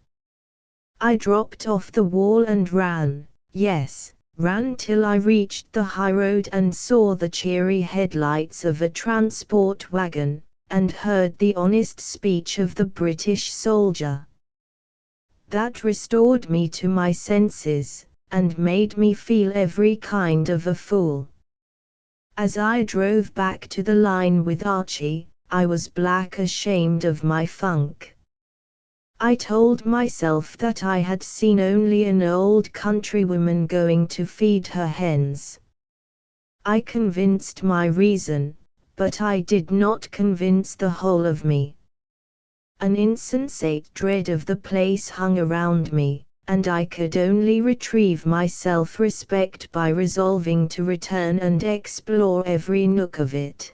I dropped off the wall and ran, yes, ran till I reached the high road and saw the cheery headlights of a transport wagon, and heard the honest speech of the British soldier. That restored me to my senses, and made me feel every kind of a fool. As I drove back to the line with Archie, I was black ashamed of my funk. I told myself that I had seen only an old countrywoman going to feed her hens. I convinced my reason, but I did not convince the whole of me. An insensate dread of the place hung around me, and I could only retrieve my self-respect by resolving to return and explore every nook of it.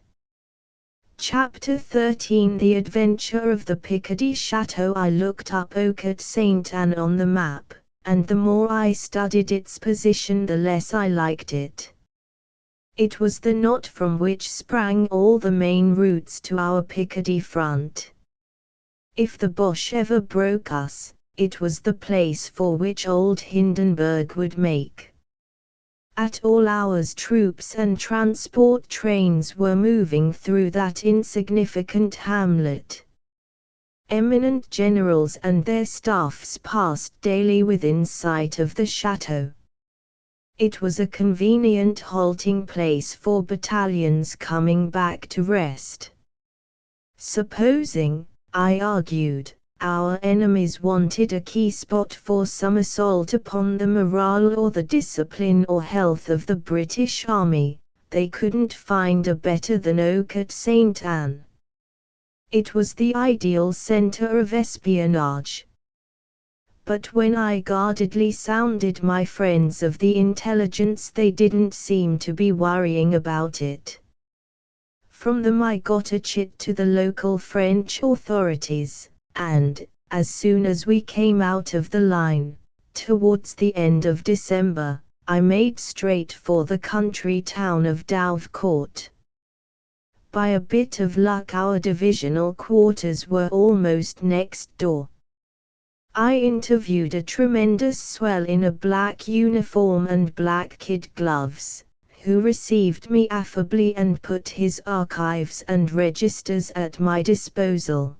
Chapter 13 The Adventure of the Picardy Chateau. I looked up Auquot Sainte-Anne on the map, and the more I studied its position the less I liked it. It was the knot from which sprang all the main routes to our Picardy front. If the Boche ever broke us, it was the place for which old Hindenburg would make. At all hours troops and transport trains were moving through that insignificant hamlet. Eminent generals and their staffs passed daily within sight of the chateau. It was a convenient halting place for battalions coming back to rest. Supposing, I argued, our enemies wanted a key spot for some assault upon the morale or the discipline or health of the British Army, they couldn't find a better than Auquot Sainte-Anne. It was the ideal center of espionage. But when I guardedly sounded my friends of the intelligence, they didn't seem to be worrying about it. From them I got a chit to the local French authorities, and, as soon as we came out of the line, towards the end of December, I made straight for the country town of Douvecourt. By a bit of luck our divisional quarters were almost next door. I interviewed a tremendous swell in a black uniform and black kid gloves, who received me affably and put his archives and registers at my disposal.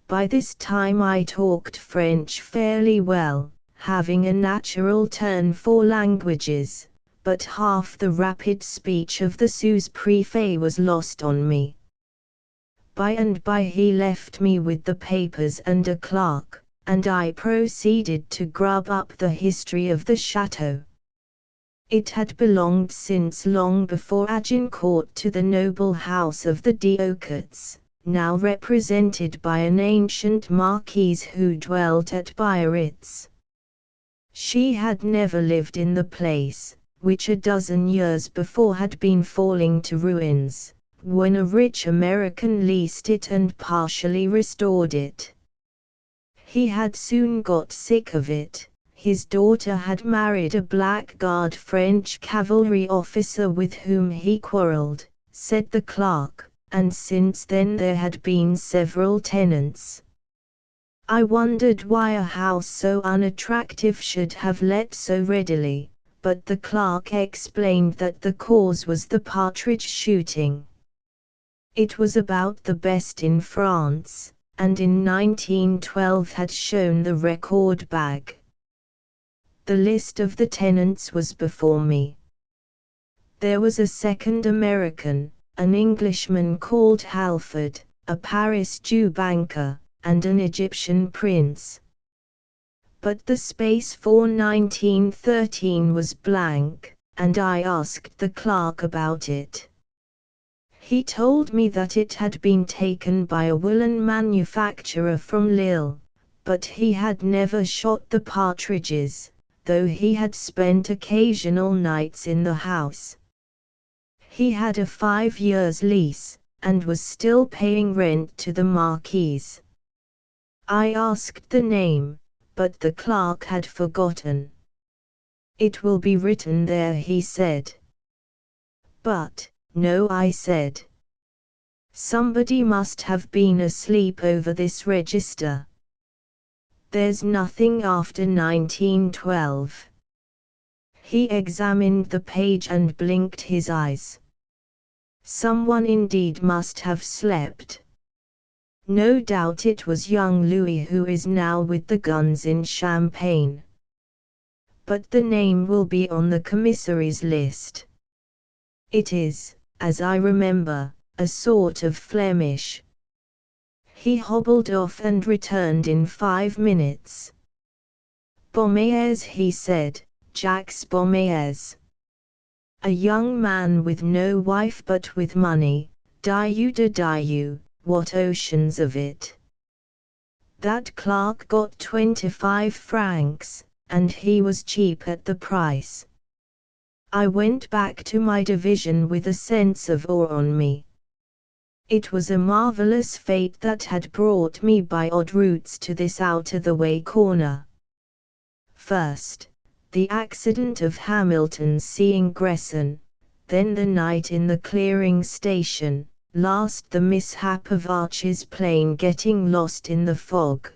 By this time I talked French fairly well, having a natural turn for languages, but half the rapid speech of the sous-prefet was lost on me. By and by he left me with the papers and a clerk, and I proceeded to grub up the history of the chateau. It had belonged since long before Agincourt to the noble house of the d'Aucots, now represented by an ancient marquise who dwelt at Biarritz. She had never lived in the place, which a dozen years before had been falling to ruins, when a rich American leased it and partially restored it. He had soon got sick of it. His daughter had married a blackguard French cavalry officer with whom he quarrelled, said the clerk, and since then there had been several tenants. I wondered why a house so unattractive should have let so readily, but the clerk explained that the cause was the partridge shooting. It was about the best in France, and in 1912 had shown the record bag. The list of the tenants was before me. There was a second American, an Englishman called Halford, a Paris Jew banker, and an Egyptian prince. But the space for 1913 was blank, and I asked the clerk about it. He told me that it had been taken by a woolen manufacturer from Lille, but he had never shot the partridges, though he had spent occasional nights in the house. He had a 5 years lease, and was still paying rent to the Marquise. I asked the name, but the clerk had forgotten. It will be written there, he said. But, no, I said. Somebody must have been asleep over this register. There's nothing after 1912. He examined the page and blinked his eyes. Someone indeed must have slept. No doubt it was young Louis, who is now with the guns in Champagne. But the name will be on the commissary's list. It is, as I remember, a sort of Flemish. He hobbled off and returned in 5 minutes. Beaumays, he said, Jacques Beaumays. A young man with no wife but with money, die, what oceans of it. That clerk got 25 francs, and he was cheap at the price. I went back to my division with a sense of awe on me. It was a marvelous fate that had brought me by odd routes to this out-of-the-way corner. First, the accident of Hamilton seeing Gresson, then the night in the clearing station, last the mishap of Archie's plane getting lost in the fog.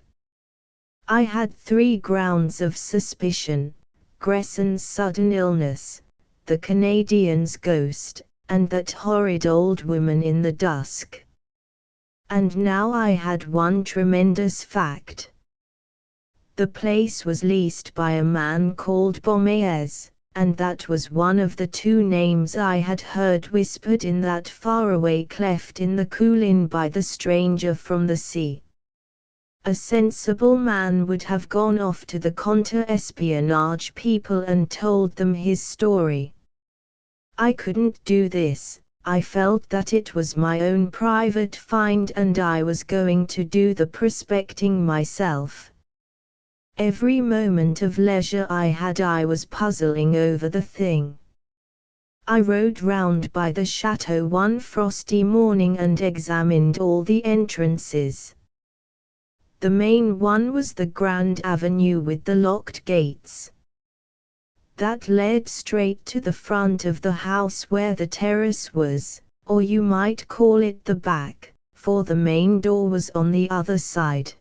I had 3 grounds of suspicion: Gresson's sudden illness, the Canadian's ghost, and that horrid old woman in the dusk. And now I had one tremendous fact. The place was leased by a man called Beaumays, and that was one of the 2 names I had heard whispered in that faraway cleft in the Coolin by the stranger from the sea. A sensible man would have gone off to the counter-espionage people and told them his story. I couldn't do this. I felt that it was my own private find and I was going to do the prospecting myself. Every moment of leisure I had I was puzzling over the thing. I rode round by the chateau one frosty morning and examined all the entrances. The main one was the Grand Avenue with the locked gates. That led straight to the front of the house where the terrace was, or you might call it the back, for the main door was on the other side.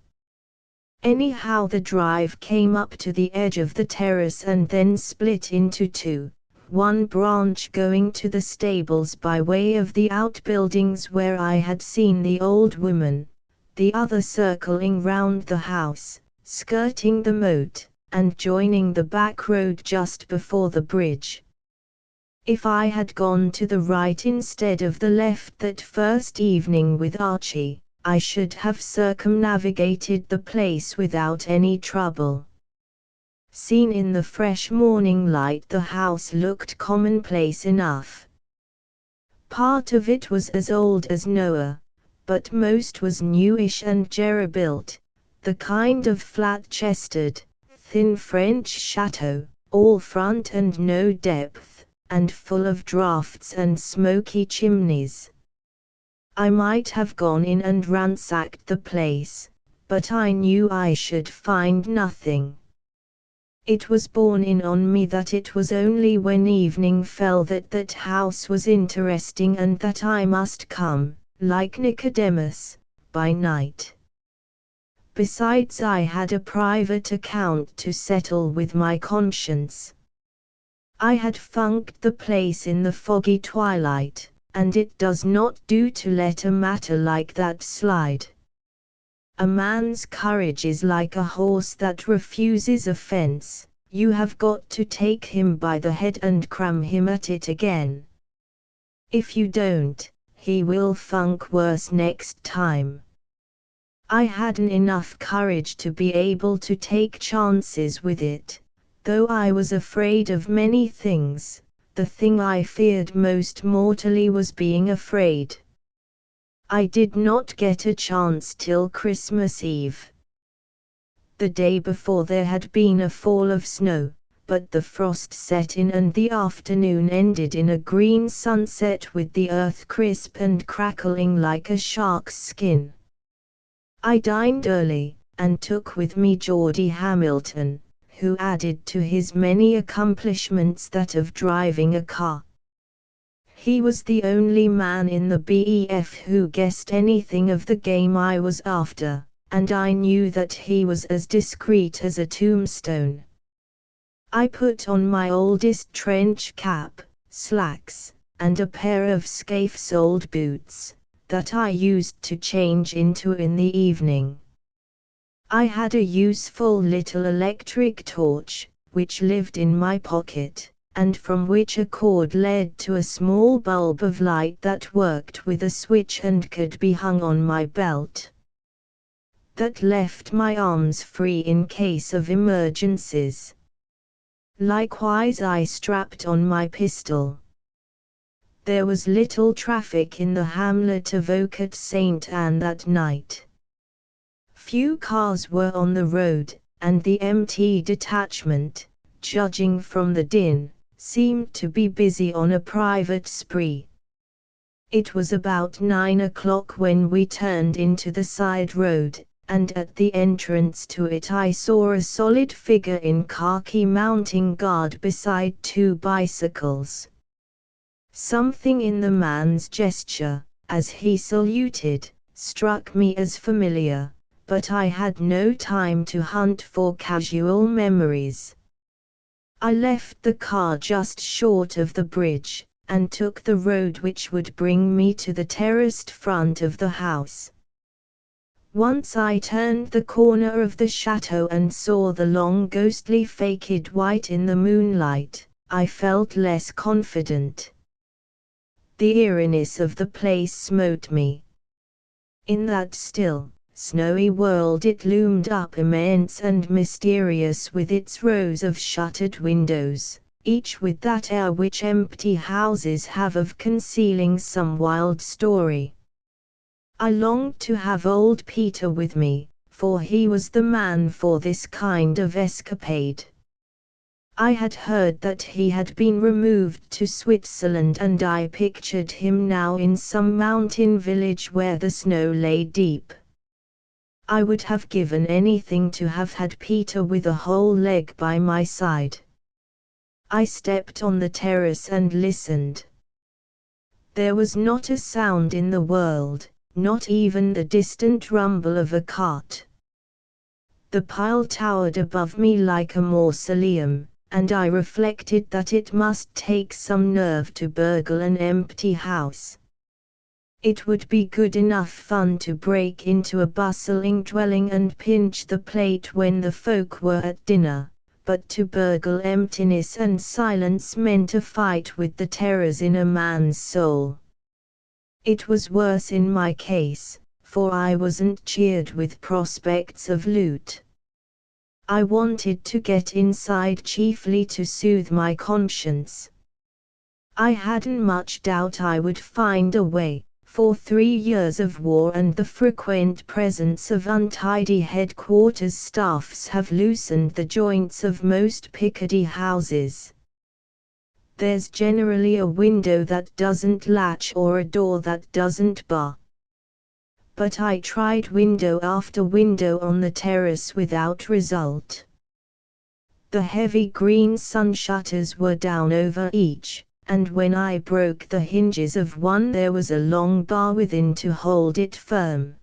Anyhow, the drive came up to the edge of the terrace and then split into 2, one branch going to the stables by way of the outbuildings where I had seen the old woman, the other circling round the house, skirting the moat, and joining the back road just before the bridge. If I had gone to the right instead of the left that first evening with Archie, I should have circumnavigated the place without any trouble. Seen in the fresh morning light, the house looked commonplace enough. Part of it was as old as Noah, but most was newish and jerry-built, the kind of flat-chested, thin French chateau, all front and no depth, and full of draughts and smoky chimneys. I might have gone in and ransacked the place, but I knew I should find nothing. It was borne in on me that it was only when evening fell that house was interesting, and that I must come, like Nicodemus, by night. Besides, I had a private account to settle with my conscience. I had funked the place in the foggy twilight, and it does not do to let a matter like that slide. A man's courage is like a horse that refuses a fence. You have got to take him by the head and cram him at it again. If you don't, he will funk worse next time. I hadn't enough courage to be able to take chances with it, though I was afraid of many things. The thing I feared most mortally was being afraid. I did not get a chance till Christmas Eve. The day before there had been a fall of snow, but the frost set in and the afternoon ended in a green sunset with the earth crisp and crackling like a shark's skin. I dined early, and took with me Geordie Hamilton, who added to his many accomplishments that of driving a car. He was the only man in the BEF who guessed anything of the game I was after, and I knew that he was as discreet as a tombstone. I put on my oldest trench cap, slacks, and a pair of scaife-soled boots, that I used to change into in the evening. I had a useful little electric torch, which lived in my pocket, and from which a cord led to a small bulb of light that worked with a switch and could be hung on my belt. That left my arms free in case of emergencies. Likewise, I strapped on my pistol. There was little traffic in the hamlet of Oak St. Anne that night. Few cars were on the road, and the MT detachment, judging from the din, seemed to be busy on a private spree. It was about 9 o'clock when we turned into the side road, and at the entrance to it I saw a solid figure in khaki mounting guard beside two bicycles. Something in the man's gesture, as he saluted, struck me as familiar, but I had no time to hunt for casual memories. I left the car just short of the bridge, and took the road which would bring me to the terraced front of the house. Once I turned the corner of the chateau and saw the long ghostly facade white in the moonlight, I felt less confident. The eeriness of the place smote me. In that still, snowy world it loomed up immense and mysterious with its rows of shuttered windows, each with that air which empty houses have of concealing some wild story. I longed to have old Peter with me, for he was the man for this kind of escapade. I had heard that he had been removed to Switzerland, and I pictured him now in some mountain village where the snow lay deep. I would have given anything to have had Peter with a whole leg by my side. I stepped on the terrace and listened. There was not a sound in the world, not even the distant rumble of a cart. The pile towered above me like a mausoleum, and I reflected that it must take some nerve to burgle an empty house. It would be good enough fun to break into a bustling dwelling and pinch the plate when the folk were at dinner, but to burgle emptiness and silence meant a fight with the terrors in a man's soul. It was worse in my case, for I wasn't cheered with prospects of loot. I wanted to get inside chiefly to soothe my conscience. I hadn't much doubt I would find a way, for 3 years of war and the frequent presence of untidy headquarters staffs have loosened the joints of most Picardy houses. There's generally a window that doesn't latch or a door that doesn't bar. but I tried window after window on the terrace without result. The heavy green sun shutters were down over each, and when I broke the hinges of one there was a long bar within to hold it firm.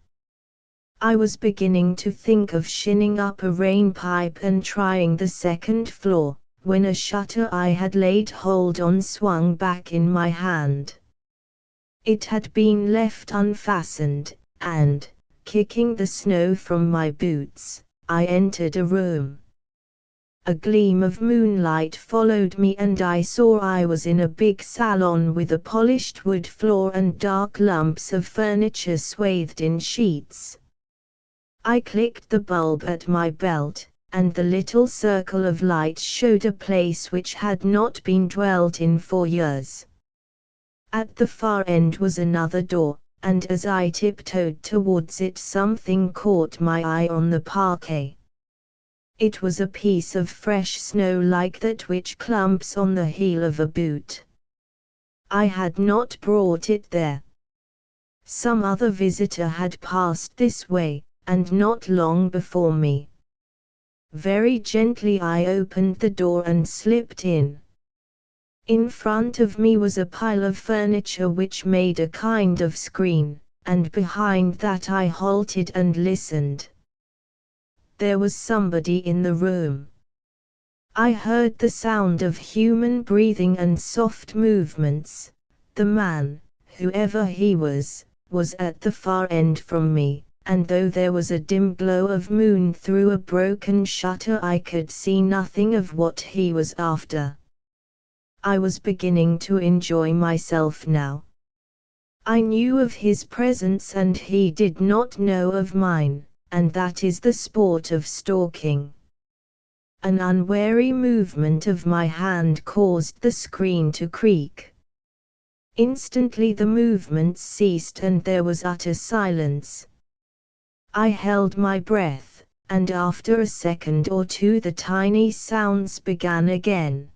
I was beginning to think of shinning up a rain pipe and trying the second floor, when a shutter I had laid hold on swung back in my hand. It had been left unfastened, and, kicking the snow from my boots, I entered a room. A gleam of moonlight followed me and I saw I was in a big salon with a polished wood floor and dark lumps of furniture swathed in sheets. I clicked the bulb at my belt, and the little circle of light showed a place which had not been dwelt in for years. At the far end was another door, and as I tiptoed towards it something caught my eye on the parquet. It was a piece of fresh snow like that which clumps on the heel of a boot. I had not brought it there. Some other visitor had passed this way, and not long before me. Very gently I opened the door and slipped in. In front of me was a pile of furniture which made a kind of screen, and behind that I halted and listened. There was somebody in the room. I heard the sound of human breathing and soft movements. The man, whoever he was at the far end from me, and though there was a dim glow of moon through a broken shutter I could see nothing of what he was after. I was beginning to enjoy myself now. I knew of his presence and he did not know of mine, and that is the sport of stalking. An unwary movement of my hand caused the screen to creak. Instantly the movement ceased and there was utter silence. I held my breath, and after a second or two the tiny sounds began again.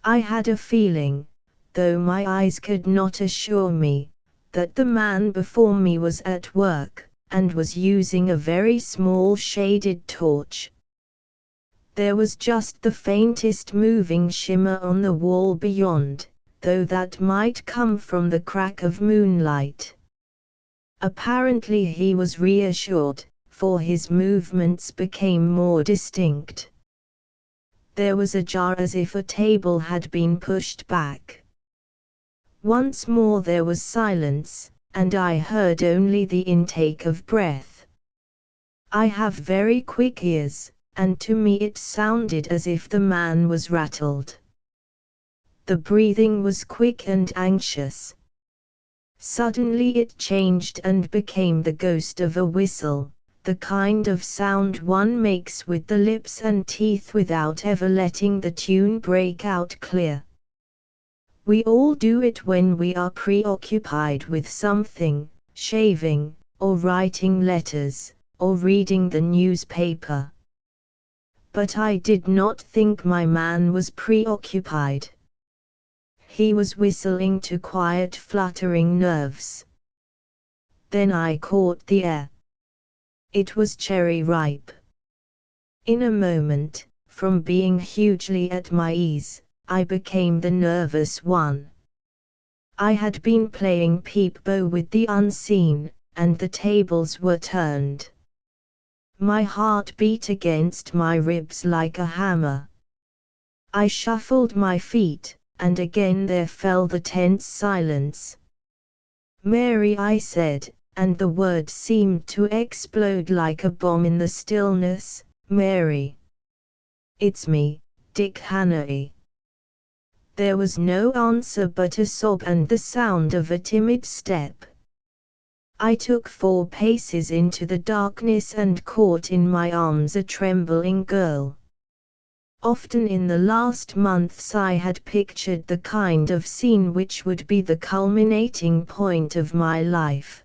I had a feeling, though my eyes could not assure me, that the man before me was at work, and was using a very small shaded torch. There was just the faintest moving shimmer on the wall beyond, though that might come from the crack of moonlight. Apparently he was reassured, for his movements became more distinct. There was a jar as if a table had been pushed back. Once more there was silence, and I heard only the intake of breath. I have very quick ears, and to me it sounded as if the man was rattled. The breathing was quick and anxious. Suddenly it changed and became the ghost of a whistle, the kind of sound one makes with the lips and teeth without ever letting the tune break out clear. We all do it when we are preoccupied with something, shaving, or writing letters, or reading the newspaper. But I did not think my man was preoccupied. He was whistling to quiet fluttering nerves. Then I caught the air. It was cherry ripe. In a moment, from being hugely at my ease, I became the nervous one. I had been playing peep-bo with the unseen, and the tables were turned. My heart beat against my ribs like a hammer. I shuffled my feet, and again there fell the tense silence. "Mary," I said, and the word seemed to explode like a bomb in the stillness. "Mary." "It's me, Dick Hannay." There was no answer but a sob and the sound of a timid step. I took 4 paces into the darkness and caught in my arms a trembling girl. Often in the last months I had pictured the kind of scene which would be the culminating point of my life.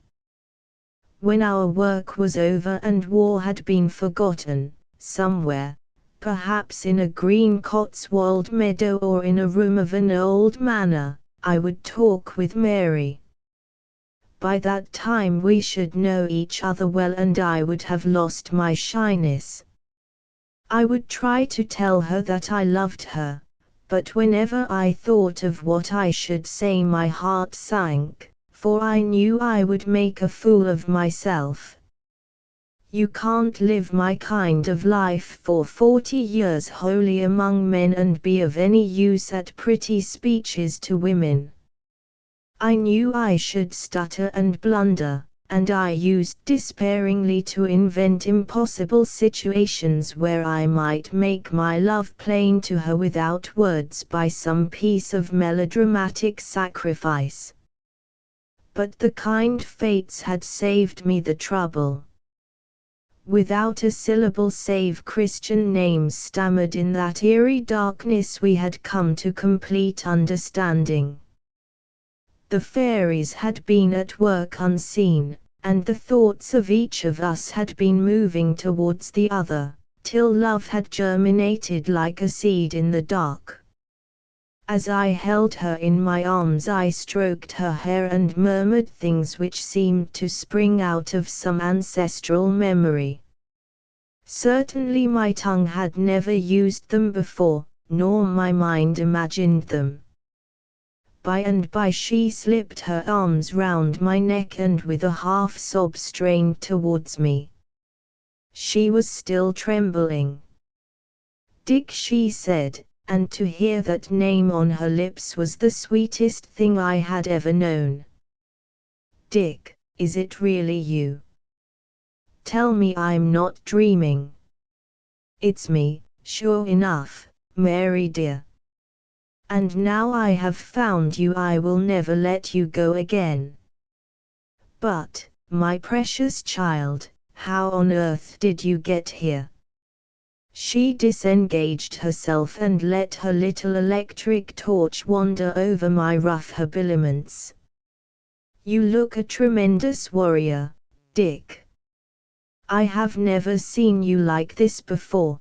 When our work was over and war had been forgotten, somewhere, perhaps in a green Cotswold meadow or in a room of an old manor, I would talk with Mary. By that time we should know each other well and I would have lost my shyness. I would try to tell her that I loved her, but whenever I thought of what I should say my heart sank, for I knew I would make a fool of myself. You can't live my kind of life for 40 years wholly among men and be of any use at pretty speeches to women. I knew I should stutter and blunder, and I used despairingly to invent impossible situations where I might make my love plain to her without words by some piece of melodramatic sacrifice. But the kind fates had saved me the trouble. Without a syllable save Christian names stammered in that eerie darkness we had come to complete understanding. The fairies had been at work unseen, and the thoughts of each of us had been moving towards the other, till love had germinated like a seed in the dark. As I held her in my arms I stroked her hair and murmured things which seemed to spring out of some ancestral memory. Certainly my tongue had never used them before, nor my mind imagined them. By and by she slipped her arms round my neck and with a half-sob strained towards me. She was still trembling. "Dick," she said, and to hear that name on her lips was the sweetest thing I had ever known. "Dick, is it really you? Tell me I'm not dreaming." "It's me, sure enough, Mary dear. And now I have found you I will never let you go again." "But, my precious child, how on earth did you get here?" She disengaged herself and let her little electric torch wander over my rough habiliments. "You look a tremendous warrior, Dick. I have never seen you like this before.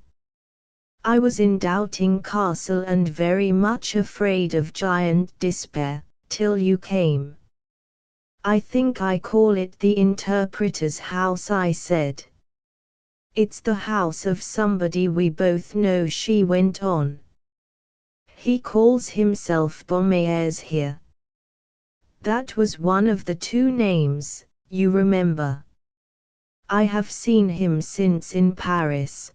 I was in Doubting Castle and very much afraid of Giant Despair, till you came." "I think I call it the interpreter's house," I said. "It's the house of somebody we both know," she went on. "He calls himself Beaumaris here. That was one of the two names, you remember. I have seen him since in Paris.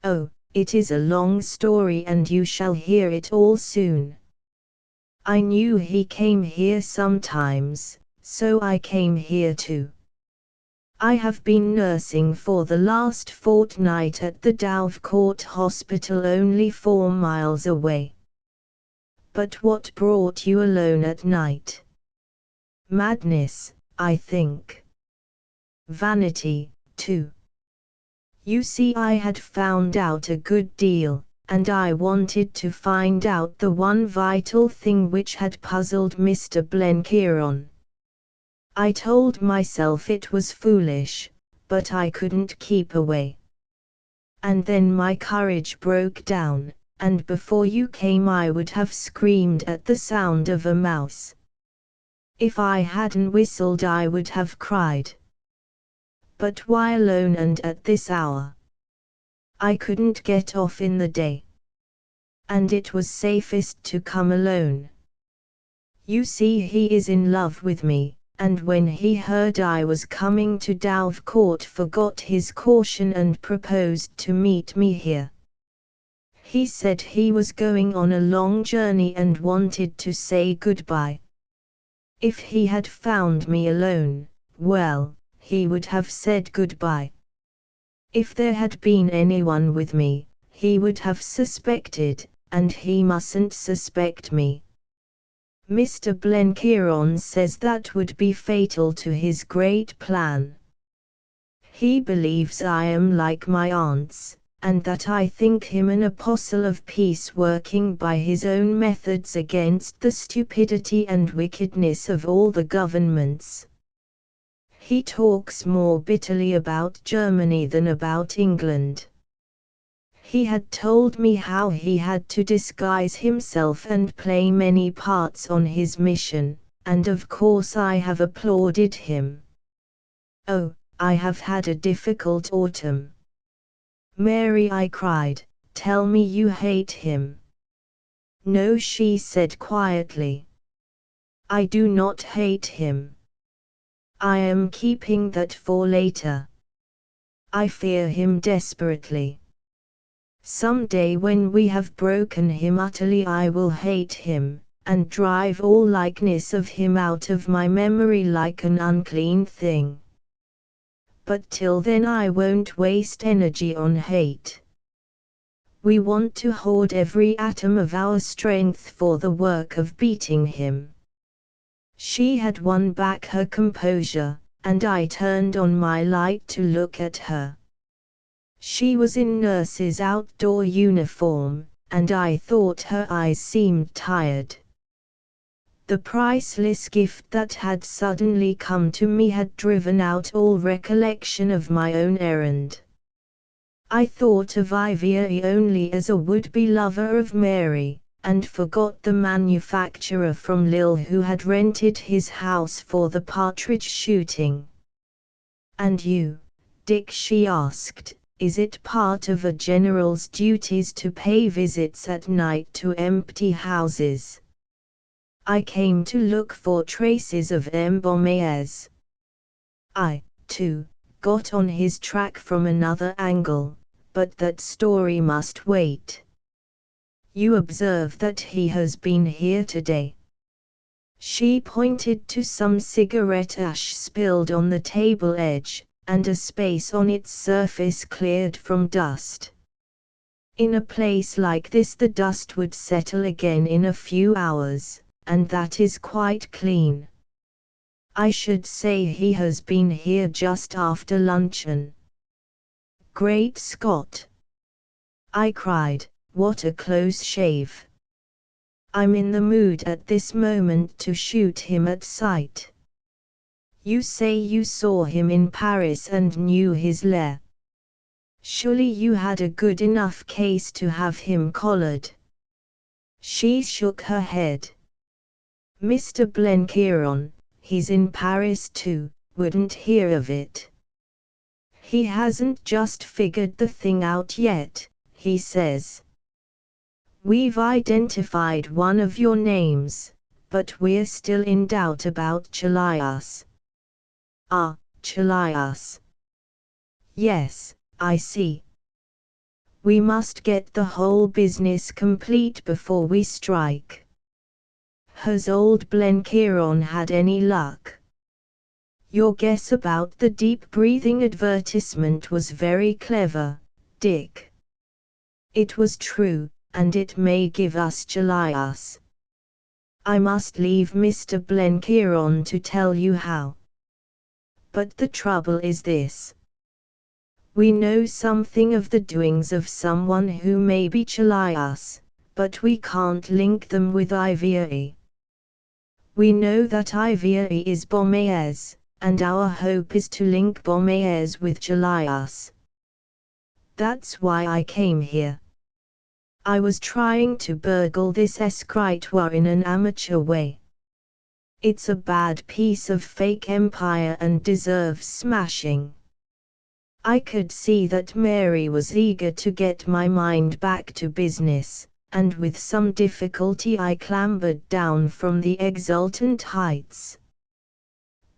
Oh, it is a long story and you shall hear it all soon. I knew he came here sometimes, so I came here too. I have been nursing for the last fortnight at the Dovecourt Hospital only 4 miles away." "But what brought you alone at night?" "Madness, I think. Vanity, too. You see, I had found out a good deal, and I wanted to find out the one vital thing which had puzzled Mr. Blenkiron. I told myself it was foolish, but I couldn't keep away. And then my courage broke down, and before you came I would have screamed at the sound of a mouse. If I hadn't whistled I would have cried. But why alone and at this hour? I couldn't get off in the day. And it was safest to come alone. You see, he is in love with me, and when he heard I was coming to Dovecourt forgot his caution and proposed to meet me here. He said he was going on a long journey and wanted to say goodbye. If he had found me alone, well, he would have said goodbye. If there had been anyone with me, he would have suspected, and he mustn't suspect me. Mr. Blenkiron says that would be fatal to his great plan. He believes I am like my aunts, and that I think him an apostle of peace working by his own methods against the stupidity and wickedness of all the governments. He talks more bitterly about Germany than about England. He had told me how he had to disguise himself and play many parts on his mission, and of course I have applauded him. Oh, I have had a difficult autumn. Mary, I cried, tell me you hate him. No, she said quietly. I do not hate him. I am keeping that for later. I fear him desperately. Some day when we have broken him utterly I will hate him, and drive all likeness of him out of my memory like an unclean thing. But till then I won't waste energy on hate. We want to hoard every atom of our strength for the work of beating him. She had won back her composure, and I turned on my light to look at her. She was in nurse's outdoor uniform, and I thought her eyes seemed tired. The priceless gift that had suddenly come to me had driven out all recollection of my own errand. I thought of Ivy only as a would-be lover of Mary, and forgot the manufacturer from Lille who had rented his house for the partridge shooting. And you, Dick, she asked, is it part of a general's duties to pay visits at night to empty houses? I came to look for traces of M. Beaumays. I, too, got on his track from another angle, but that story must wait. You observe that he has been here today. She pointed to some cigarette ash spilled on the table edge, and a space on its surface cleared from dust. In a place like this the dust would settle again in a few hours, and that is quite clean. I should say he has been here just after luncheon. Great Scott! I cried, what a close shave! I'm in the mood at this moment to shoot him at sight. You say you saw him in Paris and knew his lair. Surely you had a good enough case to have him collared. She shook her head. Mr. Blenkiron, he's in Paris too, wouldn't hear of it. He hasn't just figured the thing out yet, he says. We've identified one of your names, but we're still in doubt about Chalias. Ah, Chalias. Yes, I see. We must get the whole business complete before we strike. Has old Blenkiron had any luck? Your guess about the deep-breathing advertisement was very clever, Dick. It was true, and it may give us Chalias. I must leave Mr. Blenkiron to tell you how. But the trouble is this. We know something of the doings of someone who may be Chalias, but we can't link them with Ivy. We know that Ivy is Beaumays, and our hope is to link Beaumays with Chalias. That's why I came here. I was trying to burgle this escritoire in an amateur way. It's a bad piece of fake empire and deserves smashing. I could see that Mary was eager to get my mind back to business, and with some difficulty I clambered down from the exultant heights.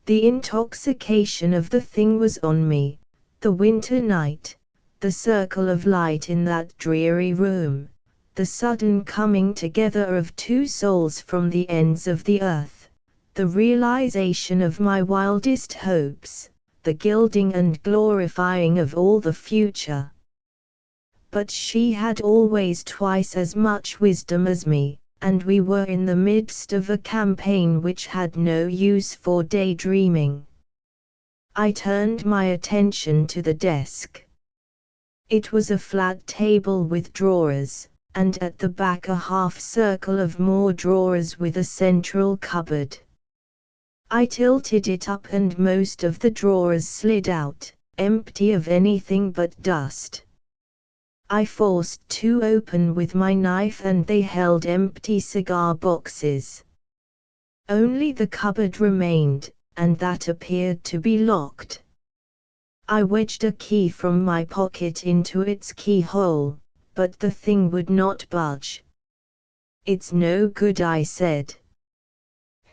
The intoxication of the thing was on me, the winter night, the circle of light in that dreary room, the sudden coming together of two souls from the ends of the earth. The realization of my wildest hopes, the gilding and glorifying of all the future. But she had always twice as much wisdom as me, and we were in the midst of a campaign which had no use for daydreaming. I turned my attention to the desk. It was a flat table with drawers, and at the back a half-circle of more drawers with a central cupboard. I tilted it up and most of the drawers slid out, empty of anything but dust. I forced two open with my knife and they held empty cigar boxes. Only the cupboard remained, and that appeared to be locked. I wedged a key from my pocket into its keyhole, but the thing would not budge. "It's no good," I said.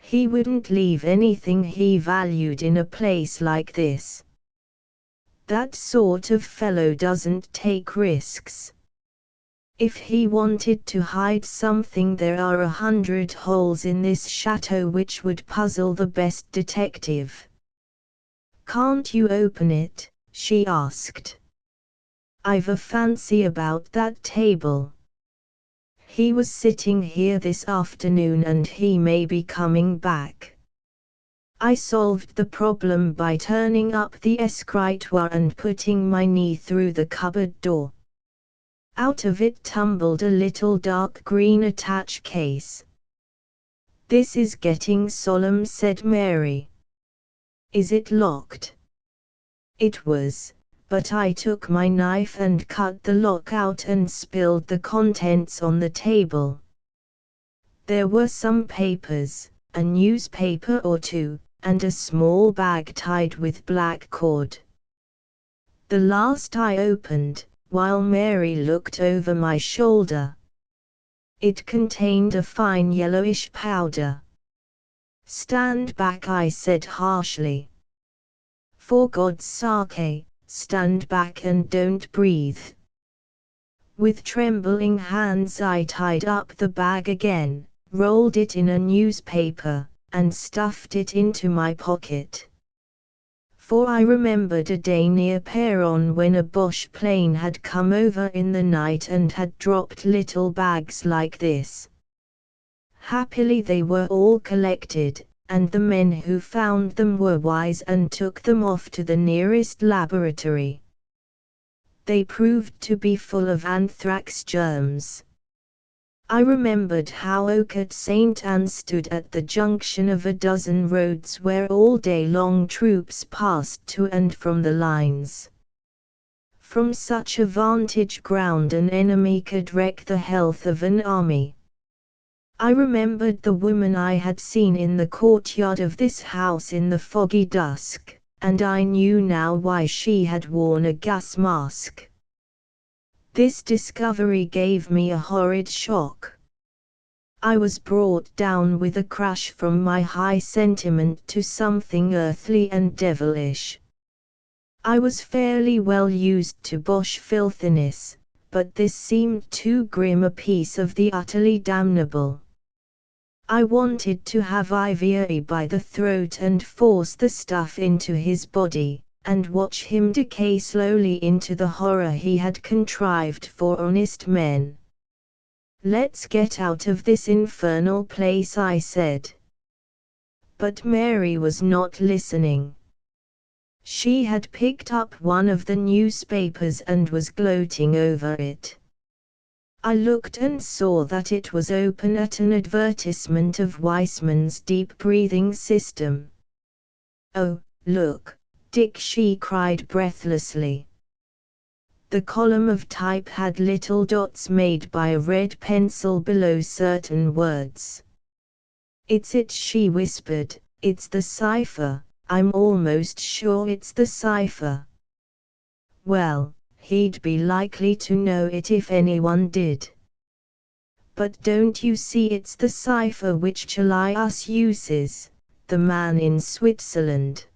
"He wouldn't leave anything he valued in a place like this. That sort of fellow doesn't take risks. If he wanted to hide something, there are 100 holes in this chateau which would puzzle the best detective." "Can't you open it?" she asked. "I've a fancy about that table. He was sitting here this afternoon and he may be coming back." I solved the problem by turning up the escritoire and putting my knee through the cupboard door. Out of it tumbled a little dark green attach case. "This is getting solemn," said Mary. "Is it locked?" It was, but I took my knife and cut the lock out and spilled the contents on the table. There were some papers, a newspaper or two, and a small bag tied with black cord. The last I opened, while Mary looked over my shoulder. It contained a fine yellowish powder. "Stand back," I said harshly. "For God's sake, stand back and don't breathe." With trembling hands I tied up the bag again, rolled it in a newspaper, and stuffed it into my pocket. For I remembered a day near Peronne when a Boche plane had come over in the night and had dropped little bags like this. Happily they were all collected, and the men who found them were wise and took them off to the nearest laboratory. They proved to be full of anthrax germs. I remembered how Oak at St. Anne stood at the junction of a dozen roads where all day long troops passed to and from the lines. From such a vantage ground an enemy could wreck the health of an army. I remembered the woman I had seen in the courtyard of this house in the foggy dusk, and I knew now why she had worn a gas mask. This discovery gave me a horrid shock. I was brought down with a crash from my high sentiment to something earthly and devilish. I was fairly well used to Boche filthiness, but this seemed too grim a piece of the utterly damnable. I wanted to have Ivier by the throat and force the stuff into his body, and watch him decay slowly into the horror he had contrived for honest men. "Let's get out of this infernal place," I said. But Mary was not listening. She had picked up one of the newspapers and was gloating over it. I looked and saw that it was open at an advertisement of Weissman's deep breathing system. "Oh, look, Dick," she cried breathlessly. The column of type had little dots made by a red pencil below certain words. "It's it," she whispered, "it's the cipher, I'm almost sure it's the cipher." Well, he'd be likely to know it if anyone did. "But don't you see it's the cipher which Chalias uses, the man in Switzerland?"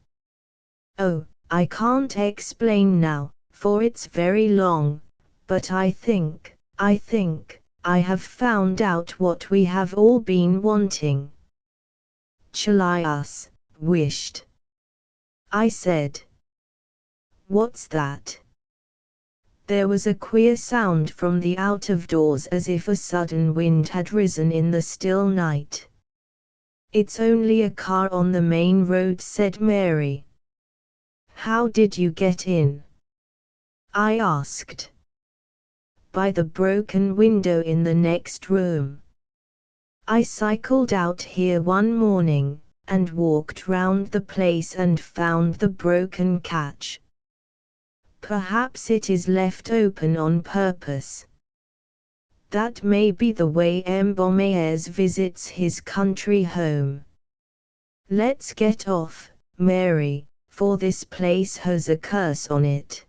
"Oh, I can't explain now, for it's very long, but I think I have found out what we have all been wanting." "Chalias wished," I said. "What's that?" There was a queer sound from the out of doors as if a sudden wind had risen in the still night. "It's only a car on the main road," said Mary. "How did you get in?" I asked. "By the broken window in the next room. I cycled out here one morning, and walked round the place and found the broken catch. Perhaps it is left open on purpose. That may be the way Mbomeyers visits his country home. Let's get off, Mary, for this place has a curse on it.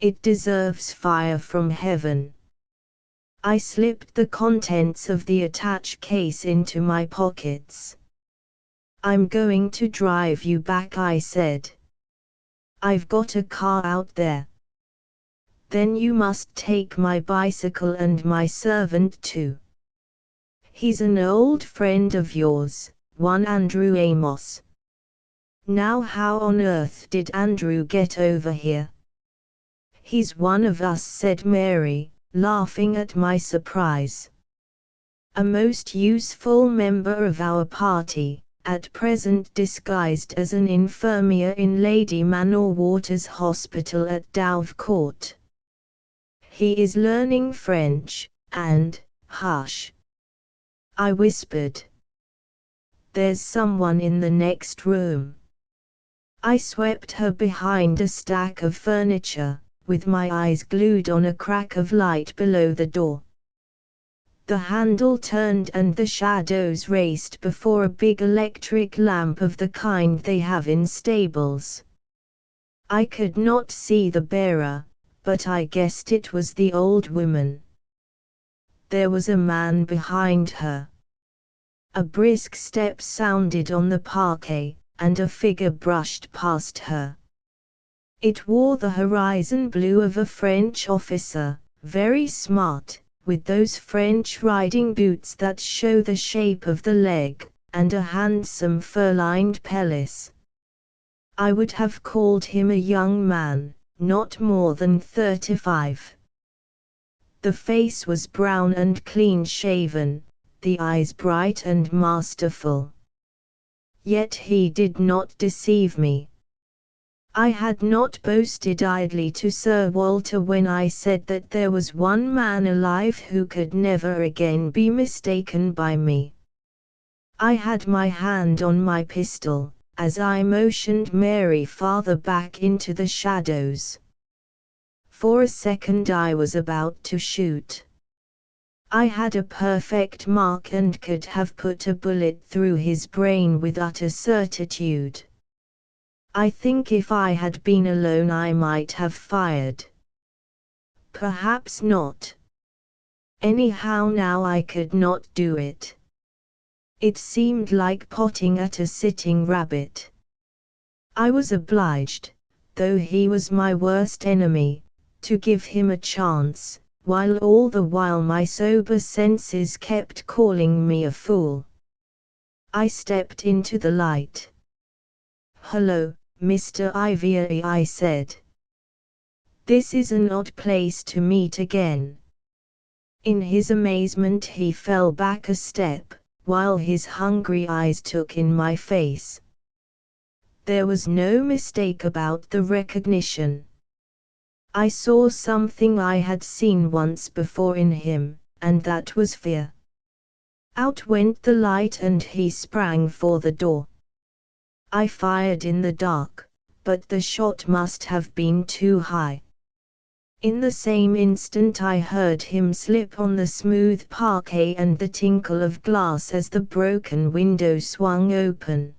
It deserves fire from heaven. I slipped the contents of the attached case into my pockets. I'm going to drive you back, I said. I've got a car out there. Then you must take my bicycle and my servant too. He's an old friend of yours, one Andrew Amos. Now how on earth did Andrew get over here? He's one of us, said Mary, laughing at my surprise. A most useful member of our party, at present disguised as an infirmier in Lady Manor-Water's hospital at Dovecourt. He is learning French, and, hush, I whispered. There's someone in the next room. I swept her behind a stack of furniture, with my eyes glued on a crack of light below the door. The handle turned and the shadows raced before a big electric lamp of the kind they have in stables. I could not see the bearer, but I guessed it was the old woman. There was a man behind her. A brisk step sounded on the parquet, and a figure brushed past her. It wore the horizon blue of a French officer, very smart, with those French riding boots that show the shape of the leg, and a handsome fur-lined pelisse. I would have called him a young man, not more than 35. The face was brown and clean-shaven, the eyes bright and masterful. Yet he did not deceive me. I had not boasted idly to Sir Walter when I said that there was one man alive who could never again be mistaken by me. I had my hand on my pistol, as I motioned Mary farther back into the shadows. For a second I was about to shoot. I had a perfect mark and could have put a bullet through his brain with utter certitude. I think if I had been alone I might have fired. Perhaps not. Anyhow now I could not do it. It seemed like potting at a sitting rabbit. I was obliged, though he was my worst enemy, to give him a chance, while all the while my sober senses kept calling me a fool. I stepped into the light. "Hello, Mr. Ivier," I said. "This is an odd place to meet again." In his amazement he fell back a step, while his hungry eyes took in my face. There was no mistake about the recognition. I saw something I had seen once before in him, and that was fear. Out went the light and he sprang for the door. I fired in the dark, but the shot must have been too high. In the same instant I heard him slip on the smooth parquet and the tinkle of glass as the broken window swung open.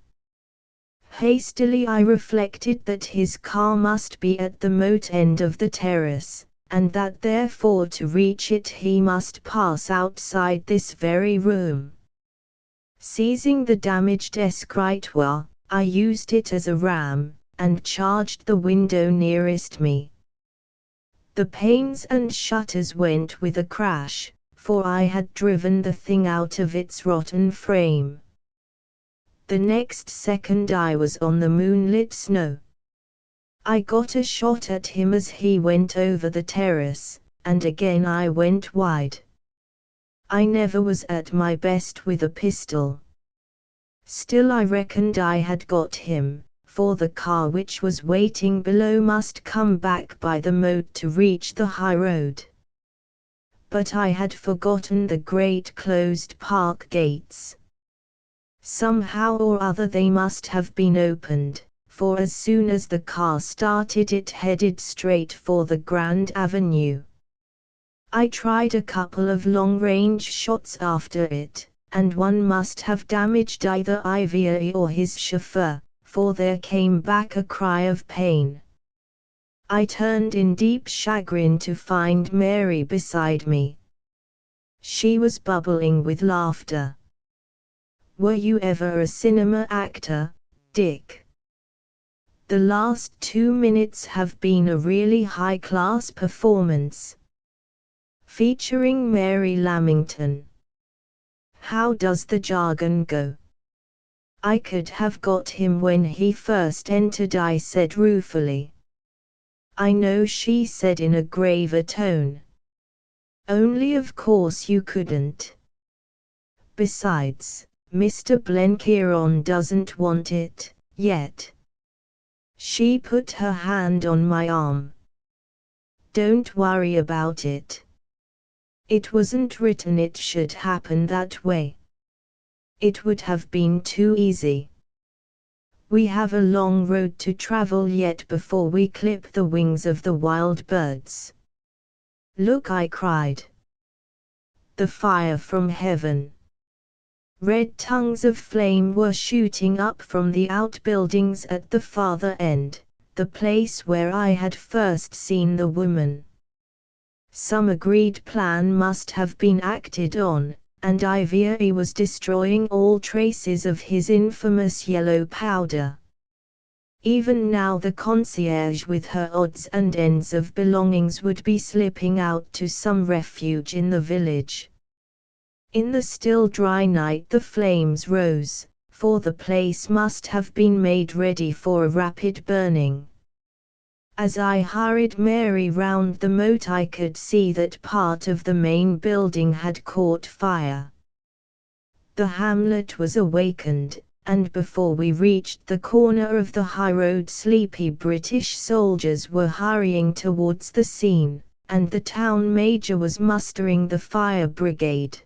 Hastily I reflected that his car must be at the moat end of the terrace, and that therefore to reach it he must pass outside this very room. Seizing the damaged escritoire, I used it as a ram, and charged the window nearest me. The panes and shutters went with a crash, for I had driven the thing out of its rotten frame. The next second I was on the moonlit snow. I got a shot at him as he went over the terrace, and again I went wide. I never was at my best with a pistol. Still I reckoned I had got him, for the car which was waiting below must come back by the moat to reach the high road. But I had forgotten the great closed park gates. Somehow or other they must have been opened, for as soon as the car started it headed straight for the Grand Avenue. I tried a couple of long-range shots after it, and one must have damaged either Ivier or his chauffeur, for there came back a cry of pain. I turned in deep chagrin to find Mary beside me. She was bubbling with laughter. "Were you ever a cinema actor, Dick? The last 2 minutes have been a really high-class performance. Featuring Mary Lamington. How does the jargon go?" "I could have got him when he first entered," I said ruefully. "I know," she said in a graver tone. "Only of course you couldn't. Besides, Mr. Blenkiron doesn't want it, yet." She put her hand on my arm. "Don't worry about it. It wasn't written it should happen that way. It would have been too easy. We have a long road to travel yet before we clip the wings of the wild birds." "Look," I cried. The fire from heaven. Red tongues of flame were shooting up from the outbuildings at the farther end, the place where I had first seen the woman. Some agreed plan must have been acted on, and Ivier was destroying all traces of his infamous yellow powder. Even now the concierge with her odds and ends of belongings would be slipping out to some refuge in the village. In the still dry night the flames rose, for the place must have been made ready for a rapid burning. As I hurried Mary round the moat I could see that part of the main building had caught fire. The hamlet was awakened, and before we reached the corner of the high road sleepy British soldiers were hurrying towards the scene, and the town major was mustering the fire brigade.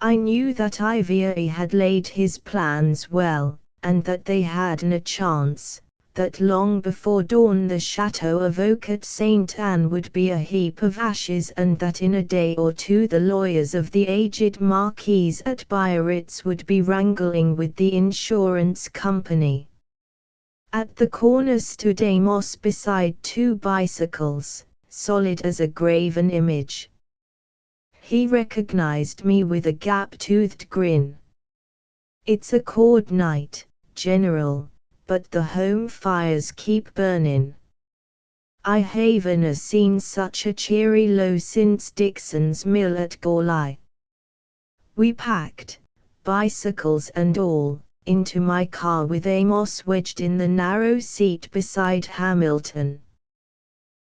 I knew that Ivier had laid his plans well, and that they hadn't a chance, that long before dawn the chateau of Oak at St. Anne would be a heap of ashes, and that in a day or two the lawyers of the aged Marquise at Biarritz would be wrangling with the insurance company. At the corner stood Amos beside 2 bicycles, solid as a graven image. He recognized me with a gap-toothed grin. "It's a cold night, General, but the home fires keep burnin'. I haven't seen such a cheery low since Dixon's mill at Gourlay." We packed, bicycles and all, into my car with Amos wedged in the narrow seat beside Hamilton.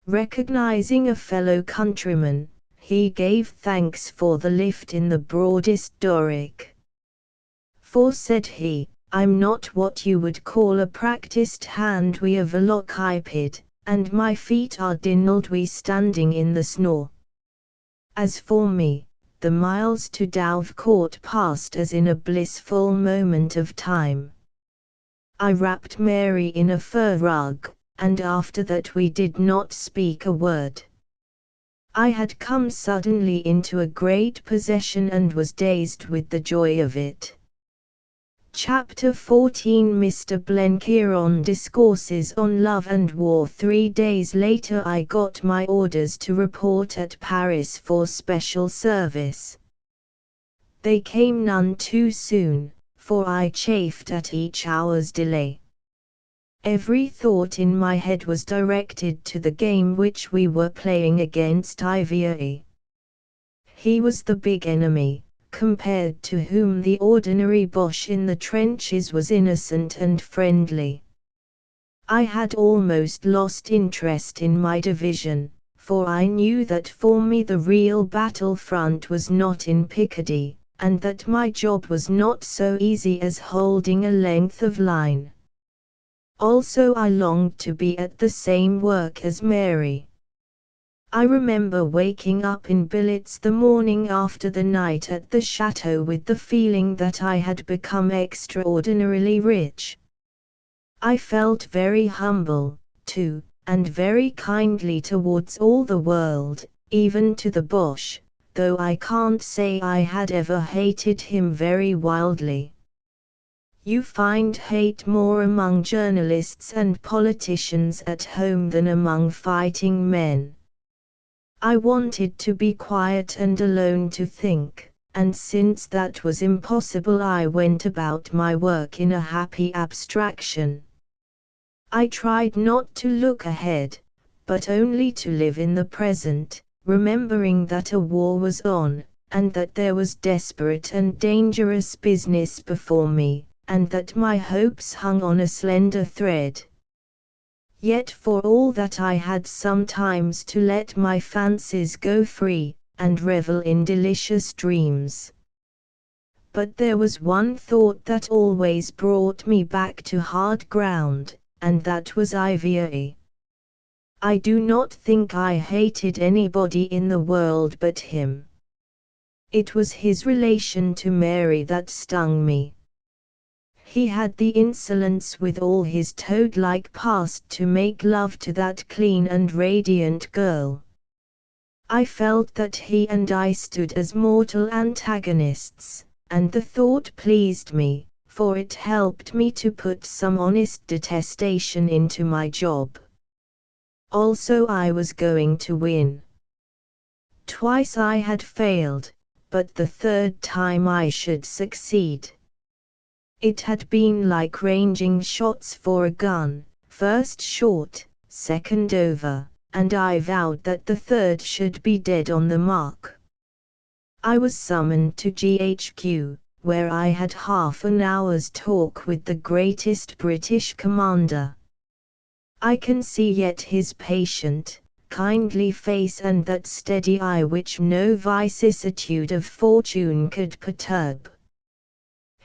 Recognizing a fellow countryman, he gave thanks for the lift in the broadest Doric. "For," said he, "I'm not what you would call a practiced hand wi' a velocipede, and my feet are dinnled wi' standing in the snow." As for me, the miles to Dovecourt passed as in a blissful moment of time. I wrapped Mary in a fur rug, and after that we did not speak a word. I had come suddenly into a great possession and was dazed with the joy of it. Chapter 14 Mr. Blenkiron discourses on love and war. 3 days later I got my orders to report at Paris for special service. They came none too soon, for I chafed at each hour's delay. Every thought in my head was directed to the game which we were playing against Ivier. He was the big enemy, compared to whom the ordinary Boche in the trenches was innocent and friendly. I had almost lost interest in my division, for I knew that for me the real battlefront was not in Picardy, and that my job was not so easy as holding a length of line. Also I longed to be at the same work as Mary. I remember waking up in billets the morning after the night at the chateau with the feeling that I had become extraordinarily rich. I felt very humble, too, and very kindly towards all the world, even to the Boche, though I can't say I had ever hated him very wildly. You find hate more among journalists and politicians at home than among fighting men. I wanted to be quiet and alone to think, and since that was impossible I went about my work in a happy abstraction. I tried not to look ahead, but only to live in the present, remembering that a war was on, and that there was desperate and dangerous business before me, and that my hopes hung on a slender thread. Yet for all that I had sometimes to let my fancies go free, and revel in delicious dreams. But there was one thought that always brought me back to hard ground, and that was Ivory. I do not think I hated anybody in the world but him. It was his relation to Mary that stung me. He had the insolence with all his toad-like past to make love to that clean and radiant girl. I felt that he and I stood as mortal antagonists, and the thought pleased me, for it helped me to put some honest detestation into my job. Also I was going to win. Twice I had failed, but the third time I should succeed. It had been like ranging shots for a gun, first short, second over, and I vowed that the third should be dead on the mark. I was summoned to GHQ, where I had half an hour's talk with the greatest British commander. I can see yet his patient, kindly face and that steady eye which no vicissitude of fortune could perturb.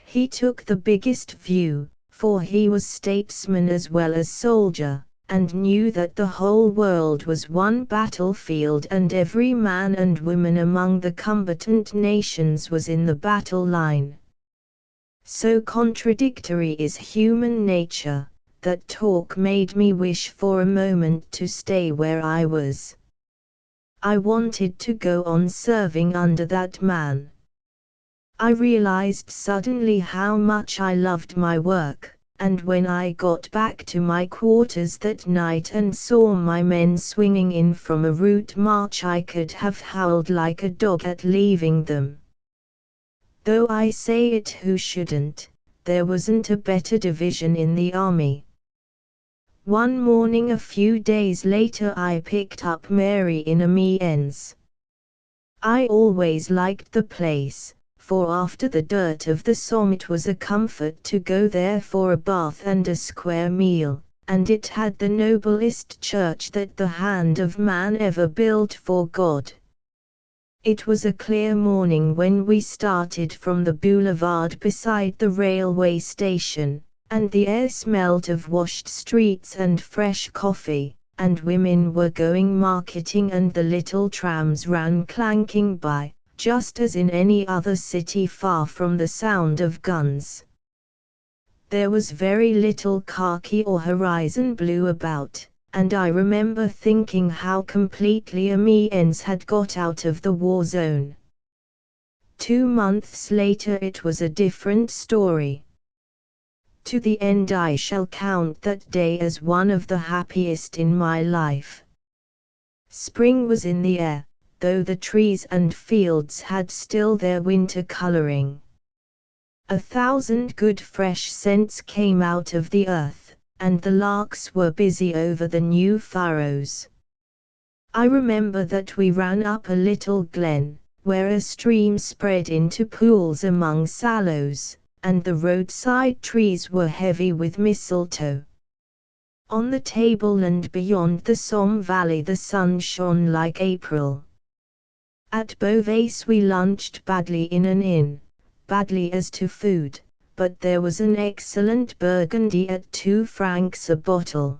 He took the biggest view, for he was statesman as well as soldier, and knew that the whole world was one battlefield and every man and woman among the combatant nations was in the battle line. So contradictory is human nature, that talk made me wish for a moment to stay where I was. I wanted to go on serving under that man. I realized suddenly how much I loved my work, and when I got back to my quarters that night and saw my men swinging in from a route march I could have howled like a dog at leaving them. Though I say it who shouldn't, there wasn't a better division in the army. One morning a few days later I picked up Mary in Amiens. I always liked the place, for after the dirt of the Somme it was a comfort to go there for a bath and a square meal, and it had the noblest church that the hand of man ever built for God. It was a clear morning when we started from the boulevard beside the railway station, and the air smelt of washed streets and fresh coffee, and women were going marketing and the little trams ran clanking by, just as in any other city far from the sound of guns. There was very little khaki or horizon blue about, and I remember thinking how completely Amiens had got out of the war zone. 2 months later it was a different story. To the end I shall count that day as one of the happiest in my life. Spring was in the air, though the trees and fields had still their winter coloring. 1,000 good fresh scents came out of the earth, and the larks were busy over the new furrows. I remember that we ran up a little glen, where a stream spread into pools among sallows, and the roadside trees were heavy with mistletoe. On the table and beyond the Somme valley the sun shone like April. At Beauvais we lunched badly in an inn, badly as to food, but there was an excellent Burgundy at 2 francs a bottle.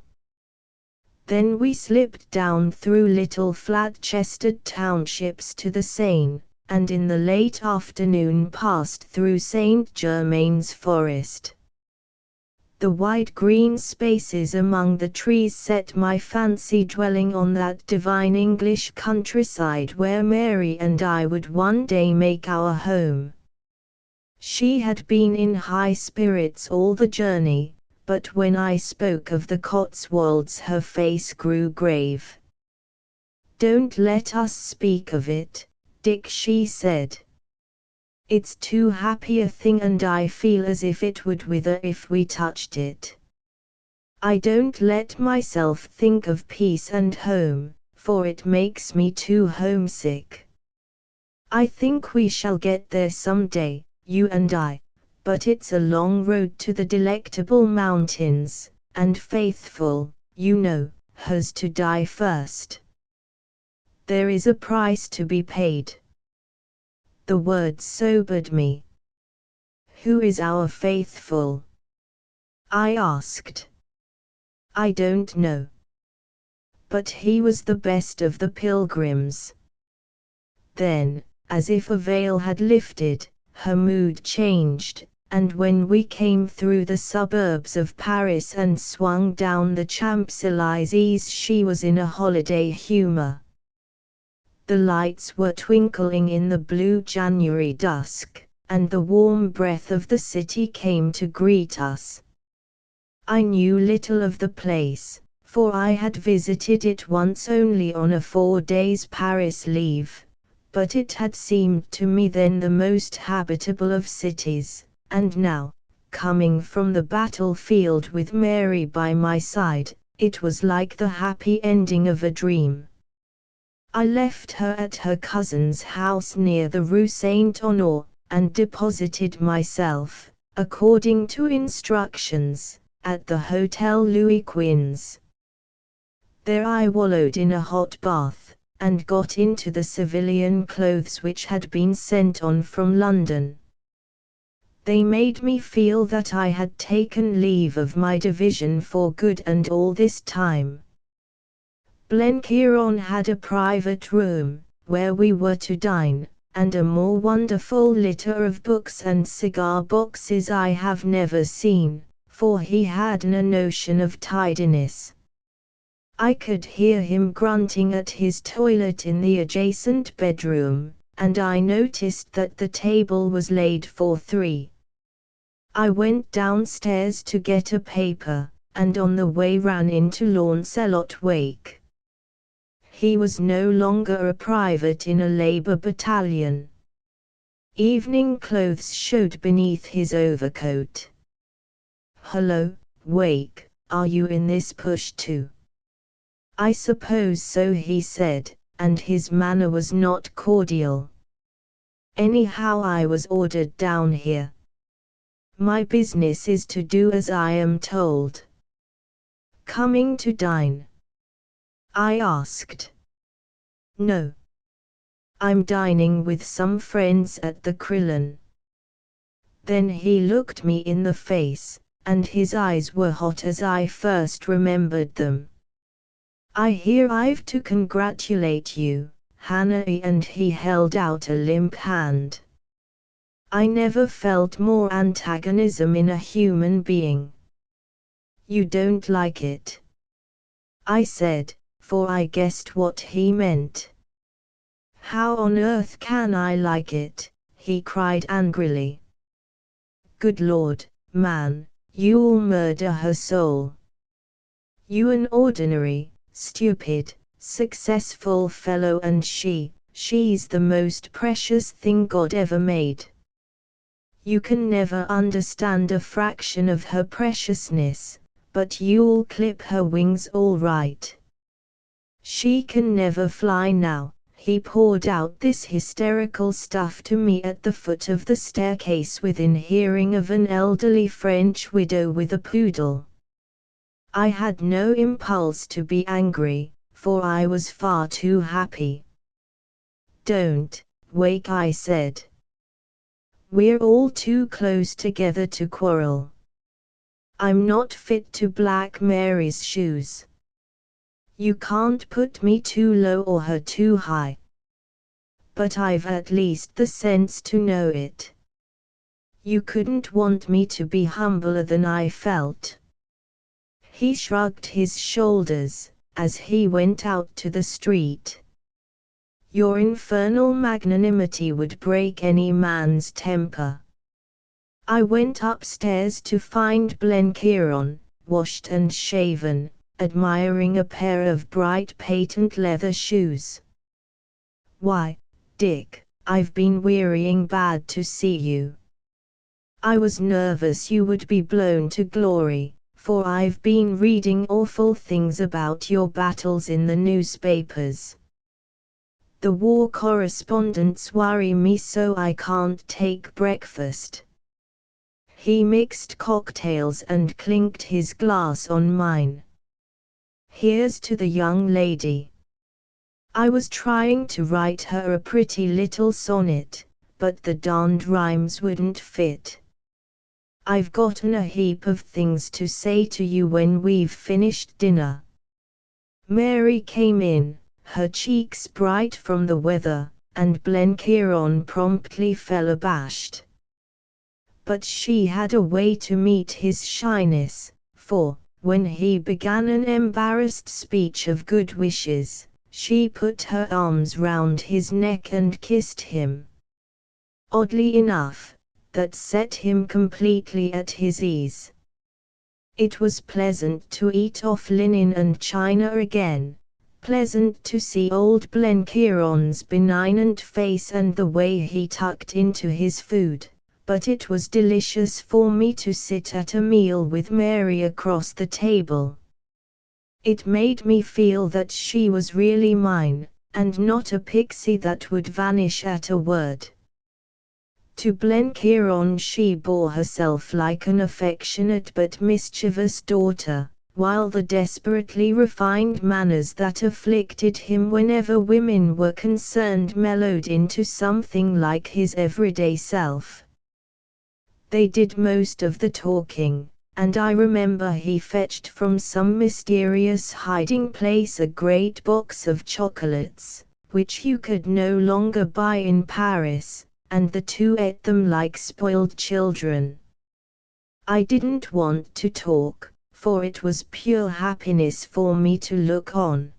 Then we slipped down through little flat-chested townships to the Seine, and in the late afternoon passed through Saint-Germain's forest. The wide green spaces among the trees set my fancy dwelling on that divine English countryside where Mary and I would one day make our home. She had been in high spirits all the journey, but when I spoke of the Cotswolds her face grew grave. "Don't let us speak of it, Dick," she said. "It's too happy a thing and I feel as if it would wither if we touched it. I don't let myself think of peace and home, for it makes me too homesick. I think we shall get there some day, you and I, but it's a long road to the Delectable Mountains, and Faithful, you know, has to die first. There is a price to be paid." The words sobered me. "Who is our Faithful?" I asked. "I don't know. But he was the best of the pilgrims." Then, as if a veil had lifted, her mood changed, and when we came through the suburbs of Paris and swung down the Champs-Élysées she was in a holiday humor. The lights were twinkling in the blue January dusk, and the warm breath of the city came to greet us. I knew little of the place, for I had visited it once only on a 4 days Paris leave, but it had seemed to me then the most habitable of cities, and now, coming from the battlefield with Mary by my side, it was like the happy ending of a dream. I left her at her cousin's house near the Rue Saint-Honore, and deposited myself, according to instructions, at the Hotel Louis Quinze. There I wallowed in a hot bath, and got into the civilian clothes which had been sent on from London. They made me feel that I had taken leave of my division for good, and all this time Blenkiron had a private room, where we were to dine, and a more wonderful litter of books and cigar boxes I have never seen, for he had a notion of tidiness. I could hear him grunting at his toilet in the adjacent bedroom, and I noticed that the table was laid for 3. I went downstairs to get a paper, and on the way ran into Launcelot Wake. He was no longer a private in a Labour battalion. Evening clothes showed beneath his overcoat. "Hello, Wake, are you in this push too?" "I suppose so," he said, and his manner was not cordial. "Anyhow, I was ordered down here. My business is to do as I am told." "Coming to dine?" I asked. "No. I'm dining with some friends at the Crillon." Then he looked me in the face, and his eyes were hot as I first remembered them. "I hear I've to congratulate you, Hannah," and he held out a limp hand. I never felt more antagonism in a human being. "You don't like it?" I said, for I guessed what he meant. "How on earth can I like it?" he cried angrily. "Good Lord, man, you'll murder her soul. You an ordinary, stupid, successful fellow, and she's the most precious thing God ever made. You can never understand a fraction of her preciousness, but you'll clip her wings all right. She can never fly now." He poured out this hysterical stuff to me at the foot of the staircase within hearing of an elderly French widow with a poodle. I had no impulse to be angry, for I was far too happy. "Don't, Wake," I said. "We're all too close together to quarrel. I'm not fit to black Mary's shoes. You can't put me too low or her too high. But I've at least the sense to know it. You couldn't want me to be humbler than I felt." He shrugged his shoulders, as he went out to the street. "Your infernal magnanimity would break any man's temper." I went upstairs to find Blenkiron, washed and shaven, admiring a pair of bright patent leather shoes. "Why, Dick, I've been wearying bad to see you. I was nervous you would be blown to glory, for I've been reading awful things about your battles in the newspapers. The war correspondents worry me so I can't take breakfast." He mixed cocktails and clinked his glass on mine. "Here's to the young lady. I was trying to write her a pretty little sonnet, but the darned rhymes wouldn't fit. I've gotten a heap of things to say to you when we've finished dinner." Mary came in, her cheeks bright from the weather, and Blenkiron promptly fell abashed. But she had a way to meet his shyness, for, when he began an embarrassed speech of good wishes, she put her arms round his neck and kissed him. Oddly enough, that set him completely at his ease. It was pleasant to eat off linen and china again, pleasant to see old Blenkiron's benignant face and the way he tucked into his food, but it was delicious for me to sit at a meal with Mary across the table. It made me feel that she was really mine, and not a pixie that would vanish at a word. To Blenkiron she bore herself like an affectionate but mischievous daughter, while the desperately refined manners that afflicted him whenever women were concerned mellowed into something like his everyday self. They did most of the talking, and I remember he fetched from some mysterious hiding place a great box of chocolates, which you could no longer buy in Paris, and the two ate them like spoiled children. I didn't want to talk, for it was pure happiness for me to look on.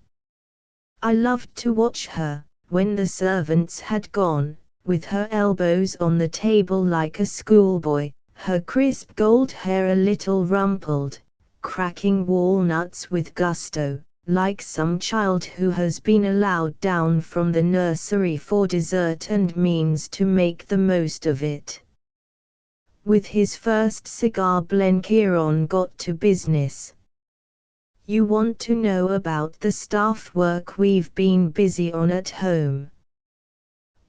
I loved to watch her, when the servants had gone, with her elbows on the table like a schoolboy, her crisp gold hair a little rumpled, cracking walnuts with gusto, like some child who has been allowed down from the nursery for dessert and means to make the most of it. With his first cigar Blenkiron got to business. "You want to know about the staff work we've been busy on at home.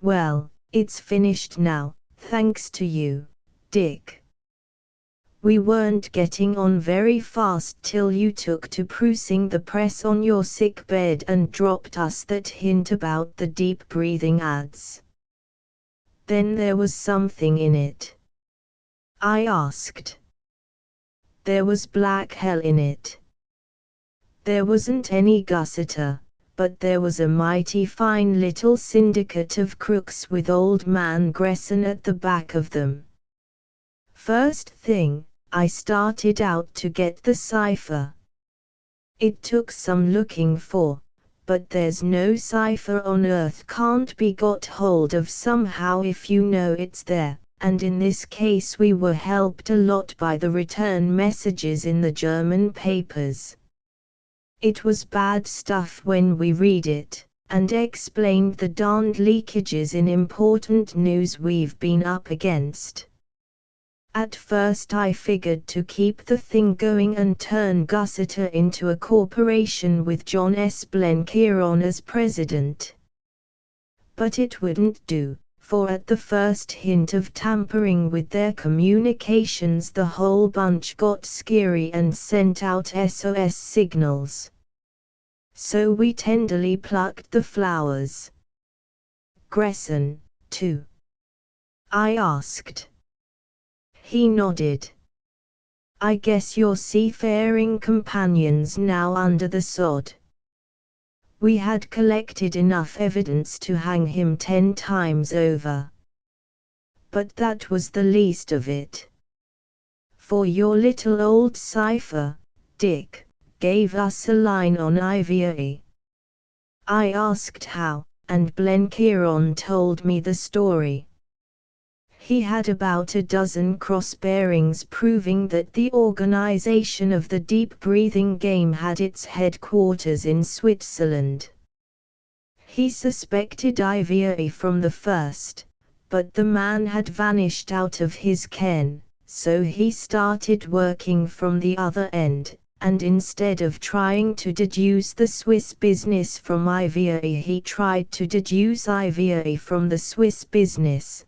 Well, it's finished now, thanks to you, Dick. We weren't getting on very fast till you took to proofing the press on your sick bed and dropped us that hint about the deep breathing ads." "Then there was something in it?" I asked. "There was black hell in it. There wasn't any Gussiter, but there was a mighty fine little syndicate of crooks with old man Gresson at the back of them. First thing, I started out to get the cipher. It took some looking for, but there's no cipher on earth can't be got hold of somehow if you know it's there, and in this case we were helped a lot by the return messages in the German papers. It was bad stuff when we read it, and explained the darned leakages in important news we've been up against. At first I figured to keep the thing going and turn Gussiter into a corporation with John S. Blenkiron as president. But it wouldn't do, for at the first hint of tampering with their communications the whole bunch got scary and sent out SOS signals. So we tenderly plucked the flowers. "Gresson, too?" I asked. He nodded. "I guess you're seafaring companions now under the sod." We had collected enough evidence to hang him 10 times over. But that was the least of it. For your little old cipher, Dick gave us a line on Ivory. I asked how, and Blenkiron told me the story. He had about a dozen cross-bearings proving that the organization of the deep-breathing game had its headquarters in Switzerland. He suspected Ivory from the first, but the man had vanished out of his ken, so he started working from the other end, and instead of trying to deduce the Swiss business from Ivory, he tried to deduce Ivory from the Swiss business.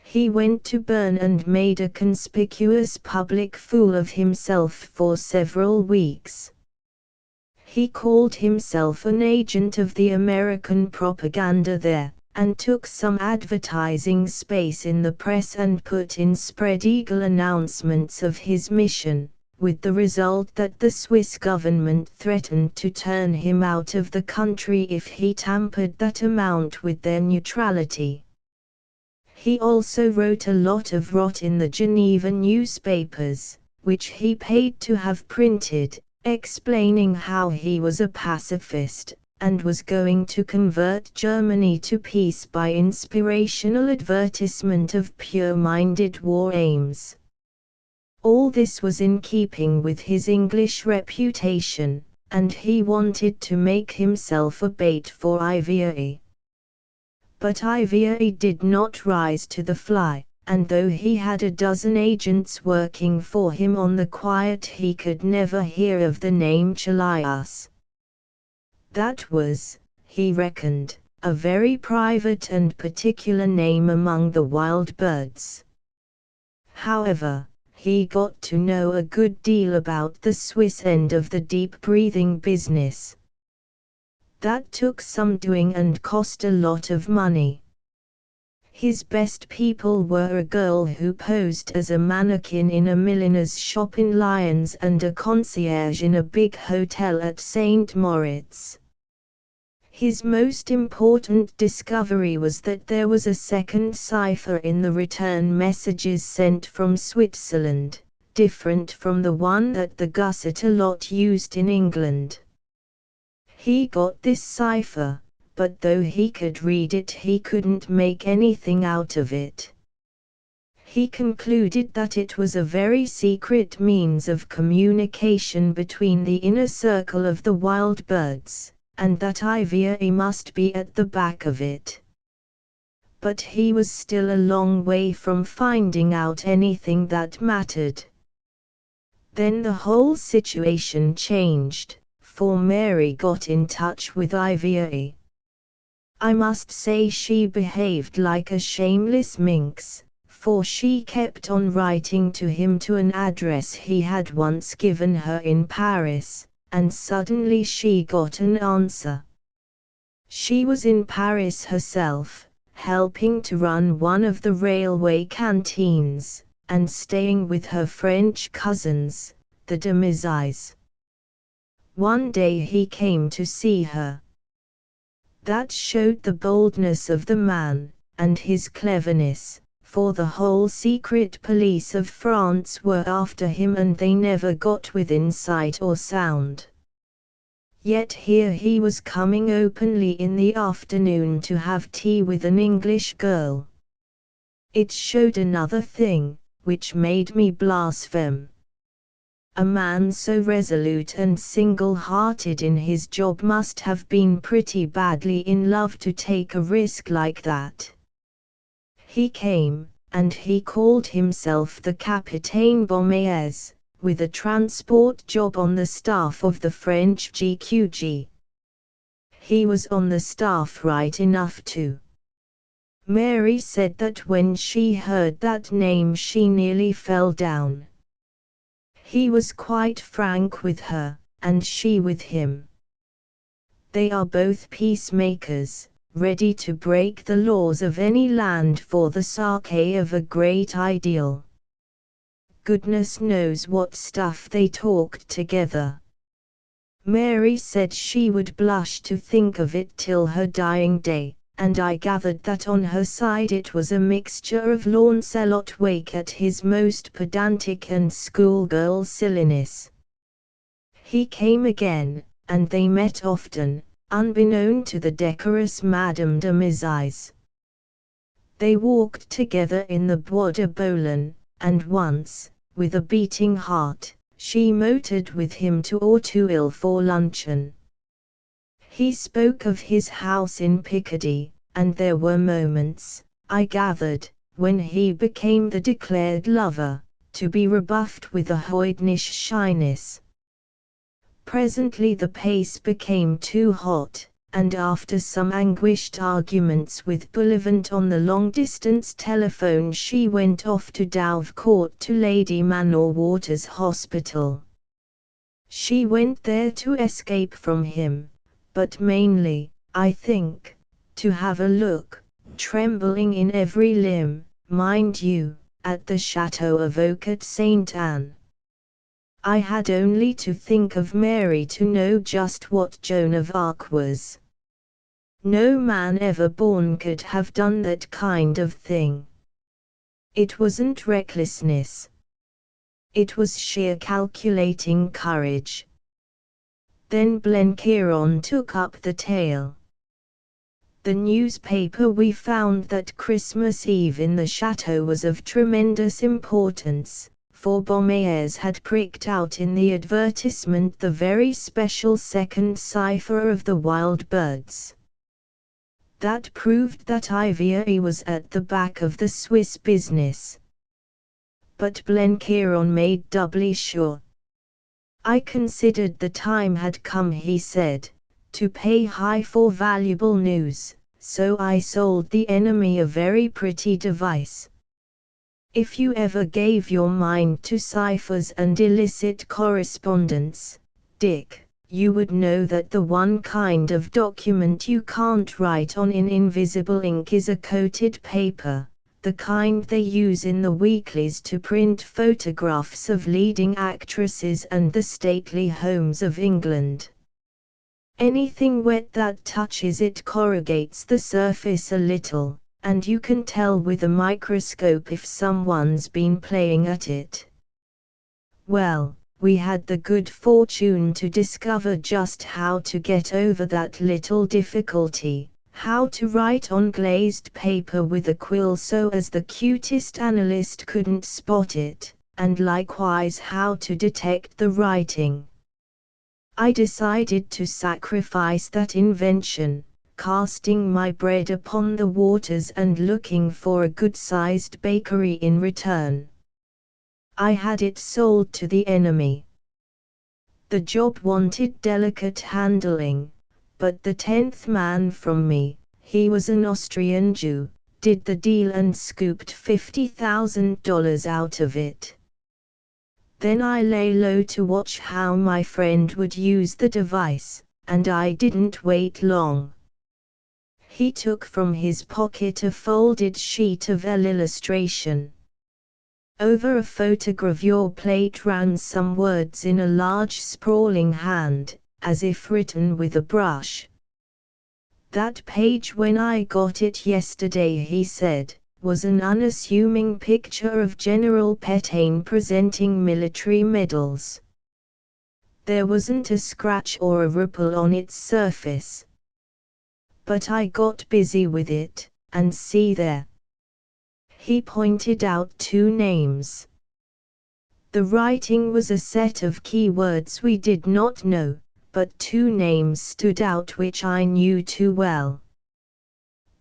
He went to Bern and made a conspicuous public fool of himself for several weeks. He called himself an agent of the American propaganda there, and took some advertising space in the press and put in spread-eagle announcements of his mission, with the result that the Swiss government threatened to turn him out of the country if he tampered that amount with their neutrality. He also wrote a lot of rot in the Geneva newspapers, which he paid to have printed, explaining how he was a pacifist, and was going to convert Germany to peace by inspirational advertisement of pure-minded war aims. All this was in keeping with his English reputation, and he wanted to make himself a bait for Ivory. But Ivory did not rise to the fly, and though he had a dozen agents working for him on the quiet, he could never hear of the name Chalias. That was, he reckoned, a very private and particular name among the wild birds. However, he got to know a good deal about the Swiss end of the deep-breathing business. That took some doing and cost a lot of money. His best people were a girl who posed as a mannequin in a milliner's shop in Lyons and a concierge in a big hotel at St. Moritz. His most important discovery was that there was a second cipher in the return messages sent from Switzerland, different from the one that the Gusset-a-lot used in England. He got this cipher, but though he could read it, he couldn't make anything out of it. He concluded that it was a very secret means of communication between the inner circle of the wild birds, and that Ivory must be at the back of it. But he was still a long way from finding out anything that mattered. Then the whole situation changed, for Mary got in touch with Ivory. I must say she behaved like a shameless minx, for she kept on writing to him to an address he had once given her in Paris, and suddenly she got an answer. She was in Paris herself, helping to run one of the railway canteens, and staying with her French cousins, the de Mizais. One day he came to see her. That showed the boldness of the man, and his cleverness, for the whole secret police of France were after him and they never got within sight or sound. Yet here he was coming openly in the afternoon to have tea with an English girl. It showed another thing, which made me blaspheme. A man so resolute and single-hearted in his job must have been pretty badly in love to take a risk like that. He came, and he called himself the Capitaine Beaumays, with a transport job on the staff of the French GQG. He was on the staff right enough too. Mary said that when she heard that name she nearly fell down. He was quite frank with her, and she with him. They are both peacemakers, ready to break the laws of any land for the sake of a great ideal. Goodness knows what stuff they talked together. Mary said she would blush to think of it till her dying day, and I gathered that on her side it was a mixture of Launcelot Wake at his most pedantic and schoolgirl silliness. He came again, and they met often, unbeknown to the decorous Madame de Mizais. They walked together in the Bois de Boulogne, and once, with a beating heart, she motored with him to Auteuil for luncheon. He spoke of his house in Picardy, and there were moments, I gathered, when he became the declared lover, to be rebuffed with a hoydenish shyness. Presently the pace became too hot, and after some anguished arguments with Bullivant on the long-distance telephone she went off to Dovecourt to Lady Manor-Water's hospital. She went there to escape from him, but mainly, I think, to have a look, trembling in every limb, mind you, at the Chateau of Oak at St. Anne. I had only to think of Mary to know just what Joan of Arc was. No man ever born could have done that kind of thing. It wasn't recklessness. It was sheer calculating courage. Then Blenkiron took up the tale. The newspaper we found that Christmas Eve in the chateau was of tremendous importance, for Beaumaye's had pricked out in the advertisement the very special second cipher of the wild birds. That proved that Ivier was at the back of the Swiss business. But Blenkiron made doubly sure. I considered the time had come, he said, to pay high for valuable news, so I sold the enemy a very pretty device. If you ever gave your mind to ciphers and illicit correspondence, Dick, you would know that the one kind of document you can't write on in invisible ink is a coated paper, the kind they use in the weeklies to print photographs of leading actresses and the stately homes of England. Anything wet that touches it corrugates the surface a little, and you can tell with a microscope if someone's been playing at it. Well, we had the good fortune to discover just how to get over that little difficulty, how to write on glazed paper with a quill so as the cutest analyst couldn't spot it, and likewise how to detect the writing. I decided to sacrifice that invention, casting my bread upon the waters and looking for a good-sized bakery in return. I had it sold to the enemy. The job wanted delicate handling, but the 10th man from me, he was an Austrian Jew, did the deal and scooped $50,000 out of it. Then I lay low to watch how my friend would use the device, and I didn't wait long. He took from his pocket a folded sheet of illustration. Over a photogravure plate ran some words in a large sprawling hand, as if written with a brush. That page when I got it yesterday, he said, was an unassuming picture of General Pétain presenting military medals. There wasn't a scratch or a ripple on its surface. But I got busy with it, and see there. He pointed out 2 names. The writing was a set of keywords we did not know, but 2 names stood out which I knew too well.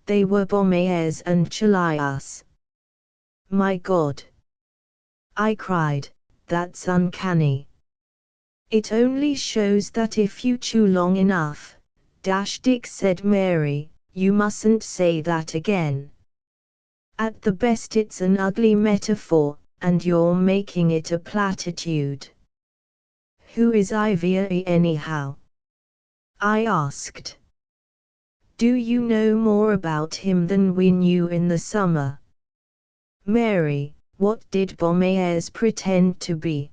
They were Beaumaye's and Chalias. My God! I cried, that's uncanny. It only shows that if you chew long enough, Dick said Mary, you mustn't say that again. At the best it's an ugly metaphor, and you're making it a platitude. Who is Ivier anyhow? I asked. Do you know more about him than we knew in the summer? Mary, what did Beaumaye's pretend to be?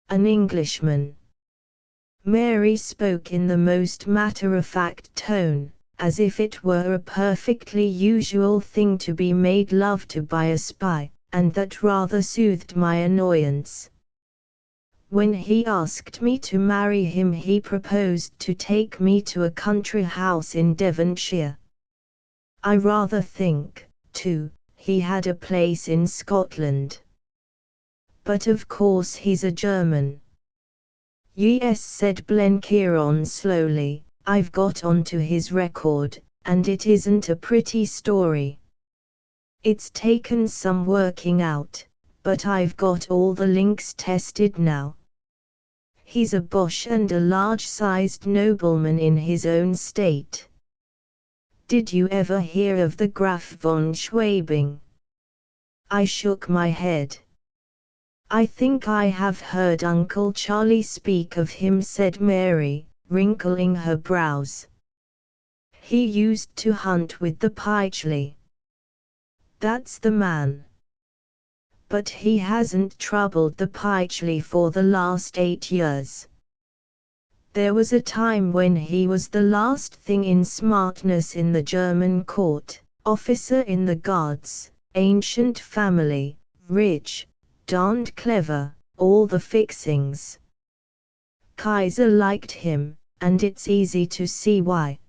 An Englishman. Mary spoke in the most matter-of-fact tone, as if it were a perfectly usual thing to be made love to by a spy, and that rather soothed my annoyance. When he asked me to marry him, he proposed to take me to a country house in Devonshire. I rather think, too, he had a place in Scotland. But of course he's a German. Yes, said Blenkiron slowly, I've got onto his record, and it isn't a pretty story. It's taken some working out, but I've got all the links tested now. He's a Bosch and a large-sized nobleman in his own state. Did you ever hear of the Graf von Schwabing? I shook my head. I think I have heard Uncle Charlie speak of him, said Mary, wrinkling her brows. He used to hunt with the Pytchley. That's the man. But he hasn't troubled the Pytchley for the last 8 years. There was a time when he was the last thing in smartness in the German court, officer in the guards, ancient family, rich, darned clever, all the fixings. Kaiser liked him, and it's easy to see why.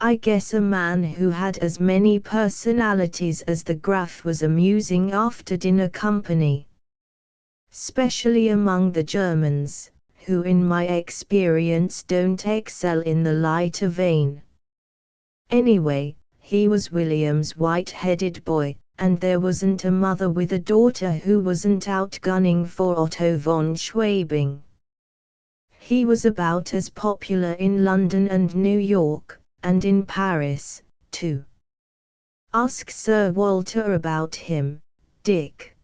I guess a man who had as many personalities as the Graf was amusing after dinner company. Especially among the Germans, who in my experience don't excel in the lighter vein. Anyway, he was William's white-headed boy, and there wasn't a mother with a daughter who wasn't out gunning for Otto von Schwabing. He was about as popular in London and New York, and in Paris, too. Ask Sir Walter about him, Dick.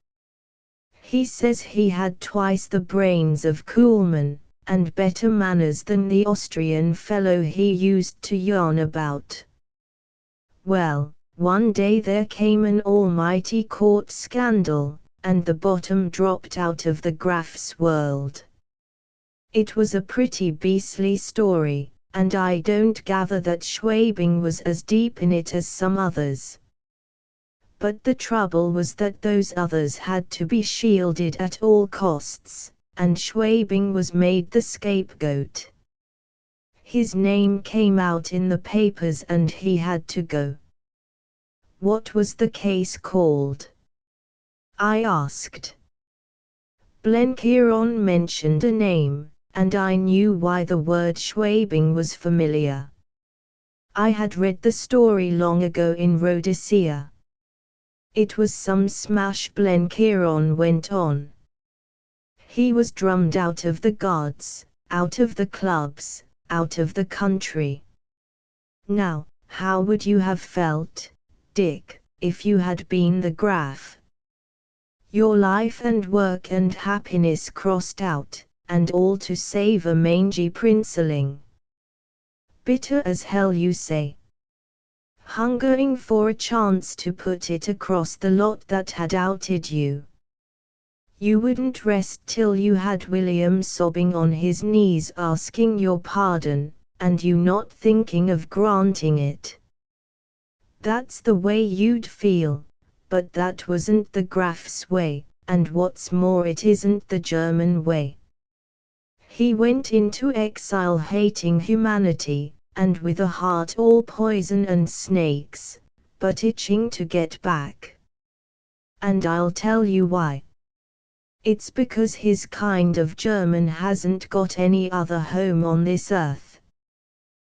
He says he had twice the brains of Kuhlmann, and better manners than the Austrian fellow he used to yarn about. Well, one day there came an almighty court scandal, and the bottom dropped out of the Graf's world. It was a pretty beastly story, and I don't gather that Schwabing was as deep in it as some others. But the trouble was that those others had to be shielded at all costs, and Schwabing was made the scapegoat. His name came out in the papers and he had to go. What was the case called? I asked. Blenkiron mentioned a name, and I knew why the word Schwabing was familiar. I had read the story long ago in Rhodesia. It was some smash, Blenkiron went on. He was drummed out of the guards, out of the clubs, out of the country. Now, how would you have felt, Dick, if you had been the Graf? Your life and work and happiness crossed out, and all to save a mangy princeling. Bitter as hell, you say. Hungering for a chance to put it across the lot that had outed you. You wouldn't rest till you had William sobbing on his knees asking your pardon, and you not thinking of granting it. That's the way you'd feel, but that wasn't the Graf's way, and what's more, it isn't the German way. He went into exile hating humanity, and with a heart all poison and snakes, but itching to get back. And I'll tell you why. It's because his kind of German hasn't got any other home on this earth.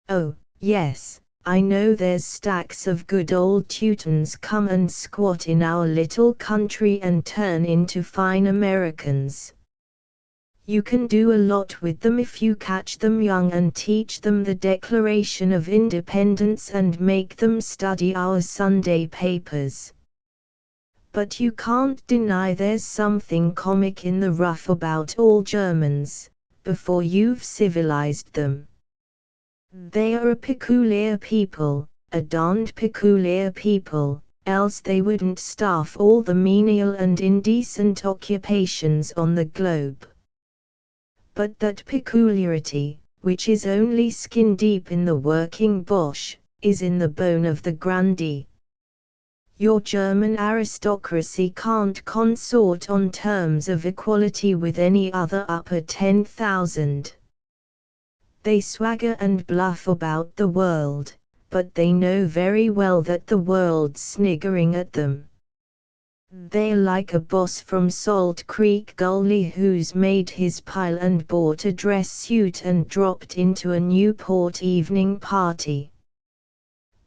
Oh, yes, I know there's stacks of good old Teutons come and squat in our little country and turn into fine Americans. You can do a lot with them if you catch them young and teach them the Declaration of Independence and make them study our Sunday papers. But you can't deny there's something comic in the rough about all Germans, before you've civilized them. They are a peculiar people, a darned peculiar people, else they wouldn't staff all the menial and indecent occupations on the globe. But that peculiarity, which is only skin deep in the working Bosch, is in the bone of the grandee. Your German aristocracy can't consort on terms of equality with any other upper 10,000. They swagger and bluff about the world, but they know very well that the world's sniggering at them. They're like a boss from Salt Creek Gully who's made his pile and bought a dress suit and dropped into a Newport evening party.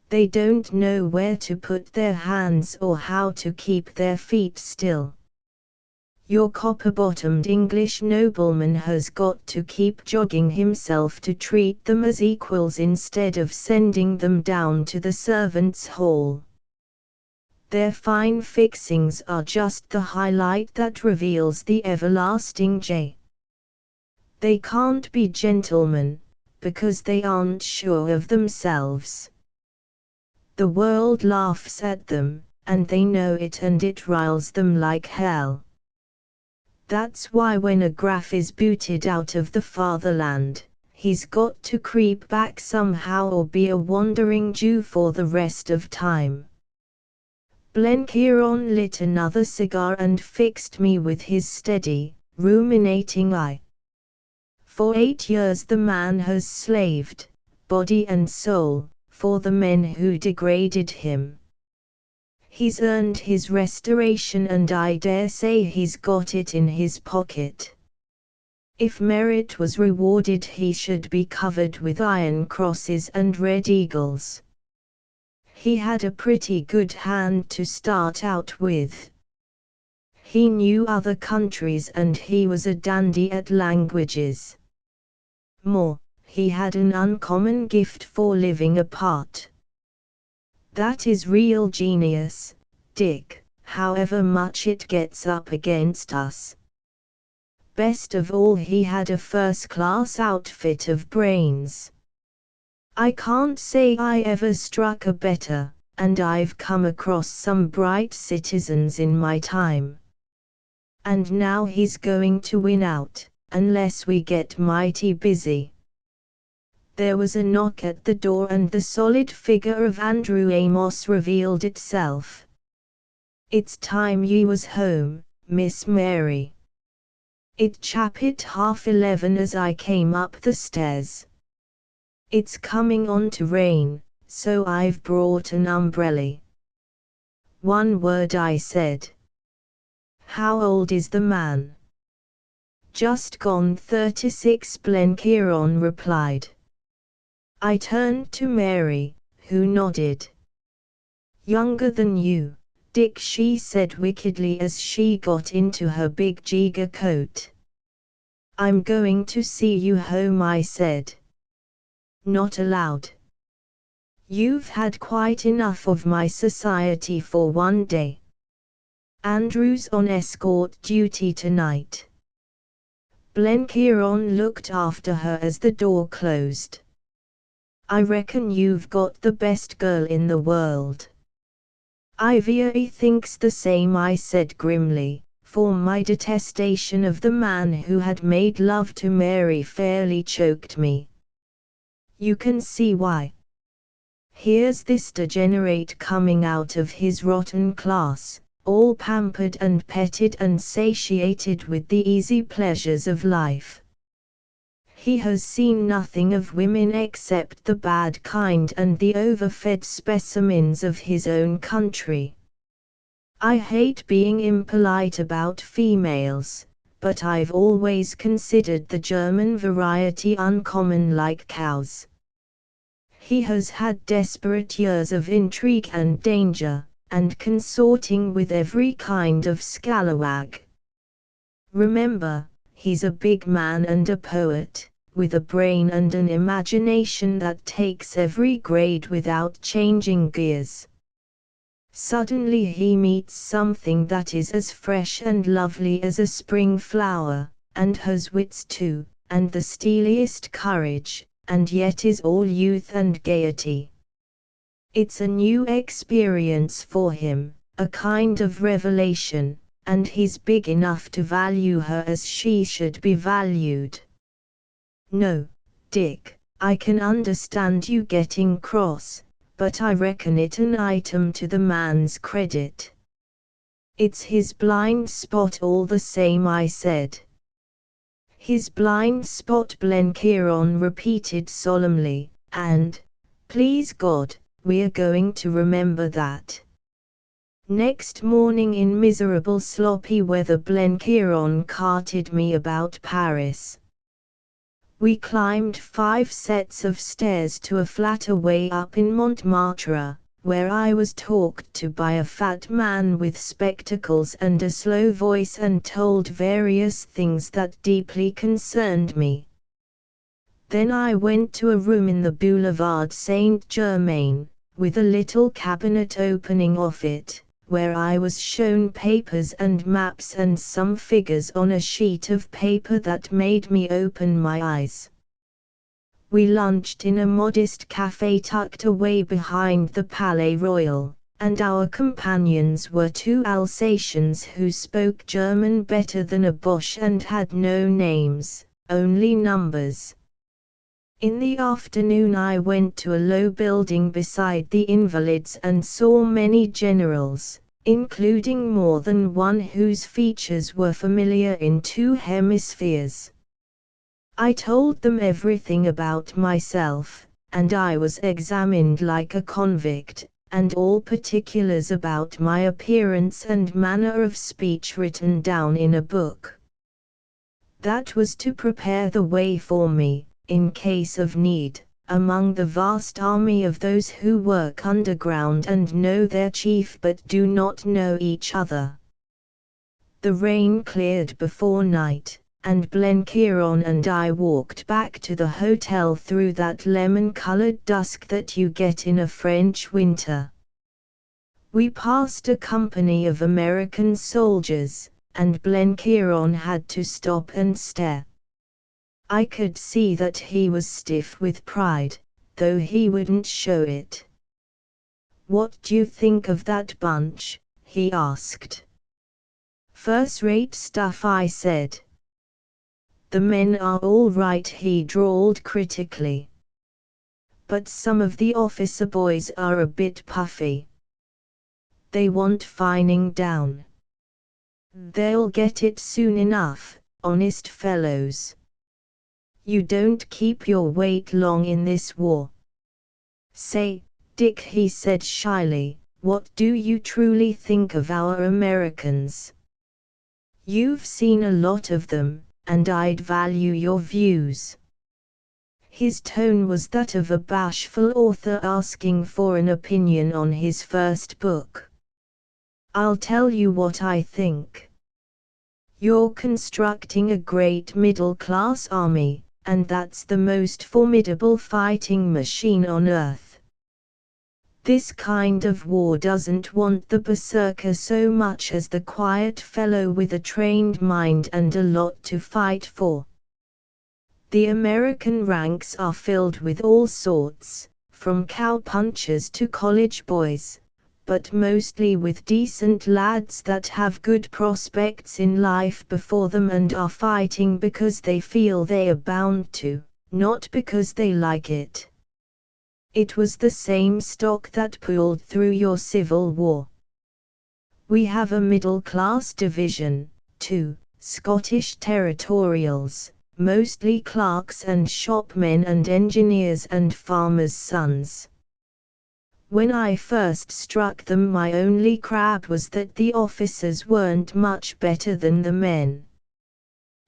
They don't know where to put their hands or how to keep their feet still. Your copper-bottomed English nobleman has got to keep jogging himself to treat them as equals instead of sending them down to the servants' hall. Their fine fixings are just the highlight that reveals the everlasting J. They can't be gentlemen, because they aren't sure of themselves. The world laughs at them, and they know it, and it riles them like hell. That's why when a Graf is booted out of the fatherland, he's got to creep back somehow or be a wandering Jew for the rest of time. Blenkiron lit another cigar and fixed me with his steady, ruminating eye. For 8 years the man has slaved, body and soul, for the men who degraded him. He's earned his restoration, and I dare say he's got it in his pocket. If merit was rewarded, he should be covered with iron crosses and red eagles. He had a pretty good hand to start out with. He knew other countries and he was a dandy at languages. More, he had an uncommon gift for living apart. That is real genius, Dick, however much it gets up against us. Best of all, he had a first-class outfit of brains. I can't say I ever struck a better, and I've come across some bright citizens in my time. And now he's going to win out, unless we get mighty busy. There was a knock at the door and the solid figure of Andrew Amos revealed itself. "It's time ye was home, Miss Mary. It chapped 11:30 as I came up the stairs. It's coming on to rain, so I've brought an umbrella." "One word," I said. "How old is the man?" "Just gone 36," Blenkiron replied. I turned to Mary, who nodded. "Younger than you, Dick," she said wickedly as she got into her big Jiga coat. "I'm going to see you home," I said. "Not allowed. You've had quite enough of my society for one day. Andrew's on escort duty tonight." Blenkiron looked after her as the door closed. "I reckon you've got the best girl in the world." "Ivy thinks the same," I said grimly, for my detestation of the man who had made love to Mary fairly choked me. "You can see why. Here's this degenerate coming out of his rotten class, all pampered and petted and satiated with the easy pleasures of life. He has seen nothing of women except the bad kind and the overfed specimens of his own country. I hate being impolite about females, but I've always considered the German variety uncommon like cows. He has had desperate years of intrigue and danger, and consorting with every kind of scalawag. Remember, he's a big man and a poet, with a brain and an imagination that takes every grade without changing gears. Suddenly he meets something that is as fresh and lovely as a spring flower, and has wits too, and the steeliest courage, and yet is all youth and gaiety. It's a new experience for him, a kind of revelation, and he's big enough to value her as she should be valued. No, Dick, I can understand you getting cross, but I reckon it an item to the man's credit. It's his blind spot all the same, I said. His blind spot, Blenkiron repeated solemnly, and, please God, we're going to remember that. Next morning in miserable sloppy weather, Blenkiron carted me about Paris. We climbed 5 sets of stairs to a flat away up in Montmartre, where I was talked to by a fat man with spectacles and a slow voice and told various things that deeply concerned me. Then I went to a room in the Boulevard Saint-Germain, with a little cabinet opening off it, where I was shown papers and maps and some figures on a sheet of paper that made me open my eyes. We lunched in a modest café tucked away behind the Palais Royal, and our companions were 2 Alsatians who spoke German better than a Boche and had no names, only numbers. In the afternoon I went to a low building beside the Invalides and saw many generals, including more than one whose features were familiar in 2 hemispheres. I told them everything about myself, and I was examined like a convict, and all particulars about my appearance and manner of speech written down in a book. That was to prepare the way for me, in case of need, among the vast army of those who work underground and know their chief but do not know each other. The rain cleared before night, and Blenkiron and I walked back to the hotel through that lemon-colored dusk that you get in a French winter. We passed a company of American soldiers, and Blenkiron had to stop and stare. I could see that he was stiff with pride, though he wouldn't show it. "What do you think of that bunch?" he asked. "First-rate stuff," I said. "The men are all right," he drawled critically. "But some of the officer boys are a bit puffy. They want fining down. They'll get it soon enough, honest fellows. You don't keep your weight long in this war." "Say, Dick," he said shyly, "what do you truly think of our Americans? You've seen a lot of them, and I'd value your views." His tone was that of a bashful author asking for an opinion on his first book. "I'll tell you what I think. You're constructing a great middle-class army, and that's the most formidable fighting machine on earth. This kind of war doesn't want the berserker so much as the quiet fellow with a trained mind and a lot to fight for. The American ranks are filled with all sorts, from cowpunchers to college boys, but mostly with decent lads that have good prospects in life before them and are fighting because they feel they are bound to, not because they like it. It was the same stock that pulled through your Civil War. We have a middle-class division, too, Scottish territorials, mostly clerks and shopmen and engineers and farmers' sons. When I first struck them, my only crab was that the officers weren't much better than the men.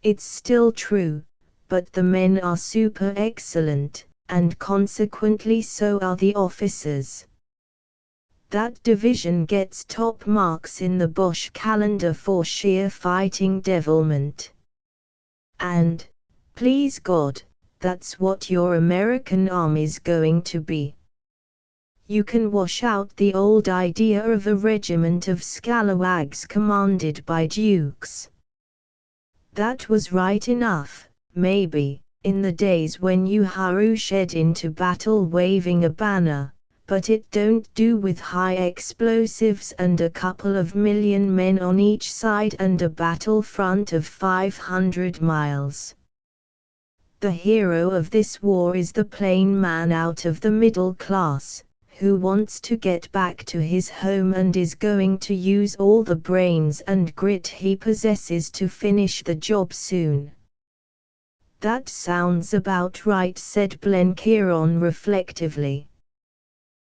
It's still true, but the men are super excellent, and consequently so are the officers. That division gets top marks in the Boche calendar for sheer fighting devilment. And, please God, that's what your American army's going to be. You can wash out the old idea of a regiment of scalawags commanded by dukes. That was right enough, maybe, in the days when you hurried into battle waving a banner, but it don't do with high explosives and a couple of million men on each side and a battlefront of 500 miles. The hero of this war is the plain man out of the middle class, who wants to get back to his home and is going to use all the brains and grit he possesses to finish the job soon. That sounds about right, said Blenkiron reflectively.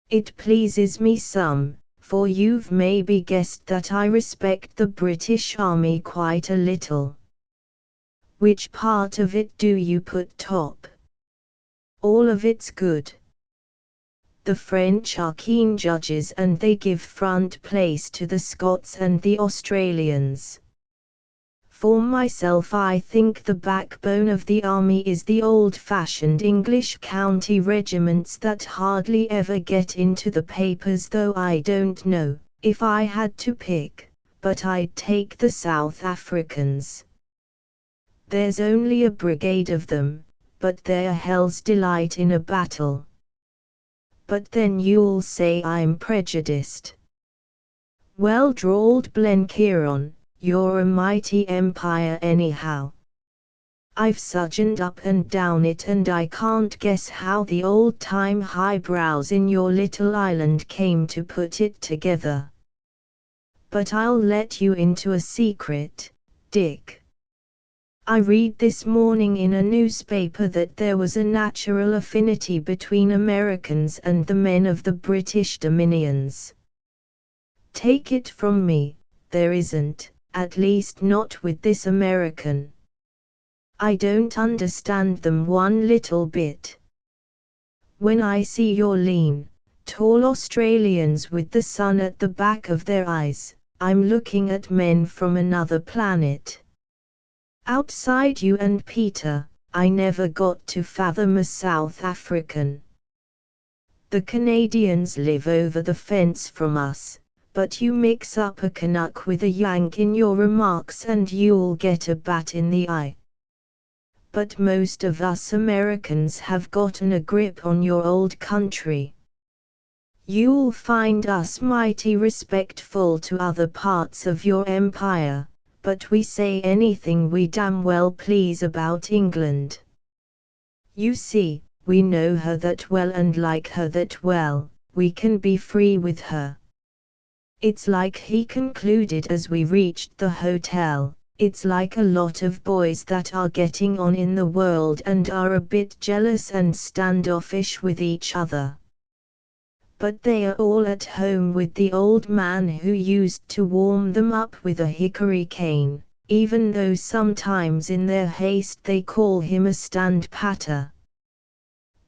It pleases me some, for you've maybe guessed that I respect the British Army quite a little. Which part of it do you put top? All of it's good. The French are keen judges and they give front place to the Scots and the Australians. For myself, I think the backbone of the army is the old-fashioned English county regiments that hardly ever get into the papers, though I don't know, if I had to pick, but I'd take the South Africans. There's only a brigade of them, but they're hell's delight in a battle. But then you'll say I'm prejudiced. Well, drawled Blenkiron, you're a mighty empire anyhow. I've sojourned up and down it, and I can't guess how the old-time highbrows in your little island came to put it together. But I'll let you into a secret, Dick. I read this morning in a newspaper that there was a natural affinity between Americans and the men of the British Dominions. Take it from me, there isn't, at least not with this American. I don't understand them one little bit. When I see your lean, tall Australians with the sun at the back of their eyes, I'm looking at men from another planet. Outside you and Peter, I never got to fathom a South African. The Canadians live over the fence from us, but you mix up a Canuck with a Yank in your remarks and you'll get a bat in the eye. But most of us Americans have gotten a grip on your old country. You'll find us mighty respectful to other parts of your empire, but we say anything we damn well please about England. You see, we know her that well and like her that well, we can be free with her. It's like, he concluded as we reached the hotel, it's like a lot of boys that are getting on in the world and are a bit jealous and standoffish with each other. But they are all at home with the old man who used to warm them up with a hickory cane, even though sometimes in their haste they call him a stand-patter.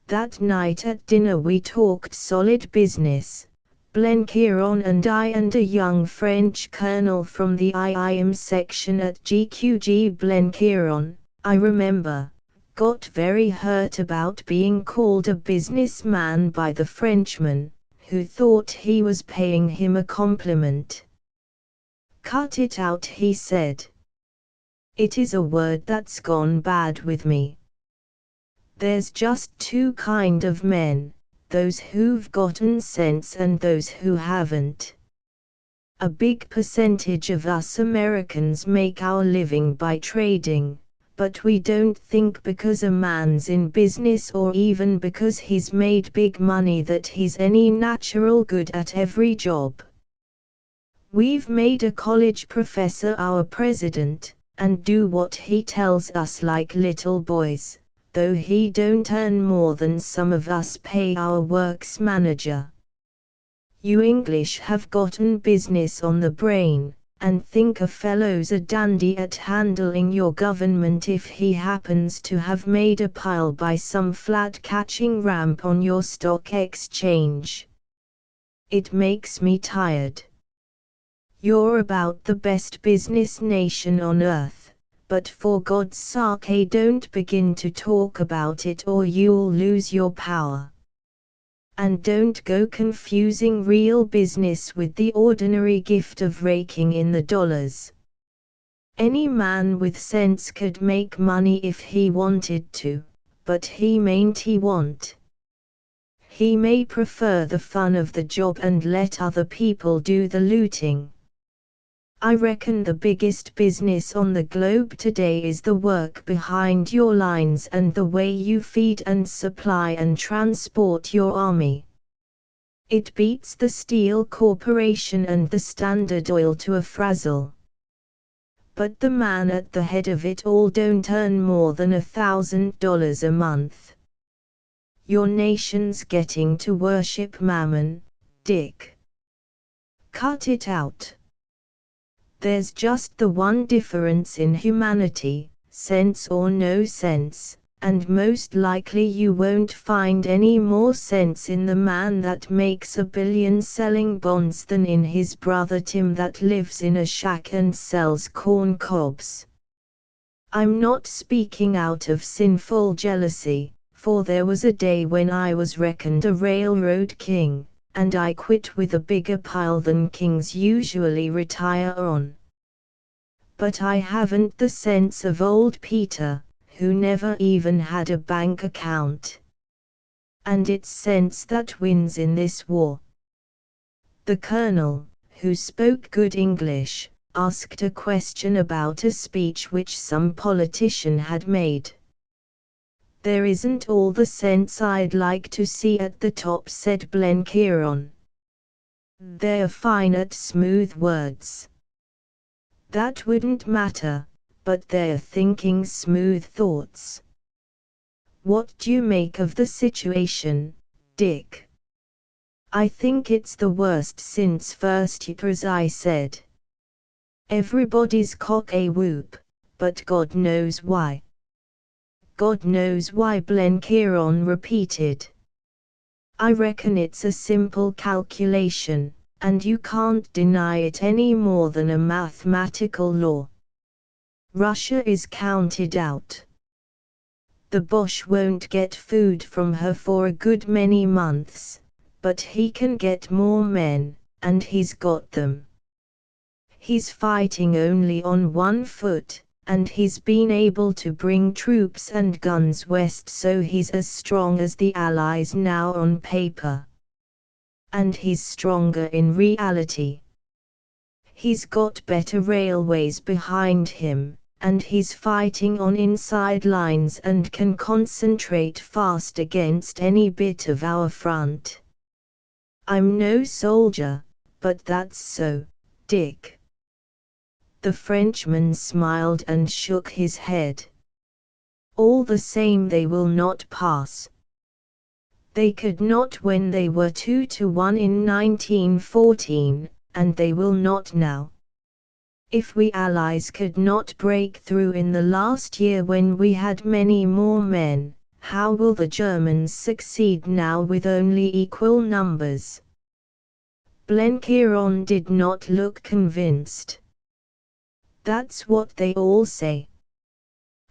That night at dinner we talked solid business, Blenkiron and I and a young French colonel from the IIM section at GQG. Blenkiron, I remember, got very hurt about being called a businessman by the Frenchman, who thought he was paying him a compliment. Cut it out, he said. It is a word that's gone bad with me. There's just two kind of men, those who've gotten sense and those who haven't. A big percentage of us Americans make our living by trading, but we don't think because a man's in business or even because he's made big money that he's any natural good at every job. We've made a college professor our president, and do what he tells us like little boys, though he don't earn more than some of us pay our works manager. You English have gotten business on the brain, and think a fellow's a dandy at handling your government if he happens to have made a pile by some flat-catching ramp on your stock exchange. It makes me tired. You're about the best business nation on earth, but for God's sake don't begin to talk about it or you'll lose your power. And don't go confusing real business with the ordinary gift of raking in the dollars. Any man with sense could make money if he wanted to, but he mayn't he want. He may prefer the fun of the job and let other people do the looting. I reckon the biggest business on the globe today is the work behind your lines and the way you feed and supply and transport your army. It beats the Steel Corporation and the Standard Oil to a frazzle. But the man at the head of it all don't earn more than $1,000 a month. Your nation's getting to worship Mammon, Dick. Cut it out. There's just the one difference in humanity, sense or no sense, and most likely you won't find any more sense in the man that makes $1 billion selling bonds than in his brother Tim that lives in a shack and sells corn cobs. I'm not speaking out of sinful jealousy, for there was a day when I was reckoned a railroad king, and I quit with a bigger pile than kings usually retire on. But I haven't the sense of old Peter, who never even had a bank account. And it's sense that wins in this war. The colonel, who spoke good English, asked a question about a speech which some politician had made. There isn't all the sense I'd like to see at the top, said Blenkiron. They're fine at smooth words. That wouldn't matter, but they're thinking smooth thoughts. What do you make of the situation, Dick? I think it's the worst since first years, I said. Everybody's cock-a-whoop, but God knows why. God knows why, Blenkiron repeated. I reckon it's a simple calculation, and you can't deny it any more than a mathematical law. Russia is counted out. The Bosch won't get food from her for a good many months, but he can get more men, and he's got them. He's fighting only on one foot, and he's been able to bring troops and guns west, so he's as strong as the Allies now on paper. And he's stronger in reality. He's got better railways behind him, and he's fighting on inside lines and can concentrate fast against any bit of our front. I'm no soldier, but that's so, Dick. The Frenchman smiled and shook his head. All the same, they will not pass. They could not when they were 2-1 in 1914, and they will not now. If we Allies could not break through in the last year when we had many more men, how will the Germans succeed now with only equal numbers? Blenkiron did not look convinced. That's what they all say.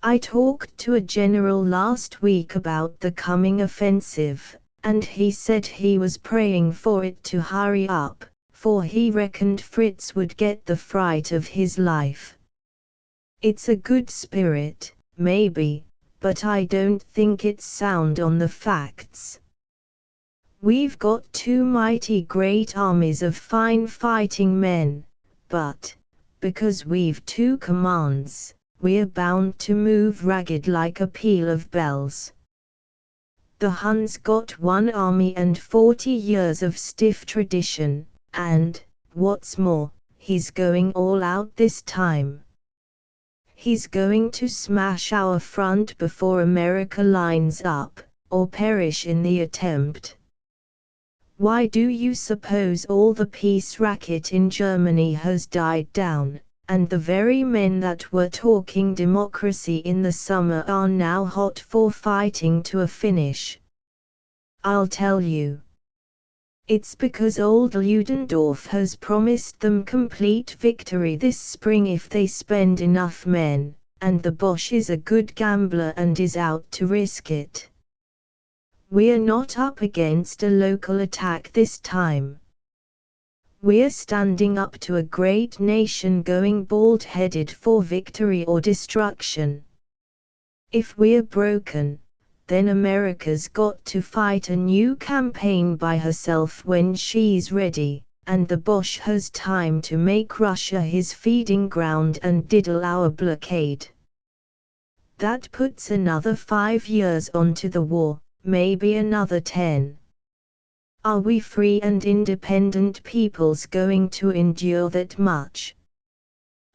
I talked to a general last week about the coming offensive, and he said he was praying for it to hurry up, for he reckoned Fritz would get the fright of his life. It's a good spirit, maybe, but I don't think it's sound on the facts. We've got two mighty great armies of fine fighting men, but, because we've two commands, we're bound to move ragged like a peal of bells. The Hun's got one army and 40 years of stiff tradition, and, what's more, he's going all out this time. He's going to smash our front before America lines up, or perish in the attempt. Why do you suppose all the peace racket in Germany has died down, and the very men that were talking democracy in the summer are now hot for fighting to a finish? I'll tell you. It's because old Ludendorff has promised them complete victory this spring if they spend enough men, and the Bosch is a good gambler and is out to risk it. We're not up against a local attack this time. We're standing up to a great nation going bald-headed for victory or destruction. If we're broken, then America's got to fight a new campaign by herself when she's ready, and the Bosch has time to make Russia his feeding ground and diddle our blockade. That puts another 5 years onto the war, maybe another 10. Are we free and independent peoples going to endure that much?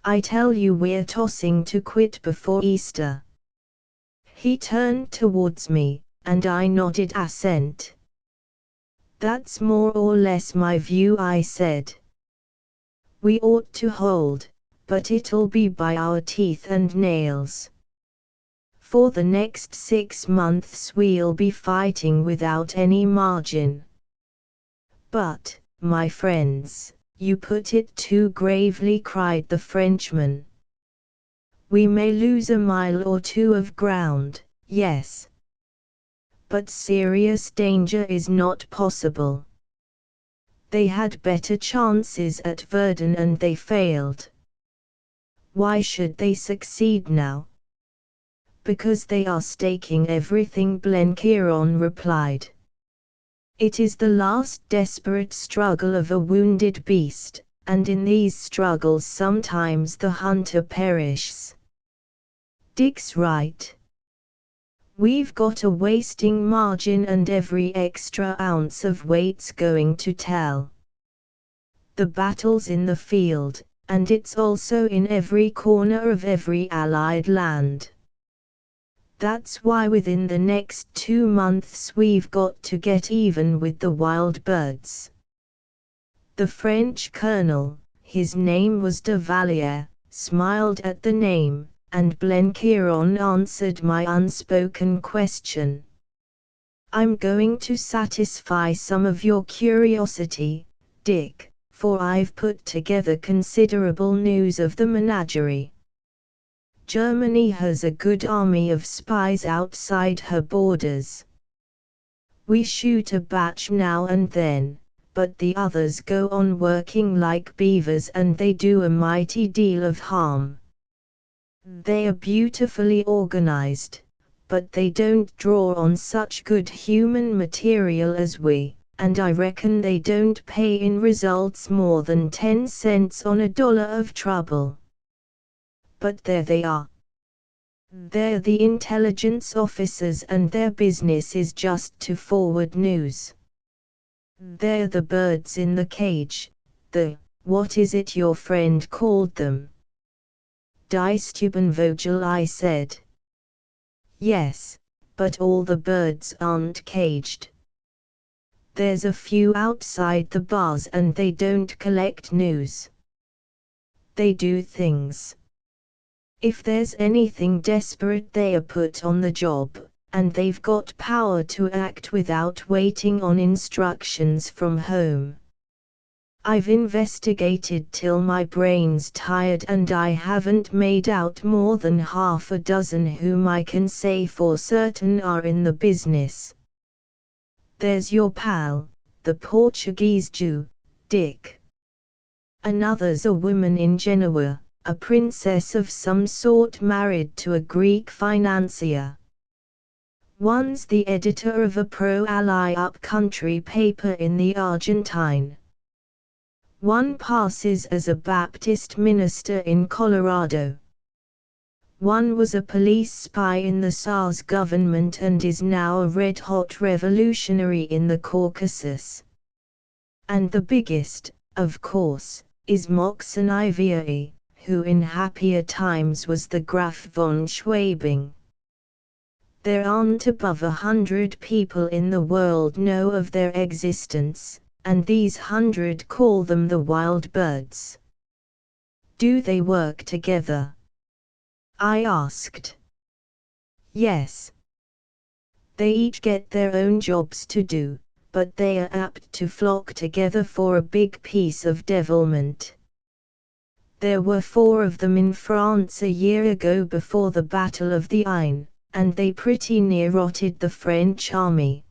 I tell you we're tossing to quit before Easter. He turned towards me, and I nodded assent. That's more or less my view, I said. We ought to hold, but it'll be by our teeth and nails. For the next 6 months we'll be fighting without any margin. But, my friends, you put it too gravely, cried the Frenchman. We may lose a mile or two of ground, yes. But serious danger is not possible. They had better chances at Verdun and they failed. Why should they succeed now? Because they are staking everything, Blenkiron replied. It is the last desperate struggle of a wounded beast, and in these struggles sometimes the hunter perishes. Dick's right. We've got a wasting margin and every extra ounce of weight's going to tell. The battle's in the field, and it's also in every corner of every Allied land. That's why within the next 2 months we've got to get even with the wild birds. The French colonel, his name was de Valliere, smiled at the name, and Blenkiron answered my unspoken question. I'm going to satisfy some of your curiosity, Dick, for I've put together considerable news of the menagerie. Germany has a good army of spies outside her borders. We shoot a batch now and then, but the others go on working like beavers and they do a mighty deal of harm. They are beautifully organized, but they don't draw on such good human material as we, and I reckon they don't pay in results more than 10 cents on a dollar of trouble. But there they are. They're the intelligence officers and their business is just to forward news. They're the birds in the cage, what is it your friend called them? Die Stubenvogel, I said. Yes, but all the birds aren't caged. There's a few outside the bars and they don't collect news. They do things. If there's anything desperate they are put on the job, and they've got power to act without waiting on instructions from home. I've investigated till my brain's tired and I haven't made out more than half a dozen whom I can say for certain are in the business. There's your pal, the Portuguese Jew, Dick. Another's a woman in Genoa, a princess of some sort married to a Greek financier. One's the editor of a pro-Ally up-country paper in the Argentine. One passes as a Baptist minister in Colorado. One was a police spy in the Tsar's government and is now a red-hot revolutionary in the Caucasus. And the biggest, of course, is Moxon Ivieri, who in happier times was the Graf von Schwabing. There aren't above 100 people in the world know of their existence, and these 100 call them the wild birds. Do they work together? I asked. Yes. They each get their own jobs to do, but they are apt to flock together for a big piece of devilment. There were 4 of them in France a year ago before the Battle of the Aisne, and they pretty near rotted the French army.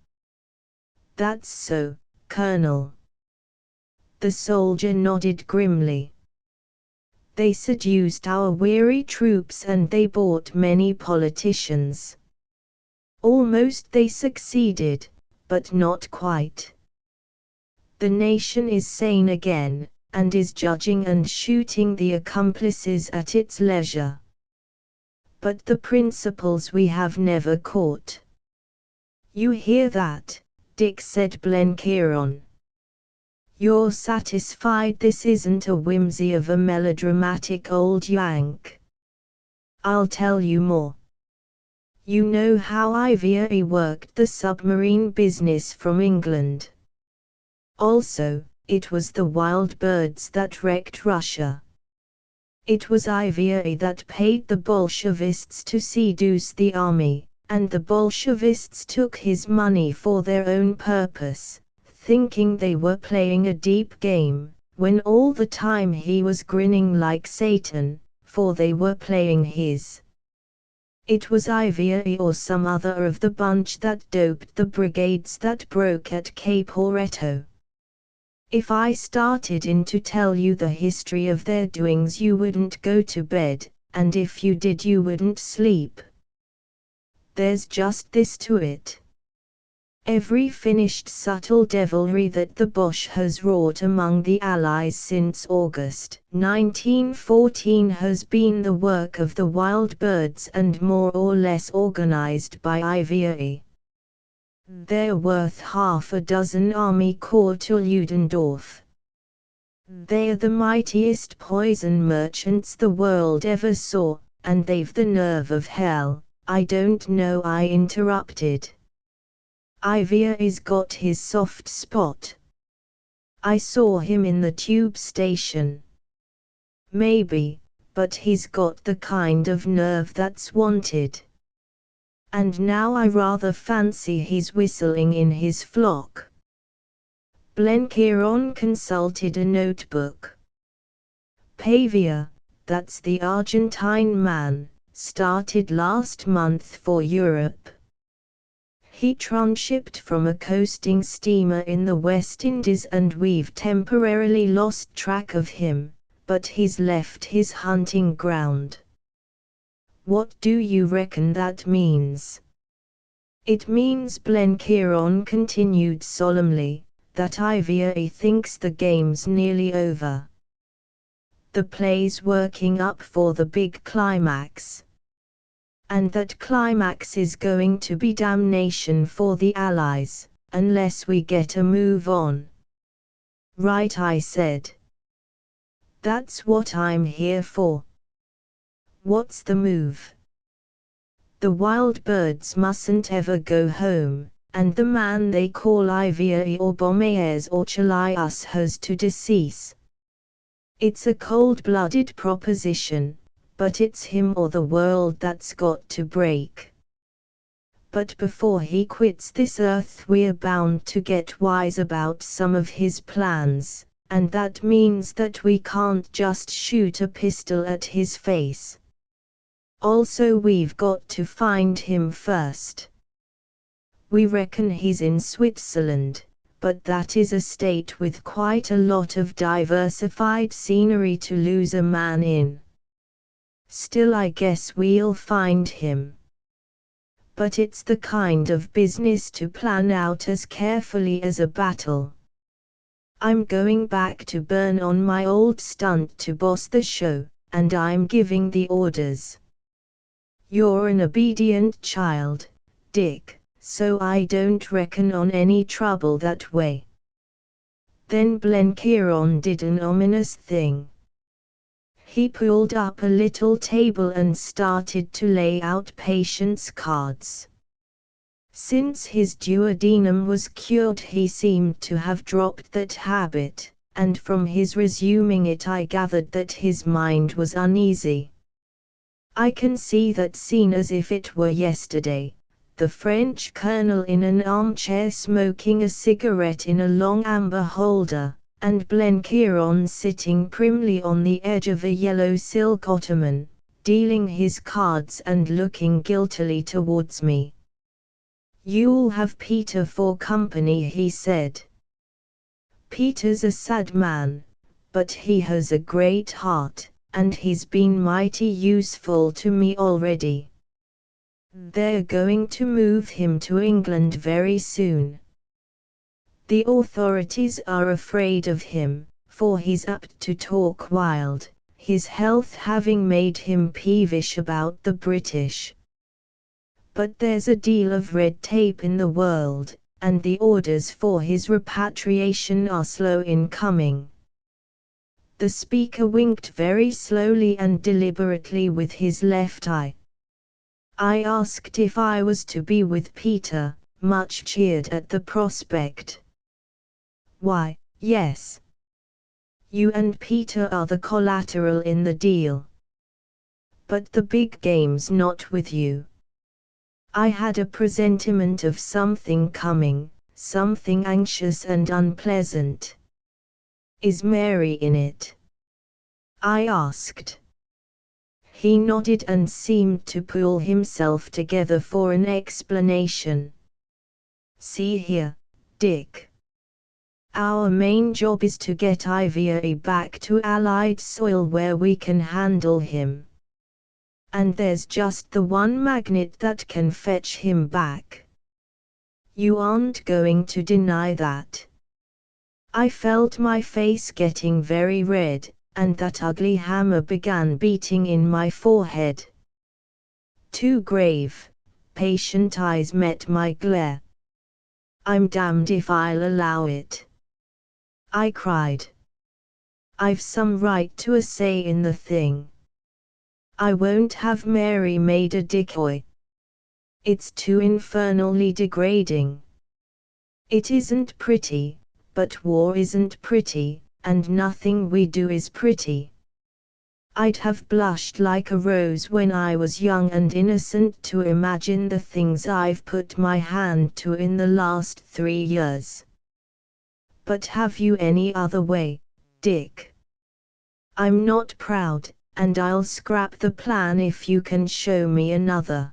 That's so, Colonel. The soldier nodded grimly. They seduced our weary troops and they bought many politicians. Almost they succeeded, but not quite. The nation is sane again, and is judging and shooting the accomplices at its leisure. But the principals we have never caught. You hear that, Dick said Blenkiron. You're satisfied this isn't a whimsy of a melodramatic old Yank? I'll tell you more. You know how Ivory worked the submarine business from England. Also, it was the wild birds that wrecked Russia. It was Ivory that paid the Bolshevists to seduce the army, and the Bolshevists took his money for their own purpose, thinking they were playing a deep game, when all the time he was grinning like Satan, for they were playing his. It was Ivory or some other of the bunch that doped the brigades that broke at Cape Loreto. If I started in to tell you the history of their doings you wouldn't go to bed, and if you did you wouldn't sleep. There's just this to it. Every finished subtle devilry that the Boche has wrought among the Allies since August 1914 has been the work of the wild birds and more or less organized by Ivory. They're worth half a dozen Army Corps to Ludendorff. They're the mightiest poison merchants the world ever saw, and they've the nerve of hell. I don't know, I interrupted. Ivory's got his soft spot. I saw him in the tube station. Maybe, but he's got the kind of nerve that's wanted. And now I rather fancy he's whistling in his flock. Blenkiron consulted a notebook. Pavia, that's the Argentine man, started last month for Europe. He transshipped from a coasting steamer in the West Indies and we've temporarily lost track of him, but he's left his hunting ground. What do you reckon that means? It means, Blenkiron continued solemnly, that Ivory thinks the game's nearly over. The play's working up for the big climax. And that climax is going to be damnation for the Allies, unless we get a move on. Right, I said. That's what I'm here for. What's the move? The wild birds mustn't ever go home, and the man they call Ivory or Beaumaires or Chalias has to decease. It's a cold-blooded proposition, but it's him or the world that's got to break. But before he quits this earth we're bound to get wise about some of his plans, and that means that we can't just shoot a pistol at his face. Also we've got to find him first. We reckon he's in Switzerland, but that is a state with quite a lot of diversified scenery to lose a man in. Still, I guess we'll find him. But it's the kind of business to plan out as carefully as a battle. I'm going back to Bern on my old stunt to boss the show, and I'm giving the orders. You're an obedient child, Dick, so I don't reckon on any trouble that way. Then Blenkiron did an ominous thing. He pulled up a little table and started to lay out patience cards. Since his duodenum was cured he seemed to have dropped that habit, and from his resuming it I gathered that his mind was uneasy. I can see that scene as if it were yesterday, the French colonel in an armchair smoking a cigarette in a long amber holder, and Blenkiron sitting primly on the edge of a yellow silk ottoman, dealing his cards and looking guiltily towards me. "You'll have Peter for company," he said. "Peter's a sad man, but he has a great heart, and he's been mighty useful to me already. They're going to move him to England very soon. The authorities are afraid of him, for he's apt to talk wild, his health having made him peevish about the British. But there's a deal of red tape in the world, and the orders for his repatriation are slow in coming." The speaker winked very slowly and deliberately with his left eye. I asked if I was to be with Peter, much cheered at the prospect. "Why, yes. You and Peter are the collateral in the deal. But the big game's not with you. I had a presentiment of something coming, something anxious and unpleasant." "Is Mary in it?" I asked. He nodded and seemed to pull himself together for an explanation. "See here, Dick. Our main job is to get Ivory back to Allied soil where we can handle him. And there's just the one magnet that can fetch him back. You aren't going to deny that." I felt my face getting very red, and that ugly hammer began beating in my forehead. Two grave, patient eyes met my glare. "I'm damned if I'll allow it," I cried. "I've some right to a say in the thing. I won't have Mary made a decoy. It's too infernally degrading. It isn't pretty, but war isn't pretty, and nothing we do is pretty. I'd have blushed like a rose when I was young and innocent to imagine the things I've put my hand to in the last 3 years. But have you any other way, Dick? I'm not proud, and I'll scrap the plan if you can show me another.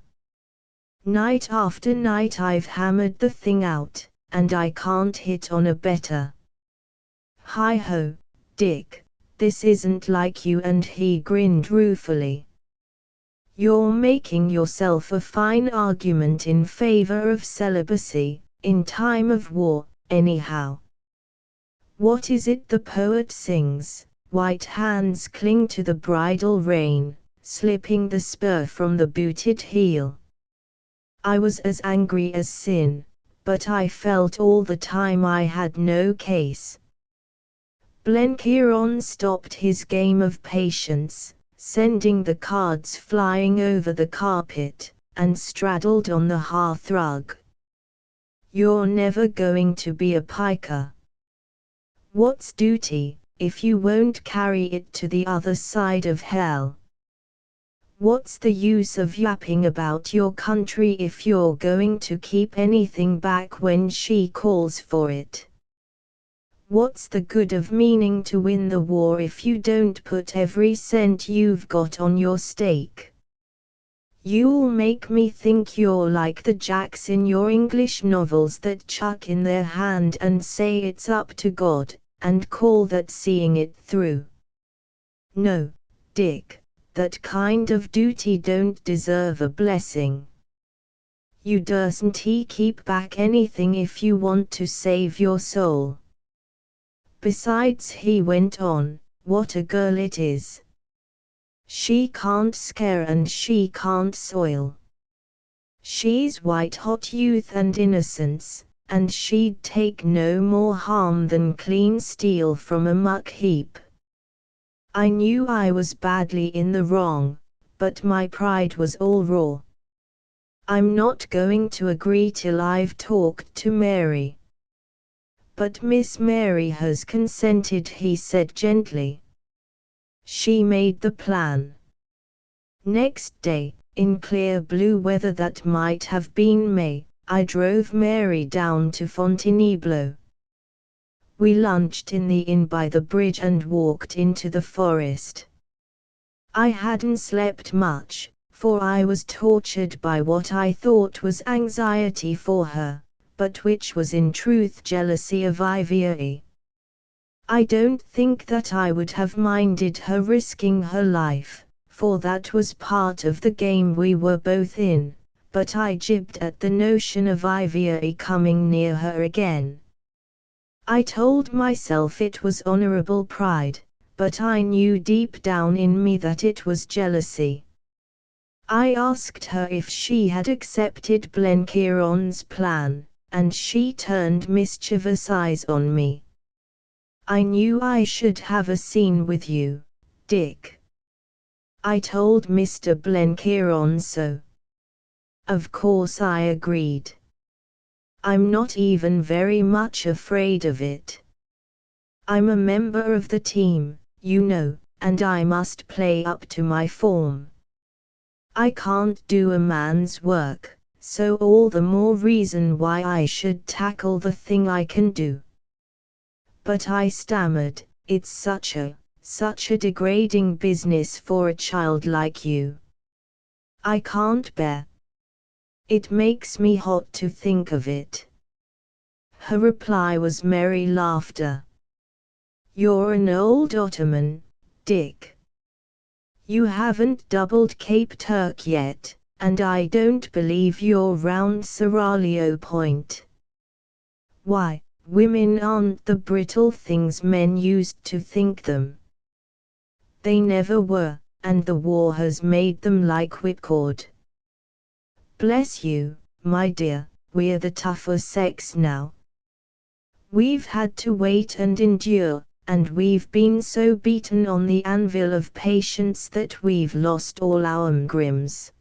Night after night I've hammered the thing out, and I can't hit on a better. Hi-ho, Dick, this isn't like you." And he grinned ruefully. "You're making yourself a fine argument in favor of celibacy, in time of war, anyhow. What is it the poet sings? White hands cling to the bridle rein, slipping the spur from the booted heel." I was as angry as sin, but I felt all the time I had no case. Blenkiron stopped his game of patience, sending the cards flying over the carpet, and straddled on the hearthrug. "You're never going to be a piker. What's duty, if you won't carry it to the other side of hell? What's the use of yapping about your country if you're going to keep anything back when she calls for it? What's the good of meaning to win the war if you don't put every cent you've got on your stake? You'll make me think you're like the jacks in your English novels that chuck in their hand and say it's up to God, and call that seeing it through. No, Dick, that kind of duty don't deserve a blessing. You dursn't keep back anything if you want to save your soul. Besides," he went on, "what a girl it is. She can't scare and she can't soil. She's white-hot youth and innocence, and she'd take no more harm than clean steel from a muck heap." I knew I was badly in the wrong, but my pride was all raw. "I'm not going to agree till I've talked to Mary." "But Miss Mary has consented," he said gently. "She made the plan." Next day, in clear blue weather that might have been May, I drove Mary down to Fontainebleau. We lunched in the inn by the bridge and walked into the forest. I hadn't slept much, for I was tortured by what I thought was anxiety for her, but which was in truth jealousy of Ivory. I don't think that I would have minded her risking her life, for that was part of the game we were both in, but I jibbed at the notion of Ivory coming near her again. I told myself it was honorable pride, but I knew deep down in me that it was jealousy. I asked her if she had accepted Blenkiron's plan, and she turned mischievous eyes on me. "I knew I should have a scene with you, Dick. I told Mr. Blenkiron so." Of course I agreed. "I'm not even very much afraid of it. I'm a member of the team, you know, and I must play up to my form. I can't do a man's work, so all the more reason why I should tackle the thing I can do." But I stammered, "It's such a degrading business for a child like you. I can't bear. It makes me hot to think of it." Her reply was merry laughter. "You're an old Ottoman, Dick. You haven't doubled Cape Turk yet, and I don't believe you're round Seraglio Point. Why, women aren't the brittle things men used to think them. They never were, and the war has made them like whipcord. Bless you, my dear, we're the tougher sex now. We've had to wait and endure, and we've been so beaten on the anvil of patience that we've lost all our grims."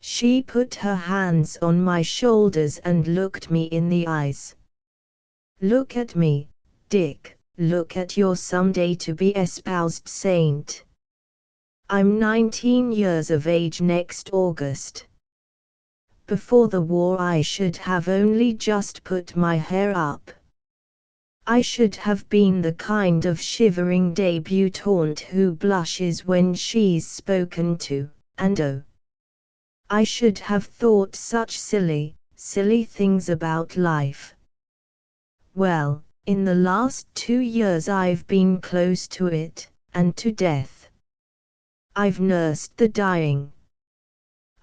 She put her hands on my shoulders and looked me in the eyes. "Look at me, Dick, look at your someday to be espoused saint. I'm 19 years of age next August. Before the war I should have only just put my hair up. I should have been the kind of shivering debutante who blushes when she's spoken to, and oh, I should have thought such silly things about life. Well, in the last 2 years I've been close to it, and to death. I've nursed the dying.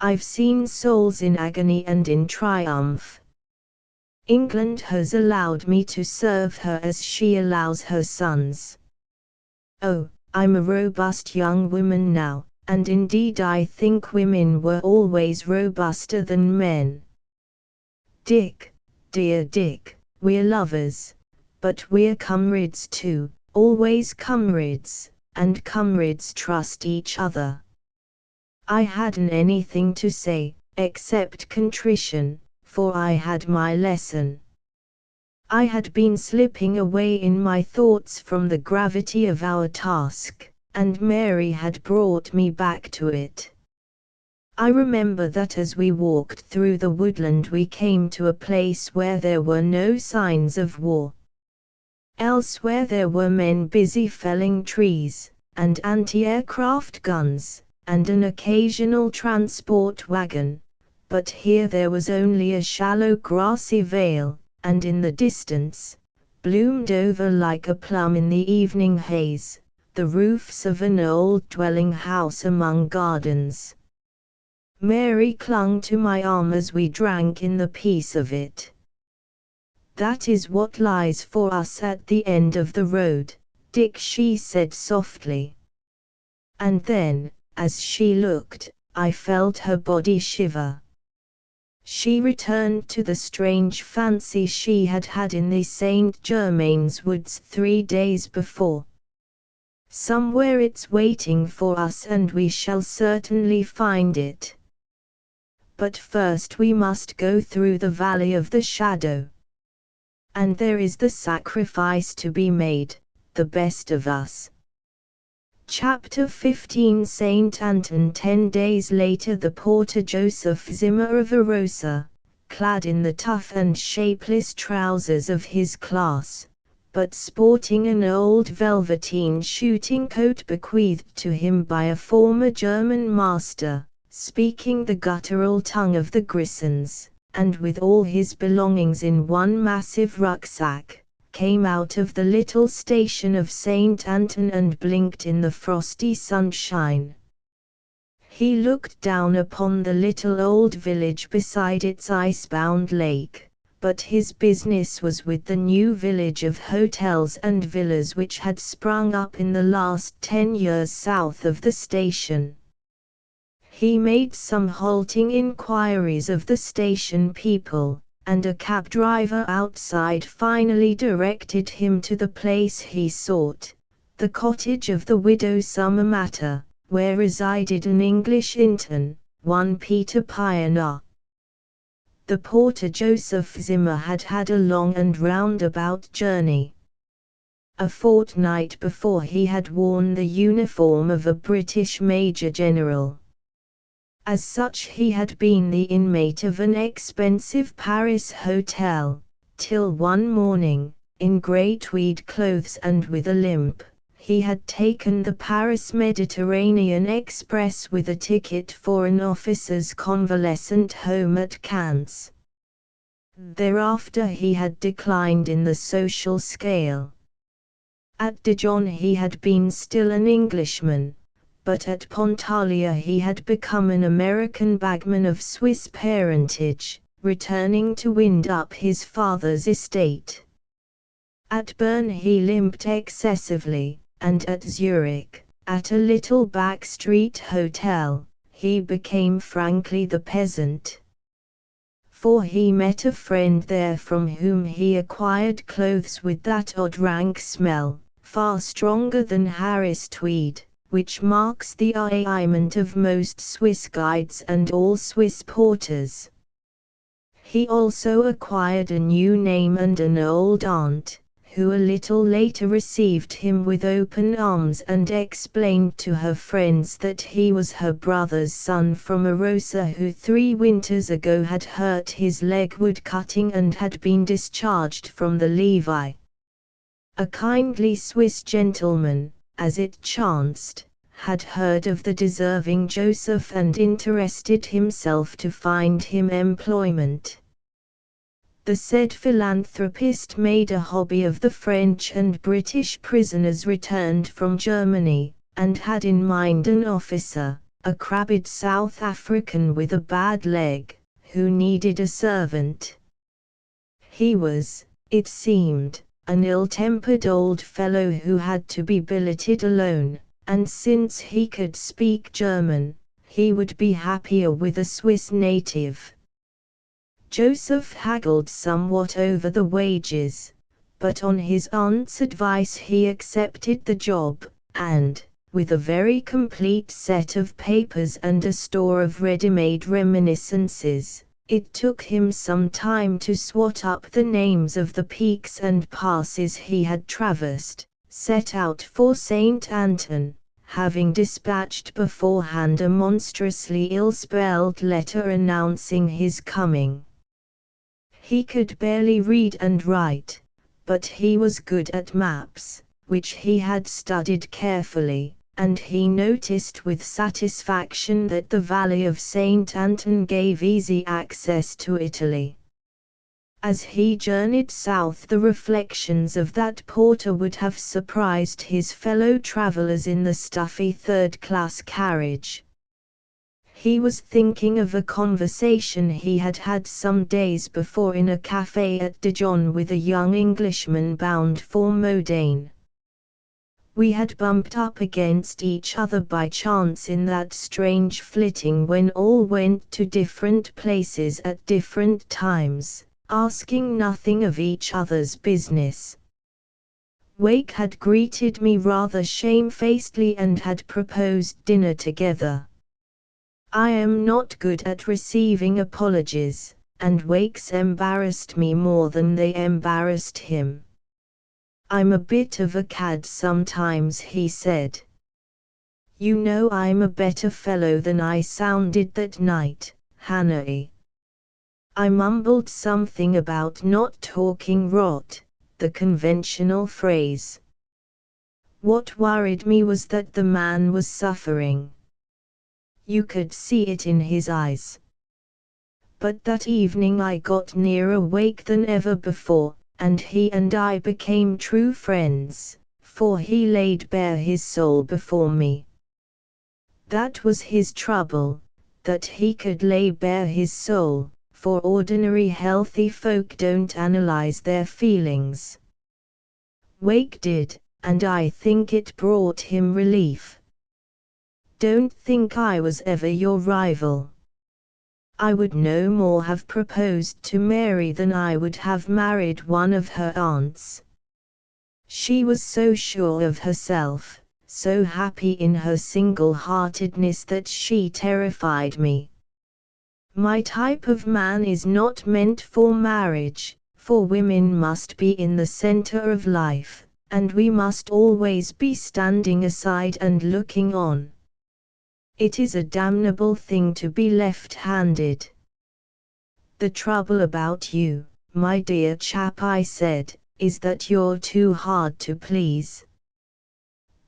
I've seen souls in agony and in triumph. England has allowed me to serve her as she allows her sons. Oh, I'm a robust young woman now, and indeed I think women were always robuster than men. Dick, dear Dick, we're lovers, but we're comrades too, always comrades, and comrades trust each other." I hadn't anything to say, except contrition, for I had my lesson. I had been slipping away in my thoughts from the gravity of our task, and Mary had brought me back to it. I remember that as we walked through the woodland we came to a place where there were no signs of war. Elsewhere there were men busy felling trees, and anti-aircraft guns, and an occasional transport wagon, but here there was only a shallow grassy vale, and in the distance, bloomed over like a plum in the evening haze, the roofs of an old dwelling house among gardens. Mary clung to my arm as we drank in the peace of it. "That is what lies for us at the end of the road, Dick," she said softly. And then, as she looked, I felt her body shiver. She returned to the strange fancy she had had in the St. Germain's woods 3 days before. Somewhere it's waiting for us and we shall certainly find it. But first we must go through the valley of the shadow. And there is the sacrifice to be made, the best of us. Chapter 15 Saint Anton 10 days later the porter Joseph Zimmer of Arosa, clad in the tough and shapeless trousers of his class, but sporting an old velveteen shooting coat bequeathed to him by a former German master, speaking the guttural tongue of the Grisons, and with all his belongings in one massive rucksack, came out of the little station of St. Anton and blinked in the frosty sunshine. He looked down upon the little old village beside its ice-bound lake, but his business was with the new village of hotels and villas which had sprung up in the last 10 years south of the station. He made some halting inquiries of the station people, and a cab driver outside finally directed him to the place he sought, the cottage of the widow Summermatter, where resided an English intern, one Peter Pioneer. The porter Joseph Zimmer had had a long and roundabout journey. A fortnight before he had worn the uniform of a British Major General. As such he had been the inmate of an expensive Paris hotel, till one morning, in grey tweed clothes and with a limp, he had taken the Paris Mediterranean Express with a ticket for an officer's convalescent home at Cannes. Thereafter he had declined in the social scale. At Dijon he had been still an Englishman, but at Pontalia he had become an American bagman of Swiss parentage, returning to wind up his father's estate. At Bern he limped excessively, and at Zurich, at a little back-street hotel, he became frankly the peasant. For he met a friend there from whom he acquired clothes with that odd rank smell, far stronger than Harris tweed, which marks the arraignment of most Swiss guides and all Swiss porters. He also acquired a new name and an old aunt, who a little later received him with open arms and explained to her friends that he was her brother's son from a roser who 3 winters ago had hurt his leg wood-cutting and had been discharged from the levee. A kindly Swiss gentleman, as it chanced, had heard of the deserving Joseph and interested himself to find him employment. The said philanthropist made a hobby of the French and British prisoners returned from Germany, and had in mind an officer, a crabbed South African with a bad leg, who needed a servant. He was, it seemed, an ill-tempered old fellow who had to be billeted alone, and since he could speak German, he would be happier with a Swiss native. Joseph haggled somewhat over the wages, but on his aunt's advice he accepted the job, and, with a very complete set of papers and a store of ready-made reminiscences, it took him some time to swat up the names of the peaks and passes he had traversed, set out for St. Anton, having dispatched beforehand a monstrously ill-spelled letter announcing his coming. He could barely read and write, but he was good at maps, which he had studied carefully, and he noticed with satisfaction that the valley of St. Anton gave easy access to Italy. As he journeyed south, the reflections of that porter would have surprised his fellow travelers in the stuffy third-class carriage. He was thinking of a conversation he had had some days before in a café at Dijon with a young Englishman bound for Modane. We had bumped up against each other by chance in that strange flitting when all went to different places at different times, asking nothing of each other's business. Wake had greeted me rather shamefacedly and had proposed dinner together. I am not good at receiving apologies, and Wake's embarrassed me more than they embarrassed him. I'm a bit of a cad sometimes, he said. You know I'm a better fellow than I sounded that night, Hannah. I mumbled something about not talking rot, the conventional phrase. What worried me was that the man was suffering. You could see it in his eyes. But that evening I got nearer Wake than ever before, and he and I became true friends, for he laid bare his soul before me. That was his trouble, that he could lay bare his soul, for ordinary healthy folk don't analyze their feelings. Wake did, and I think it brought him relief. Don't think I was ever your rival. I would no more have proposed to Mary than I would have married one of her aunts. She was so sure of herself, so happy in her single-heartedness that she terrified me. My type of man is not meant for marriage, for women must be in the center of life, and we must always be standing aside and looking on. It is a damnable thing to be left-handed. The trouble about you, my dear chap, I said, is that you're too hard to please.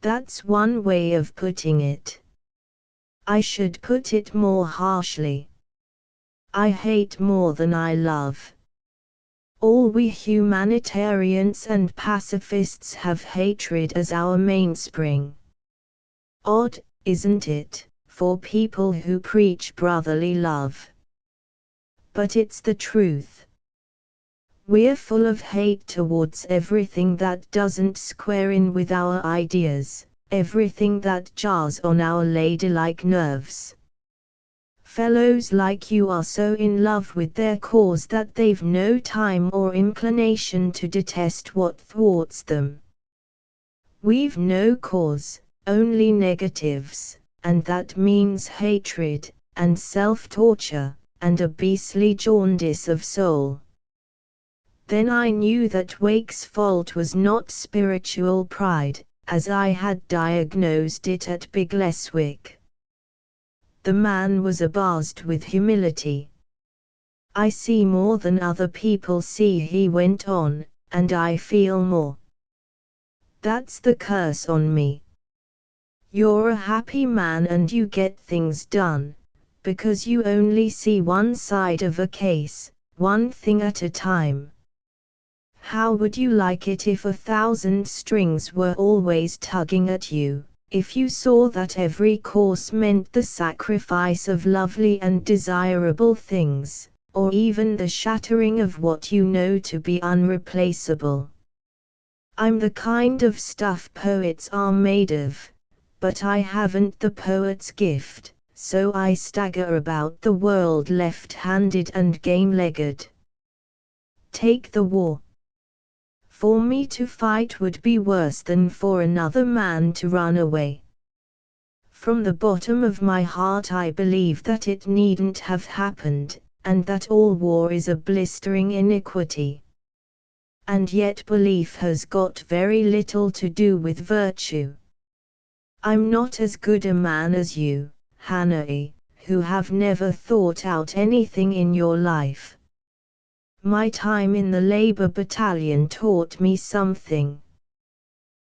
That's one way of putting it. I should put it more harshly. I hate more than I love. All we humanitarians and pacifists have hatred as our mainspring. Odd, isn't it, for people who preach brotherly love? But it's the truth. We're full of hate towards everything that doesn't square in with our ideas, everything that jars on our ladylike nerves. Fellows like you are so in love with their cause that they've no time or inclination to detest what thwarts them. We've no cause, only negatives, and that means hatred, and self-torture, and a beastly jaundice of soul. Then I knew that Wake's fault was not spiritual pride, as I had diagnosed it at Bigleswick. The man was abased with humility. I see more than other people see, he went on, and I feel more. That's the curse on me. You're a happy man and you get things done, because you only see one side of a case, one thing at a time. How would you like it if 1,000 strings were always tugging at you? If you saw that every course meant the sacrifice of lovely and desirable things, or even the shattering of what you know to be unreplaceable. I'm the kind of stuff poets are made of, but I haven't the poet's gift, so I stagger about the world left-handed and game-legged. Take the war. For me to fight would be worse than for another man to run away. From the bottom of my heart I believe that it needn't have happened, and that all war is a blistering iniquity. And yet belief has got very little to do with virtue. I'm not as good a man as you, Hannah, who have never thought out anything in your life. My time in the Labour Battalion taught me something.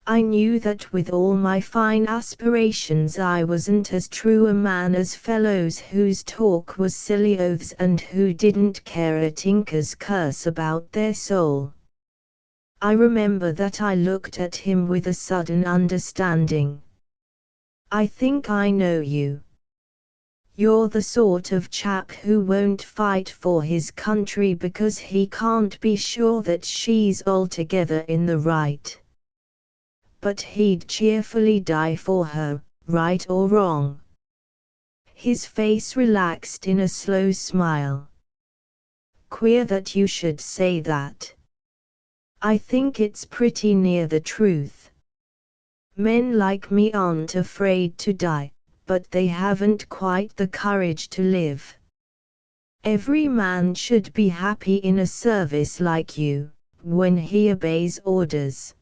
I knew that with all my fine aspirations I wasn't as true a man as fellows whose talk was silly oaths and who didn't care a tinker's curse about their soul. I remember that I looked at him with a sudden understanding. I think I know you. You're the sort of chap who won't fight for his country because he can't be sure that she's altogether in the right. But he'd cheerfully die for her, right or wrong. His face relaxed in a slow smile. Queer that you should say that. I think it's pretty near the truth. Men like me aren't afraid to die, but they haven't quite the courage to live. Every man should be happy in a service like you, when he obeys orders.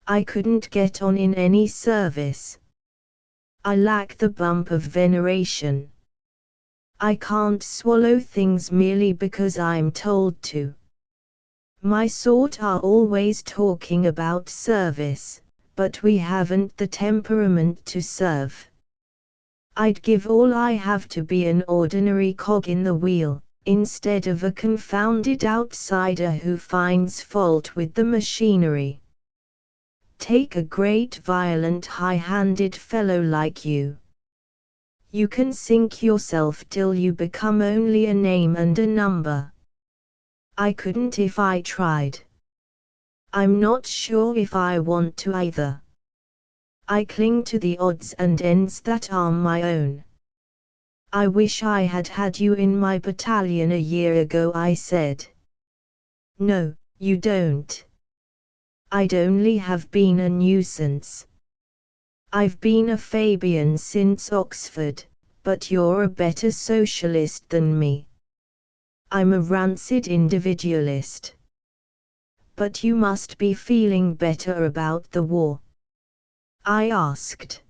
I couldn't get on in any service. I lack the bump of veneration. I can't swallow things merely because I'm told to. My sort are always talking about service, but we haven't the temperament to serve. I'd give all I have to be an ordinary cog in the wheel, instead of a confounded outsider who finds fault with the machinery. Take a great violent high-handed fellow like you. You can sink yourself till you become only a name and a number. I couldn't if I tried. I'm not sure if I want to either. I cling to the odds and ends that are my own. I wish I had had you in my battalion a year ago, I said. No, you don't. I'd only have been a nuisance. I've been a Fabian since Oxford, but you're a better socialist than me. I'm a rancid individualist. But you must be feeling better about the war, I asked.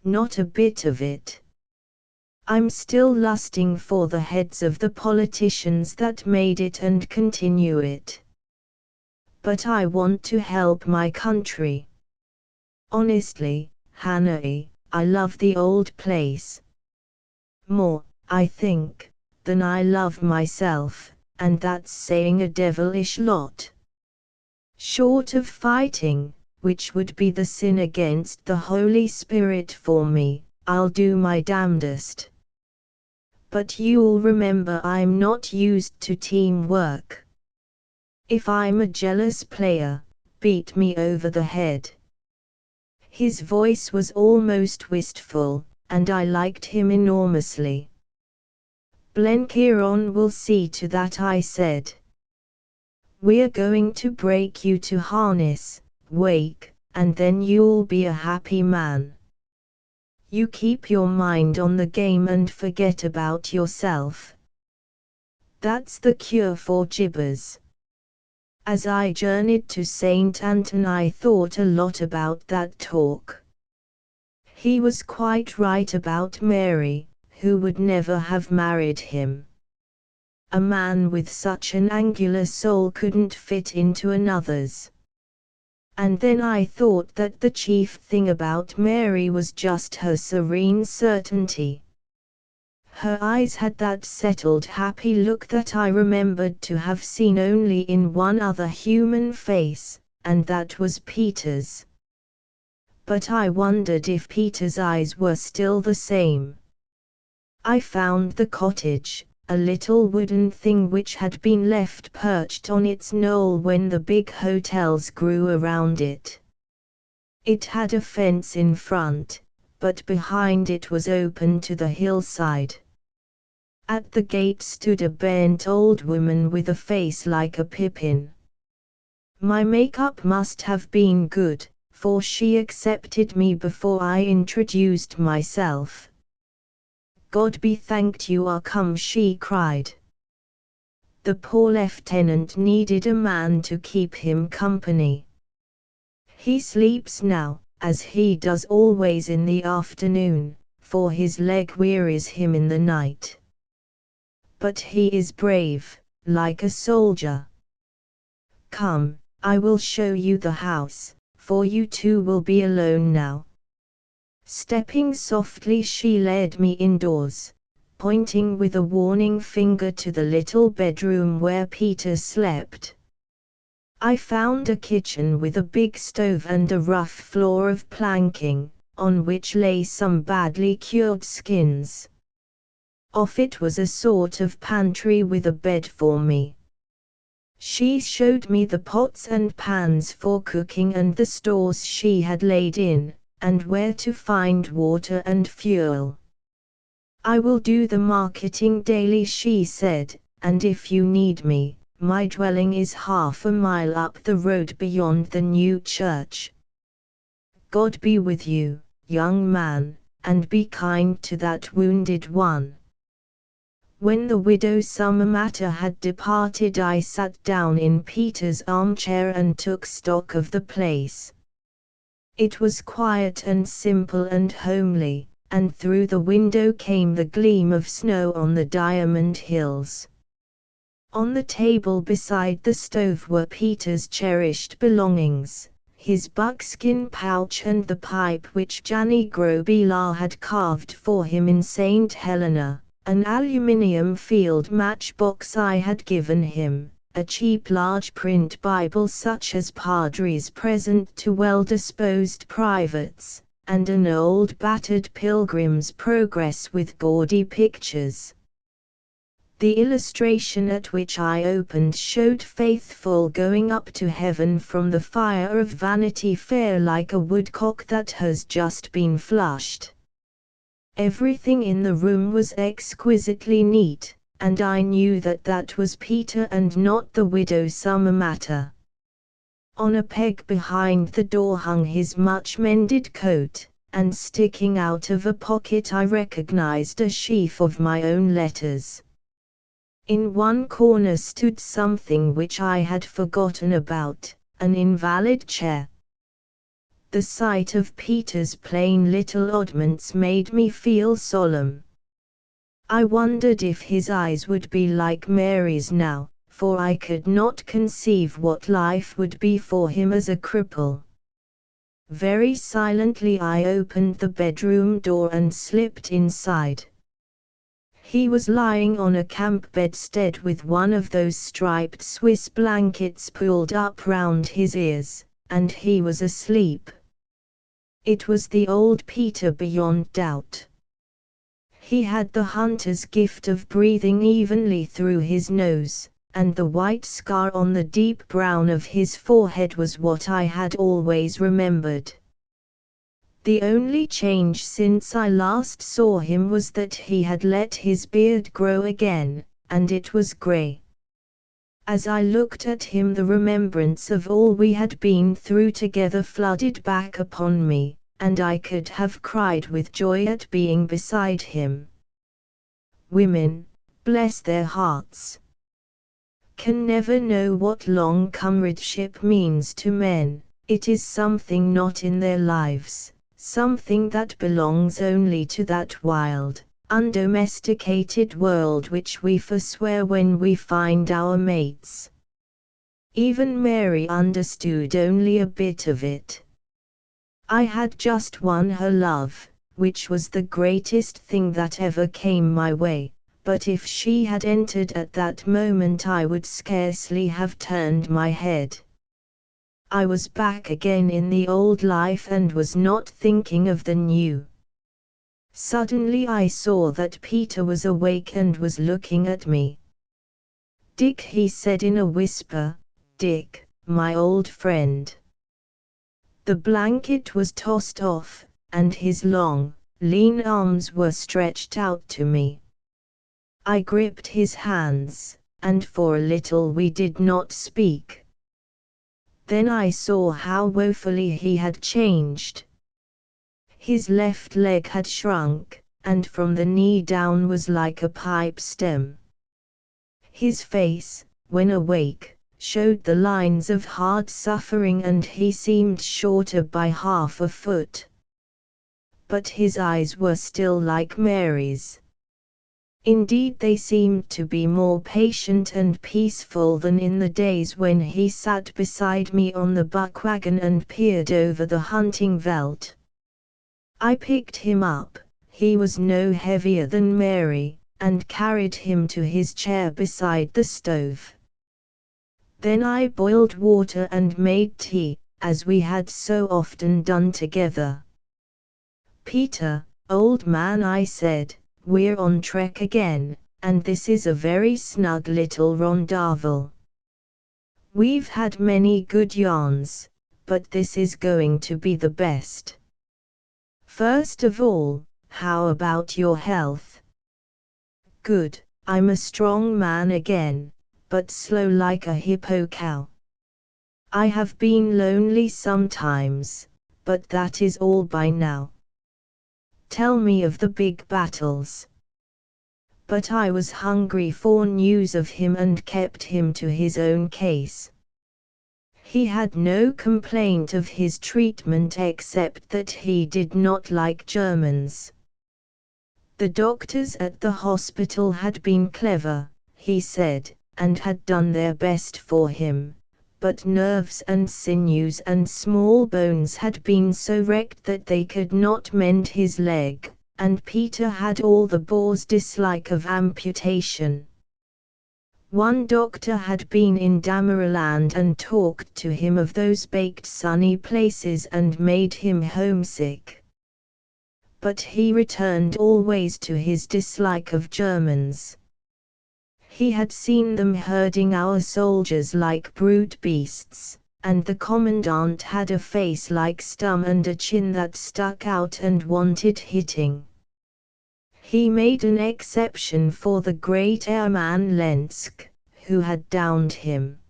Not a bit of it. I'm still lusting for the heads of the politicians that made it and continue it. But I want to help my country. Honestly, Hannah, I love the old place. More, I think, than I love myself, and that's saying a devilish lot. Short of fighting, which would be the sin against the Holy Spirit for me, I'll do my damnedest. But you'll remember I'm not used to teamwork. If I'm a jealous player, beat me over the head. His voice was almost wistful, and I liked him enormously. Blenkiron will see to that, I said. We're going to break you to harness, Wake, and then you'll be a happy man. You keep your mind on the game and forget about yourself. That's the cure for jibbers. As I journeyed to St. Anton, I thought a lot about that talk. He was quite right about Mary, who would never have married him. A man with such an angular soul couldn't fit into another's. And then I thought that the chief thing about Mary was just her serene certainty. Her eyes had that settled, happy look that I remembered to have seen only in one other human face, and that was Peter's. But I wondered if Peter's eyes were still the same. I found the cottage, a little wooden thing which had been left perched on its knoll when the big hotels grew around it. It had a fence in front, but behind it was open to the hillside. At the gate stood a bent old woman with a face like a pippin. My makeup must have been good, for she accepted me before I introduced myself. God be thanked you are come, she cried. The poor lieutenant needed a man to keep him company. He sleeps now, as he does always in the afternoon, for his leg wearies him in the night. But he is brave, like a soldier. Come, I will show you the house, for you two will be alone now. Stepping softly, she led me indoors, pointing with a warning finger to the little bedroom where Peter slept. I found a kitchen with a big stove and a rough floor of planking, on which lay some badly cured skins. Off it was a sort of pantry with a bed for me. She showed me the pots and pans for cooking and the stores she had laid in, and where to find water and fuel. I will do the marketing daily, she said, and if you need me, my dwelling is half a mile up the road beyond the new church. God be with you, young man, and be kind to that wounded one. When the widow Summermatter had departed, I sat down in Peter's armchair and took stock of the place. It was quiet and simple and homely, and through the window came the gleam of snow on the Diamond Hills. On the table beside the stove were Peter's cherished belongings, his buckskin pouch and the pipe which Janny Grobelaar had carved for him in St. Helena, an aluminium field matchbox I had given him, a cheap large print Bible such as padres present to well-disposed privates, and an old battered Pilgrim's Progress with gaudy pictures. The illustration at which I opened showed Faithful going up to heaven from the fire of Vanity Fair like a woodcock that has just been flushed. Everything in the room was exquisitely neat, and I knew that that was Peter and not the widow Summer Matter. On a peg behind the door hung his much-mended coat, and sticking out of a pocket I recognized a sheaf of my own letters. In one corner stood something which I had forgotten about, an invalid chair. The sight of Peter's plain little oddments made me feel solemn. I wondered if his eyes would be like Mary's now, for I could not conceive what life would be for him as a cripple. Very silently I opened the bedroom door and slipped inside. He was lying on a camp bedstead with one of those striped Swiss blankets pulled up round his ears, and he was asleep. It was the old Peter beyond doubt. He had the hunter's gift of breathing evenly through his nose, and the white scar on the deep brown of his forehead was what I had always remembered. The only change since I last saw him was that he had let his beard grow again, and it was grey. As I looked at him, the remembrance of all we had been through together flooded back upon me, and I could have cried with joy at being beside him. Women, bless their hearts, can never know what long comradeship means to men. It is something not in their lives, something that belongs only to that wild, undomesticated world which we forswear when we find our mates. Even Mary understood only a bit of it. I had just won her love, which was the greatest thing that ever came my way, but if she had entered at that moment I would scarcely have turned my head. I was back again in the old life and was not thinking of the new. Suddenly I saw that Peter was awake and was looking at me. "Dick," he said in a whisper, "Dick, my old friend." The blanket was tossed off, and his long, lean arms were stretched out to me. I gripped his hands, and for a little we did not speak. Then I saw how woefully he had changed. His left leg had shrunk, and from the knee down was like a pipe stem. His face, when awake, showed the lines of hard suffering, and he seemed shorter by half a foot. But his eyes were still like Mary's. Indeed, they seemed to be more patient and peaceful than in the days when he sat beside me on the buck wagon and peered over the hunting veldt. I picked him up, he was no heavier than Mary, and carried him to his chair beside the stove. Then I boiled water and made tea, as we had so often done together. "Peter, old man," I said, "we're on trek again, and this is a very snug little rendezvous. We've had many good yarns, but this is going to be the best. First of all, how about your health?" "Good, I'm a strong man again, but slow like a hippo cow. I have been lonely sometimes, but that is all by now. Tell me of the big battles." But I was hungry for news of him and kept him to his own case. He had no complaint of his treatment except that he did not like Germans. The doctors at the hospital had been clever, he said, and had done their best for him, but nerves and sinews and small bones had been so wrecked that they could not mend his leg, and Peter had all the Boer's dislike of amputation. One doctor had been in Damaraland and talked to him of those baked sunny places and made him homesick. But he returned always to his dislike of Germans. He had seen them herding our soldiers like brute beasts, and the commandant had a face like Stum and a chin that stuck out and wanted hitting. He made an exception for the great airman Lensk, who had downed him.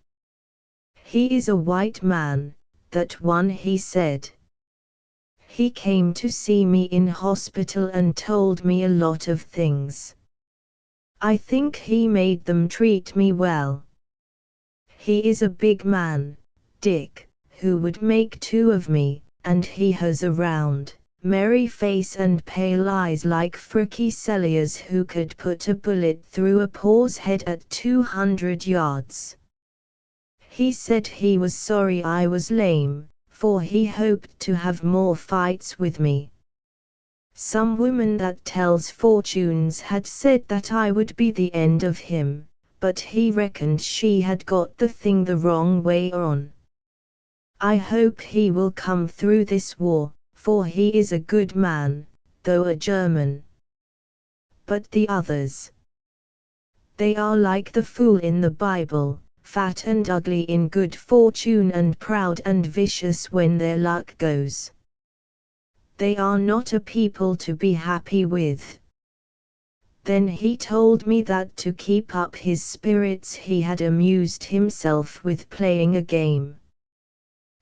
"He is a white man, that one," he said. "He came to see me in hospital and told me a lot of things. I think he made them treat me well. He is a big man, Dick, who would make two of me, and he has a round, merry face and pale eyes like Frickie Celliers, who could put a bullet through a paw's head at 200 yards. He said he was sorry I was lame, for he hoped to have more fights with me. Some woman that tells fortunes had said that I would be the end of him, but he reckoned she had got the thing the wrong way on. I hope he will come through this war, for he is a good man, though a German. But the others, they are like the fool in the Bible, fat and ugly in good fortune and proud and vicious when their luck goes. They are not a people to be happy with." Then he told me that to keep up his spirits he had amused himself with playing a game.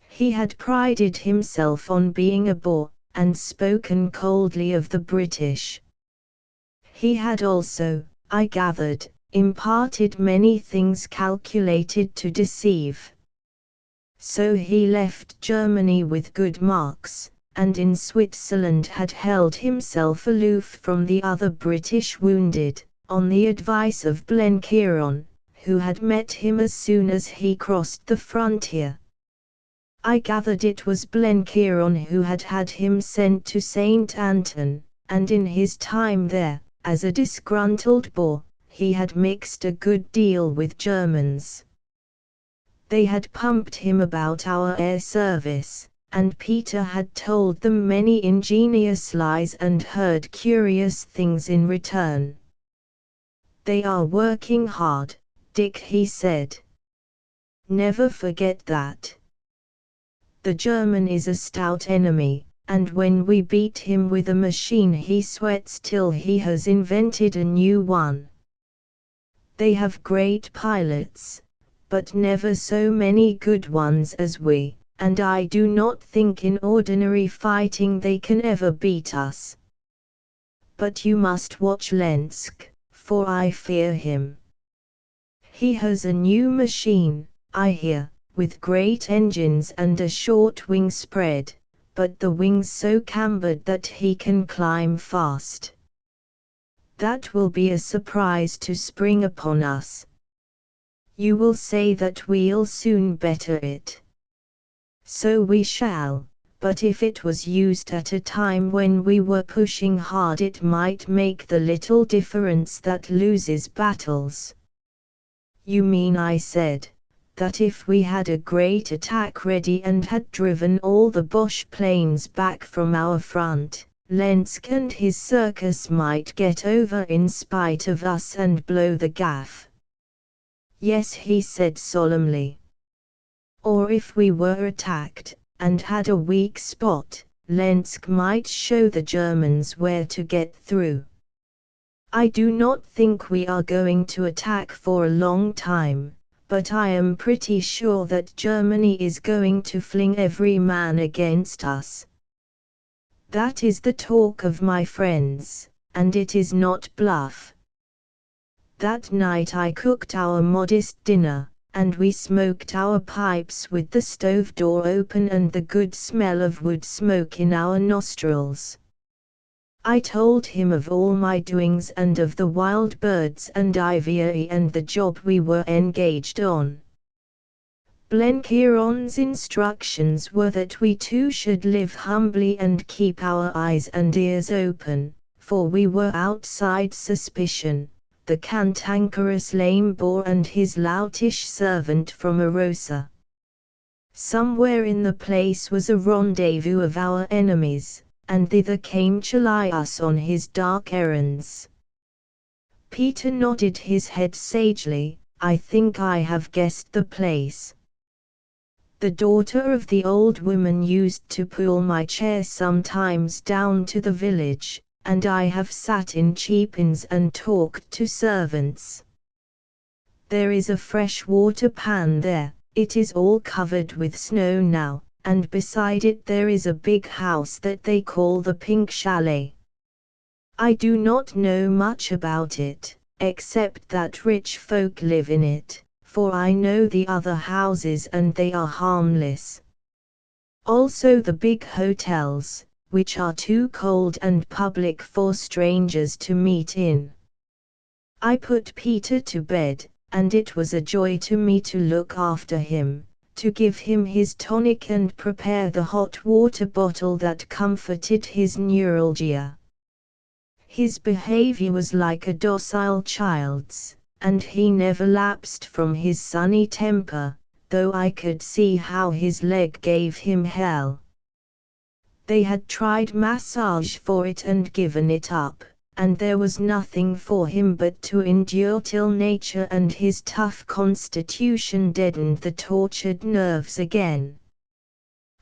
He had prided himself on being a Boer, and spoken coldly of the British. He had also, I gathered, imparted many things calculated to deceive. So he left Germany with good marks, and in Switzerland had held himself aloof from the other British wounded, on the advice of Blenkiron, who had met him as soon as he crossed the frontier. I gathered it was Blenkiron who had had him sent to St. Anton, and in his time there, as a disgruntled Boer, he had mixed a good deal with Germans. They had pumped him about our air service, and Peter had told them many ingenious lies and heard curious things in return. "They are working hard, Dick," he said. "Never forget that. The German is a stout enemy, and when we beat him with a machine he sweats till he has invented a new one. They have great pilots, but never so many good ones as we, and I do not think in ordinary fighting they can ever beat us. But you must watch Lensk, for I fear him. He has a new machine, I hear, with great engines and a short wing spread, but the wings so cambered that he can climb fast. That will be a surprise to spring upon us. You will say that we'll soon better it. So we shall, but if it was used at a time when we were pushing hard it might make the little difference that loses battles." "You mean," I said, "that if we had a great attack ready and had driven all the Boche planes back from our front, Lensk and his circus might get over in spite of us and blow the gaff?" "Yes," he said solemnly. "Or if we were attacked, and had a weak spot, Lensk might show the Germans where to get through. I do not think we are going to attack for a long time, but I am pretty sure that Germany is going to fling every man against us. That is the talk of my friends, and it is not bluff." That night I cooked our modest dinner, and we smoked our pipes with the stove door open and the good smell of wood smoke in our nostrils. I told him of all my doings and of the wild birds and ivy and the job we were engaged on. Blenkiron's instructions were that we too should live humbly and keep our eyes and ears open, for we were outside suspicion, the cantankerous lame Boer and his loutish servant from Arosa. Somewhere in the place was a rendezvous of our enemies, and thither came Chalias on his dark errands. Peter nodded his head sagely. "I think I have guessed the place. The daughter of the old woman used to pull my chair sometimes down to the village, and I have sat in cheap inns and talked to servants. There is a fresh-water pan there, it is all covered with snow now, and beside it there is a big house that they call the Pink Chalet. I do not know much about it, except that rich folk live in it, for I know the other houses and they are harmless. Also the big hotels, which are too cold and public for strangers to meet in. I put Peter to bed, and it was a joy to me to look after him, to give him his tonic and prepare the hot water bottle that comforted his neuralgia. His behavior was like a docile child's, and he never lapsed from his sunny temper, though I could see how his leg gave him hell. They had tried massage for it and given it up, and there was nothing for him but to endure till nature and his tough constitution deadened the tortured nerves again.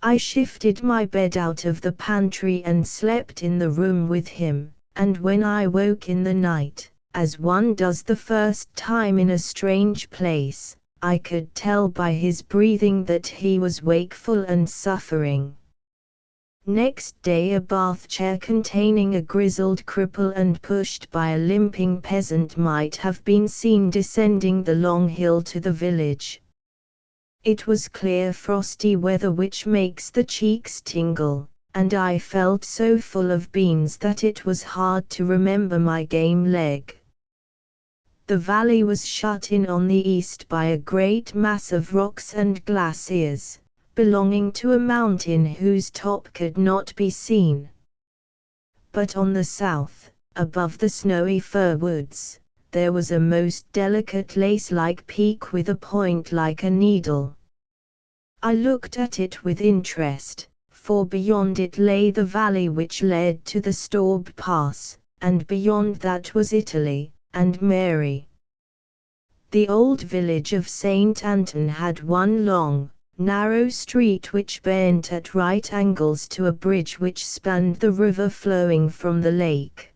I shifted my bed out of the pantry and slept in the room with him, and when I woke in the night, as one does the first time in a strange place, I could tell by his breathing that he was wakeful and suffering. Next day a bath chair containing a grizzled cripple and pushed by a limping peasant might have been seen descending the long hill to the village. It was clear frosty weather which makes the cheeks tingle, and I felt so full of beans that it was hard to remember my game leg. The valley was shut in on the east by a great mass of rocks and glaciers, belonging to a mountain whose top could not be seen. But on the south, above the snowy fir woods, there was a most delicate lace-like peak with a point like a needle. I looked at it with interest, for beyond it lay the valley which led to the Staub Pass, and beyond that was Italy, and Mary. The old village of St. Anton had one long, narrow street which bent at right angles to a bridge which spanned the river flowing from the lake.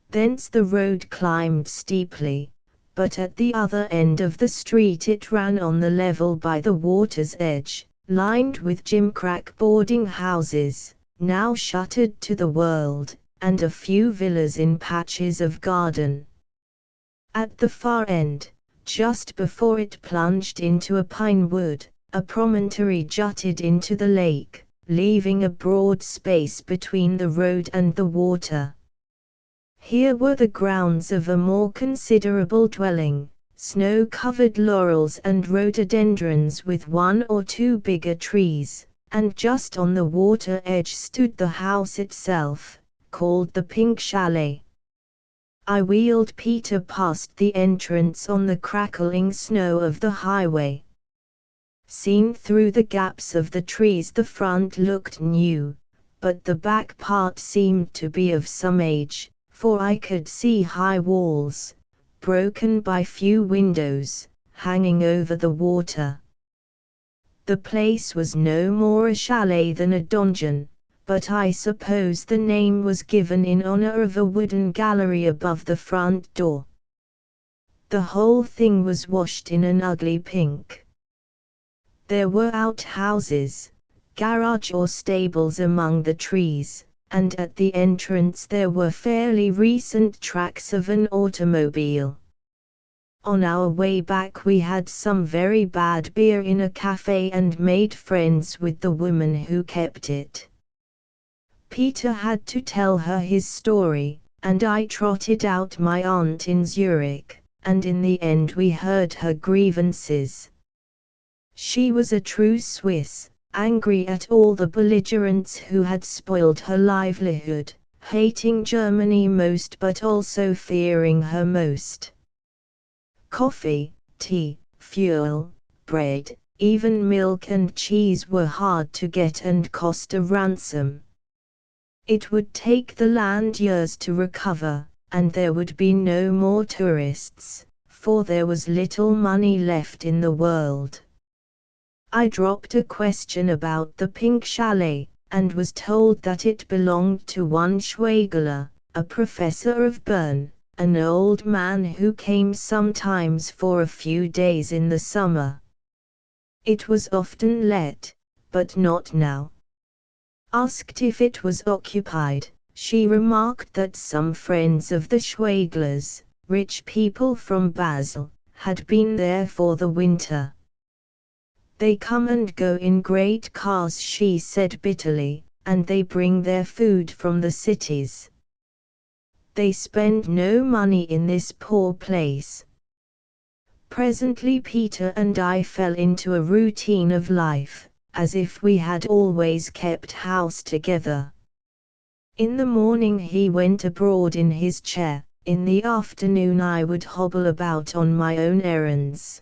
Thence the road climbed steeply, but at the other end of the street it ran on the level by the water's edge, lined with gimcrack boarding houses, now shuttered to the world, and a few villas in patches of garden. At the far end, just before it plunged into a pine wood, a promontory jutted into the lake, leaving a broad space between the road and the water. Here were the grounds of a more considerable dwelling, snow-covered laurels and rhododendrons with one or two bigger trees, and just on the water edge stood the house itself, called the Pink Chalet. I wheeled Peter past the entrance on the crackling snow of the highway. Seen through the gaps of the trees the front looked new, but the back part seemed to be of some age, for I could see high walls, broken by few windows, hanging over the water. The place was no more a chalet than a donjon, but I suppose the name was given in honor of a wooden gallery above the front door. The whole thing was washed in an ugly pink. There were outhouses, garage or stables among the trees, and at the entrance there were fairly recent tracks of an automobile. On our way back we had some very bad beer in a cafe and made friends with the woman who kept it. Peter had to tell her his story, and I trotted out my aunt in Zurich, and in the end we heard her grievances. She was a true Swiss, angry at all the belligerents who had spoiled her livelihood, hating Germany most but also fearing her most. Coffee, tea, fuel, bread, even milk and cheese were hard to get and cost a ransom. It would take the land years to recover, and there would be no more tourists, for there was little money left in the world. I dropped a question about the Pink Chalet, and was told that it belonged to one Schwegler, a professor of Bern, an old man who came sometimes for a few days in the summer. It was often let, but not now. Asked if it was occupied, she remarked that some friends of the Schweglers, rich people from Basel, had been there for the winter. They come and go in great cars, she said bitterly, and they bring their food from the cities. They spend no money in this poor place. Presently Peter and I fell into a routine of life, as if we had always kept house together. In the morning he went abroad in his chair, in the afternoon I would hobble about on my own errands.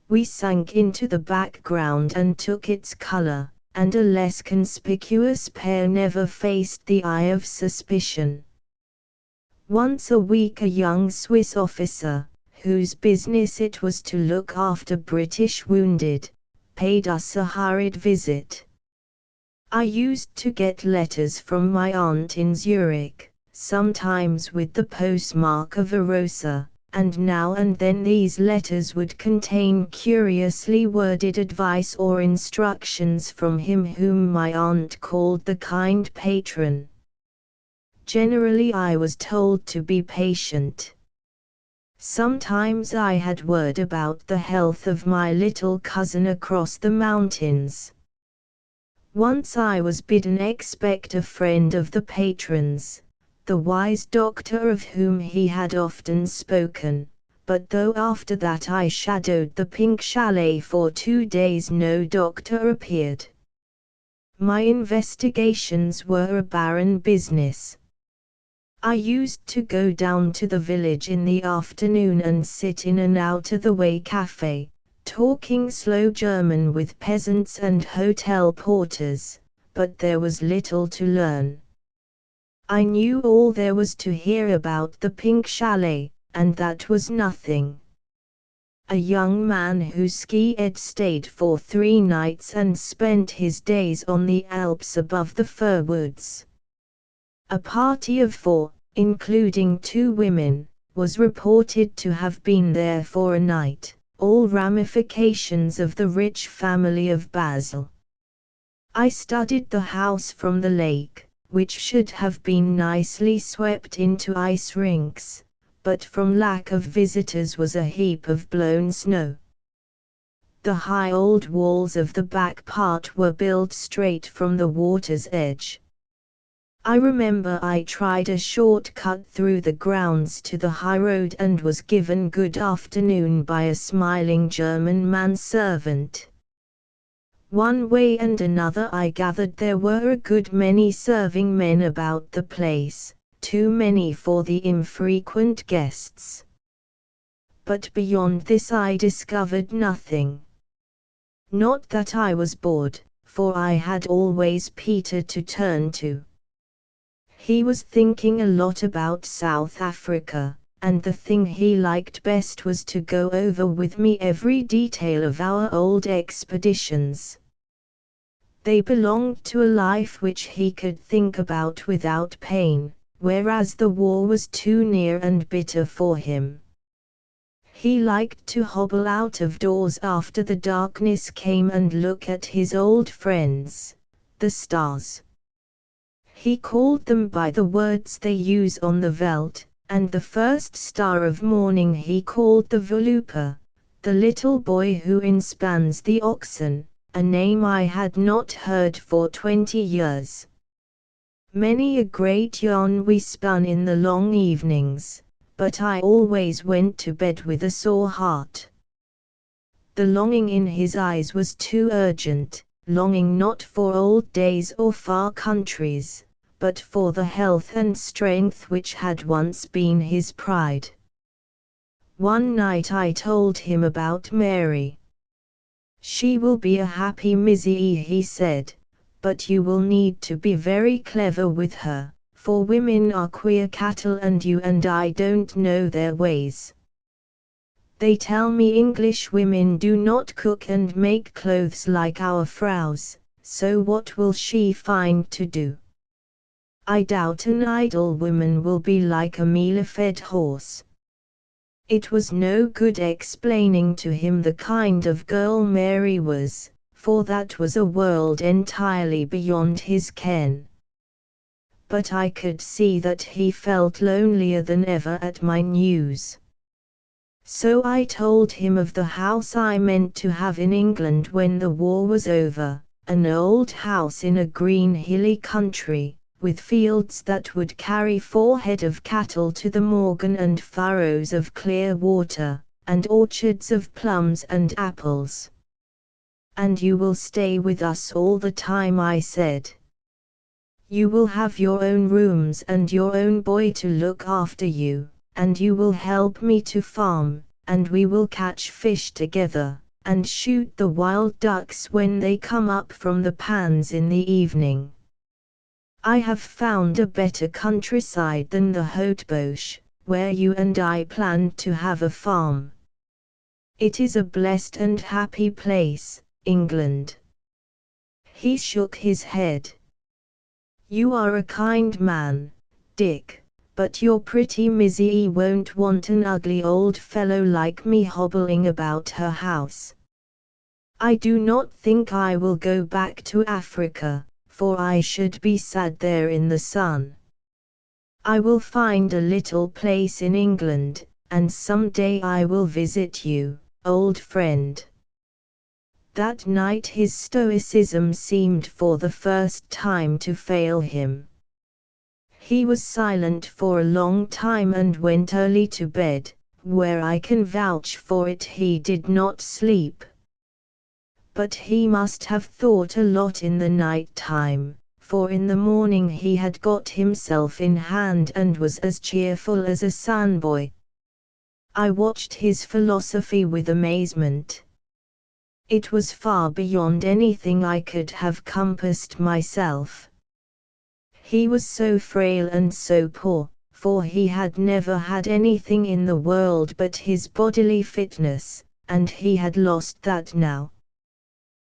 We sank into the background and took its color, and a less conspicuous pair never faced the eye of suspicion. Once a week a young Swiss officer, whose business it was to look after British wounded, paid us a hurried visit. I used to get letters from my aunt in Zurich, sometimes with the postmark of Arosa, and now and then these letters would contain curiously worded advice or instructions from him whom my aunt called the kind patron. Generally I was told to be patient. Sometimes I had word about the health of my little cousin across the mountains. Once I was bidden expect a friend of the patron's, the wise doctor of whom he had often spoken, but though after that I shadowed the Pink Chalet for 2 days no doctor appeared. My investigations were a barren business. I used to go down to the village in the afternoon and sit in an out-of-the-way cafe, talking slow German with peasants and hotel porters, but there was little to learn. I knew all there was to hear about the Pink Chalet, and that was nothing. A young man who skied stayed for 3 nights and spent his days on the Alps above the fir woods. A party of 4, including 2 women, was reported to have been there for a night, all ramifications of the rich family of Basel. I studied the house from the lake, which should have been nicely swept into ice rinks, but from lack of visitors was a heap of blown snow. The high old walls of the back part were built straight from the water's edge. I remember I tried a short cut through the grounds to the high road and was given good afternoon by a smiling German manservant. One way and another I gathered there were a good many serving men about the place, too many for the infrequent guests. But beyond this I discovered nothing. Not that I was bored, for I had always Peter to turn to. He was thinking a lot about South Africa, and the thing he liked best was to go over with me every detail of our old expeditions. They belonged to a life which he could think about without pain, whereas the war was too near and bitter for him. He liked to hobble out of doors after the darkness came and look at his old friends, the stars. He called them by the words they use on the veldt, and the first star of morning he called the Voluper, the little boy who inspans the oxen, a name I had not heard for 20 years. Many a great yarn we spun in the long evenings, but I always went to bed with a sore heart. The longing in his eyes was too urgent, longing not for old days or far countries, but for the health and strength which had once been his pride. One night I told him about Mary. "She will be a happy Missy," he said, "but you will need to be very clever with her, for women are queer cattle and you and I don't know their ways. They tell me English women do not cook and make clothes like our fraus, so what will she find to do? I doubt an idle woman will be like a meal-fed horse. It was no good explaining to him the kind of girl Mary was, for that was a world entirely beyond his ken. But I could see that he felt lonelier than ever at my news. So I told him of the house I meant to have in England when the war was over, an old house in a green hilly country, with fields that would carry 4 head of cattle to the morgan and furrows of clear water, and orchards of plums and apples. And you will stay with us all the time, I said. You will have your own rooms and your own boy to look after you, and you will help me to farm, and we will catch fish together, and shoot the wild ducks when they come up from the pans in the evening. I have found a better countryside than the Houtbosch, where you and I planned to have a farm. It is a blessed and happy place, England. He shook his head. You are a kind man, Dick, but your pretty Missy won't want an ugly old fellow like me hobbling about her house. I do not think I will go back to Africa, for I should be sad there in the sun. I will find a little place in England, and some day I will visit you, old friend. That night his stoicism seemed for the first time to fail him. He was silent for a long time and went early to bed, where I can vouch for it he did not sleep. But he must have thought a lot in the night time, for in the morning he had got himself in hand and was as cheerful as a sandboy. I watched his philosophy with amazement. It was far beyond anything I could have compassed myself. He was so frail and so poor, for he had never had anything in the world but his bodily fitness, and he had lost that now.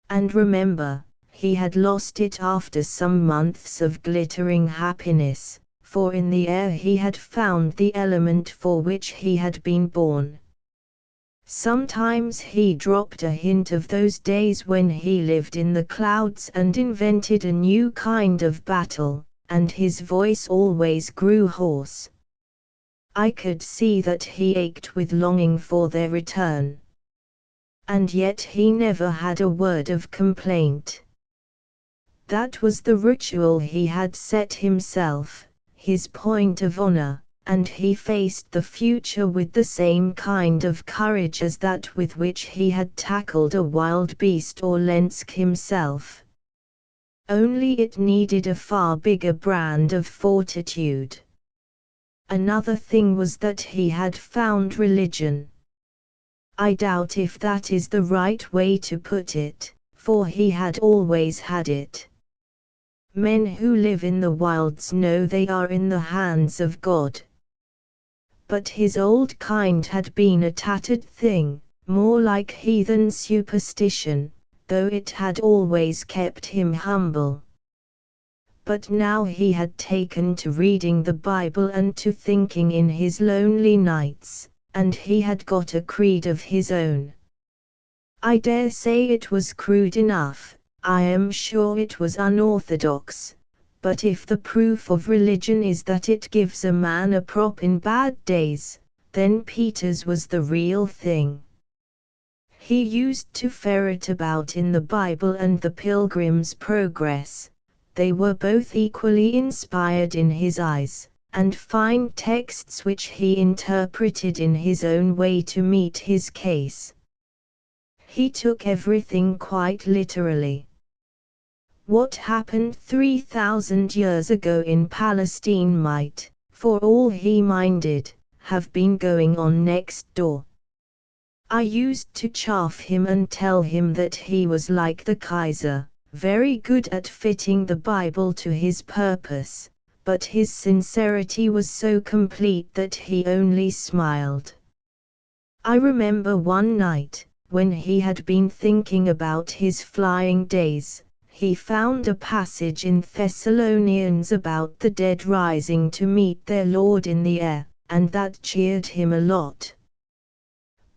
And remember, he had lost it after some months of glittering happiness, for in the air he had found the element for which he had been born. Sometimes he dropped a hint of those days when he lived in the clouds and invented a new kind of battle, and his voice always grew hoarse. I could see that he ached with longing for their return. And yet he never had a word of complaint. That was the ritual he had set himself, his point of honor, and he faced the future with the same kind of courage as that with which he had tackled a wild beast or Lensk himself. Only it needed a far bigger brand of fortitude. Another thing was that he had found religion. I doubt if that is the right way to put it, for he had always had it. Men who live in the wilds know they are in the hands of God. But his old kind had been a tattered thing, more like heathen superstition, though it had always kept him humble. But now he had taken to reading the Bible and to thinking in his lonely nights, and he had got a creed of his own. I dare say it was crude enough, I am sure it was unorthodox, but if the proof of religion is that it gives a man a prop in bad days, then Peter's was the real thing. He used to ferret about in the Bible and the Pilgrim's Progress. They were both equally inspired in his eyes, and fine texts which he interpreted in his own way to meet his case. He took everything quite literally. What happened 3,000 years ago in Palestine might, for all he minded, have been going on next door. I used to chaff him and tell him that he was like the Kaiser, very good at fitting the Bible to his purpose, but his sincerity was so complete that he only smiled. I remember one night, when he had been thinking about his flying days, he found a passage in Thessalonians about the dead rising to meet their Lord in the air, and that cheered him a lot.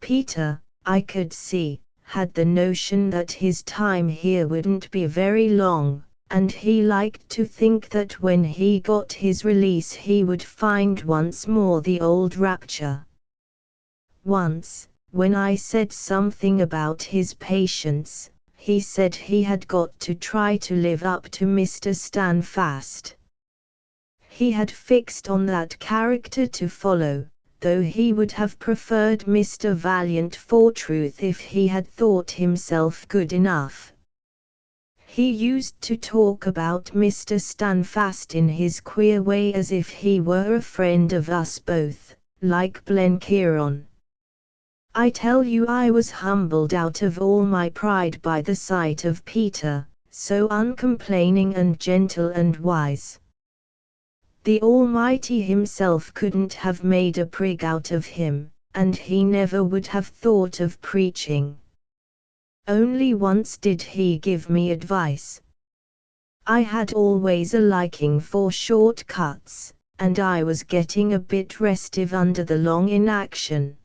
Peter, I could see, had the notion that his time here wouldn't be very long, and he liked to think that when he got his release he would find once more the old rapture. Once, when I said something about his patience, he said he had got to try to live up to Mr. Standfast. He had fixed on that character to follow, though he would have preferred Mr. Valiant for truth if he had thought himself good enough. He used to talk about Mr. Standfast in his queer way as if he were a friend of us both, like Blenkiron. I tell you I was humbled out of all my pride by the sight of Peter, so uncomplaining and gentle and wise. The Almighty himself couldn't have made a prig out of him, and he never would have thought of preaching. Only once did he give me advice. I had always a liking for short cuts, and I was getting a bit restive under the long inaction.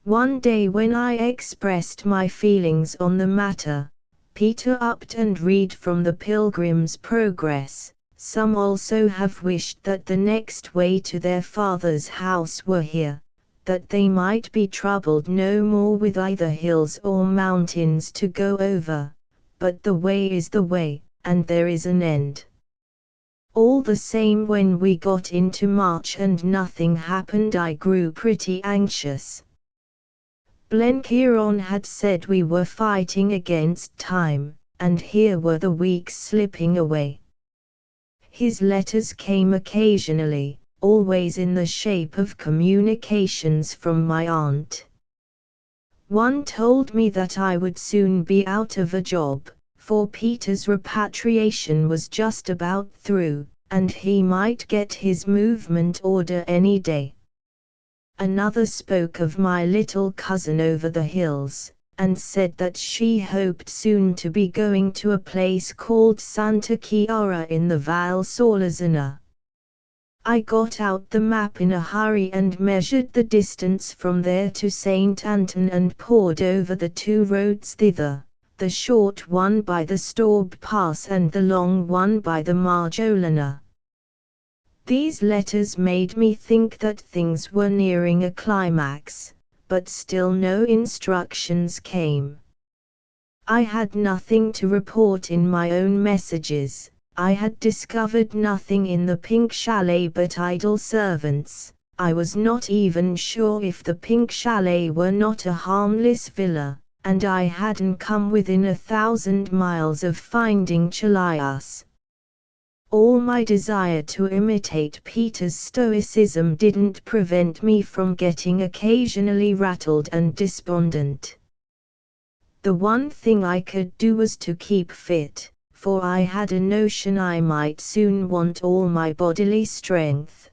One day when I expressed my feelings on the matter, Peter upped and read from the Pilgrim's Progress. Some also have wished that the next way to their Father's house were here, that they might be troubled no more with either hills or mountains to go over, but the way is the way, and there is an end. All the same, when we got into March and nothing happened, I grew pretty anxious. Blenkiron had said we were fighting against time, and here were the weeks slipping away. His letters came occasionally, always in the shape of communications from my aunt. One told me that I would soon be out of a job, for Peter's repatriation was just about through, and he might get his movement order any day. Another spoke of my little cousin over the hills, and said that she hoped soon to be going to a place called Santa Chiara in the Val Sorzana. I got out the map in a hurry and measured the distance from there to St. Anton and pored over the two roads thither, the short one by the Storb Pass and the long one by the Marjolana. These letters made me think that things were nearing a climax, but still no instructions came. I had nothing to report in my own messages. I had discovered nothing in the Pink Chalet but idle servants. I was not even sure if the Pink Chalet were not a harmless villa, and I hadn't come within 1,000 miles of finding Chalias. All my desire to imitate Peter's stoicism didn't prevent me from getting occasionally rattled and despondent. The one thing I could do was to keep fit, for I had a notion I might soon want all my bodily strength.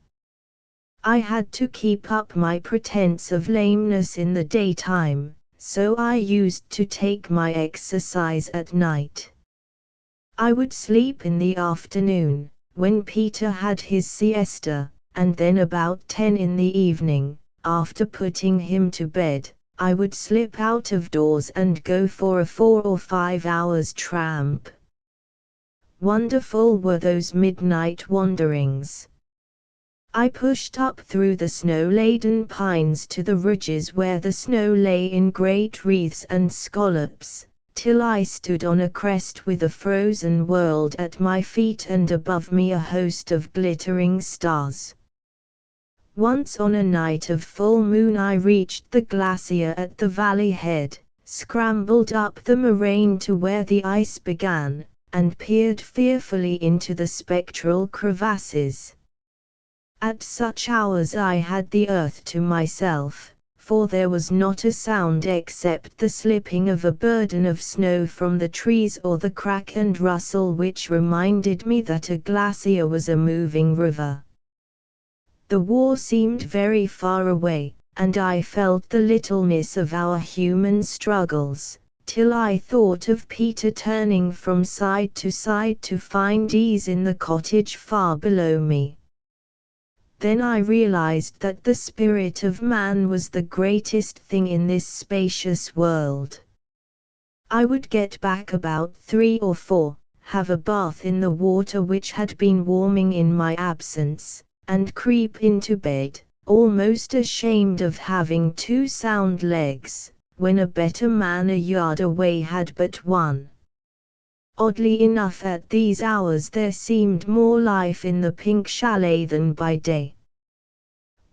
I had to keep up my pretense of lameness in the daytime, so I used to take my exercise at night. I would sleep in the afternoon, when Peter had his siesta, and then about 10 in the evening, after putting him to bed, I would slip out of doors and go for a 4 or 5 hours tramp. Wonderful were those midnight wanderings. I pushed up through the snow-laden pines to the ridges where the snow lay in great wreaths and scallops, till I stood on a crest with a frozen world at my feet and above me a host of glittering stars. Once on a night of full moon I reached the glacier at the valley head, scrambled up the moraine to where the ice began, and peered fearfully into the spectral crevasses. At such hours I had the earth to myself, for there was not a sound except the slipping of a burden of snow from the trees or the crack and rustle which reminded me that a glacier was a moving river. The war seemed very far away, and I felt the littleness of our human struggles, till I thought of Peter turning from side to side to find ease in the cottage far below me. Then I realized that the spirit of man was the greatest thing in this spacious world. I would get back about 3 or 4, have a bath in the water which had been warming in my absence, and creep into bed, almost ashamed of having 2 sound legs, when a better man a yard away had but one. Oddly enough, at these hours there seemed more life in the pink chalet than by day.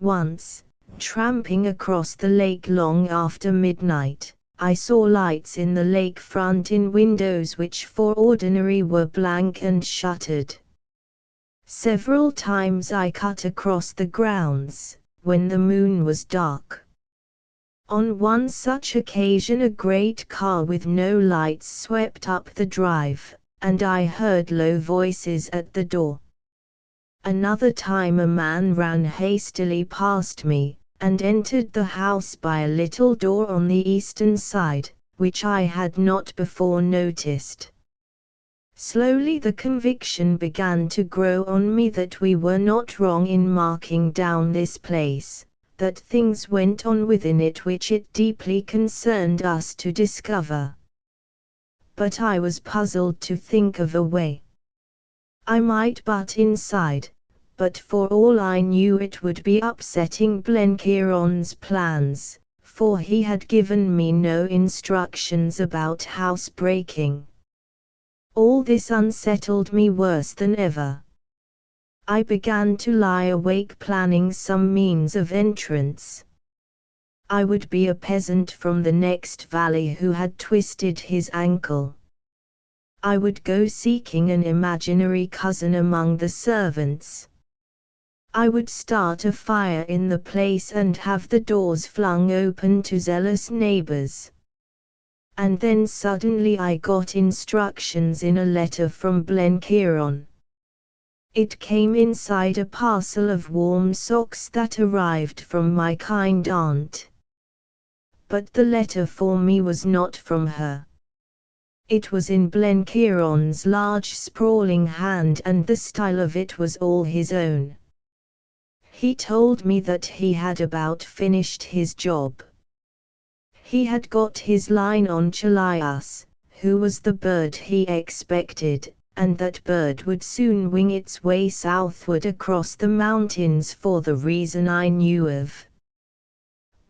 Once, tramping across the lake long after midnight, I saw lights in the lake front in windows which for ordinary were blank and shuttered. Several times I cut across the grounds, when the moon was dark. On one such occasion a great car with no lights swept up the drive, and I heard low voices at the door. Another time a man ran hastily past me, and entered the house by a little door on the eastern side, which I had not before noticed. Slowly the conviction began to grow on me that we were not wrong in marking down this place, that things went on within it which it deeply concerned us to discover. But I was puzzled to think of a way. I might butt inside, but for all I knew it would be upsetting Blenkiron's plans, for he had given me no instructions about housebreaking. All this unsettled me worse than ever. I began to lie awake planning some means of entrance. I would be a peasant from the next valley who had twisted his ankle. I would go seeking an imaginary cousin among the servants. I would start a fire in the place and have the doors flung open to zealous neighbors. And then suddenly I got instructions in a letter from Blenkiron. It came inside a parcel of warm socks that arrived from my kind aunt. But the letter for me was not from her. It was in Blenkiron's large sprawling hand, and the style of it was all his own. He told me that he had about finished his job. He had got his line on Chalias, who was the bird he expected, and that bird would soon wing its way southward across the mountains for the reason I knew of.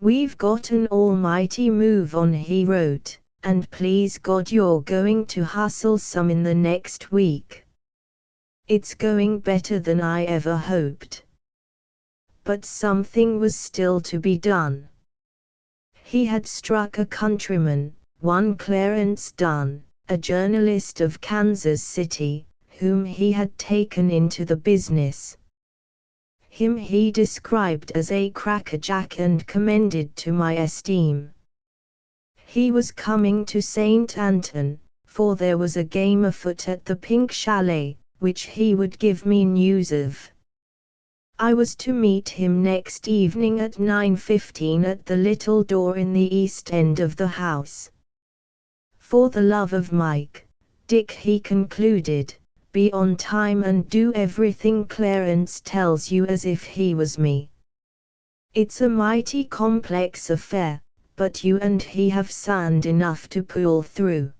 "We've got an almighty move on," he wrote, "and please God you're going to hustle some in the next week. It's going better than I ever hoped." But something was still to be done. He had struck a countryman, one Clarence Dunn, a journalist of Kansas City, whom he had taken into the business. Him he described as a crackerjack and commended to my esteem. He was coming to St. Anton, for there was a game afoot at the Pink Chalet, which he would give me news of. I was to meet him next evening at 9:15 at the little door in the east end of the house. "For the love of Mike, Dick," he concluded, "be on time and do everything Clarence tells you as if he was me. It's a mighty complex affair, but you and he have sand enough to pull through.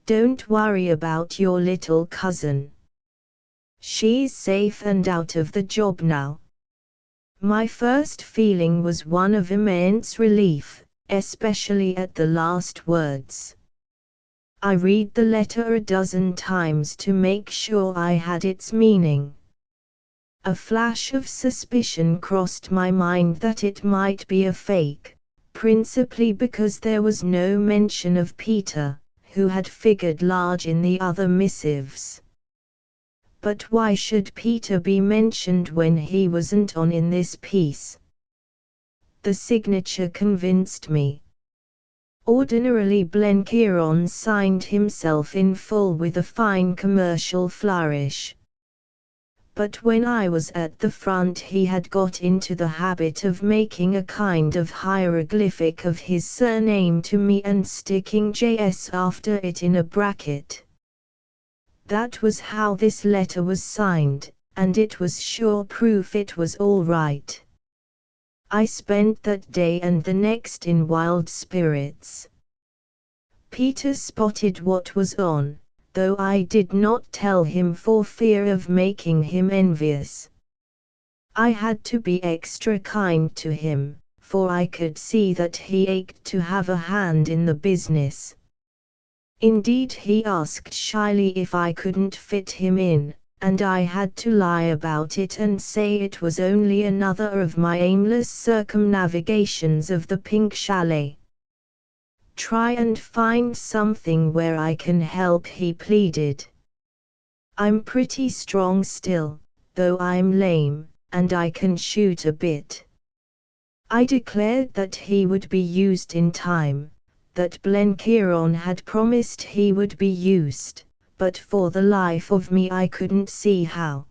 Don't worry about your little cousin. She's safe and out of the job now." My first feeling was one of immense relief, especially at the last words. I read the letter a dozen times to make sure I had its meaning. A flash of suspicion crossed my mind that it might be a fake, principally because there was no mention of Peter, who had figured large in the other missives. But why should Peter be mentioned when he wasn't on in this piece? The signature convinced me. Ordinarily Blenkiron signed himself in full with a fine commercial flourish. but when I was at the front he had got into the habit of making a kind of hieroglyphic of his surname to me and sticking JS after it in a bracket. That was how this letter was signed, and it was sure proof it was all right. I spent that day and the next in wild spirits. Peter spotted what was on, though I did not tell him for fear of making him envious. I had to be extra kind to him, for I could see that he ached to have a hand in the business. Indeed, he asked shyly if I couldn't fit him in, and I had to lie about it and say it was only another of my aimless circumnavigations of the Pink Chalet. "Try and find something where I can help," he pleaded. "I'm pretty strong still, though I'm lame, and I can shoot a bit." I declared that he would be used in time, that Blenkiron had promised he would be used, but for the life of me I couldn't see how.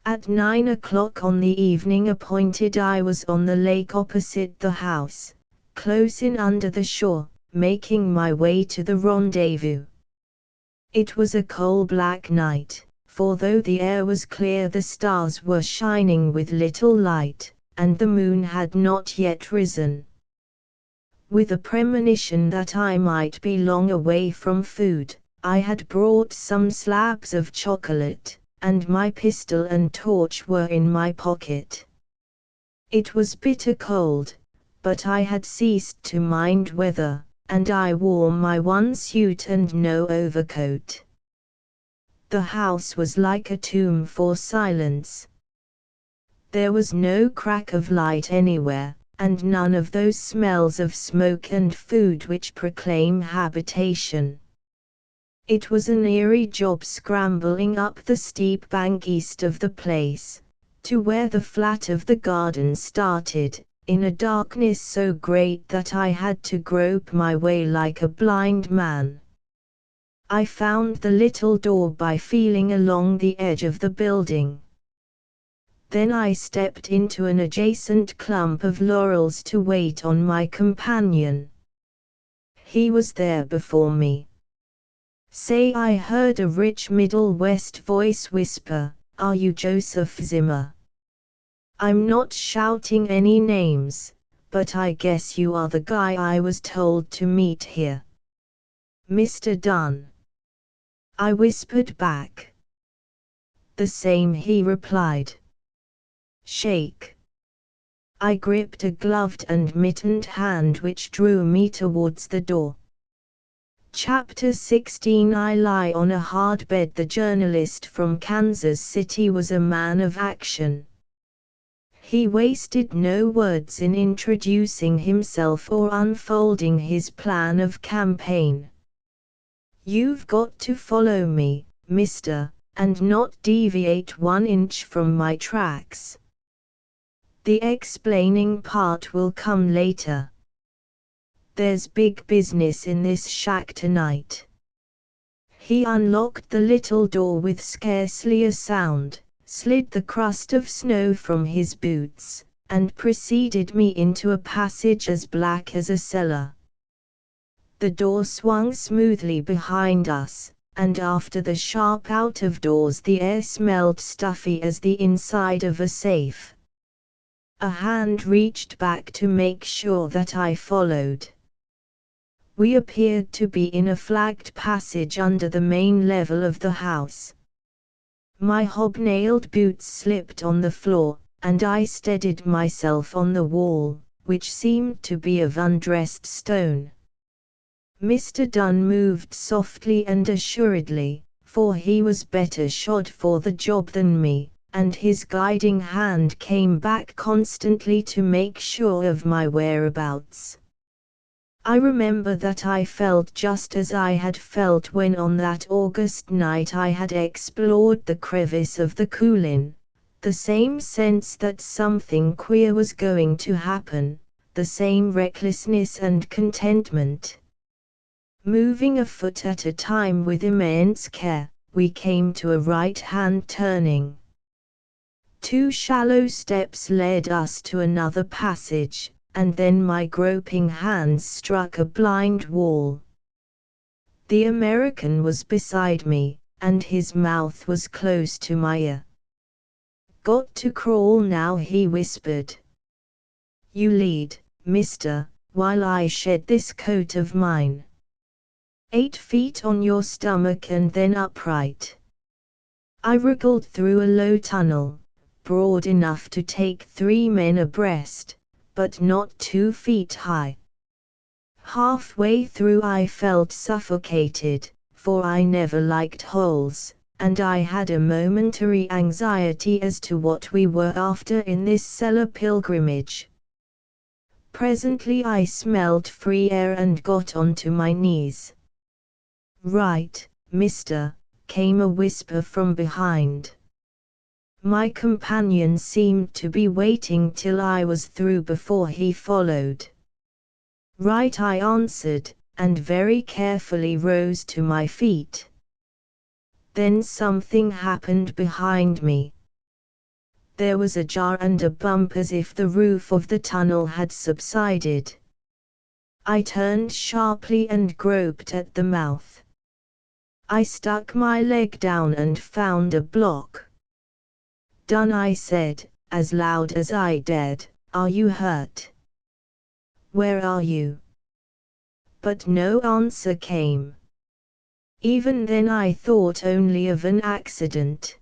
At 9 o'clock on the evening appointed I was on the lake opposite the house, close in under the shore, making my way to the rendezvous. It was a coal-black night, for though the air was clear the stars were shining with little light, and the moon had not yet risen. With a premonition that I might be long away from food, I had brought some slabs of chocolate, and my pistol and torch were in my pocket. It was bitter cold, but I had ceased to mind weather, and I wore my one suit and no overcoat. The house was like a tomb for silence. There was no crack of light anywhere, and none of those smells of smoke and food which proclaim habitation. It was an eerie job scrambling up the steep bank east of the place, to where the flat of the garden started, in a darkness so great that I had to grope my way like a blind man. I found the little door by feeling along the edge of the building. Then I stepped into an adjacent clump of laurels to wait on my companion. He was there before me. "Say," I heard a rich Middle West voice whisper, "are you Joseph Zimmer? I'm not shouting any names, but I guess you are the guy I was told to meet here." "Mr. Dunn," I whispered back. "The same," he replied. "Shake." I gripped a gloved and mittened hand which drew me towards the door. Chapter 16. I lie on a hard bed. The journalist from Kansas City was a man of action. He wasted no words in introducing himself or unfolding his plan of campaign. "You've got to follow me, mister, and not deviate 1 inch from my tracks. The explaining part will come later. There's big business in this shack tonight." He unlocked the little door with scarcely a sound, slid the crust of snow from his boots, and preceded me into a passage as black as a cellar. The door swung smoothly behind us, and after the sharp out-of-doors the air smelled stuffy as the inside of a safe. A hand reached back to make sure that I followed. We appeared to be in a flagged passage under the main level of the house. My hobnailed boots slipped on the floor, and I steadied myself on the wall, which seemed to be of undressed stone. Mr. Dunn moved softly and assuredly, for he was better shod for the job than me, and his guiding hand came back constantly to make sure of my whereabouts. I remember that I felt just as I had felt when on that August night I had explored the crevice of the Kulin, the same sense that something queer was going to happen, the same recklessness and contentment. Moving a foot at a time with immense care, we came to a right-hand turning. 2 shallow steps led us to another passage, and then my groping hands struck a blind wall. The American was beside me, and his mouth was close to my ear. "Got to crawl now," he whispered. "You lead, mister, while I shed this coat of mine. 8 feet on your stomach and then upright." I wriggled through a low tunnel, broad enough to take 3 men abreast, but not 2 feet high. Halfway through I felt suffocated, for I never liked holes, and I had a momentary anxiety as to what we were after in this cellar pilgrimage. Presently I smelled free air and got onto my knees. "Right, mister," came a whisper from behind. My companion seemed to be waiting till I was through before he followed. "Right," I answered, and very carefully rose to my feet. Then something happened behind me. There was a jar and a bump as if the roof of the tunnel had subsided. I turned sharply and groped at the mouth. I stuck my leg down and found a block. "Done," I said, as loud as I dared. "Are you hurt? Where are you?" But no answer came. Even then I thought only of an accident.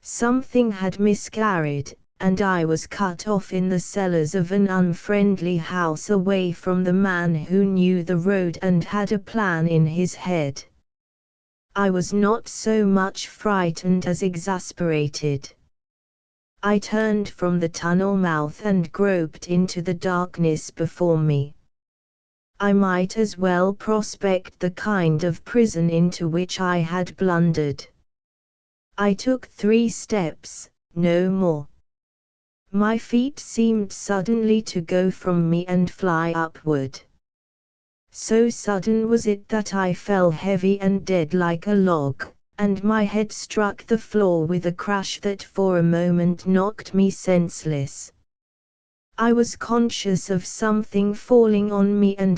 Something had miscarried, and I was cut off in the cellars of an unfriendly house away from the man who knew the road and had a plan in his head. I was not so much frightened as exasperated. I turned from the tunnel mouth and groped into the darkness before me. I might as well prospect the kind of prison into which I had blundered. I took 3 steps, no more. My feet seemed suddenly to go from me and fly upward. So sudden was it that I fell heavy and dead like a log, and my head struck the floor with a crash that for a moment knocked me senseless. I was conscious of something falling on me and